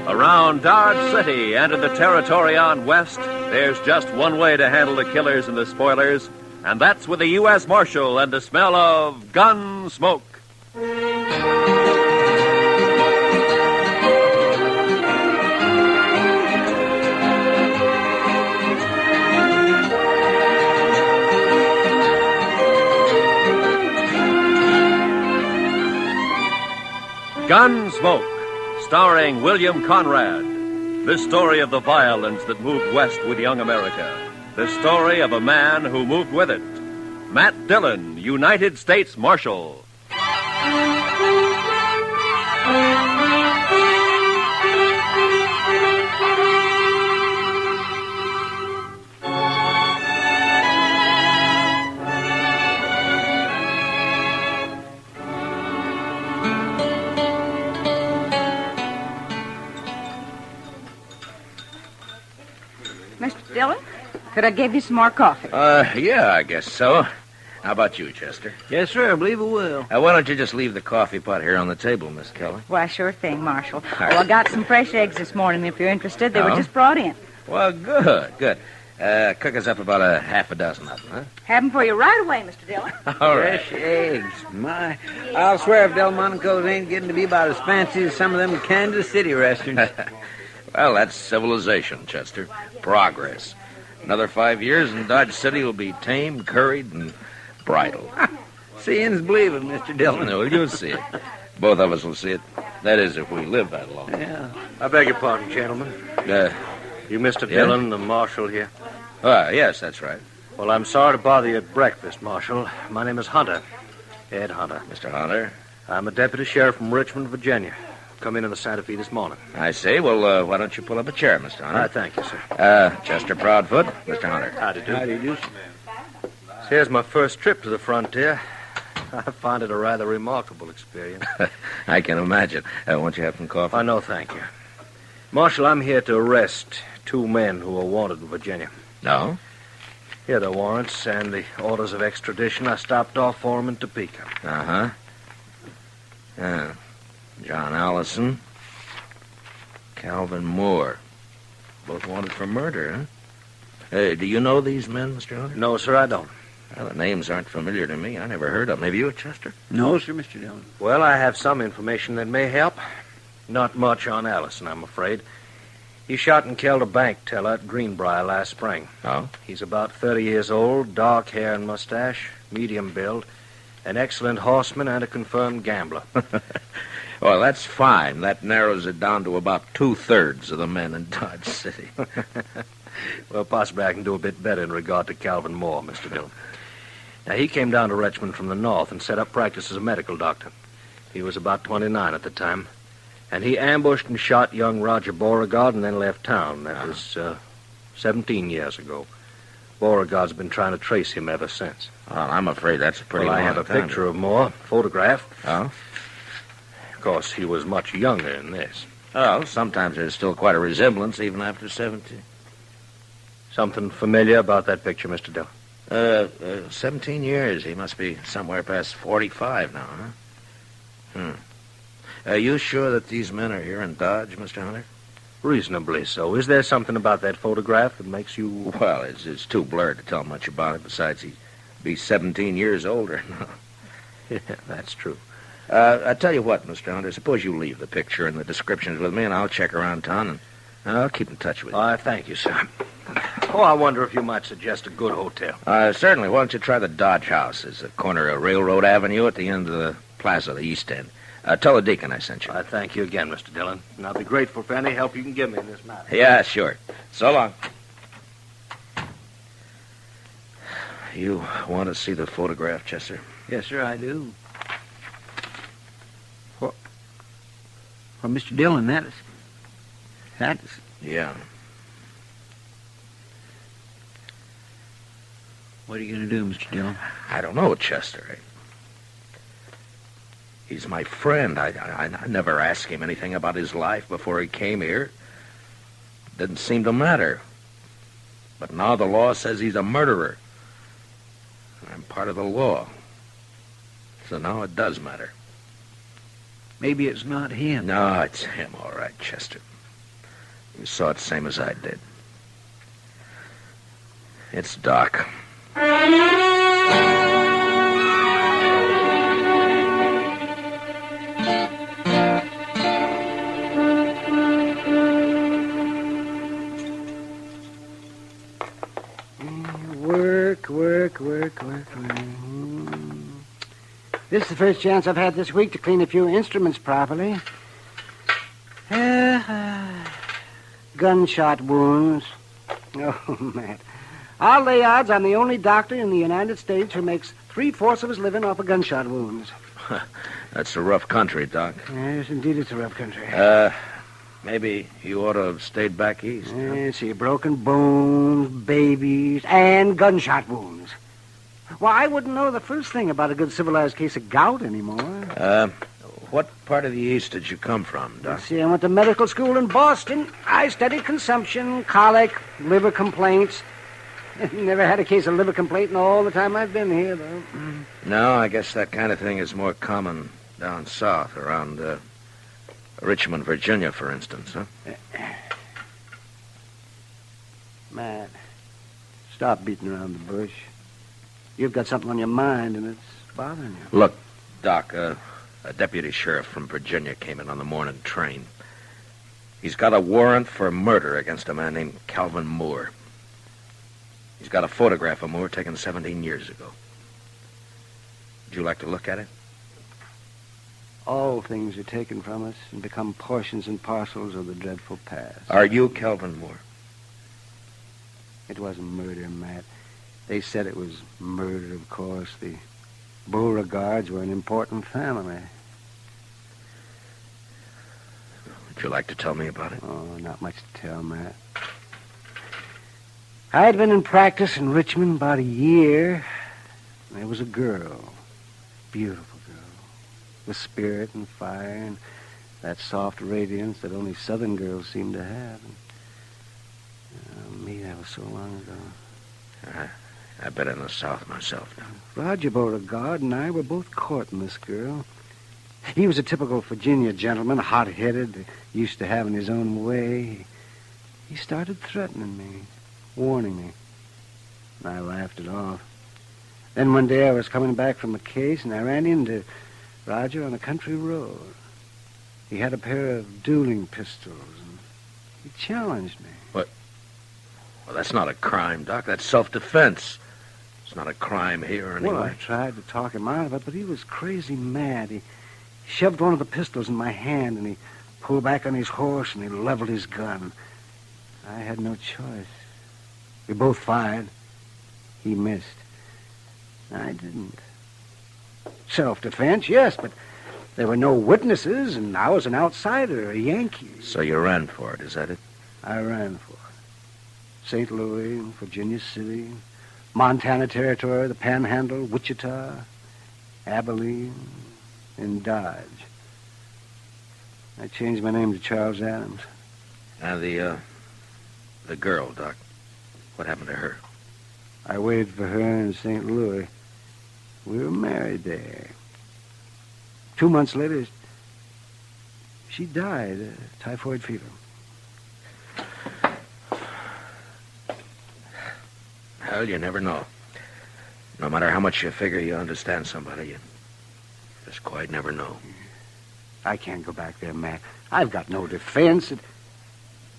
[SPEAKER 22] Around Dodge City and in the territory on west, there's just one way to handle the killers and the spoilers, and that's with a U.S. Marshal and the smell of Gunsmoke. Gunsmoke, starring William Conrad. The story of the violence that moved west with young America. The story of a man who moved with it. Matt Dillon, United States Marshal.
[SPEAKER 23] Mr. Dillon, could I give you some more coffee?
[SPEAKER 2] Yeah, I guess so.
[SPEAKER 3] How about you, Chester?
[SPEAKER 1] Yes, sir, I believe it will.
[SPEAKER 3] Why don't you just leave the coffee pot here on the table, Miss Kelly?
[SPEAKER 4] Why, sure thing, Marshal.
[SPEAKER 3] right.
[SPEAKER 4] I got some fresh eggs this morning, if you're interested. They were just brought in.
[SPEAKER 3] Well, good. Cook us up about a half a dozen of them, huh?
[SPEAKER 4] Have them for you right away, Mr. Dillon.
[SPEAKER 3] All right.
[SPEAKER 1] Fresh eggs. My, I'll swear if Delmonico's ain't getting to be about as fancy as some of them Kansas City restaurants.
[SPEAKER 3] Well, that's civilization, Chester. Progress. Another 5 years and Dodge City will be tamed, curried, and bridled.
[SPEAKER 1] Seeing's believing, Mr. Dillon.
[SPEAKER 3] No, you'll see it. Both of us will see it. That is, if we live that long.
[SPEAKER 1] Yeah.
[SPEAKER 9] I beg your pardon, gentlemen. You Mr. Dillon, the marshal here?
[SPEAKER 3] Yes, that's right.
[SPEAKER 9] Well, I'm sorry to bother you at breakfast, Marshal. My name is Hunter. Ed Hunter.
[SPEAKER 3] Mr. Hunter?
[SPEAKER 9] I'm a deputy sheriff from Richmond, Virginia. Come in the Santa Fe this morning.
[SPEAKER 3] I see. Well, why don't you pull up a chair, Mr. Hunter?
[SPEAKER 9] Thank you, sir.
[SPEAKER 3] Chester Proudfoot, Mr. Hunter.
[SPEAKER 9] Howdy do.
[SPEAKER 1] Howdy do.
[SPEAKER 9] Here's my first trip to the frontier. I find it a rather remarkable experience.
[SPEAKER 3] I can imagine. Won't you have some coffee?
[SPEAKER 9] No, thank you. Marshal, I'm here to arrest 2 men who are wanted in Virginia.
[SPEAKER 3] No?
[SPEAKER 9] Here are the warrants and the orders of extradition. I stopped off for them in Topeka.
[SPEAKER 3] Uh-huh. John Allison, Calvin Moore. Both wanted for murder, huh? Hey, do you know these men, Mr. Hunter?
[SPEAKER 9] No, sir, I don't.
[SPEAKER 3] Well, the names aren't familiar to me. I never heard of them. Have you, Chester?
[SPEAKER 1] No, sir, Mr. Dillon.
[SPEAKER 9] Well, I have some information that may help. Not much on Allison, I'm afraid. He shot and killed a bank teller at Greenbrier last spring.
[SPEAKER 3] Oh?
[SPEAKER 9] He's about 30 years old, dark hair and mustache, medium build, an excellent horseman and a confirmed gambler.
[SPEAKER 3] Well, that's fine. That narrows it down to about 2/3 of the men in Dodge City.
[SPEAKER 9] Well, possibly I can do a bit better in regard to Calvin Moore, Mr. Dillon. Now, he came down to Richmond from the north and set up practice as a medical doctor. He was about 29 at the time. And he ambushed and shot young Roger Beauregard and then left town. That was 17 years ago. Beauregard's been trying to trace him ever since.
[SPEAKER 3] Well, I'm afraid that's a pretty long
[SPEAKER 9] I have a
[SPEAKER 3] time.
[SPEAKER 9] picture of Moore, photographed.
[SPEAKER 3] Oh?
[SPEAKER 9] Of course, he was much younger than this.
[SPEAKER 3] Oh, sometimes there's still quite a resemblance, even after 17.
[SPEAKER 9] Something familiar about that picture, Mr. Dillon?
[SPEAKER 3] 17 years. He must be somewhere past 45 now, huh? Are you sure that these men are here in Dodge, Mr. Hunter?
[SPEAKER 9] Reasonably so. Is there something about that photograph that makes you...
[SPEAKER 3] Well, it's too blurred to tell much about it. Besides, he'd be 17 years older.
[SPEAKER 9] Yeah, that's true.
[SPEAKER 3] I tell you what, Mr. Hunter, suppose you leave the picture and the descriptions with me, and I'll check around town, and I'll keep in touch with you.
[SPEAKER 9] Thank you, sir. Oh, I wonder if you might suggest a good hotel.
[SPEAKER 3] Certainly. Why don't you try the Dodge House? It's the corner of Railroad Avenue at the end of the plaza, the East End. Tell the deacon I sent you.
[SPEAKER 9] I thank you again, Mr. Dillon, and I'll be grateful for any help you can give me in this matter.
[SPEAKER 3] Yeah, sure. So long. You want to see the photograph, Chester?
[SPEAKER 1] Yes, sir, I do. Well, Mr. Dillon, that's...
[SPEAKER 3] Yeah.
[SPEAKER 1] What are you going to do, Mr. Dillon?
[SPEAKER 3] I don't know, Chester. He's my friend. I never asked him anything about his life before he came here. Didn't seem to matter. But now the law says he's a murderer. I'm part of the law. So now it does matter.
[SPEAKER 1] Maybe it's not him.
[SPEAKER 3] No, it's him, all right, Chester. You saw it same as I did. It's Doc.
[SPEAKER 14] Work. This is the first chance I've had this week to clean a few instruments properly. Gunshot wounds. Oh, Matt. I'll lay odds I'm the only doctor in the United States who makes 3/4 of his living off of gunshot wounds.
[SPEAKER 3] That's a rough country, Doc.
[SPEAKER 14] Yes, indeed, it's a rough country.
[SPEAKER 3] Maybe you ought to have stayed back east.
[SPEAKER 14] Yes, see, broken bones, babies, and gunshot wounds. Well, I wouldn't know the first thing about a good civilized case of gout anymore.
[SPEAKER 3] What part of the East did you come from, Doc?
[SPEAKER 14] See, I went to medical school in Boston. I studied consumption, colic, liver complaints. Never had a case of liver complaint in all the time I've been here, though.
[SPEAKER 3] No, I guess that kind of thing is more common down south, around Richmond, Virginia, for instance, huh?
[SPEAKER 14] Matt, stop beating around the bush. You've got something on your mind, and it's bothering you.
[SPEAKER 3] Look, Doc, a deputy sheriff from Virginia came in on the morning train. He's got a warrant for murder against a man named Calvin Moore. He's got a photograph of Moore taken 17 years ago. Would you like to look at it?
[SPEAKER 14] All things are taken from us and become portions and parcels of the dreadful past.
[SPEAKER 3] Are you Calvin Moore?
[SPEAKER 14] It wasn't murder, Matt. They said it was murder, of course. The Beauregards were an important family.
[SPEAKER 3] Would you like to tell me about it?
[SPEAKER 14] Oh, not much to tell, Matt. I'd been in practice in Richmond about a year. And there was a girl, beautiful girl, with spirit and fire and that soft radiance that only Southern girls seem to have. And, me, that was so long ago.
[SPEAKER 3] I've been in the South myself now.
[SPEAKER 14] Roger Beauregard and I were both courting this girl. He was a typical Virginia gentleman, hot-headed, used to having his own way. He started threatening me, warning me. And I laughed it off. Then one day I was coming back from a case, and I ran into Roger on a country road. He had a pair of dueling pistols, and he challenged me.
[SPEAKER 3] What? Well, that's not a crime, Doc. That's self-defense. It's not a crime here anyway.
[SPEAKER 14] Well, I tried to talk him out of it, but he was crazy mad. He shoved one of the pistols in my hand, and he pulled back on his horse, and he leveled his gun. I had no choice. We both fired. He missed. I didn't. Self-defense, yes, but there were no witnesses, and I was an outsider, a Yankee.
[SPEAKER 3] So you ran for it, is that it?
[SPEAKER 14] I ran for it. St. Louis, Virginia City, Montana Territory, the Panhandle, Wichita, Abilene, and Dodge. I changed my name to Charles Adams.
[SPEAKER 3] And the girl, Doc, what happened to her?
[SPEAKER 14] I waited for her in St. Louis. We were married there. 2 months later, she died of typhoid fever.
[SPEAKER 3] Well, you never know. No matter how much you figure you understand somebody, you just quite never know.
[SPEAKER 14] I can't go back there, Matt. I've got no defense.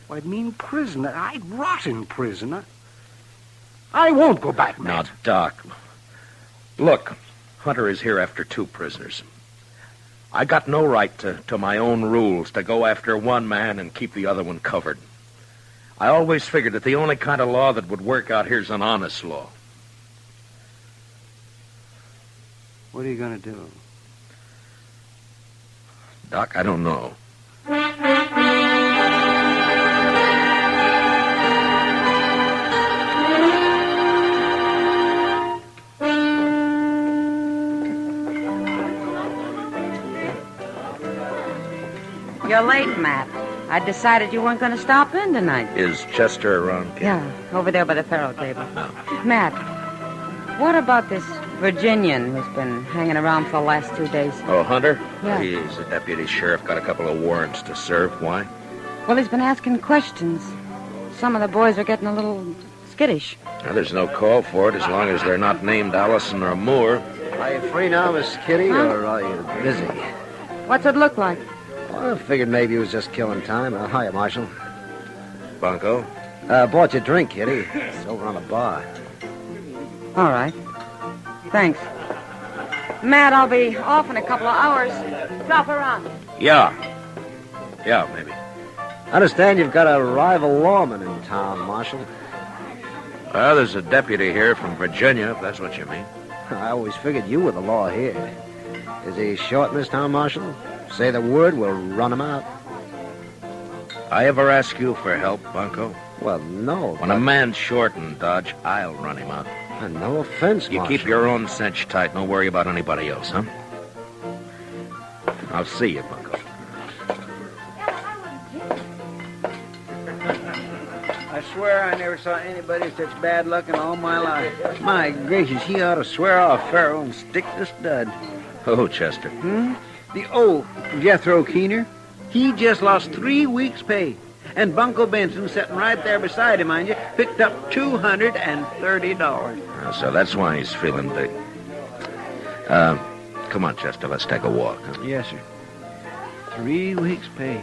[SPEAKER 14] Well, I'd mean prison. I'd rot in prison. I won't go back, Matt.
[SPEAKER 3] Now, Doc, look, Hunter is here after 2 prisoners. I got no right to my own rules, to go after one man and keep the other one covered. I always figured that the only kind of law that would work out here is an honest law.
[SPEAKER 14] What are you going to do?
[SPEAKER 3] Doc, I don't know.
[SPEAKER 7] You're late, Matt. I decided you weren't going to stop in tonight.
[SPEAKER 3] Is Chester around, Kid?
[SPEAKER 7] Yeah, over there by the faro table.
[SPEAKER 3] No.
[SPEAKER 7] Matt, what about this Virginian who's been hanging around for the last 2 days?
[SPEAKER 3] Oh, Hunter?
[SPEAKER 7] Yeah.
[SPEAKER 3] He's a deputy sheriff, got a couple of warrants to serve. Why?
[SPEAKER 7] Well, he's been asking questions. Some of the boys are getting a little skittish.
[SPEAKER 3] Now, there's no call for it as long as they're not named Allison or Moore.
[SPEAKER 14] Are you free now, Miss Kitty, or are you busy?
[SPEAKER 7] What's it look like?
[SPEAKER 14] Well, I figured maybe he was just killing time. Hiya, Marshal.
[SPEAKER 3] Bunko?
[SPEAKER 14] Bought you a drink, Kitty. It's over on the bar.
[SPEAKER 7] All right. Thanks. Matt, I'll be off in a couple of hours. Drop around.
[SPEAKER 3] Yeah, maybe.
[SPEAKER 14] I understand you've got a rival lawman in town, Marshal.
[SPEAKER 3] Well, there's a deputy here from Virginia, if that's what you mean.
[SPEAKER 14] I always figured you were the law here. Is he short in this town, Marshal? Say the word, we'll run him out.
[SPEAKER 3] I ever ask you for help, Bunko?
[SPEAKER 14] Well, no.
[SPEAKER 3] When a man's short in Dodge, I'll run him out.
[SPEAKER 14] No offense,
[SPEAKER 3] You
[SPEAKER 14] Marshal.
[SPEAKER 3] keep your own cinch tight. Don't worry about anybody else, huh? I'll see you, Bunko.
[SPEAKER 14] I
[SPEAKER 8] swear I never saw anybody with such bad luck in all my life. My gracious, he ought to swear off Pharaoh and stick to stud.
[SPEAKER 3] Oh, Chester.
[SPEAKER 8] The old Jethro Keener, he just lost 3 weeks' pay. And Bunko Benson, sitting right there beside him, mind you, picked up $230.
[SPEAKER 3] So that's why he's feeling big. Come on, Chester, let's take a walk. Huh?
[SPEAKER 8] Yes, sir. 3 weeks' pay.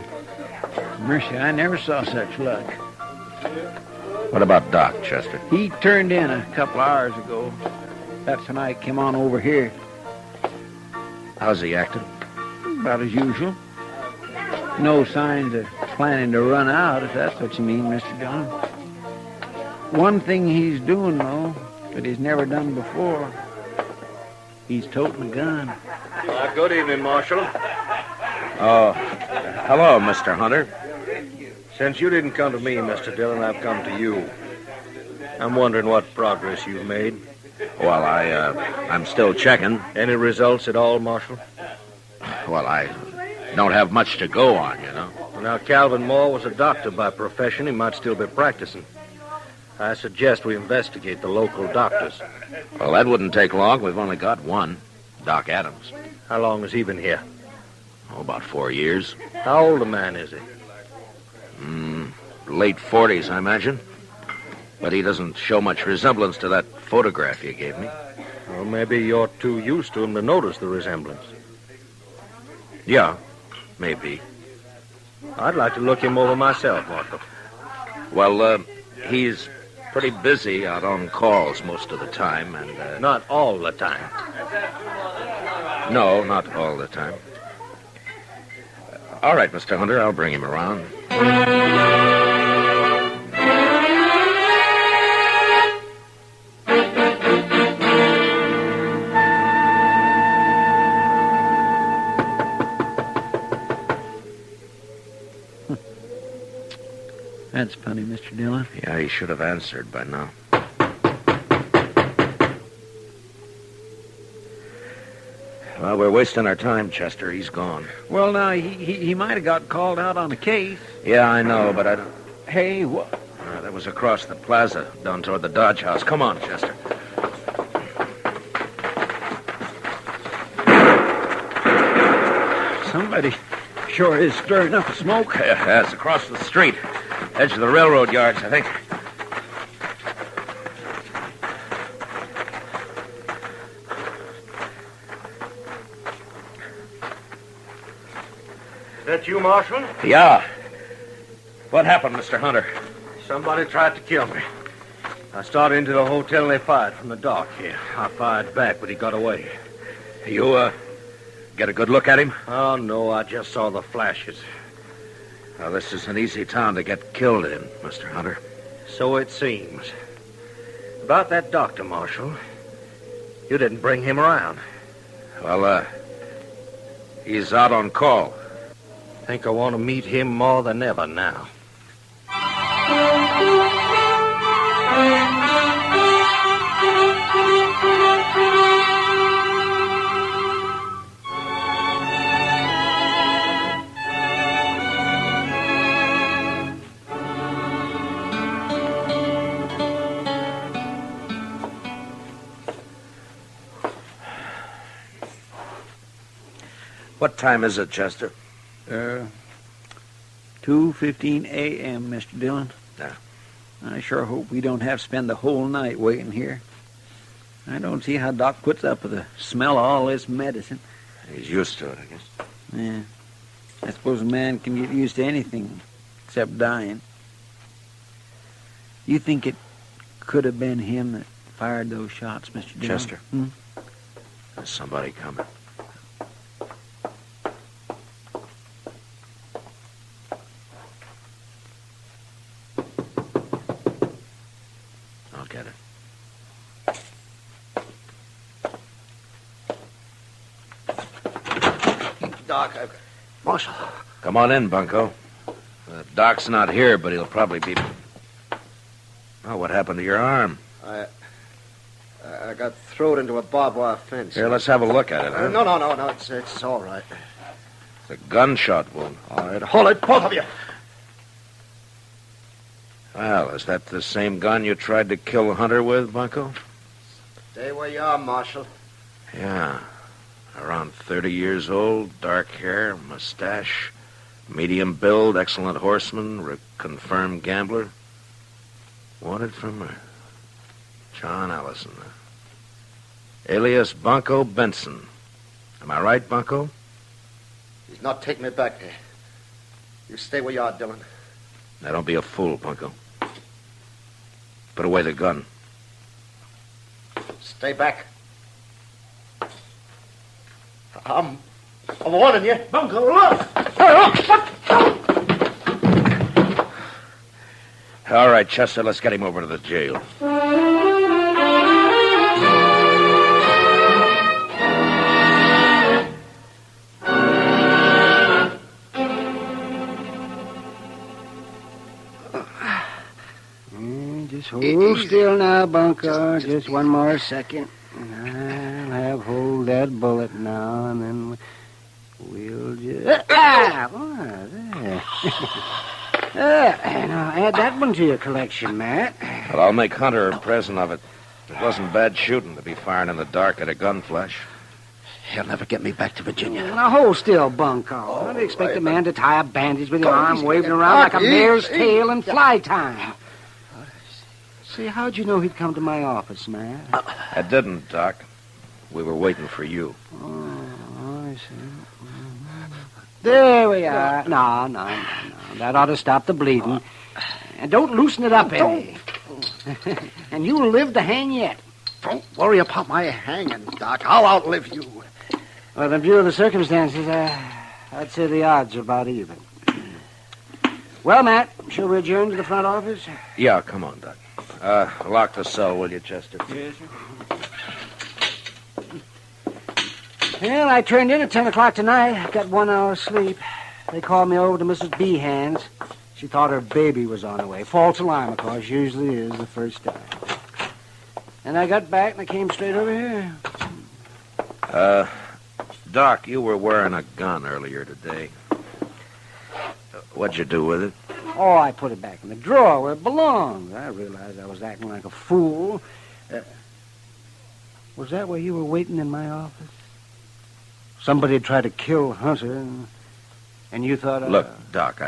[SPEAKER 8] Mercy, I never saw such luck.
[SPEAKER 3] What about Doc, Chester?
[SPEAKER 8] He turned in a couple hours ago. That's when I came on over here.
[SPEAKER 3] How's he acting?
[SPEAKER 8] About as usual. No signs of planning to run out, if that's what you mean, Mr. Dillon. One thing he's doing, though, that he's never done before. He's toting a gun.
[SPEAKER 18] Good evening, Marshal.
[SPEAKER 3] Oh, hello, Mr. Hunter.
[SPEAKER 18] Since you didn't come to me, Mr. Dillon, I've come to you. I'm wondering what progress you've made.
[SPEAKER 3] Well, I'm still checking.
[SPEAKER 18] Any results at all, Marshal?
[SPEAKER 3] Well, I don't have much to go on, you know.
[SPEAKER 18] Well, now, Calvin Moore was a doctor by profession. He might still be practicing. I suggest we investigate the local doctors.
[SPEAKER 3] Well, that wouldn't take long. We've only got one, Doc Adams.
[SPEAKER 18] How long has he been here?
[SPEAKER 3] Oh, about 4 years.
[SPEAKER 18] How old a man is he?
[SPEAKER 3] Late 40s, I imagine. But he doesn't show much resemblance to that photograph you gave me.
[SPEAKER 18] Well, maybe you're too used to him to notice the resemblance.
[SPEAKER 3] Yeah, maybe.
[SPEAKER 18] I'd like to look him over myself, Marshal.
[SPEAKER 3] Well, he's pretty busy out on calls most of the time, and...
[SPEAKER 18] Not all the time.
[SPEAKER 3] No, not all the time. All right, Mr. Hunter, I'll bring him around.
[SPEAKER 8] That's funny, Mr. Dillon.
[SPEAKER 3] Yeah, he should have answered by now. Well, we're wasting our time, Chester. He's gone.
[SPEAKER 8] Well, now, he might have got called out on a case.
[SPEAKER 3] Yeah, I know, but I don't...
[SPEAKER 8] Hey, what?
[SPEAKER 3] That was across the plaza, down toward the Dodge House. Come on, Chester.
[SPEAKER 8] Somebody sure is stirring up smoke.
[SPEAKER 3] Yeah, it's across the street. Edge of the railroad yards, I think.
[SPEAKER 18] That you, Marshal?
[SPEAKER 3] Yeah. What happened, Mr. Hunter?
[SPEAKER 18] Somebody tried to kill me. I started into the hotel and they fired from the dark here. I fired back, but he got away.
[SPEAKER 3] You, get a good look at him?
[SPEAKER 18] Oh, no, I just saw the flashes.
[SPEAKER 3] Well, this is an easy town to get killed in, Mr. Hunter.
[SPEAKER 18] So it seems. About that doctor, Marshal. You didn't bring him around.
[SPEAKER 3] Well, he's out on call.
[SPEAKER 18] Think I want to meet him more than ever now.
[SPEAKER 3] What time is it, Chester?
[SPEAKER 8] 2:15 a.m., Mr. Dillon.
[SPEAKER 3] Yeah.
[SPEAKER 8] I sure hope we don't have to spend the whole night waiting here. I don't see how Doc puts up with the smell of all this medicine.
[SPEAKER 3] He's used to it, I guess.
[SPEAKER 8] Yeah. I suppose a man can get used to anything except dying. You think it could have been him that fired those shots, Mr. Dillon?
[SPEAKER 3] Chester? There's somebody coming.
[SPEAKER 14] Doc, Marshal.
[SPEAKER 3] Come on in, Bunko. Doc's not here, but he'll probably be... Oh, what happened to your arm?
[SPEAKER 14] I got thrown into a barbed wire fence.
[SPEAKER 3] Here, let's have a look at it, huh?
[SPEAKER 14] No. It's all right.
[SPEAKER 3] It's a gunshot wound.
[SPEAKER 14] All right, hold it, both of you.
[SPEAKER 3] Well, is that the same gun you tried to kill Hunter with, Bunko?
[SPEAKER 14] Stay where you are, Marshal.
[SPEAKER 3] Yeah. Around 30 years old, dark hair, mustache, medium build, excellent horseman, confirmed gambler. Wanted for murder. John Allison. Alias Bunko Benson. Am I right, Bunko?
[SPEAKER 14] He's not taking me back there. You stay where you are, Dillon.
[SPEAKER 3] Now, don't be a fool, Bunko. Put away the gun.
[SPEAKER 14] Stay back. I'm warning you. Bunko, look!
[SPEAKER 3] All right, Chester, let's get him over to the jail.
[SPEAKER 6] Just hold still now, Bunko. Just one more second. I'll have hold that bullet now, and then we'll just... Now, add that one to your collection, Matt.
[SPEAKER 3] Well, I'll make Hunter a present of it. It wasn't bad shooting to be firing in the dark at a gun flash.
[SPEAKER 14] He'll never get me back to Virginia.
[SPEAKER 6] Now, hold still, Bunko. I'd expect a man to tie a bandage with your arm waving around like a mare's tail in fly time. See, how'd you know he'd come to my office, Matt?
[SPEAKER 3] I didn't, Doc. We were waiting for you.
[SPEAKER 6] Oh, I see. There we are. No. That ought to stop the bleeding. And don't loosen it up any. And you'll live to hang yet.
[SPEAKER 14] Don't worry about my hanging, Doc. I'll outlive you.
[SPEAKER 6] Well, in view of the circumstances, I'd say the odds are about even. Well, Matt, shall we adjourn to the front office?
[SPEAKER 3] Yeah, come on, Doc. Lock the cell, will you, Chester?
[SPEAKER 6] Yes, sir. Well, I turned in at 10 o'clock tonight. Got 1 hour's sleep. They called me over to Mrs. Behan's. She thought her baby was on the way. False alarm, of course. Usually is the first time. And I got back and I came straight over here.
[SPEAKER 3] Doc, you were wearing a gun earlier today. What'd you do with it?
[SPEAKER 6] Oh, I put it back in the drawer where it belonged. I realized I was acting like a fool. Was that where you were waiting in my office? Somebody had tried to kill Hunter, and you thought...
[SPEAKER 3] Look, Doc,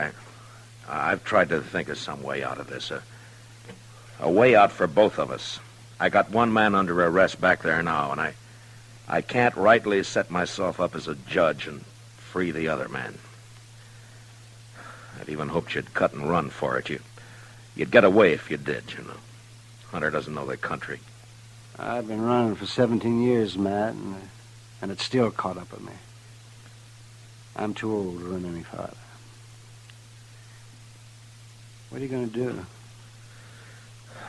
[SPEAKER 3] I've tried to think of some way out of this. A way out for both of us. I got one man under arrest back there now, and I can't rightly set myself up as a judge and free the other man. I'd even hoped you'd cut and run for it. You'd get away if you did, you know. Hunter doesn't know the country.
[SPEAKER 6] I've been running for 17 years, Matt, and it's still caught up with me. I'm too old to run any farther. What are you going to do?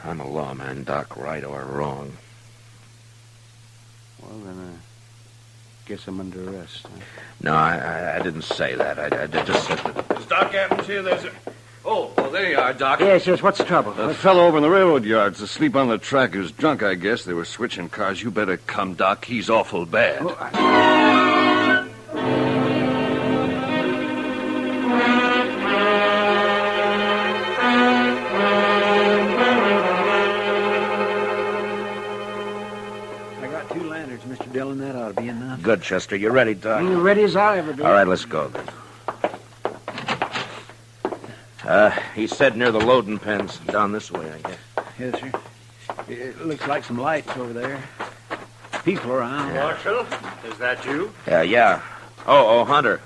[SPEAKER 3] I'm a lawman, Doc, right or wrong.
[SPEAKER 6] Well, then I guess I'm under arrest. Huh?
[SPEAKER 3] No, I didn't say that. I just said that...
[SPEAKER 21] Is Doc Adams here? There's a...
[SPEAKER 2] Oh, there you are, Doc.
[SPEAKER 6] Yes, what's the trouble?
[SPEAKER 2] A fellow over in the railroad yard's asleep on the track. He was drunk, I guess. They were switching cars. You better come, Doc. He's awful bad.
[SPEAKER 8] I got 2 lanterns, Mr. Dillon. That ought to be enough.
[SPEAKER 3] Good, Chester. You ready, Doc?
[SPEAKER 6] You're ready as I'll ever be.
[SPEAKER 3] All right, let's go, then. He said near the loading pens. Down this way, I guess.
[SPEAKER 8] Yes, sir. It looks like some lights over there. People around.
[SPEAKER 21] Marshal, is that you?
[SPEAKER 3] Yeah. Oh, Hunter.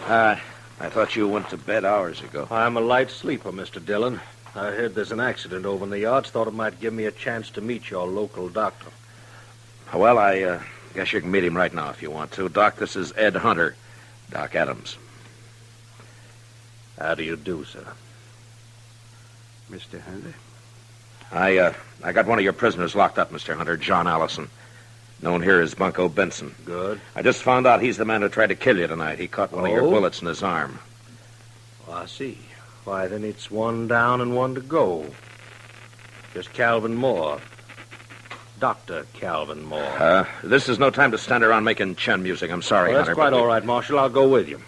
[SPEAKER 3] I thought you went to bed hours ago.
[SPEAKER 18] I'm a light sleeper, Mr. Dillon. I heard there's an accident over in the yards. Thought it might give me a chance to meet your local doctor.
[SPEAKER 3] Well, I guess you can meet him right now if you want to. Doc, this is Ed Hunter. Doc Adams.
[SPEAKER 18] How do you do, sir?
[SPEAKER 6] Mr. Hunter?
[SPEAKER 3] I got one of your prisoners locked up, Mr. Hunter, John Allison. Known here as Bunko Benson.
[SPEAKER 18] Good.
[SPEAKER 3] I just found out he's the man who tried to kill you tonight. He caught one of your bullets in his arm.
[SPEAKER 18] Oh, I see. Why, then it's 1 down and 1 to go. Just Calvin Moore. Dr. Calvin Moore.
[SPEAKER 3] This is no time to stand around making chin music. I'm sorry,
[SPEAKER 18] Well, that's
[SPEAKER 3] Hunter.
[SPEAKER 18] quite all right, Marshal. I'll go with you.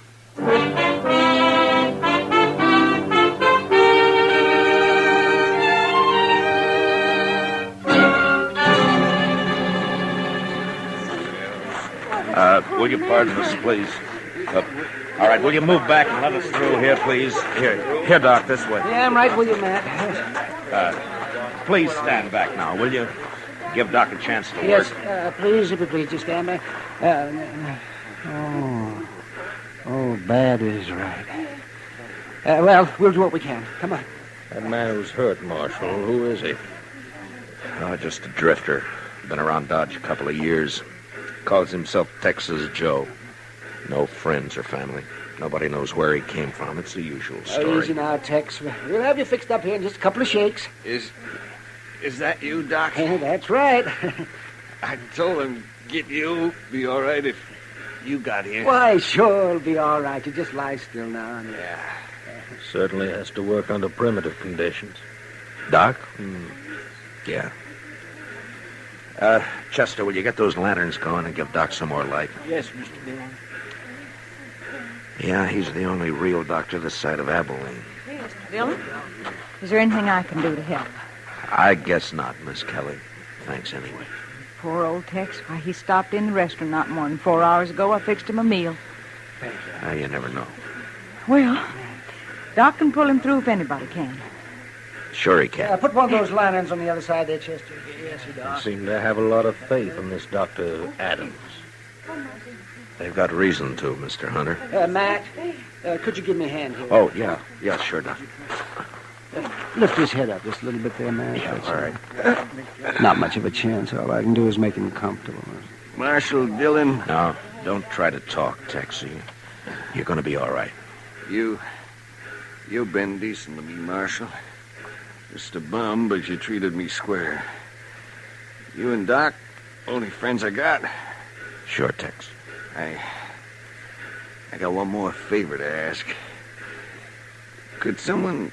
[SPEAKER 19] Will you pardon us, please? All right, will you move back and let us through here, please? Here, Doc, this way.
[SPEAKER 6] Yeah, I'm right with you, Matt.
[SPEAKER 19] Please stand back now, will you? Give Doc a chance to work.
[SPEAKER 6] Yes, please, if you please, just stand back. Bad is right. Well, we'll do what we can. Come on.
[SPEAKER 18] That man who's hurt, Marshal, who is he?
[SPEAKER 3] Oh, just a drifter. Been around Dodge a couple of years. Calls himself Texas Joe. No friends or family. Nobody knows where he came from. It's the usual story.
[SPEAKER 6] Easy now, Tex. We'll have you fixed up here in just a couple of shakes.
[SPEAKER 19] Is that you, Doc?
[SPEAKER 6] That's right.
[SPEAKER 19] I told him, be all right if you got here.
[SPEAKER 6] Why, sure, it'll be all right. You just lie still now.
[SPEAKER 19] Yeah.
[SPEAKER 18] Certainly has to work under primitive conditions.
[SPEAKER 3] Doc? Yeah. Chester, will you get those lanterns going and give Doc some more light?
[SPEAKER 6] Yes, Mr. Dillon.
[SPEAKER 3] Yeah, he's the only real doctor this side of Abilene.
[SPEAKER 4] Mr. Dillon, is there anything I can do to help?
[SPEAKER 3] I guess not, Miss Kelly. Thanks anyway.
[SPEAKER 4] Poor old Tex. Why, he stopped in the restaurant not more than 4 hours ago. I fixed him a meal.
[SPEAKER 3] You never know.
[SPEAKER 4] Well, Doc can pull him through if anybody can.
[SPEAKER 3] Sure he can.
[SPEAKER 6] Put one of those lanterns on the other side there, Chester. Yes, he
[SPEAKER 18] You
[SPEAKER 6] does.
[SPEAKER 18] seem to have a lot of faith in this Dr. Adams.
[SPEAKER 3] They've got reason to, Mr. Hunter.
[SPEAKER 6] Matt, could you give me a hand here?
[SPEAKER 3] Oh, yeah. Yeah, sure, Doc.
[SPEAKER 6] Lift his head up just a little bit there, Matt.
[SPEAKER 3] Yeah, all right.
[SPEAKER 6] Not much of a chance. All I can do is make him comfortable.
[SPEAKER 19] Marshal Dillon.
[SPEAKER 3] No, don't try to talk, Texie. You're going to be all right.
[SPEAKER 19] You've been decent to me, Marshal. Just a bum, but you treated me square. You and Doc, only friends I got.
[SPEAKER 3] Sure, Tex.
[SPEAKER 19] I got one more favor to ask. Could someone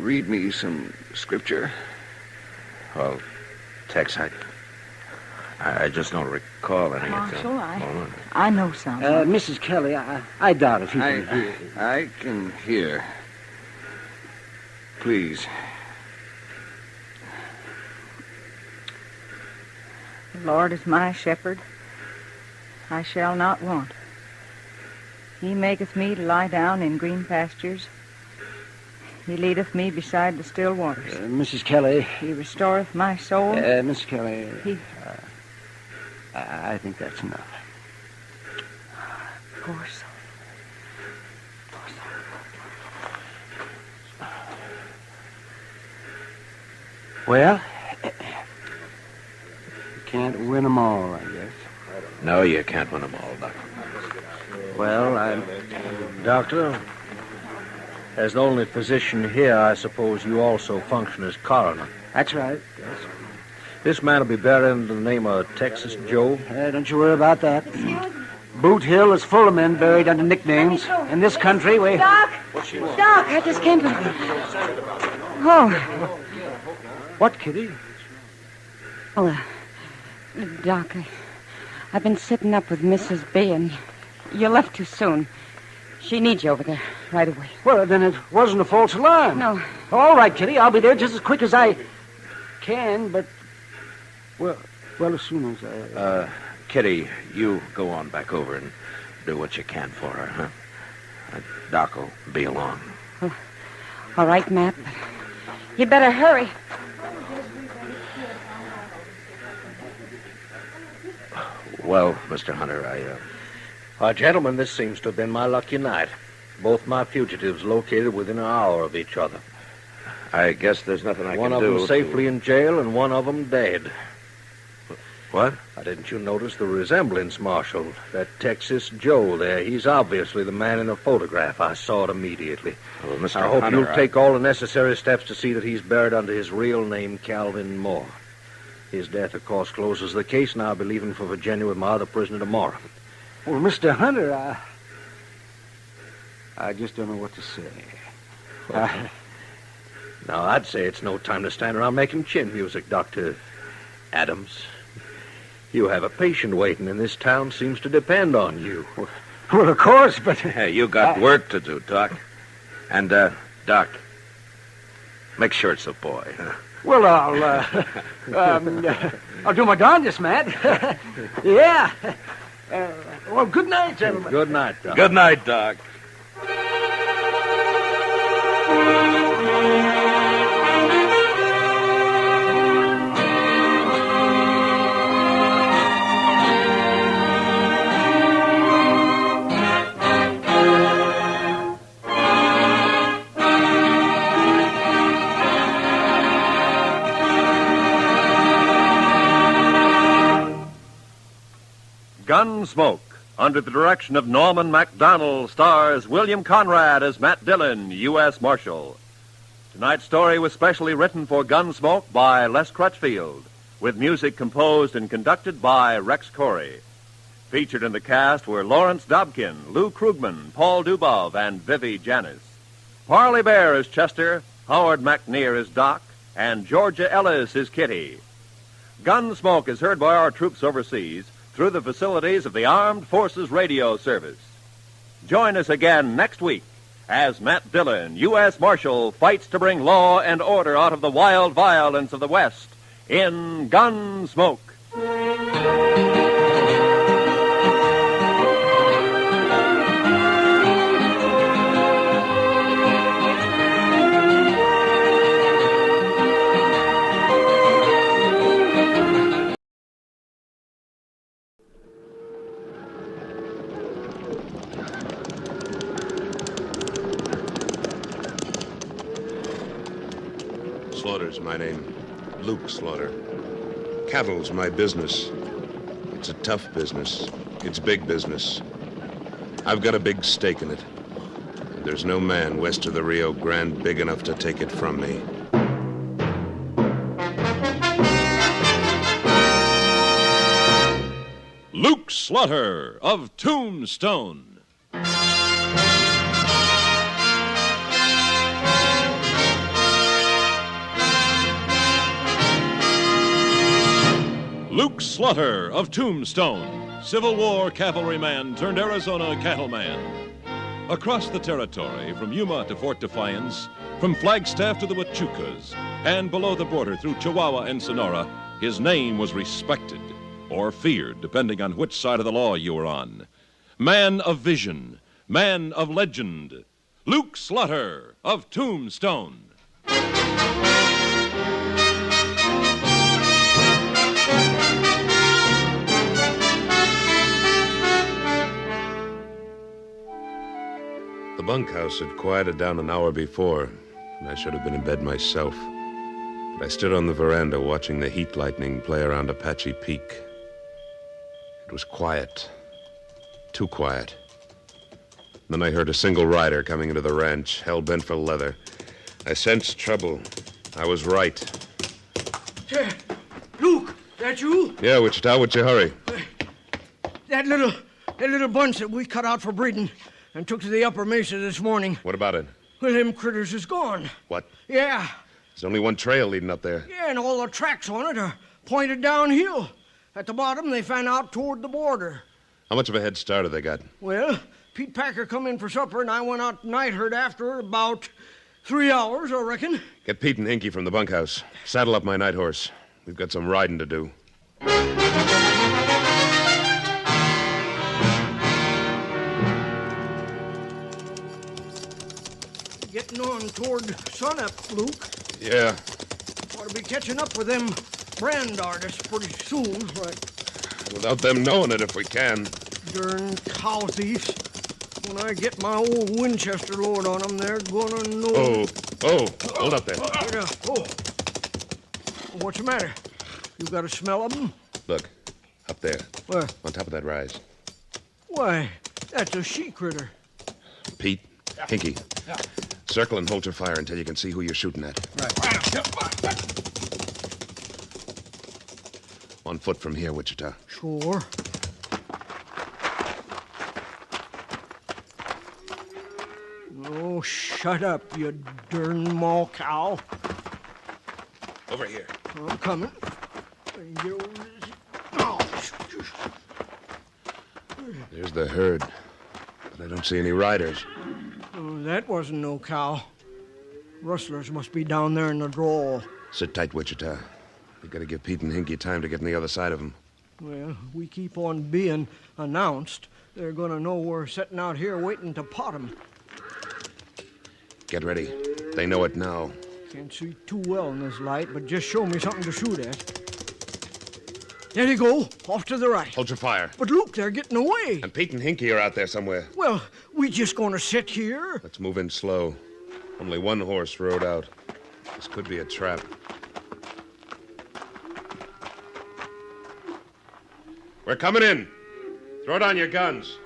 [SPEAKER 19] read me some scripture?
[SPEAKER 3] Well, Tex, I just don't recall any of
[SPEAKER 4] Marshal, I know some.
[SPEAKER 6] Mrs. Kelly, I doubt if you can hear.
[SPEAKER 19] I can hear. Please.
[SPEAKER 4] The Lord is my shepherd. I shall not want. He maketh me to lie down in green pastures. He leadeth me beside the still waters.
[SPEAKER 6] Mrs. Kelly.
[SPEAKER 4] He restoreth my soul.
[SPEAKER 6] Mrs. Kelly. I think that's enough.
[SPEAKER 4] Poor soul.
[SPEAKER 6] Well, you can't win them all, I guess.
[SPEAKER 3] No, you can't win them all, Doctor.
[SPEAKER 18] Well, Doctor, as the only physician here, I suppose you also function as coroner.
[SPEAKER 6] That's right, yes.
[SPEAKER 18] This man will be buried in the name of Texas Joe.
[SPEAKER 6] Don't you worry about that. Boot Hill is full of men buried under nicknames. In this country, we...
[SPEAKER 7] Doc! Doc, I just came to... Oh.
[SPEAKER 6] What, Kitty?
[SPEAKER 7] Oh, Doc, I've been sitting up with Mrs. B, and you left too soon. She needs you over there right away.
[SPEAKER 6] Well, then it wasn't a false alarm.
[SPEAKER 7] No.
[SPEAKER 6] All right, Kitty, I'll be there just as quick as I can, but... Well, as soon as I...
[SPEAKER 3] Kitty, you go on back over and do what you can for her, huh? Doc will be along.
[SPEAKER 7] All right, Matt, but you better hurry.
[SPEAKER 3] Well, Mr. Hunter,
[SPEAKER 18] Gentlemen, this seems to have been my lucky night. Both my fugitives located within an hour of each other.
[SPEAKER 3] I guess there's nothing I can do.
[SPEAKER 18] One of them safely in jail and one of them dead.
[SPEAKER 3] What?
[SPEAKER 18] Didn't you notice the resemblance, Marshal? That Texas Joe there, he's obviously the man in the photograph. I saw it immediately.
[SPEAKER 3] Well, Mr.
[SPEAKER 18] I hope
[SPEAKER 3] Hunter,
[SPEAKER 18] you'll take all the necessary steps to see that he's buried under his real name, Calvin Moore. His death, of course, closes the case, and I'll be leaving for Virginia with my other prisoner tomorrow.
[SPEAKER 6] Well, Mr. Hunter, I just don't know what to say.
[SPEAKER 18] Now, I'd say it's no time to stand around making chin music, Dr. Adams. You have a patient waiting, and this town seems to depend on you.
[SPEAKER 6] Well, of course, but...
[SPEAKER 3] Hey, you got work to do, Doc. And, Doc, make sure it's a boy, huh?
[SPEAKER 6] Well, I'll, I'll do my darndest, Matt. Yeah. Well, good night, gentlemen.
[SPEAKER 18] Good night, Doc.
[SPEAKER 2] Good night, Doc.
[SPEAKER 22] Gunsmoke, under the direction of Norman MacDonald, stars William Conrad as Matt Dillon, U.S. Marshal. Tonight's story was specially written for Gunsmoke by Les Crutchfield, with music composed and conducted by Rex Corey. Featured in the cast were Lawrence Dobkin, Lou Krugman, Paul Dubov, and Vivi Janis. Parley Bear is Chester, Howard McNear is Doc, and Georgia Ellis is Kitty. Gunsmoke is heard by our troops overseas through the facilities of the Armed Forces Radio Service. Join us again next week as Matt Dillon, U.S. Marshal, fights to bring law and order out of the wild violence of the West in Gunsmoke.
[SPEAKER 10] Slaughter's my name. Luke Slaughter. Cattle's my business. It's a tough business. It's big business. I've got a big stake in it. And there's no man west of the Rio Grande big enough to take it from me.
[SPEAKER 11] Luke Slaughter of Tombstone. Luke Slaughter of Tombstone, Civil War cavalryman turned Arizona cattleman. Across the territory, from Yuma to Fort Defiance, from Flagstaff to the Huachucas, and below the border through Chihuahua and Sonora, his name was respected, or feared, depending on which side of the law you were on. Man of vision, man of legend, Luke Slaughter of Tombstone.
[SPEAKER 10] The bunkhouse had quieted down an hour before, and I should have been in bed myself. But I stood on the veranda watching the heat lightning play around Apache Peak. It was quiet. Too quiet. Then I heard a single rider coming into the ranch, hell-bent for leather. I sensed trouble. I was right.
[SPEAKER 13] Luke, that you?
[SPEAKER 10] Yeah, Wichita, what'd you hurry?
[SPEAKER 13] That little bunch that we cut out for breeding and took to the upper mesa this morning.
[SPEAKER 10] What about it?
[SPEAKER 13] Well, them critters is gone.
[SPEAKER 10] What?
[SPEAKER 13] Yeah.
[SPEAKER 10] There's only one trail leading up there.
[SPEAKER 13] Yeah, and all the tracks on it are pointed downhill. At the bottom, they fan out toward the border.
[SPEAKER 10] How much of a head start have they got?
[SPEAKER 13] Well, Pete Packer come in for supper, and I went out night herd after about 3 hours, I reckon.
[SPEAKER 10] Get Pete and Inky from the bunkhouse. Saddle up my night horse. We've got some riding to do.
[SPEAKER 13] Getting on toward sunup, Luke.
[SPEAKER 10] Yeah.
[SPEAKER 13] Ought to be catching up with them brand artists pretty soon, right?
[SPEAKER 10] Without them knowing it, if we can.
[SPEAKER 13] Darn cow thieves. When I get my old Winchester load on them, they're gonna know.
[SPEAKER 10] Oh, hold up there.
[SPEAKER 13] Yeah. Oh. What's the matter? You got a smell of them?
[SPEAKER 10] Look, up there.
[SPEAKER 13] Where?
[SPEAKER 10] On top of that rise.
[SPEAKER 13] Why, that's a she critter.
[SPEAKER 10] Pete, Hinky.
[SPEAKER 21] Yeah.
[SPEAKER 10] Circle and hold your fire until you can see who you're shooting at.
[SPEAKER 21] Right.
[SPEAKER 10] 1 foot from here, Wichita.
[SPEAKER 13] Sure. Oh, shut up, you darn maw cow.
[SPEAKER 10] Over here.
[SPEAKER 13] I'm coming. Get over this. Oh.
[SPEAKER 10] There's the herd. But I don't see any riders.
[SPEAKER 13] Oh, that wasn't no cow. Rustlers must be down there in the draw.
[SPEAKER 10] Sit tight, Wichita. You gotta give Pete and Hinky time to get on the other side of him.
[SPEAKER 13] Well, we keep on being announced. They're gonna know we're sitting out here waiting to pot 'em.
[SPEAKER 10] Get ready. They know it now.
[SPEAKER 13] Can't see too well in this light, but just show me something to shoot at. There they go, off to the right.
[SPEAKER 10] Hold your fire.
[SPEAKER 13] But look, they're getting away.
[SPEAKER 10] And Pete and Hinky are out there somewhere.
[SPEAKER 13] Well, we just gonna sit here?
[SPEAKER 10] Let's move in slow. Only one horse rode out. This could be a trap. We're coming in. Throw down your guns.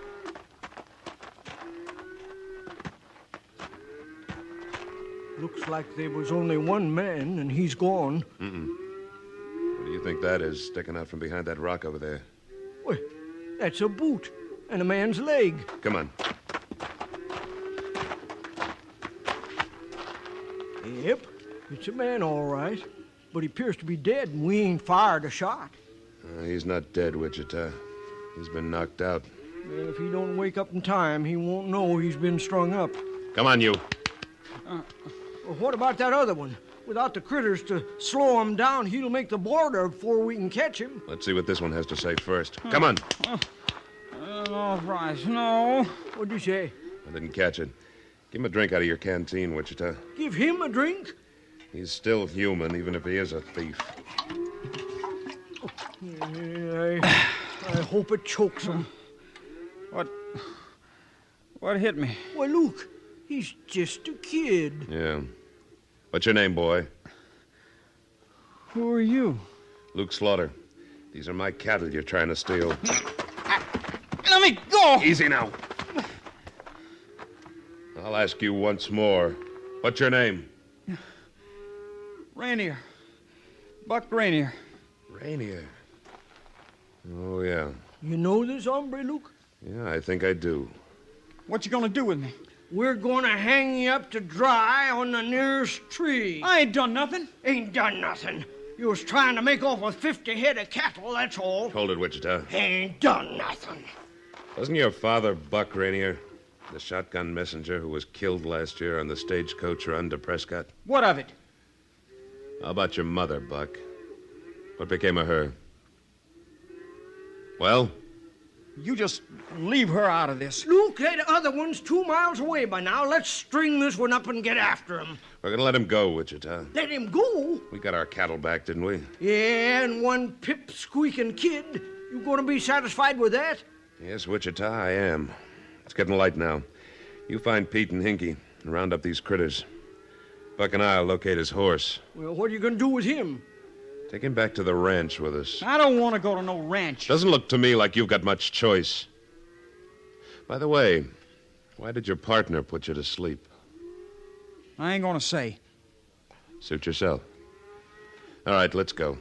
[SPEAKER 13] Looks like there was only one man, and he's gone.
[SPEAKER 10] What do you think that is sticking out from behind that rock over there?
[SPEAKER 13] Well, that's a boot and a man's leg.
[SPEAKER 10] Come on.
[SPEAKER 13] Yep, it's a man, all right. But he appears to be dead, and we ain't fired a shot.
[SPEAKER 10] He's not dead, Wichita. He's been knocked out.
[SPEAKER 13] Well, if he don't wake up in time, he won't know he's been strung up.
[SPEAKER 10] Come on, you.
[SPEAKER 13] Well, what about that other one? Without the critters to slow him down, he'll make the border before we can catch him.
[SPEAKER 10] Let's see what this one has to say first. Come on.
[SPEAKER 9] No, Bryce, no.
[SPEAKER 13] What'd you say?
[SPEAKER 10] I didn't catch it. Give him a drink out of your canteen, Wichita.
[SPEAKER 13] Give him a drink?
[SPEAKER 10] He's still human, even if he is a thief.
[SPEAKER 13] I hope it chokes him.
[SPEAKER 9] What hit me?
[SPEAKER 13] Well, look, he's just a kid.
[SPEAKER 10] Yeah. What's your name, boy?
[SPEAKER 9] Who are you?
[SPEAKER 10] Luke Slaughter. These are my cattle you're trying to steal.
[SPEAKER 9] Let me go!
[SPEAKER 10] Easy now. I'll ask you once more. What's your name?
[SPEAKER 9] Rainier. Buck Rainier.
[SPEAKER 10] Rainier. Oh, yeah.
[SPEAKER 13] You know this hombre, Luke?
[SPEAKER 10] Yeah, I think I do.
[SPEAKER 9] What you gonna do with me?
[SPEAKER 13] We're gonna hang you up to dry on the nearest tree.
[SPEAKER 9] I ain't done nothing.
[SPEAKER 13] Ain't done nothing. You was trying to make off with 50 head of cattle, that's all.
[SPEAKER 10] Hold it, Wichita.
[SPEAKER 13] Ain't done nothing.
[SPEAKER 10] Wasn't your father Buck Rainier, the shotgun messenger who was killed last year on the stagecoach run to Prescott?
[SPEAKER 9] What of it?
[SPEAKER 10] How about your mother, Buck? What became of her? Well?
[SPEAKER 9] You just leave her out of this.
[SPEAKER 13] Luke, that other one's 2 miles away by now. Let's string this one up and get after him.
[SPEAKER 10] We're going to let him go, Wichita.
[SPEAKER 13] Let him go?
[SPEAKER 10] We got our cattle back, didn't we?
[SPEAKER 13] Yeah, and one pip-squeaking kid. You going to be satisfied with that?
[SPEAKER 10] Yes, Wichita, I am. It's getting light now. You find Pete and Hinky and round up these critters. Buck and I'll locate his horse.
[SPEAKER 13] Well, what are you going to do with him?
[SPEAKER 10] Take him back to the ranch with us.
[SPEAKER 9] I don't want to go to no ranch.
[SPEAKER 10] Doesn't look to me like you've got much choice. By the way, why did your partner put you to sleep?
[SPEAKER 9] I ain't gonna say.
[SPEAKER 10] Suit yourself. All right, let's go.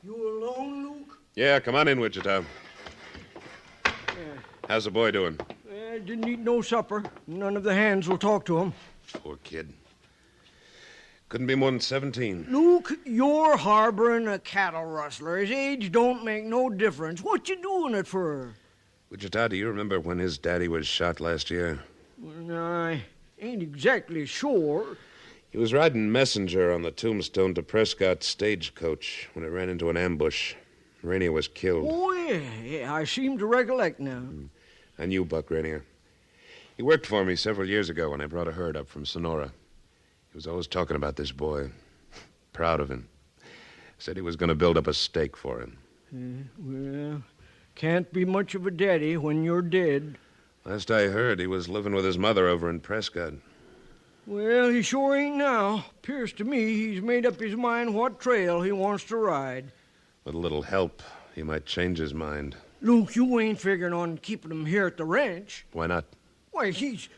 [SPEAKER 13] You alone, Luke?
[SPEAKER 10] Yeah, come on in, Wichita. How's the boy doing?
[SPEAKER 13] Didn't eat no supper. None of the hands will talk to him.
[SPEAKER 10] Poor kid. Couldn't be more than 17.
[SPEAKER 13] Luke, you're harboring a cattle rustler. His age don't make no difference. What you doing it for?
[SPEAKER 10] Wichita, do you remember when his daddy was shot last year?
[SPEAKER 13] Well, I ain't exactly sure.
[SPEAKER 10] He was riding messenger on the Tombstone to Prescott stagecoach when it ran into an ambush. Rainier was killed.
[SPEAKER 13] Oh, yeah, I seem to recollect now.
[SPEAKER 10] I knew Buck Rainier. He worked for me several years ago when I brought a herd up from Sonora. He was always talking about this boy. Proud of him. Said he was going to build up a stake for him.
[SPEAKER 13] Well, can't be much of a daddy when you're dead.
[SPEAKER 10] Last I heard, he was living with his mother over in Prescott.
[SPEAKER 13] Well, he sure ain't now. Appears to me he's made up his mind what trail he wants to ride.
[SPEAKER 10] With a little help, he might change his mind.
[SPEAKER 13] Luke, you ain't figuring on keeping him here at the ranch.
[SPEAKER 10] Why not?
[SPEAKER 13] Why, he's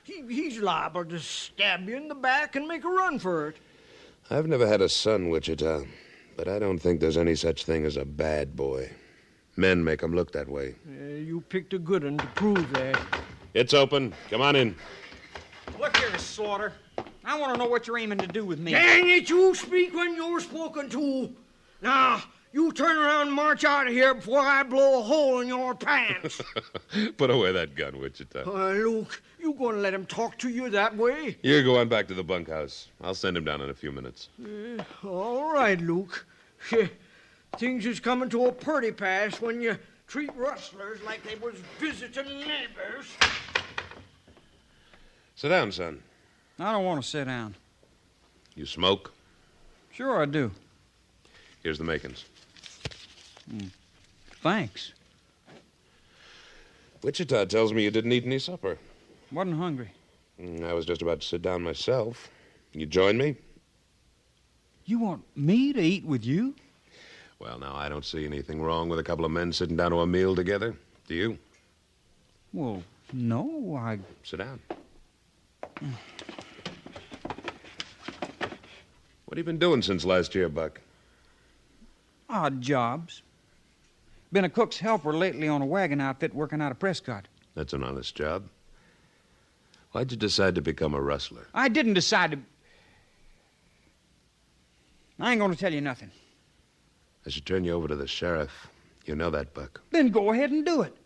[SPEAKER 13] liable to stab you in the back and make a run for it.
[SPEAKER 10] I've never had a son, Wichita, but I don't think there's any such thing as a bad boy. Men make 'em look that way.
[SPEAKER 13] You picked a good one to prove that.
[SPEAKER 10] It's open. Come on in.
[SPEAKER 9] Look here, Slaughter. I want to know what you're aiming to do with me.
[SPEAKER 13] Dang it, you speak when you're spoken to. Now, You turn around and march out of here before I blow a hole in your pants.
[SPEAKER 10] Put away that gun, Wichita.
[SPEAKER 13] Luke, you going to let him talk to you that way?
[SPEAKER 10] You go on back to the bunkhouse. I'll send him down in a few minutes.
[SPEAKER 13] All right, Luke. Things is coming to a purty pass when you treat rustlers like they was visiting neighbors.
[SPEAKER 10] Sit down, son.
[SPEAKER 9] I don't want to sit down.
[SPEAKER 10] You smoke?
[SPEAKER 9] Sure I do.
[SPEAKER 10] Here's the makings.
[SPEAKER 9] Thanks.
[SPEAKER 10] Wichita tells me you didn't eat any supper.
[SPEAKER 9] Wasn't hungry.
[SPEAKER 10] I was just about to sit down myself. You join me?
[SPEAKER 9] You want me to eat with you?
[SPEAKER 10] Well, now, I don't see anything wrong with a couple of men sitting down to a meal together. Do you?
[SPEAKER 9] Well, no, I...
[SPEAKER 10] Sit down. What have you been doing since last year, Buck?
[SPEAKER 9] Odd jobs. Been a cook's helper lately on a wagon outfit working out of Prescott.
[SPEAKER 10] That's an honest job. Why'd you decide to become a rustler?
[SPEAKER 9] I didn't decide to... I ain't going to tell you nothing.
[SPEAKER 10] I should turn you over to the sheriff. You know that, Buck.
[SPEAKER 9] Then go ahead and do it.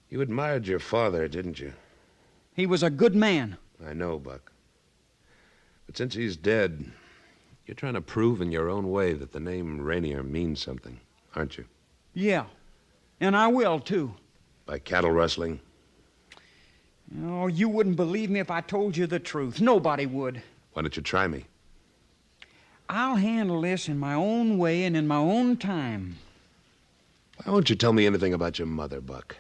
[SPEAKER 10] You admired your father, didn't you?
[SPEAKER 9] He was a good man.
[SPEAKER 10] I know, Buck. But since he's dead, you're trying to prove in your own way that the name Rainier means something, aren't you?
[SPEAKER 9] Yeah, and I will, too.
[SPEAKER 10] By cattle rustling?
[SPEAKER 9] Oh, you wouldn't believe me if I told you the truth. Nobody would.
[SPEAKER 10] Why don't you try me?
[SPEAKER 9] I'll handle this in my own way and in my own time.
[SPEAKER 10] Why won't you tell me anything about your mother, Buck?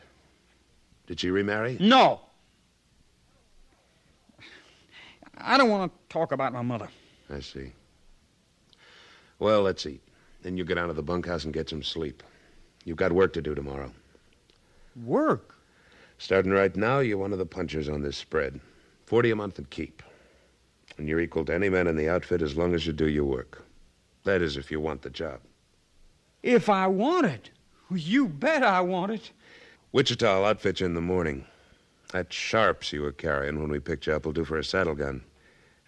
[SPEAKER 10] Did she remarry?
[SPEAKER 9] No. I don't want to talk about my mother.
[SPEAKER 10] I see. Well, let's eat. Then you get down to the bunkhouse and get some sleep. You've got work to do tomorrow.
[SPEAKER 9] Work?
[SPEAKER 10] Starting right now, you're one of the punchers on this spread. 40 a month and keep. And you're equal to any man in the outfit as long as you do your work. That is, if you want the job.
[SPEAKER 9] If I want it? You bet I want it.
[SPEAKER 10] Wichita, I'll outfit you in the morning. That Sharps you were carrying when we picked you up will do for a saddle gun.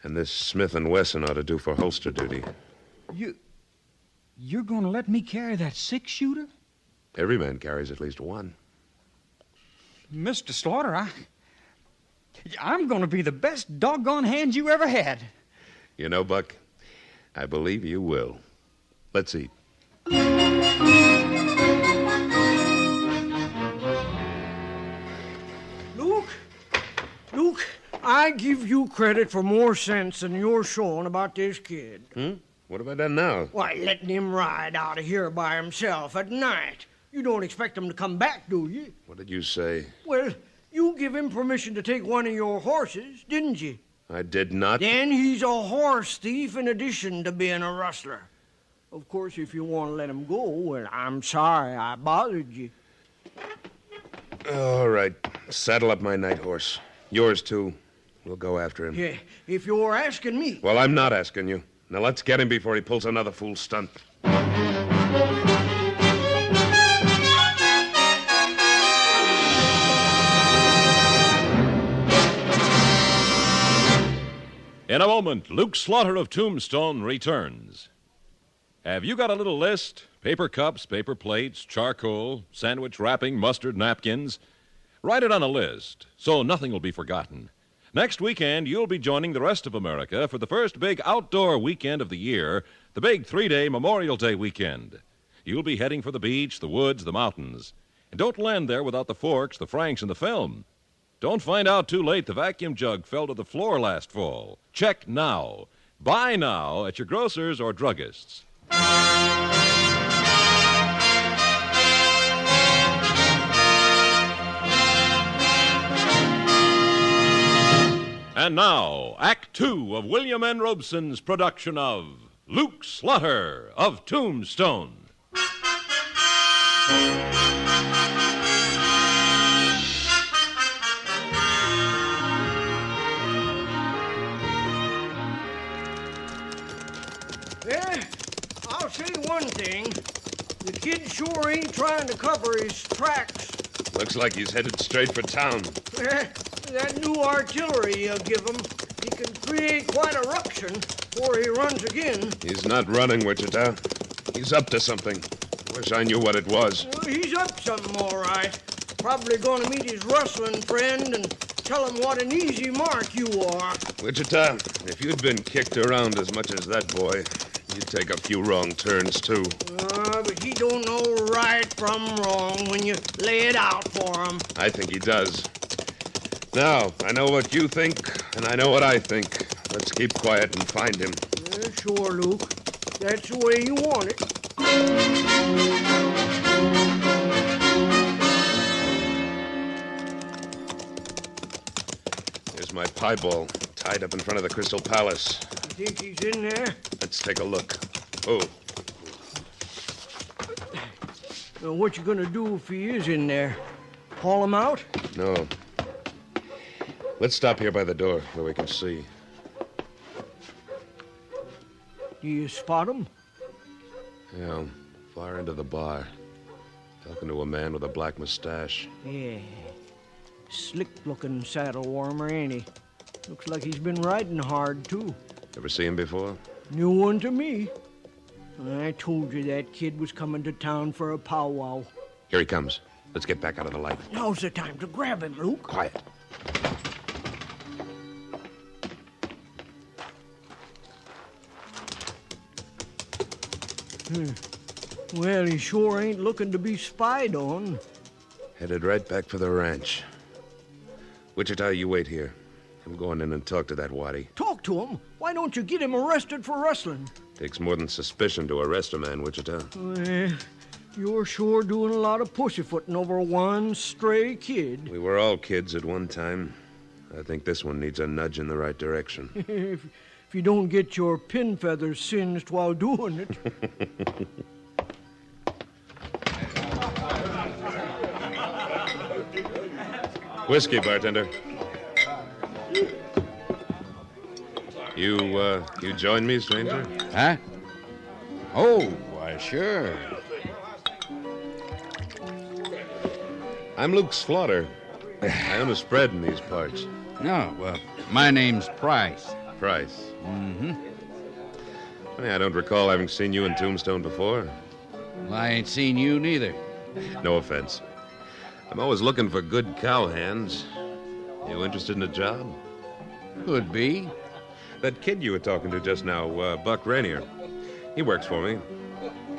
[SPEAKER 10] And this Smith & Wesson ought to do for holster duty.
[SPEAKER 9] You're going to let me carry that six-shooter?
[SPEAKER 10] Every man carries at least one.
[SPEAKER 9] Mr. Slaughter, I'm going to be the best doggone hand you ever had.
[SPEAKER 10] You know, Buck, I believe you will. Let's eat.
[SPEAKER 13] Luke, I give you credit for more sense than you're showing about this kid.
[SPEAKER 10] What have I done now?
[SPEAKER 13] Why, letting him ride out of here by himself at night. You don't expect him to come back, do you?
[SPEAKER 10] What did you say?
[SPEAKER 13] Well, you give him permission to take one of your horses, didn't you?
[SPEAKER 10] I did not.
[SPEAKER 13] Then he's a horse thief in addition to being a rustler. Of course, if you want to let him go, well, I'm sorry I bothered you.
[SPEAKER 10] All right. Saddle up my night horse. Yours, too. We'll go after him.
[SPEAKER 13] Yeah, if you're asking me.
[SPEAKER 10] Well, I'm not asking you. Now, let's get him before he pulls another fool stunt.
[SPEAKER 11] In a moment, Luke Slaughter of Tombstone returns. Have you got a little list? Paper cups, paper plates, charcoal, sandwich wrapping, mustard, napkins? Write it on a list so nothing will be forgotten. Next weekend, you'll be joining the rest of America for the first big outdoor weekend of the year, the big 3-day Memorial Day weekend. You'll be heading for the beach, the woods, the mountains. And don't land there without the forks, the franks, and the film. Don't find out too late the vacuum jug fell to the floor last fall. Check now. Buy now at your grocer's or druggist's. And now, Act 2 of William N. Robeson's production of Luke Slaughter of Tombstone.
[SPEAKER 13] Yeah, I'll say one thing. The kid sure ain't trying to cover his tracks.
[SPEAKER 10] Looks like he's headed straight for town.
[SPEAKER 13] That new artillery you give him, he can create quite a ruction. before he runs again.
[SPEAKER 10] He's not running, Wichita. He's up to something. Wish I knew what it was.
[SPEAKER 13] Well, he's up to something, all right. Probably going to meet his rustling friend and tell him what an easy mark you are.
[SPEAKER 10] Wichita, if you'd been kicked around as much as that boy, you'd take a few wrong turns, too.
[SPEAKER 13] But he don't know right from wrong when you lay it out for him.
[SPEAKER 10] I think he does. Now, I know what you think, and I know what I think. Let's keep quiet and find him.
[SPEAKER 13] Sure, Luke. That's the way you want it.
[SPEAKER 10] Here's my pieball, tied up in front of the Crystal Palace.
[SPEAKER 13] You think he's in there?
[SPEAKER 10] Let's take a look. Oh.
[SPEAKER 13] What you gonna do if he is in there? Haul him out?
[SPEAKER 10] No. Let's stop here by the door where we can see.
[SPEAKER 13] Do you spot him?
[SPEAKER 10] Yeah, far into the bar. Talking to a man with a black mustache.
[SPEAKER 13] Yeah. Slick-looking saddle warmer, ain't he? Looks like he's been riding hard, too.
[SPEAKER 10] Ever see him before?
[SPEAKER 13] New one to me. I told you that kid was coming to town for a powwow.
[SPEAKER 10] Here he comes. Let's get back out of the light.
[SPEAKER 13] Now's the time to grab him, Luke.
[SPEAKER 10] Quiet.
[SPEAKER 13] Well, he sure ain't looking to be spied on.
[SPEAKER 10] Headed right back for the ranch. Wichita, you wait here. I'm going in and talk to that waddy.
[SPEAKER 13] Talk to him? Why don't you get him arrested for rustling?
[SPEAKER 10] Takes more than suspicion to arrest a man, Wichita.
[SPEAKER 13] You're sure doing a lot of pussyfooting over one stray kid.
[SPEAKER 10] We were all kids at one time. I think this one needs a nudge in the right direction.
[SPEAKER 13] If you don't get your pin feathers singed while doing it.
[SPEAKER 10] Whiskey, bartender. You join me, stranger?
[SPEAKER 9] Huh? Oh, why, sure.
[SPEAKER 10] I'm Luke Slaughter. I own a spread in these parts.
[SPEAKER 9] No, well, my name's Price.
[SPEAKER 10] Price?
[SPEAKER 9] Mm-hmm.
[SPEAKER 10] Funny, I don't recall having seen you in Tombstone before.
[SPEAKER 9] Well, I ain't seen you neither.
[SPEAKER 10] No offense. I'm always looking for good cowhands. You interested in a job?
[SPEAKER 9] Could be.
[SPEAKER 10] That kid you were talking to just now, Buck Rainier. He works for me.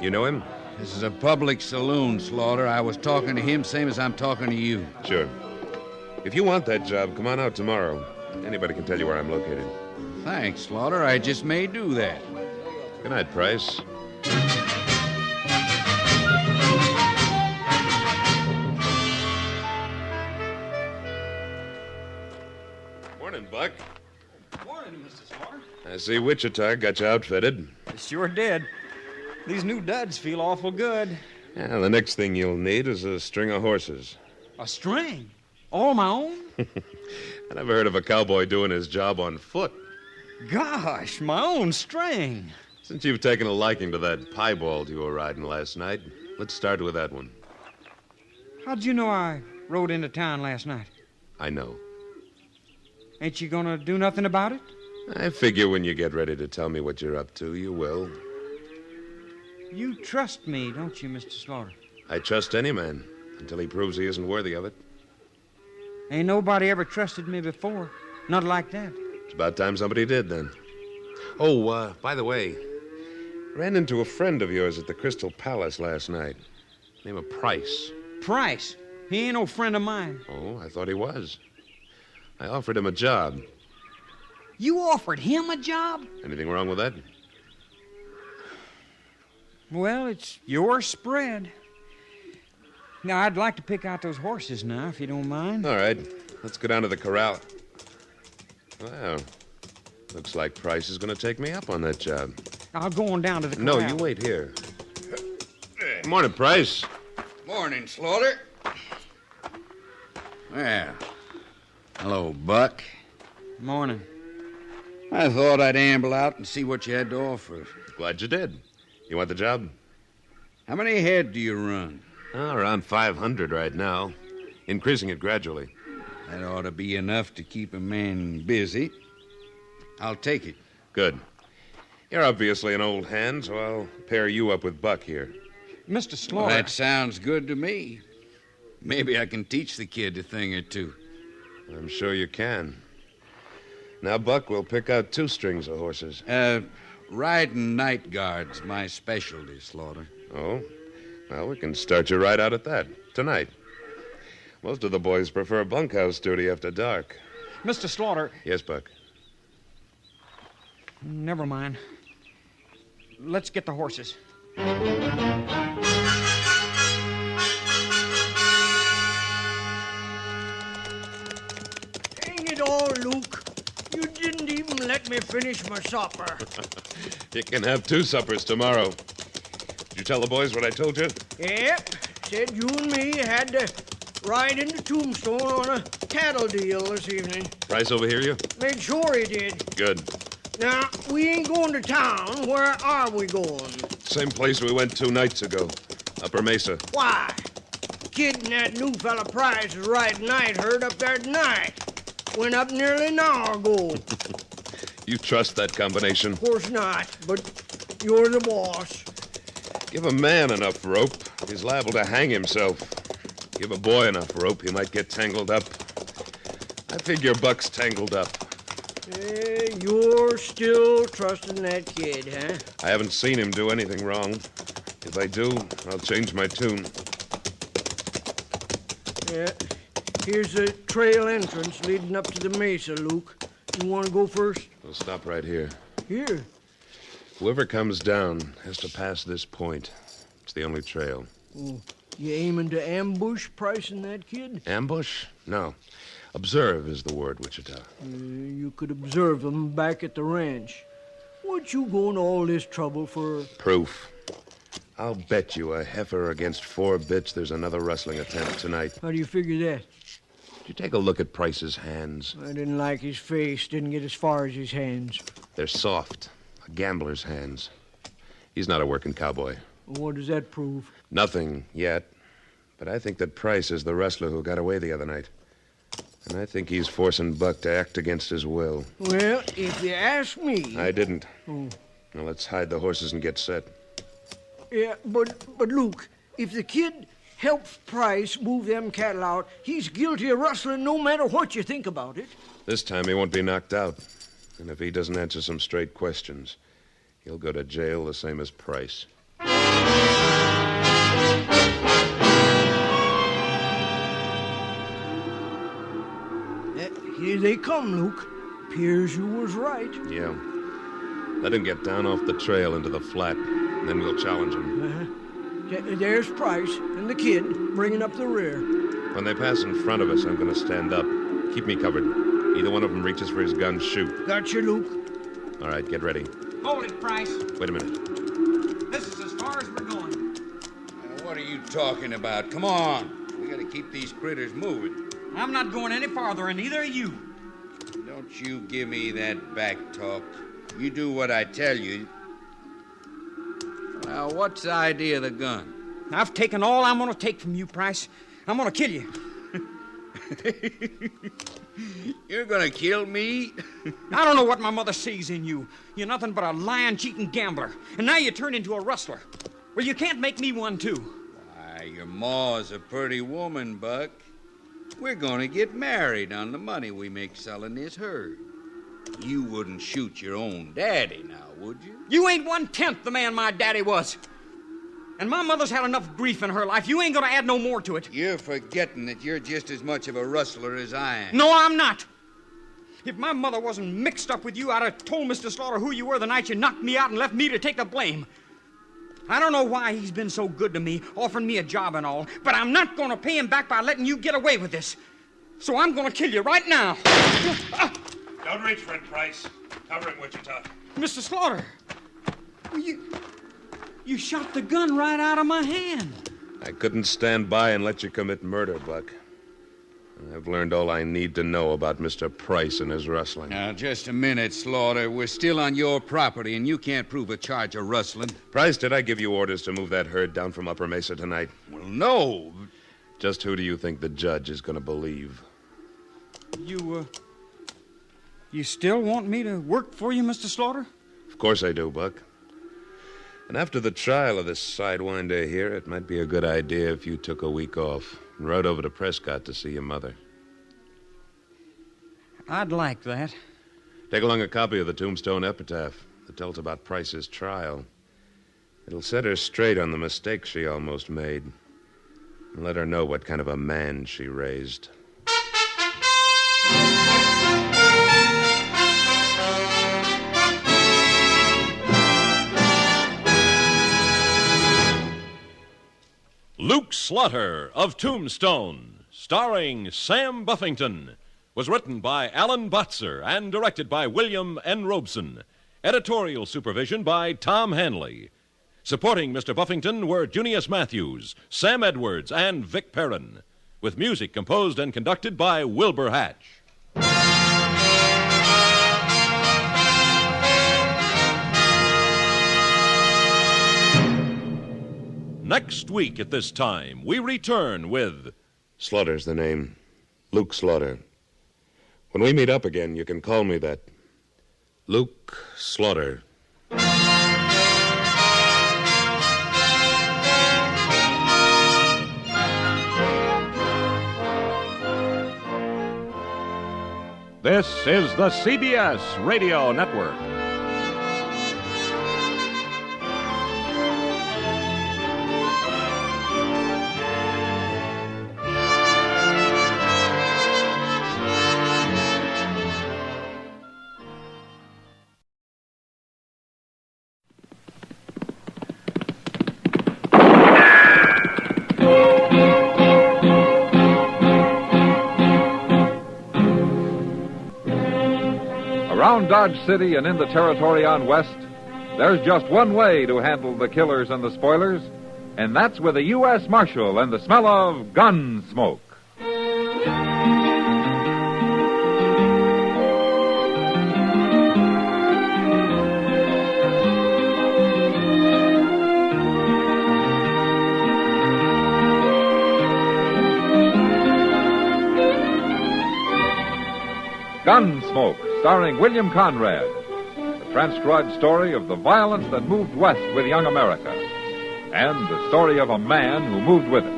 [SPEAKER 10] You know him?
[SPEAKER 9] This is a public saloon, Slaughter. I was talking to him same as I'm talking to you.
[SPEAKER 10] Sure. If you want that job, come on out tomorrow. Anybody can tell you where I'm located.
[SPEAKER 9] Thanks, Slaughter. I just may do that.
[SPEAKER 10] Good night, Price. Morning, Buck.
[SPEAKER 12] Morning, Mr. Slaughter.
[SPEAKER 10] I see Wichita got you outfitted.
[SPEAKER 12] It sure did. These new duds feel awful good.
[SPEAKER 10] Yeah, the next thing you'll need is a string of horses.
[SPEAKER 12] A string? All my own?
[SPEAKER 10] I never heard of a cowboy doing his job on foot.
[SPEAKER 12] Gosh, my own string.
[SPEAKER 10] Since you've taken a liking to that piebald you were riding last night, let's start with that one.
[SPEAKER 12] How'd you know I rode into town last night?
[SPEAKER 10] I know.
[SPEAKER 12] Ain't you gonna do nothing about it?
[SPEAKER 10] I figure when you get ready to tell me what you're up to, you will.
[SPEAKER 12] You trust me, don't you, Mr. Slaughter?
[SPEAKER 10] I trust any man until he proves he isn't worthy of it.
[SPEAKER 12] Ain't nobody ever trusted me before. Not like that.
[SPEAKER 10] It's about time somebody did, then. Oh, by the way, ran into a friend of yours at the Crystal Palace last night. Name of Price.
[SPEAKER 12] Price? He ain't no friend of mine.
[SPEAKER 10] Oh, I thought he was. I offered him a job.
[SPEAKER 12] You offered him a job?
[SPEAKER 10] Anything wrong with that?
[SPEAKER 12] Well, it's your spread. Now, I'd like to pick out those horses now, if you don't mind.
[SPEAKER 10] All right. Let's go down to the corral. Well, looks like Price is going to take me up on that job.
[SPEAKER 12] I'll go on down to the corral.
[SPEAKER 10] No, you wait here. Good morning, Price.
[SPEAKER 9] Morning, Slaughter. Well, hello, Buck.
[SPEAKER 12] Morning.
[SPEAKER 9] I thought I'd amble out and see what you had to offer.
[SPEAKER 10] Glad you did. You want the job?
[SPEAKER 9] How many head do you run?
[SPEAKER 10] Around 500 right now. Increasing it gradually.
[SPEAKER 9] That ought to be enough to keep a man busy. I'll take it.
[SPEAKER 10] Good. You're obviously an old hand, so I'll pair you up with Buck here.
[SPEAKER 12] Mr. Slaughter.
[SPEAKER 21] Well, that sounds good to me. Maybe I can teach the kid a thing or two.
[SPEAKER 10] I'm sure you can. Now, Buck, we'll pick out 2 strings of horses.
[SPEAKER 21] Riding night guard's my specialty, Slaughter.
[SPEAKER 10] Oh? Well, we can start you right out at that, tonight. Most of the boys prefer bunkhouse duty after dark.
[SPEAKER 12] Mr. Slaughter.
[SPEAKER 10] Yes, Buck.
[SPEAKER 12] Never mind. Let's get the horses.
[SPEAKER 13] Dang it all, Luke. You didn't even let me finish my supper.
[SPEAKER 10] You can have 2 suppers tomorrow. Did you tell the boys what I told you?
[SPEAKER 13] Yep. Said you and me had to ride into Tombstone on a cattle deal this evening.
[SPEAKER 10] Price overhear you?
[SPEAKER 13] Made sure he did.
[SPEAKER 10] Good.
[SPEAKER 13] Now, we ain't going to town. Where are we going?
[SPEAKER 10] Same place we went 2 nights ago. Upper Mesa.
[SPEAKER 13] Why? Kid and that new fella Price is riding night herd up there tonight. Went up nearly an hour ago.
[SPEAKER 10] You trust that combination?
[SPEAKER 13] Of course not, but you're the boss.
[SPEAKER 10] Give a man enough rope, he's liable to hang himself. Give a boy enough rope, he might get tangled up. I figure Buck's tangled up.
[SPEAKER 13] You're still trusting that kid, huh?
[SPEAKER 10] I haven't seen him do anything wrong. If I do, I'll change my tune.
[SPEAKER 13] Yeah. Here's the trail entrance leading up to the mesa, Luke. You want to go first?
[SPEAKER 10] We'll stop right here.
[SPEAKER 13] Here?
[SPEAKER 10] Whoever comes down has to pass this point. It's the only trail.
[SPEAKER 13] Oh, you aiming to ambush Price and that kid?
[SPEAKER 10] Ambush? No. Observe is the word, Wichita.
[SPEAKER 13] You could observe them back at the ranch. What you going to all this trouble for?
[SPEAKER 10] Proof. I'll bet you a heifer against 4 bits there's another rustling attempt tonight.
[SPEAKER 13] How do you figure that?
[SPEAKER 10] Did you take a look at Price's hands?
[SPEAKER 13] I didn't like his face. Didn't get as far as his hands.
[SPEAKER 10] They're soft. A gambler's hands. He's not a working cowboy.
[SPEAKER 13] What does that prove?
[SPEAKER 10] Nothing yet. But I think that Price is the rustler who got away the other night. And I think he's forcing Buck to act against his will.
[SPEAKER 13] Well, if you ask me...
[SPEAKER 10] I didn't.
[SPEAKER 13] Oh.
[SPEAKER 10] Now let's hide the horses and get set.
[SPEAKER 13] Yeah, but Luke, if the kid helps Price move them cattle out, he's guilty of rustling no matter what you think about it.
[SPEAKER 10] This time he won't be knocked out. And if he doesn't answer some straight questions, he'll go to jail the same as Price.
[SPEAKER 13] Here they come, Luke. Appears you was right.
[SPEAKER 10] Yeah. Let him get down off the trail into the flat, and then we'll challenge him.
[SPEAKER 13] There's Price and the kid bringing up the rear.
[SPEAKER 10] When they pass in front of us, I'm going to stand up. Keep me covered. Either one of them reaches for his gun, shoot.
[SPEAKER 13] Got you, Luke.
[SPEAKER 10] All right, get ready.
[SPEAKER 12] Hold it, Price.
[SPEAKER 10] Wait a minute.
[SPEAKER 12] This is as far as we're going.
[SPEAKER 21] What are you talking about? Come on. We got to keep these critters moving.
[SPEAKER 12] I'm not going any farther, and neither are you.
[SPEAKER 21] Don't you give me that back talk. You do what I tell you. Now, what's the idea of the gun?
[SPEAKER 12] I've taken all I'm going to take from you, Price. I'm going to kill you.
[SPEAKER 21] You're going to kill me?
[SPEAKER 12] I don't know what my mother sees in you. You're nothing but a lying, cheating gambler. And now you turn into a rustler. Well, you can't make me one, too.
[SPEAKER 21] Why, your ma's a pretty woman, Buck. We're going to get married on the money we make selling this herd. You wouldn't shoot your own daddy now, would you?
[SPEAKER 12] You ain't 1/10 the man my daddy was. And my mother's had enough grief in her life. You ain't going to add no more to it.
[SPEAKER 21] You're forgetting that you're just as much of a rustler as I am.
[SPEAKER 12] No, I'm not. If my mother wasn't mixed up with you, I'd have told Mr. Slaughter who you were the night you knocked me out and left me to take the blame. I don't know why he's been so good to me, offering me a job and all, but I'm not going to pay him back by letting you get away with this. So I'm going to kill you right now.
[SPEAKER 10] Don't reach for it, Price. Cover him, Wichita.
[SPEAKER 12] Mr. Slaughter, you shot the gun right out of my hand.
[SPEAKER 10] I couldn't stand by and let you commit murder, Buck. I've learned all I need to know about Mr. Price and his rustling.
[SPEAKER 21] Now, just a minute, Slaughter. We're still on your property, and you can't prove a charge of rustling.
[SPEAKER 10] Price, did I give you orders to move that herd down from Upper Mesa tonight?
[SPEAKER 21] Well, no.
[SPEAKER 10] Just who do you think the judge is going to believe?
[SPEAKER 12] You still want me to work for you, Mr. Slaughter?
[SPEAKER 10] Of course I do, Buck. And after the trial of this sidewinder here, it might be a good idea if you took a week off and rode over to Prescott to see your mother.
[SPEAKER 12] I'd like that.
[SPEAKER 10] Take along a copy of the Tombstone epitaph that tells about Price's trial. It'll set her straight on the mistake she almost made and let her know what kind of a man she raised.
[SPEAKER 11] Luke Slaughter of Tombstone, starring Sam Buffington, was written by Alan Botzer and directed by William N. Robeson. Editorial supervision by Tom Hanley. Supporting Mr. Buffington were Junius Matthews, Sam Edwards, and Vic Perrin, with music composed and conducted by Wilbur Hatch. Next week at this time, we return with...
[SPEAKER 10] Slaughter's the name. Luke Slaughter. When we meet up again, you can call me that. Luke Slaughter.
[SPEAKER 17] This is the CBS Radio Network. Around Dodge City and in the territory on West, there's just one way to handle the killers and the spoilers, and that's with a U.S. Marshal and the smell of Gunsmoke. Gunsmoke, starring William Conrad, the transcribed story of the violence that moved west with young America, and the story of a man who moved with it.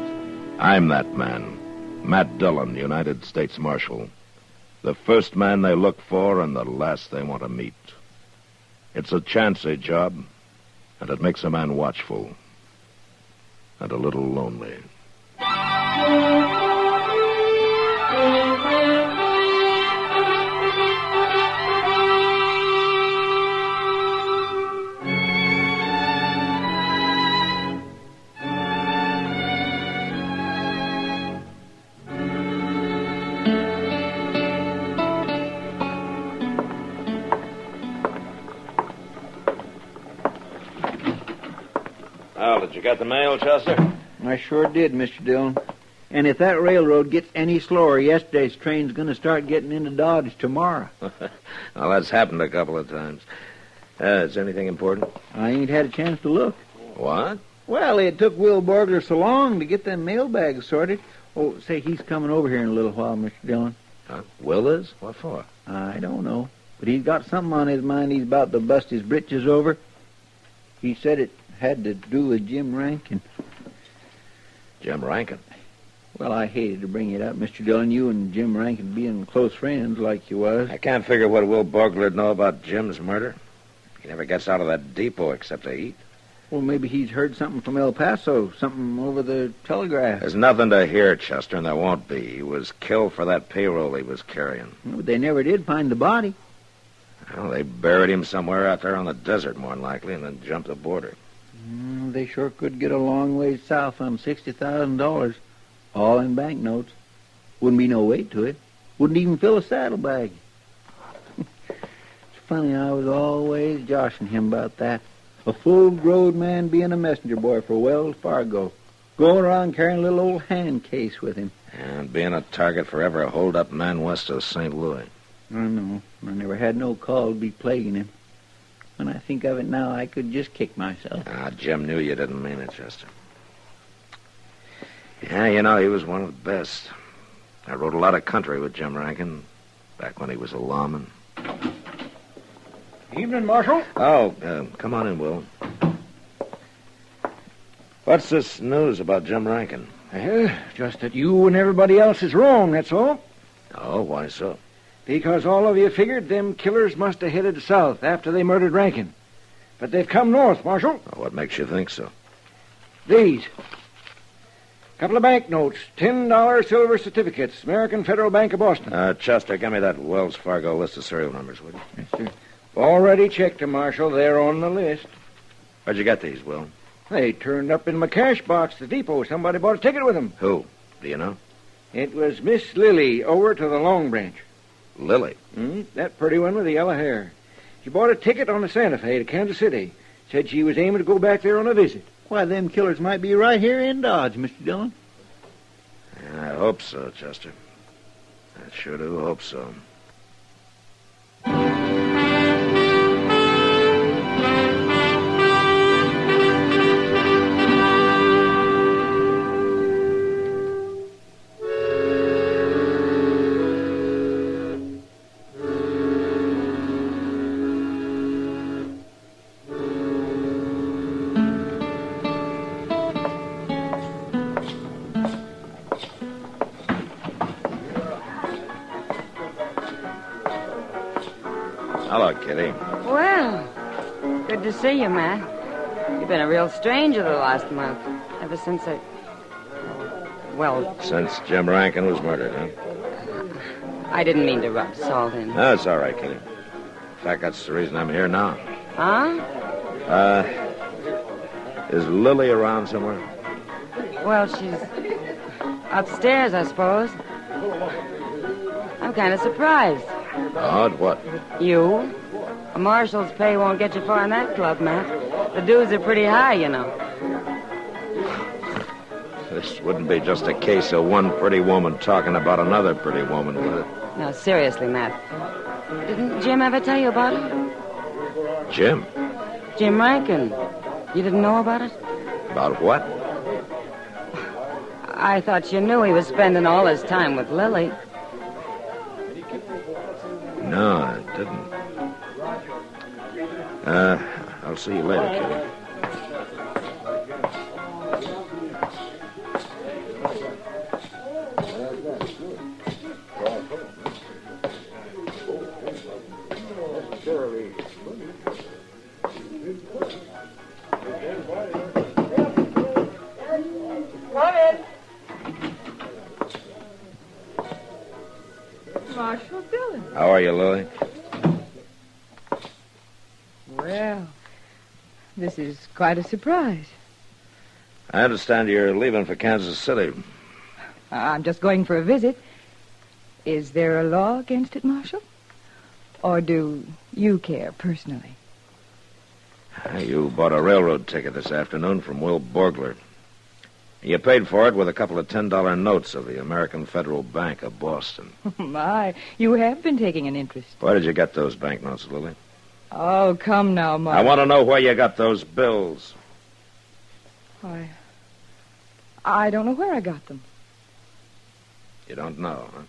[SPEAKER 3] I'm that man, Matt Dillon, United States Marshal. The first man they look for and the last they want to meet. It's a chancy job, and it makes a man watchful and a little lonely.
[SPEAKER 5] Did you get the mail, Chester?
[SPEAKER 8] I sure did, Mr. Dillon. And if that railroad gets any slower, yesterday's train's going to start getting into Dodge tomorrow.
[SPEAKER 3] Well, that's happened a couple of times. Is anything important?
[SPEAKER 8] I ain't had a chance to look.
[SPEAKER 3] What?
[SPEAKER 8] Well, it took Will Borgler so long to get them mailbags sorted. Oh, say, he's coming over here in a little while, Mr. Dillon.
[SPEAKER 3] Huh? Will is? What for?
[SPEAKER 8] I don't know. But he's got something on his mind he's about to bust his britches over. He said it had to do with Jim Rankin.
[SPEAKER 3] Jim Rankin?
[SPEAKER 8] Well, I hated to bring it up, Mr. Dillon. You and Jim Rankin being close friends like you was.
[SPEAKER 3] I can't figure what Will Borgler'd know about Jim's murder. He never gets out of that depot except to eat.
[SPEAKER 8] Well, maybe he's heard something from El Paso, something over the telegraph.
[SPEAKER 3] There's nothing to hear, Chester, and there won't be. He was killed for that payroll he was carrying.
[SPEAKER 8] But they never did find the body.
[SPEAKER 3] Well, they buried him somewhere out there on the desert, more than likely, and then jumped the border.
[SPEAKER 8] They sure could get a long ways south on $60,000, all in banknotes. Wouldn't be no weight to it. Wouldn't even fill a saddlebag. It's funny, I was always joshing him about that. A full-grown man being a messenger boy for Wells Fargo, going around carrying a little old hand case with him.
[SPEAKER 3] And being a target for every hold-up man west of St. Louis.
[SPEAKER 8] I know. I never had no call to be plaguing him. When I think of it now, I could just kick myself.
[SPEAKER 3] Jim knew you didn't mean it, Chester. Yeah, you know, he was one of the best. I rode a lot of country with Jim Rankin back when he was a lawman.
[SPEAKER 6] Evening, Marshal.
[SPEAKER 3] Oh, come on in, Will. What's this news about Jim Rankin?
[SPEAKER 6] Well, just that you and everybody else is wrong, that's all.
[SPEAKER 3] Oh, why so?
[SPEAKER 6] Because all of you figured them killers must have headed south after they murdered Rankin. But they've come north, Marshal.
[SPEAKER 3] What makes you think so?
[SPEAKER 6] These. Couple of banknotes, $10 silver certificates, American Federal Bank of Boston.
[SPEAKER 3] Chester, give me that Wells Fargo list of serial numbers, would you?
[SPEAKER 6] Yes, sir. Already checked them, Marshal. They're on the list.
[SPEAKER 3] Where'd you get these, Will?
[SPEAKER 6] They turned up in my cash box at the depot. Somebody bought a ticket with them.
[SPEAKER 3] Who? Do you know?
[SPEAKER 6] It was Miss Lily over to the Long Branch.
[SPEAKER 3] Lily?
[SPEAKER 6] That pretty one with the yellow hair. She bought a ticket on the Santa Fe to Kansas City. Said she was aiming to go back there on a visit.
[SPEAKER 1] Why, them killers might be right here in Dodge, Mr. Dillon.
[SPEAKER 3] I hope so, Chester. I sure do hope so. Hello, Kitty.
[SPEAKER 7] Well, good to see you, Matt. You've been a real stranger the last month. Ever since
[SPEAKER 3] Since Jim Rankin was murdered, huh?
[SPEAKER 7] I didn't mean to rub salt in.
[SPEAKER 3] No, it's all right, Kitty. In fact, that's the reason I'm here now.
[SPEAKER 7] Huh?
[SPEAKER 3] Is Lily around somewhere?
[SPEAKER 7] Well, she's upstairs, I suppose. I'm kind of surprised.
[SPEAKER 3] Odd what?
[SPEAKER 7] You? A marshal's pay won't get you far in that club, Matt. The dues are pretty high, you know.
[SPEAKER 3] This wouldn't be just a case of one pretty woman talking about another pretty woman, would it?
[SPEAKER 7] No, seriously, Matt. Didn't Jim ever tell you about it?
[SPEAKER 3] Jim?
[SPEAKER 7] Jim Rankin. You didn't know about it?
[SPEAKER 3] About what?
[SPEAKER 7] I thought you knew he was spending all his time with Lily.
[SPEAKER 3] No, I didn't. I'll see you later, Kitty.
[SPEAKER 4] Come in. Marshal Dillon.
[SPEAKER 3] How are you, Lily?
[SPEAKER 4] Well, this is quite a surprise.
[SPEAKER 3] I understand you're leaving for Kansas City.
[SPEAKER 4] I'm just going for a visit. Is there a law against it, Marshal? Or do you care personally?
[SPEAKER 3] You bought a railroad ticket this afternoon from Will Borgler. You paid for it with a couple of $10 notes of the American Federal Bank of Boston.
[SPEAKER 4] My, you have been taking an interest.
[SPEAKER 3] Where did you get those banknotes, Lily?
[SPEAKER 4] Oh, come now, Marshal.
[SPEAKER 3] I want to know where you got those bills.
[SPEAKER 4] I don't know where I got them.
[SPEAKER 3] You don't know, huh?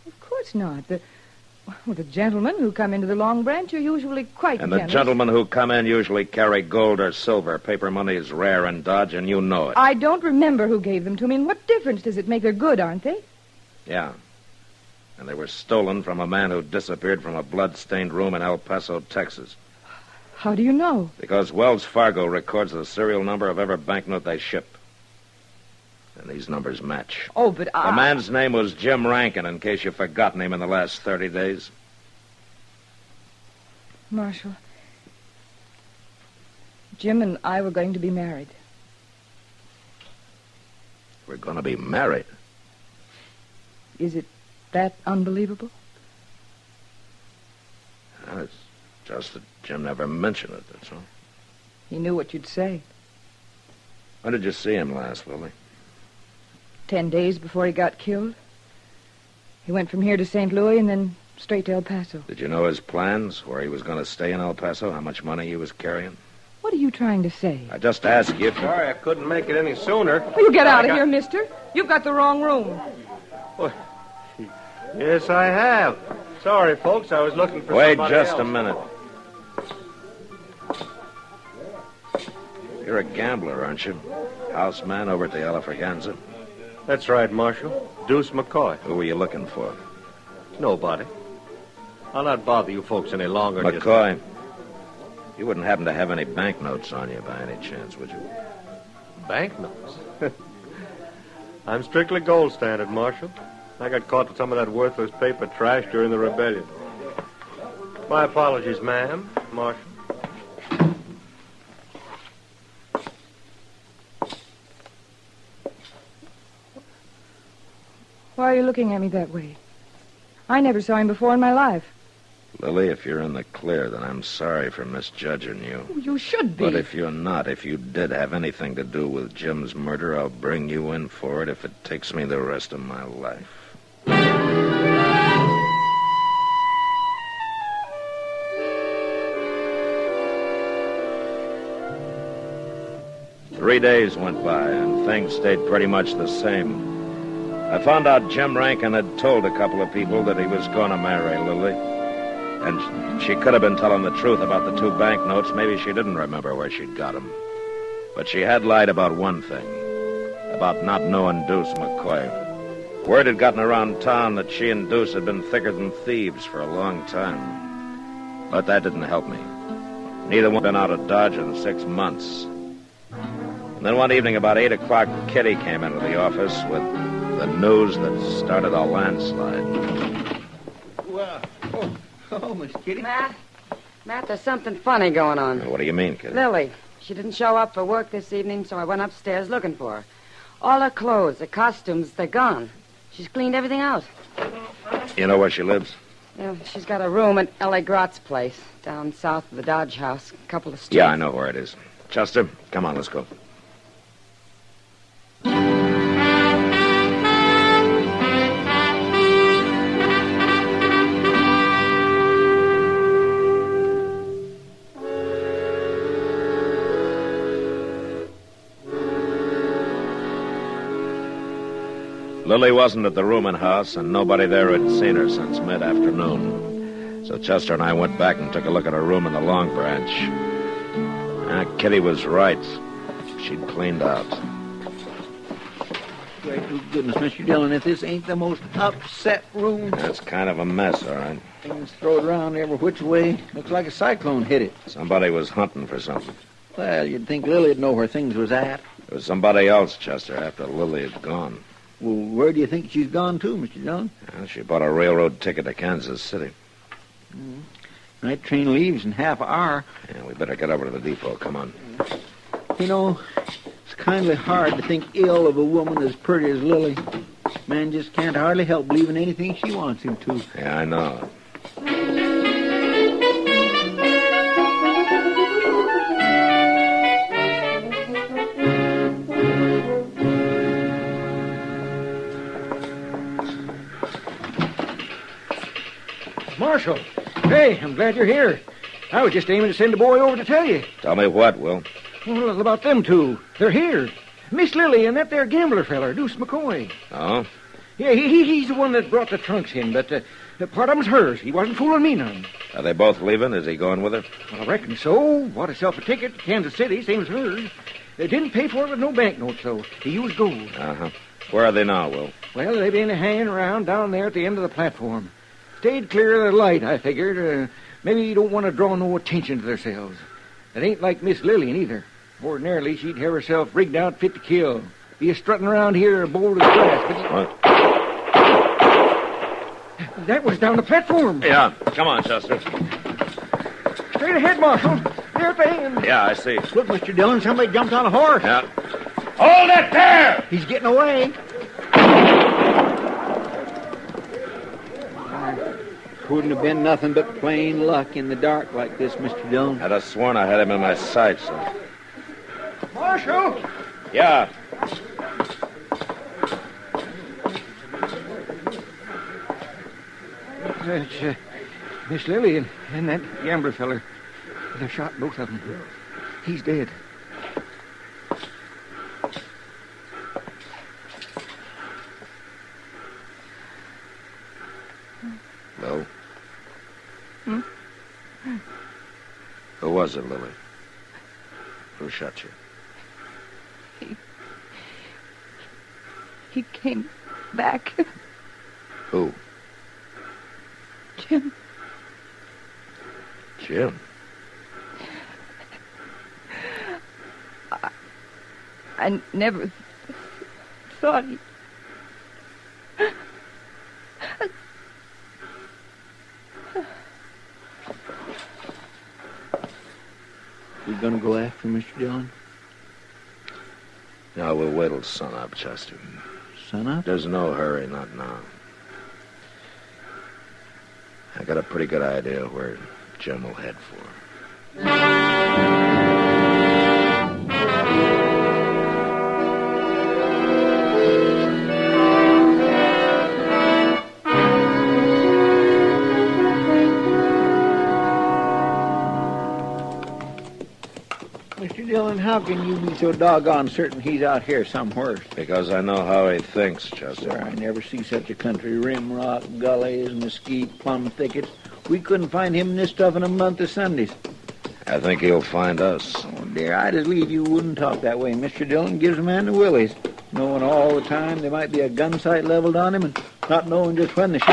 [SPEAKER 4] Of course not. The gentlemen who come into the Long Branch are usually quite
[SPEAKER 3] And the
[SPEAKER 4] generous.
[SPEAKER 3] gentlemen who come in usually carry gold or silver. Paper money is rare in Dodge, and you know it.
[SPEAKER 4] I don't remember who gave them to me. And what difference does it make? They're good, aren't they?
[SPEAKER 3] Yeah. And they were stolen from a man who disappeared from a blood-stained room in El Paso, Texas.
[SPEAKER 4] How do you know?
[SPEAKER 3] Because Wells Fargo records the serial number of every banknote they ship. And these numbers match.
[SPEAKER 4] Oh, but
[SPEAKER 3] The man's name was Jim Rankin, in case you've forgotten him in the last 30 days.
[SPEAKER 4] Marshal, Jim and I were going to be married.
[SPEAKER 3] We're going to be married.
[SPEAKER 4] Is it that unbelievable?
[SPEAKER 3] It's just that Jim never mentioned it, that's all.
[SPEAKER 4] He knew what you'd say.
[SPEAKER 3] When did you see him last, Lily?
[SPEAKER 4] 10 days before he got killed. He went from here to St. Louis and then straight to El Paso.
[SPEAKER 3] Did you know his plans, where he was going to stay in El Paso, how much money he was carrying?
[SPEAKER 4] What are you trying to say?
[SPEAKER 3] I just asked you if you...
[SPEAKER 5] Sorry I couldn't make it any sooner.
[SPEAKER 4] Will you get out of here, mister? You've got the wrong room.
[SPEAKER 5] Yes, I have. Sorry, folks, I was looking for
[SPEAKER 3] Wait
[SPEAKER 5] somebody
[SPEAKER 3] just
[SPEAKER 5] else.
[SPEAKER 3] a minute. You're a gambler, aren't you? Houseman over at the Alafraganza.
[SPEAKER 16] That's right, Marshal. Deuce McCoy.
[SPEAKER 3] Who were you looking for?
[SPEAKER 16] Nobody. I'll not bother you folks any longer.
[SPEAKER 3] McCoy, you wouldn't happen to have any banknotes on you by any chance, would you?
[SPEAKER 16] Banknotes? I'm strictly gold standard, Marshal. I got caught with some of that worthless paper trash during the rebellion. My apologies, ma'am, Marshal.
[SPEAKER 4] Why are you looking at me that way? I never saw him before in my life.
[SPEAKER 3] Lily, if you're in the clear, then I'm sorry for misjudging you.
[SPEAKER 4] Oh, you should be.
[SPEAKER 3] But if you're not, if you did have anything to do with Jim's murder, I'll bring you in for it if it takes me the rest of my life. 3 days went by, and things stayed pretty much the same. I found out Jim Rankin had told a couple of people that he was going to marry Lily. And she could have been telling the truth about the 2 banknotes. Maybe she didn't remember where she'd got them. But she had lied about one thing, about not knowing Deuce McCoy. Word had gotten around town that she and Deuce had been thicker than thieves for a long time. But that didn't help me. Neither one had been out of Dodge in 6 months. And then one evening about 8 o'clock, Kitty came into the office with the news that started a landslide.
[SPEAKER 8] Well, oh, Miss Kitty.
[SPEAKER 7] Matt, there's something funny going on.
[SPEAKER 3] What do you mean, Kitty?
[SPEAKER 7] Lily. She didn't show up for work this evening, so I went upstairs looking for her. All her clothes, her costumes, they're gone. She's cleaned everything out.
[SPEAKER 3] You know where she lives?
[SPEAKER 7] Yeah, she's got a room at L.A. Grott's place, down south of the Dodge House, a couple of streets.
[SPEAKER 3] Yeah, I know where it is. Chester, come on, let's go. Lily wasn't at the rooming house, and nobody there had seen her since mid-afternoon. So Chester and I went back and took a look at her room in the Long Branch. Kitty was right. She'd cleaned out.
[SPEAKER 8] Pray to goodness, Mr. Dillon, if this ain't the most upset room.
[SPEAKER 3] That's kind of a mess, all right.
[SPEAKER 8] Things thrown around every which way. Looks like a cyclone hit it.
[SPEAKER 3] Somebody was hunting for something.
[SPEAKER 8] Well, you'd think Lily'd know where things was at.
[SPEAKER 3] There was somebody else, Chester, after Lily had gone.
[SPEAKER 8] Well, where do you think she's gone to, Mr. Dillon?
[SPEAKER 3] Well, she bought a railroad ticket to Kansas City.
[SPEAKER 8] Night train leaves in half an hour.
[SPEAKER 3] Yeah, we better get over to the depot. Come on.
[SPEAKER 8] You know, it's kindly hard to think ill of a woman as pretty as Lily. Man just can't hardly help believing anything she wants him to.
[SPEAKER 3] Yeah, I know.
[SPEAKER 6] Marshal, hey, I'm glad you're here. I was just aiming to send a boy over to tell you.
[SPEAKER 3] Tell me what, Will?
[SPEAKER 6] Well, about them two. They're here. Miss Lily and that there gambler feller, Deuce McCoy.
[SPEAKER 3] Oh?
[SPEAKER 6] Yeah, he's the one that brought the trunks in, but the part of them's hers. He wasn't fooling me none.
[SPEAKER 3] Are they both leaving? Is he going with her?
[SPEAKER 6] Well, I reckon so. Bought herself a ticket to Kansas City, same as hers. They didn't pay for it with no banknotes, though. He used gold.
[SPEAKER 3] Uh-huh. Where are they now, Will?
[SPEAKER 6] Well, they've been hanging around down there at the end of the platform. Stayed clear of the light, I figured. Maybe you don't want to draw no attention to themselves. It ain't like Miss Lillian, either. Ordinarily, she'd have herself rigged out fit to kill. Be a strutting around here bold as grass. But that was down the platform.
[SPEAKER 3] Yeah, come on, Chester.
[SPEAKER 6] Straight ahead, Marshal. There they and...
[SPEAKER 3] Yeah, I see.
[SPEAKER 6] Look, Mr. Dillon, somebody jumped on a horse.
[SPEAKER 3] Yeah.
[SPEAKER 6] Hold it there! He's getting away.
[SPEAKER 8] Couldn't have been nothing but plain luck in the dark like this, Mr. Dillon.
[SPEAKER 3] I'd have sworn I had him in my sights.
[SPEAKER 6] Marshal!
[SPEAKER 3] Yeah.
[SPEAKER 6] It's Miss Lily and that gambler feller. They shot both of them. He's dead.
[SPEAKER 3] No. Who was it, Lily? Who shot you?
[SPEAKER 4] He came back.
[SPEAKER 3] Who?
[SPEAKER 4] Jim.
[SPEAKER 3] Jim?
[SPEAKER 4] I never thought he...
[SPEAKER 8] You gonna go after Mr. Dillon?
[SPEAKER 3] No, we'll wait till sun up, Chester.
[SPEAKER 8] Sun up?
[SPEAKER 3] There's no hurry, not now. I got a pretty good idea where Jim will head for.
[SPEAKER 8] Mr. Dillon, how can you be so doggone certain he's out here somewhere?
[SPEAKER 3] Because I know how he thinks, Chester.
[SPEAKER 8] Sir, I never see such a country. Rim rock, gullies, mesquite, plum thickets. We couldn't find him in this stuff in a month of Sundays.
[SPEAKER 3] I think he'll find us.
[SPEAKER 8] Oh, dear, I'd as lieve you wouldn't talk that way. Mr. Dillon gives a man the willies, knowing all the time there might be a gun sight leveled on him and not knowing just when the shot...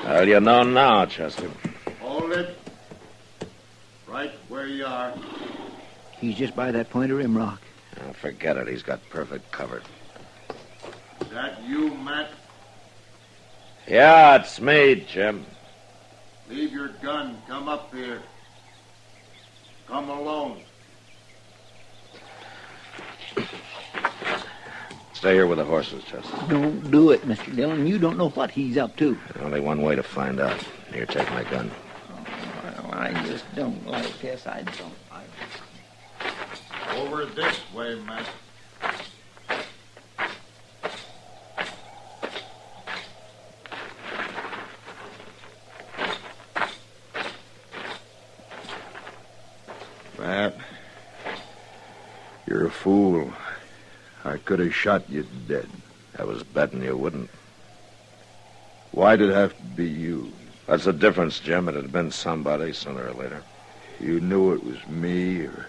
[SPEAKER 3] Well, you know now, Chester.
[SPEAKER 15] Hold it. Right where you are.
[SPEAKER 8] He's just by that point of rim rock.
[SPEAKER 3] Oh, forget it. He's got perfect cover.
[SPEAKER 15] Is that you, Matt?
[SPEAKER 3] Yeah, it's me, Jim.
[SPEAKER 15] Leave your gun. Come up here. Come alone.
[SPEAKER 3] Stay here with the horses, Chester.
[SPEAKER 8] Don't do it, Mr. Dillon. You don't know what he's up to.
[SPEAKER 3] There's only one way to find out. Here, take my gun.
[SPEAKER 8] Oh, I just don't like this. I don't like it.
[SPEAKER 15] Over this way, Matt.
[SPEAKER 19] Matt, you're a fool. I could have shot you dead.
[SPEAKER 3] I was betting you wouldn't.
[SPEAKER 19] Why'd it have to be you?
[SPEAKER 3] That's the difference, Jim. It had been somebody sooner or later.
[SPEAKER 19] You knew it was me, or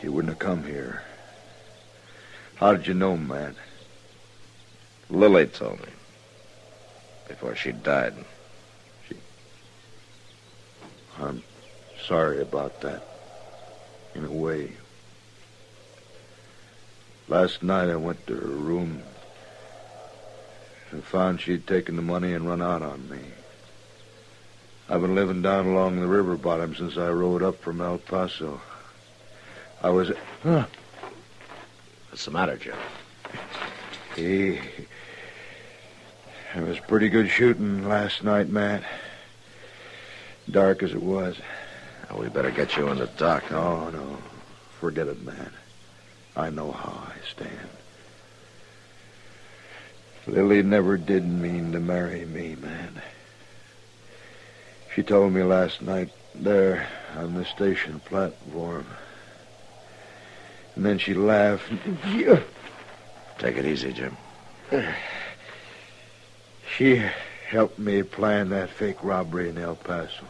[SPEAKER 19] you wouldn't have come here. How did you know, Matt?
[SPEAKER 3] Lily told me. Before she died.
[SPEAKER 19] I'm sorry about that. In a way. Last night I went to her room and found she'd taken the money and run out on me. I've been living down along the river bottom since I rode up from El Paso. I was...
[SPEAKER 3] What's the matter, Jim?
[SPEAKER 19] It was pretty good shooting last night, Matt. Dark as it was.
[SPEAKER 3] Well, we better get you in the dock.
[SPEAKER 19] No. Forget it, Matt. I know how I stand. Lily never did mean to marry me, man. She told me last night there on the station platform. And then she laughed.
[SPEAKER 3] Take it easy, Jim.
[SPEAKER 19] She helped me plan that fake robbery in El Paso.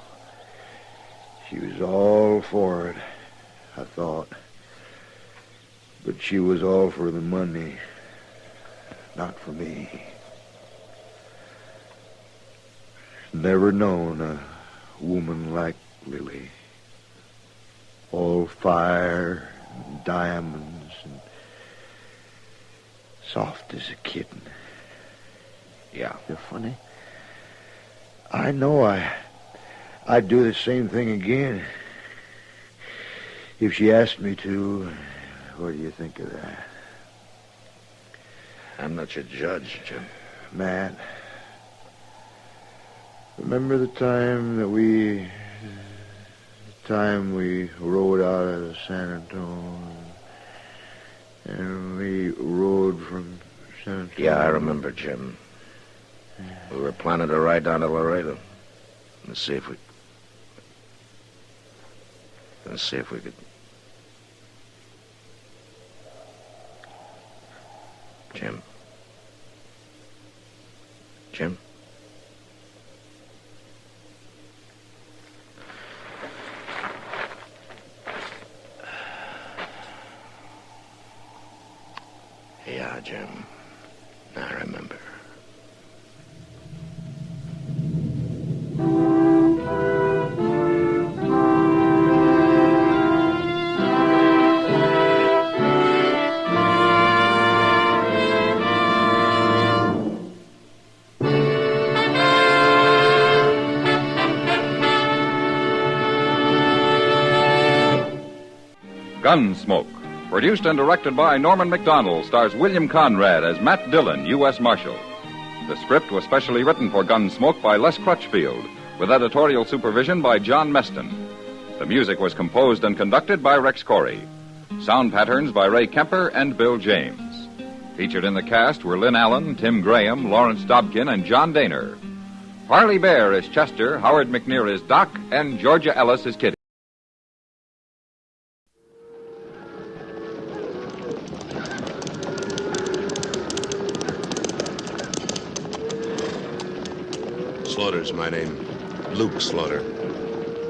[SPEAKER 19] She was all for it, I thought. But she was all for the money, not for me. Never known a woman like Lily. All fire and diamonds and soft as a kitten.
[SPEAKER 3] Yeah.
[SPEAKER 19] You're funny. I know I'd do the same thing again. If she asked me to, what do you think of that?
[SPEAKER 3] I'm not your judge, Jim.
[SPEAKER 19] Matt, remember the time we rode out of San Antonio and we rode from San Antonio?
[SPEAKER 3] Yeah, I remember, Jim. We were planning to ride down to Laredo and see if we could. Jim?
[SPEAKER 17] Gunsmoke, produced and directed by Norman McDonald, stars William Conrad as Matt Dillon, U.S. Marshal. The script was specially written for Gunsmoke by Les Crutchfield, with editorial supervision by John Meston. The music was composed and conducted by Rex Corey. Sound patterns by Ray Kemper and Bill James. Featured in the cast were Lynn Allen, Tim Graham, Lawrence Dobkin, and John Daner. Parley Bear is Chester, Howard McNear is Doc, and Georgia Ellis is Kitty.
[SPEAKER 10] Slaughter's my name. Luke Slaughter.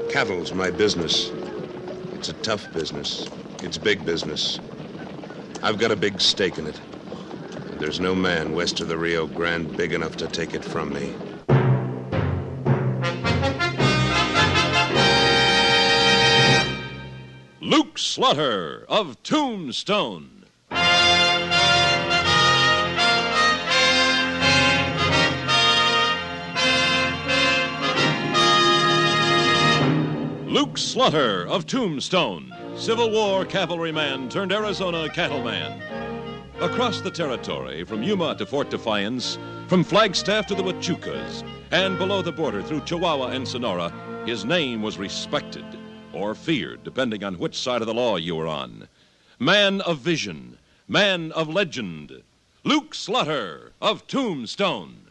[SPEAKER 10] Cattle's my business. It's a tough business. It's big business. I've got a big stake in it. And there's no man west of the Rio Grande big enough to take it from me.
[SPEAKER 11] Luke Slaughter of Tombstone. Luke Slaughter of Tombstone, Civil War cavalryman turned Arizona cattleman. Across the territory, from Yuma to Fort Defiance, from Flagstaff to the Huachucas, and below the border through Chihuahua and Sonora, his name was respected or feared, depending on which side of the law you were on. Man of vision, man of legend, Luke Slaughter of Tombstone.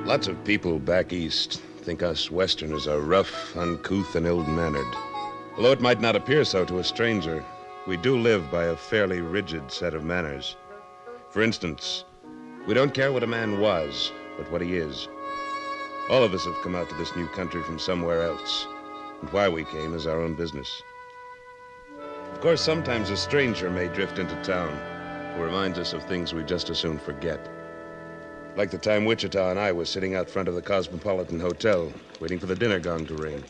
[SPEAKER 10] Lots of people back east think us Westerners are rough, uncouth, and ill-mannered. Although it might not appear so to a stranger, we do live by a fairly rigid set of manners. For instance, we don't care what a man was, but what he is. All of us have come out to this new country from somewhere else, and why we came is our own business. Of course, sometimes a stranger may drift into town who reminds us of things we just as soon forget. Like the time Wichita and I was sitting out front of the Cosmopolitan Hotel, waiting for the dinner gong to ring.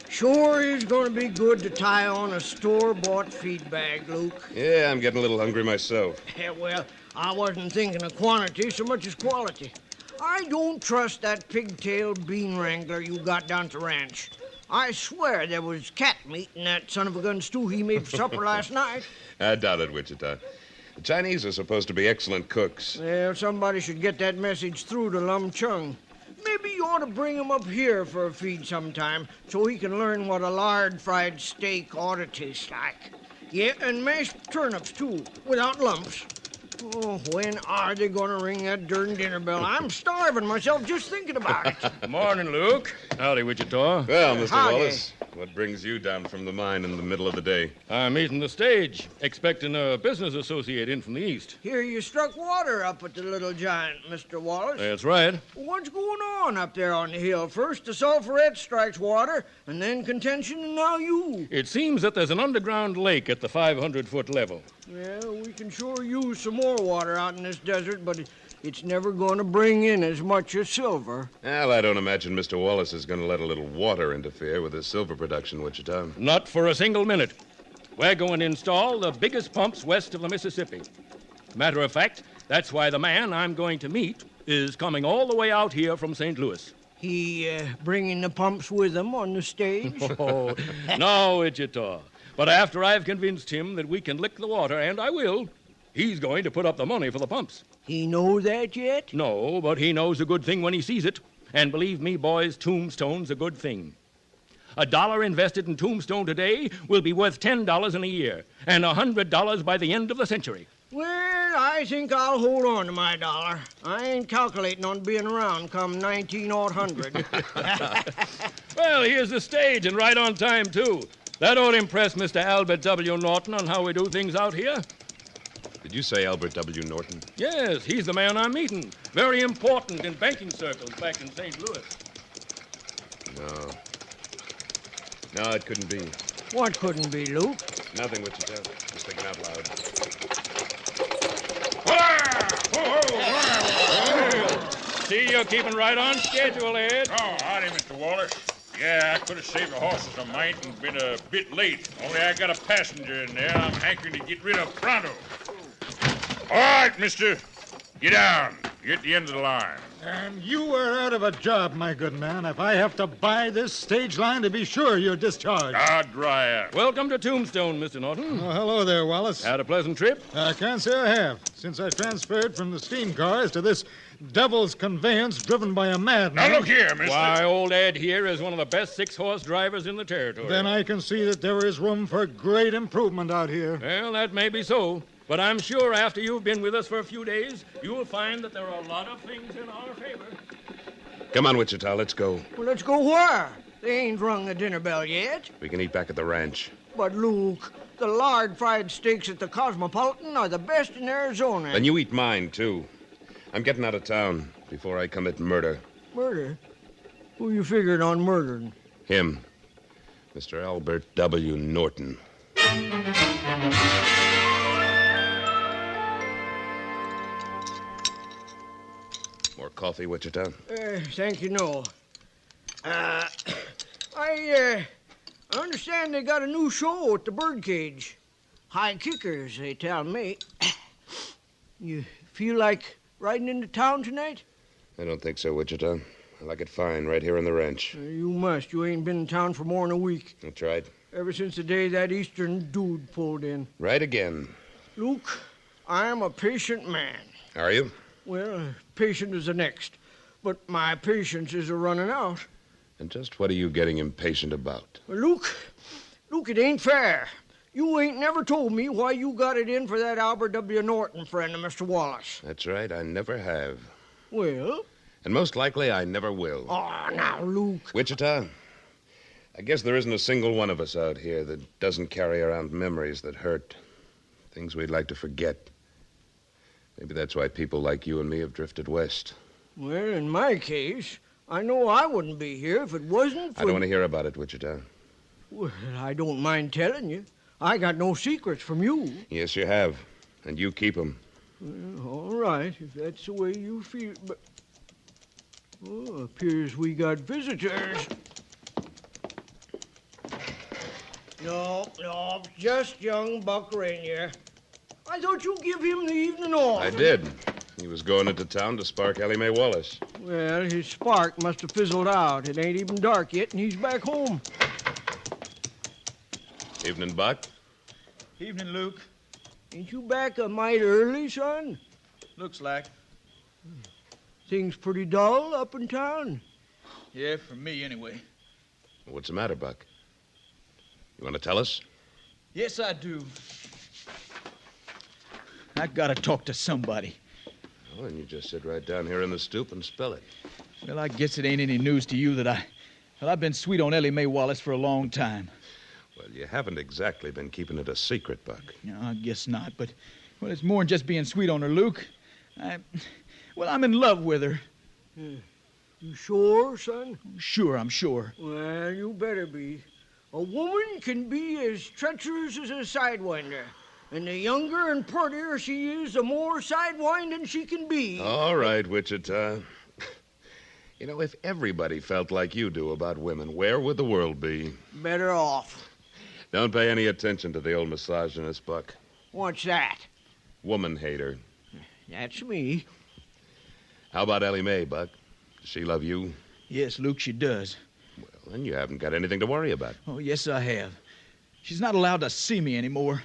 [SPEAKER 13] Sure is going to be good to tie on a store-bought feed bag, Luke.
[SPEAKER 10] Yeah, I'm getting a little hungry myself.
[SPEAKER 13] Well, I wasn't thinking of quantity so much as quality. I don't trust that pigtailed bean wrangler you got down at the ranch. I swear there was cat meat in that son of a gun stew he made for supper last night.
[SPEAKER 10] I doubt it, Wichita. The Chinese are supposed to be excellent cooks.
[SPEAKER 13] Well, somebody should get that message through to Lum Chung. Maybe you ought to bring him up here for a feed sometime so he can learn what a lard-fried steak ought to taste like. Yeah, and mashed turnips, too, without lumps. Oh, when are they going to ring that darn dinner bell? I'm starving myself just thinking about it.
[SPEAKER 14] Morning, Luke. Howdy, Wichita.
[SPEAKER 10] Well, Mr.
[SPEAKER 13] Howdy.
[SPEAKER 10] Wallace, what brings you down from the mine in the middle of the day?
[SPEAKER 14] I'm eating the stage, expecting a business associate in from the east.
[SPEAKER 13] Here you struck water up at the Little Giant, Mr. Wallace.
[SPEAKER 14] That's right.
[SPEAKER 13] What's going on up there on the hill? First the sulphurette strikes water, and then contention, and now you.
[SPEAKER 14] It seems that there's an underground lake at the 500-foot level.
[SPEAKER 13] Well, we can sure use some more water out in this desert, but it's never going to bring in as much as silver.
[SPEAKER 10] Well, I don't imagine Mr. Wallace is going to let a little water interfere with his silver production, Wichita.
[SPEAKER 14] Not for a single minute. We're going to install the biggest pumps west of the Mississippi. Matter of fact, that's why the man I'm going to meet is coming all the way out here from St. Louis.
[SPEAKER 13] He bringing the pumps with him on the stage?
[SPEAKER 14] Oh, no, Wichita. But after I've convinced him that we can lick the water, and I will, he's going to put up the money for the pumps.
[SPEAKER 13] He know that yet?
[SPEAKER 14] No, but he knows a good thing when he sees it. And believe me, boys, Tombstone's a good thing. $1 invested in Tombstone today will be worth $10 in a year, and $100 by the end of the century.
[SPEAKER 13] Well, I think I'll hold on to my dollar. I ain't calculating on being around come 1900.
[SPEAKER 14] Well, here's the stage, and right on time, too. That ought to impress Mr. Albert W. Norton on how we do things out here.
[SPEAKER 10] Did you say Albert W. Norton?
[SPEAKER 14] Yes, he's the man I'm meeting. Very important in banking circles back in St. Louis.
[SPEAKER 10] No, it couldn't be.
[SPEAKER 13] What couldn't be, Luke?
[SPEAKER 10] Nothing, Wichita. Just thinking out loud.
[SPEAKER 14] See, you're keeping right on schedule, Ed.
[SPEAKER 21] Oh, howdy, Mr. Wallace. Yeah, I could have saved the horses a mite and been a bit late. Only I got a passenger in there I'm hankering to get rid of pronto. All right, mister. Get down. You're at the end of the line.
[SPEAKER 18] And you are out of a job, my good man. If I have to buy this stage line to be sure you're discharged.
[SPEAKER 21] Dry up.
[SPEAKER 14] Welcome to Tombstone, Mr. Norton.
[SPEAKER 18] Oh, hello there, Wallace.
[SPEAKER 14] Had a pleasant trip?
[SPEAKER 18] I can't say I have. Since I transferred from the steam cars to this devil's conveyance driven by a madman.
[SPEAKER 21] Now, look here, mister.
[SPEAKER 14] Why, old Ed here is one of the best 6-horse drivers in the territory.
[SPEAKER 18] Then I can see that there is room for great improvement out here.
[SPEAKER 14] Well, that may be so. But I'm sure after you've been with us for a few days, you'll find that there are a lot of things in our favor.
[SPEAKER 10] Come on, Wichita, let's go.
[SPEAKER 13] Well, let's go where? They ain't rung the dinner bell yet.
[SPEAKER 10] We can eat back at the ranch.
[SPEAKER 13] But, Luke, the lard-fried steaks at the Cosmopolitan are the best in Arizona.
[SPEAKER 10] Then you eat mine, too. I'm getting out of town before I commit murder.
[SPEAKER 13] Murder? Who you figured on murdering?
[SPEAKER 10] Him. Mr. Albert W. Norton. More coffee, Wichita?
[SPEAKER 13] Thank you, no. I understand they got a new show at the Birdcage. High kickers, they tell me. You feel like riding into town tonight?
[SPEAKER 10] I don't think so, Wichita. I like it fine right here on the ranch.
[SPEAKER 13] You must. You ain't been in town for more than a week.
[SPEAKER 10] That's right.
[SPEAKER 13] Ever since the day that eastern dude pulled in.
[SPEAKER 10] Right again.
[SPEAKER 13] Luke, I'm a patient man.
[SPEAKER 10] Are you?
[SPEAKER 13] Well, patient is the next. But my patience is a-running out.
[SPEAKER 10] And just what are you getting impatient about?
[SPEAKER 13] Well, Luke, it ain't fair. You ain't never told me why you got it in for that Albert W. Norton friend of Mr. Wallace.
[SPEAKER 10] That's right, I never have.
[SPEAKER 13] Well?
[SPEAKER 10] And most likely I never will.
[SPEAKER 13] Oh, now, Luke.
[SPEAKER 10] Wichita, I guess there isn't a single one of us out here that doesn't carry around memories that hurt. Things we'd like to forget. Maybe that's why people like you and me have drifted west.
[SPEAKER 13] Well, in my case, I know I wouldn't be here if it wasn't for...
[SPEAKER 10] I don't want to hear about it, Wichita.
[SPEAKER 13] Well, I don't mind telling you. I got no secrets from you.
[SPEAKER 10] Yes, you have. And you keep them.
[SPEAKER 13] Well, all right, if that's the way you feel. But... Oh, appears we got visitors. No, just young Buck Rainier. I thought you'd give him the evening off.
[SPEAKER 10] I did. He was going into town to spark Ellie Mae Wallace.
[SPEAKER 13] Well, his spark must have fizzled out. It ain't even dark yet, and he's back home.
[SPEAKER 10] Evening, Buck.
[SPEAKER 20] Evening, Luke.
[SPEAKER 13] Ain't you back a mite early, son?
[SPEAKER 20] Looks like.
[SPEAKER 13] Things pretty dull up in town?
[SPEAKER 20] Yeah, for me, anyway.
[SPEAKER 10] What's the matter, Buck? You want to tell us?
[SPEAKER 20] Yes, I do. I gotta talk to somebody.
[SPEAKER 10] Oh, and you just sit right down here in the stoop and spill it.
[SPEAKER 20] Well, I guess it ain't any news to you that I've been sweet on Ellie Mae Wallace for a long time.
[SPEAKER 10] Well, you haven't exactly been keeping it a secret, Buck.
[SPEAKER 20] No, I guess not, but, well, it's more than just being sweet on her, Luke. I'm in love with her.
[SPEAKER 13] You sure, son?
[SPEAKER 20] Sure, I'm sure.
[SPEAKER 13] Well, you better be. A woman can be as treacherous as a sidewinder. And the younger and prettier she is, the more sidewinding she can be.
[SPEAKER 10] All right, Wichita. You know, if everybody felt like you do about women, where would the world be?
[SPEAKER 13] Better off.
[SPEAKER 10] Don't pay any attention to the old misogynist, Buck.
[SPEAKER 13] What's that?
[SPEAKER 10] Woman hater.
[SPEAKER 13] That's me.
[SPEAKER 10] How about Ellie Mae, Buck? Does she love you?
[SPEAKER 20] Yes, Luke, she does.
[SPEAKER 10] Well, then you haven't got anything to worry about.
[SPEAKER 20] Oh, yes, I have. She's not allowed to see me anymore.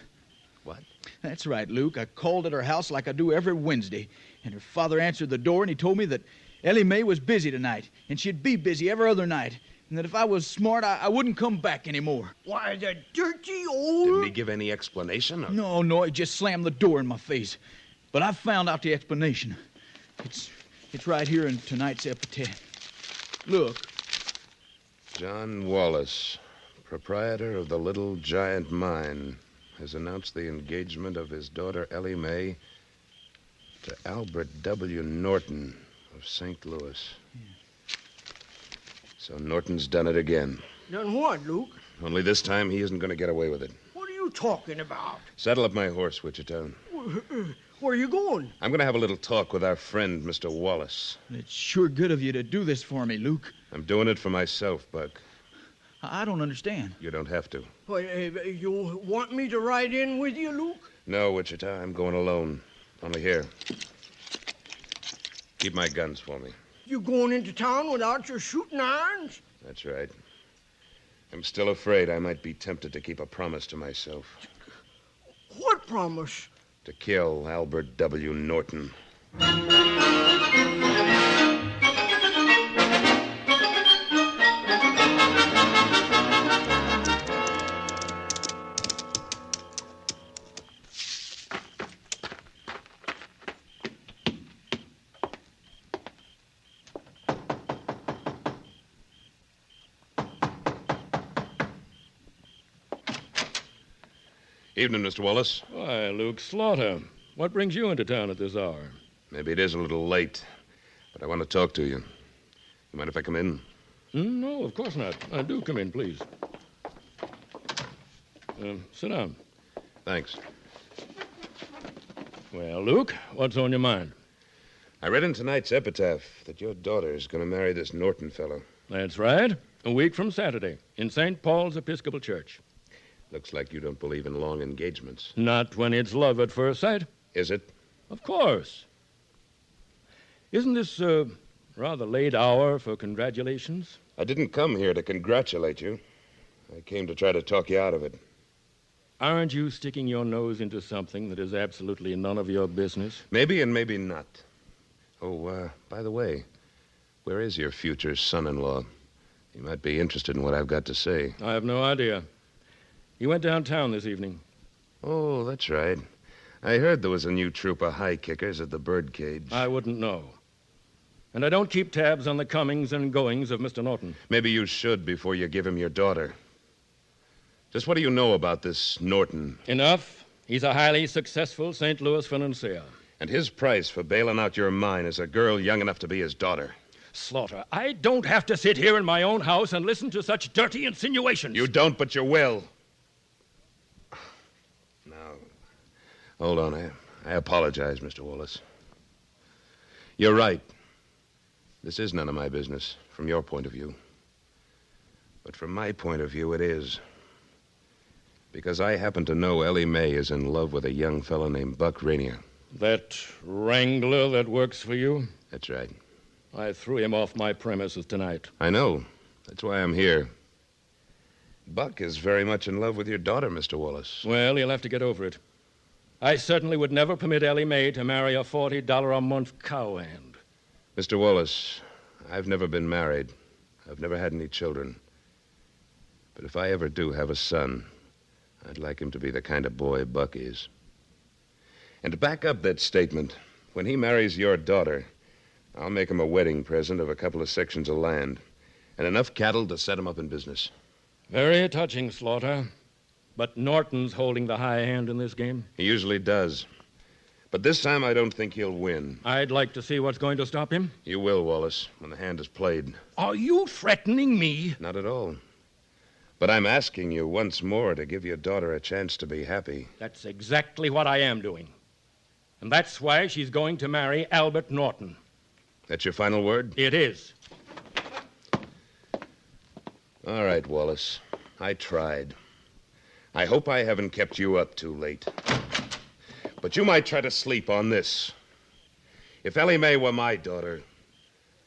[SPEAKER 10] What?
[SPEAKER 20] That's right, Luke. I called at her house like I do every Wednesday, and her father answered the door, and he told me that Ellie Mae was busy tonight, and she'd be busy every other night, and that if I was smart, I wouldn't come back anymore.
[SPEAKER 13] Why, the dirty old...
[SPEAKER 10] Didn't he give any explanation? Or...
[SPEAKER 20] No, he just slammed the door in my face. But I found out the explanation. It's right here in tonight's epitaph. Look.
[SPEAKER 10] John Wallace, proprietor of the Little Giant Mine, has announced the engagement of his daughter Ellie Mae to Albert W. Norton of St. Louis. Yeah. So Norton's done it again.
[SPEAKER 13] Done what, Luke?
[SPEAKER 10] Only this time he isn't going to get away with it.
[SPEAKER 13] What are you talking about?
[SPEAKER 10] Saddle up my horse, Wichita.
[SPEAKER 13] Where are you going?
[SPEAKER 10] I'm going to have a little talk with our friend, Mr. Wallace.
[SPEAKER 20] It's sure good of you to do this for me, Luke.
[SPEAKER 10] I'm doing it for myself, Buck.
[SPEAKER 20] I don't understand.
[SPEAKER 10] You don't have to.
[SPEAKER 13] Well, you want me to ride in with you, Luke?
[SPEAKER 10] No, Wichita, I'm going alone. Only here. Keep my guns for me.
[SPEAKER 13] You going into town without your shooting irons?
[SPEAKER 10] That's right. I'm still afraid I might be tempted to keep a promise to myself.
[SPEAKER 13] What promise?
[SPEAKER 10] To kill Albert W. Norton. Evening, Mr. Wallace.
[SPEAKER 14] Why, Luke Slaughter. What brings you into town at this hour?
[SPEAKER 10] Maybe it is a little late, but I want to talk to you. You mind if I come in?
[SPEAKER 14] No, of course not. Do come in, please. Sit down.
[SPEAKER 10] Thanks.
[SPEAKER 14] Well, Luke, what's on your mind?
[SPEAKER 10] I read in tonight's epitaph that your daughter is going to marry this Norton fellow.
[SPEAKER 14] That's right. A week from Saturday, in St. Paul's Episcopal Church.
[SPEAKER 10] Looks like you don't believe in long engagements.
[SPEAKER 14] Not when it's love at first sight.
[SPEAKER 10] Is it?
[SPEAKER 14] Of course. Isn't this a rather late hour for congratulations?
[SPEAKER 10] I didn't come here to congratulate you. I came to try to talk you out of it.
[SPEAKER 14] Aren't you sticking your nose into something that is absolutely none of your business?
[SPEAKER 10] Maybe and maybe not. Oh, by the way, where is your future son-in-law? He might be interested in what I've got to say.
[SPEAKER 14] I have no idea. He went downtown this evening.
[SPEAKER 10] Oh, that's right. I heard there was a new troop of high kickers at the birdcage.
[SPEAKER 14] I wouldn't know. And I don't keep tabs on the comings and goings of Mr. Norton.
[SPEAKER 10] Maybe you should before you give him your daughter. Just what do you know about this Norton?
[SPEAKER 14] Enough. He's a highly successful St. Louis financier.
[SPEAKER 10] And his price for bailing out your mine is a girl young enough to be his daughter.
[SPEAKER 14] Slaughter, I don't have to sit here in my own house and listen to such dirty insinuations.
[SPEAKER 10] You don't, but you will. Hold on. I apologize, Mr. Wallace. You're right. This is none of my business, from your point of view. But from my point of view, it is. Because I happen to know Ellie Mae is in love with a young fellow named Buck Rainier.
[SPEAKER 14] That wrangler that works for you?
[SPEAKER 10] That's right.
[SPEAKER 14] I threw him off my premises tonight.
[SPEAKER 10] I know. That's why I'm here. Buck is very much in love with your daughter, Mr. Wallace.
[SPEAKER 14] Well, he'll have to get over it. I certainly would never permit Ellie Mae to marry a $40 a month cowhand.
[SPEAKER 10] Mr. Wallace, I've never been married. I've never had any children. But if I ever do have a son, I'd like him to be the kind of boy Buck is. And to back up that statement, when he marries your daughter, I'll make him a wedding present of a couple of sections of land and enough cattle to set him up in business.
[SPEAKER 14] Very touching, Slaughter. But Norton's holding the high hand in this game.
[SPEAKER 10] He usually does. But this time I don't think he'll win.
[SPEAKER 14] I'd like to see what's going to stop him.
[SPEAKER 10] You will, Wallace, when the hand is played.
[SPEAKER 14] Are you threatening me?
[SPEAKER 10] Not at all. But I'm asking you once more to give your daughter a chance to be happy.
[SPEAKER 14] That's exactly what I am doing. And that's why she's going to marry Albert Norton.
[SPEAKER 10] That's your final word?
[SPEAKER 14] It is.
[SPEAKER 10] All right, Wallace. I tried. I hope I haven't kept you up too late. But you might try to sleep on this. If Ellie Mae were my daughter,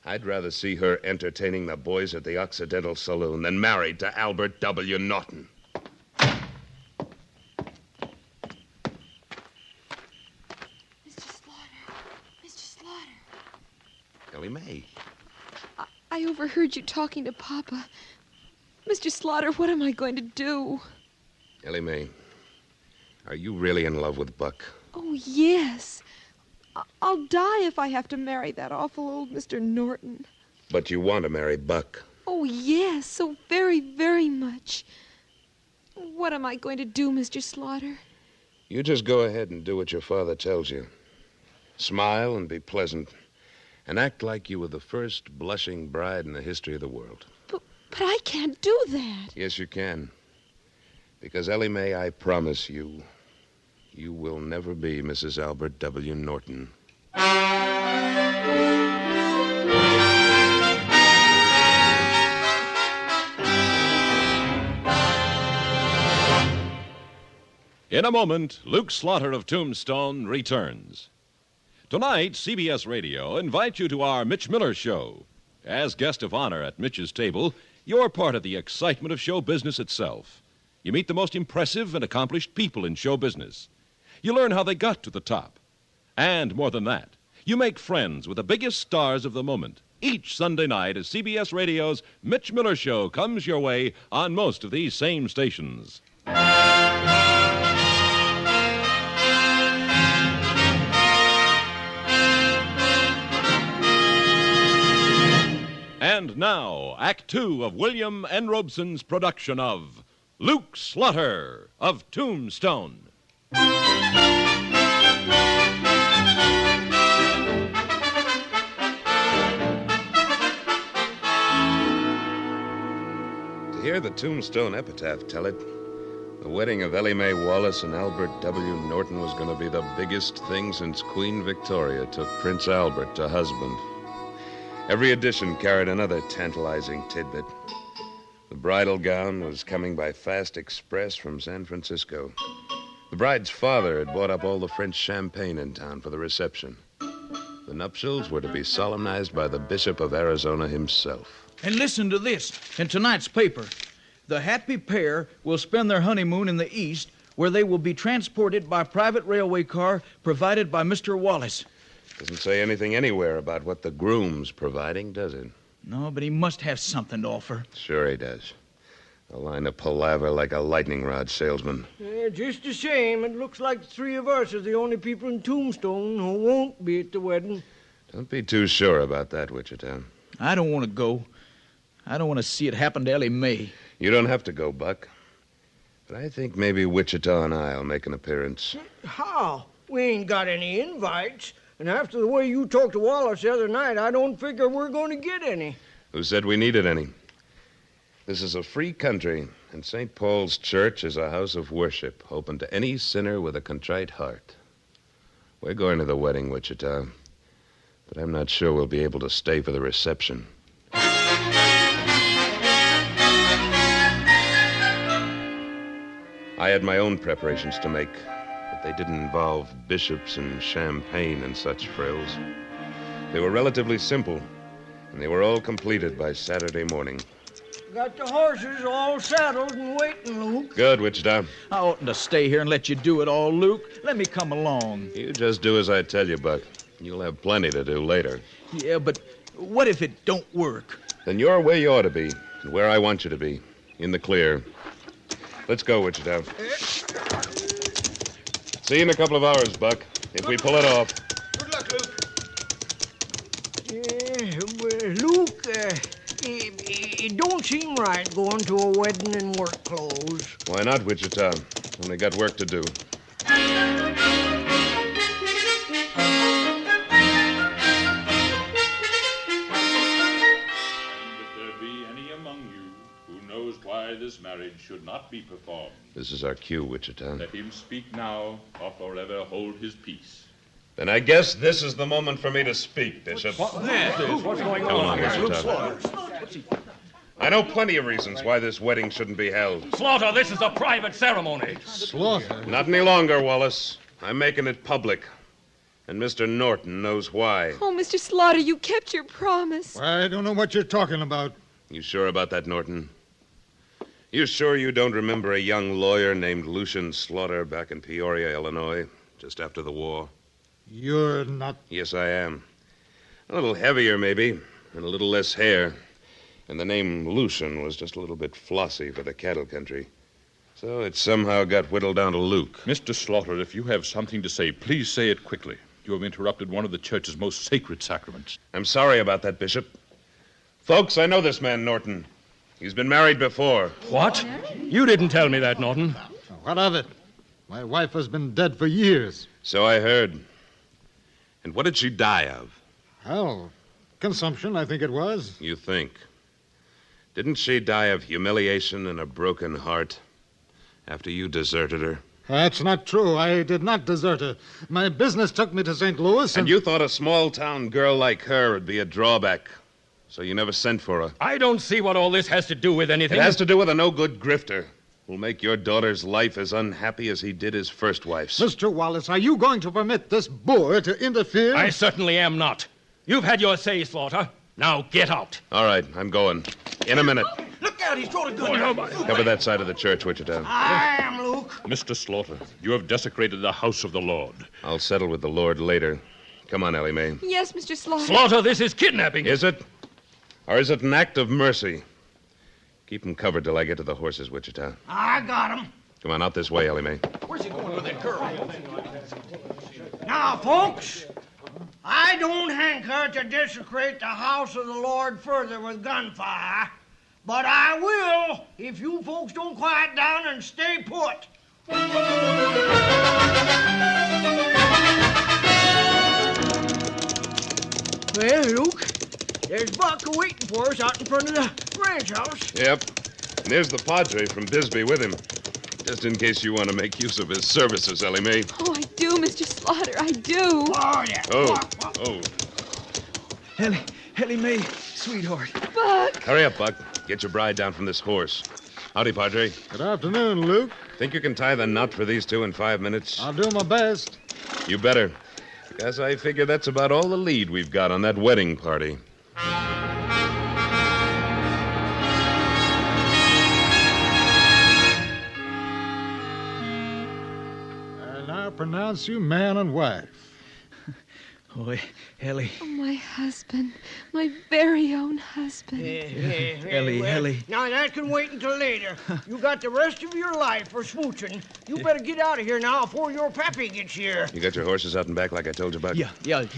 [SPEAKER 10] I'd rather see her entertaining the boys at the Occidental Saloon than married to Albert W. Norton.
[SPEAKER 2] Mr. Slaughter.
[SPEAKER 10] Ellie Mae.
[SPEAKER 2] I overheard you talking to Papa. Mr. Slaughter, what am I going to do?
[SPEAKER 10] Ellie Mae, are you really in love with Buck?
[SPEAKER 2] Oh, yes. I'll die if I have to marry that awful old Mr. Norton.
[SPEAKER 10] But you want to marry Buck?
[SPEAKER 2] Oh, yes, so very, very much. What am I going to do, Mr. Slaughter?
[SPEAKER 10] You just go ahead and do what your father tells you. Smile and be pleasant, and act like you were the first blushing bride in the history of the world.
[SPEAKER 2] But I can't do that.
[SPEAKER 10] Yes, you can. Because, Ellie Mae, I promise you, you will never be Mrs. Albert W. Norton.
[SPEAKER 11] In a moment, Luke Slaughter of Tombstone returns. Tonight, CBS Radio invites you to our Mitch Miller Show. As guest of honor at Mitch's table, you're part of the excitement of show business itself. You meet the most impressive and accomplished people in show business. You learn how they got to the top. And more than that, you make friends with the biggest stars of the moment. Each Sunday night as CBS Radio's Mitch Miller Show comes your way on most of these same stations. And now, Act Two of William N. Robeson's production of Luke Slaughter of Tombstone.
[SPEAKER 10] To hear the Tombstone epitaph tell it, the wedding of Ellie Mae Wallace and Albert W. Norton was going to be the biggest thing since Queen Victoria took Prince Albert to husband. Every edition carried another tantalizing tidbit. The bridal gown was coming by fast express from San Francisco. The bride's father had bought up all the French champagne in town for the reception. The nuptials were to be solemnized by the Bishop of Arizona himself.
[SPEAKER 20] And listen to this, in tonight's paper. The happy pair will spend their honeymoon in the East, where they will be transported by private railway car provided by Mr. Wallace.
[SPEAKER 10] Doesn't say anything anywhere about what the groom's providing, does it?
[SPEAKER 20] No, but he must have something to offer.
[SPEAKER 10] Sure he does. A line of palaver like a lightning rod salesman.
[SPEAKER 13] Just the same, it looks like the three of us are the only people in Tombstone who won't be at the wedding.
[SPEAKER 10] Don't be too sure about that, Wichita.
[SPEAKER 20] I don't want to go. I don't want to see it happen to Ellie Mae.
[SPEAKER 10] You don't have to go, Buck. But I think maybe Wichita and I'll make an appearance.
[SPEAKER 13] How? We ain't got any invites. And after the way you talked to Wallace the other night, I don't figure we're going to get any.
[SPEAKER 10] Who said we needed any? This is a free country, and St. Paul's Church is a house of worship, open to any sinner with a contrite heart. We're going to the wedding, Wichita, but I'm not sure we'll be able to stay for the reception. I had my own preparations to make, but they didn't involve bishops and champagne and such frills. They were relatively simple, and they were all completed by Saturday morning.
[SPEAKER 13] Got the horses all saddled and waiting, Luke.
[SPEAKER 10] Good, Wichita.
[SPEAKER 20] I oughtn't to stay here and let you do it all, Luke. Let me come along.
[SPEAKER 10] You just do as I tell you, Buck. You'll have plenty to do later.
[SPEAKER 20] Yeah, but what if it don't work?
[SPEAKER 10] Then you're where you ought to be, and where I want you to be, in the clear. Let's go, Wichita. See you in a couple of hours, Buck, if we pull it off.
[SPEAKER 21] Good luck, Luke.
[SPEAKER 13] Luke, it don't seem right going to a wedding in work clothes.
[SPEAKER 10] Why not, Wichita? Only got work to do.
[SPEAKER 9] Why this marriage should not be performed.
[SPEAKER 10] This is our cue, Wichita.
[SPEAKER 9] Let him speak now, or forever hold his peace.
[SPEAKER 10] Then I guess this is the moment for me to speak, Bishop.
[SPEAKER 9] What's going on?
[SPEAKER 10] Wichita. I know plenty of reasons why this wedding shouldn't be held.
[SPEAKER 14] Slaughter, this is a private ceremony.
[SPEAKER 18] Slaughter?
[SPEAKER 10] Not any longer, Wallace. I'm making it public. And Mr. Norton knows why.
[SPEAKER 2] Oh, Mr. Slaughter, you kept your promise.
[SPEAKER 18] I don't know what you're talking about.
[SPEAKER 10] You sure about that, Norton? You sure you don't remember a young lawyer named Lucian Slaughter back in Peoria, Illinois, just after the war?
[SPEAKER 18] You're not...
[SPEAKER 10] Yes, I am. A little heavier, maybe, and a little less hair. And the name Lucian was just a little bit flossy for the cattle country. So it somehow got whittled down to Luke.
[SPEAKER 9] Mr. Slaughter, if you have something to say, please say it quickly. You have interrupted one of the church's most sacred sacraments.
[SPEAKER 10] I'm sorry about that, Bishop. Folks, I know this man, Norton. He's been married before.
[SPEAKER 14] What? You didn't tell me that, Norton.
[SPEAKER 18] What of it? My wife has been dead for years.
[SPEAKER 10] So I heard. And what did she die of?
[SPEAKER 18] Well, consumption, I think it was.
[SPEAKER 10] You think? Didn't she die of humiliation and a broken heart after you deserted her?
[SPEAKER 18] That's not true. I did not desert her. My business took me to St. Louis
[SPEAKER 10] and you thought a small-town girl like her would be a drawback. So you never sent for her.
[SPEAKER 14] I don't see what all this has to do with anything.
[SPEAKER 10] It has to do with a no-good grifter. will make your daughter's life as unhappy as he did his first wife's.
[SPEAKER 18] Mr. Wallace, are you going to permit this boor to interfere?
[SPEAKER 14] I certainly am not. You've had your say, Slaughter. Now get out.
[SPEAKER 10] All right, I'm going. In a minute.
[SPEAKER 21] Look out, he's throwing a gun.
[SPEAKER 10] Cover that side of the church, Wichita.
[SPEAKER 21] I am, Luke.
[SPEAKER 9] Mr. Slaughter, you have desecrated the house of the Lord.
[SPEAKER 10] I'll settle with the Lord later. Come on, Ellie Mae.
[SPEAKER 2] Yes, Mr. Slaughter.
[SPEAKER 14] Slaughter, this is kidnapping.
[SPEAKER 10] Is it? Or is it an act of mercy? Keep him covered till I get to the horses, Wichita.
[SPEAKER 13] I got him.
[SPEAKER 10] Come on, out this way, Ellie Mae.
[SPEAKER 21] Where's he going with that girl?
[SPEAKER 13] Now, folks, I don't hanker to desecrate the house of the Lord further with gunfire, but I will if you folks don't quiet down and stay put. Well, Luke, there's Buck waiting for us out in front of the ranch house.
[SPEAKER 10] Yep. And there's the Padre from Bisbee with him. Just in case you want to make use of his services, Ellie Mae.
[SPEAKER 2] Oh, I do, Mr. Slaughter, I do.
[SPEAKER 13] Oh, yeah.
[SPEAKER 10] Oh.
[SPEAKER 20] Ellie Mae, sweetheart.
[SPEAKER 2] Buck.
[SPEAKER 10] Hurry up, Buck. Get your bride down from this horse. Howdy, Padre.
[SPEAKER 18] Good afternoon, Luke.
[SPEAKER 10] Think you can tie the knot for these two in 5 minutes?
[SPEAKER 18] I'll do my best.
[SPEAKER 10] You better. Because I figure that's about all the lead we've got on that wedding party.
[SPEAKER 18] And I pronounce you man and wife.
[SPEAKER 20] Oh, Ellie.
[SPEAKER 2] Oh, my husband. My very own husband.
[SPEAKER 20] Ellie.
[SPEAKER 13] Now, that can wait until later. You got the rest of your life for smooching. You better get out of here now before your pappy gets here.
[SPEAKER 10] You got your horses out and back like I told you about?
[SPEAKER 20] Yeah,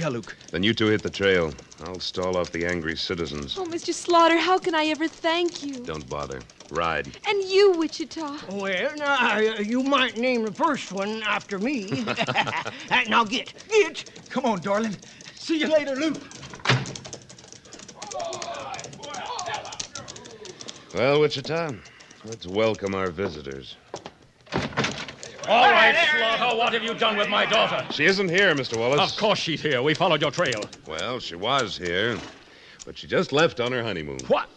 [SPEAKER 20] Luke.
[SPEAKER 10] Then you two hit the trail. I'll stall off the angry citizens.
[SPEAKER 2] Oh, Mr. Slaughter, how can I ever thank you?
[SPEAKER 10] Don't bother. Ride.
[SPEAKER 2] And you, Wichita.
[SPEAKER 13] Well, now, you might name the first one after me. Now, get.
[SPEAKER 20] Come on, darling. See you later, Luke.
[SPEAKER 10] Well, Wichita, let's welcome our visitors.
[SPEAKER 14] All right, Slaughter, what have you done with my daughter?
[SPEAKER 10] She isn't here, Mr. Wallace.
[SPEAKER 14] Of course she's here. We followed your trail.
[SPEAKER 10] Well, she was here, but she just left on her honeymoon.
[SPEAKER 14] What?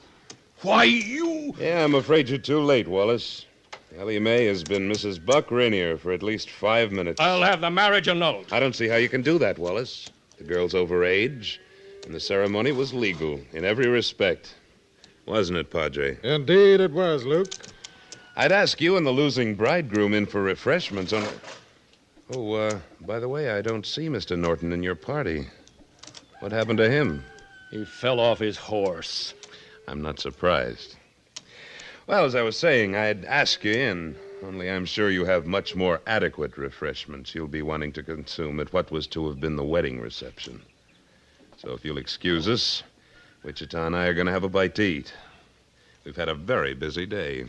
[SPEAKER 14] Why, you...
[SPEAKER 10] Yeah, I'm afraid you're too late, Wallace. Ellie Mae has been Mrs. Buck Rainier for at least 5 minutes.
[SPEAKER 14] I'll have the marriage annulled.
[SPEAKER 10] I don't see how you can do that, Wallace. The girl's over age, and the ceremony was legal in every respect. Wasn't it, Padre?
[SPEAKER 18] Indeed it was, Luke.
[SPEAKER 10] I'd ask you and the losing bridegroom in for refreshments on... Oh, by the way, I don't see Mr. Norton in your party. What happened to him?
[SPEAKER 14] He fell off his horse.
[SPEAKER 10] I'm not surprised. Well, as I was saying, I'd ask you in, only I'm sure you have much more adequate refreshments you'll be wanting to consume at what was to have been the wedding reception. So if you'll excuse us, Wichita and I are going to have a bite to eat. We've had a very busy day.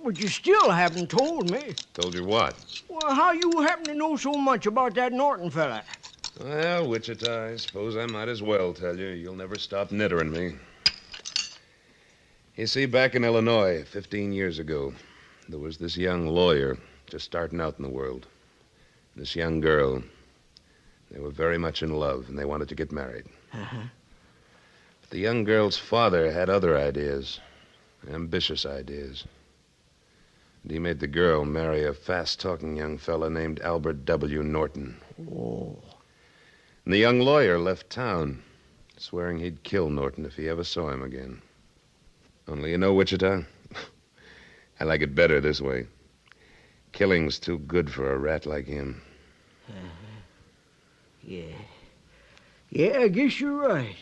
[SPEAKER 13] But you still haven't told me.
[SPEAKER 10] Told you what?
[SPEAKER 13] Well, how you happen to know so much about that Norton fella?
[SPEAKER 10] Well, Wichita, I suppose I might as well tell you. You'll never stop knittering me. You see, back in Illinois, 15 years ago, there was this young lawyer just starting out in the world. This young girl. They were very much in love, and they wanted to get married.
[SPEAKER 13] Uh-huh.
[SPEAKER 10] But the young girl's father had other ideas, ambitious ideas. And he made the girl marry a fast-talking young fella named Albert W. Norton.
[SPEAKER 13] Oh.
[SPEAKER 10] And the young lawyer left town, swearing he'd kill Norton if he ever saw him again. Only, you know, Wichita, I like it better this way. Killing's too good for a rat like him.
[SPEAKER 13] Yeah. Yeah, I guess you're right.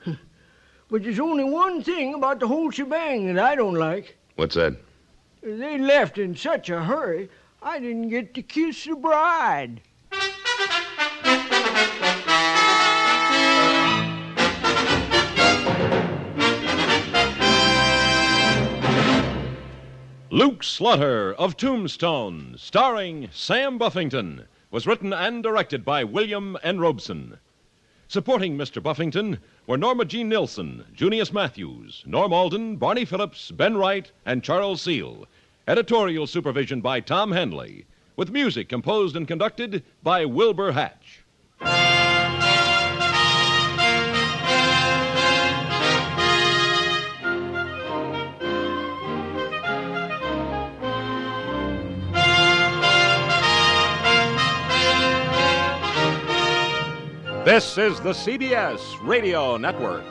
[SPEAKER 13] But there's only one thing about the whole shebang that I don't like.
[SPEAKER 10] What's that?
[SPEAKER 13] They left in such a hurry, I didn't get to kiss the bride.
[SPEAKER 11] Luke Slaughter of Tombstone, starring Sam Buffington, was written and directed by William N. Robeson. Supporting Mr. Buffington were Norma Jean Nilsson, Junius Matthews, Norm Alden, Barney Phillips, Ben Wright, and Charles Seal. Editorial supervision by Tom Henley, with music composed and conducted by Wilbur Hatch. This is the CBS Radio Network.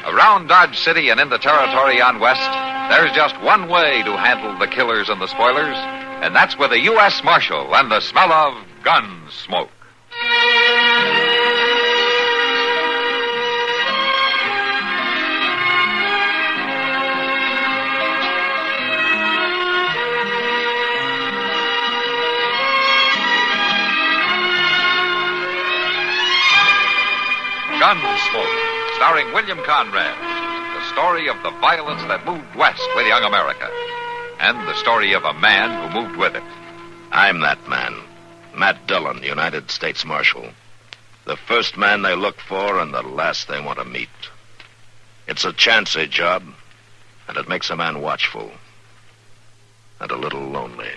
[SPEAKER 17] Around Dodge City and in the territory on West, there's just one way to handle the killers and the spoilers, and that's with a U.S. Marshal and the smell of Gunsmoke. Gunsmoke, starring William Conrad, the story of the violence that moved west with young America, and the story of a man who moved with it.
[SPEAKER 3] I'm that man, Matt Dillon, United States Marshal. The first man they look for and the last they want to meet. It's a chancy job, and it makes a man watchful and a little lonely.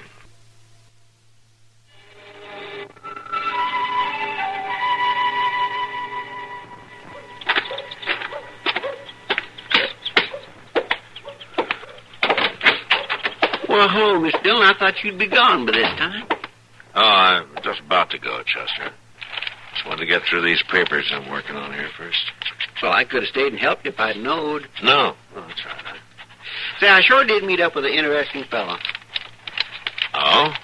[SPEAKER 1] Well, hello, Miss Dillon. I thought you'd be gone by this time.
[SPEAKER 3] Oh, I'm just about to go, Chester. Just wanted to get through these papers I'm working on here first.
[SPEAKER 1] Well, I could have stayed and helped you if I'd knowed.
[SPEAKER 3] No. Oh, that's all right.
[SPEAKER 1] Say, I sure did meet up with an interesting fellow.
[SPEAKER 3] Oh?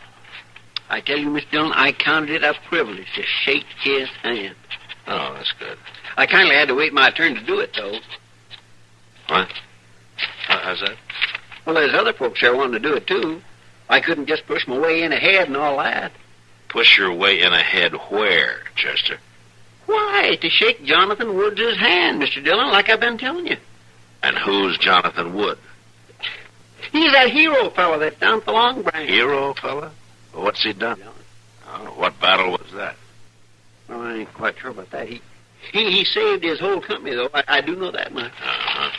[SPEAKER 1] I tell you, Miss Dillon, I counted it a privilege to shake his hand.
[SPEAKER 3] Oh, that's good.
[SPEAKER 1] I kindly had to wait my turn to do it, though.
[SPEAKER 3] What? How's that?
[SPEAKER 1] Well, there's other folks there wanting to do it, too. I couldn't just push my way in ahead and all that.
[SPEAKER 3] Push your way in ahead where, Chester?
[SPEAKER 1] Why, to shake Jonathan Woods' hand, Mr. Dillon, like I've been telling you.
[SPEAKER 3] And who's Jonathan Wood?
[SPEAKER 1] He's that hero fellow that's down at the Long Branch.
[SPEAKER 3] Hero fella? Well, what's he done? Oh, what battle was that?
[SPEAKER 1] Well, I ain't quite sure about that. He saved his whole company, though. I do know that much.
[SPEAKER 3] Uh-huh.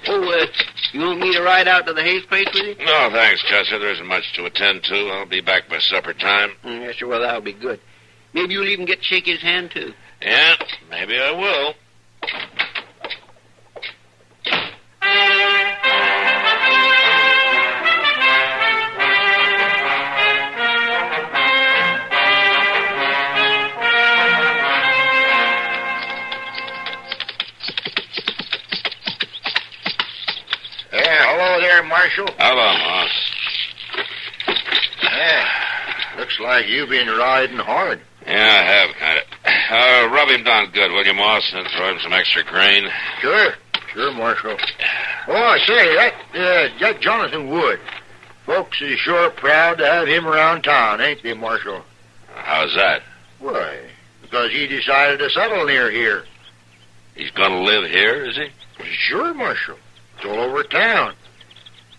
[SPEAKER 1] Oh, you want me to ride out to the Hayes place with you?
[SPEAKER 3] No, thanks, Chester. There isn't much to attend to. I'll be back by supper time.
[SPEAKER 1] Yes, sure. Well, that'll be good. Maybe you'll even get to shake his hand, too.
[SPEAKER 3] Yeah, maybe I will.
[SPEAKER 15] Marshal?
[SPEAKER 3] Hello, Moss.
[SPEAKER 15] Yeah, looks like you've been riding hard.
[SPEAKER 3] Yeah, I have, kind of. Rub him down good, will you, Moss, and throw him some extra grain?
[SPEAKER 15] Sure, Marshal. Oh, I say, that Jonathan Wood. Folks is sure proud to have him around town, ain't they, Marshal?
[SPEAKER 3] How's that?
[SPEAKER 15] Why, because he decided to settle near here.
[SPEAKER 3] He's going to live here, is he?
[SPEAKER 15] Sure, Marshal. It's all over town.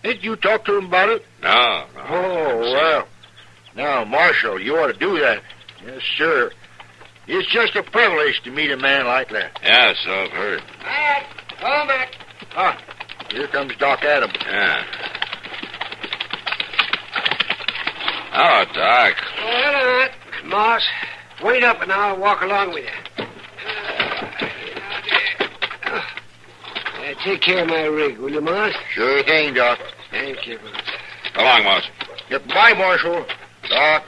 [SPEAKER 15] Ain't you talked to him about it?
[SPEAKER 3] No.
[SPEAKER 15] Oh, well. Now, Marshal, you ought to do that. Yes, sir. It's just a privilege to meet a man like that.
[SPEAKER 3] Yeah, so I've heard.
[SPEAKER 15] Matt! Oh, Matt! Ah, here comes Doc Adams.
[SPEAKER 3] Yeah. Hello, Doc.
[SPEAKER 6] Oh, hello, Matt. Moss, wait up and I'll walk along with you. Take care of my rig, will you, Moss?
[SPEAKER 15] Sure thing, Doc.
[SPEAKER 6] Thank you, Moss.
[SPEAKER 3] So long, Moss.
[SPEAKER 15] Goodbye, Marshal. Doc.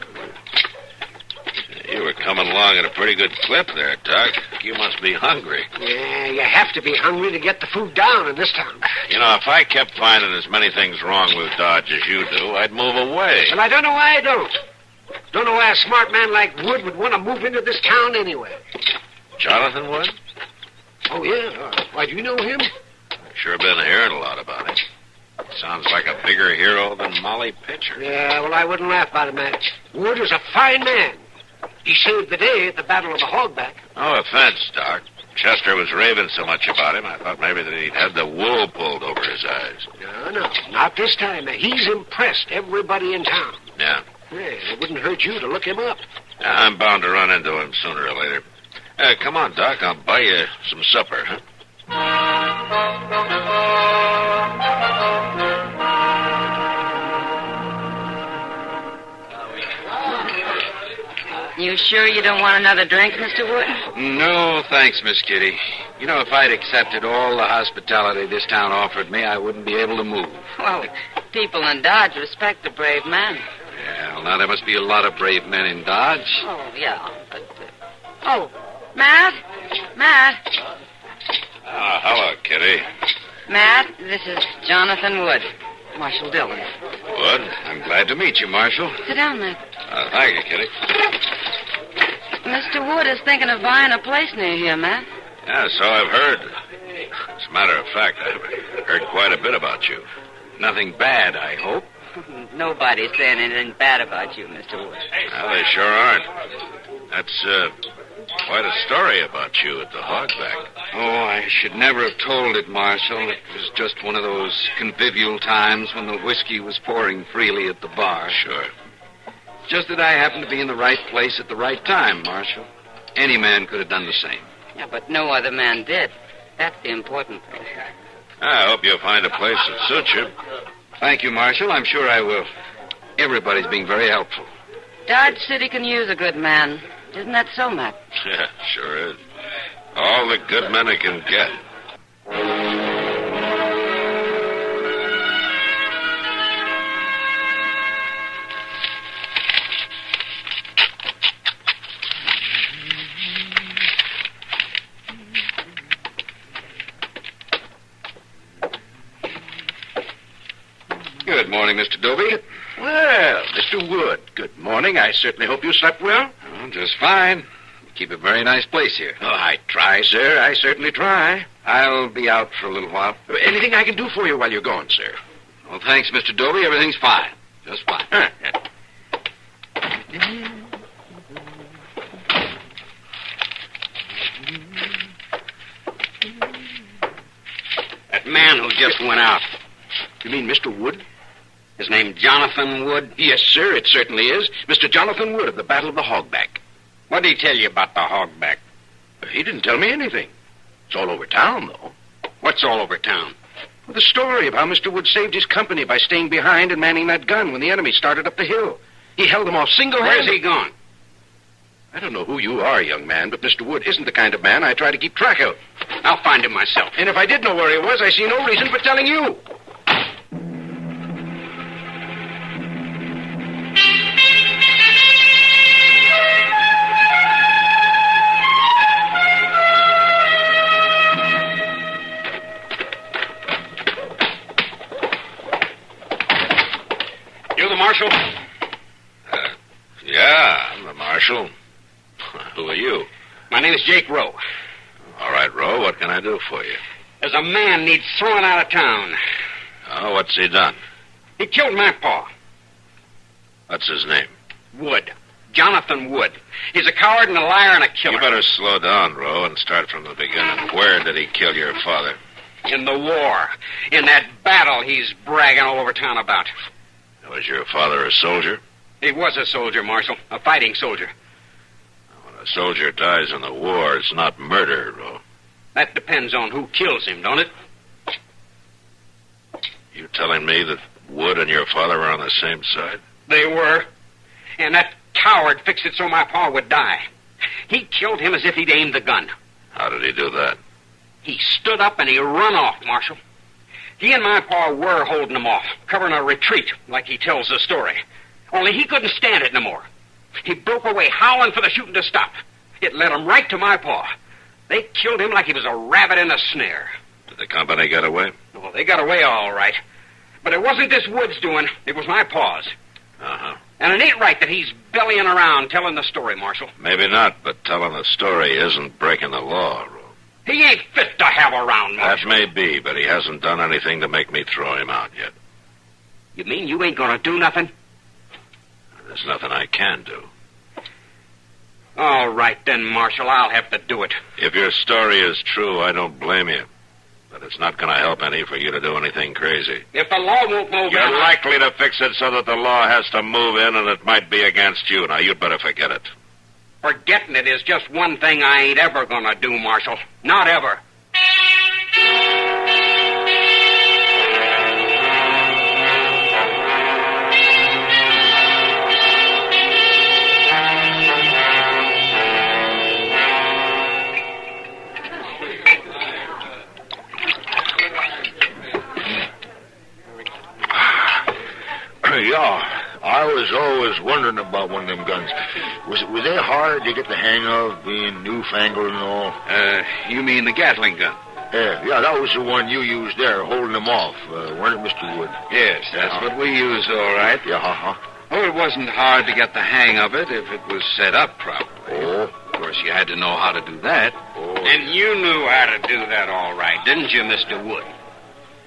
[SPEAKER 3] You were coming along at a pretty good clip there, Doc. You must be hungry.
[SPEAKER 6] Yeah, you have to be hungry to get the food down in this town.
[SPEAKER 3] You know, if I kept finding as many things wrong with Dodge as you do, I'd move away.
[SPEAKER 6] Well, I don't know why I don't. Don't know why a smart man like Wood would want to move into this town anyway.
[SPEAKER 3] Jonathan Wood?
[SPEAKER 6] Oh, yeah? Why, do you know him?
[SPEAKER 3] Sure been hearing a lot about him. Sounds like a bigger hero than Molly Pitcher.
[SPEAKER 6] Yeah, well, I wouldn't laugh about him, Matt. Wood is a fine man. He saved the day at the Battle of the Hogback.
[SPEAKER 3] No offense, Doc. Chester was raving so much about him, I thought maybe that he'd had the wool pulled over his eyes.
[SPEAKER 6] No, not this time. He's impressed everybody in town.
[SPEAKER 3] Yeah.
[SPEAKER 6] Yeah, it wouldn't hurt you to look him up.
[SPEAKER 3] I'm bound to run into him sooner or later. Come on, Doc. I'll buy you some supper, huh?
[SPEAKER 7] You sure you don't want another drink, Mr. Wood?
[SPEAKER 12] No, thanks, Miss Kitty. You know, if I'd accepted all the hospitality this town offered me, I wouldn't be able to move.
[SPEAKER 7] Well, people in Dodge respect a brave man.
[SPEAKER 12] Yeah, well, now there must be a lot of brave men in Dodge.
[SPEAKER 7] Oh, yeah, but... Oh, Matt? Matt?
[SPEAKER 3] Hello, Kitty.
[SPEAKER 7] Matt, this is Jonathan Wood. Marshal Dillon.
[SPEAKER 3] Wood, I'm glad to meet you, Marshal.
[SPEAKER 7] Sit down, Matt.
[SPEAKER 3] Thank you, Kitty.
[SPEAKER 7] Mr. Wood is thinking of buying a place near here, Matt.
[SPEAKER 3] Yeah, so I've heard. As a matter of fact, I've heard quite a bit about you.
[SPEAKER 12] Nothing bad, I hope.
[SPEAKER 7] Nobody's saying anything bad about you, Mr. Wood.
[SPEAKER 3] Well, they sure aren't. That's quite a story about you at the Hogback.
[SPEAKER 12] Oh, I should never have told it, Marshal. It was just one of those convivial times when the whiskey was pouring freely at the bar.
[SPEAKER 3] Sure.
[SPEAKER 12] Just that I happened to be in the right place at the right time, Marshal. Any man could have done the same.
[SPEAKER 7] Yeah, but no other man did. That's the important thing.
[SPEAKER 3] I hope you'll find a place that suits you.
[SPEAKER 12] Thank you, Marshal. I'm sure I will. Everybody's being very helpful.
[SPEAKER 7] Dodge City can use a good man. Isn't that so, Matt?
[SPEAKER 3] Yeah, sure is. All the good men it can get.
[SPEAKER 12] Good morning, Mr. Dobie.
[SPEAKER 22] Well, Mr. Wood, good morning. I certainly hope you slept well.
[SPEAKER 12] Oh, just fine. Keep a very nice place here.
[SPEAKER 22] Oh, I try, sir. I certainly try.
[SPEAKER 12] I'll be out for a little while.
[SPEAKER 22] Anything I can do for you while you're gone, sir?
[SPEAKER 12] Well, thanks, Mr. Dobie. Everything's fine. Just fine.
[SPEAKER 22] That man who just went out. You mean Mr. Wood?
[SPEAKER 12] His name Jonathan Wood?
[SPEAKER 22] Yes, sir, it certainly is. Mr. Jonathan Wood of the Battle of the Hogback.
[SPEAKER 12] What did he tell you about the Hogback?
[SPEAKER 22] He didn't tell me anything. It's all over town, though.
[SPEAKER 12] What's all over town?
[SPEAKER 22] Well, the story of how Mr. Wood saved his company by staying behind and manning that gun when the enemy started up the hill. He held them off single-handed.
[SPEAKER 12] Where's he gone?
[SPEAKER 22] I don't know who you are, young man, but Mr. Wood isn't the kind of man I try to keep track of.
[SPEAKER 12] I'll find him myself.
[SPEAKER 22] And if I did know where he was, I see no reason for telling you.
[SPEAKER 12] Marshal?
[SPEAKER 3] Yeah, I'm the marshal. Who are you?
[SPEAKER 12] My name is Jake Rowe.
[SPEAKER 3] All right, Rowe, what can I do for you?
[SPEAKER 12] There's a man needs throwing out of town.
[SPEAKER 3] Oh, what's he done?
[SPEAKER 12] He killed my pa.
[SPEAKER 3] What's his name?
[SPEAKER 12] Wood. Jonathan Wood. He's a coward and a liar and a killer.
[SPEAKER 3] You better slow down, Rowe, and start from the beginning. Where did he kill your father?
[SPEAKER 12] In the war. In that battle he's bragging all over town about.
[SPEAKER 3] Was your father a soldier?
[SPEAKER 12] He was a soldier, Marshal. A fighting soldier.
[SPEAKER 3] When a soldier dies in the war, it's not murder, Rowe.
[SPEAKER 12] That depends on who kills him, don't it?
[SPEAKER 3] You telling me that Wood and your father were on the same side?
[SPEAKER 12] They were. And that coward fixed it so my pa would die. He killed him as if he'd aimed the gun.
[SPEAKER 3] How did he do that?
[SPEAKER 12] He stood up and he run off, Marshal. He and my pa were holding him off, covering a retreat, like he tells the story. Only he couldn't stand it no more. He broke away, howling for the shooting to stop. It led him right to my pa. They killed him like he was a rabbit in a snare.
[SPEAKER 3] Did the company get away?
[SPEAKER 12] Well, they got away all right. But it wasn't this Woods doing. It was my pa's.
[SPEAKER 3] Uh-huh.
[SPEAKER 12] And it ain't right that he's bellying around telling the story, Marshal.
[SPEAKER 3] Maybe not, but telling the story isn't breaking the law, Rowe.
[SPEAKER 12] He ain't fit to have around, Marshal.
[SPEAKER 3] That may be, but he hasn't done anything to make me throw him out yet.
[SPEAKER 12] You mean you ain't gonna do nothing?
[SPEAKER 3] There's nothing I can do.
[SPEAKER 12] All right, then, Marshal, I'll have to do it.
[SPEAKER 3] If your story is true, I don't blame you. But it's not going to help any for you to do anything crazy.
[SPEAKER 12] If the law won't move in...
[SPEAKER 3] You're likely to fix it so that the law has to move in, and it might be against you. Now, you'd better forget it.
[SPEAKER 12] Forgetting it is just one thing I ain't ever gonna do, Marshal. Not ever.
[SPEAKER 15] Yeah, I was always wondering about one of them guns. Was they hard to get the hang of, being newfangled and all?
[SPEAKER 22] You mean the Gatling gun?
[SPEAKER 15] Yeah, that was the one you used there, holding them off, weren't it, Mr. Wood?
[SPEAKER 22] Yes, that's what we used, all right.
[SPEAKER 15] Yeah,
[SPEAKER 22] Oh, it wasn't hard to get the hang of it if it was set up properly.
[SPEAKER 15] Oh.
[SPEAKER 22] Of course, you had to know how to do that.
[SPEAKER 15] Oh.
[SPEAKER 12] And you knew how to do that all right, didn't you, Mr. Wood?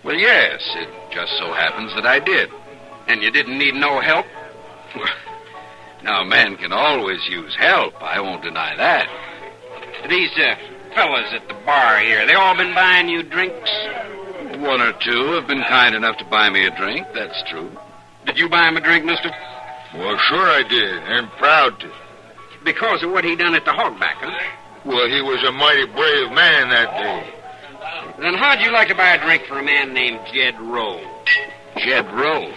[SPEAKER 22] Well, yes, it just so happens that I did.
[SPEAKER 12] And you didn't need no help?
[SPEAKER 22] Now, a man can always use help. I won't deny that.
[SPEAKER 12] These fellas at the bar here, they all been buying you drinks?
[SPEAKER 22] One or two have been kind enough to buy me a drink, that's true.
[SPEAKER 12] Did you buy him a drink, mister?
[SPEAKER 15] Well, sure I did, and proud to.
[SPEAKER 12] Because of what he done at the Hogback, huh?
[SPEAKER 15] Well, he was a mighty brave man that day.
[SPEAKER 12] Then how'd you like to buy a drink for a man named Jed Rowe?
[SPEAKER 22] Jed Rowe?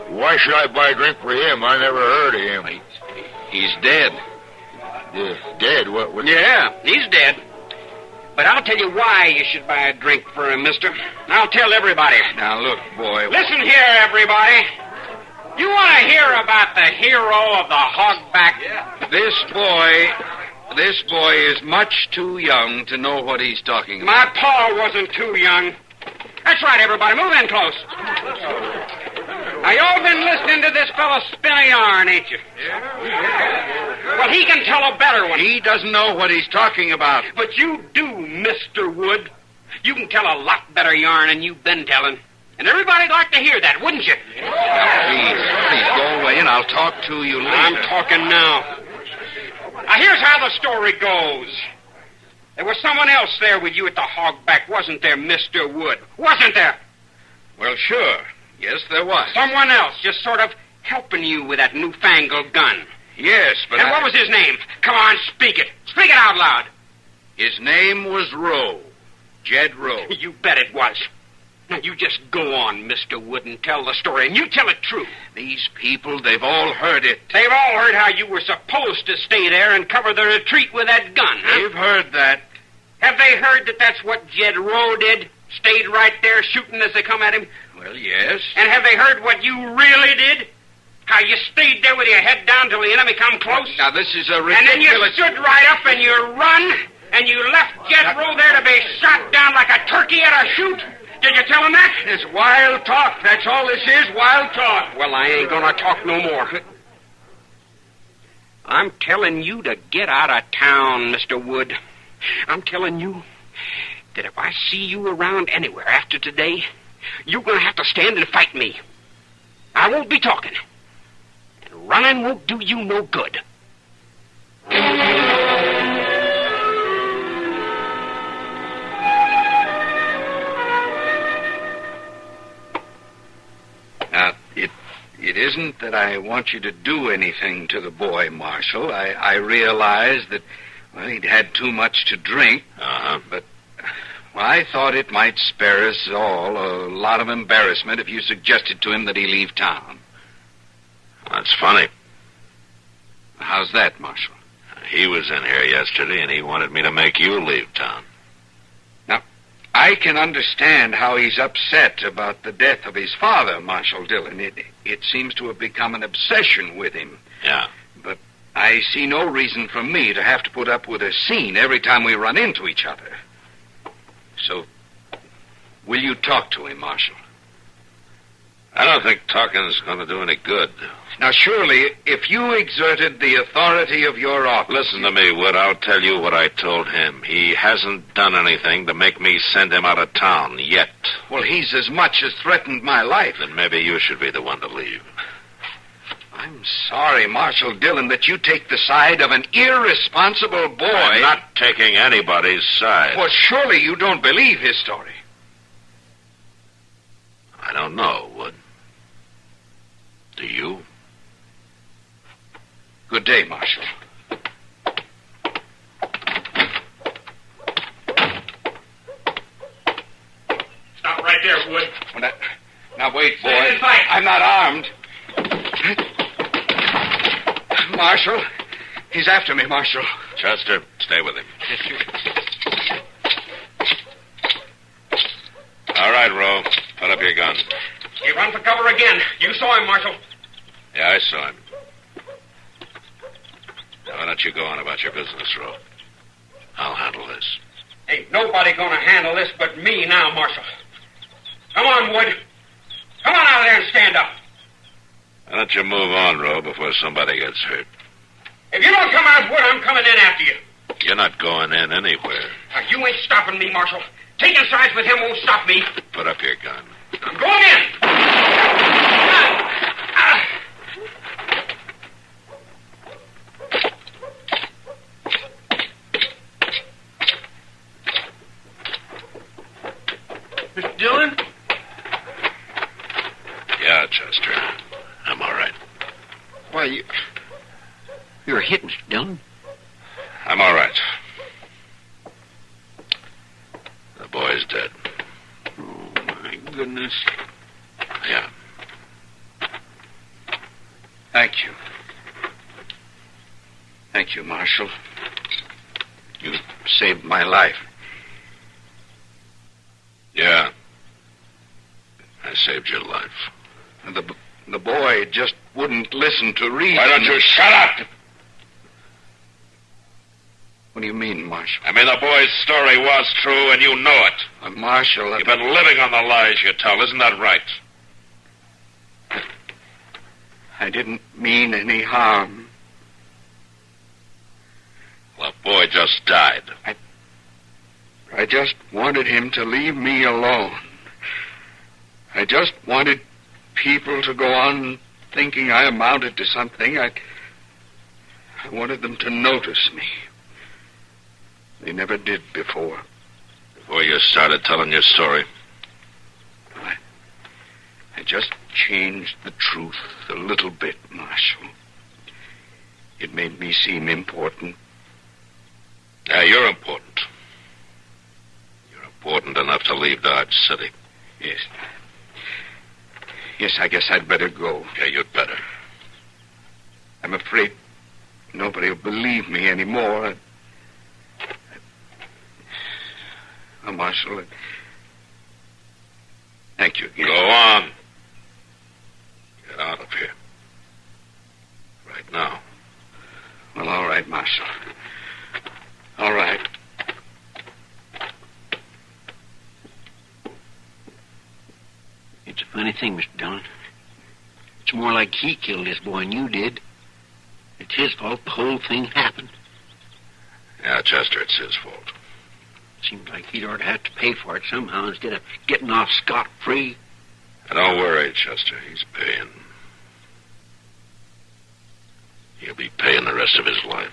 [SPEAKER 15] Why should I buy a drink for him? I never heard of him.
[SPEAKER 22] He's dead.
[SPEAKER 15] Dead? What?
[SPEAKER 12] Yeah, he's dead. But I'll tell you why you should buy a drink for him, mister. I'll tell everybody.
[SPEAKER 22] Now, look, boy.
[SPEAKER 12] Listen here, everybody. You want to hear about the hero of the Hogback?
[SPEAKER 22] Yeah. This boy is much too young to know what he's talking about.
[SPEAKER 12] My pa wasn't too young. That's right, everybody. Move in close. Now, y'all been listening to this fellow spin a yarn, ain't you? Well, he can tell a better one.
[SPEAKER 22] He doesn't know what he's talking about.
[SPEAKER 12] But you do, Mr. Wood. You can tell a lot better yarn than you've been telling. And everybody'd like to hear that, wouldn't you?
[SPEAKER 22] Please, go away and I'll talk to you later.
[SPEAKER 12] I'm talking now. Now, here's how the story goes. There was someone else there with you at the Hogback, wasn't there, Mr. Wood? Wasn't there?
[SPEAKER 22] Well, sure. Yes, there was.
[SPEAKER 12] Someone else just sort of helping you with that newfangled gun.
[SPEAKER 22] Yes, but
[SPEAKER 12] And what was his name? Come on, speak it. Speak it out loud.
[SPEAKER 22] His name was Rowe. Jed Rowe.
[SPEAKER 12] You bet it was. Now, you just go on, Mr. Wood, and tell the story, and you tell it true.
[SPEAKER 22] These people, they've all heard it.
[SPEAKER 12] They've all heard how you were supposed to stay there and cover the retreat with that gun, huh?
[SPEAKER 22] They've heard that.
[SPEAKER 12] Have they heard that that's what Jed Rowe did? Stayed right there shooting as they come at him?
[SPEAKER 22] Well, yes.
[SPEAKER 12] And have they heard what you really did? How you stayed there with your head down till the enemy come close?
[SPEAKER 22] Now, this is a ridiculous...
[SPEAKER 12] And then you stood right up and you run, and you left Jed Rowe there to be shot down like a turkey at a shoot? Did you tell him that?
[SPEAKER 22] It's wild talk. That's all this is, wild talk.
[SPEAKER 12] Well, I ain't gonna talk no more. I'm telling you to get out of town, Mr. Wood. I'm telling you that if I see you around anywhere after today, you're gonna have to stand and fight me. I won't be talking. And running won't do you no good.
[SPEAKER 22] Now, it isn't that I want you to do anything to the boy, Marshal. I realize that, well, he'd had too much to drink. But well, I thought it might spare us all a lot of embarrassment if you suggested to him that he leave town.
[SPEAKER 3] That's funny.
[SPEAKER 22] How's that, Marshal?
[SPEAKER 3] He was in here yesterday, and he wanted me to make you leave town.
[SPEAKER 22] Now, I can understand how he's upset about the death of his father, Marshal Dillon. It seems to have become an obsession with him.
[SPEAKER 3] Yeah.
[SPEAKER 22] But I see no reason for me to have to put up with a scene every time we run into each other. So, will you talk to him, Marshal?
[SPEAKER 3] I don't think talking's going to do any good.
[SPEAKER 22] Now, surely, if you exerted the authority of your office...
[SPEAKER 3] Listen to me, Wood. I'll tell you what I told him. He hasn't done anything to make me send him out of town yet.
[SPEAKER 22] Well, he's as much as threatened my life.
[SPEAKER 3] Then maybe you should be the one to leave.
[SPEAKER 22] I'm sorry, Marshal Dillon, that you take the side of an irresponsible boy.
[SPEAKER 3] I'm not taking anybody's side.
[SPEAKER 22] Well, surely you don't believe his story.
[SPEAKER 3] I don't know, Wood. Do you?
[SPEAKER 22] Good day, Marshal.
[SPEAKER 12] Stop right there, Wood.
[SPEAKER 22] Well, now, wait, boy.
[SPEAKER 12] Stand and fight.
[SPEAKER 22] I'm not armed. Marshal, he's after me, Marshal.
[SPEAKER 3] Chester, stay with him. All right, Rowe. Put up your gun.
[SPEAKER 12] He run for cover again. You saw him, Marshal.
[SPEAKER 10] Yeah, I saw him. Now, why don't you go on about your business, Ro? I'll handle this.
[SPEAKER 12] Ain't nobody gonna handle this but me now, Marshal. Come on, Wood. Come on out of there and stand up.
[SPEAKER 10] Why don't you move on, Ro, before somebody gets hurt?
[SPEAKER 12] If you don't come out, Wood, I'm coming in after you.
[SPEAKER 10] You're not going in anywhere.
[SPEAKER 12] Now, you ain't stopping me, Marshal. Taking sides with him won't stop me.
[SPEAKER 10] Put up your gun.
[SPEAKER 12] I'm going in.
[SPEAKER 5] Mr. Dillon?
[SPEAKER 10] Yeah, Chester. I'm all right.
[SPEAKER 5] Why, you're hit, Mr. Dillon.
[SPEAKER 10] I'm all right. The boy's dead.
[SPEAKER 5] Oh, my goodness.
[SPEAKER 10] Yeah.
[SPEAKER 12] Thank you. Thank you, Marshal. You saved my life.
[SPEAKER 10] Yeah. I saved your life.
[SPEAKER 12] The boy just wouldn't listen to reason.
[SPEAKER 10] Why don't you shut up?
[SPEAKER 12] What do you mean, Marshal?
[SPEAKER 10] I mean, the boy's story was true, and you know it.
[SPEAKER 12] Marshal...
[SPEAKER 10] You've been living on the lies you tell. Isn't that right?
[SPEAKER 12] I didn't mean any harm.
[SPEAKER 10] Well, the boy just died.
[SPEAKER 12] I just wanted him to leave me alone. I just wanted people to go on thinking I amounted to something. I wanted them to notice me. They never did before.
[SPEAKER 10] Before you started telling your story?
[SPEAKER 12] I just changed the truth a little bit, Marshal. It made me seem important.
[SPEAKER 10] Yeah, you're important. You're important enough to leave Dodge City.
[SPEAKER 12] Yes. Yes, I guess I'd better go.
[SPEAKER 10] Yeah, you'd better.
[SPEAKER 12] I'm afraid nobody will believe me anymore. Marshal, thank you again.
[SPEAKER 10] Go on. Get out of here. Right now.
[SPEAKER 12] Well, all right, Marshal. All right. It's a funny thing, Mr. Dillon. It's more like he killed this boy than you did. It's his fault the whole thing happened.
[SPEAKER 10] Yeah, Chester, it's his fault.
[SPEAKER 12] Seems like he'd ought to have to pay for it somehow instead of getting off scot-free.
[SPEAKER 10] Don't worry, Chester. He's paying. He'll be paying the rest of his life.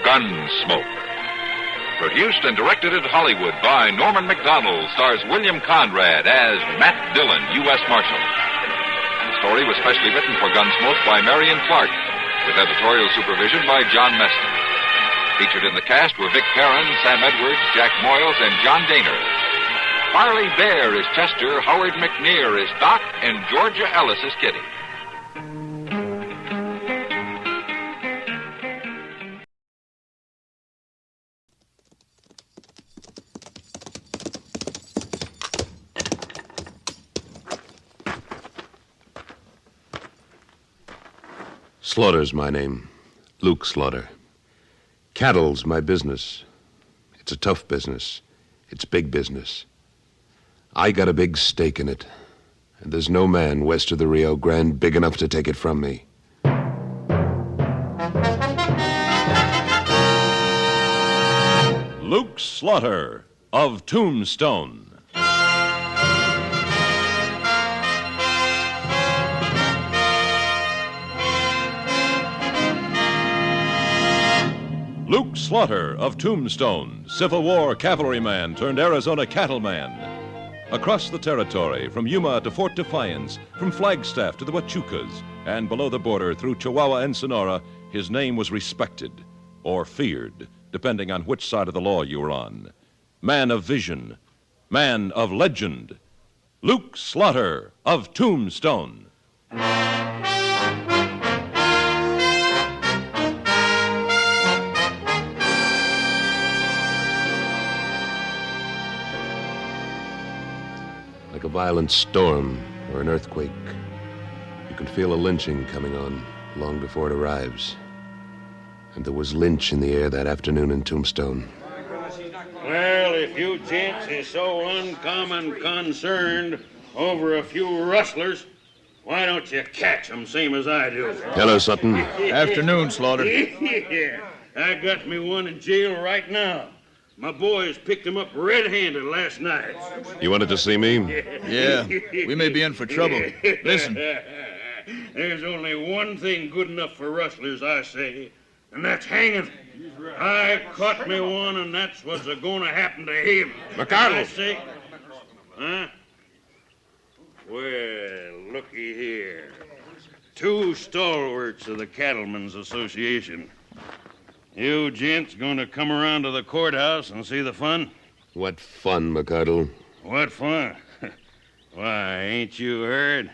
[SPEAKER 10] Gunsmoke. Produced and directed at Hollywood by Norman Macdonald, stars William Conrad as Matt Dillon, U.S. Marshal. The story was specially written for Gunsmoke by Marion Clark, with editorial supervision by John Meston. Featured in the cast were Vic Perrin, Sam Edwards, Jack Moyles, and John Daner. Farley Bear is Chester, Howard McNear is Doc, and Georgia Ellis is Kitty. Slaughter's my name. Luke Slaughter. Cattle's my business. It's a tough business. It's big business. I got a big stake in it. And there's no man west of the Rio Grande big enough to take it from me.
[SPEAKER 11] Luke Slaughter of Tombstone. Luke Slaughter of Tombstone, Civil War cavalryman turned Arizona cattleman. Across the territory, from Yuma to Fort Defiance, from Flagstaff to the Huachucas, and below the border through Chihuahua and Sonora, his name was respected or feared, depending on which side of the law you were on. Man of vision, man of legend, Luke Slaughter of Tombstone.
[SPEAKER 10] Like a violent storm or an earthquake, you can feel a lynching coming on long before it arrives. And there was lynch in the air that afternoon in Tombstone.
[SPEAKER 21] Well, if you gents is so uncommon concerned over a few rustlers, why don't you catch 'em same as I do?
[SPEAKER 10] Hello, Sutton.
[SPEAKER 21] Afternoon, Slaughter. Yeah, I got me one in jail right now. My boys picked him up red-handed last night.
[SPEAKER 10] You wanted to see me?
[SPEAKER 20] Yeah, we may be in for trouble. Listen.
[SPEAKER 21] There's only one thing good enough for rustlers, I say, and that's hanging. I caught me one, and that's what's going to happen to him.
[SPEAKER 10] McCardle.
[SPEAKER 21] I say, huh? Well, looky here. Two stalwarts of the Cattlemen's Association. You gents gonna come around to the courthouse and see the fun?
[SPEAKER 10] What fun, McCardle.
[SPEAKER 21] What fun? Why, ain't you heard?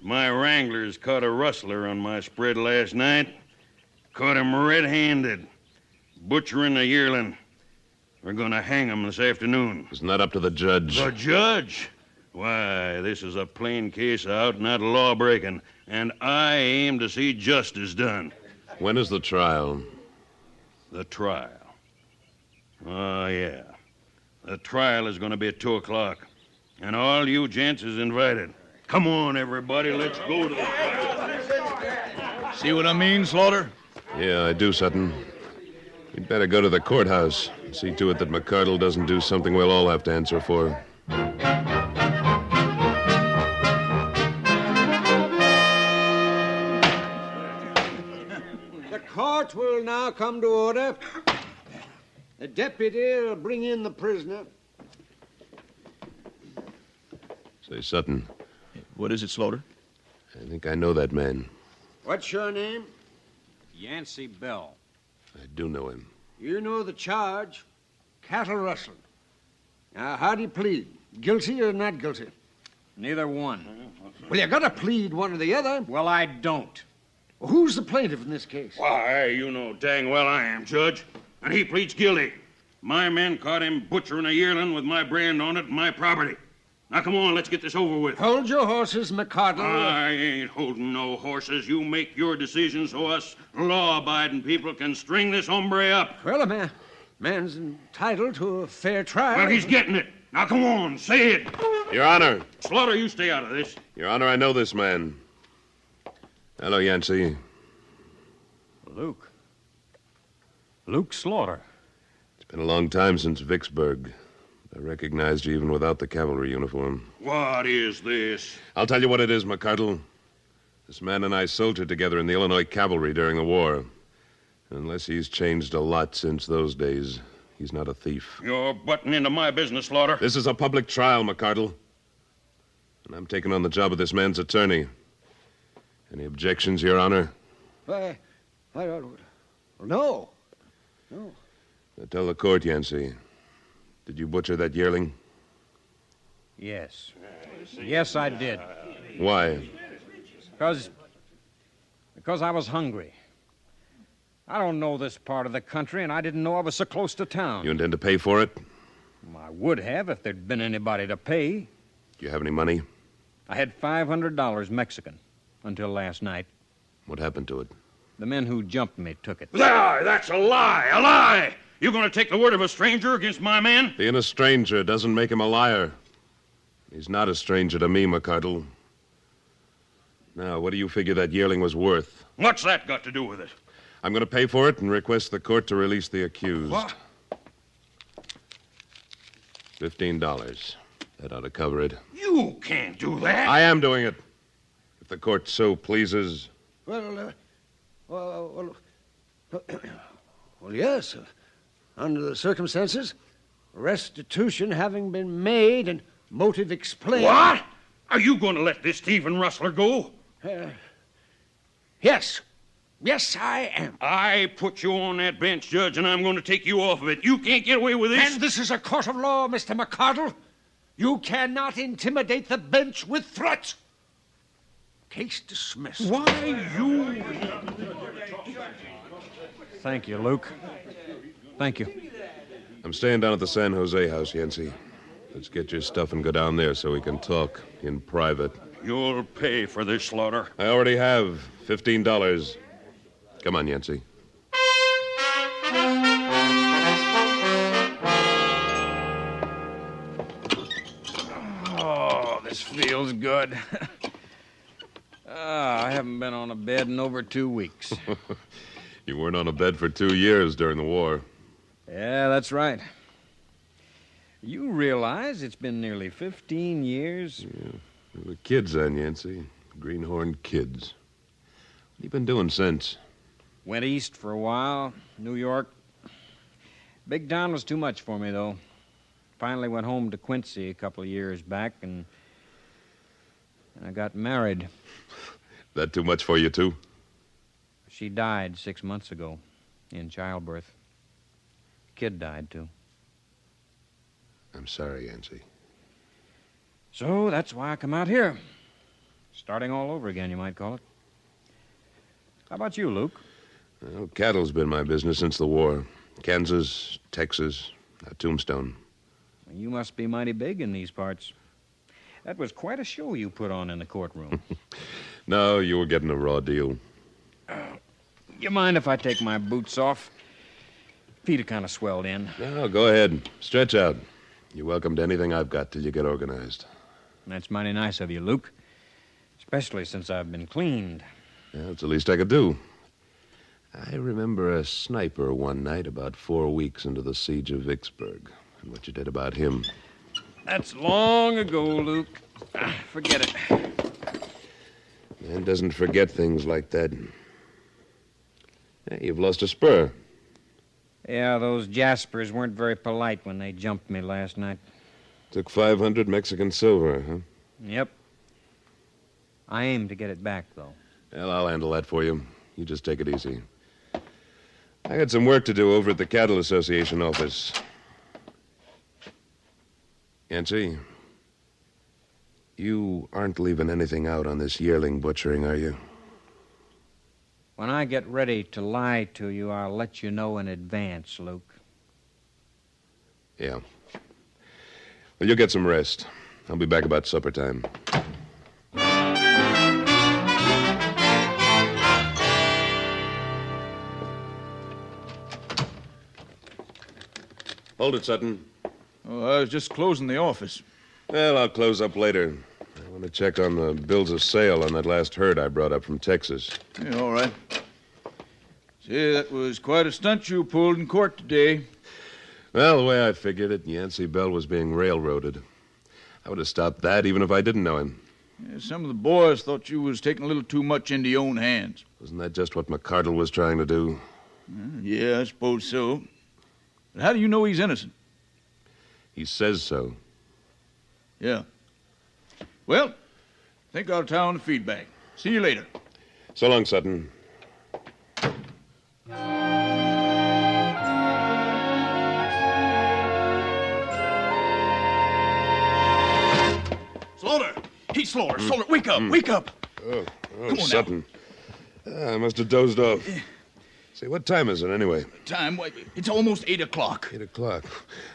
[SPEAKER 21] My wranglers caught a rustler on my spread last night. Caught him red-handed, butchering a yearling. We're gonna hang him this afternoon.
[SPEAKER 10] It's not up to the judge.
[SPEAKER 21] The judge? Why, this is a plain case of out-and-out law-breaking, and I aim to see justice done.
[SPEAKER 10] When is the trial?
[SPEAKER 21] The trial. Oh, yeah. The trial is going to be at 2 o'clock. And all you gents is invited. Come on, everybody. Let's go to the trial.
[SPEAKER 20] See what I mean, Slaughter?
[SPEAKER 10] Yeah, I do, Sutton. We'd better go to the courthouse. See to it that McCardle doesn't do something we'll all have to answer for.
[SPEAKER 13] The court will now come to order. The deputy will bring in the prisoner.
[SPEAKER 10] Say, Sutton.
[SPEAKER 20] What is it, Slaughter?
[SPEAKER 10] I think I know that man.
[SPEAKER 13] What's your name?
[SPEAKER 4] Yancey Bell.
[SPEAKER 10] I do know him.
[SPEAKER 13] You know the charge. Cattle rustling. Now, how do you plead? Guilty or not guilty?
[SPEAKER 4] Neither one.
[SPEAKER 13] Well, you gotta plead one or the other.
[SPEAKER 4] Well, I don't.
[SPEAKER 13] Well, who's the plaintiff in this case?
[SPEAKER 21] Why, you know dang well I am, Judge. And he pleads guilty. My men caught him butchering a yearling with my brand on it and my property. Now, come on, let's get this over with.
[SPEAKER 13] Hold your horses, McCardle.
[SPEAKER 21] I ain't holding no horses. You make your decision so us law-abiding people can string this hombre up.
[SPEAKER 13] Well, a man's entitled to a fair trial.
[SPEAKER 21] Well, he's getting it. Now, come on, say it.
[SPEAKER 10] Your Honor.
[SPEAKER 21] Slaughter, you stay out of this.
[SPEAKER 10] Your Honor, I know this man. Hello, Yancey.
[SPEAKER 4] Luke. Luke Slaughter.
[SPEAKER 10] It's been a long time since Vicksburg. I recognized you even without the cavalry uniform.
[SPEAKER 21] What is this?
[SPEAKER 10] I'll tell you what it is, McCardle. This man and I soldiered together in the Illinois Cavalry during the war. Unless he's changed a lot since those days, he's not a thief.
[SPEAKER 21] You're butting into my business, Slaughter.
[SPEAKER 10] This is a public trial, McCardle. And I'm taking on the job of this man's attorney. Any objections, Your Honor?
[SPEAKER 13] Why, no. No.
[SPEAKER 10] Now tell the court, Yancey. Did you butcher that yearling?
[SPEAKER 4] Yes. Yes, I did.
[SPEAKER 10] Why?
[SPEAKER 4] Because I was hungry. I don't know this part of the country, and I didn't know I was so close to town.
[SPEAKER 10] You intend to pay for it?
[SPEAKER 4] I would have if there'd been anybody to pay.
[SPEAKER 10] Do you have any money?
[SPEAKER 4] I had $500 Mexican until last night.
[SPEAKER 10] What happened to it?
[SPEAKER 4] The men who jumped me took it.
[SPEAKER 21] Lie! That's a lie! A lie! You going to take the word of a stranger against my men?
[SPEAKER 10] Being a stranger doesn't make him a liar. He's not a stranger to me, McCardle. Now, what do you figure that yearling was worth?
[SPEAKER 21] What's that got to do with it?
[SPEAKER 10] I'm going to pay for it and request the court to release the accused.
[SPEAKER 21] What?
[SPEAKER 10] $15. That ought to cover it.
[SPEAKER 21] You can't do that.
[SPEAKER 10] I am doing it. If the court so pleases.
[SPEAKER 13] Well, yes. Under the circumstances, restitution having been made and Motive explained.
[SPEAKER 21] What? Are you going to let this thief and rustler go?
[SPEAKER 13] Yes. Yes, I am.
[SPEAKER 21] I put you on that bench, Judge, and I'm going to take you off of it. You can't get away with this.
[SPEAKER 13] And this is a court of law, Mr. McCardle. You cannot intimidate the bench with threats. Case dismissed.
[SPEAKER 21] Why, you...
[SPEAKER 4] Thank you, Luke. Thank you.
[SPEAKER 10] I'm staying down at the San Jose house, Yancey. Let's get your stuff and go down there so we can talk in private.
[SPEAKER 21] You'll pay for this, Slaughter.
[SPEAKER 10] I already have $15. Come on, Yancey.
[SPEAKER 4] Oh, this feels good. I haven't been on a bed in over 2 weeks.
[SPEAKER 10] You weren't on a bed for 2 years during the war.
[SPEAKER 4] Yeah, that's right. You realize it's been nearly 15 years?
[SPEAKER 10] Yeah. We were kids then, Yancey. Greenhorn kids. What have you been doing since?
[SPEAKER 4] Went east for a while, New York. Big town was too much for me, though. Finally went home to Quincy a couple of years back, and I got married.
[SPEAKER 10] That too much for you, too?
[SPEAKER 4] She died 6 months ago in childbirth. Kid died, too.
[SPEAKER 10] I'm sorry, Yancey.
[SPEAKER 4] So that's why I come out here. Starting all over again, you might call it. How about you, Luke?
[SPEAKER 10] Well, cattle's been my business since the war. Kansas, Texas, Tombstone.
[SPEAKER 4] You must be mighty big in these parts. That was quite a show you put on in the courtroom.
[SPEAKER 10] No, you were getting a raw deal.
[SPEAKER 4] You mind if I take my boots off? Feet are kind of swelled in.
[SPEAKER 10] No, go ahead. Stretch out. You're welcome to anything I've got till you get organized.
[SPEAKER 4] That's mighty nice of you, Luke. Especially since I've been cleaned.
[SPEAKER 10] Yeah, that's the least I could do. I remember a sniper one night about 4 weeks into the siege of Vicksburg, and what you did about him.
[SPEAKER 4] That's long ago, Luke. Forget it.
[SPEAKER 10] Man doesn't forget things like that. Hey, you've lost a spur.
[SPEAKER 4] Yeah, those Jaspers weren't very polite when they jumped me last night.
[SPEAKER 10] Took 500 Mexican silver, huh?
[SPEAKER 4] Yep. I aim to get it back, though.
[SPEAKER 10] Well, I'll handle that for you. You just take it easy. I got some work to do over at the Cattle Association office. Yancey, you aren't leaving anything out on this yearling butchering, are you?
[SPEAKER 4] When I get ready to lie to you, I'll let you know in advance, Luke.
[SPEAKER 10] Yeah. Well, you'll get some rest. I'll be back about supper time. Hold it, Sutton.
[SPEAKER 20] Oh, I was just closing the office.
[SPEAKER 10] Well, I'll close up later. I want to check on the bills of sale on that last herd I brought up from Texas.
[SPEAKER 20] Yeah, all right. Say, that was quite a stunt you pulled in court today.
[SPEAKER 10] Well, the way I figured it, Yancey Bell was being railroaded. I would have stopped that even if I didn't know him.
[SPEAKER 20] Yeah, some of the boys thought you was taking a little too much into your own hands.
[SPEAKER 10] Wasn't that just what McCardle was trying to do?
[SPEAKER 20] Yeah, I suppose so. But how do you know he's innocent?
[SPEAKER 10] He says so.
[SPEAKER 20] Yeah. Well, I think I'll tie on the feedback. See you later.
[SPEAKER 10] So long, Sutton.
[SPEAKER 20] Slaughter! He's Slaughter! Slaughter, wake up! Wake up!
[SPEAKER 10] Oh,
[SPEAKER 20] Come on
[SPEAKER 10] Sutton. I must have dozed off. Say, what time is it anyway?
[SPEAKER 20] Time? It's almost 8 o'clock.
[SPEAKER 10] 8 o'clock.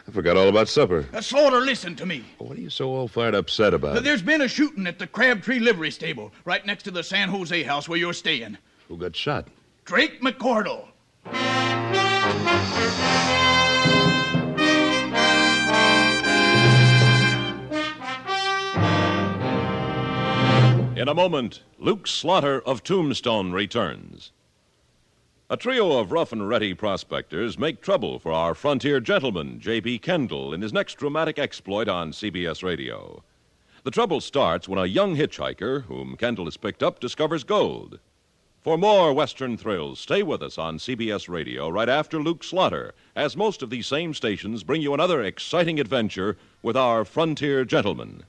[SPEAKER 10] I forgot all about supper.
[SPEAKER 20] Slaughter, listen to me.
[SPEAKER 10] What are you so all fired upset about?
[SPEAKER 20] There's been a shooting at the Crabtree Livery Stable, right next to the San Jose house where you're staying.
[SPEAKER 10] Who got shot?
[SPEAKER 20] Drake McCardle.
[SPEAKER 11] In a moment, Luke Slaughter of Tombstone returns. A trio of rough and ready prospectors make trouble for our frontier gentleman, J.B. Kendall, in his next dramatic exploit on CBS Radio. The trouble starts when a young hitchhiker, whom Kendall has picked up, discovers gold. For more Western thrills, stay with us on CBS Radio right after Luke Slaughter, as most of these same stations bring you another exciting adventure with our frontier gentlemen.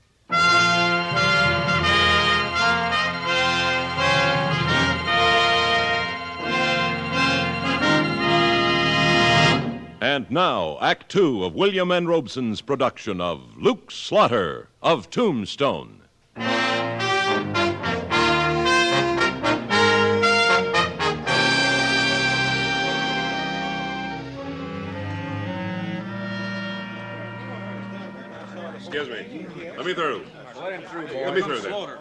[SPEAKER 11] And now, Act Two of William N. Robeson's production of Luke Slaughter of Tombstone.
[SPEAKER 10] Excuse me. Let me through.
[SPEAKER 21] Let him through, boy.
[SPEAKER 10] Let me through there.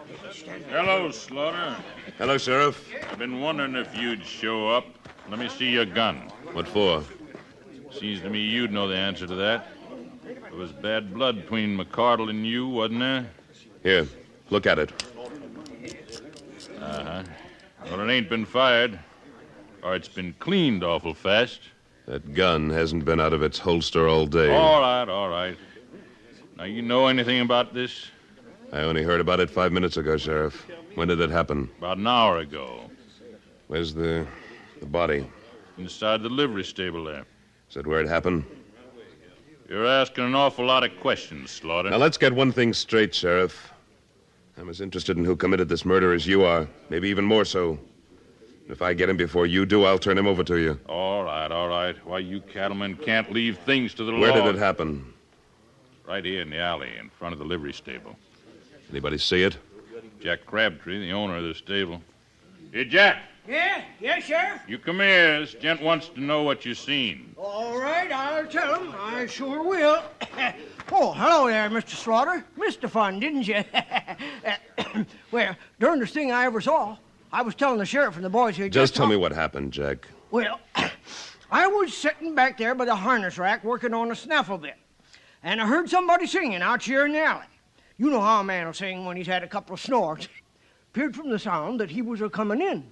[SPEAKER 9] Hello, Slaughter.
[SPEAKER 10] Hello, Sheriff.
[SPEAKER 9] I've been wondering if you'd show up. Let me see your gun.
[SPEAKER 10] What for?
[SPEAKER 9] Seems to me you'd know the answer to that. There was bad blood between McCardle and you, wasn't there?
[SPEAKER 10] Here, look at it.
[SPEAKER 9] Uh-huh. Well, it ain't been fired. Or it's been cleaned awful fast.
[SPEAKER 10] That gun hasn't been out of its holster all day.
[SPEAKER 9] All right. Now, you know anything about this?
[SPEAKER 10] I only heard about it 5 minutes ago, Sheriff. When did it happen?
[SPEAKER 9] About an hour ago.
[SPEAKER 10] Where's the body?
[SPEAKER 9] Inside the livery stable there.
[SPEAKER 10] Is that where it happened?
[SPEAKER 9] You're asking an awful lot of questions, Slaughter.
[SPEAKER 10] Now, let's get one thing straight, Sheriff. I'm as interested in who committed this murder as you are, maybe even more so. If I get him before you do, I'll turn him over to you.
[SPEAKER 9] All right. Why, you cattlemen can't leave things to the law.
[SPEAKER 10] Where did it happen?
[SPEAKER 9] Right here in the alley, in front of the livery stable.
[SPEAKER 10] Anybody see it?
[SPEAKER 9] Jack Crabtree, the owner of the stable. Hey, Jack.
[SPEAKER 13] Yes, Sheriff?
[SPEAKER 9] You come here. This gent wants to know what you seen.
[SPEAKER 13] All right, I'll tell him. I sure will. Oh, hello there, Mr. Slaughter. Missed the fun, didn't you? Well, darndest thing I ever saw. I was telling the sheriff and the boys here
[SPEAKER 10] Just tell me what happened, Jack.
[SPEAKER 13] Well, I was sitting back there by the harness rack working on a snaffle bit, and I heard somebody singing out here in the alley. You know how a man will sing when he's had a couple of snores. Appeared from the sound that he was a-coming in.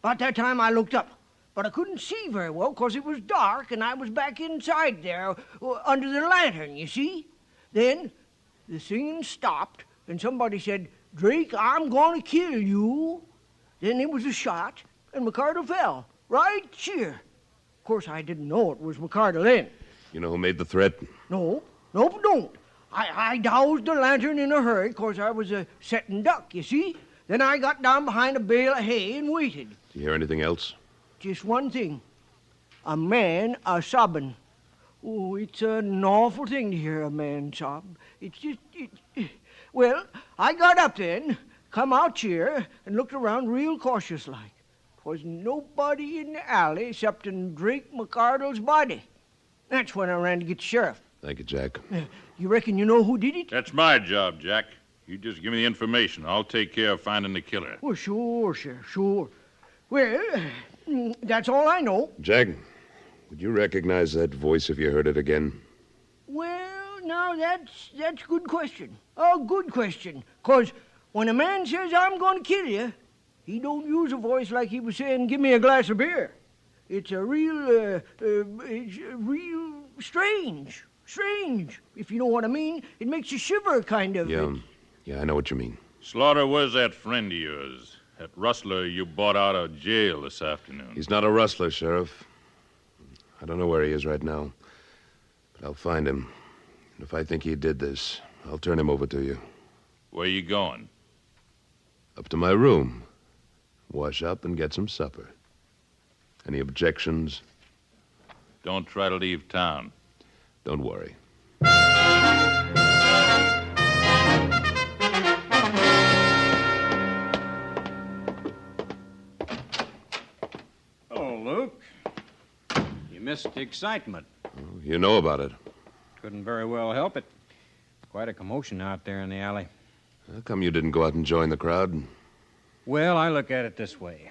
[SPEAKER 13] About that time I looked up, but I couldn't see very well because it was dark and I was back inside there under the lantern, you see. Then the singing stopped and somebody said, "Drake, I'm going to kill you." Then it was a shot and McCardle fell right here. Of course, I didn't know it was McCardle then.
[SPEAKER 10] You know who made the threat?
[SPEAKER 13] Nope, don't. I doused the lantern in a hurry because I was a setting duck, you see. Then I got down behind a bale of hay and waited.
[SPEAKER 10] Do you hear anything else?
[SPEAKER 13] Just one thing. A man a-sobbing. Oh, it's an awful thing to hear a man sob. It's just... Well, I got up then, come out here, and looked around real cautious-like. 'Twas nobody in the alley excepting Drake McCardle's body. That's when I ran to get the sheriff.
[SPEAKER 10] Thank you, Jack.
[SPEAKER 13] You reckon you know who did it?
[SPEAKER 9] That's my job, Jack. You just give me the information. I'll take care of finding the killer.
[SPEAKER 13] Well, sure, Sheriff, sure. Well, that's all I know.
[SPEAKER 10] Jack, would you recognize that voice if you heard it again?
[SPEAKER 13] Well, now, that's a good question. A good question. 'Cause when a man says, "I'm going to kill you," he don't use a voice like he was saying, "Give me a glass of beer." It's a real strange, if you know what I mean. It makes you shiver, kind of.
[SPEAKER 10] Yeah, I know what you mean.
[SPEAKER 9] Slaughter, where's that friend of yours? That rustler you bought out of jail this afternoon.
[SPEAKER 10] He's not a rustler, Sheriff. I don't know where he is right now. But I'll find him. And if I think he did this, I'll turn him over to you.
[SPEAKER 9] Where you going?
[SPEAKER 10] Up to my room. Wash up and get some supper. Any objections?
[SPEAKER 9] Don't try to leave town.
[SPEAKER 10] Don't worry.
[SPEAKER 4] Hello, Luke. You missed the excitement.
[SPEAKER 10] You know about it.
[SPEAKER 4] Couldn't very well help it. Quite a commotion out there in the alley.
[SPEAKER 10] How come you didn't go out and join the crowd?
[SPEAKER 4] Well, I look at it this way.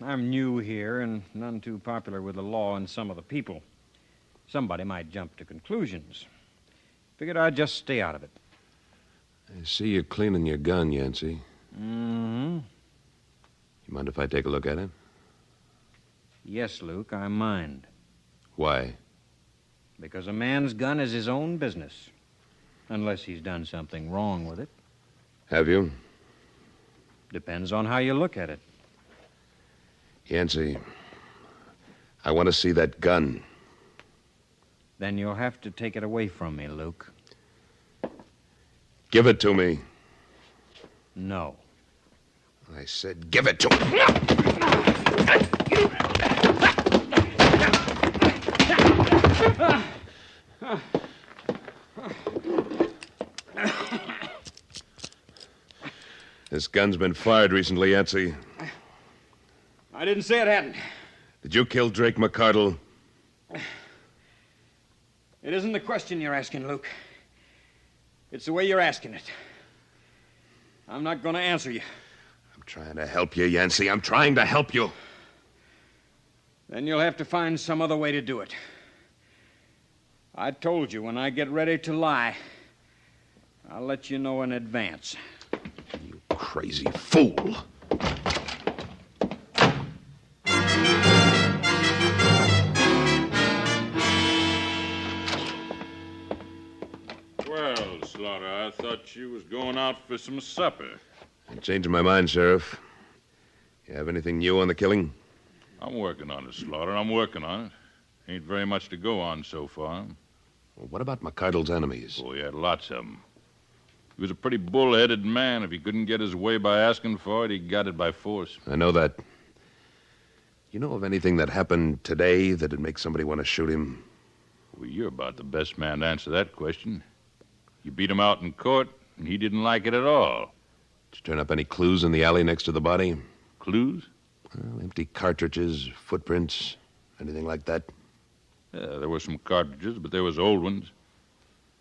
[SPEAKER 4] I'm new here and none too popular with the law and some of the people. Somebody might jump to conclusions. Figured I'd just stay out of it.
[SPEAKER 10] I see you cleaning your gun, Yancey.
[SPEAKER 4] Mm-hmm.
[SPEAKER 10] You mind if I take a look at it?
[SPEAKER 4] Yes, Luke, I mind.
[SPEAKER 10] Why?
[SPEAKER 4] Because a man's gun is his own business. Unless he's done something wrong with it.
[SPEAKER 10] Have you?
[SPEAKER 4] Depends on how you look at it.
[SPEAKER 10] Yancey, I want to see that gun.
[SPEAKER 4] Then you'll have to take it away from me, Luke.
[SPEAKER 10] Give it to me.
[SPEAKER 4] No.
[SPEAKER 10] I said give it to me. This gun's been fired recently, Yancey.
[SPEAKER 4] I didn't say it hadn't.
[SPEAKER 10] Did you kill Drake McCardle?
[SPEAKER 4] It isn't the question you're asking, Luke. It's the way you're asking it. I'm not going to answer you.
[SPEAKER 10] I'm trying to help you, Yancey. I'm trying to help you.
[SPEAKER 4] Then you'll have to find some other way to do it. I told you, when I get ready to lie, I'll let you know in advance.
[SPEAKER 10] You crazy fool.
[SPEAKER 9] Well, Slaughter, I thought you was going out for some supper.
[SPEAKER 10] I'm changing my mind, Sheriff. You have anything new on the killing?
[SPEAKER 9] I'm working on it, Slaughter. I'm working on it. Ain't very much to go on so far.
[SPEAKER 10] Well, what about McCardle's enemies?
[SPEAKER 9] Oh, he had lots of them. He was a pretty bull-headed man. If he couldn't get his way by asking for it, he got it by force.
[SPEAKER 10] I know that. You know of anything that happened today that'd make somebody want to shoot him?
[SPEAKER 9] Well, you're about the best man to answer that question. You beat him out in court, and he didn't like it at all.
[SPEAKER 10] Did you turn up any clues in the alley next to the body?
[SPEAKER 9] Clues?
[SPEAKER 10] Well, empty cartridges, footprints, anything like that?
[SPEAKER 9] Yeah, there were some cartridges, but they was old ones.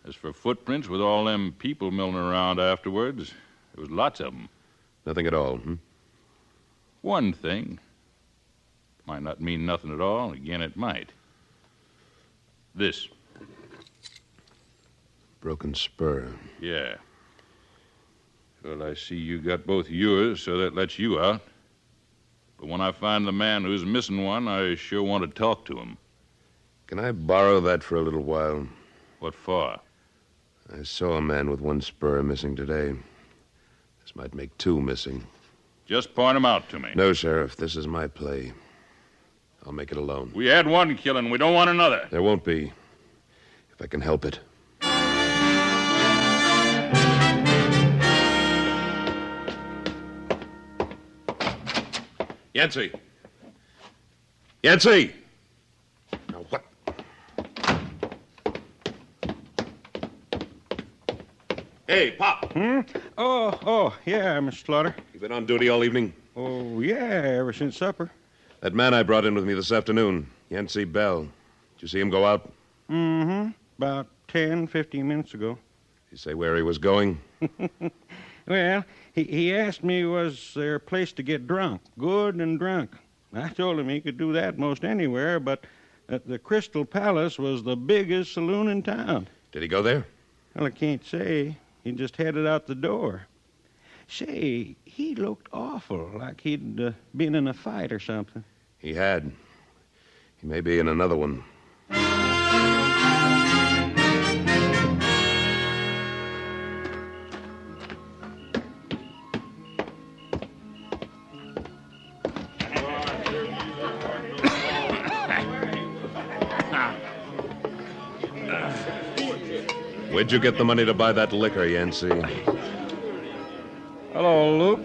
[SPEAKER 9] As for footprints, with all them people milling around afterwards, there was lots of them.
[SPEAKER 10] Nothing at all,
[SPEAKER 9] One thing. Might not mean nothing at all, and again it might. This.
[SPEAKER 10] Broken spur.
[SPEAKER 9] Yeah. Well, I see you got both yours, so that lets you out. But when I find the man who's missing one, I sure want to talk to him.
[SPEAKER 10] Can I borrow that for a little while?
[SPEAKER 9] What for?
[SPEAKER 10] I saw a man with one spur missing today. This might make two missing.
[SPEAKER 9] Just point him out to me.
[SPEAKER 10] No, Sheriff. This is my play. I'll make it alone.
[SPEAKER 9] We had one killing. We don't want another.
[SPEAKER 10] There won't be. If I can help it. Yancey! Yancey! Now, what? Hey, Pop!
[SPEAKER 8] Oh, yeah, Mr. Slaughter.
[SPEAKER 10] You been on duty all evening?
[SPEAKER 8] Oh, yeah, ever since supper.
[SPEAKER 10] That man I brought in with me this afternoon, Yancey Bell. Did you see him go out?
[SPEAKER 8] Mm-hmm. About 10, 15 minutes ago.
[SPEAKER 10] Did he say where he was going?
[SPEAKER 8] Well, he asked me was there a place to get drunk, good and drunk. I told him he could do that most anywhere, but that the Crystal Palace was the biggest saloon in town.
[SPEAKER 10] Did he go there?
[SPEAKER 8] Well, I can't say. He just headed out the door. Say, he looked awful, like he'd been in a fight or something.
[SPEAKER 10] He had. He may be in another one. Where'd you get the money to buy that liquor, Yancey?
[SPEAKER 4] Hello, Luke.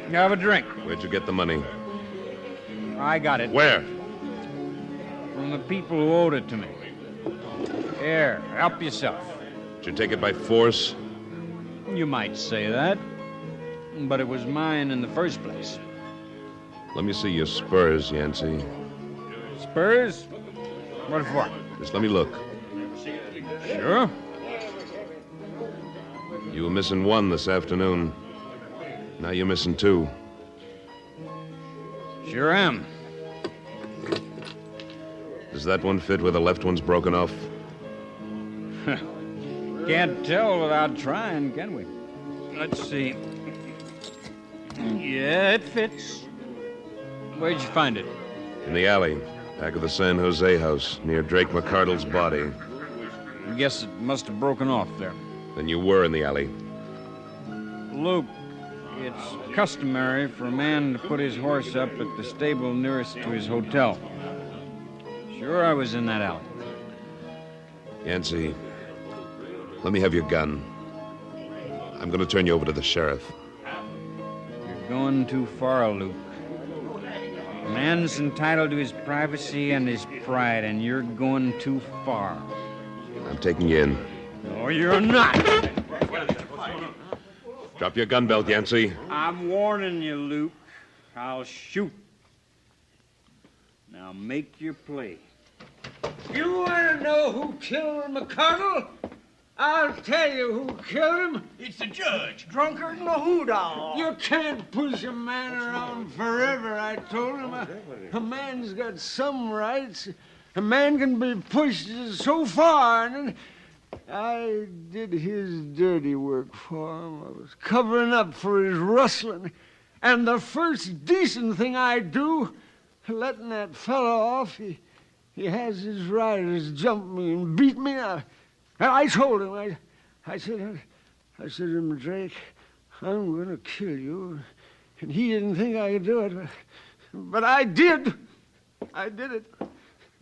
[SPEAKER 4] Have a drink.
[SPEAKER 10] Where'd you get the money?
[SPEAKER 4] I got it.
[SPEAKER 10] Where?
[SPEAKER 4] From the people who owed it to me. Here, help yourself.
[SPEAKER 10] Did you take it by force?
[SPEAKER 4] You might say that. But it was mine in the first place.
[SPEAKER 10] Let me see your spurs, Yancey.
[SPEAKER 4] Spurs? What for?
[SPEAKER 10] Just let me look.
[SPEAKER 4] Sure.
[SPEAKER 10] You were missing one this afternoon. Now you're missing two.
[SPEAKER 4] Sure am.
[SPEAKER 10] Does that one fit where the left one's broken off?
[SPEAKER 4] Can't tell without trying, can we? Let's see. Yeah, it fits. Where'd you find it?
[SPEAKER 10] In the alley, back of the San Jose house, near Drake McCardle's body.
[SPEAKER 4] I guess it must have broken off there.
[SPEAKER 10] Then you were in the alley.
[SPEAKER 4] Luke, it's customary for a man to put his horse up at the stable nearest to his hotel. Sure, I was in that alley.
[SPEAKER 10] Yancey, let me have your gun. I'm going to turn you over to the sheriff.
[SPEAKER 4] You're going too far, Luke. A man's entitled to his privacy and his pride, and you're going too far.
[SPEAKER 10] I'm taking you in.
[SPEAKER 4] No, you're not.
[SPEAKER 10] Drop your gun belt, Yancey.
[SPEAKER 4] I'm warning you, Luke. I'll shoot. Now make your play.
[SPEAKER 13] You want to know who killed McConnell? I'll tell you who killed him.
[SPEAKER 20] It's the judge.
[SPEAKER 13] Drunker than a hoot owl. You can't push a man around forever, I told him. A man's got some rights. A man can be pushed so far, and I did his dirty work for him. I was covering up for his rustling. And the first decent thing I do, letting that fellow off, he has his riders jump me and beat me. And I told him, I said to him, Drake, I'm going to kill you. And he didn't think I could do it. But I did. I did it.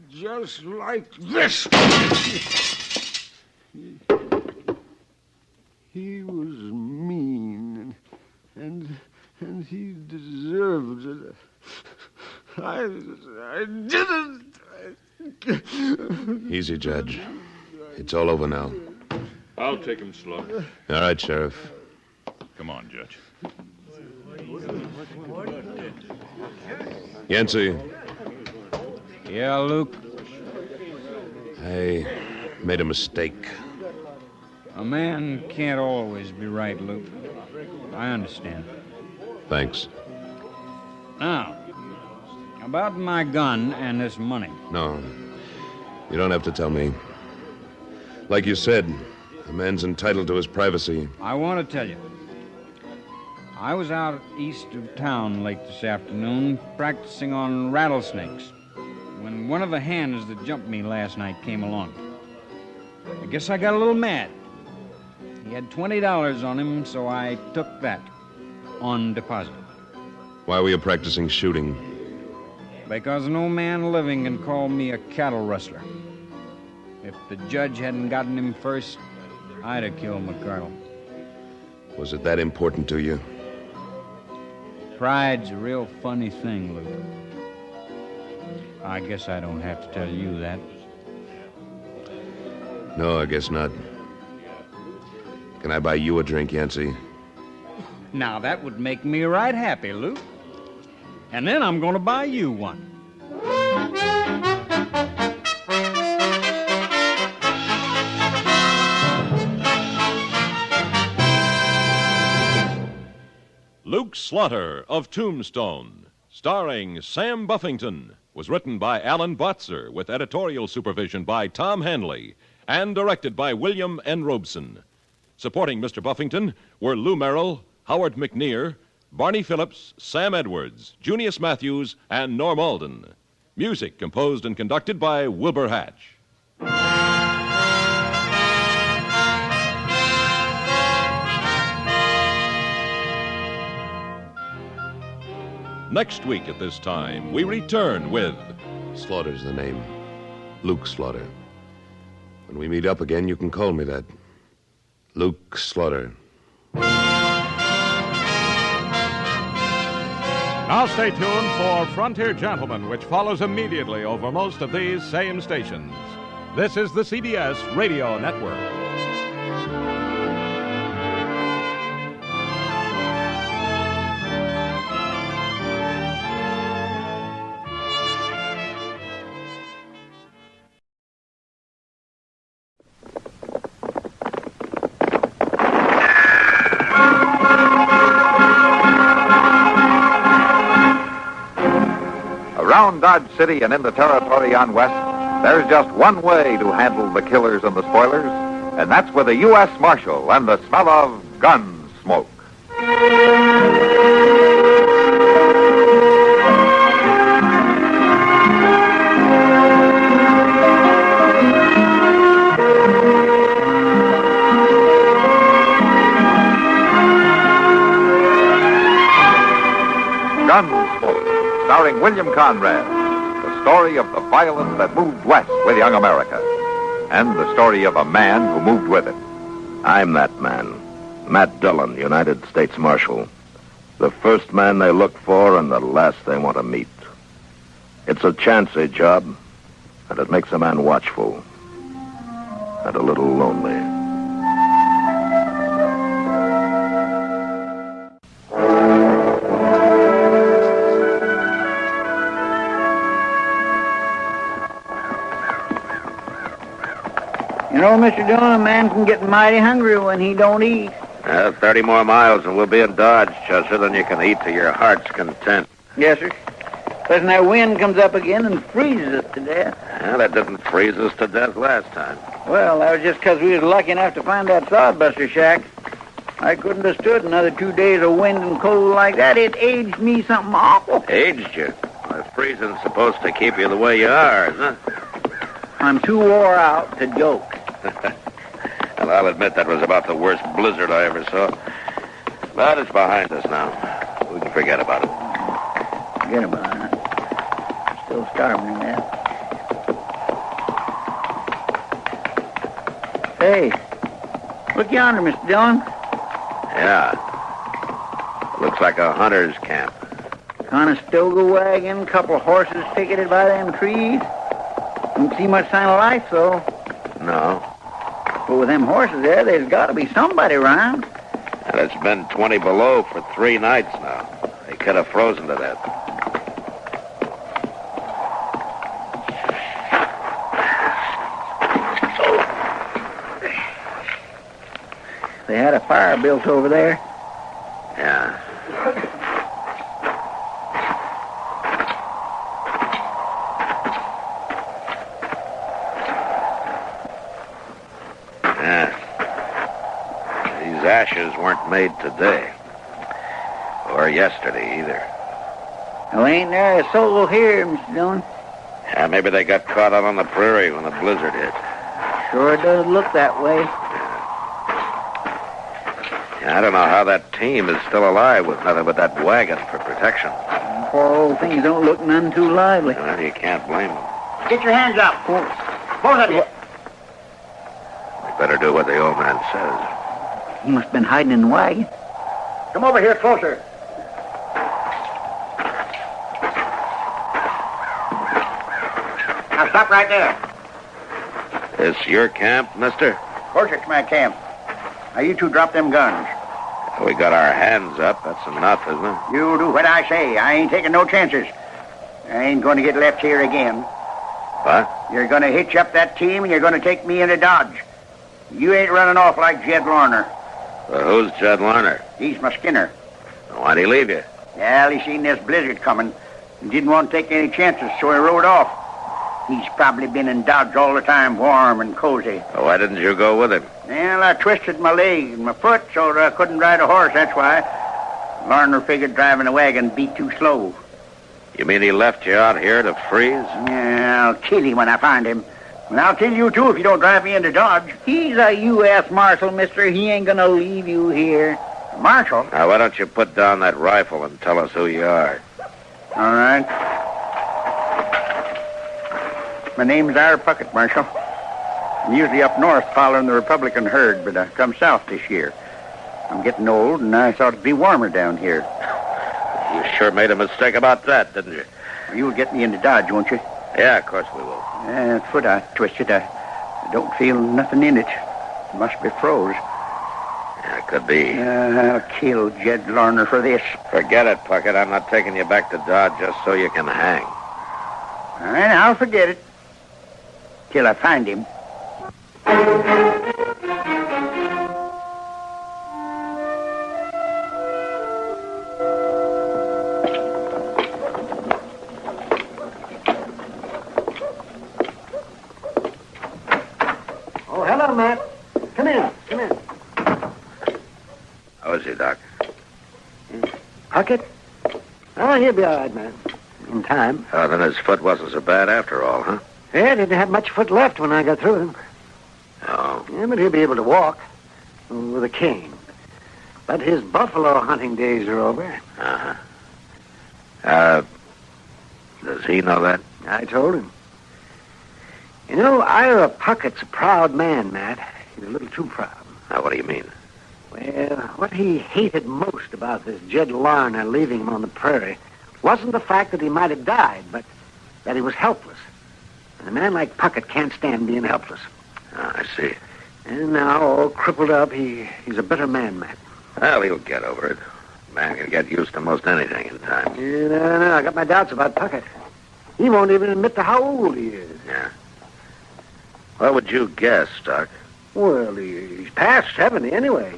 [SPEAKER 13] Just like this. He was mean, and he deserved it. I did it.
[SPEAKER 10] Easy, Judge. It's all over now.
[SPEAKER 9] I'll take him slow.
[SPEAKER 10] All right, Sheriff.
[SPEAKER 9] Come on, Judge.
[SPEAKER 10] Yancey.
[SPEAKER 4] Yeah, Luke?
[SPEAKER 10] I made a mistake.
[SPEAKER 4] A man can't always be right, Luke. I understand.
[SPEAKER 10] Thanks.
[SPEAKER 4] Now, about my gun and this money.
[SPEAKER 10] No, you don't have to tell me. Like you said, a man's entitled to his privacy.
[SPEAKER 4] I want to tell you. I was out east of town late this afternoon practicing on rattlesnakes when one of the hands that jumped me last night came along. I guess I got a little mad. He had $20 on him, so I took that on deposit.
[SPEAKER 10] Why were you practicing shooting?
[SPEAKER 4] Because no man living can call me a cattle rustler. If the judge hadn't gotten him first, I'd have killed McCardle.
[SPEAKER 10] Was it that important to you?
[SPEAKER 4] Pride's a real funny thing, Luke. I guess I don't have to tell you that.
[SPEAKER 10] No, I guess not. Can I buy you a drink, Yancey?
[SPEAKER 4] Now, that would make me right happy, Luke. And then I'm going to buy you one.
[SPEAKER 11] Luke Slaughter of Tombstone, starring Sam Buffington, was written by Alan Botzer with editorial supervision by Tom Hanley and directed by William N. Robeson. Supporting Mr. Buffington were Lou Merrill, Howard McNear, Barney Phillips, Sam Edwards, Junius Matthews, and Norm Alden. Music composed and conducted by Wilbur Hatch. Next week at this time, we return with...
[SPEAKER 10] Slaughter's the name. Luke Slaughter. When we meet up again, you can call me that. Luke Slaughter.
[SPEAKER 16] Now stay tuned for Frontier Gentlemen, which follows immediately over most of these same stations. This is the CBS Radio Network.
[SPEAKER 19] Around Dodge City and in the territory on West, there's just one way to handle the killers and the spoilers, and that's with a U.S. Marshal and the smell of Gunsmoke. Gunsmoke, starring William Conrad. The story of the violence that moved west with young America. And the story of a man who moved with it.
[SPEAKER 3] I'm that man. Matt Dillon, United States Marshal. The first man they look for and the last they want to meet. It's a chancy job, and it makes a man watchful and a little lonely.
[SPEAKER 1] You know, Mr. Dillon, a man can get mighty hungry when he don't eat.
[SPEAKER 3] 30 more miles and we'll be in Dodge, Chester, then you can eat to your heart's content.
[SPEAKER 1] Yes, sir. But that wind comes up again and freezes us to death.
[SPEAKER 3] Well, that didn't freeze us to death last time.
[SPEAKER 1] Well, that was just 'cause we was lucky enough to find that sodbuster shack. I couldn't have stood another 2 days of wind and cold like that. It aged me something awful.
[SPEAKER 3] Aged you? Well, freezing's supposed to keep you the way you are, isn't it?
[SPEAKER 1] I'm too wore out to joke.
[SPEAKER 3] Well, I'll admit that was about the worst blizzard I ever saw. But it's behind us now. We can forget about it.
[SPEAKER 1] Forget about it. Still starving, man. Hey, look yonder, Mr. Dillon.
[SPEAKER 3] Yeah. Looks like a hunter's camp.
[SPEAKER 1] Conestoga wagon, couple horses picketed by them trees. Don't see much sign of life, though.
[SPEAKER 3] No.
[SPEAKER 1] But with them horses there, there's got to be somebody around.
[SPEAKER 3] And it's been 20 below for 3 nights now. They could have frozen to death.
[SPEAKER 1] They had a fire built over there.
[SPEAKER 3] Yeah. Ashes weren't made today. Or yesterday, either.
[SPEAKER 1] Well, ain't there a soul here, Mr. Dillon?
[SPEAKER 3] Yeah, maybe they got caught out on the prairie when the blizzard hit.
[SPEAKER 1] Sure does look that way.
[SPEAKER 3] Yeah, I don't know how that team is still alive with nothing but that wagon for protection.
[SPEAKER 1] Poor old things don't look none too lively.
[SPEAKER 3] Well, you can't blame them.
[SPEAKER 15] Get your hands up. Both of you.
[SPEAKER 3] We better do what the old man says.
[SPEAKER 1] He must have been hiding in the wagon.
[SPEAKER 15] Come over here closer. Now stop right there.
[SPEAKER 3] This your camp, mister?
[SPEAKER 15] Of course it's my camp. Now you two drop them guns.
[SPEAKER 3] We got our hands up. That's enough, isn't it?
[SPEAKER 15] You do what I say. I ain't taking no chances. I ain't going to get left here again.
[SPEAKER 3] What?
[SPEAKER 15] You're going to hitch up that team and you're going to take me into Dodge. You ain't running off like Jed Lorner.
[SPEAKER 3] Who's Jed Lerner?
[SPEAKER 15] He's my skinner.
[SPEAKER 3] Why'd he leave you?
[SPEAKER 15] Well, he seen this blizzard coming and didn't want to take any chances, so he rode off. He's probably been in Dodge all the time, warm and cozy.
[SPEAKER 3] Well, why didn't you go with him?
[SPEAKER 15] Well, I twisted my leg and my foot so I couldn't ride a horse, that's why. Lerner figured driving a wagon be too slow.
[SPEAKER 3] You mean he left you out here to freeze?
[SPEAKER 15] Yeah, I'll kill him when I find him. And I'll kill you, too, if you don't drive me into Dodge.
[SPEAKER 1] He's a U.S. Marshal, mister. He ain't gonna leave you here.
[SPEAKER 15] Marshal?
[SPEAKER 3] Now, why don't you put down that rifle and tell us who you are?
[SPEAKER 15] All right. My name's Pucket, Marshal. I'm usually up north following the Republican herd, but I come south this year. I'm getting old, and I thought it'd be warmer down here.
[SPEAKER 3] You sure made a mistake about that, didn't you?
[SPEAKER 15] You'll get me into Dodge, won't you?
[SPEAKER 3] Yeah, of course we will.
[SPEAKER 15] That foot I twisted, I don't feel nothing in it. Must be froze.
[SPEAKER 3] Yeah, it could be.
[SPEAKER 15] I'll kill Jed Lorner for this.
[SPEAKER 3] Forget it, Pucket. I'm not taking you back to Dodge just so you can hang.
[SPEAKER 15] All right, I'll forget it. Till I find him.
[SPEAKER 6] Oh, hello, Matt. Come in. Come in.
[SPEAKER 3] How is he, Doc?
[SPEAKER 6] Pucket? Oh, he'll be all right, man. In time.
[SPEAKER 3] Oh, then his foot wasn't so bad after all, huh?
[SPEAKER 6] Yeah, didn't have much foot left when I got through him.
[SPEAKER 3] Oh.
[SPEAKER 6] Yeah, but he'll be able to walk with a cane. But his buffalo hunting days are over.
[SPEAKER 3] Uh-huh. Does he know that?
[SPEAKER 6] I told him. You know, Ira Pucket's a proud man, Matt. He's a little too proud.
[SPEAKER 3] Now, what do you mean?
[SPEAKER 6] Well, what he hated most about this Jed Larner leaving him on the prairie wasn't the fact that he might have died, but that he was helpless. And a man like Pucket can't stand being helpless.
[SPEAKER 3] I see.
[SPEAKER 6] And now, all crippled up, he's a better man, Matt.
[SPEAKER 3] Well, he'll get over it. Man can get used to most anything in time.
[SPEAKER 6] Yeah, no, I got my doubts about Pucket. He won't even admit to how old he is.
[SPEAKER 3] Yeah. What would you guess, Doc?
[SPEAKER 6] Well, he's past 70 anyway.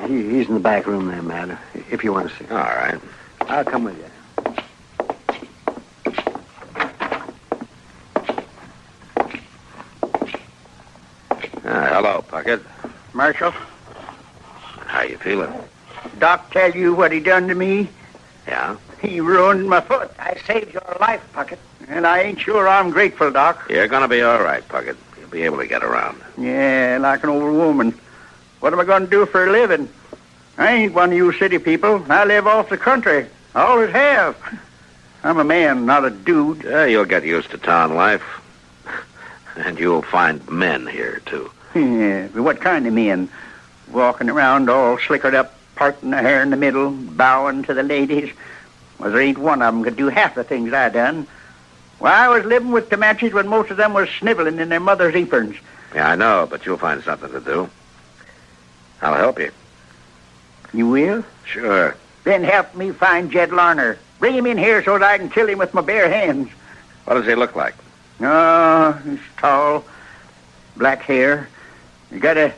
[SPEAKER 6] He's in the back room there, Matt, if you want to see him.
[SPEAKER 3] All right.
[SPEAKER 6] I'll come with you.
[SPEAKER 3] Hello, Pucket.
[SPEAKER 15] Marshal,
[SPEAKER 3] How you feeling?
[SPEAKER 15] Doc tell you what he done to me?
[SPEAKER 3] Yeah?
[SPEAKER 15] He ruined my foot. I saved your life, Pucket. And I ain't sure I'm grateful, Doc.
[SPEAKER 3] You're gonna be all right, Pucket. You'll be able to get around.
[SPEAKER 15] Yeah, like an old woman. What am I going to do for a living? I ain't one of you city people. I live off the country. I always have. I'm a man, not a dude.
[SPEAKER 3] Yeah, you'll get used to town life. And you'll find men here, too.
[SPEAKER 15] Yeah, but what kind of men? Walking around all slickered up, parting their hair in the middle, bowing to the ladies. Well, there ain't one of them could do half the things I done. Well, I was living with Comanches when most of them was sniveling in their mother's aprons.
[SPEAKER 3] Yeah, I know, but you'll find something to do. I'll help you.
[SPEAKER 15] You will?
[SPEAKER 3] Sure.
[SPEAKER 15] Then help me find Jed Larner. Bring him in here so that I can kill him with my bare hands.
[SPEAKER 3] What does he look like?
[SPEAKER 15] Oh, he's tall, black hair. He got a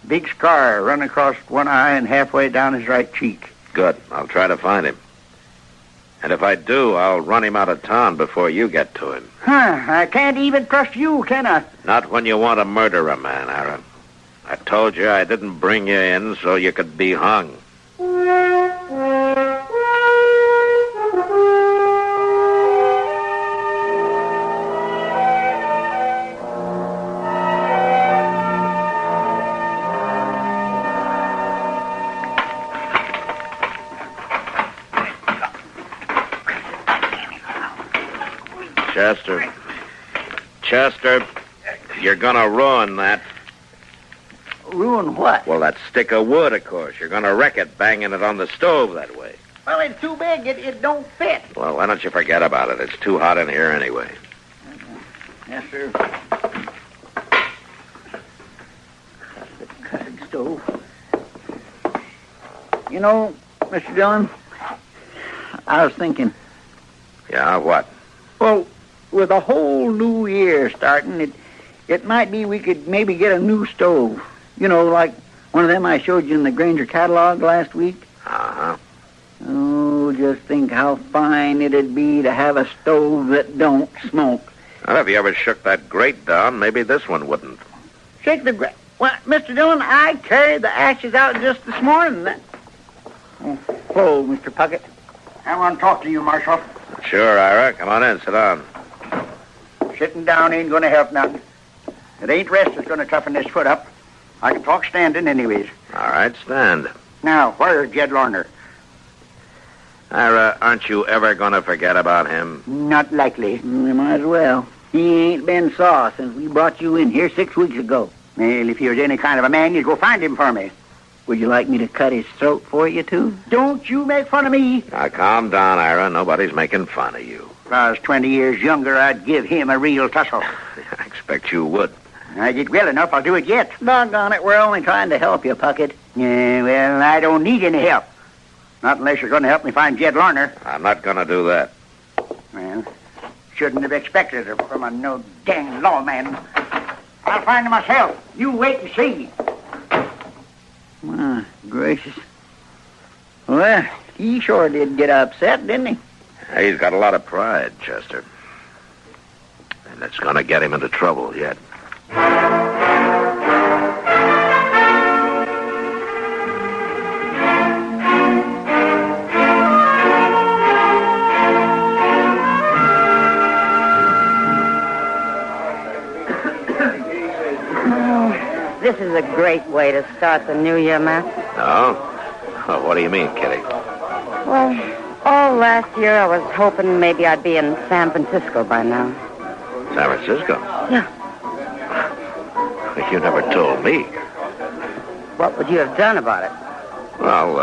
[SPEAKER 15] big scar running across one eye and halfway down his right cheek.
[SPEAKER 3] Good. I'll try to find him. And if I do, I'll run him out of town before you get to him.
[SPEAKER 15] Huh, I can't even trust you, can I?
[SPEAKER 3] Not when you want to murder a man, Aaron. I told you I didn't bring you in so you could be hung. Chester, you're gonna ruin that.
[SPEAKER 15] Ruin what?
[SPEAKER 3] Well, that stick of wood, of course. You're gonna wreck it banging it on the stove that way.
[SPEAKER 15] Well, it's too big. It don't fit.
[SPEAKER 3] Well, why don't you forget about it? It's too hot in here anyway.
[SPEAKER 15] Yes, sir. The cutting stove. You know, Mr. Dillon, I was thinking.
[SPEAKER 3] Yeah, what?
[SPEAKER 15] Well, with a whole new year starting, it might be we could maybe get a new stove. You know, like one of them I showed you in the Granger catalog last week.
[SPEAKER 3] Uh-huh.
[SPEAKER 15] Oh, just think how fine it'd be to have a stove that don't smoke.
[SPEAKER 3] Well, if you ever shook that grate down, maybe this one wouldn't.
[SPEAKER 15] Shake the grate? Well, Mr. Dillon, I carried the ashes out just this morning. Hello, Mr. Pucket. I want to talk to you, Marshal.
[SPEAKER 3] Sure, Ira. Come on in. Sit down.
[SPEAKER 15] Sitting down ain't going to help nothing. It ain't rest that's going to toughen this foot up. I can talk standing anyways.
[SPEAKER 3] All right, stand.
[SPEAKER 15] Now, where's Jed Larner?
[SPEAKER 3] Ira, aren't you ever going to forget about him?
[SPEAKER 15] Not likely. We might as well. He ain't been saw since we brought you in here 6 weeks ago. Well, if you was any kind of a man, you'd go find him for me. Would you like me to cut his throat for you, too? Don't you make fun of me.
[SPEAKER 3] Now, calm down, Ira. Nobody's making fun of you.
[SPEAKER 15] If I was 20 years younger, I'd give him a real tussle.
[SPEAKER 3] I expect you would.
[SPEAKER 15] I did well enough. I'll do it yet. Doggone it, we're only trying to help you, Pucket. Yeah, well, I don't need any help. Not unless you're going to help me find Jed Larner.
[SPEAKER 3] I'm not going to do that.
[SPEAKER 15] Well, shouldn't have expected it from a no dang lawman. I'll find him myself. You wait and see. My gracious. Well, he sure did get upset, didn't he?
[SPEAKER 3] He's got a lot of pride, Chester. And it's going to get him into trouble yet.
[SPEAKER 7] This is a great way to start the new year, Matt.
[SPEAKER 3] Oh? Oh, what do you mean, Kitty?
[SPEAKER 7] Well, Oh, last year I was hoping maybe I'd be in San Francisco by now.
[SPEAKER 3] San Francisco?
[SPEAKER 7] Yeah.
[SPEAKER 3] You never told me.
[SPEAKER 7] What would you have done about it?
[SPEAKER 3] Well,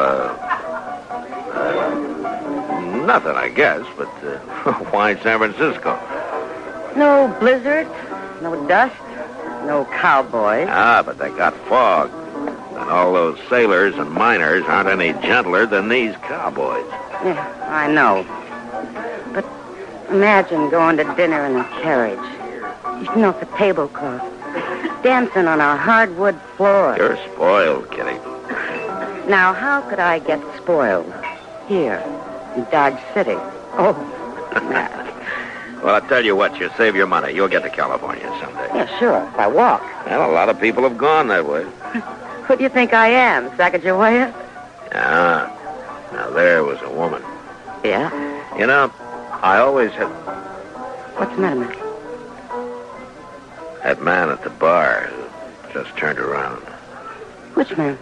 [SPEAKER 3] nothing, I guess, but why San Francisco?
[SPEAKER 7] No blizzard, no dust, no cowboys.
[SPEAKER 3] Ah, but they got fog. And all those sailors and miners aren't any gentler than these cowboys.
[SPEAKER 7] Yeah, I know. But imagine going to dinner in a carriage, eating off a tablecloth, dancing on a hardwood floor.
[SPEAKER 3] You're spoiled, Kitty.
[SPEAKER 7] Now, how could I get spoiled? Here, in Dodge City. Oh, Matt.
[SPEAKER 3] Well, I'll tell you what, you save your money. You'll get to California someday.
[SPEAKER 7] Yeah, sure, if I walk.
[SPEAKER 3] Well, a lot of people have gone that way.
[SPEAKER 7] Who do you think I am, Sacagawea?
[SPEAKER 3] Ah, now there was a woman.
[SPEAKER 7] Yeah?
[SPEAKER 3] You know, I always had...
[SPEAKER 7] What's the matter, Matt?
[SPEAKER 3] That man at the bar who just turned around.
[SPEAKER 7] Which man?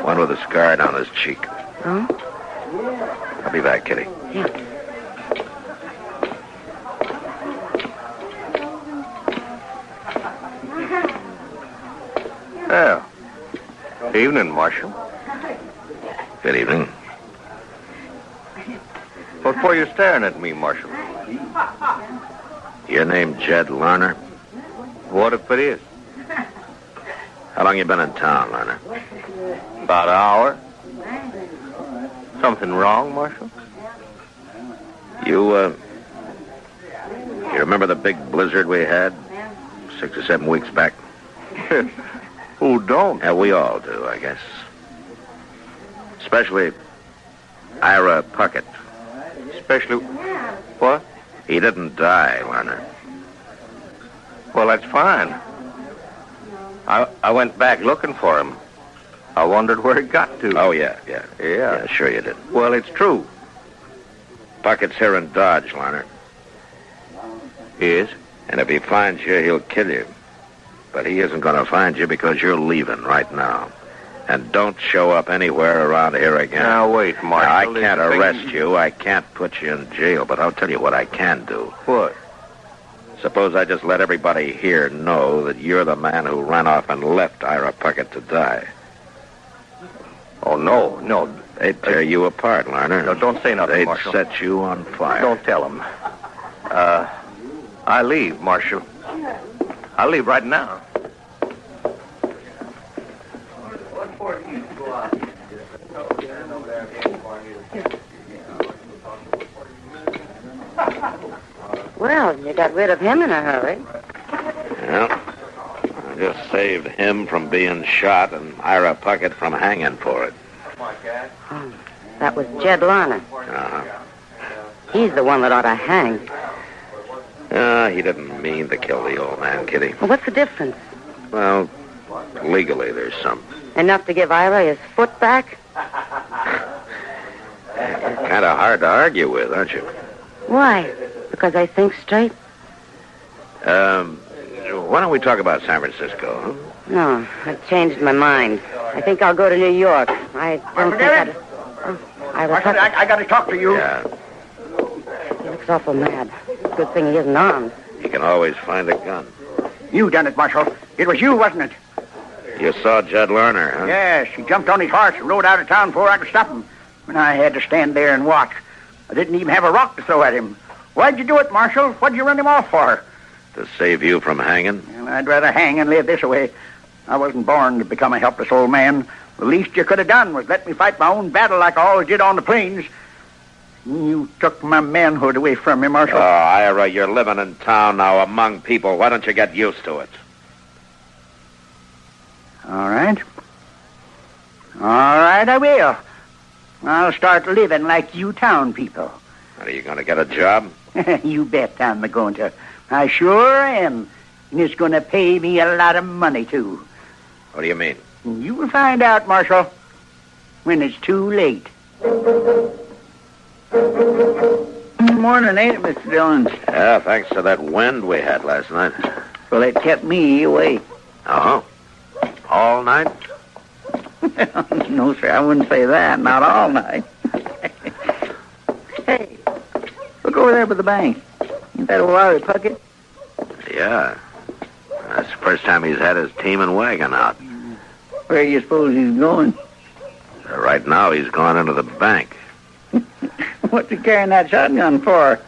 [SPEAKER 3] One with a scar down his cheek.
[SPEAKER 7] Oh?
[SPEAKER 3] I'll be back, Kitty.
[SPEAKER 7] Yeah.
[SPEAKER 2] Oh. Evening, Marshal.
[SPEAKER 3] Good evening.
[SPEAKER 2] What for you staring at me, Marshal?
[SPEAKER 3] Your name Jed Lerner?
[SPEAKER 2] What if it is?
[SPEAKER 3] How long you been in town, Lerner?
[SPEAKER 2] About an hour. Something wrong, Marshal?
[SPEAKER 3] You remember the big blizzard we had 6 or 7 weeks back?
[SPEAKER 2] Who don't?
[SPEAKER 3] Yeah, we all do, I guess. Especially Ira Pucket.
[SPEAKER 2] Especially... What?
[SPEAKER 3] He didn't die, Lerner.
[SPEAKER 2] Well, that's fine. I went back looking for him. I wondered where he got to.
[SPEAKER 3] Oh, yeah.
[SPEAKER 2] Yeah,
[SPEAKER 3] sure you did.
[SPEAKER 2] Well, it's true.
[SPEAKER 3] Pucket's here in Dodge, Lerner.
[SPEAKER 2] He is?
[SPEAKER 3] And if he finds you, he'll kill you. But he isn't going to find you because you're leaving right now. And don't show up anywhere around here again.
[SPEAKER 2] Now, wait, Marshal.
[SPEAKER 3] I can't arrest you. I can't put you in jail. But I'll tell you what I can do.
[SPEAKER 2] What?
[SPEAKER 3] Suppose I just let everybody here know that you're the man who ran off and left Ira Pucket to die.
[SPEAKER 2] Oh, no.
[SPEAKER 3] They'd tear you apart, Lerner.
[SPEAKER 2] No, don't say nothing,
[SPEAKER 3] They'd
[SPEAKER 2] Marshal.
[SPEAKER 3] set you on fire.
[SPEAKER 2] Don't tell him. I leave, Marshal. I'll leave right now.
[SPEAKER 7] Well, you got rid of him in a hurry.
[SPEAKER 3] Well, I just saved him from being shot and Ira Pucket from hanging for it.
[SPEAKER 7] Oh, that was Jed Lerner.
[SPEAKER 3] Uh-huh.
[SPEAKER 7] He's the one that ought to hang.
[SPEAKER 3] He didn't mean to kill the old man, Kitty.
[SPEAKER 7] Well, what's the difference?
[SPEAKER 3] Well, legally there's some.
[SPEAKER 7] Enough to give Ira his foot back?
[SPEAKER 3] You're kind of hard to argue with, aren't you?
[SPEAKER 7] Why? Because I think straight?
[SPEAKER 3] Why don't we talk about San Francisco, huh?
[SPEAKER 7] No, I've changed my mind. I think I'll go to New York. I don't think I'd...
[SPEAKER 15] I got to talk to you.
[SPEAKER 3] Yeah,
[SPEAKER 7] He looks awful mad. Good thing he isn't armed.
[SPEAKER 3] you can always find a gun.
[SPEAKER 15] You done it, Marshal. It was you, wasn't it?
[SPEAKER 3] You saw Jed Lerner, huh?
[SPEAKER 15] Yes, he jumped on his horse and rode out of town before I could stop him. And I had to stand there and watch. I didn't even have a rock to throw at him. Why'd you do it, Marshal? What'd you run him off for?
[SPEAKER 3] To save you from hanging?
[SPEAKER 15] Well, I'd rather hang and live this way. I wasn't born to become a helpless old man. The least you could have done was let me fight my own battle like I always did on the plains. You took my manhood away from me, Marshal.
[SPEAKER 3] Oh, Ira, you're living in town now among people. Why don't you get used to it?
[SPEAKER 15] All right. All right, I will. I'll start living like you town people.
[SPEAKER 3] Are you going to get a job?
[SPEAKER 15] You bet I'm going to. I sure am. And it's going to pay me a lot of money, too.
[SPEAKER 3] What do you mean?
[SPEAKER 15] You will find out, Marshal, when it's too late. Good morning, ain't it, Mr. Dillon?
[SPEAKER 3] Yeah, thanks to that wind we had last night.
[SPEAKER 15] Well, it kept me awake.
[SPEAKER 3] Uh-huh. All night?
[SPEAKER 15] No, sir, I wouldn't say that. Not all night. Hey, look over there by the bank. Ain't that old Larry Pucket?
[SPEAKER 2] Yeah. That's the first time he's had his team and wagon out.
[SPEAKER 15] Where do you suppose he's going?
[SPEAKER 2] Right now, he's gone into the bank.
[SPEAKER 15] What's he carrying that shotgun for?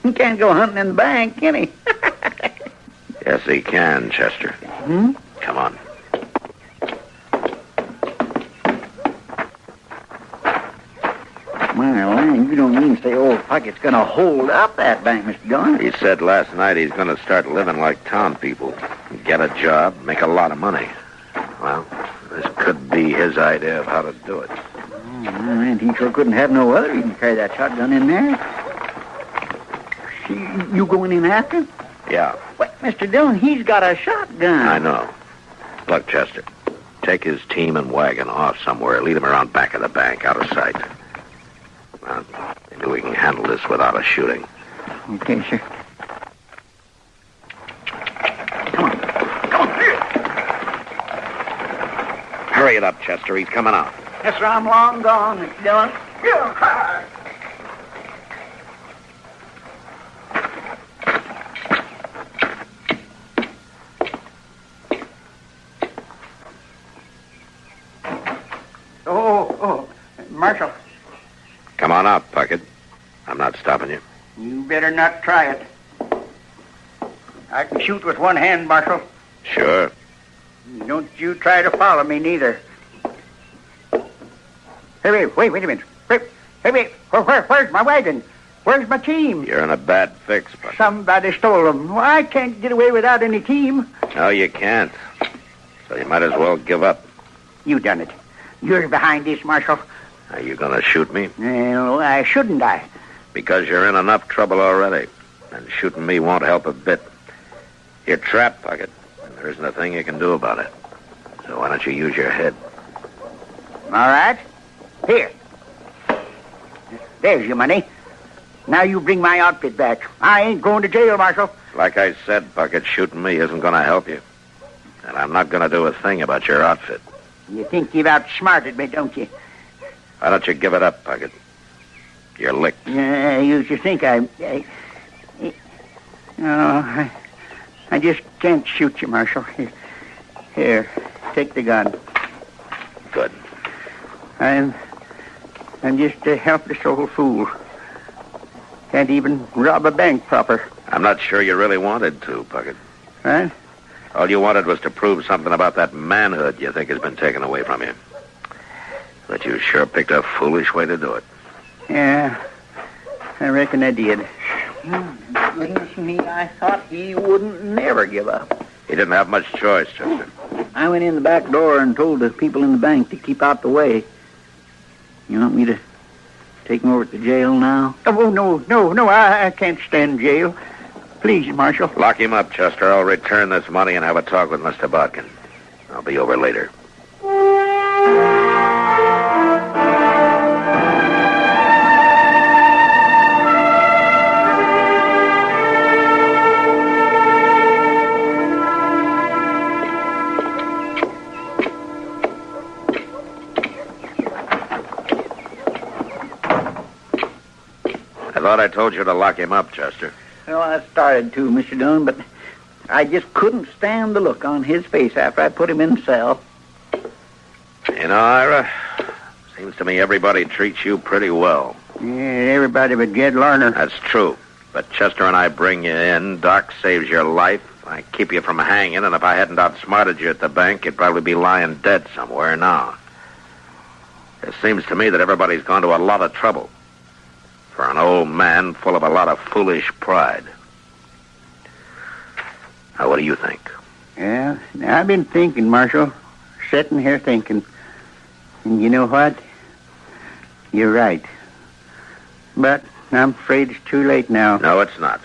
[SPEAKER 15] He can't go hunting in the bank, can he?
[SPEAKER 2] Yes, he can, Chester.
[SPEAKER 15] Hmm?
[SPEAKER 2] Come on.
[SPEAKER 15] My land, you don't mean to say old Pucket's going to hold up that bank, Mr. Dillon?
[SPEAKER 2] He said last night he's going to start living like town people. Get a job, make a lot of money. Well, this could be his idea of how to do it.
[SPEAKER 15] Oh, man, he sure couldn't have no other. He can carry that shotgun in there. You going in after him?
[SPEAKER 2] Yeah.
[SPEAKER 15] What, Mr. Dillon, he's got a shotgun.
[SPEAKER 2] I know. Look, Chester, take his team and wagon off somewhere. Lead him around back of the bank, out of sight. Well, maybe we can handle this without a shooting.
[SPEAKER 15] Okay, sir.
[SPEAKER 2] Hurry it up, Chester. He's coming out.
[SPEAKER 15] Yes, sir, I'm long gone, Mr. Dillon. Oh, Marshal.
[SPEAKER 2] Come on out, Pucket. I'm not stopping you.
[SPEAKER 15] You better not try it. I can shoot with one hand, Marshal.
[SPEAKER 2] Sure.
[SPEAKER 15] Don't you try to follow me, neither. Hey, wait a minute. Wait. Where's my wagon? Where's my team?
[SPEAKER 2] You're in a bad fix, Pucket.
[SPEAKER 15] Somebody stole them. Well, I can't get away without any team.
[SPEAKER 2] No, you can't. So you might as well give up.
[SPEAKER 15] You done it. You're behind this, Marshal.
[SPEAKER 2] Are you going to shoot me?
[SPEAKER 15] No, I shouldn't I?
[SPEAKER 2] Because you're in enough trouble already. And shooting me won't help a bit. You're trapped, Pucket. And there isn't a thing you can do about it. So why don't you use your head?
[SPEAKER 15] All right. Here. There's your money. Now you bring my outfit back. I ain't going to jail, Marshal.
[SPEAKER 2] Like I said, Pucket, shooting me isn't going to help you. And I'm not going to do a thing about your outfit.
[SPEAKER 15] You think you've outsmarted me, don't you?
[SPEAKER 2] Why don't you give it up, Pucket? You're licked.
[SPEAKER 15] You think I just can't shoot you, Marshal. Here, take the gun.
[SPEAKER 2] Good.
[SPEAKER 15] I'm just a helpless old fool. Can't even rob a bank proper.
[SPEAKER 2] I'm not sure you really wanted to, Pucket.
[SPEAKER 15] Huh?
[SPEAKER 2] All you wanted was to prove something about that manhood you think has been taken away from you. But you sure picked a foolish way to do it.
[SPEAKER 15] Yeah, I reckon I did. Goodness me, I thought he wouldn't never give up.
[SPEAKER 2] He didn't have much choice, Chester.
[SPEAKER 15] I went in the back door and told the people in the bank to keep out the way. You want me to take him over to the jail now? Oh, no, I can't stand jail. Please, Marshal.
[SPEAKER 2] Lock him up, Chester. I'll return this money and have a talk with Mr. Bodkin. I'll be over later. I thought I told you to lock him up, Chester.
[SPEAKER 15] Well, I started to, Mr. Dillon, but I just couldn't stand the look on his face after I put him in the cell.
[SPEAKER 2] You know, Ira, seems to me everybody treats you pretty well.
[SPEAKER 15] Yeah, everybody but Jed Larner.
[SPEAKER 2] That's true. But Chester and I bring you in. Doc saves your life. I keep you from hanging, and if I hadn't outsmarted you at the bank, you'd probably be lying dead somewhere now. It seems to me that everybody's gone to a lot of trouble for an old man full of a lot of foolish pride. Now, what do you think?
[SPEAKER 15] Yeah, I've been thinking, Marshal. Sitting here thinking. And you know what? You're right. But I'm afraid it's too late now.
[SPEAKER 2] No, it's not.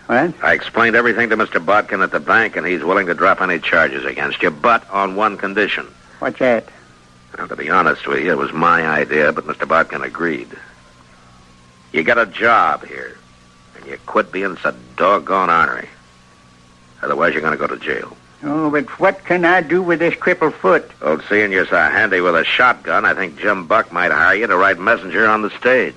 [SPEAKER 15] What?
[SPEAKER 2] I explained everything to Mr. Bodkin at the bank, and he's willing to drop any charges against you, but on one condition.
[SPEAKER 15] What's that?
[SPEAKER 2] Well, to be honest with you, it was my idea, but Mr. Bodkin agreed. You got a job here, and you quit being so doggone ornery. Otherwise, you're going to go to jail.
[SPEAKER 15] Oh, but what can I do with this crippled foot?
[SPEAKER 2] Well, seeing you're so handy with a shotgun, I think Jim Buck might hire you to ride messenger on the stage.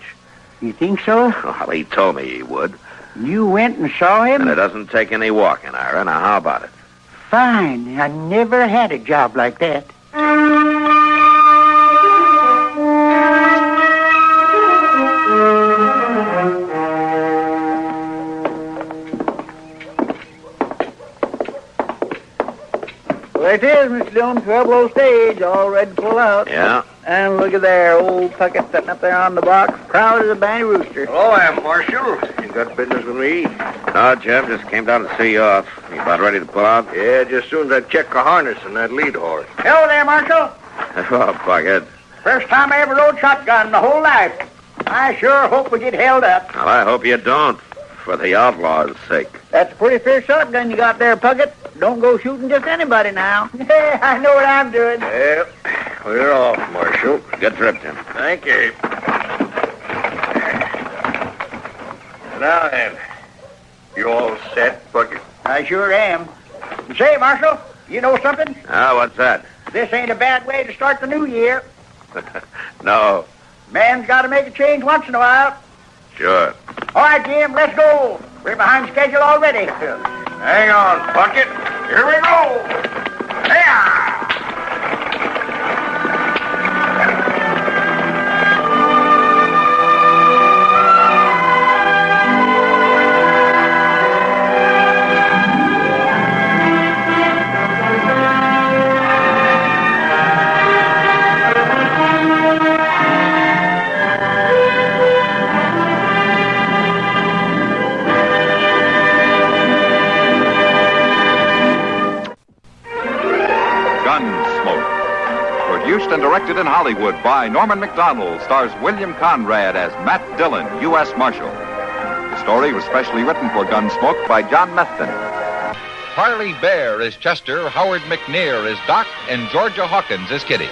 [SPEAKER 15] You think so?
[SPEAKER 2] Well, he told me he would.
[SPEAKER 15] You went and saw him?
[SPEAKER 2] And it doesn't take any walking, Ira. Now, how about it?
[SPEAKER 15] Fine. I never had a job like that. There it is, Mr. Dillon. 12 stage, all ready to pull out.
[SPEAKER 2] Yeah.
[SPEAKER 15] And look at there, old Pucket sitting up there on the box, proud as a banty rooster.
[SPEAKER 2] Hello, Marshal. You got business with me? No, Jeff, just came down to see you off. You about ready to pull out?
[SPEAKER 14] Yeah, just as soon as I check the harness on that lead horse.
[SPEAKER 15] Hello there, Marshal.
[SPEAKER 2] Oh, Pucket.
[SPEAKER 15] First time I ever rode shotgun in my whole life. I sure hope we get held up.
[SPEAKER 2] Well, I hope you don't, for the outlaw's sake.
[SPEAKER 15] That's a pretty fair shotgun you got there, Pucket. Don't go shooting just anybody now. I know what I'm doing.
[SPEAKER 14] Well, we're off, Marshal.
[SPEAKER 2] Good trip, Jim.
[SPEAKER 14] Thank you. Now then, you all set, Pucket?
[SPEAKER 15] I sure am. And say, Marshal, you know something?
[SPEAKER 2] Ah, what's that?
[SPEAKER 15] This ain't a bad way to start the new year.
[SPEAKER 2] No.
[SPEAKER 15] Man's got to make a change once in a while.
[SPEAKER 2] Sure.
[SPEAKER 15] All right, Jim, let's go. We're behind schedule already.
[SPEAKER 14] Hang on, Pucket. Here we go. Yeah!
[SPEAKER 17] Produced and directed in Hollywood by Norman Macdonald, stars William Conrad as Matt Dillon, U.S. Marshal. The story was specially written for Gunsmoke by John Meston. Harley Bear is Chester, Howard McNear is Doc, and Georgia Hawkins is Kitty.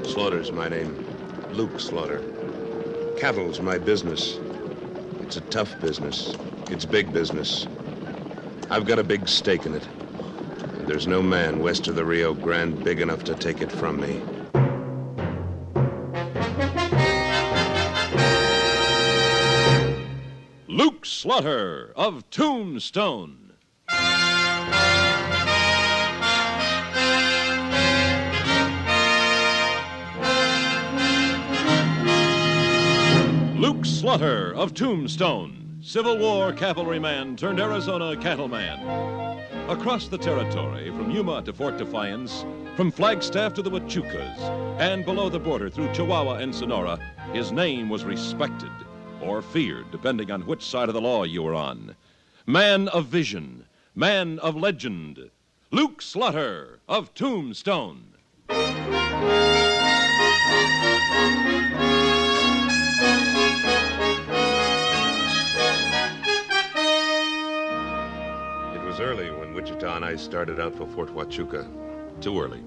[SPEAKER 10] Slaughter's my name. Luke Slaughter. Cattle's my business. It's a tough business. It's big business. I've got a big stake in it. And there's no man west of the Rio Grande big enough to take it from me.
[SPEAKER 11] Luke Slaughter of Tombstone. Luke Slaughter of Tombstone, Civil War cavalryman turned Arizona cattleman. Across the territory, from Yuma to Fort Defiance, from Flagstaff to the Huachucas, and below the border through Chihuahua and Sonora, his name was respected or feared, depending on which side of the law you were on. Man of vision, man of legend, Luke Slaughter of Tombstone.
[SPEAKER 10] It was early when Wichita and I started out for Fort Huachuca. Too early.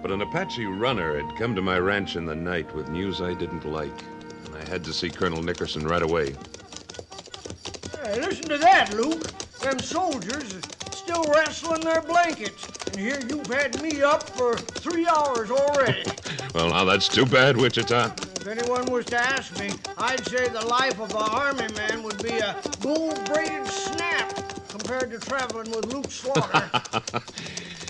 [SPEAKER 10] But an Apache runner had come to my ranch in the night with news I didn't like. And I had to see Colonel Nickerson right away.
[SPEAKER 13] Hey, listen to that, Luke. Them soldiers are still wrestling their blankets. And here you've had me up for 3 hours already.
[SPEAKER 10] Well, now that's too bad, Wichita.
[SPEAKER 13] If anyone was to ask me, I'd say the life of an army man would be a gold-braided snap compared to traveling with Luke Slaughter.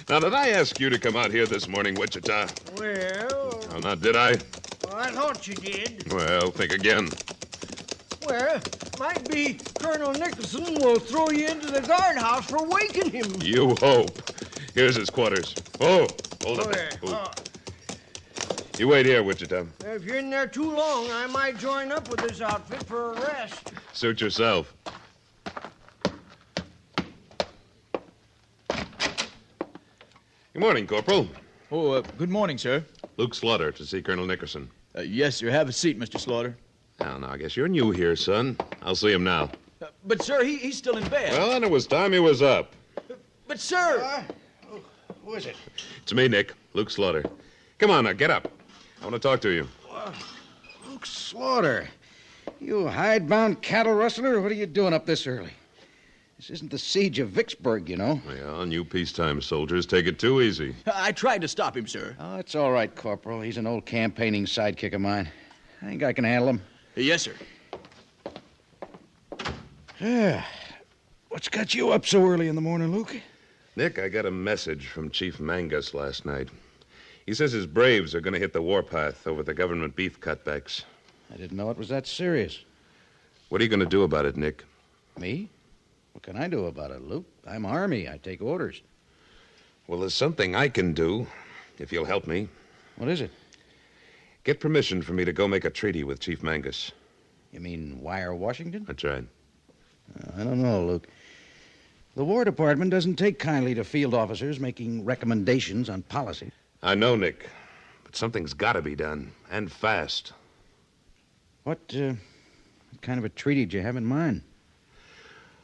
[SPEAKER 10] Now, did I ask you to come out here this morning, Wichita?
[SPEAKER 13] Well...
[SPEAKER 10] Oh, now, did I?
[SPEAKER 13] Well, I thought you did.
[SPEAKER 10] Well, think again.
[SPEAKER 13] Well, might be Colonel Nickerson will throw you into the guardhouse for waking him.
[SPEAKER 10] You hope. Here's his quarters. Oh, hold it.
[SPEAKER 13] there.
[SPEAKER 10] Oh. You wait here, Wichita.
[SPEAKER 13] If you're in there too long, I might join up with this outfit for a rest.
[SPEAKER 10] Suit yourself. Good morning, Corporal.
[SPEAKER 20] Oh, good morning, sir.
[SPEAKER 10] Luke Slaughter to see Colonel Nickerson.
[SPEAKER 20] Yes, sir. Have a seat, Mr. Slaughter.
[SPEAKER 10] Now, I guess you're new here, son. I'll see him now.
[SPEAKER 20] But, sir, he's still in bed.
[SPEAKER 10] Well, then it was time he was up.
[SPEAKER 20] But, sir...
[SPEAKER 21] Who is it?
[SPEAKER 10] It's me, Nick. Luke Slaughter. Come on now, get up. I want to talk to you.
[SPEAKER 21] Luke Slaughter. You hidebound cattle rustler? What are you doing up this early? This isn't the siege of Vicksburg, you know.
[SPEAKER 10] Well, you peacetime soldiers take it too easy.
[SPEAKER 20] I tried to stop him, sir.
[SPEAKER 21] Oh, it's all right, Corporal. He's an old campaigning sidekick of mine. I think I can handle him.
[SPEAKER 20] Yes, sir.
[SPEAKER 21] What's got you up so early in the morning, Luke?
[SPEAKER 10] Nick, I got a message from Chief Mangus last night. He says his braves are going to hit the warpath over the government beef cutbacks.
[SPEAKER 21] I didn't know it was that serious.
[SPEAKER 10] What are you going to do about it, Nick?
[SPEAKER 21] Me? What can I do about it, Luke? I'm Army. I take orders.
[SPEAKER 10] Well, there's something I can do, if you'll help me.
[SPEAKER 21] What is it?
[SPEAKER 10] Get permission for me to go make a treaty with Chief Mangus.
[SPEAKER 21] You mean wire Washington?
[SPEAKER 10] That's right.
[SPEAKER 21] I don't know, Luke. The War Department doesn't take kindly to field officers making recommendations on policy.
[SPEAKER 10] I know, Nick. But something's got to be done, and fast.
[SPEAKER 21] What kind of a treaty do you have in mind?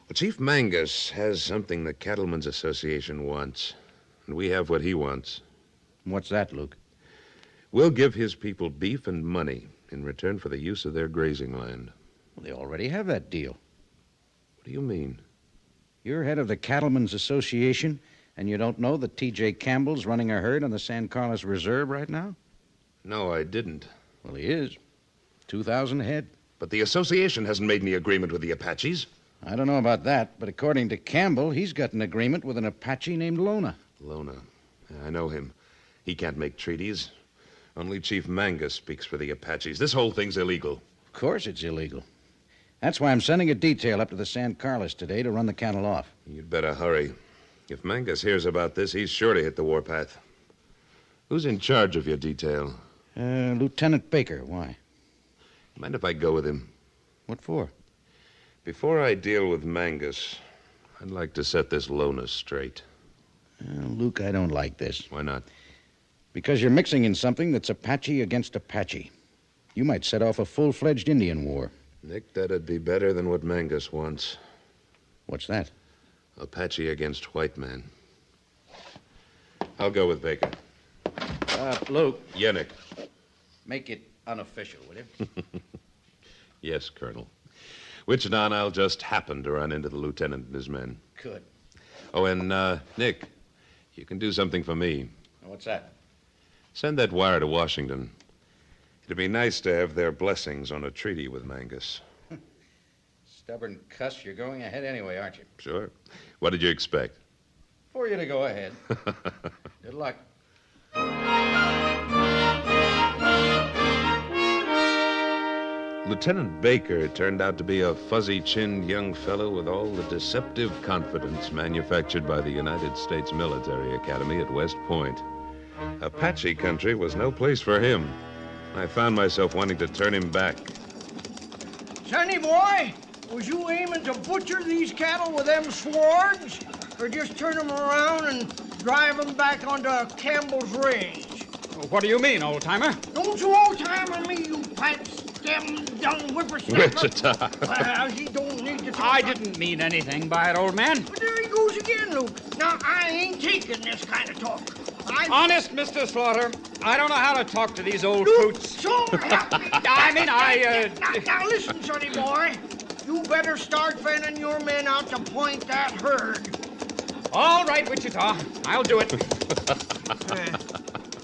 [SPEAKER 10] Well, Chief Mangus has something the Cattlemen's Association wants, and we have what he wants.
[SPEAKER 21] What's that, Luke?
[SPEAKER 10] We'll give his people beef and money in return for the use of their grazing land.
[SPEAKER 21] Well, they already have that deal.
[SPEAKER 10] What do you mean?
[SPEAKER 21] You're head of the Cattlemen's Association, and you don't know that T.J. Campbell's running a herd on the San Carlos Reserve right now?
[SPEAKER 10] No, I didn't.
[SPEAKER 21] Well, he is. 2,000 head.
[SPEAKER 10] But the association hasn't made any agreement with the Apaches.
[SPEAKER 21] I don't know about that, but according to Campbell, he's got an agreement with an Apache named Lona.
[SPEAKER 10] Lona. I know him. He can't make treaties. Only Chief Mangus speaks for the Apaches. This whole thing's illegal.
[SPEAKER 21] Of course it's illegal. That's why I'm sending a detail up to the San Carlos today to run the cattle off.
[SPEAKER 10] You'd better hurry. If Mangus hears about this, he's sure to hit the warpath. Who's in charge of your detail?
[SPEAKER 21] Lieutenant Baker. Why?
[SPEAKER 10] Mind if I go with him?
[SPEAKER 21] What for?
[SPEAKER 10] Before I deal with Mangus, I'd like to set this Lona straight.
[SPEAKER 21] Luke, I don't like this.
[SPEAKER 10] Why not?
[SPEAKER 21] Because you're mixing in something that's Apache against Apache. You might set off a full-fledged Indian war.
[SPEAKER 10] Nick, that'd be better than what Mangus wants.
[SPEAKER 21] What's that?
[SPEAKER 10] Apache against white man. I'll go with Baker.
[SPEAKER 21] Luke.
[SPEAKER 10] Yeah, Nick.
[SPEAKER 21] Make it unofficial, will you?
[SPEAKER 10] Yes, Colonel. Wichita and I'll just happen to run into the lieutenant and his men.
[SPEAKER 21] Good.
[SPEAKER 10] Oh, and, Nick, you can do something for me.
[SPEAKER 21] What's that?
[SPEAKER 10] Send that wire to Washington. It'd be nice to have their blessings on a treaty with Mangus.
[SPEAKER 21] Stubborn cuss, you're going ahead anyway, aren't you?
[SPEAKER 10] Sure. What did you expect?
[SPEAKER 21] For you to go ahead. Good luck.
[SPEAKER 10] Lieutenant Baker turned out to be a fuzzy-chinned young fellow with all the deceptive confidence manufactured by the United States Military Academy at West Point. Apache country was no place for him. I found myself wanting to turn him back.
[SPEAKER 13] Sonny boy, was you aiming to butcher these cattle with them swords? Or just turn them around and drive them back onto Campbell's range?
[SPEAKER 12] What do you mean, old-timer?
[SPEAKER 13] Don't you old-timer me, you pipe-stem young whippersnapper.
[SPEAKER 10] Wichita.
[SPEAKER 13] Well, he don't need to...
[SPEAKER 12] I didn't mean anything by it, old man.
[SPEAKER 13] But there he goes again, Luke. Now, I ain't taking this kind of talk.
[SPEAKER 12] Honest, Mr. Slaughter, I don't know how to talk to these old
[SPEAKER 13] Luke,
[SPEAKER 12] coots.
[SPEAKER 13] so help me. Now, listen, sonny boy. You better start fanning your men out to point that herd.
[SPEAKER 12] All right, Wichita. I'll do it.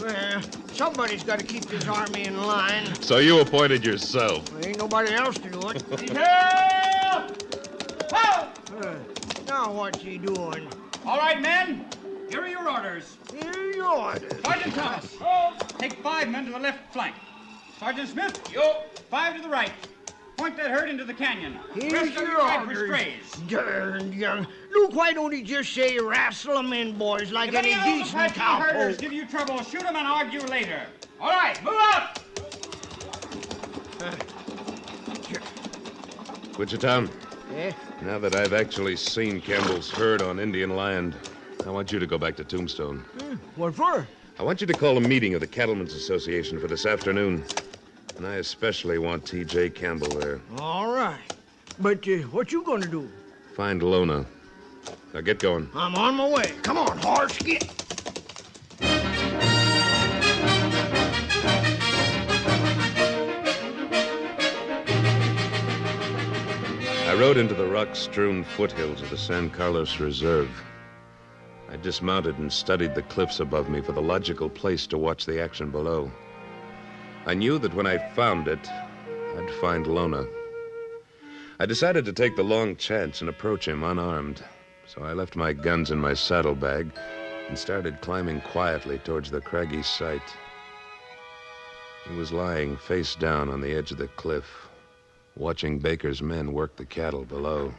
[SPEAKER 13] Well, somebody's got to keep this army in line.
[SPEAKER 10] So you appointed yourself.
[SPEAKER 13] There ain't nobody else to do it. Now what's he doing?
[SPEAKER 12] All right, men. Here are your orders.
[SPEAKER 13] Here are your orders.
[SPEAKER 12] Sergeant Thomas, take 5 men to the left flank. Sergeant Smith, 5 to the right. Point that herd into the canyon.
[SPEAKER 13] Here's your orders. Darn young. Luke, why don't he just say wrestle them in, boys, like any decent cowpoke?
[SPEAKER 12] Herders give you trouble, shoot them and argue later. All right, move out.
[SPEAKER 10] Wichita.
[SPEAKER 13] Yeah?
[SPEAKER 10] Now that I've actually seen Campbell's herd on Indian land, I want you to go back to Tombstone.
[SPEAKER 13] What for?
[SPEAKER 10] I want you to call a meeting of the Cattlemen's Association for this afternoon. And I especially want T.J. Campbell there.
[SPEAKER 13] All right. But what you gonna do?
[SPEAKER 10] Find Lona. Now get going.
[SPEAKER 13] I'm on my way. Come on, horse, get.
[SPEAKER 10] I rode into the rock-strewn foothills of the San Carlos Reserve. I dismounted and studied the cliffs above me for the logical place to watch the action below. I knew that when I found it, I'd find Lona. I decided to take the long chance and approach him unarmed, so I left my guns in my saddlebag and started climbing quietly towards the craggy site. He was lying face down on the edge of the cliff, watching Baker's men work the cattle below.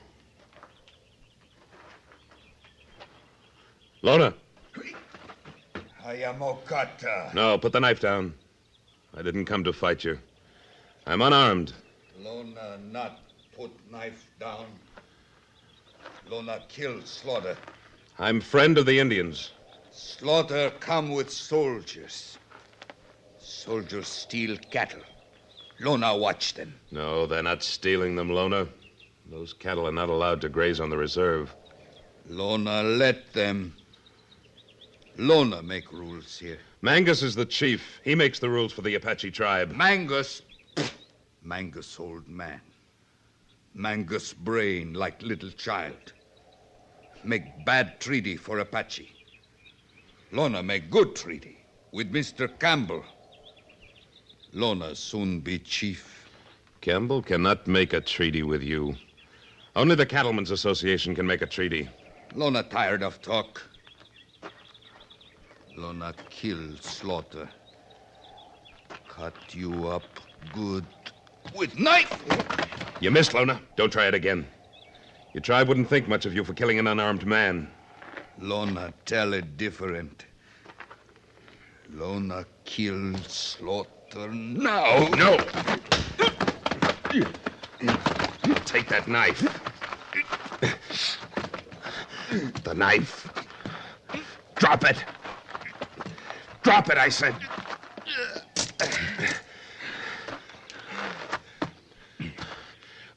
[SPEAKER 10] Lona!
[SPEAKER 18] Hayamokata.
[SPEAKER 10] No, put the knife down. I didn't come to fight you. I'm unarmed.
[SPEAKER 18] Lona not put knife down. Lona kill Slaughter.
[SPEAKER 10] I'm friend of the Indians.
[SPEAKER 18] Slaughter come with soldiers. Soldiers steal cattle. Lona watch them.
[SPEAKER 10] No, they're not stealing them, Lona. Those cattle are not allowed to graze on the reserve.
[SPEAKER 18] Lona let them. Lona make rules here.
[SPEAKER 10] Mangus is the chief. He makes the rules for the Apache tribe.
[SPEAKER 18] Mangus old man. Mangus brain like little child. Make bad treaty for Apache. Lona make good treaty with Mr. Campbell. Lona soon be chief.
[SPEAKER 10] Campbell cannot make a treaty with you. Only the Cattlemen's Association can make a treaty.
[SPEAKER 18] Lona tired of talk. Lona kill Slaughter. Cut you up good with knife.
[SPEAKER 10] You missed, Lona. Don't try it again. Your tribe wouldn't think much of you for killing an unarmed man.
[SPEAKER 18] Lona tell it different. Lona kill Slaughter now.
[SPEAKER 10] No. Take that knife. The knife. Drop it. Drop it, I said.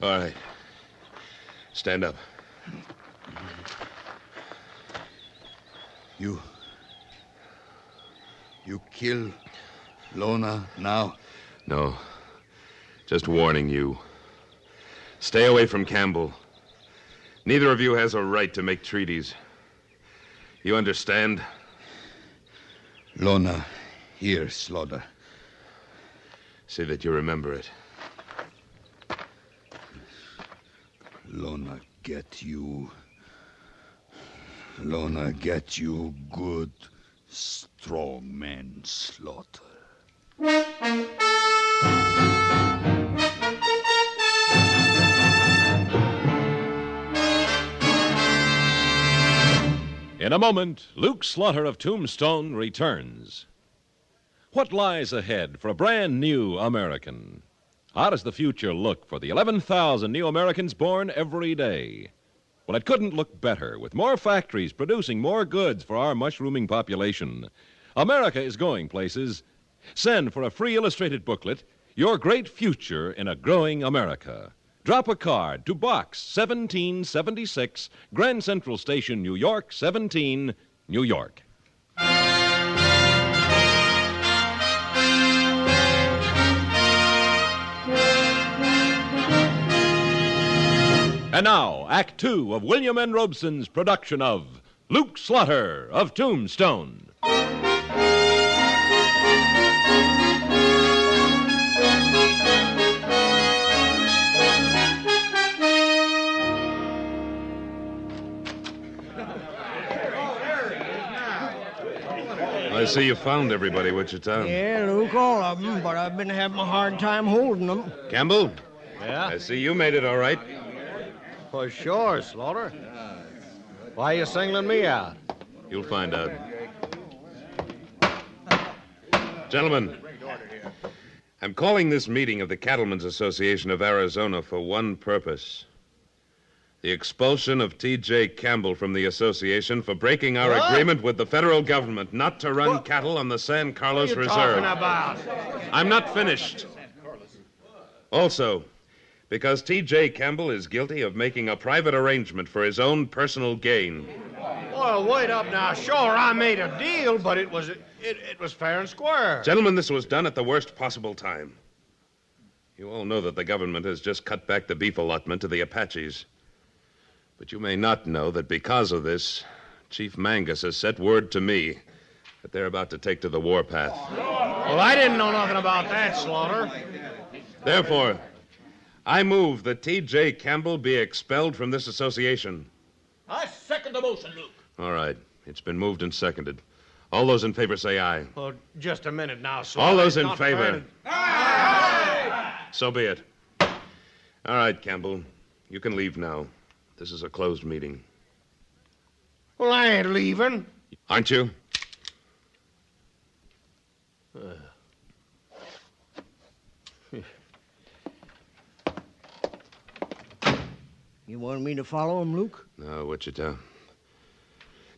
[SPEAKER 10] All right. Stand up.
[SPEAKER 18] You kill Lona now?
[SPEAKER 10] No. Just warning you. Stay away from Campbell. Neither of you has a right to make treaties. You understand?
[SPEAKER 18] Lona, here, Slaughter.
[SPEAKER 10] See that you remember it.
[SPEAKER 18] Lona get you. Lona get you good, strong man, Slaughter.
[SPEAKER 11] In a moment, Luke Slaughter of Tombstone returns. What lies ahead for a brand new American? How does the future look for the 11,000 new Americans born every day? Well, it couldn't look better with more factories producing more goods for our mushrooming population. America is going places. Send for a free illustrated booklet, Your Great Future in a Growing America. Drop a card to Box 1776, Grand Central Station, New York, 17, New York. And now, Act Two of William N. Robeson's production of Luke Slaughter of Tombstone.
[SPEAKER 10] I see you found everybody, Wichita.
[SPEAKER 13] Yeah, Luke, all of them, but I've been having a hard time holding them.
[SPEAKER 10] Campbell?
[SPEAKER 22] Yeah?
[SPEAKER 10] I see you made it all right.
[SPEAKER 22] For sure, Slaughter. Why are you singling me out?
[SPEAKER 10] You'll find out. Gentlemen, I'm calling this meeting of the Cattlemen's Association of Arizona for one purpose. The expulsion of T.J. Campbell from the association for breaking our agreement with the federal government not to run cattle on the San Carlos Reserve.
[SPEAKER 22] What are you talking about?
[SPEAKER 10] I'm not finished. Also, because T.J. Campbell is guilty of making a private arrangement for his own personal gain.
[SPEAKER 22] Well, wait up now. Sure, I made a deal, but it was fair and square.
[SPEAKER 10] Gentlemen, this was done at the worst possible time. You all know that the government has just cut back the beef allotment to the Apaches. But you may not know that because of this, Chief Mangus has sent word to me that they're about to take to the warpath.
[SPEAKER 22] Well, I didn't know nothing about that, Slaughter.
[SPEAKER 10] Therefore, I move that T.J. Campbell be expelled from this association.
[SPEAKER 22] I second the motion, Luke.
[SPEAKER 10] All right. It's been moved and seconded. All those in favor say aye.
[SPEAKER 22] Oh, just a minute now, Slaughter.
[SPEAKER 10] All those in favor. Aye! So be it. All right, Campbell. You can leave now. This is a closed meeting.
[SPEAKER 22] Well, I ain't leaving.
[SPEAKER 10] Aren't you?
[SPEAKER 13] You want me to follow him, Luke?
[SPEAKER 10] No, Wichita.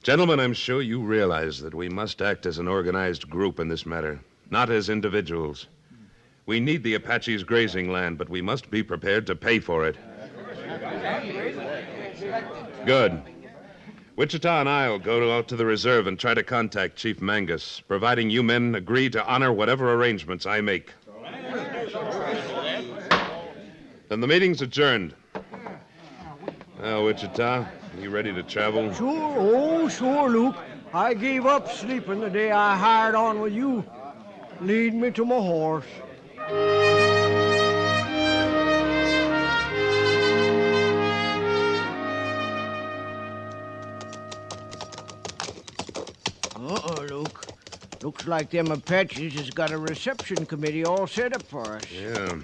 [SPEAKER 10] Gentlemen, I'm sure you realize that we must act as an organized group in this matter, not as individuals. We need the Apaches' grazing land, but we must be prepared to pay for it. Good. Wichita and I will go out to the reserve and try to contact Chief Mangus, providing you men agree to honor whatever arrangements I make. Then the meeting's adjourned. Now, Wichita, you ready to travel?
[SPEAKER 13] Sure, Luke. I gave up sleeping the day I hired on with you. Lead me to my horse. Luke. Looks like them Apaches has got a reception committee all set up for us.
[SPEAKER 10] Yeah.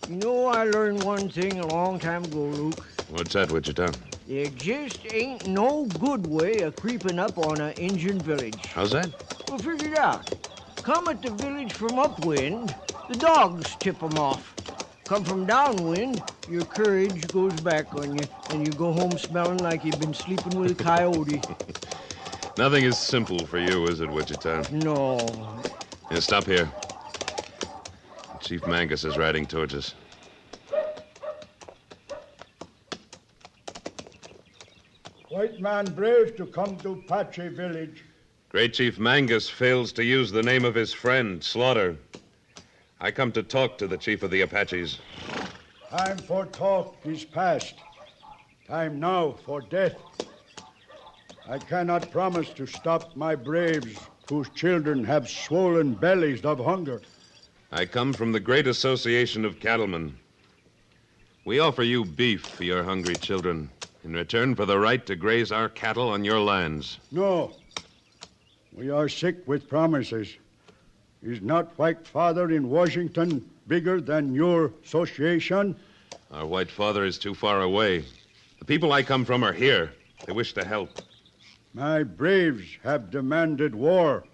[SPEAKER 13] You know, I learned one thing a long time ago, Luke.
[SPEAKER 10] What's that, Wichita?
[SPEAKER 13] There just ain't no good way of creeping up on an Indian village.
[SPEAKER 10] How's that?
[SPEAKER 13] Well, figure it out. Come at the village from upwind, the dogs tip 'em off. Come from downwind, your courage goes back on you, and you go home smelling like you've been sleeping with a coyote.
[SPEAKER 10] Nothing is simple for you, is it, Wichita?
[SPEAKER 13] No.
[SPEAKER 10] Yeah, stop here. Chief Mangus is riding towards us.
[SPEAKER 5] White man brave to come to Apache village.
[SPEAKER 10] Great Chief Mangus fails to use the name of his friend, Slaughter. I come to talk to the chief of the Apaches.
[SPEAKER 5] Time for talk is past. Time now for death. I cannot promise to stop my braves whose children have swollen bellies of hunger.
[SPEAKER 10] I come from the great association of cattlemen. We offer you beef for your hungry children in return for the right to graze our cattle on your lands.
[SPEAKER 5] No. We are sick with promises. Is not White Father in Washington bigger than your association?
[SPEAKER 10] Our White Father is too far away. The people I come from are here. They wish to help.
[SPEAKER 5] My braves have demanded war.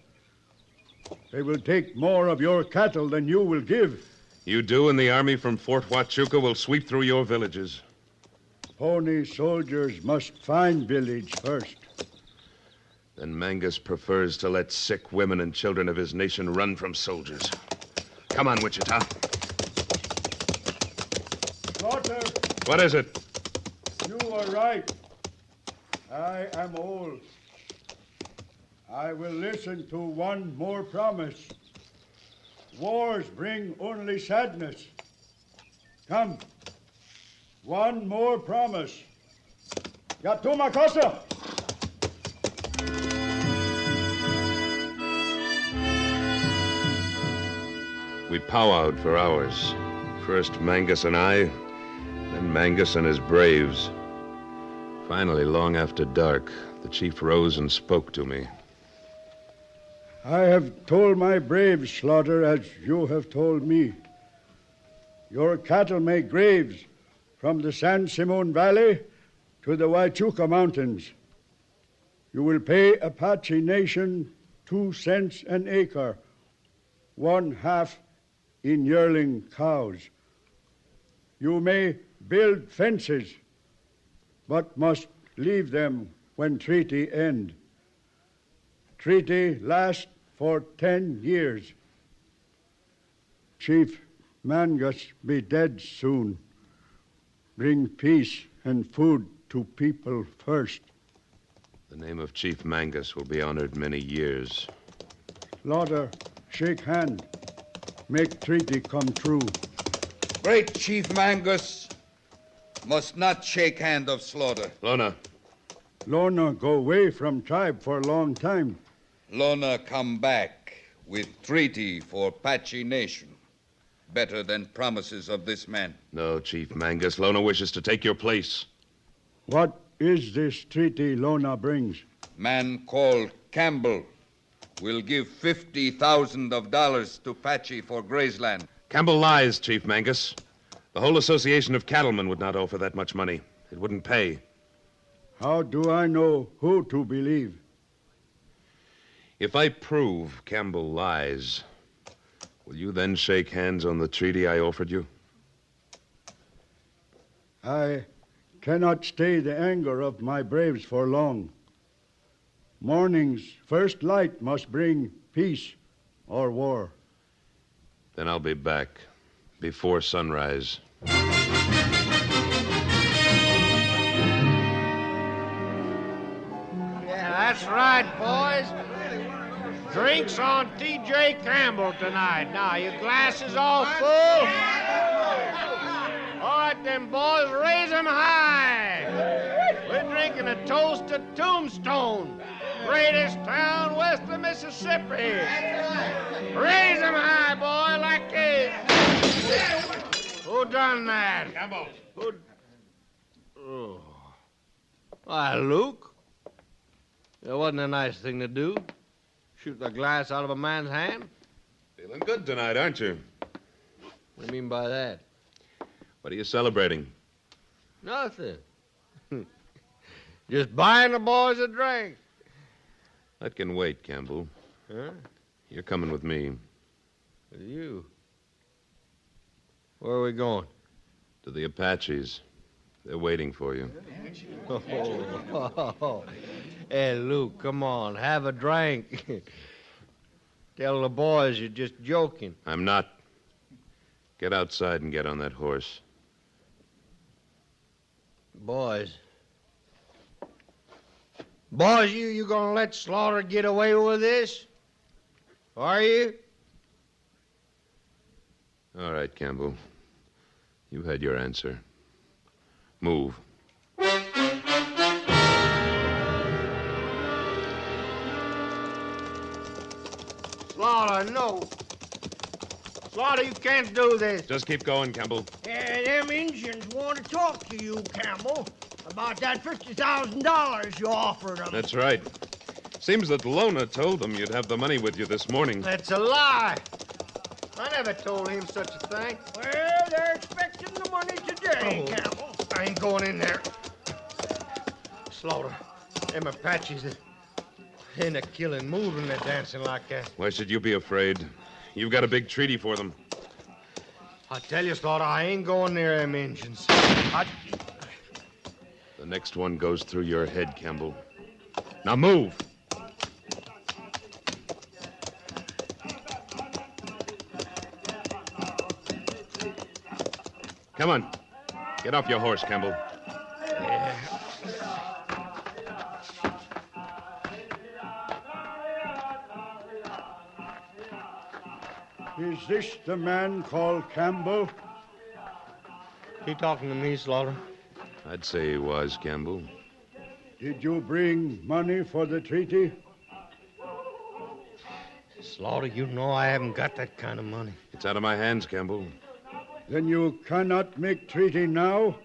[SPEAKER 5] They will take more of your cattle than you will give.
[SPEAKER 10] You do, and the army from Fort Huachuca will sweep through your villages.
[SPEAKER 5] Pony soldiers must find village first.
[SPEAKER 10] Then Mangus prefers to let sick women and children of his nation run from soldiers. Come on, Wichita.
[SPEAKER 5] Slaughter.
[SPEAKER 10] What is it?
[SPEAKER 5] You are right. I am old. I will listen to one more promise. Wars bring only sadness. Come. One more promise. Yatuma Costa.
[SPEAKER 10] We powwowed for hours. First Mangus and I, then Mangus and his braves. Finally, long after dark, the chief rose and spoke to me.
[SPEAKER 5] I have told my braves, Slaughter, as you have told me. Your cattle make graves from the San Simon Valley to the Huachuca Mountains. You will pay Apache Nation 2 cents an acre, 1/2 in yearling cows. You may build fences, but must leave them when treaty end. Treaty lasts for 10 years. Chief Mangus be dead soon. Bring peace and food to people first.
[SPEAKER 10] The name of Chief Mangus will be honored many years.
[SPEAKER 5] Slaughter, shake hand. Make treaty come true.
[SPEAKER 18] Great Chief Mangus must not shake hand of Slaughter.
[SPEAKER 10] Lona.
[SPEAKER 5] Lona go away from tribe for a long time.
[SPEAKER 18] Lona come back with treaty for Apache Nation. Better than promises of this man.
[SPEAKER 10] No, Chief Mangus. Lona wishes to take your place.
[SPEAKER 5] What is this treaty Lona brings?
[SPEAKER 18] Man called Campbell will give $50,000 to Apache for Graceland.
[SPEAKER 10] Campbell lies, Chief Mangus. The whole association of cattlemen would not offer that much money. It wouldn't pay.
[SPEAKER 5] How do I know who to believe?
[SPEAKER 10] If I prove Campbell lies, will you then shake hands on the treaty I offered you?
[SPEAKER 5] I cannot stay the anger of my braves for long. Morning's first light must bring peace or war.
[SPEAKER 10] Then I'll be back before sunrise.
[SPEAKER 22] Yeah, that's right, boys. Drinks on T.J. Campbell tonight. Now, your glasses all full? All right, then, boys, raise them high. We're drinking a toast to Tombstone, greatest town west of Mississippi. Raise them high, boy, like this. Who done that?
[SPEAKER 10] Campbell.
[SPEAKER 22] Who... Oh. Why, Luke. That wasn't a nice thing to do. Shoot the glass out of a man's hand.
[SPEAKER 10] Feeling good tonight, aren't you?
[SPEAKER 22] What do you mean by that?
[SPEAKER 10] What are you celebrating?
[SPEAKER 22] Nothing. Just buying the boys a drink.
[SPEAKER 10] That can wait, Campbell.
[SPEAKER 22] Huh?
[SPEAKER 10] You're coming with me.
[SPEAKER 22] With you? Where are we going?
[SPEAKER 10] To the Apaches. They're waiting for you.
[SPEAKER 22] Oh. Hey, Luke, come on. Have a drink. Tell the boys you're just joking.
[SPEAKER 10] I'm not. Get outside and get on that horse.
[SPEAKER 22] Boys. Boys, you gonna let Slaughter get away with this? Are you?
[SPEAKER 10] All right, Campbell. You had your answer. Move.
[SPEAKER 22] Slaughter, no. Slaughter, you can't do this.
[SPEAKER 10] Just keep going, Campbell.
[SPEAKER 13] Them Indians want to talk to you, Campbell, about that $50,000 you offered them.
[SPEAKER 10] That's right. Seems that Lona told them you'd have the money with you this morning.
[SPEAKER 22] That's a lie. I never told him such a thing.
[SPEAKER 13] Well, they're expecting the money today, Campbell.
[SPEAKER 22] I ain't going in there. Slaughter, them Apaches, they're in a killing mood when they're dancing like that.
[SPEAKER 10] Why should you be afraid? You've got a big treaty for them.
[SPEAKER 22] I tell you, Slaughter, I ain't going near them Indians.
[SPEAKER 10] The next one goes through your head, Campbell. Now move. Come on. Get off your horse, Campbell.
[SPEAKER 22] Yeah.
[SPEAKER 5] Is this the man called Campbell?
[SPEAKER 22] He talking to me, Slaughter?
[SPEAKER 10] I'd say he was, Campbell.
[SPEAKER 5] Did you bring money for the treaty?
[SPEAKER 22] Slaughter, you know I haven't got that kind of money.
[SPEAKER 10] It's out of my hands, Campbell.
[SPEAKER 5] Then you cannot make treaty now?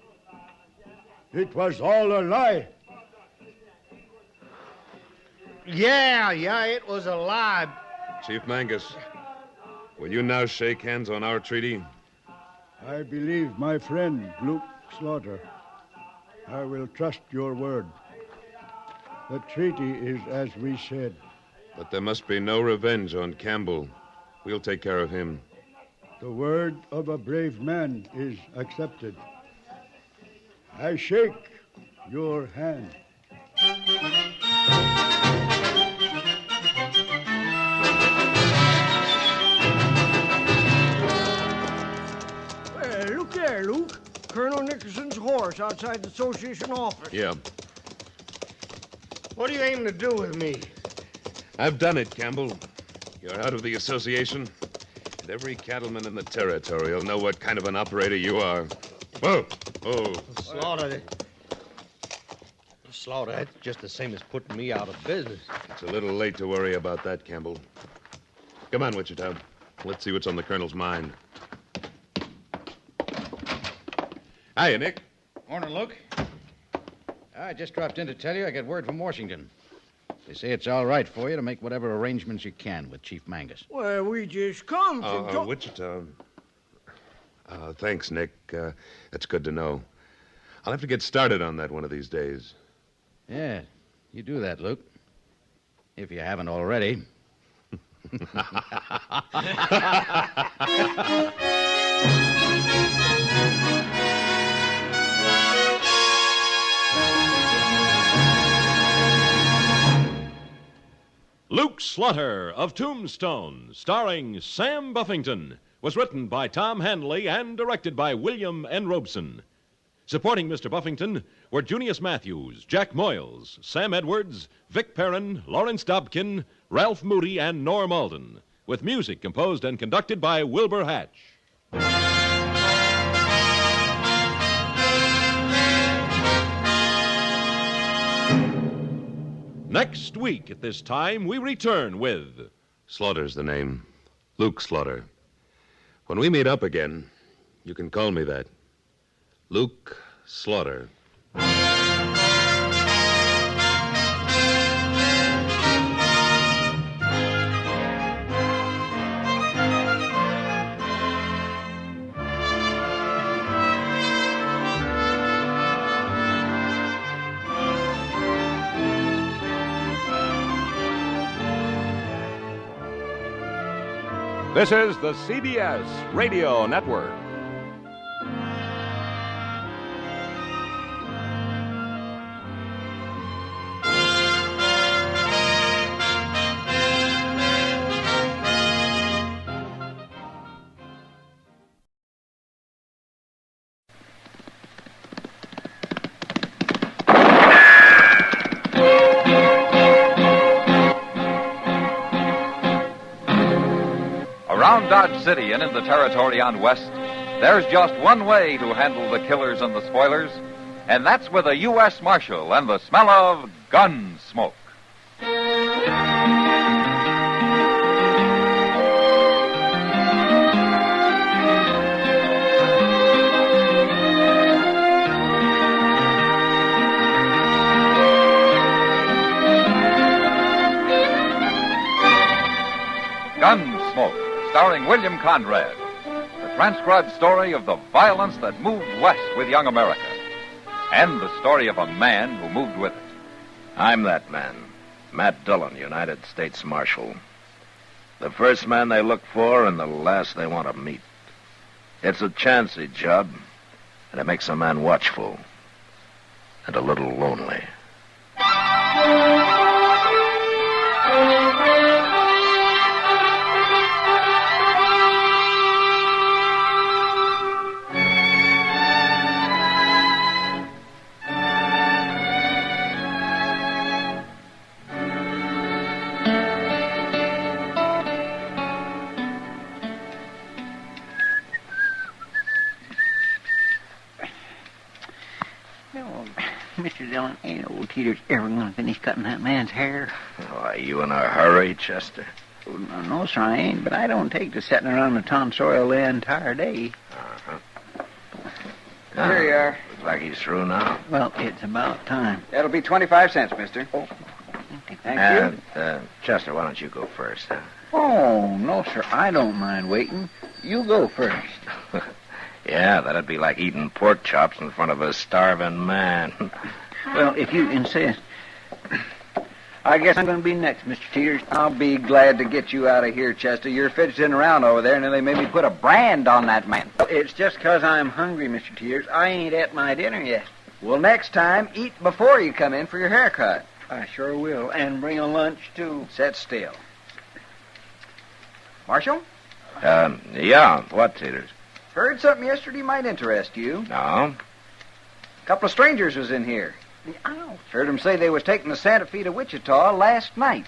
[SPEAKER 5] It was all a lie.
[SPEAKER 22] Yeah, it was a lie.
[SPEAKER 10] Chief Mangus, will you now shake hands on our treaty?
[SPEAKER 5] I believe my friend, Luke Slaughter. I will trust your word. The treaty is as we said.
[SPEAKER 10] But there must be no revenge on Campbell. We'll take care of him.
[SPEAKER 5] The word of a brave man is accepted. I shake your hand.
[SPEAKER 13] Well, look there, Luke. Colonel Nickerson's horse outside the association office.
[SPEAKER 10] Yeah.
[SPEAKER 22] What are you aiming to do with me?
[SPEAKER 10] I've done it, Campbell. You're out of the association. Every cattleman in the territory will know what kind of an operator you are. Whoa! Oh.
[SPEAKER 22] Slaughter, that's just the same as putting me out of business.
[SPEAKER 10] It's a little late to worry about that, Campbell. Come on, Wichita. Let's see what's on the Colonel's mind. Hiya, Nick.
[SPEAKER 21] Morning, Luke. I just dropped in to tell you I got word from Washington. They say it's all right for you to make whatever arrangements you can with Chief Mangus.
[SPEAKER 13] Well, we just come to...
[SPEAKER 10] Wichita. Thanks, Nick. That's good to know. I'll have to get started on that one of these days.
[SPEAKER 21] Yeah, you do that, Luke. If you haven't already.
[SPEAKER 11] Luke Slaughter of Tombstone, starring Sam Buffington, was written by Tom Handley and directed by William N. Robeson. Supporting Mr. Buffington were Junius Matthews, Jack Moyles, Sam Edwards, Vic Perrin, Lawrence Dobkin, Ralph Moody, and Norm Alden, with music composed and conducted by Wilbur Hatch. Next week at this time, we return with...
[SPEAKER 10] Slaughter's the name. Luke Slaughter. When we meet up again, you can call me that. Luke Slaughter.
[SPEAKER 16] This is the CBS Radio Network.
[SPEAKER 17] Around Dodge City and in the territory on West, there's just one way to handle the killers and the spoilers, and that's with a U.S. Marshal and the smell of Gunsmoke. Gunsmoke, starring William Conrad, the transcribed story of the violence that moved west with young America, and the story of a man who moved with it.
[SPEAKER 3] I'm that man, Matt Dillon, United States Marshal. The first man they look for and the last they want to meet. It's a chancy job, and it makes a man watchful and a little lonely.
[SPEAKER 1] Mr. Dillon, ain't old Teeter's ever going to finish cutting that man's hair.
[SPEAKER 3] Oh, are you in a hurry, Chester?
[SPEAKER 1] Oh, no, sir, I ain't, but I don't take to sitting around the tonsorial the entire day.
[SPEAKER 8] Here you are.
[SPEAKER 3] Looks like he's through now.
[SPEAKER 1] Well, it's about time.
[SPEAKER 8] That'll be 25 cents, mister.
[SPEAKER 1] Oh,
[SPEAKER 8] thank
[SPEAKER 3] you. Chester, why don't you go first, huh?
[SPEAKER 1] Oh, no, sir, I don't mind waiting. You go first.
[SPEAKER 3] Yeah, that'd be like eating pork chops in front of a starving man.
[SPEAKER 1] Well, if you insist. I guess I'm going to be next, Mr. Teeters.
[SPEAKER 8] I'll be glad to get you out of here, Chester. You're fidgeting around over there, and then they made me put a brand on that man.
[SPEAKER 1] It's just 'cause I'm hungry, Mr. Teeters. I ain't at my dinner yet.
[SPEAKER 8] Well, next time, eat before you come in for your haircut.
[SPEAKER 1] I sure will, and bring a lunch, too.
[SPEAKER 8] Sit still. Marshal?
[SPEAKER 3] Yeah, what, Teeters?
[SPEAKER 8] Heard something yesterday might interest you.
[SPEAKER 3] No?
[SPEAKER 8] A couple of strangers was in here.
[SPEAKER 1] Ow.
[SPEAKER 8] Heard them say they was taking the Santa Fe to Wichita last night.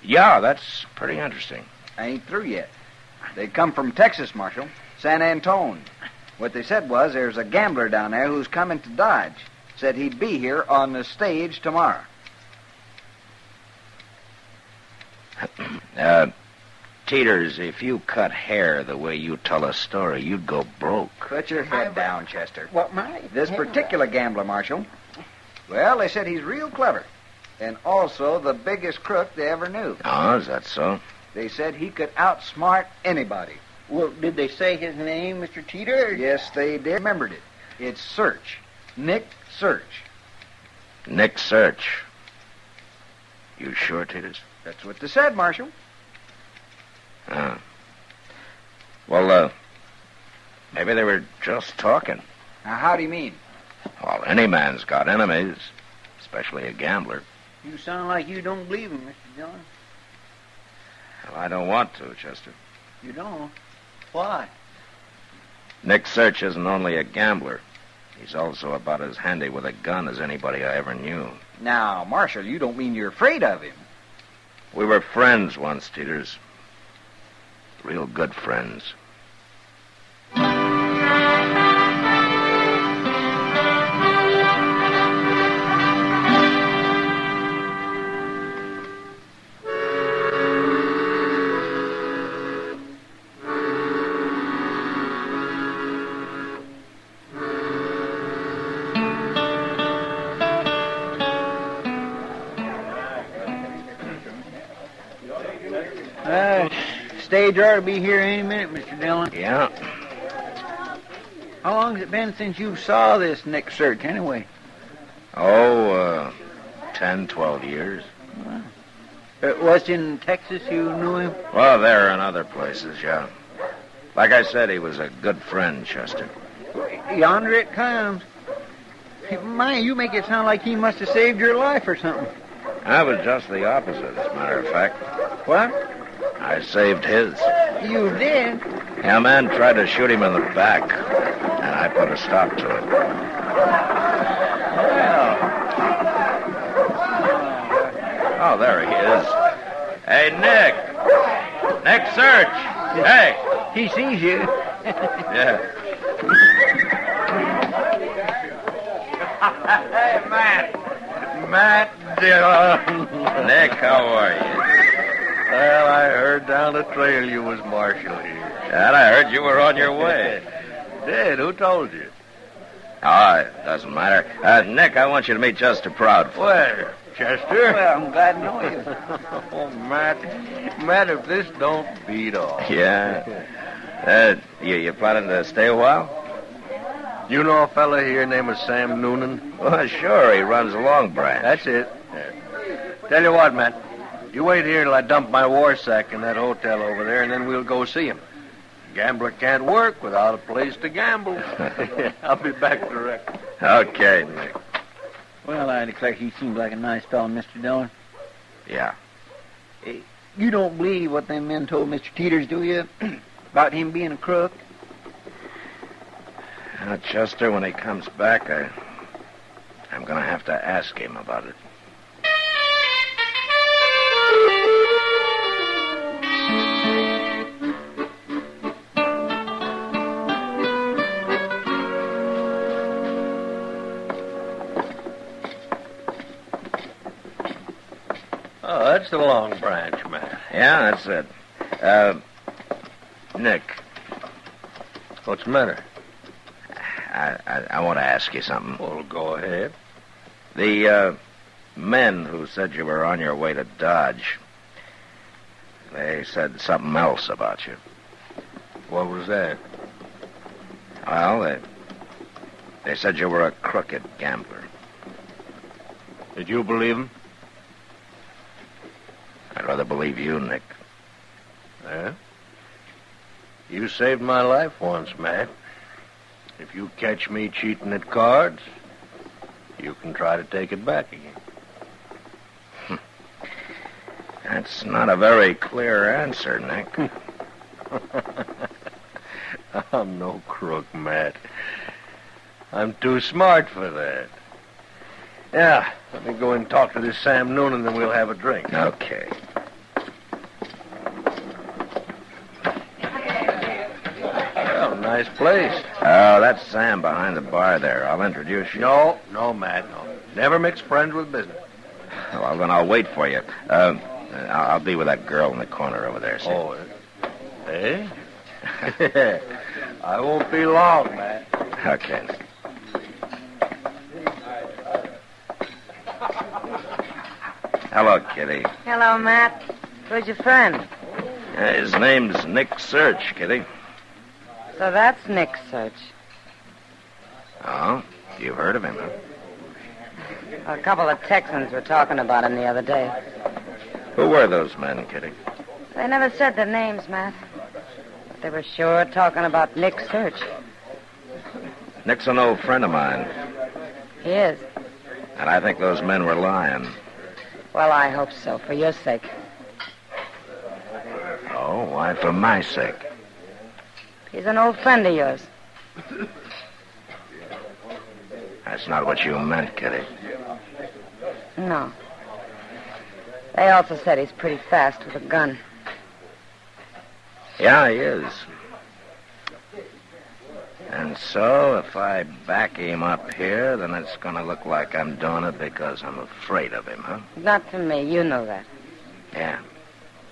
[SPEAKER 3] Yeah, that's pretty interesting.
[SPEAKER 8] I ain't through yet. They come from Texas, Marshal. San Antone. What they said was there's a gambler down there who's coming to Dodge. Said he'd be here on the stage tomorrow.
[SPEAKER 3] Teeters, if you cut hair the way you tell a story, you'd go broke.
[SPEAKER 8] Put your head down, Chester.
[SPEAKER 6] What, my?
[SPEAKER 8] This particular gambler, Marshal. Well, they said he's real clever. And also the biggest crook they ever knew.
[SPEAKER 3] Oh, is that so?
[SPEAKER 8] They said he could outsmart anybody.
[SPEAKER 6] Well, did they say his name, Mr. Teeter?
[SPEAKER 8] Yes, they did. Remembered it. It's Search. Nick Search.
[SPEAKER 3] Nick Search. You sure, Teeters?
[SPEAKER 8] That's what they said, Marshal.
[SPEAKER 3] Well, maybe they were just talking.
[SPEAKER 8] Now, how do you mean?
[SPEAKER 3] Well, any man's got enemies, especially a gambler.
[SPEAKER 6] You sound like you don't believe him, Mr. Dillon.
[SPEAKER 3] Well, I don't want to, Chester.
[SPEAKER 6] You don't? Why?
[SPEAKER 3] Nick Search isn't only a gambler. He's also about as handy with a gun as anybody I ever knew.
[SPEAKER 8] Now, Marshal, you don't mean you're afraid of him.
[SPEAKER 3] We were friends once, Teeters. Real good friends.
[SPEAKER 6] Stage ought to be here any minute, Mr. Dillon.
[SPEAKER 3] Yeah.
[SPEAKER 6] How long has it been since you saw this Nick Search, anyway?
[SPEAKER 3] 10, 12 years.
[SPEAKER 6] Was in Texas you knew him?
[SPEAKER 3] Well, there and other places, yeah. Like I said, he was a good friend, Chester.
[SPEAKER 6] Yonder it comes. My, you make it sound like he must have saved your life or something.
[SPEAKER 3] I was just the opposite, as a matter of fact.
[SPEAKER 6] What?
[SPEAKER 3] I saved his.
[SPEAKER 6] You did?
[SPEAKER 3] Yeah, a man tried to shoot him in the back, and I put a stop to it. Oh, there he is. Hey, Nick! Nick Search! Hey!
[SPEAKER 6] He sees you.
[SPEAKER 3] Yeah.
[SPEAKER 14] Hey, Matt Dillon.
[SPEAKER 3] Nick, how are you?
[SPEAKER 14] Well, I heard down the trail you was Marshal here.
[SPEAKER 3] And I heard you were on your way.
[SPEAKER 14] Did? Who told you?
[SPEAKER 3] Oh, it doesn't matter. Nick, I want you to meet Chester Proudfoot.
[SPEAKER 14] Where? Chester?
[SPEAKER 6] Well, I'm glad to know you.
[SPEAKER 14] Oh, Matt, if this don't beat off.
[SPEAKER 3] Yeah. You planning to stay a while?
[SPEAKER 14] You know a fella here named Sam Noonan?
[SPEAKER 3] Well, sure. He runs a Long Branch.
[SPEAKER 14] That's it. Yeah. Tell you what, Matt. You wait here till I dump my war sack in that hotel over there, and then we'll go see him. Gambler can't work without a place to gamble. I'll be back direct.
[SPEAKER 3] Okay, Nick.
[SPEAKER 6] Well, I declare he seems like a nice fellow, Mr. Dillon.
[SPEAKER 3] Yeah.
[SPEAKER 6] You don't believe what them men told Mr. Teeters, do you? About him being a crook?
[SPEAKER 3] Now, Chester, when he comes back, I'm going to have to ask him about it.
[SPEAKER 14] Oh, that's the Long Branch, man.
[SPEAKER 3] Yeah, that's it. Nick.
[SPEAKER 14] What's the matter?
[SPEAKER 3] I want to ask you something.
[SPEAKER 14] Well, go ahead.
[SPEAKER 3] The men who said you were on your way to Dodge, they said something else about you.
[SPEAKER 14] What was that?
[SPEAKER 3] Well, they said you were a crooked gambler.
[SPEAKER 14] Did you believe them?
[SPEAKER 3] I'd rather believe you, Nick.
[SPEAKER 14] Yeah? You saved my life once, Matt. If you catch me cheating at cards, you can try to take it back again.
[SPEAKER 3] That's not a very clear answer, Nick.
[SPEAKER 14] I'm no crook, Matt. I'm too smart for that. Yeah, let me go and talk to this Sam Noonan, and then we'll have a drink.
[SPEAKER 3] Okay.
[SPEAKER 14] Nice place.
[SPEAKER 3] Oh, that's Sam behind the bar there. I'll introduce you.
[SPEAKER 14] No, Matt, no. Never mix friends with business.
[SPEAKER 3] Well, then I'll wait for you. I'll be with that girl in the corner over there, see?
[SPEAKER 14] Oh, eh? I won't be long, Matt.
[SPEAKER 3] Okay. Hello, Kitty.
[SPEAKER 7] Hello, Matt. Who's your friend?
[SPEAKER 3] His name's Nick Search, Kitty.
[SPEAKER 7] So that's Nick Search.
[SPEAKER 3] Oh, you've heard of him, huh?
[SPEAKER 7] A couple of Texans were talking about him the other day.
[SPEAKER 3] Who were those men, Kitty?
[SPEAKER 7] They never said their names, Matt. But they were sure talking about Nick Search.
[SPEAKER 3] Nick's an old friend of mine,
[SPEAKER 7] He is.
[SPEAKER 3] and I think those men were lying.
[SPEAKER 7] Well, I hope so, for your sake.
[SPEAKER 3] Oh, why for my sake?
[SPEAKER 7] He's an old friend of yours.
[SPEAKER 3] That's not what you meant, Kitty.
[SPEAKER 7] No. They also said he's pretty fast with a gun.
[SPEAKER 3] Yeah, he is. And so, if I back him up here, then it's going to look like I'm doing it because I'm afraid of him, huh?
[SPEAKER 7] Not to me, you know that.
[SPEAKER 3] Yeah,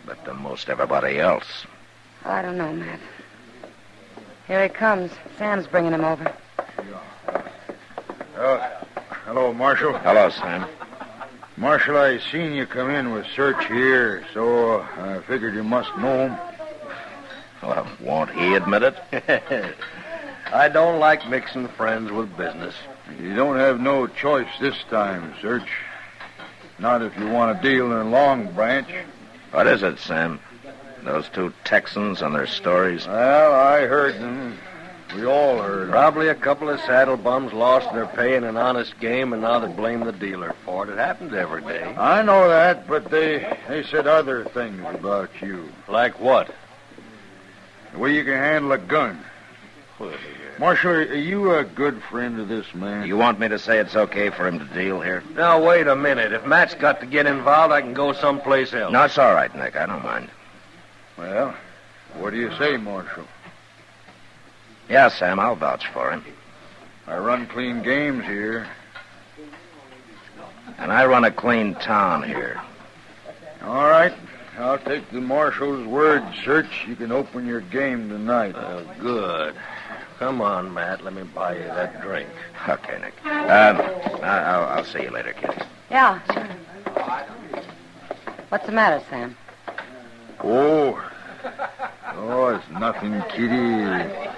[SPEAKER 3] but to most everybody else.
[SPEAKER 7] I don't know, Matt. Here he comes. Sam's bringing him over.
[SPEAKER 4] Hello, Marshal.
[SPEAKER 3] Hello, Sam.
[SPEAKER 4] Marshal, I seen you come in with Search here, so I figured you must know him.
[SPEAKER 3] Well, won't he admit it?
[SPEAKER 14] I don't like mixing friends with business.
[SPEAKER 4] You don't have no choice this time, Search. Not if you want to deal in Long Branch.
[SPEAKER 3] What is it, Sam? Those two Texans and their stories?
[SPEAKER 4] Well, I heard them. We all heard them.
[SPEAKER 14] Probably a couple of saddle bums lost their pay in an honest game, and now they blame the dealer for it. It happens every day.
[SPEAKER 4] I know that, but they said other things about you.
[SPEAKER 14] Like what?
[SPEAKER 4] The way you can handle a gun. Marshal, are you a good friend of this man?
[SPEAKER 3] You want me to say it's okay for him to deal here?
[SPEAKER 14] Now, wait a minute. If Matt's got to get involved, I can go someplace else.
[SPEAKER 3] No, it's all right, Nick. I don't mind.
[SPEAKER 4] Well, what do you say, Marshal?
[SPEAKER 3] Yeah, Sam, I'll vouch for him.
[SPEAKER 4] I run clean games here.
[SPEAKER 3] And I run a clean town here.
[SPEAKER 4] All right. I'll take the Marshal's word, Search. You can open your game tonight.
[SPEAKER 14] Good. Come on, Matt. Let me buy you that drink.
[SPEAKER 3] Okay, Nick. I'll see you later, kid.
[SPEAKER 7] Yeah, sure. What's the matter, Sam?
[SPEAKER 4] Oh, it's nothing, Kitty.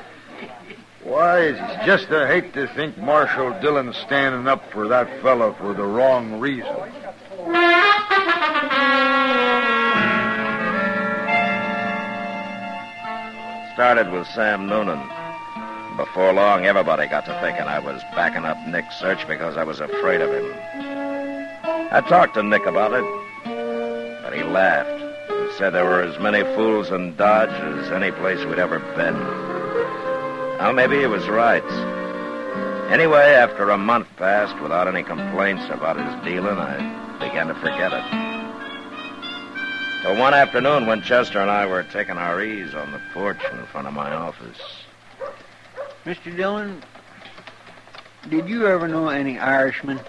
[SPEAKER 4] Why, it's just I hate to think Marshal Dillon's standing up for that fella for the wrong reason.
[SPEAKER 3] Started with Sam Noonan. Before long, everybody got to thinking I was backing up Nick Search because I was afraid of him. I talked to Nick about it, but he laughed and said there were as many fools in Dodge as any place we'd ever been. Well, maybe he was right. Anyway, after a month passed without any complaints about his dealing, I began to forget it. Till one afternoon when Chester and I were taking our ease on the porch in front of my office.
[SPEAKER 1] Mr. Dillon, did you ever know any Irishmen?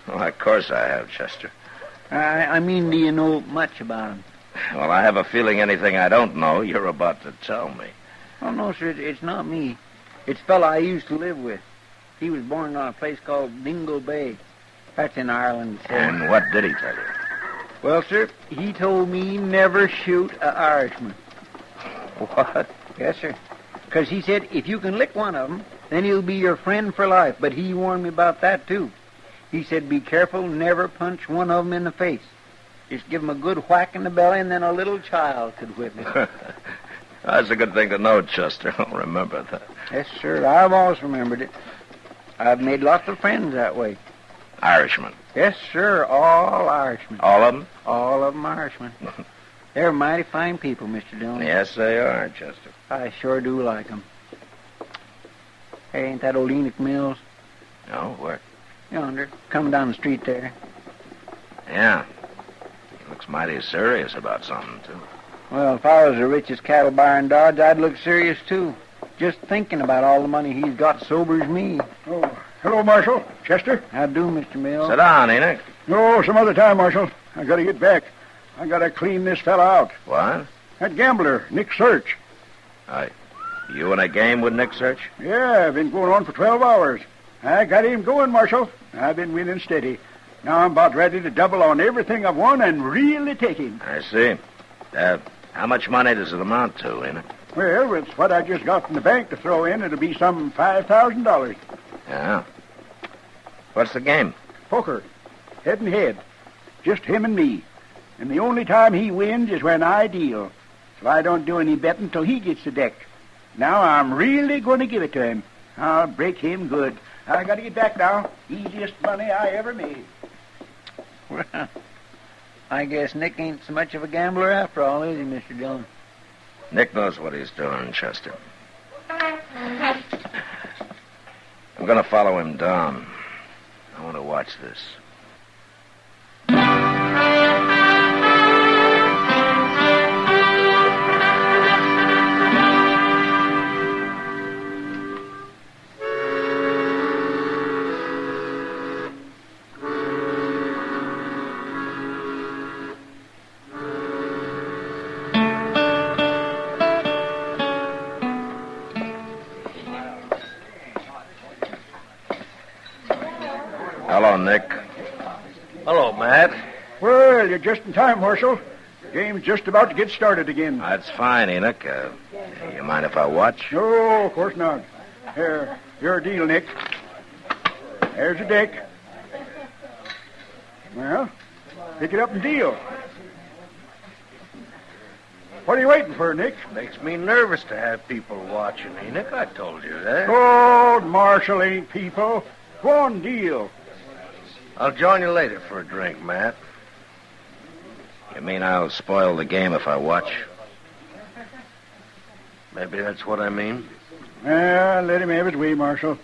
[SPEAKER 3] Well, of course I have, Chester.
[SPEAKER 1] I mean, do you know much about them?
[SPEAKER 3] Well, I have a feeling anything I don't know, you're about to tell me.
[SPEAKER 1] Oh, no, sir, it's not me. It's a fellow I used to live with. He was born on a place called Dingle Bay. That's in Ireland, sir.
[SPEAKER 3] And what did he tell you?
[SPEAKER 1] Well, sir, he told me never shoot an Irishman.
[SPEAKER 3] What?
[SPEAKER 1] Yes, sir. Because he said if you can lick one of them, then he'll be your friend for life. But he warned me about that, too. He said be careful, never punch one of them in the face. Just give him a good whack in the belly, and then a little child could whip him.
[SPEAKER 3] That's a good thing to know, Chester. I'll remember that.
[SPEAKER 1] Yes, sir, I've always remembered it. I've made lots of friends that way.
[SPEAKER 3] Irishmen?
[SPEAKER 1] Yes, sir, all Irishmen.
[SPEAKER 3] All of them?
[SPEAKER 1] All of them Irishmen. They're mighty fine people, Mr. Dillon.
[SPEAKER 3] Yes, they are, Chester.
[SPEAKER 1] I sure do like them. Hey, ain't that old Enoch Mills?
[SPEAKER 3] No, where?
[SPEAKER 1] Yonder, coming down the street there.
[SPEAKER 3] Yeah. He looks mighty serious about something, too.
[SPEAKER 1] Well, if I was the richest cattle buyer in Dodge, I'd look serious, too. Just thinking about all the money he's got sobers me.
[SPEAKER 5] Oh, hello, Marshal. Chester?
[SPEAKER 1] How do, Mr. Mills?
[SPEAKER 3] Sit down, Enoch.
[SPEAKER 5] No, some other time, Marshal. I gotta get back. I gotta clean this fella out.
[SPEAKER 3] What?
[SPEAKER 5] That gambler, Nick Search.
[SPEAKER 3] You in a game with Nick Search?
[SPEAKER 5] Yeah, been going on for 12 hours. I got him going, Marshal. I've been winning steady. Now I'm about ready to double on everything I've won and really take him.
[SPEAKER 3] I see. How much money does it amount to, Enoch?
[SPEAKER 5] Well, it's what I just got from the bank to throw in. It'll be some $5,000.
[SPEAKER 3] Yeah. What's the game?
[SPEAKER 5] Poker. Head and head. Just him and me. And the only time he wins is when I deal. So I don't do any betting till he gets the deck. Now I'm really going to give it to him. I'll break him good. I got to get back now. Easiest money I ever made.
[SPEAKER 1] Well, I guess Nick ain't so much of a gambler after all, is he, Mr. Dillon?
[SPEAKER 3] Nick knows what he's doing, Chester. I'm going to follow him down. I want to watch this. Hello, Nick.
[SPEAKER 14] Hello, Matt.
[SPEAKER 5] Well, you're just in time, Marshal. Game's just about to get started again.
[SPEAKER 3] That's fine, Enoch. You mind if I watch?
[SPEAKER 5] No, of course not. Here, your deal, Nick. There's the deck. Well, pick it up and deal. What are you waiting for, Nick?
[SPEAKER 14] Makes me nervous to have people watching, Enoch. I told you that.
[SPEAKER 5] Oh, Marshal ain't people. Go on, deal.
[SPEAKER 14] I'll join you later for a drink, Matt.
[SPEAKER 3] You mean I'll spoil the game if I watch?
[SPEAKER 14] Maybe that's what I mean.
[SPEAKER 5] Well, let him have his way, Marshal.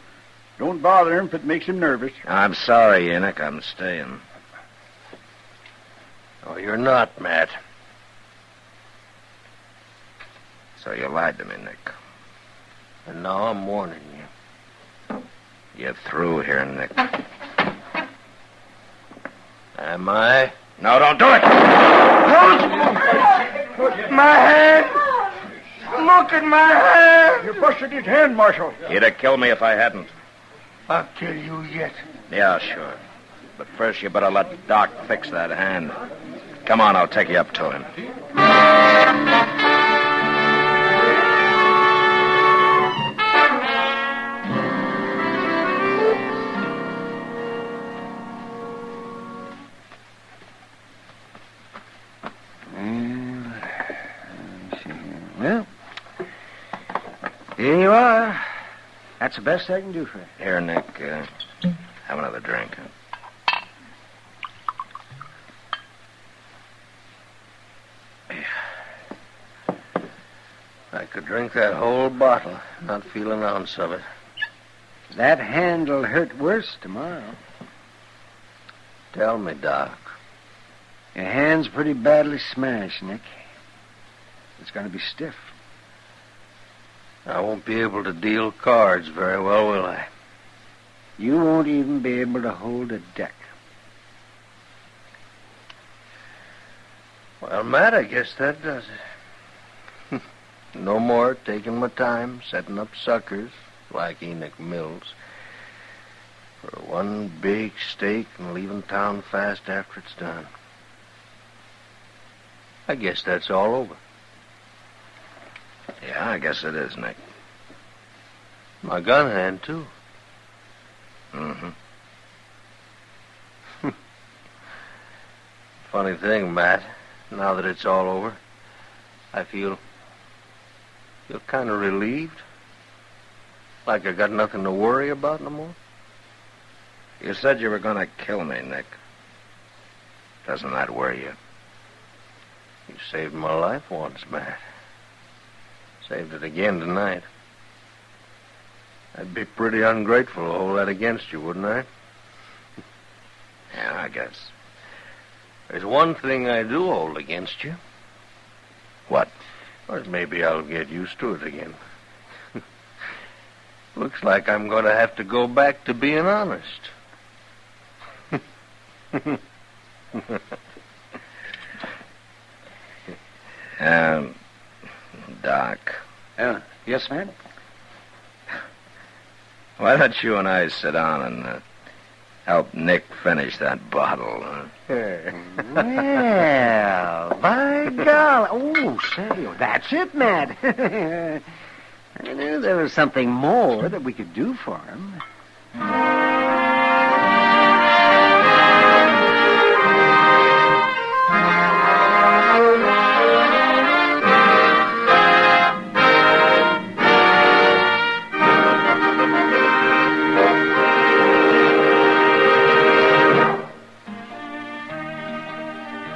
[SPEAKER 5] Don't bother him if it makes him nervous.
[SPEAKER 3] I'm sorry, Enoch. I'm staying.
[SPEAKER 14] Oh, you're not, Matt.
[SPEAKER 3] So you lied to me, Nick.
[SPEAKER 14] And now I'm warning you.
[SPEAKER 3] You're through here, Nick.
[SPEAKER 14] Am I?
[SPEAKER 3] No, don't do it!
[SPEAKER 14] My hand! Look at my hand!
[SPEAKER 5] You busted his hand, Marshal.
[SPEAKER 3] He'd have killed me if I hadn't.
[SPEAKER 14] I'll kill you yet.
[SPEAKER 3] Yeah, sure. But first you better let Doc fix that hand. Come on, I'll take you up to him.
[SPEAKER 6] Well, here you are. That's the best I can do for you.
[SPEAKER 3] Here, Nick, have another drink.
[SPEAKER 14] I could drink that whole bottle, not feel an ounce of it.
[SPEAKER 6] That hand'll hurt worse tomorrow.
[SPEAKER 14] Tell me, Doc.
[SPEAKER 6] Your hand's pretty badly smashed, Nick. It's going to be stiff.
[SPEAKER 14] I won't be able to deal cards very well, will I?
[SPEAKER 6] You won't even be able to hold a deck.
[SPEAKER 14] Well, Matt, I guess that does it. No more taking my time setting up suckers like Enoch Mills for one big stake and leaving town fast after it's done. I guess that's all over.
[SPEAKER 3] Yeah, I guess it is, Nick.
[SPEAKER 14] My gun hand, too.
[SPEAKER 3] Mm-hmm.
[SPEAKER 14] Funny thing, Matt, now that it's all over, I feel kind of relieved. Like I got nothing to worry about no more.
[SPEAKER 3] You said you were going to kill me, Nick. Doesn't that worry you?
[SPEAKER 14] You saved my life once, Matt. Saved it again tonight. I'd be pretty ungrateful to hold that against you, wouldn't I?
[SPEAKER 3] Yeah, I guess.
[SPEAKER 14] There's one thing I do hold against you.
[SPEAKER 3] What?
[SPEAKER 14] Or maybe I'll get used to it again. Looks like I'm going to have to go back to being honest. Doc.
[SPEAKER 8] Yes, man?
[SPEAKER 14] Why don't you and I sit down and help Nick finish that bottle, huh?
[SPEAKER 6] Well, by golly. Oh, Samuel, that's it, Matt. I knew there was something more that we could do for him.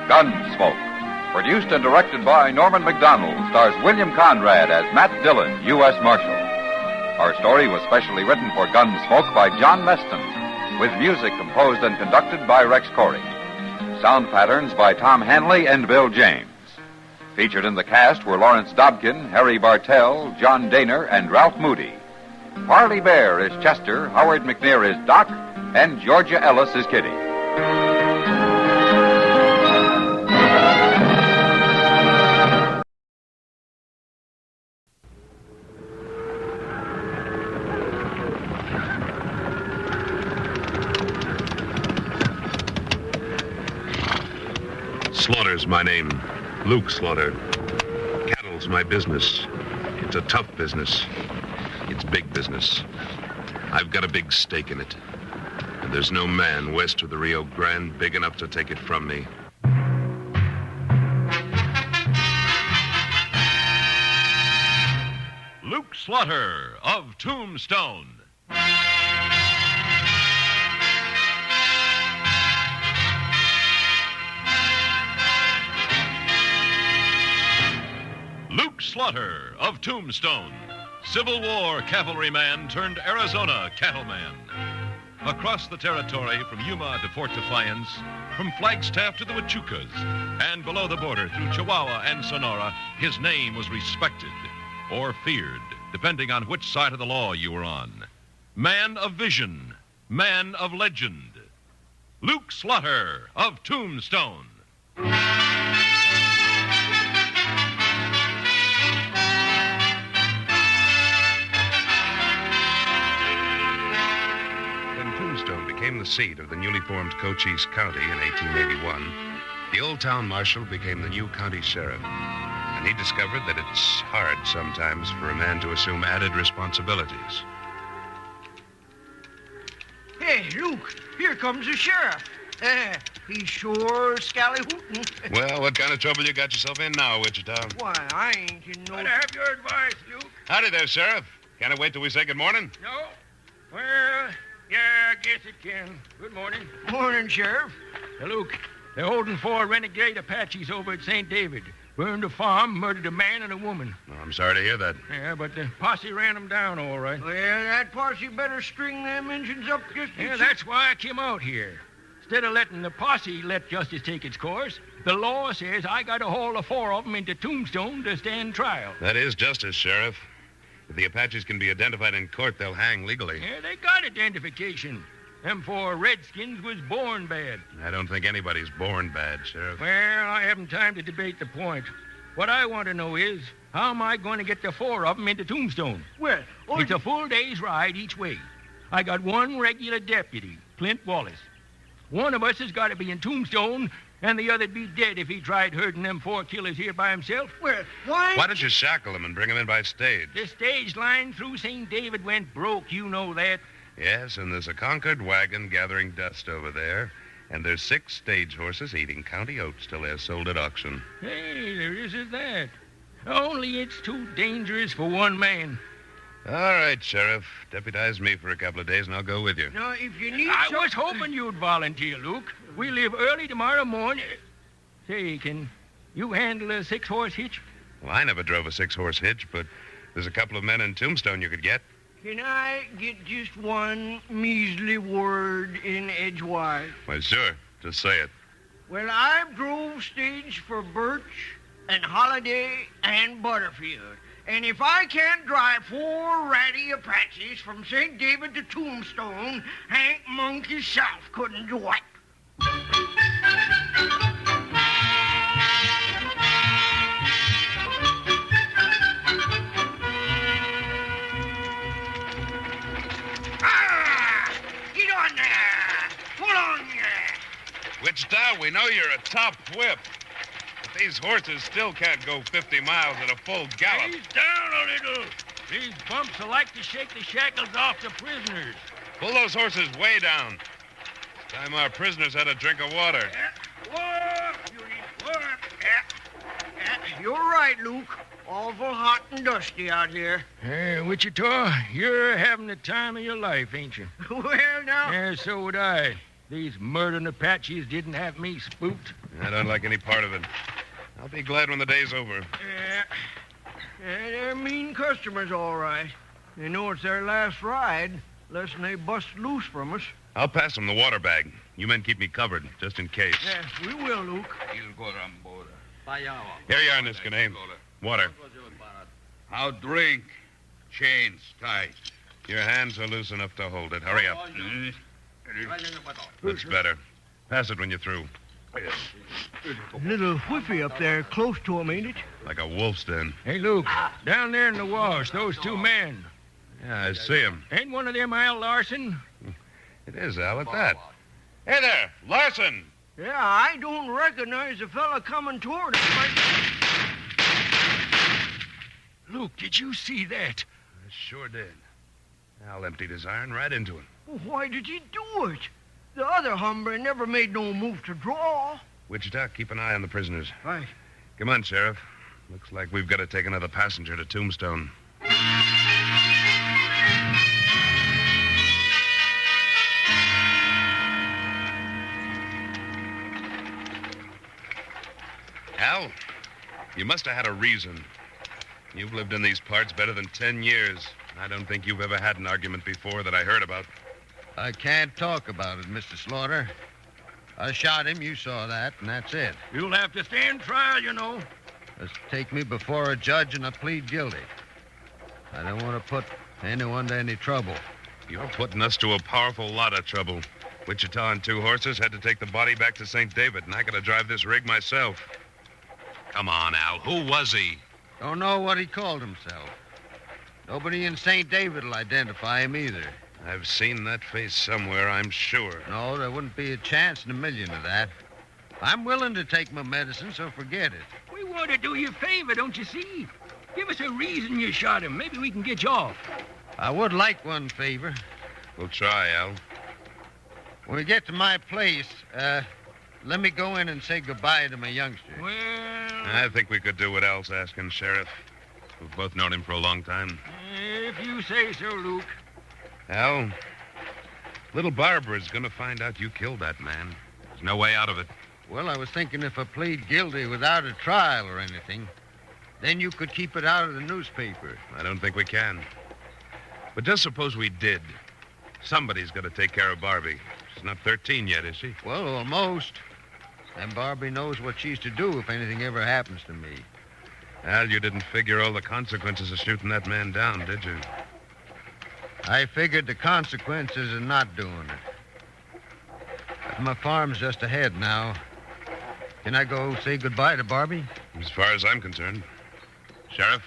[SPEAKER 17] Gunsmoke, produced and directed by Norman McDonald, stars William Conrad as Matt Dillon, U.S. Marshal. Our story was specially written for Gunsmoke by John Meston, with music composed and conducted by Rex Corey. Sound patterns by Tom Hanley and Bill James. Featured in the cast were Lawrence Dobkin, Harry Bartell, John Daner, and Ralph Moody. Parley Bear is Chester, Howard McNear is Doc, and Georgia Ellis is Kitty.
[SPEAKER 10] Slaughter's my name. Luke Slaughter. Cattle's my business. It's a tough business. It's big business. I've got a big stake in it. And there's no man west of the Rio Grande big enough to take it from me.
[SPEAKER 11] Luke Slaughter of Tombstone. Luke Slaughter of Tombstone, Civil War cavalryman turned Arizona cattleman. Across the territory from Yuma to Fort Defiance, from Flagstaff to the Huachucas, and below the border through Chihuahua and Sonora, his name was respected or feared, depending on which side of the law you were on. Man of vision, man of legend, Luke Slaughter of Tombstone.
[SPEAKER 10] Became the seat of the newly formed Cochise County in 1881, the old town marshal became the new county sheriff. And he discovered that it's hard sometimes for a man to assume added responsibilities.
[SPEAKER 13] Hey, Luke, here comes the sheriff. He's sure scally-hootin'.
[SPEAKER 10] Well, what kind of trouble you got yourself in now, Wichita?
[SPEAKER 13] Why, I ain't in no...
[SPEAKER 21] I'd have your advice, Luke.
[SPEAKER 10] Howdy there, Sheriff. Can I wait till we say good morning?
[SPEAKER 21] No? Well... yeah, I guess it can. Good morning.
[SPEAKER 13] Morning, Sheriff.
[SPEAKER 21] Now, Luke, they're holding 4 renegade Apaches over at St. David. Burned a farm, murdered a man and a woman.
[SPEAKER 10] Oh, I'm sorry to hear that.
[SPEAKER 21] Yeah, but the posse ran them down all right.
[SPEAKER 13] Well, that posse better string them engines up just...
[SPEAKER 21] Yeah, that's why I came out here. Instead of letting the posse let justice take its course, the law says I got to haul the 4 of them into Tombstone to stand trial.
[SPEAKER 10] That is justice, Sheriff. If the Apaches can be identified in court, they'll hang legally.
[SPEAKER 21] Yeah, they got identification. Them 4 redskins was born bad.
[SPEAKER 10] I don't think anybody's born bad, Sheriff.
[SPEAKER 21] Well, I haven't time to debate the point. What I want to know is, how am I going to get the 4 of them into Tombstone?
[SPEAKER 13] Well,
[SPEAKER 21] it's a full day's ride each way. I got 1 regular deputy, Clint Wallace. One of us has got to be in Tombstone, and the other'd be dead if he tried herding them 4 killers here by himself.
[SPEAKER 13] Well, why
[SPEAKER 10] don't you shackle them and bring them in by stage?
[SPEAKER 21] The stage line through St. David went broke, you know that.
[SPEAKER 10] Yes, and there's a Concord wagon gathering dust over there, and there's 6 stage horses eating county oats till they're sold at auction.
[SPEAKER 21] Hey, there is that. Only it's too dangerous for one man.
[SPEAKER 10] All right, Sheriff. Deputize me for a couple of days, and I'll go with you.
[SPEAKER 13] Now, if you need
[SPEAKER 21] I was hoping you'd volunteer, Luke. We leave early tomorrow morning. Say, can you handle a 6-horse hitch?
[SPEAKER 10] Well, I never drove a 6-horse hitch, but there's a couple of men in Tombstone you could get.
[SPEAKER 13] Can I get just one measly word in edgewise?
[SPEAKER 10] Well, sure. Just say it.
[SPEAKER 13] Well, I've drove stage for Birch and Holiday and Butterfield. And if I can't drive 4 ratty Apaches from St. David to Tombstone, Hank Monk himself couldn't do it. Get on there! Pull on there!
[SPEAKER 10] Wichita, we know you're a top whip. But these horses still can't go 50 miles at a full gallop.
[SPEAKER 9] Ease down a little. These bumps will like to shake the shackles off the prisoners.
[SPEAKER 10] Pull those horses way down. It's time our prisoners had a drink of water.
[SPEAKER 13] You're right, Luke. Awful hot and dusty out here.
[SPEAKER 9] Hey, Wichita, you're having the time of your life, ain't you?
[SPEAKER 13] Well, now...
[SPEAKER 9] Yeah, so would I. These murdering Apaches didn't have me spooked.
[SPEAKER 10] I don't like any part of it. I'll be glad when the day's over.
[SPEAKER 13] They're mean customers, all right. They know it's their last ride, lest they bust loose from us.
[SPEAKER 10] I'll pass them the water bag. You men keep me covered, just in case.
[SPEAKER 13] Yes, we will, Luke.
[SPEAKER 10] Here you are, Niskanen. Water.
[SPEAKER 18] I'll drink. Chains tight.
[SPEAKER 10] Your hands are loose enough to hold it. Hurry up. Looks better. Pass it when you're through.
[SPEAKER 13] Little whiffy up there close to him, ain't it?
[SPEAKER 10] Like a wolf's den.
[SPEAKER 9] Hey, Luke, down there in the wash, those 2 men.
[SPEAKER 10] Yeah, I see him.
[SPEAKER 9] Ain't one of them Al Larson?
[SPEAKER 10] It is Al at that. Hey there, Larson!
[SPEAKER 13] Yeah, I don't recognize the fella coming toward us.
[SPEAKER 9] Luke, did you see that?
[SPEAKER 10] I sure did. Al emptied his iron right into him.
[SPEAKER 13] Why did he do it? The other hombre never made no move to draw.
[SPEAKER 10] Wichita, keep an eye on the prisoners.
[SPEAKER 13] Right.
[SPEAKER 10] Come on, Sheriff. Looks like we've got to take another passenger to Tombstone. Al, you must have had a reason. You've lived in these parts better than 10 years. I don't think you've ever had an argument before that I heard about.
[SPEAKER 14] I can't talk about it, Mr. Slaughter. I shot him, you saw that, and that's it.
[SPEAKER 9] You'll have to stand trial, you know.
[SPEAKER 14] Just take me before a judge and I plead guilty. I don't want to put anyone to any trouble.
[SPEAKER 10] You're putting us to a powerful lot of trouble. Wichita and 2 horses had to take the body back to St. David, and I got to drive this rig myself. Come on, Al. Who was he?
[SPEAKER 14] Don't know what he called himself. Nobody in St. David will identify him either.
[SPEAKER 10] I've seen that face somewhere, I'm sure.
[SPEAKER 14] No, there wouldn't be a chance in a million of that. I'm willing to take my medicine, so forget it.
[SPEAKER 9] We want to do you a favor, don't you see? Give us a reason you shot him. Maybe we can get you off.
[SPEAKER 14] I would like one favor.
[SPEAKER 10] We'll try, Al.
[SPEAKER 14] When we get to my place, let me go in and say goodbye to my youngster.
[SPEAKER 9] Well...
[SPEAKER 10] I think we could do what Al's asking, Sheriff. We've both known him for a long time.
[SPEAKER 9] If you say so, Luke.
[SPEAKER 10] Al, little Barbara's going to find out you killed that man. There's no way out of it.
[SPEAKER 14] Well, I was thinking if I plead guilty without a trial or anything, then you could keep it out of the newspaper.
[SPEAKER 10] I don't think we can. But just suppose we did. Somebody's got to take care of Barbie. She's not 13 yet, is she?
[SPEAKER 14] Well, almost. And Barbie knows what she's to do if anything ever happens to me.
[SPEAKER 10] Al, you didn't figure all the consequences of shooting that man down, did you?
[SPEAKER 14] I figured the consequences of not doing it. But my farm's just ahead now. Can I go say goodbye to Barbie?
[SPEAKER 10] As far as I'm concerned. Sheriff?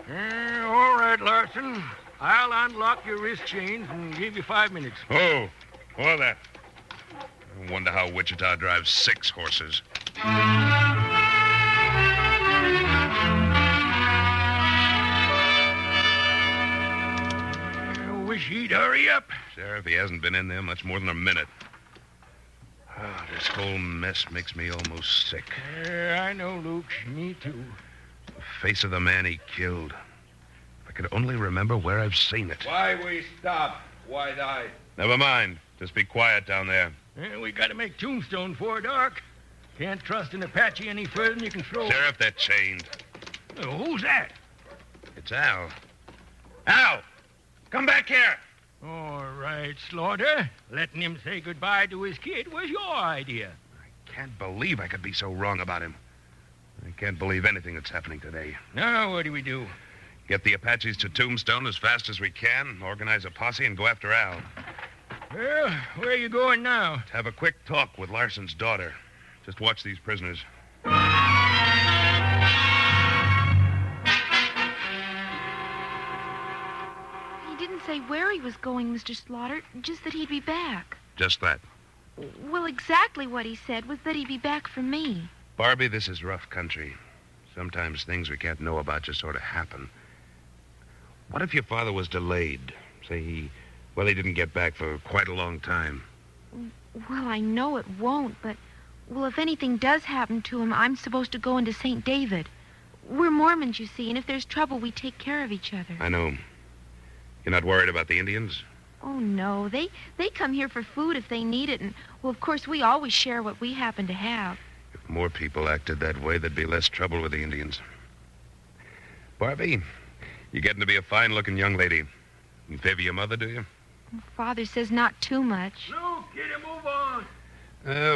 [SPEAKER 9] All right, Larson. I'll unlock your wrist chains and give you 5 minutes.
[SPEAKER 10] Oh, all that. I wonder how Wichita drives 6 horses.
[SPEAKER 9] I wish he'd hurry up.
[SPEAKER 10] Sheriff, he hasn't been in there much more than a minute. Oh, this whole mess makes me almost sick.
[SPEAKER 9] I know, Luke. Me too.
[SPEAKER 10] The face of the man he killed. If I could only remember where I've seen it.
[SPEAKER 21] Why we stop? Wide-eyed.
[SPEAKER 10] Never mind. Just be quiet down there.
[SPEAKER 9] We got to make Tombstone before dark. Can't trust an Apache any further than you can throw.
[SPEAKER 10] Sheriff, they're chained.
[SPEAKER 9] Who's that?
[SPEAKER 10] It's Al. Al! Come back here!
[SPEAKER 9] All right, Slaughter. Letting him say goodbye to his kid was your idea.
[SPEAKER 10] I can't believe I could be so wrong about him. I can't believe anything that's happening today.
[SPEAKER 9] Now, what do we do?
[SPEAKER 10] Get the Apaches to Tombstone as fast as we can, organize a posse, and go after Al.
[SPEAKER 9] Well, where are you going now?
[SPEAKER 10] Have a quick talk with Larson's daughter. Just watch these prisoners.
[SPEAKER 2] He didn't say where he was going, Mr. Slaughter, just that he'd be back.
[SPEAKER 10] Just that.
[SPEAKER 2] Well, exactly what he said was that he'd be back for me.
[SPEAKER 10] Barbie, this is rough country. Sometimes things we can't know about just sort of happen. What if your father was delayed? Say he didn't get back for quite a long time.
[SPEAKER 2] Well, I know it won't, but... Well, if anything does happen to him, I'm supposed to go into St. David. We're Mormons, you see, and if there's trouble, we take care of each other.
[SPEAKER 10] I know. You're not worried about the Indians?
[SPEAKER 2] Oh, no. They come here for food if they need it, and, well, of course, we always share what we happen to have.
[SPEAKER 10] If more people acted that way, there'd be less trouble with the Indians. Barbie, you're getting to be a fine-looking young lady. You favor your mother, do you?
[SPEAKER 2] Father says not too much.
[SPEAKER 9] No, kid, move on.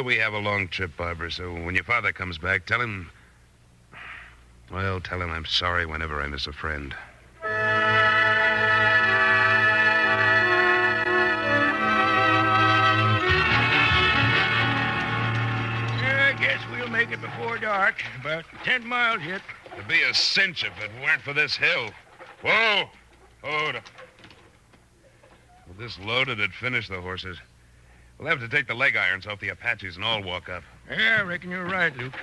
[SPEAKER 10] We have a long trip, Barbara, so when your father comes back, tell him I'm sorry whenever I miss a friend.
[SPEAKER 9] I guess we'll make it before dark. About 10 miles yet.
[SPEAKER 10] It'd be a cinch if it weren't for this hill. Whoa! Hold up. With this loaded, it'd finish the horses. We'll have to take the leg irons off the Apaches and all walk up.
[SPEAKER 9] Yeah, I reckon you're right, Luke.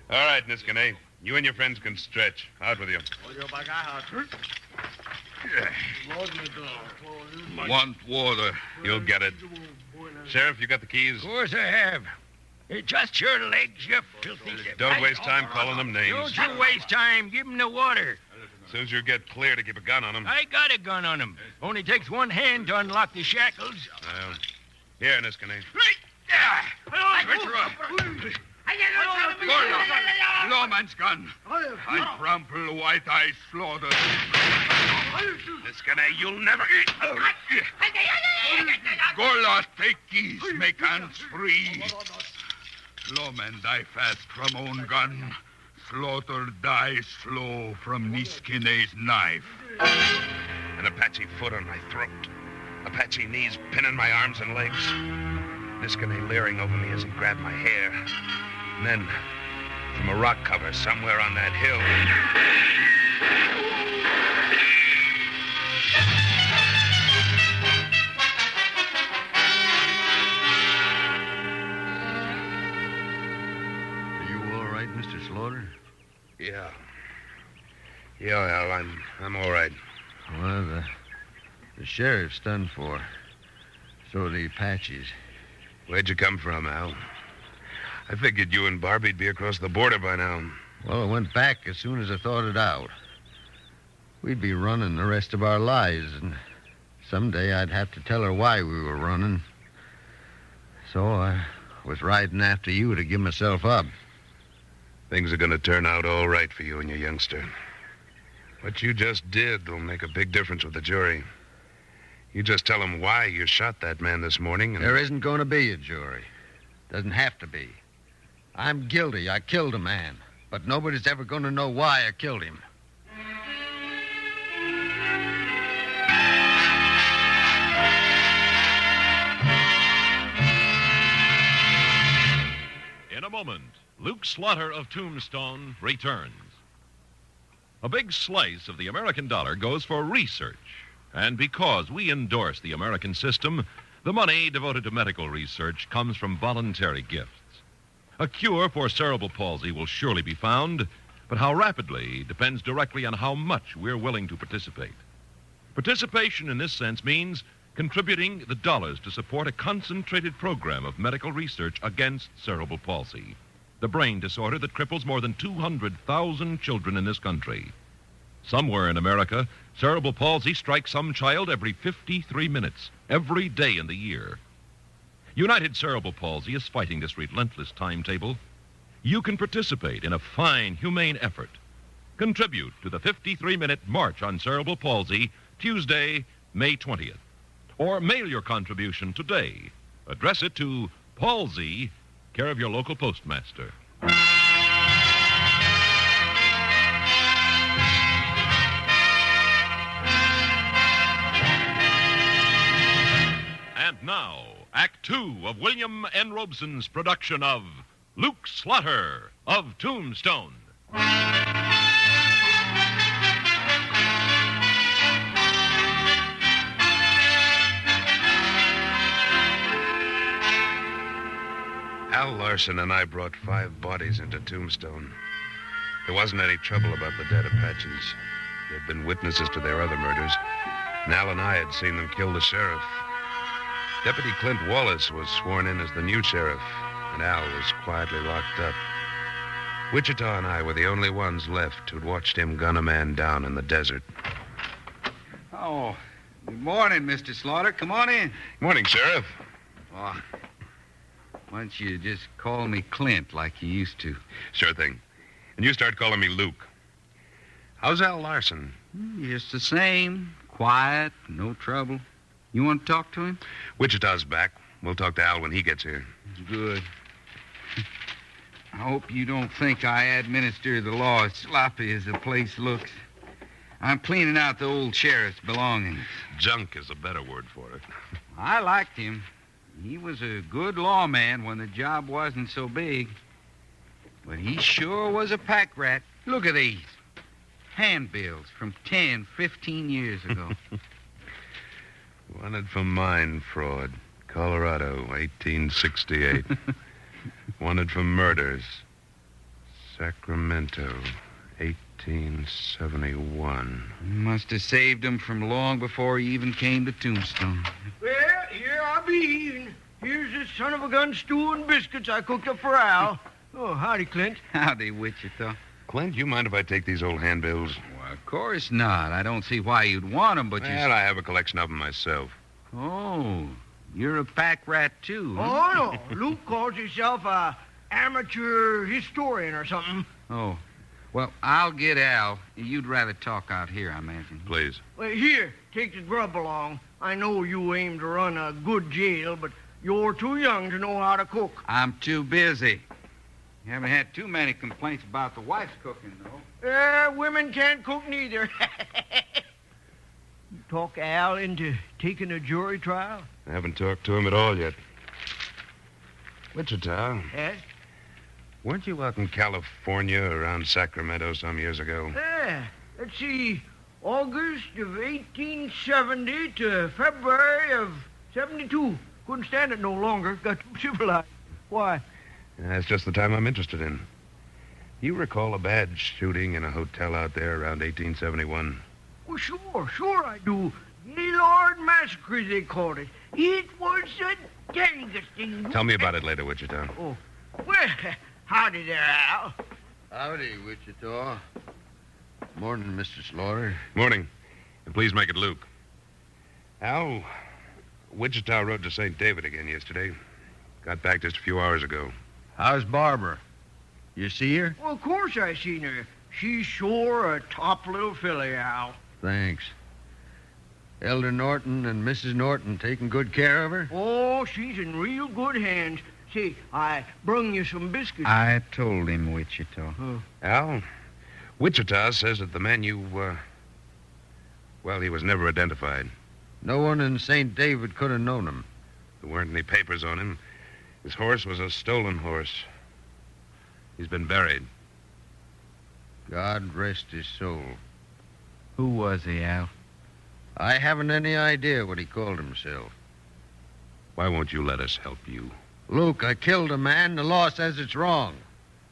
[SPEAKER 10] All right, Niskane. You and your friends can stretch. Out with you.
[SPEAKER 18] Want water.
[SPEAKER 10] You'll get it. Sheriff, you got the keys?
[SPEAKER 9] Of course I have. Just your legs, you filthy...
[SPEAKER 10] Don't waste time calling them names.
[SPEAKER 9] Don't you waste time. Give them the water.
[SPEAKER 10] As soon as you get clear to keep a gun on them.
[SPEAKER 9] I got a gun on him. Only takes one hand to unlock the shackles.
[SPEAKER 10] Here, Niskane.
[SPEAKER 18] Lawman's gun. I trample white-eye slaughter.
[SPEAKER 10] Niskane, you'll never...
[SPEAKER 18] Gola, take keys, make hands free. Lawman die fast from own gun. Slaughter die slow from Niskane's knife.
[SPEAKER 10] An Apache foot on my throat. Apache knees pinning my arms and legs. Niskane leering over me as he grabbed my hair. And then, from a rock cover somewhere on that hill...
[SPEAKER 14] Mr. Slaughter?
[SPEAKER 10] Yeah. Yeah, Al, I'm all right.
[SPEAKER 14] Well, the sheriff's done for. So are the Apaches.
[SPEAKER 10] Where'd you come from, Al? I figured you and Barbie'd be across the border by now.
[SPEAKER 14] Well, I went back as soon as I thought it out. We'd be running the rest of our lives, and someday I'd have to tell her why we were running. So I was riding after you to give myself up.
[SPEAKER 10] Things are going to turn out all right for you and your youngster. What you just did will make a big difference with the jury. You just tell them why you shot that man this morning and...
[SPEAKER 14] There isn't going to be a jury. Doesn't have to be. I'm guilty. I killed a man. But nobody's ever going to know why I killed him.
[SPEAKER 11] In a moment, Luke Slaughter of Tombstone returns. A big slice of the American dollar goes for research. And because we endorse the American system, the money devoted to medical research comes from voluntary gifts. A cure for cerebral palsy will surely be found, but how rapidly depends directly on how much we're willing to participate. Participation in this sense means contributing the dollars to support a concentrated program of medical research against cerebral palsy, the brain disorder that cripples more than 200,000 children in this country. Somewhere in America, cerebral palsy strikes some child every 53 minutes, every day in the year. United Cerebral Palsy is fighting this relentless timetable. You can participate in a fine, humane effort. Contribute to the 53-minute March on Cerebral Palsy, Tuesday, May 20th. Or mail your contribution today. Address it to Palsy, care of your local postmaster. Now, Act Two of William N. Robeson's production of Luke Slaughter of Tombstone.
[SPEAKER 10] Al Larson and I brought 5 bodies into Tombstone. There wasn't any trouble about the dead Apaches. They'd been witnesses to their other murders, and Al and I had seen them kill the sheriff. Deputy Clint Wallace was sworn in as the new sheriff, and Al was quietly locked up. Wichita and I were the only ones left who'd watched him gun a man down in the desert.
[SPEAKER 15] Oh, good morning, Mr. Slaughter. Come on in.
[SPEAKER 10] Morning, Sheriff.
[SPEAKER 15] Oh, why don't you just call me Clint like you used to?
[SPEAKER 10] Sure thing. And you start calling me Luke. How's Al Larson?
[SPEAKER 15] Just the same. Quiet, no trouble. You want to talk to him?
[SPEAKER 10] Wichita's back. We'll talk to Al when he gets here.
[SPEAKER 15] Good. I hope you don't think I administer the law as sloppy as the place looks. I'm cleaning out the old sheriff's belongings.
[SPEAKER 10] Junk is a better word for it.
[SPEAKER 15] I liked him. He was a good lawman when the job wasn't so big. But he sure was a pack rat. Look at these. Handbills from 10, 15 years ago.
[SPEAKER 10] Wanted for mine fraud. Colorado, 1868. Wanted for murders. Sacramento, 1871.
[SPEAKER 15] He must have saved him from long before he even came to Tombstone.
[SPEAKER 13] Well, here I be. And here's this son of a gun stew and biscuits I cooked up for Al. Oh, howdy, Clint.
[SPEAKER 15] Howdy, Wichita.
[SPEAKER 10] Clint, you mind if I take these old handbills?
[SPEAKER 15] Well, of course not. I don't see why you'd want them, but
[SPEAKER 10] Well, I have a collection of them myself.
[SPEAKER 15] Oh, you're a pack rat, too. Huh?
[SPEAKER 13] Oh, no. Luke calls himself a amateur historian or something.
[SPEAKER 15] Oh, well, I'll get Al. You'd rather talk out here, I imagine.
[SPEAKER 10] Please.
[SPEAKER 13] Well, here, take the grub along. I know you aim to run a good jail, but you're too young to know how to cook.
[SPEAKER 15] I'm too busy. You haven't had too many complaints about the wife's cooking, though.
[SPEAKER 13] Women can't cook neither. You talk Al into taking a jury trial?
[SPEAKER 10] I haven't talked to him at all yet. Wichita.
[SPEAKER 13] Yes?
[SPEAKER 10] Weren't you out in California around Sacramento some years ago?
[SPEAKER 13] Let's see. August of 1870 to February of 72. Couldn't stand it no longer. Got civilized. Why?
[SPEAKER 10] That's just the time I'm interested in. You recall a bad shooting in a hotel out there around 1871?
[SPEAKER 13] Well, sure I do. Gaylord Massacre, they called it. It was the dangest thing.
[SPEAKER 10] Tell me about it later, Wichita.
[SPEAKER 13] Oh, well, howdy there, Al.
[SPEAKER 14] Howdy, Wichita. Morning, Mr. Slaughter.
[SPEAKER 10] Morning. And please make it Luke. Al, Wichita rode to St. David again yesterday. Got back just a few hours ago.
[SPEAKER 14] How's Barbara? You see her?
[SPEAKER 13] Well, of course I seen her. She's sure a top little filly, Al.
[SPEAKER 14] Thanks. Elder Norton and Mrs. Norton taking good care of her?
[SPEAKER 13] Oh, she's in real good hands. See, I brung you some biscuits.
[SPEAKER 15] I told him, Wichita.
[SPEAKER 10] Al, Wichita says that the man you, well, he was never identified.
[SPEAKER 14] No one in St. David could have known him.
[SPEAKER 10] There weren't any papers on him. His horse was a stolen horse. He's been buried.
[SPEAKER 14] God rest his soul.
[SPEAKER 15] Who was he, Al?
[SPEAKER 14] I haven't any idea what he called himself.
[SPEAKER 10] Why won't you let us help you?
[SPEAKER 14] Luke, I killed a man. The law says it's wrong.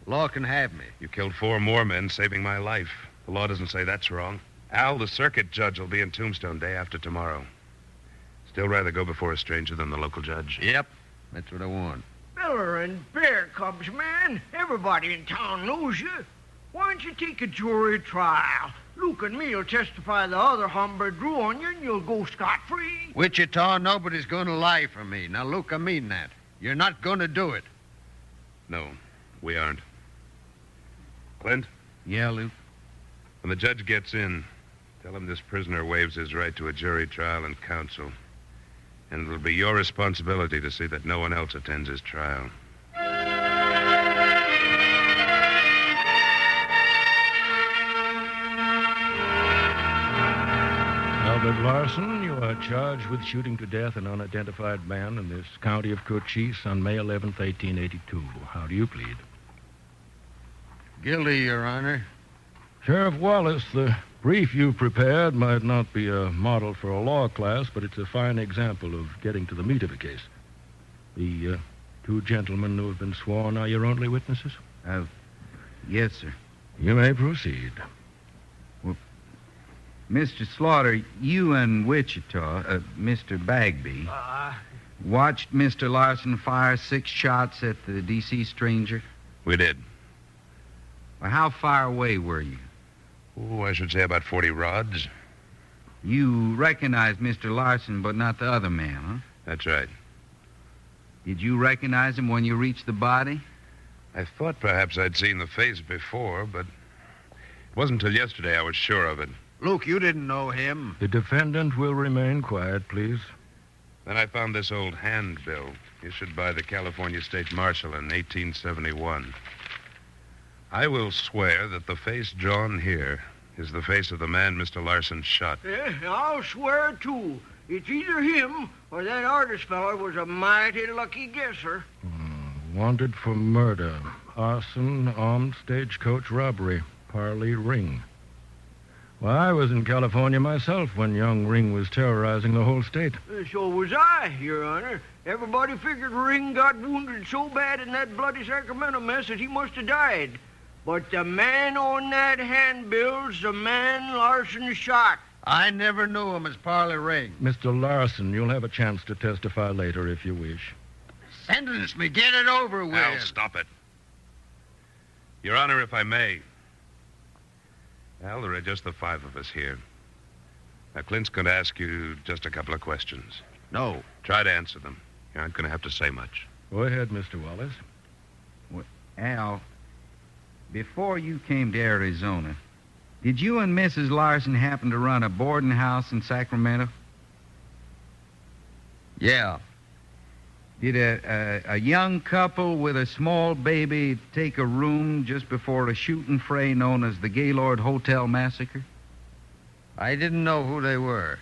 [SPEAKER 14] Law can have me.
[SPEAKER 10] You killed 4 more men, saving my life. The law doesn't say that's wrong. Al, the circuit judge will be in Tombstone day after tomorrow. Still rather go before a stranger than the local judge?
[SPEAKER 14] Yep, that's what I want.
[SPEAKER 13] Miller and Bear Cubs, man. Everybody in town knows you. Why don't you take a jury trial? Luke and me'll testify the other hombre drew on you, and you'll go scot-free.
[SPEAKER 14] Wichita, nobody's going to lie for me. Now, Luke, I mean that. You're not going to do it.
[SPEAKER 10] No, we aren't. Clint?
[SPEAKER 15] Yeah, Luke?
[SPEAKER 10] When the judge gets in, tell him this prisoner waives his right to a jury trial and counsel. And it'll be your responsibility to see that no one else attends his trial.
[SPEAKER 9] Albert Larson, you are charged with shooting to death an unidentified man in this county of Cochise on May 11th, 1882. How do you plead?
[SPEAKER 21] Guilty, Your Honor.
[SPEAKER 9] Sheriff Wallace, the brief you prepared might not be a model for a law class, but it's a fine example of getting to the meat of a case. The two gentlemen who have been sworn are your only witnesses?
[SPEAKER 15] Yes, sir.
[SPEAKER 9] You may proceed.
[SPEAKER 15] Well, Mr. Slaughter, you and Wichita, Mr. Bagby, watched Mr. Larson fire 6 shots at the deceased stranger?
[SPEAKER 10] We did.
[SPEAKER 15] Well, how far away were you?
[SPEAKER 10] Oh, I should say about 40 rods.
[SPEAKER 15] You recognized Mr. Larson, but not the other man, huh?
[SPEAKER 10] That's right.
[SPEAKER 15] Did you recognize him when you reached the body?
[SPEAKER 10] I thought perhaps I'd seen the face before, but it wasn't until yesterday I was sure of it.
[SPEAKER 21] Luke, you didn't know him.
[SPEAKER 9] The defendant will remain quiet, please.
[SPEAKER 10] Then I found this old handbill issued by the California State Marshal in 1871. I will swear that the face drawn here is the face of the man Mr. Larson shot.
[SPEAKER 13] I'll swear, too. It's either him or that artist fellow was a mighty lucky guesser.
[SPEAKER 9] Wanted for murder, arson, armed stagecoach robbery, Parley Ring. Well, I was in California myself when young Ring was terrorizing the whole state.
[SPEAKER 13] So was I, Your Honor. Everybody figured Ring got wounded so bad in that bloody Sacramento mess that he must have died. But the man on that handbill's the man Larson shot.
[SPEAKER 21] I never knew him as Parley Ring.
[SPEAKER 9] Mr. Larson, you'll have a chance to testify later if you wish.
[SPEAKER 21] Sentence me. Get it over with.
[SPEAKER 10] Al, stop it. Your Honor, if I may. Al, there are just the 5 of us here. Now, Clint's going to ask you just a couple of questions.
[SPEAKER 21] No.
[SPEAKER 10] Try to answer them. You aren't going to have to say much.
[SPEAKER 9] Go ahead, Mr. Wallace.
[SPEAKER 15] Well, Al, before you came to Arizona, did you and Mrs. Larson happen to run a boarding house in Sacramento?
[SPEAKER 21] Yeah.
[SPEAKER 15] Did a young couple with a small baby take a room just before a shooting fray known as the Gaylord Hotel Massacre?
[SPEAKER 21] I didn't know who they were.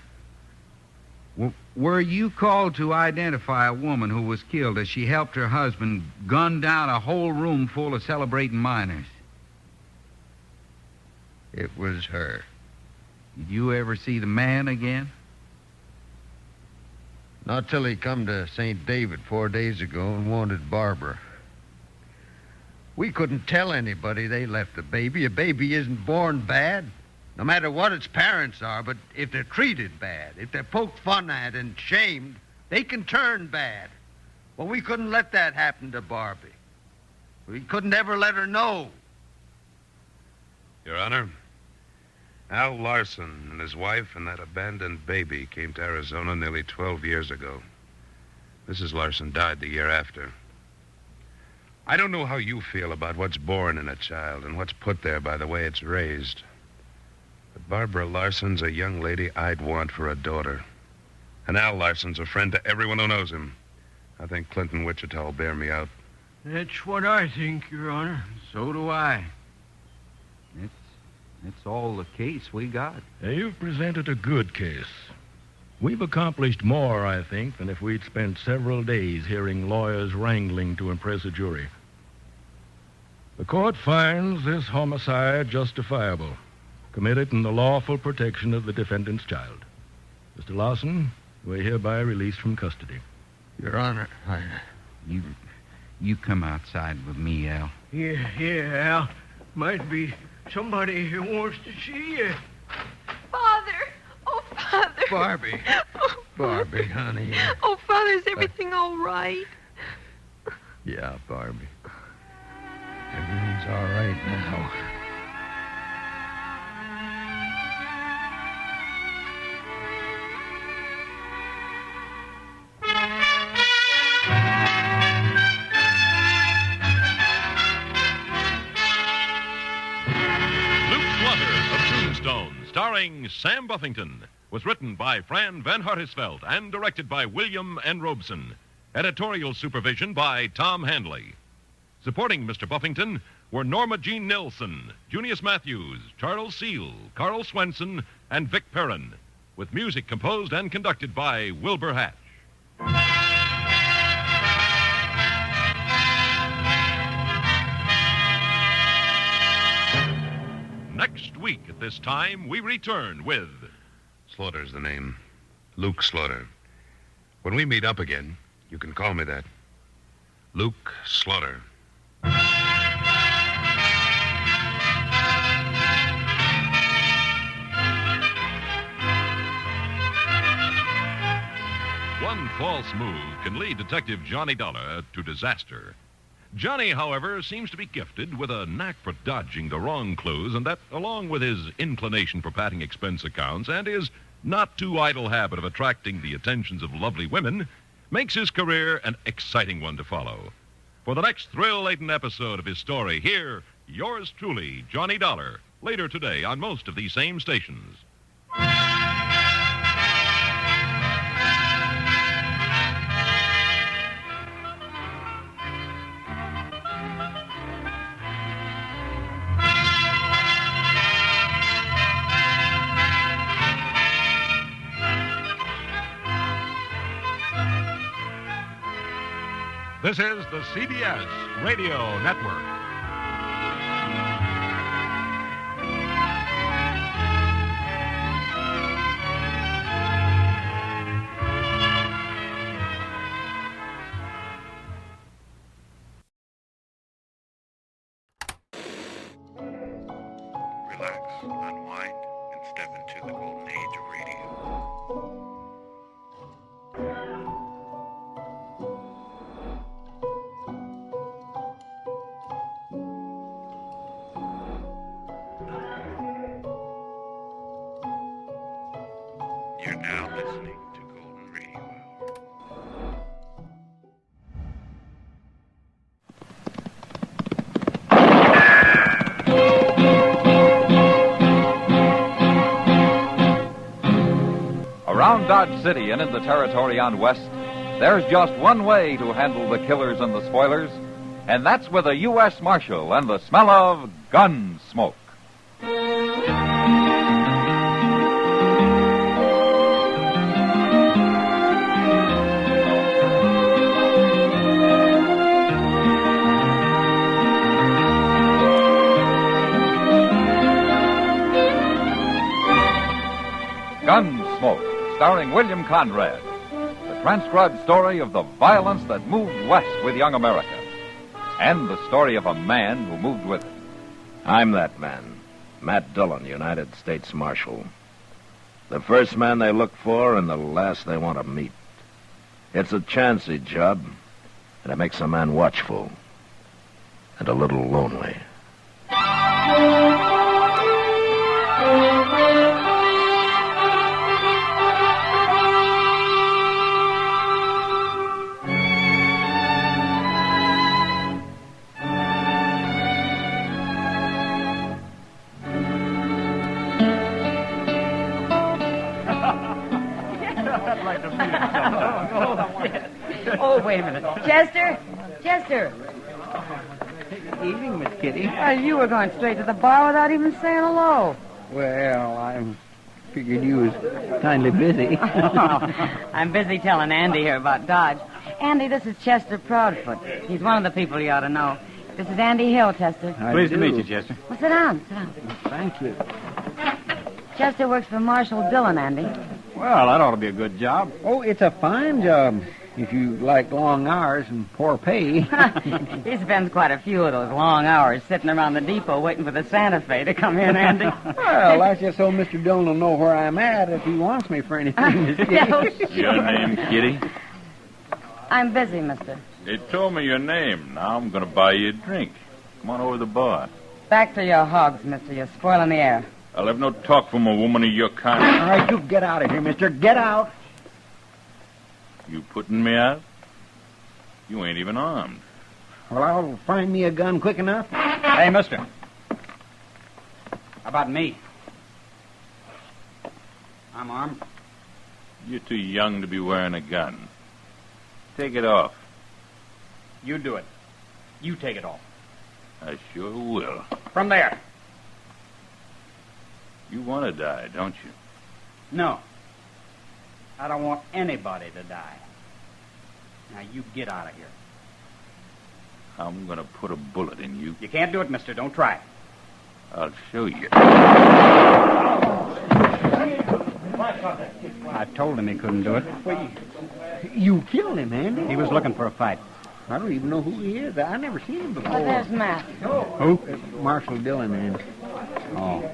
[SPEAKER 15] Were you called to identify a woman who was killed as she helped her husband gun down a whole room full of celebrating minors?
[SPEAKER 21] It was her.
[SPEAKER 15] Did you ever see the man again?
[SPEAKER 21] Not till he come to St. David 4 days ago and wanted Barbara. We couldn't tell anybody they left the baby. A baby isn't born bad, no matter what its parents are, but if they're treated bad, if they're poked fun at and shamed, they can turn bad. Well, we couldn't let that happen to Barbie. We couldn't ever let her know.
[SPEAKER 10] Your Honor, Al Larson and his wife and that abandoned baby came to Arizona nearly 12 years ago. Mrs. Larson died the year after. I don't know how you feel about what's born in a child and what's put there by the way it's raised. But Barbara Larson's a young lady I'd want for a daughter. And Al Larson's a friend to everyone who knows him. I think Clint and Wichita will bear me out.
[SPEAKER 13] That's what I think, Your Honor.
[SPEAKER 15] So do I. It's all the case we got.
[SPEAKER 9] You've presented a good case. We've accomplished more, I think, than if we'd spent several days hearing lawyers wrangling to impress a jury. The court finds this homicide justifiable, committed in the lawful protection of the defendant's child. Mr. Larson, we're hereby released from custody.
[SPEAKER 21] Your Honor,
[SPEAKER 15] You come outside with me, Al.
[SPEAKER 13] Yeah, Al. Might be somebody who wants to see you.
[SPEAKER 2] Father! Oh, Father!
[SPEAKER 21] Barbie. Barbie, honey.
[SPEAKER 2] Oh, Father, is everything all right?
[SPEAKER 21] Yeah, Barbie. Everything's all right now.
[SPEAKER 11] Starring Sam Buffington, was written by Fran Van Hartisveld and directed by William N. Robeson. Editorial supervision by Tom Handley. Supporting Mr. Buffington were Norma Jean Nilsson, Junius Matthews, Charles Seal, Carl Swenson, and Vic Perrin. with music composed and conducted by Wilbur Hatch. Next week at this time, we return with...
[SPEAKER 10] Slaughter's the name. Luke Slaughter. When we meet up again, you can call me that. Luke Slaughter.
[SPEAKER 11] One false move can lead Detective Johnny Dollar to disaster. Johnny, however, seems to be gifted with a knack for dodging the wrong clues, and that, along with his inclination for padding expense accounts and his not too idle habit of attracting the attentions of lovely women, makes his career an exciting one to follow. For the next thrill-laden episode of his story, hear yours truly, Johnny Dollar, later today on most of these same stations. This is the CBS Radio Network.
[SPEAKER 19] Relax, unwind, and step into the golden age of radio. You're now listening to Golden Radio Hour.
[SPEAKER 17] Around Dodge City and in the territory on West, there's just one way to handle the killers and the spoilers, and that's with a U.S. Marshal and the smell of Gunsmoke. Gunsmoke, starring William Conrad. The transcribed story of the violence that moved west with young America. And the story of a man who moved with it.
[SPEAKER 3] I'm that man, Matt Dillon, United States Marshal. The first man they look for and the last they want to meet. It's a chancy job, and it makes a man watchful and a little lonely.
[SPEAKER 7] Oh, wait a minute. Chester? Chester!
[SPEAKER 6] Evening, Miss Kitty.
[SPEAKER 7] You were going straight to the bar without even saying hello.
[SPEAKER 6] Well, I figured you was kindly busy.
[SPEAKER 7] I'm busy telling Andy here about Dodge. Andy, this is Chester Proudfoot. He's one of the people you ought to know. This is Andy Hill, Chester.
[SPEAKER 6] Pleased to meet you, Chester.
[SPEAKER 7] Well, sit down.
[SPEAKER 6] Thank you.
[SPEAKER 7] Chester works for Marshal Dillon, Andy.
[SPEAKER 6] Well, that ought to be a good job. Oh, it's a fine job. If you like long hours and poor pay.
[SPEAKER 7] He spends quite a few of those long hours sitting around the depot waiting for the Santa Fe to come in, Andy.
[SPEAKER 6] Well, that's just so Mr. Dillon will know where I'm at if he wants me for anything, Miss Kitty.
[SPEAKER 20] Your name, Kitty?
[SPEAKER 7] I'm busy, mister.
[SPEAKER 20] They told me your name. Now I'm going to buy you a drink. Come on over to the bar.
[SPEAKER 7] Back to your hogs, mister. You're spoiling the air.
[SPEAKER 20] I'll have no talk from a woman of your kind.
[SPEAKER 6] All right, you get out of here, mister. Get out.
[SPEAKER 20] You putting me out? You ain't even armed.
[SPEAKER 6] Well, I'll find me a gun quick enough.
[SPEAKER 23] Hey, mister. How about me? I'm armed.
[SPEAKER 20] You're too young to be wearing a gun. Take it off.
[SPEAKER 23] You do it. You take it off.
[SPEAKER 20] I sure will.
[SPEAKER 23] From there.
[SPEAKER 20] You want to die, don't you?
[SPEAKER 23] No. I don't want anybody to die. Now, you get out of here.
[SPEAKER 20] I'm going to put a bullet in you.
[SPEAKER 23] You can't do it, mister. Don't try.
[SPEAKER 20] I'll show you.
[SPEAKER 23] I told him he couldn't do it.
[SPEAKER 13] You killed him, Andy.
[SPEAKER 23] He was looking for a fight.
[SPEAKER 13] I don't even know who he is. I never seen him before.
[SPEAKER 7] Oh, there's Matt.
[SPEAKER 23] Who?
[SPEAKER 13] Marshal Dillon, Andy.
[SPEAKER 23] Oh.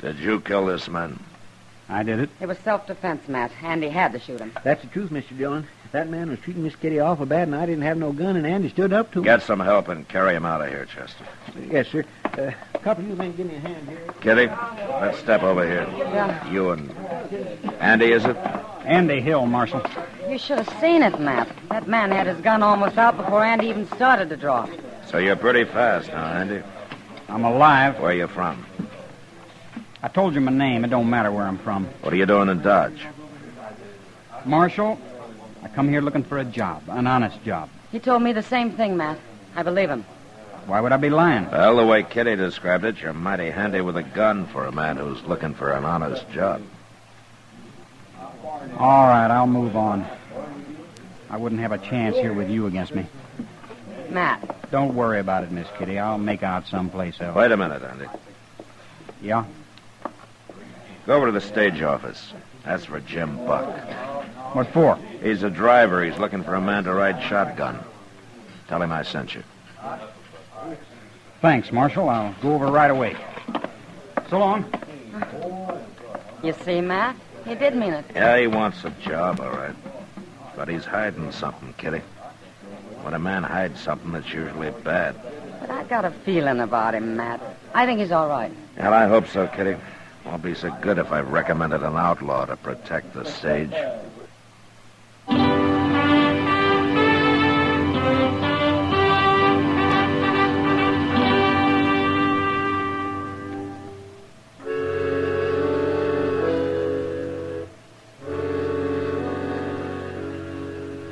[SPEAKER 3] Did you kill this man?
[SPEAKER 23] I did it.
[SPEAKER 7] It was self-defense, Matt. Andy had to shoot him.
[SPEAKER 13] That's the truth, Mr. Dillon. If that man was treating Miss Kitty awful bad and I didn't have no gun and Andy stood up to him.
[SPEAKER 3] Get some help and carry him out of here, Chester.
[SPEAKER 13] Yes, sir. A couple of you men give me a hand here.
[SPEAKER 3] Kitty, let's step over here.
[SPEAKER 7] Yeah.
[SPEAKER 3] You and Andy, is it?
[SPEAKER 23] Andy Hill, Marshal.
[SPEAKER 7] You should have seen it, Matt. That man had his gun almost out before Andy even started to draw.
[SPEAKER 3] So you're pretty fast, huh, Andy?
[SPEAKER 23] I'm alive.
[SPEAKER 3] Where you from?
[SPEAKER 23] I told you my name. It don't matter where I'm from.
[SPEAKER 3] What are you doing in Dodge?
[SPEAKER 23] Marshal, I come here looking for a job, an honest job.
[SPEAKER 7] He told me the same thing, Matt. I believe him.
[SPEAKER 23] Why would I be lying?
[SPEAKER 3] Well, the way Kitty described it, you're mighty handy with a gun for a man who's looking for an honest job.
[SPEAKER 23] All right, I'll move on. I wouldn't have a chance here with you against me.
[SPEAKER 7] Matt.
[SPEAKER 23] Don't worry about it, Miss Kitty. I'll make out someplace else.
[SPEAKER 3] Wait a minute, Andy.
[SPEAKER 23] Yeah?
[SPEAKER 3] Go over to the stage office. That's for Jim Buck.
[SPEAKER 23] What for?
[SPEAKER 3] He's a driver. He's looking for a man to ride shotgun. Tell him I sent you.
[SPEAKER 23] Thanks, Marshal. I'll go over right away. So long.
[SPEAKER 7] You see, Matt? He did mean it.
[SPEAKER 3] Yeah, he wants a job, all right. But he's hiding something, Kitty. When a man hides something, it's usually bad.
[SPEAKER 7] But I got a feeling about him, Matt. I think he's all right.
[SPEAKER 3] Well, I hope so, Kitty. Won't be so good if I recommended an outlaw to protect the stage.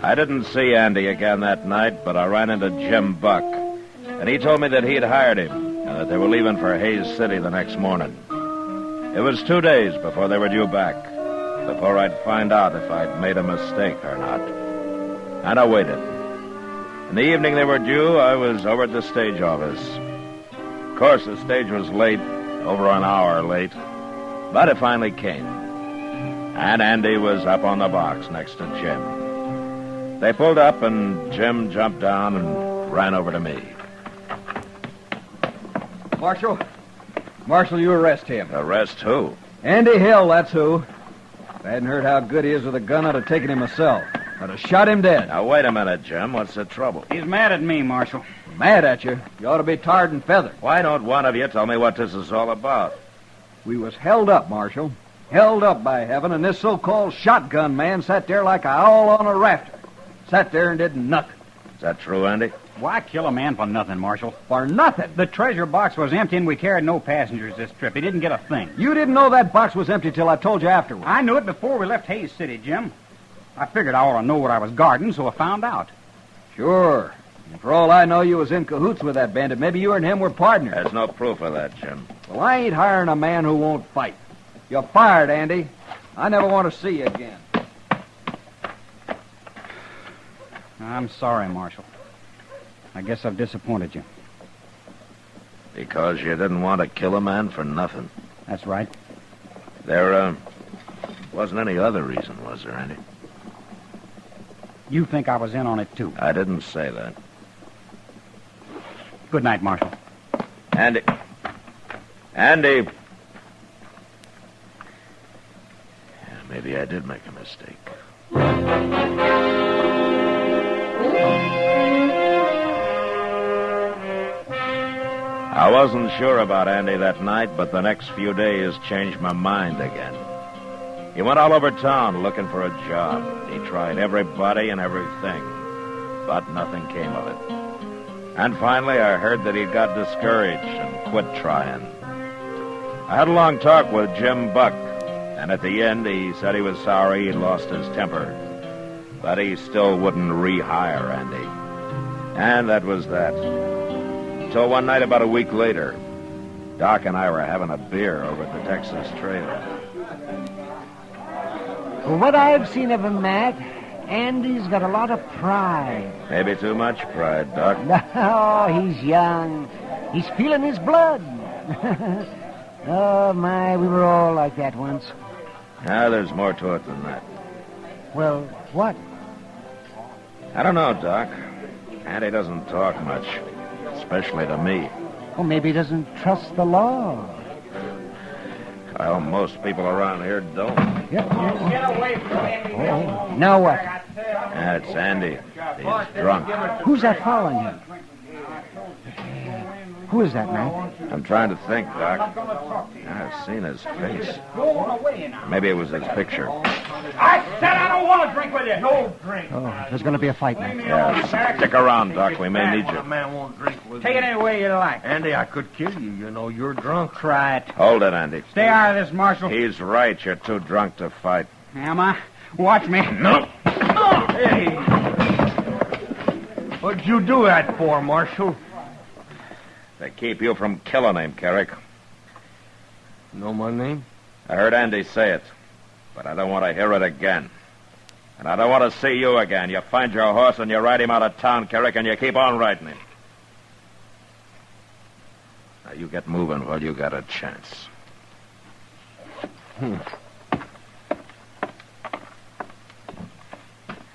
[SPEAKER 3] I didn't see Andy again that night, but I ran into Jim Buck, and he told me that he'd hired him and that they were leaving for Hays City the next morning. It was 2 days before they were due back, before I'd find out if I'd made a mistake or not. And I waited. In the evening they were due, I was over at the stage office. Of course, the stage was late, over an hour late, but it finally came. And Andy was up on the box next to Jim. They pulled up, and Jim jumped down and ran over to me.
[SPEAKER 12] Marshal, you arrest him.
[SPEAKER 3] Arrest who?
[SPEAKER 12] Andy Hill, that's who. If I hadn't heard how good he is with a gun, I'd have taken him myself. I'd have shot him dead.
[SPEAKER 3] Now, wait a minute, Jim. What's the trouble?
[SPEAKER 23] He's mad at me, Marshal.
[SPEAKER 12] Mad at you? You ought to be tarred and feathered.
[SPEAKER 3] Why don't one of you tell me what this is all about?
[SPEAKER 12] We was held up, Marshal. Held up, by heaven, and this so-called shotgun man sat there like a owl on a rafter. Sat there and did nothing.
[SPEAKER 3] Is that true, Andy?
[SPEAKER 23] Why kill a man for nothing, Marshal?
[SPEAKER 12] For nothing?
[SPEAKER 23] The treasure box was empty and we carried no passengers this trip. He didn't get a thing.
[SPEAKER 12] You didn't know that box was empty till I told you afterward.
[SPEAKER 23] I knew it before we left Hays City, Jim. I figured I ought to know what I was guarding, so I found out.
[SPEAKER 12] Sure. And for all I know, you was in cahoots with that bandit. Maybe you and him were partners.
[SPEAKER 3] There's no proof of that, Jim.
[SPEAKER 12] Well, I ain't hiring a man who won't fight. You're fired, Andy. I never want to see you again.
[SPEAKER 23] I'm sorry, Marshal. I guess I've disappointed you.
[SPEAKER 3] Because you didn't want to kill a man for nothing.
[SPEAKER 23] That's right.
[SPEAKER 3] There, wasn't any other reason, was there, Andy?
[SPEAKER 23] You think I was in on it, too.
[SPEAKER 3] I didn't say that.
[SPEAKER 23] Good night, Marshal.
[SPEAKER 3] Andy. Andy. Yeah, maybe I did make a mistake. I wasn't sure about Andy that night, but the next few days changed my mind again. He went all over town looking for a job. He tried everybody and everything, but nothing came of it. And finally, I heard that he'd got discouraged and quit trying. I had a long talk with Jim Buck, and at the end, he said he was sorry he'd lost his temper, but he still wouldn't rehire Andy. And that was that. Until one night about a week later, Doc and I were having a beer over at the Texas Trail.
[SPEAKER 6] From what I've seen of him, Matt, Andy's got a lot of pride.
[SPEAKER 3] Maybe too much pride, Doc.
[SPEAKER 6] No, he's young. He's feeling his blood. Oh, my, we were all like that once.
[SPEAKER 3] Ah, there's more to it than that.
[SPEAKER 6] Well, what?
[SPEAKER 3] I don't know, Doc. Andy doesn't talk much, especially to me.
[SPEAKER 6] Well, maybe he doesn't trust the law.
[SPEAKER 3] Well, most people around here don't.
[SPEAKER 6] Yep.
[SPEAKER 4] Get away from him.
[SPEAKER 6] Oh, now what?
[SPEAKER 3] That's Andy. He's drunk.
[SPEAKER 6] Who's that following him? Who is that, Matt?
[SPEAKER 3] I'm trying to think, Doc. I've seen his face. Maybe it was his picture.
[SPEAKER 4] I said I don't want to drink with you. No drink.
[SPEAKER 6] Oh, there's going to be a fight, Matt.
[SPEAKER 3] Yeah, stick around, Doc. We may need you.
[SPEAKER 21] A man won't drink with
[SPEAKER 4] Take it any way you like.
[SPEAKER 21] Andy, I could kill you. You know, you're drunk.
[SPEAKER 4] Try it.
[SPEAKER 3] Hold it, Andy.
[SPEAKER 4] Stay out of this, Marshal.
[SPEAKER 3] He's right. You're too drunk to fight.
[SPEAKER 4] Am I? Watch me.
[SPEAKER 21] No. Hey. What'd you do that for, Marshal?
[SPEAKER 3] They keep you from killing him, Carrick.
[SPEAKER 21] Know my name?
[SPEAKER 3] I heard Andy say it, but I don't want to hear it again. And I don't want to see you again. You find your horse and you ride him out of town, Carrick, and you keep on riding him. Now, you get moving while you got a chance.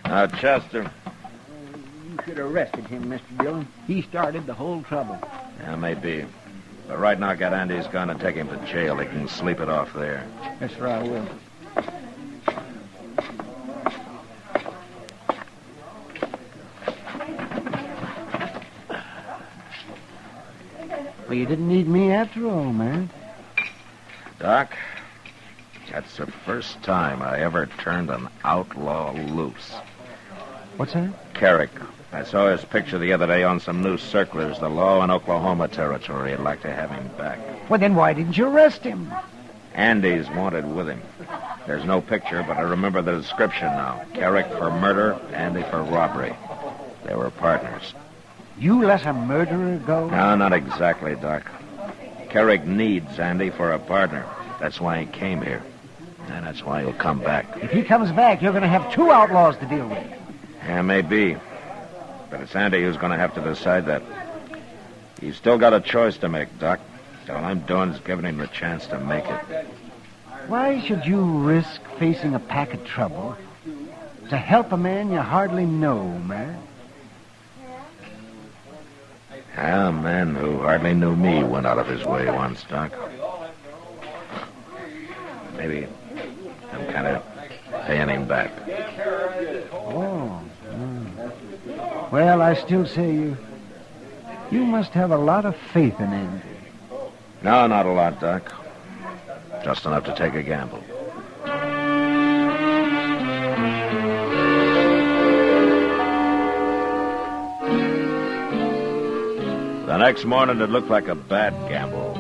[SPEAKER 3] Now, Chester.
[SPEAKER 6] You should have arrested him, Mr. Dillon. He started the whole trouble.
[SPEAKER 3] Yeah, maybe. But right now, get Andy's gun and take him to jail. He can sleep it off there.
[SPEAKER 6] Yes, sir, I will. Well, you didn't need me after all, man.
[SPEAKER 3] Doc, that's the first time I ever turned an outlaw loose.
[SPEAKER 6] What's that?
[SPEAKER 3] Carrick. I saw his picture the other day on some news circulars. The law in Oklahoma Territory. I'd like to have him back.
[SPEAKER 6] Well, then why didn't you arrest him?
[SPEAKER 3] Andy's wanted with him. There's no picture, but I remember the description now. Carrick for murder, Andy for robbery. They were partners.
[SPEAKER 6] You let a murderer go?
[SPEAKER 3] No, not exactly, Doc. Carrick needs Andy for a partner. That's why he came here. And that's why he'll come back.
[SPEAKER 6] If he comes back, you're going to have two outlaws to deal with.
[SPEAKER 3] Yeah, maybe. But it's Andy who's going to have to decide that. He's still got a choice to make, Doc. All I'm doing is giving him the chance to make it.
[SPEAKER 6] Why should you risk facing a pack of trouble to help a man you hardly know, man?
[SPEAKER 3] A man who hardly knew me went out of his way once, Doc. Maybe I'm kind of paying him back.
[SPEAKER 6] Oh. Well, I still say you must have a lot of faith in Andy.
[SPEAKER 3] No, not a lot, Doc. Just enough to take a gamble. The next morning, it looked like a bad gamble.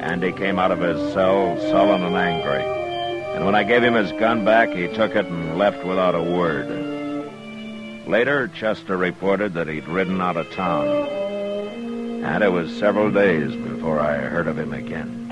[SPEAKER 3] Andy came out of his cell sullen and angry. And when I gave him his gun back, he took it and left without a word. Later, Chester reported that he'd ridden out of town. And it was several days before I heard of him again.